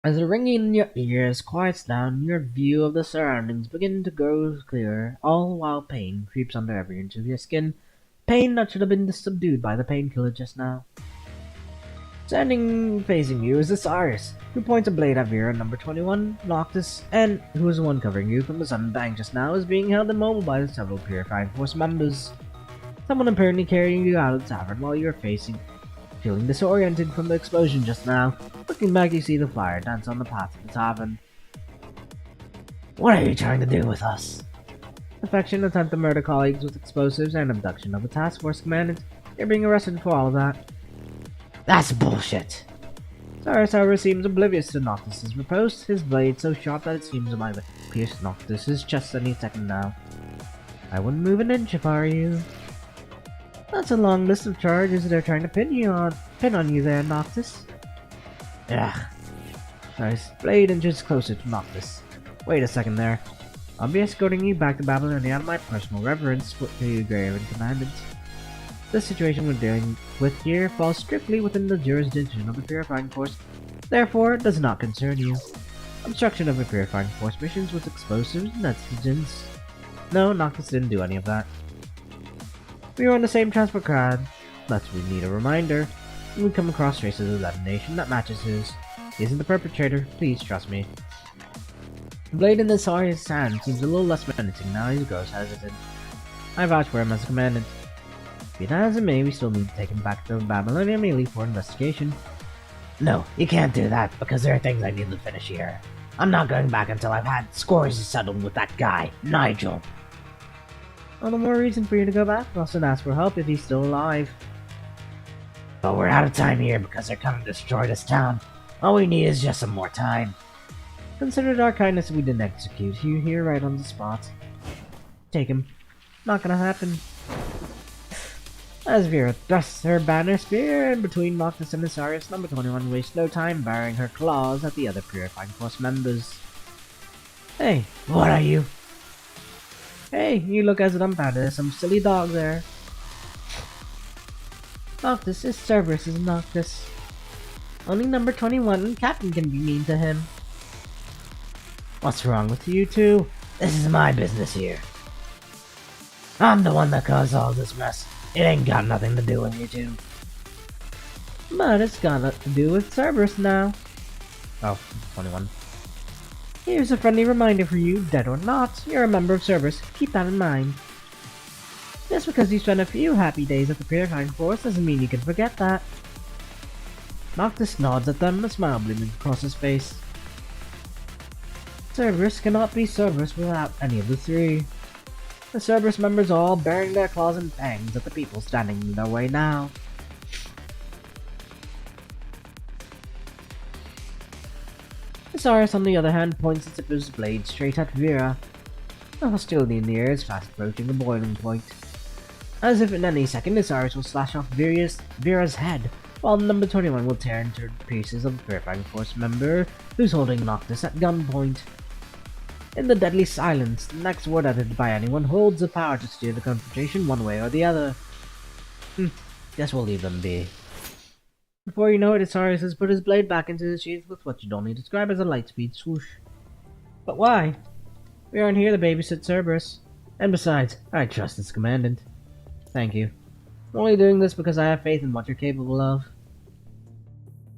As the ringing in your ears quiets down, your view of the surroundings begins to grow clearer, all while pain creeps under every inch of your skin. Pain that should have been subdued by the painkiller just now. Standing facing you is Osiris, who points a blade at Vera number 21, Noctis, and who is the one covering you from the sun bank just now is being held immobile by several Purifying Force members. Someone apparently carrying you out of the tavern while you're feeling disoriented from the explosion just now. Looking back, you see the fire dance on the path of the tavern. What are you trying to do with us? Affection, attempt to murder colleagues with explosives, and abduction of a task force commandant. You're being arrested for all of that. That's bullshit. Cyrus, however, seems oblivious to Noctis's riposte, his blade so sharp that it seems to might pierce Noctis's chest any second now. I wouldn't move an inch if I were you. That's a long list of charges they're trying to pin on you there, Noctis. Ugh. Cyrus' blade inches closer to Noctis. Wait a second there. I'll be escorting you back to Babylonia out of my personal reverence for you, Graven Commandant. The situation we're dealing with here falls strictly within the jurisdiction of the Purifying Force, therefore it does not concern you. Obstruction of the Purifying Force missions with explosives, negligence. No, Noctis didn't do any of that. We were on the same transport crowd, but we need a reminder when we come across traces of that nation that matches his. He isn't the perpetrator, please trust me. The blade in this Arya's hand seems a little less menacing now he grows hesitant. I vouch for him as a commandant. Be that as it may, we still need to take him back to Babylonia merely for investigation. No, you can't do that, because there are things I need to finish here. I'm not going back until I've had scores settled with that guy, Nigel. All the more reason for you to go back, also ask for help if he's still alive. But we're out of time here because they're coming to destroy this town. All we need is just some more time. Consider it our kindness if we didn't execute you here right on the spot. Take him. Not gonna happen. As Vera thrusts her banner spear in between Noctis and Asarius, number 21 wastes no time baring her claws at the other Purifying Force members. Hey, what are you? Hey, you look as dumbfounded as some silly dog there. Noctis is Cerberus is Noctis. Only number 21 and Captain can be mean to him. What's wrong with you two? This is my business here. I'm the one that caused all this mess. It ain't got nothing to do with you two. But it's got to do with Cerberus now. Oh, 21. Here's a friendly reminder for you, dead or not, you're a member of Cerberus. Keep that in mind. Just because you spent a few happy days at the Purifying Force doesn't mean you can forget that. Noctis nods at them, a smile blooming across his face. Cerberus cannot be Cerberus without any of the three. The Cerberus members all bearing their claws and fangs at the people standing in their way now. Asarius, on the other hand, points the tip of his blade straight at Vera. The hostility in the air is fast approaching the boiling point. As if in any second, Asarius will slash off Vera's head, while number 21 will tear into pieces of the Purifying Force member who's holding Noctis at gunpoint. In the deadly silence, the next word uttered by anyone holds the power to steer the confrontation one way or the other. Guess we'll leave them be. Before you know it, Asarius has put his blade back into his sheath with what you'd only describe as a light-speed swoosh. But why? We aren't here to babysit Cerberus. And besides, I trust this commandant. Thank you. I'm only doing this because I have faith in what you're capable of.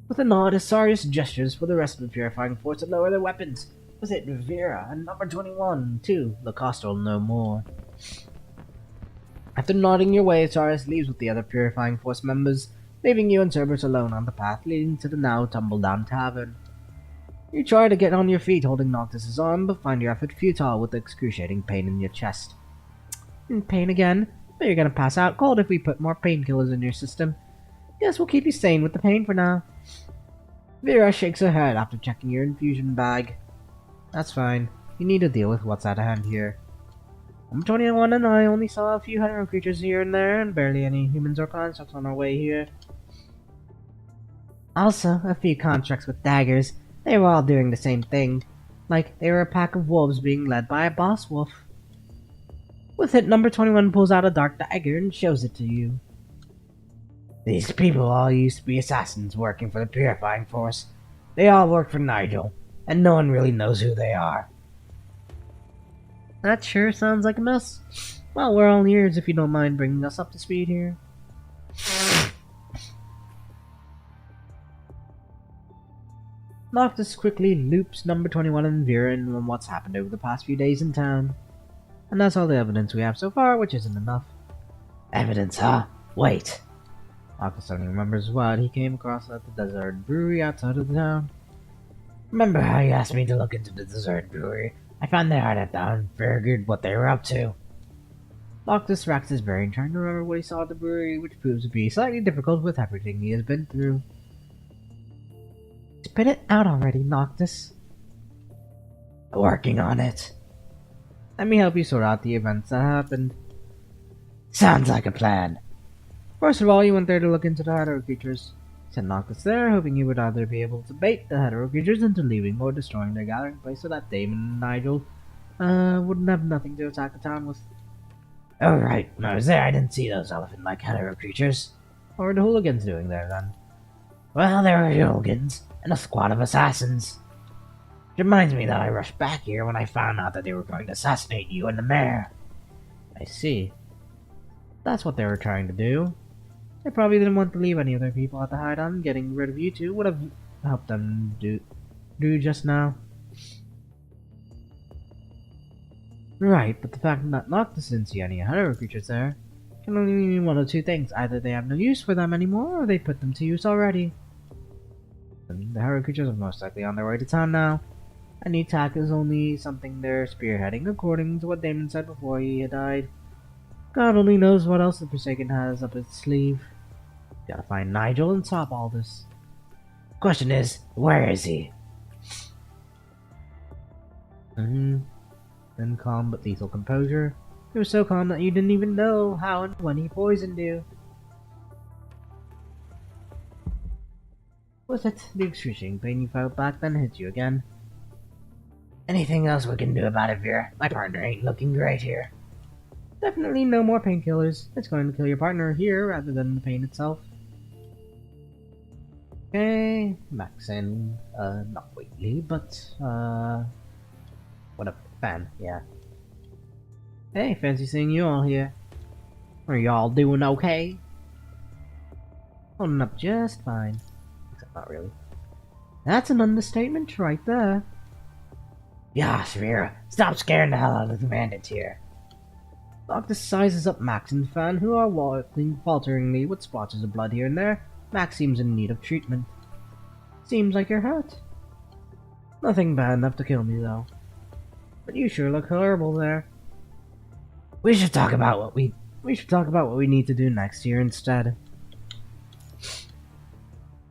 With a nod, Asarius gestures for the rest of the Purifying Force to lower their weapons. With it, Vera and number 21, too. Lacoste will know more. After nodding your way, Asarius leaves with the other Purifying Force members, leaving you and Cerberus alone on the path leading to the now tumble-down tavern. You try to get on your feet holding Noctis' arm, but find your effort futile with the excruciating pain in your chest. Pain again? But you're gonna pass out cold if we put more painkillers in your system. Guess we'll keep you sane with the pain for now. Vera shakes her head after checking your infusion bag. That's fine. You need to deal with what's at hand here. Number 21 and I only saw a few hetero creatures here and there, and barely any humans or constructs on our way here. Also, a few constructs with daggers. They were all doing the same thing. Like they were a pack of wolves being led by a boss wolf. With it, number 21 pulls out a dark dagger and shows it to you. These people all used to be assassins working for the Purifying Force. They all work for Nigel, and no one really knows who they are. That sure sounds like a mess. Well, we're all ears if you don't mind bringing us up to speed here. Noctis quickly loops number 21 and Vera in on what's happened over the past few days in town. And that's all the evidence we have so far, which isn't enough. Evidence, huh? Wait. Noctis only remembers what he came across at the Desert Brewery outside of the town. Remember how you asked me to look into the Desert Brewery I found the hideout down, figured what they were up to. Noctis racks his brain, trying to remember what he saw at the brewery, which proves to be slightly difficult with everything he has been through. Spit it out already, Noctis. Working on it. Let me help you sort out the events that happened. Sounds like a plan. First of all, you went there to look into the hetero creatures. Sent Noctis there, hoping you would either be able to bait the hetero creatures into leaving or destroying their gathering place so that Damon and Nigel wouldn't have nothing to attack the town with. Oh right, when I was there I didn't see those elephant-like hetero creatures. What were the hooligans doing there then? Well, there were hooligans and a squad of assassins. Which reminds me that I rushed back here when I found out that they were going to assassinate you and the mayor. I see. That's what they were trying to do. They probably didn't want to leave any of their people at the hideout, and getting rid of you two would have helped them do just now. Right, but the fact that Noctis didn't see any hetero creatures there can only mean one of two things. Either they have no use for them anymore, or they put them to use already. And the hetero creatures are most likely on their way to town now. And the attack is only something they're spearheading, according to what Damon said before he died. God only knows what else the Forsaken has up its sleeve. Gotta find Nigel and stop all this. Question is, where is he? Then calm but lethal composure. He was so calm that you didn't even know how and when he poisoned you. Was it the excruciating pain you felt back then hit you again? Anything else we can do about it, Vera? My partner ain't looking great here. Definitely no more painkillers. It's going to kill your partner here rather than the pain itself. Okay, Max and, not Waitley, but, what a fan, yeah. Hey, fancy seeing you all here. Are y'all doing okay? Holding up just fine. Except not really. That's an understatement right there. Gosh, Vera, stop scaring the hell out of the bandits here. Doctor sizes up Max and Fan, who are walking falteringly with splotches of blood here and there. Max seems in need of treatment. Seems like you're hurt. Nothing bad enough to kill me, though. But you sure look horrible there. We should talk about what we need to do next year instead.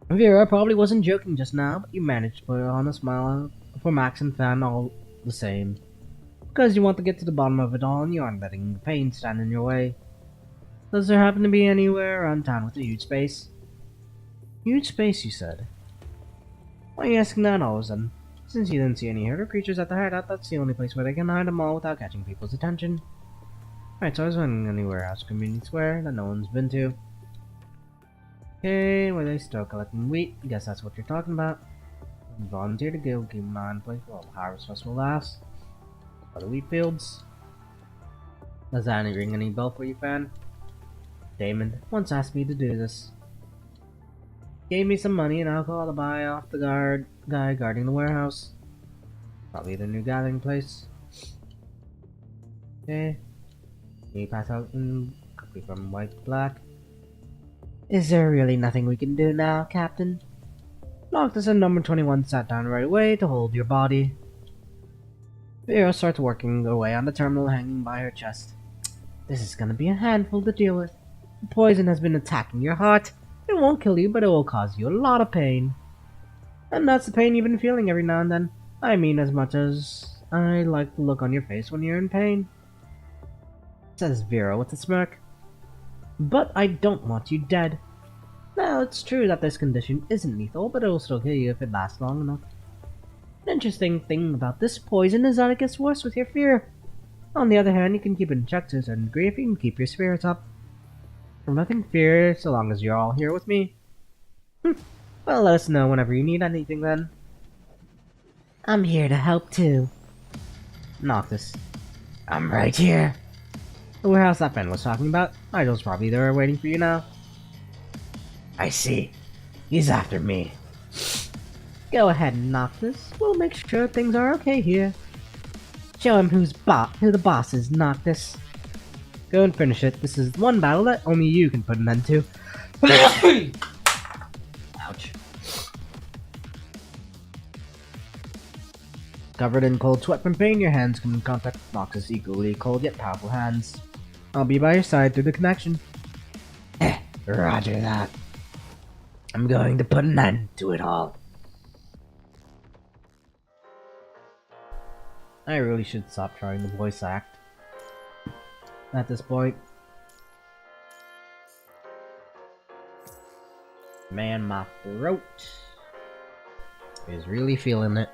Vera probably wasn't joking just now, but you managed to put on a smile for Max and Fan all the same. Because you want to get to the bottom of it all and you aren't letting the pain stand in your way. Does there happen to be anywhere around town with a huge space? Huge space, you said. Why are you asking that all of a sudden? Since you didn't see any herd or creatures at the hideout, that's the only place where they can hide them all without catching people's attention. Right, so I was wondering any warehouse community square that no one's been to. Okay, where they still collecting wheat. I guess that's what you're talking about. Volunteer to go keep an eye on the place while the harvest festival lasts. Other wheat fields. Does that ring any bell for you, Fan? Damon once asked me to do this. Gave me some money and alcohol to buy off the guy guarding the warehouse. Probably the new gathering place. Okay. Can you pass out and copy from white to black? Is there really nothing we can do now, Captain? Noctis and number 21 sat down right away to hold your body. Vera starts working away on the terminal hanging by her chest. This is gonna be a handful to deal with. The poison has been attacking your heart. It won't kill you, but it will cause you a lot of pain. And that's the pain you've been feeling every now and then. I mean, as much as I like the look on your face when you're in pain. Says Vera with a smirk. But I don't want you dead. Now, it's true that this condition isn't lethal, but it will still kill you if it lasts long enough. The interesting thing about this poison is that it gets worse with your fear. On the other hand, you can keep it in check to a certain degree if you can keep your spirits up. From nothing fear, so long as you're all here with me. Well, let us know whenever you need anything then. I'm here to help too. Noctis. I'm right here. The warehouse that Ben was talking about, Nigel's probably there waiting for you now. I see. He's after me. Go ahead, Noctis. We'll make sure things are okay here. Show him who the boss is, Noctis. Go and finish it. This is one battle that only you can put an end to. Ouch. covered in cold sweat from pain, your hands come in contact with Nox's equally cold yet powerful hands. I'll be by your side through the connection. Roger that. I'm going to put an end to it all. I really should stop trying to voice act at this point. Man, my throat is really feeling it.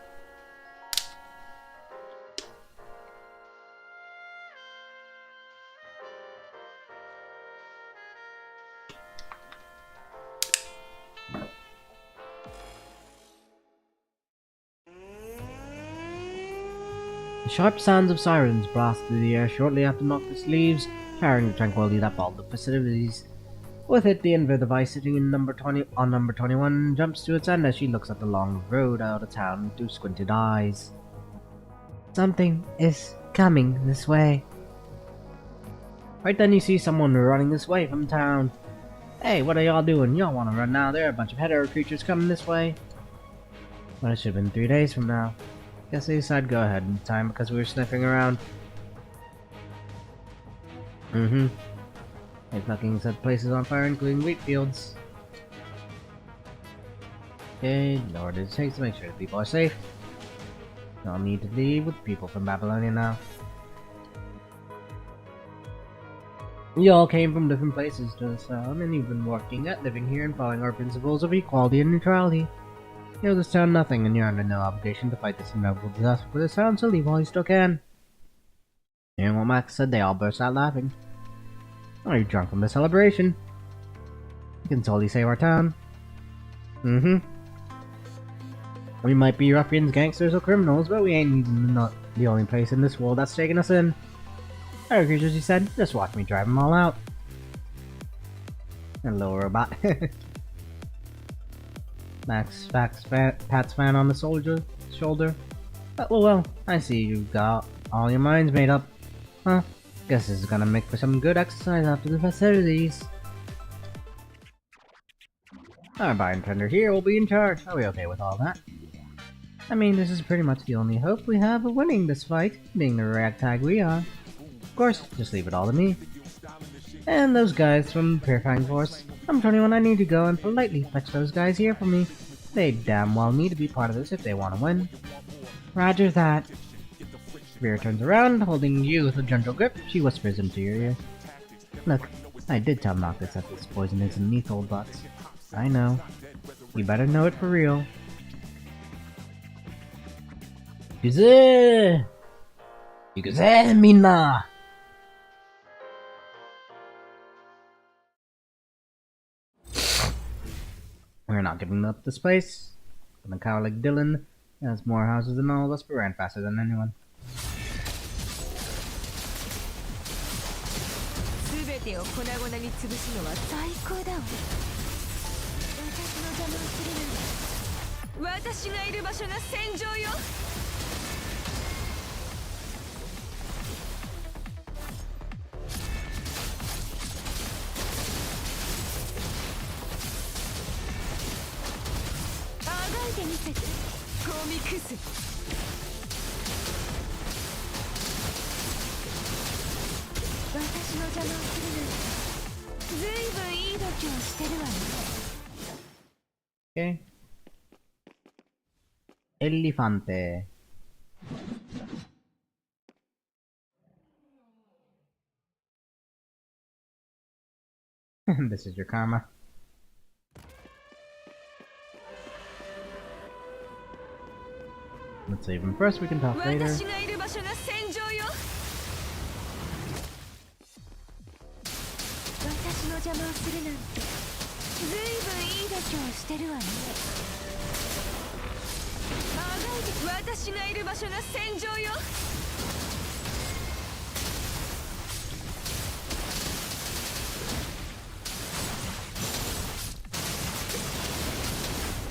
The sharp sounds of sirens blast through the air shortly after Noctis leaves, carrying the tranquility that followed the festivities. With it, the Inver device sitting in number 21 jumps to its end as she looks at the long road out of town through squinted eyes. Something is coming this way. Right then you see someone running this way from town. Hey, what are y'all doing? Y'all wanna run now? There are a bunch of hetero creatures coming this way. But it should have been 3 days from now. Guess they decided to go ahead in time because we were sniffing around. They've fucking set places on fire, including wheat fields. Okay, Lord, it takes to make sure that people are safe. I'll need to leave with people from Babylonia now. You all came from different places to this town, and you've been working at living here and following our principles of equality and neutrality. You owe this town nothing, and you're under no obligation to fight this inevitable disaster for this town, so leave while you still can. Hearing what Max said, they all burst out laughing. Are you drunk from the celebration? You can totally save our town. We might be ruffians, gangsters, or criminals, but we ain't not the only place in this world that's taking us in. Fire creatures, he said. Just watch me drive them all out. Hello, robot. Max pats fan on the shoulder. Well, I see you've got all your minds made up. Huh? Guess this is gonna make for some good exercise after the festivities. Our bartender here will be in charge. Are we okay with all that? I mean, this is pretty much the only hope we have of winning this fight, being the ragtag we are. Of course, just leave it all to me. And those guys from Purifying Force. I'm 21, I need to go and politely fetch those guys here for me. They damn well need to be part of this if they want to win. Roger that. Veer turns around, holding you with a gentle grip. She whispers into your ear. Look, I did tell Noctis that this poison isn't lethal, but I know. You better know it for real. Yukuze! Yukuze, Mina! We're not giving up this place. And a cow like Dylan has more houses than all of us, but ran faster than anyone. 全てを粉々に潰すのは最高だわ。私の邪魔をするなんて。私がいる場所が戦場よ。あがいてみせて、ゴミクズ。私の邪魔をするなんて、ずいぶんいい度胸してるわね。Okay. Elefante. This is your karma. Let's save him first, we can talk later. 私がいる場所が戦場よ。私の邪魔をするなんて、ずいぶんいい度胸してるわね。あがいて、私がいる場所が戦場よ。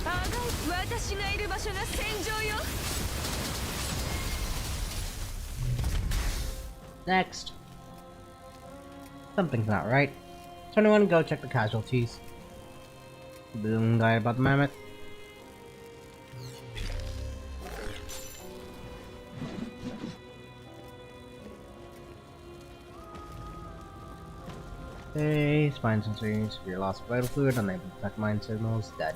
あがいて、私がいる場所が戦場よ。Next. Something's not right. 21, go check the casualties. Boom guy about the mammoth. Okay, spine sensory, severe loss of vital fluid, unable to detect mind signals, dead.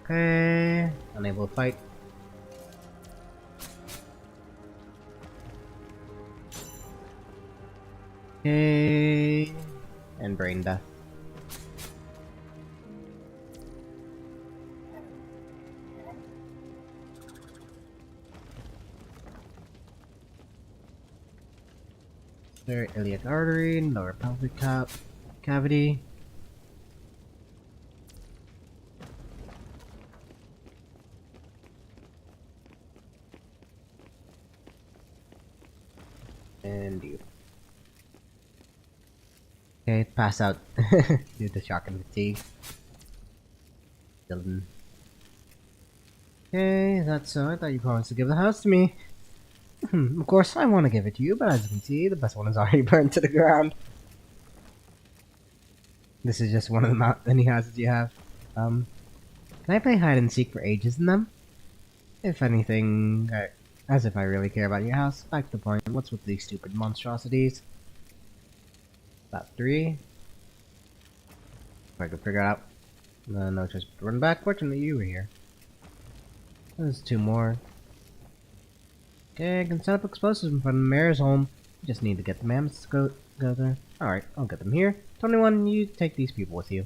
Okay, unable to fight. Okay, and brain death. There, iliac artery, lower pelvic cavity. And you. Okay, pass out due to shock and fatigue. Dylan. Okay, that's so. I thought you promised to give the house to me. Of course, I want to give it to you, but as you can see, the best one is already burned to the ground. This is just one of the many houses you have. Can I play hide and seek for ages in them? If anything, as if I really care about your house. Back to the point, what's with these stupid monstrosities? About 3. If I could figure it out. No choice but to run back. Fortunately, you were here. There's 2 more. Okay, I can set up explosives in front of the mayor's home. Just need to get the mammoths to go there. Alright, I'll get them here. 21, you take these people with you.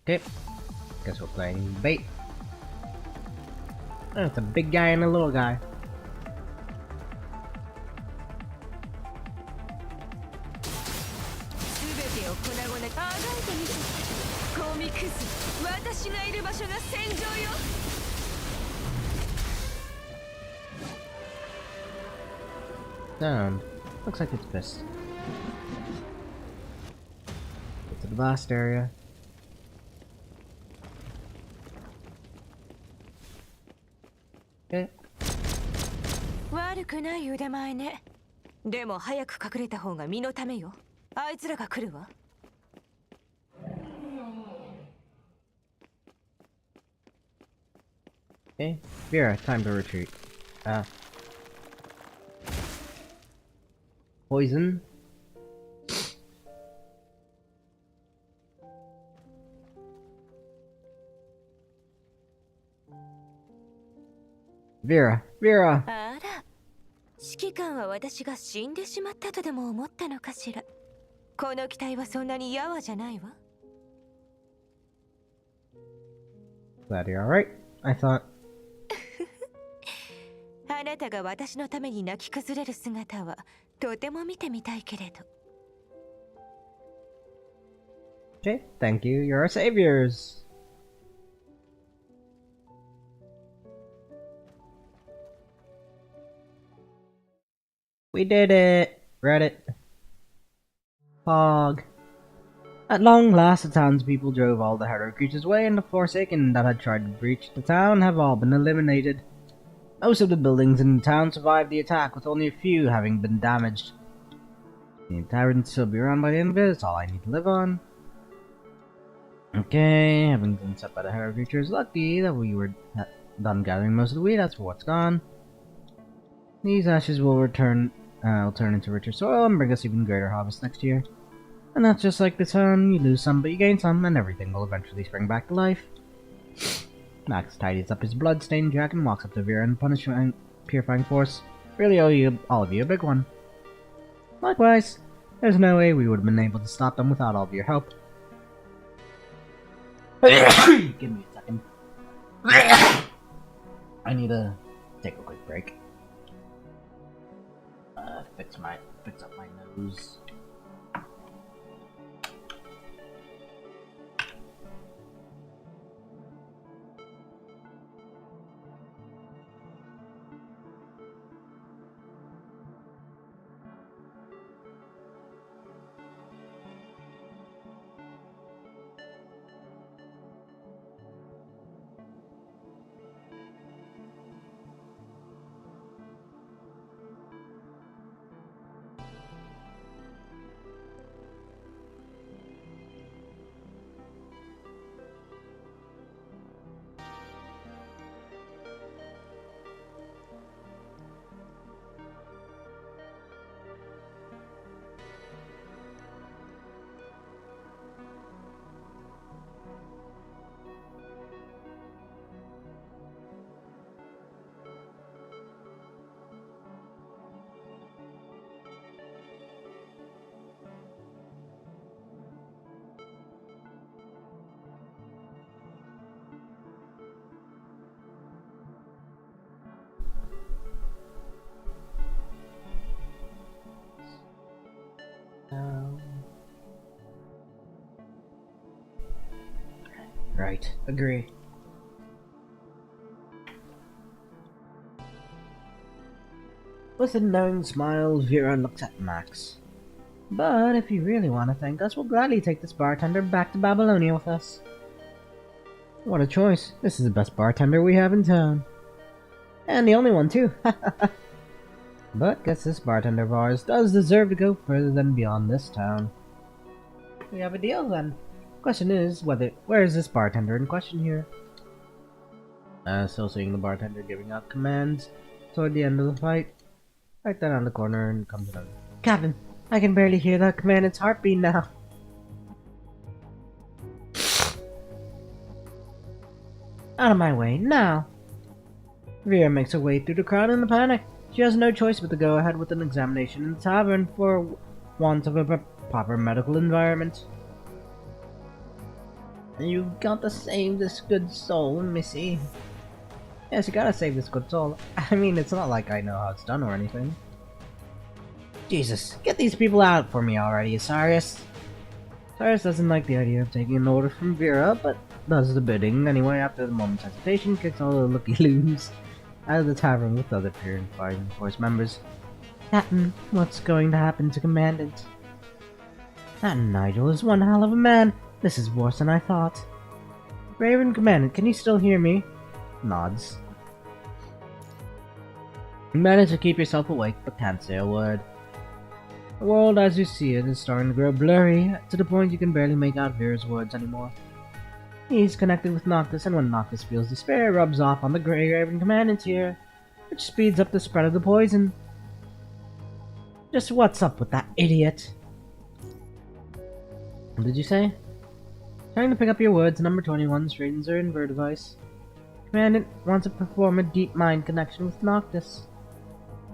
Okay, guess we're playing bait. Oh, it's a big guy and a little guy. Sound. Looks like it's pissed. Get to the blast area. Okay. 悪くない腕前ね。でも早く隠れた方が身のためよ。あいつらが来るわ。Okay. Vera, time to retreat. Poison. Vera. あら、指揮官は私が死んでしまったとでも思ったのかしら。この機体はそんなにやわじゃないわ。Glad you're alright. I thought. あなたが私のために泣き崩れる姿はとても見てみたいけれど。Okay, thank you. You're our saviors. We did it! Read it. Fog. At long last, the townspeople drove all the hero creatures away, and the Forsaken that had tried to breach the town have all been eliminated. Most of the buildings in the town survived the attack, with only a few having been damaged. The tyrant still be around by the end of it, it's all I need to live on. Okay, having been set by the hero creatures, lucky that we were done gathering most of the wheat, that's what's gone. These ashes will turn into richer soil and bring us even greater harvest next year. And that's just like the sun, you lose some but you gain some, and everything will eventually spring back to life. Max tidies up his blood-stained jacket and walks up to Vera and punishment purifying force. Really owe you, all of you, a big one. Likewise, there's no way we would have been able to stop them without all of your help. Give me a second. I need to take a quick break. Fix up my nose. Right, agree. With a knowing smile, Vera looked at Max. But if you really want to thank us, we'll gladly take this bartender back to Babylonia with us. What a choice. This is the best bartender we have in town. And the only one, too. But guess this bartender of ours does deserve to go further than beyond this town. We have a deal then. Question is, where is this bartender in question here? Still seeing the bartender giving out commands toward the end of the fight. Right there on the corner and comes out. Captain, I can barely hear that commandant's heartbeat now. Out of my way, now! Vera makes her way through the crowd in a panic. She has no choice but to go ahead with an examination in the tavern for want of a proper medical environment. You've got to save this good soul, Missy. Yes, you gotta save this good soul. I mean, it's not like I know how it's done or anything. Jesus, get these people out for me already, Asarius. Asarius doesn't like the idea of taking an order from Vera, but does the bidding anyway after the moment's hesitation, kicks all the looky-loos out of the tavern with other Fighting Force members. Captain, what's going to happen to Commandant? That Nigel is one hell of a man. This is worse than I thought. Raven Commandant, can you still hear me? Nods. You manage to keep yourself awake, but can't say a word. The world as you see it is starting to grow blurry, to the point you can barely make out Vera's words anymore. He's connected with Noctis, and when Noctis feels despair, rubs off on the Grey Raven Commandant here, which speeds up the spread of the poison. Just what's up with that idiot? What did you say? Trying to pick up your words, number 21 straightens her invert device. Commandant wants to perform a deep mind connection with Noctis.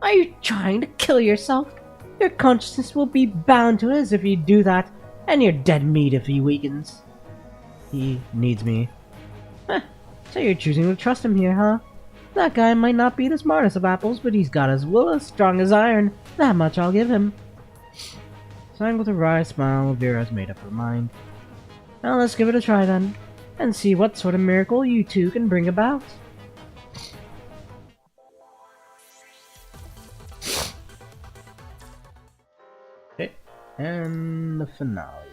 Are you trying to kill yourself? Your consciousness will be bound to us if you do that, and you're dead meat if he weakens. He needs me. Huh, so you're choosing to trust him here, huh? That guy might not be the smartest of apples, but he's got his will as strong as iron. That much I'll give him. Sighing with a wry smile, Vera's made up her mind. Now let's give it a try then, and see what sort of miracle you two can bring about. Okay, and the finale.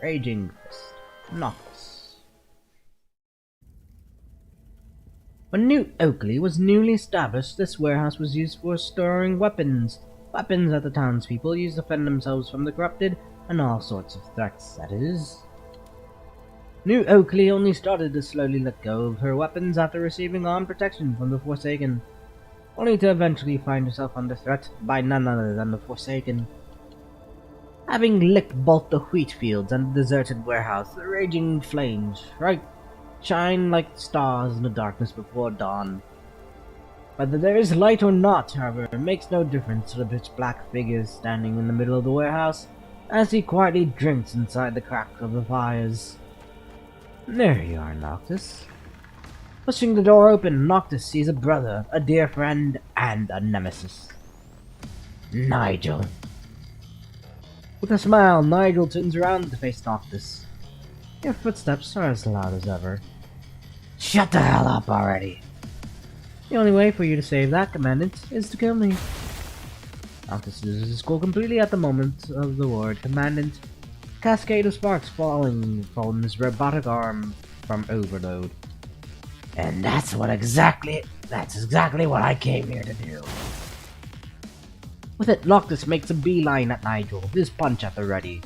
Raging Fist. Noctis. When New Oakley was newly established, this warehouse was used for storing weapons. Weapons that the townspeople used to defend themselves from the corrupted and all sorts of threats, that is. New Oakley only started to slowly let go of her weapons after receiving armed protection from the Forsaken, only to eventually find herself under threat by none other than the Forsaken. Having licked both the wheat fields and the deserted warehouse, the raging flames shine like stars in the darkness before dawn. Whether there is light or not, however, it makes no difference to the pitch-black figure standing in the middle of the warehouse as he quietly drinks inside the crack of the fires. There you are, Noctis. Pushing the door open, Noctis sees a brother, a dear friend, and a nemesis. Nigel. With a smile, Nigel turns around to face Noctis. Your footsteps are as loud as ever. Shut the hell up already! The only way for you to save that, Commandant, is to kill me. Noctis loses his cool completely at the moment of the word Commandant. A cascade of sparks falling from his robotic arm from overload. And that's exactly what I came here to do. With it, Noctis makes a beeline at Nigel, his punch at the ready.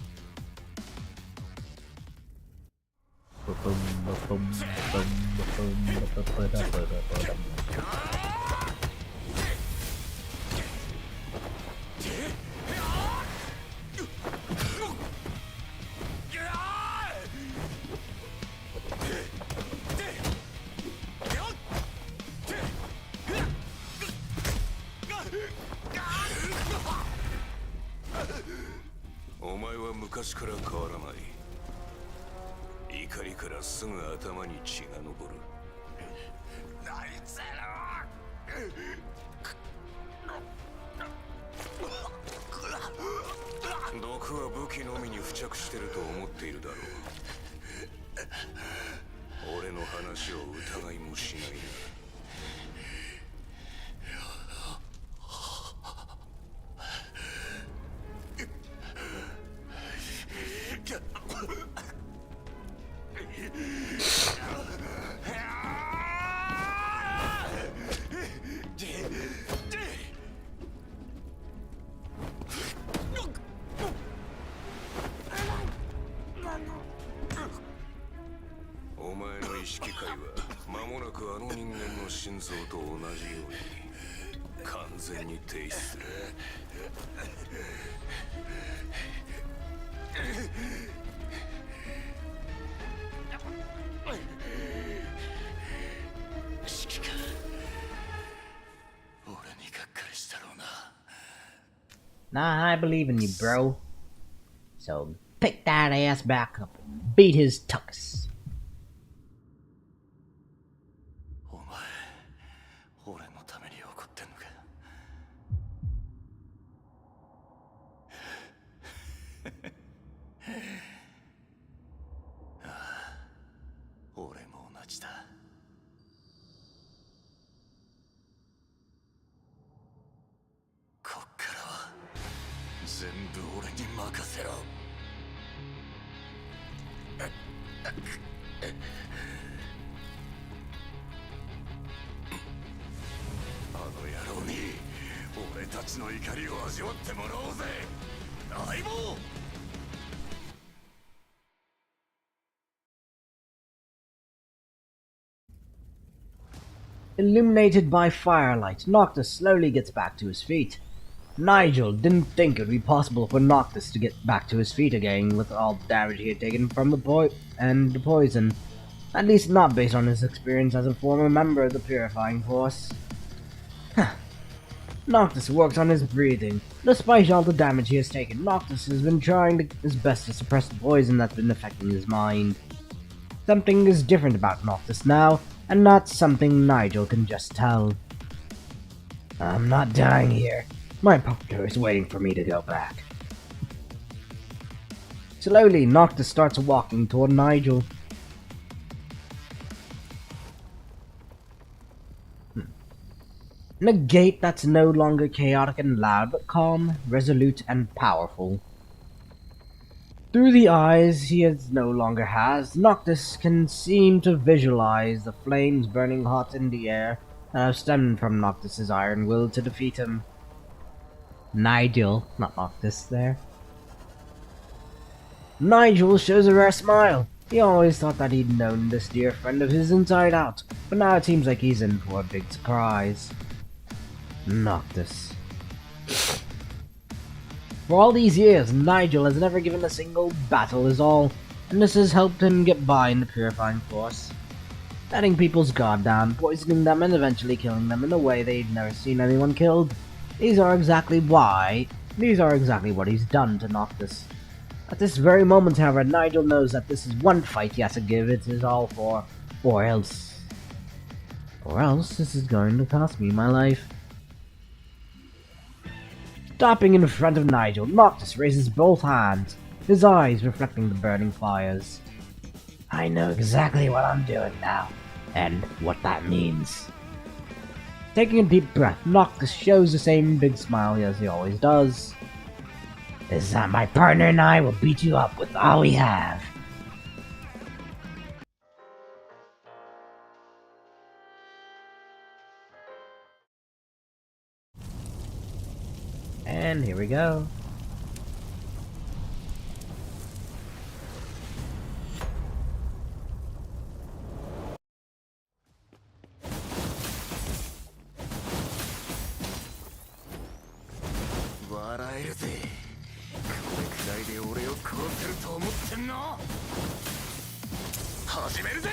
の話を疑いもしないな。お前の意識界は間もなくあの人間の心臓と同じように完全に停止する。指揮官、俺にがっかりしたろうな。 Nah, I believe in you, bro. So pick that ass back up and beat his tuckus. お前、俺のために怒ってんのか。ああ、俺も同じだ。こっからは全部俺に任せろ。あの野郎に俺たちの怒りを味わってもらおうぜ、相棒。 Illuminated by firelight, Noctis slowly gets back to his feet. Nigel didn't think it would be possible for Noctis to get back to his feet again with all the damage he had taken from the poison. At least not based on his experience as a former member of the Purifying Force. Noctis works on his breathing. Despite all the damage he has taken, Noctis has been trying his best to suppress the poison that's been affecting his mind. Something is different about Noctis now, and not something Nigel can just tell. I'm not dying here. My partner is waiting for me to go back. Slowly, Noctis starts walking toward Nigel. In a gate that's no longer chaotic and loud, but calm, resolute, and powerful. Through the eyes he no longer has, Noctis can seem to visualize the flames burning hot in the air that have stemmed from Noctis's iron will to defeat him. Nigel, not Noctis there. Nigel shows a rare smile. He always thought that he'd known this dear friend of his inside out, but now it seems like he's in for a big surprise. Noctis. For all these years, Nigel has never given a single battle his all, and this has helped him get by in the Purifying Force. Letting people's guard down, poisoning them, and eventually killing them in a way they'd never seen anyone killed. These are exactly what he's done to Noctis. At this very moment, however, Nigel knows that this is one fight he has to give it his all for, or else this is going to cost me my life. Stopping in front of Nigel, Noctis raises both hands, his eyes reflecting the burning fires. I know exactly what I'm doing now, and what that means. Taking a deep breath, Noctis shows the same big smile as he always does. Is that my partner and I will beat you up with all we have. And here we go. Countdown! 始めるぜ！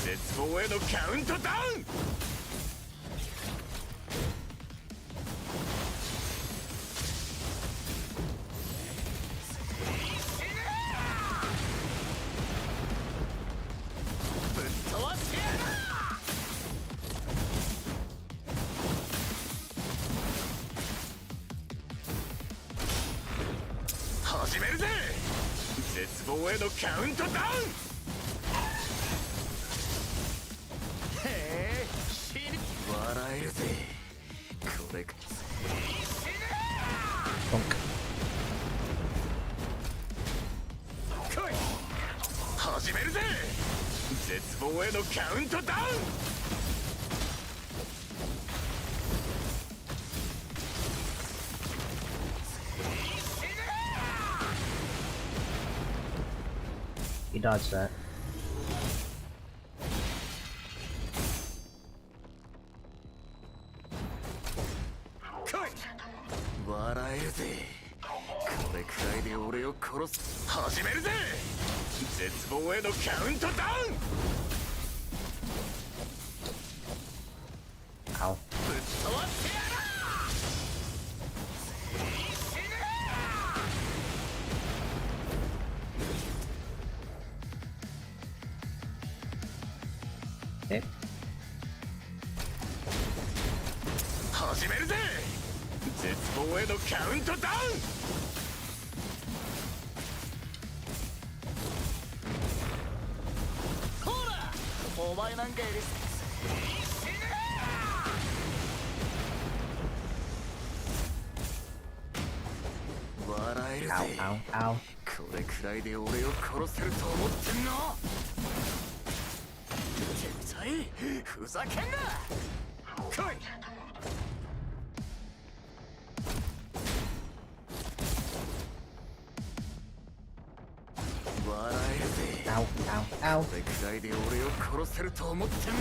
絶望へのカウントダウン！るぜこれか Bonk. 来い始めるぜ絶望へのカウントダウン He dodged that. 来い笑えるぜこれくらいで俺を殺す始めるぜ絶望へのカウントダウン Ow. ぶっ飛ばしてやる Okay. 始めるぜ絶望へのカウントダウン ほらお前なんかより 笑えるぜ Ow, ow, ow. これくらいで俺を殺せると思ってんの絶対ふざけんな来い 笑えるぜ Ow, ow, ow. これくらいで俺を殺せると思ってんの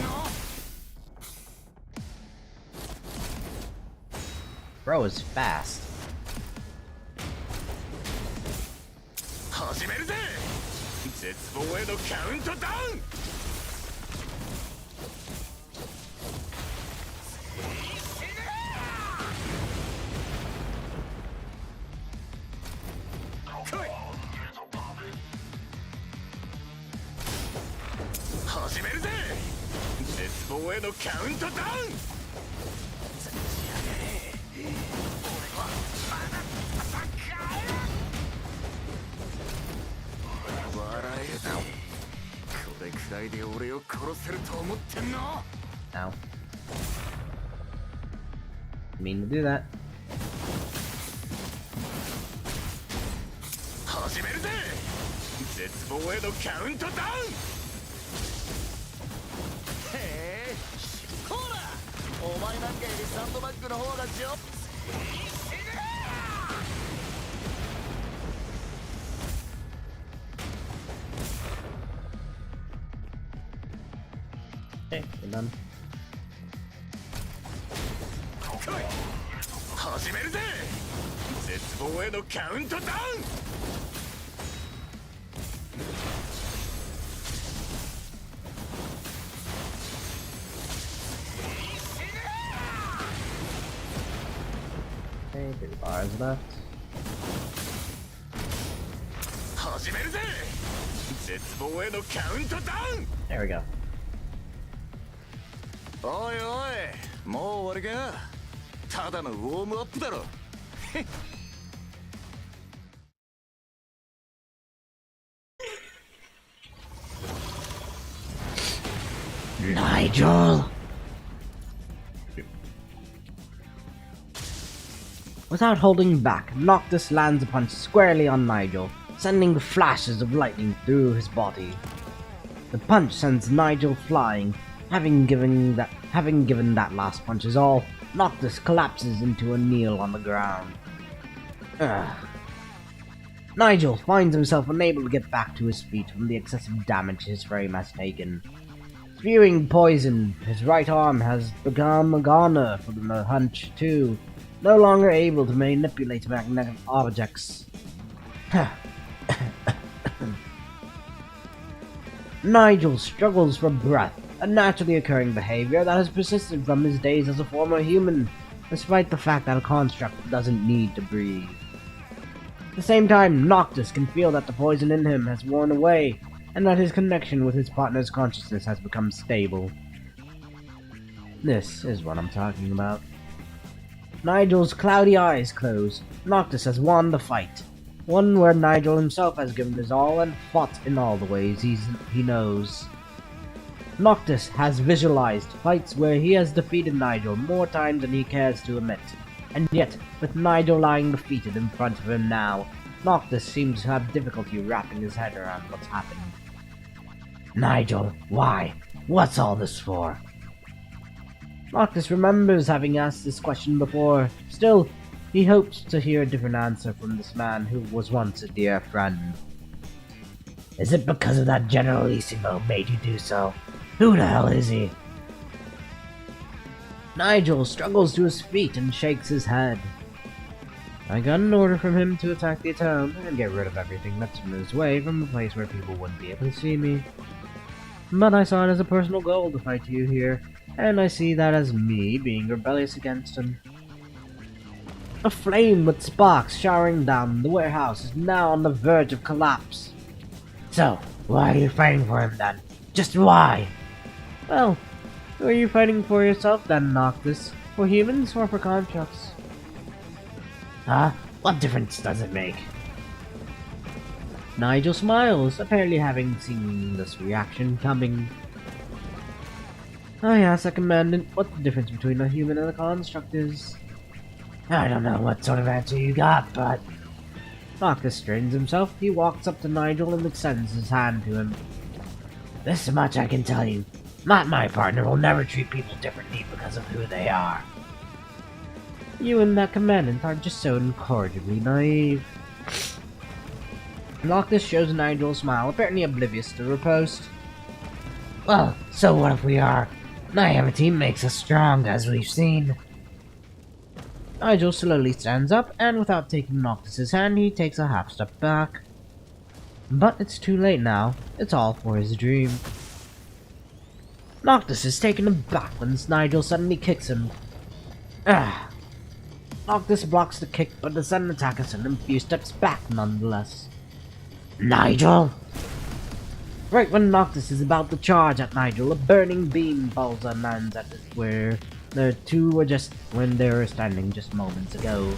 Bro is fast. 始めるぜ絶望へのカウントダウン 来い始めるぜ絶望へのカウントダウン 笑えるぜこれくらいで俺を殺せると思ってんの Ow. Mean to do that. 始めるぜ絶望へのカウントダウンへえほらお前なんかよりサンドバッグの方が上 Okay, we're done. 来い始めるぜ絶望へのカウントダウン Okay, 3 bars left. 始めるぜ絶望へのカウントダウン There we go. おいおいもう終わりかただのウォームアップだろ Nigel! Without holding back, Noctis lands a punch squarely on Nigel, sending flashes of lightning through his body. The punch sends Nigel flying. Having given that last punch is all, Noctis collapses into a kneel on the ground. Ugh. Nigel finds himself unable to get back to his feet from the excessive damage his frame has taken. Spewing poison, his right arm has become a goner from the hunch too, no longer able to manipulate magnetic objects. Nigel struggles for breath, a naturally occurring behavior that has persisted from his days as a former human, despite the fact that a construct doesn't need to breathe. At the same time, Noctis can feel that the poison in him has worn away, and that his connection with his partner's consciousness has become stable. This is what I'm talking about. Nigel's cloudy eyes close. Noctis has won the fight. One where Nigel himself has given his all and fought in all the ways he knows. Noctis has visualized fights where he has defeated Nigel more times than he cares to admit. And yet, with Nigel lying defeated in front of him now, Noctis seems to have difficulty wrapping his head around what's happened. Nigel, why? What's all this for? Noctis remembers having asked this question before. Still, he hopes to hear a different answer from this man who was once a dear friend. Is it because of that Generalissimo made you do so? Who the hell is he? Nigel struggles to his feet and shakes his head. I got an order from him to attack the town and get rid of everything that's in his way from a place where people wouldn't be able to see me. But I saw it as a personal goal to fight you here, and I see that as me being rebellious against him. A flame with sparks showering down the warehouse is now on the verge of collapse. So, why are you fighting for him then? Just why? Well, who are you fighting for yourself then, Noctis? For humans or for constructs? Huh? What difference does it make? Nigel smiles, apparently having seen this reaction coming. I asked the commandant what the difference between a human and a construct is. I don't know what sort of answer you got, but... Noctis straightens himself. He walks up to Nigel and extends his hand to him. This much I can tell you. My partner will never treat people differently because of who they are. You and that commandant are just so incorrigibly naive. Noctis shows Nigel a smile, apparently oblivious to the riposte. Well, so what if we are? Naivety makes us strong, as we've seen. Nigel slowly stands up, and without taking Noctis' hand, he takes a half step back. But it's too late now. It's all for his dream. Noctis is taken aback when Nigel suddenly kicks him. Ah! Noctis blocks the kick, but the sudden attack is sent him a few steps back nonetheless. Nigel! Right when Noctis is about to charge at Nigel, a burning beam falls and lands at it where the two were just when they were standing just moments ago.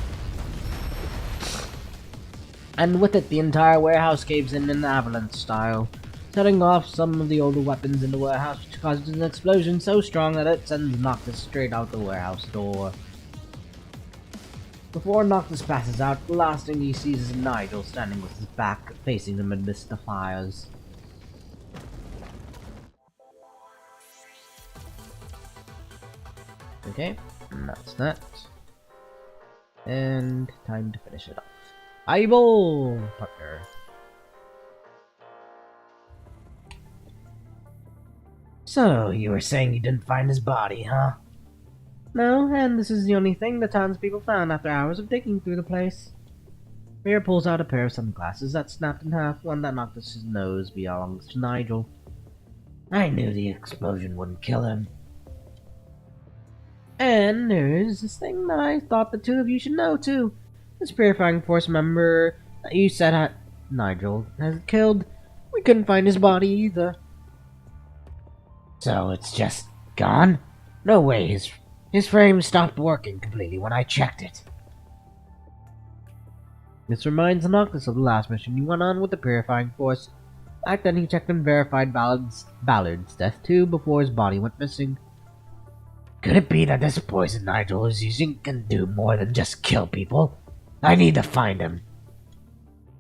And with it, the entire warehouse caves in an avalanche style, setting off some of the older weapons in the warehouse, which causes an explosion so strong that it sends Noctis straight out the warehouse door. Before Noctis passes out, the last thing he sees is Nigel standing with his back facing him amidst the fires. Okay, and that's that. And time to finish it off. Eyeball, partner. So, you were saying you didn't find his body, huh? No, and this is the only thing the townspeople found after hours of digging through the place. Mira pulls out a pair of sunglasses that snapped in half, one that knocked his nose belongs to Nigel. I knew the explosion wouldn't kill him. And there's this thing that I thought the two of you should know too. This purifying force member that you said Nigel has killed, we couldn't find his body either. So it's just gone? No way, his frame stopped working completely when I checked it. This reminds Noctis of the last mission you went on with the Purifying Force. Back then he checked and verified Ballard's death too before his body went missing. Could it be that this poison Nigel is using can do more than just kill people? I need to find him.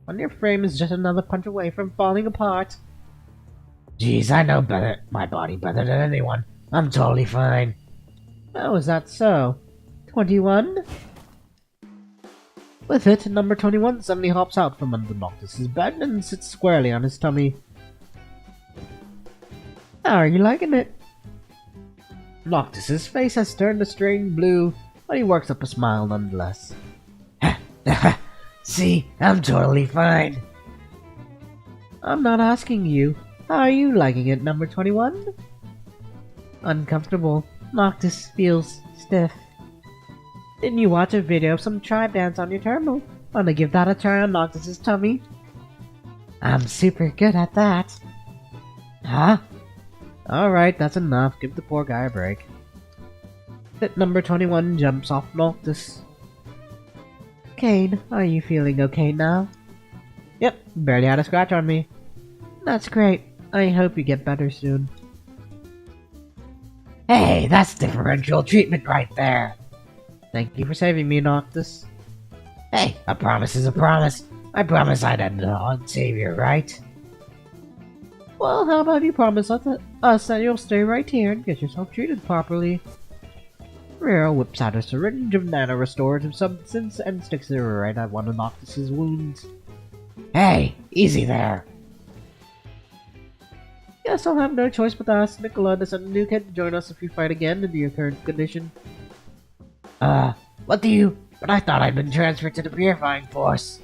When your frame is just another punch away from falling apart. Geez, I know my body better than anyone. I'm totally fine. Oh, is that so? 21? With it, number 21 suddenly hops out from under Noctis' bed and sits squarely on his tummy. How are you liking it? Noctis' face has turned a strange blue, but he works up a smile nonetheless. See, I'm totally fine. I'm not asking you. How are you liking it, number 21? Uncomfortable. Noctis feels stiff. Didn't you watch a video of some tribe dance on your terminal? Wanna give that a try on Noctis' tummy? I'm super good at that. Huh? Alright, that's enough. Give the poor guy a break. Hit number 21 jumps off Noctis. Kane, are you feeling okay now? Yep, barely had a scratch on me. That's great. I hope you get better soon. Hey, that's differential treatment right there. Thank you for saving me, Noctis. Hey, a promise is a promise. I promise I'd end it all and save you, right? Well, how about you promise us that you'll stay right here and get yourself treated properly? Rero whips out a syringe of nano-restorative substance and sticks it right at one of Noctis's wounds. Hey, easy there! Guess I'll have no choice but to ask Nicola to send a new kid to join us if you fight again in your current condition. What do you... But I thought I'd been transferred to the Purifying Force.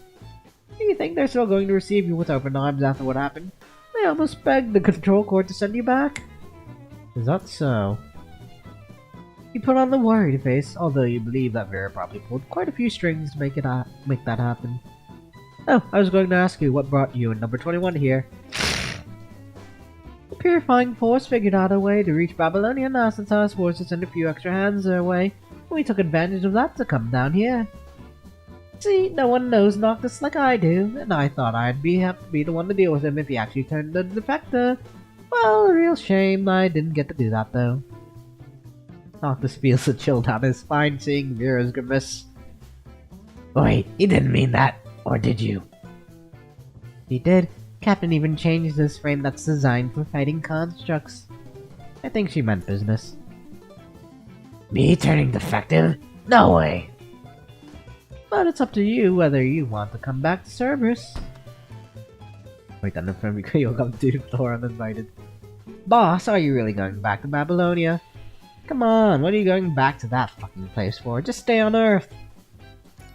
Do you think they're still going to receive you with open arms after what happened? They almost begged the Control Corps to send you back. Is that so? You put on the worried face, although you believe that Vera probably pulled quite a few strings to make that happen. Oh, I was going to ask you what brought you and number 21 here. The Purifying Force figured out a way to reach Babylonia and asked the task force to send a few extra hands their way. We took advantage of that to come down here. See, no one knows Noctis like I do, and I thought I'd have to be the one to deal with him if he actually turned the defector. Well, a real shame I didn't get to do that, though. Noctis feels a chill down his spine seeing Vera's grimace. Wait, you didn't mean that, or did you? He did. Captain even changed this frame that's designed for fighting constructs. I think she meant business. Me turning defective? No way! But it's up to you whether you want to come back to Cerberus. Wait, then you'll come to the floor uninvited. Boss, are you really going back to Babylonia? Come on, what are you going back to that fucking place for? Just stay on Earth!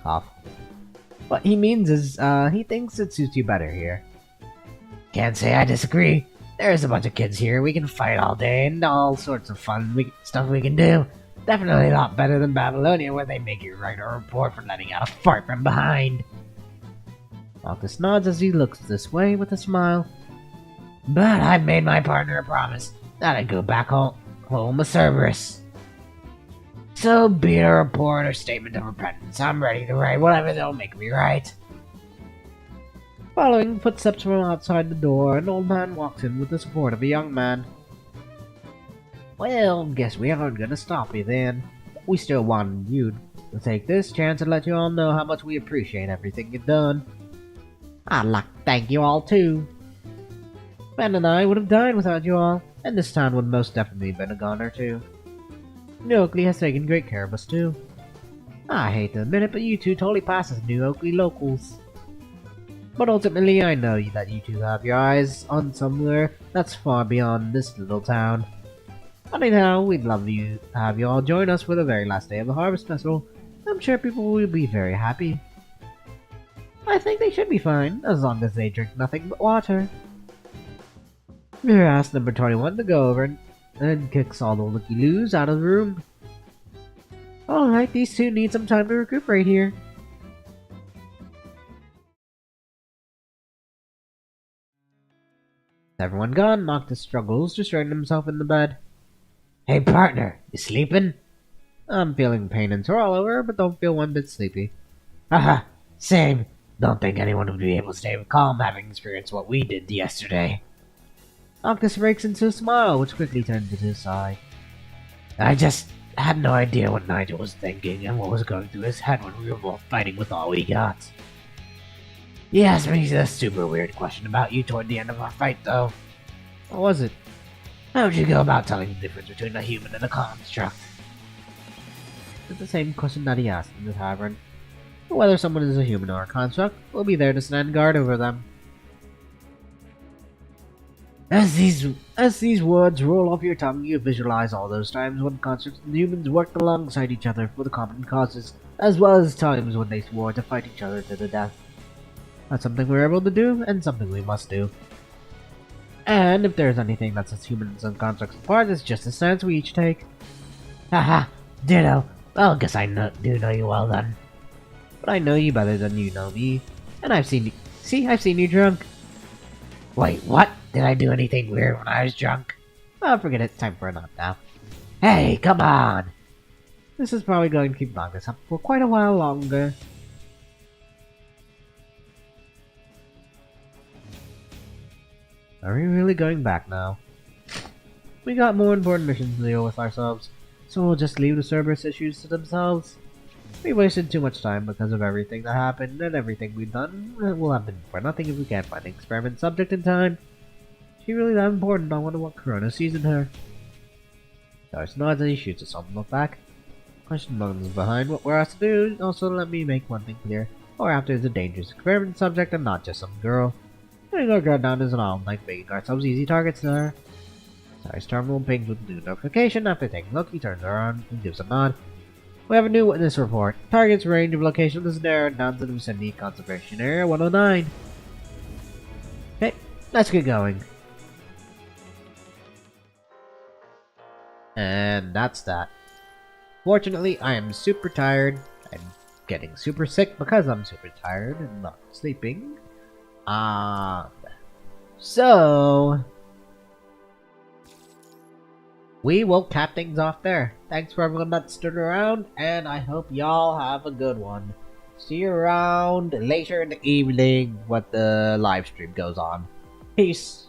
Cough. What he means is, he thinks it suits you better here. Can't say I disagree. There's a bunch of kids here, we can fight all day, and all sorts of fun stuff we can do. Definitely a lot better than Babylonia, where they make you write a report for letting out a fart from behind. Noctis nods as he looks this way with a smile. But I've made my partner a promise that I'd go back home with Cerberus. So be it a report or statement of repentance, I'm ready to write whatever they'll make me write. Following footsteps from outside the door, an old man walks in with the support of a young man. Well, guess we aren't gonna stop you then. We still wanted you to take this chance and let you all know how much we appreciate everything you've done. I'd like to thank you all too. Ben and I would have died without you all, and this town would most definitely have been a goner too. New Oakley has taken great care of us too. I hate to admit it, but you two totally pass as New Oakley locals. But ultimately, I know that you two have your eyes on somewhere that's far beyond this little town. Anyhow, we'd love to have you all join us for the very last day of the Harvest Festival. I'm sure people will be very happy. I think they should be fine, as long as they drink nothing but water. Mira asks number 21 to go over and kicks all the looky-loos out of the room. Alright, these two need some time to recuperate here. Everyone gone, Noctis struggles to straighten himself in the bed. Hey partner, you sleeping? I'm feeling pain and sore all over, but don't feel one bit sleepy. Haha, same. Don't think anyone would be able to stay calm having experienced what we did yesterday. Noctis breaks into a smile, which quickly turns into a sigh. I just had no idea what Nigel was thinking and what was going through his head when we were both fighting with all we got. He asked me a super weird question about you toward the end of our fight, though. What was it? How'd you go about telling the difference between a human and a construct? It's the same question that he asked in the tavern. Whether someone is a human or a construct, we'll be there to stand guard over them. As these words roll off your tongue, you visualize all those times when constructs and humans worked alongside each other for the common causes, as well as times when they swore to fight each other to the death. That's something we're able to do, and something we must do. And if there's anything that sets humans and constructs apart, it's just a stance we each take. Haha, ditto. Well, guess I do know you well then. But I know you better than you know me. And I've seen you drunk. Wait, what? Did I do anything weird when I was drunk? Oh, forget it. Time for a nap now. Hey, come on! This is probably going to keep Noctis up for quite a while longer. Are we really going back now? We got more important missions to deal with ourselves, so we'll just leave the Cerberus issues to themselves. We wasted too much time because of everything that happened, and everything we've done will have been for nothing if we can't find the experiment subject in time. Is she really that important? I wonder what Corona sees in her. Darcy nods as he shoots a something look back. Question marks behind what we're asked to do. Also, let me make one thing clear. Our after is a dangerous experiment subject and not just some girl. Putting our guard down isn't all like making ourselves easy targets to her. Sorry's terminal pings with new notification. After taking a look, he turns around and gives a nod. We have a new witness report. Target's range of location is narrowed down to the vicinity conservation area 109. Okay, let's get going. And that's that. Fortunately, I am super tired. I'm getting super sick because I'm super tired and not sleeping. So we will cap things off there. Thanks for everyone that stood around, and I hope y'all have a good one. See you around later in the evening when the live stream goes on. Peace.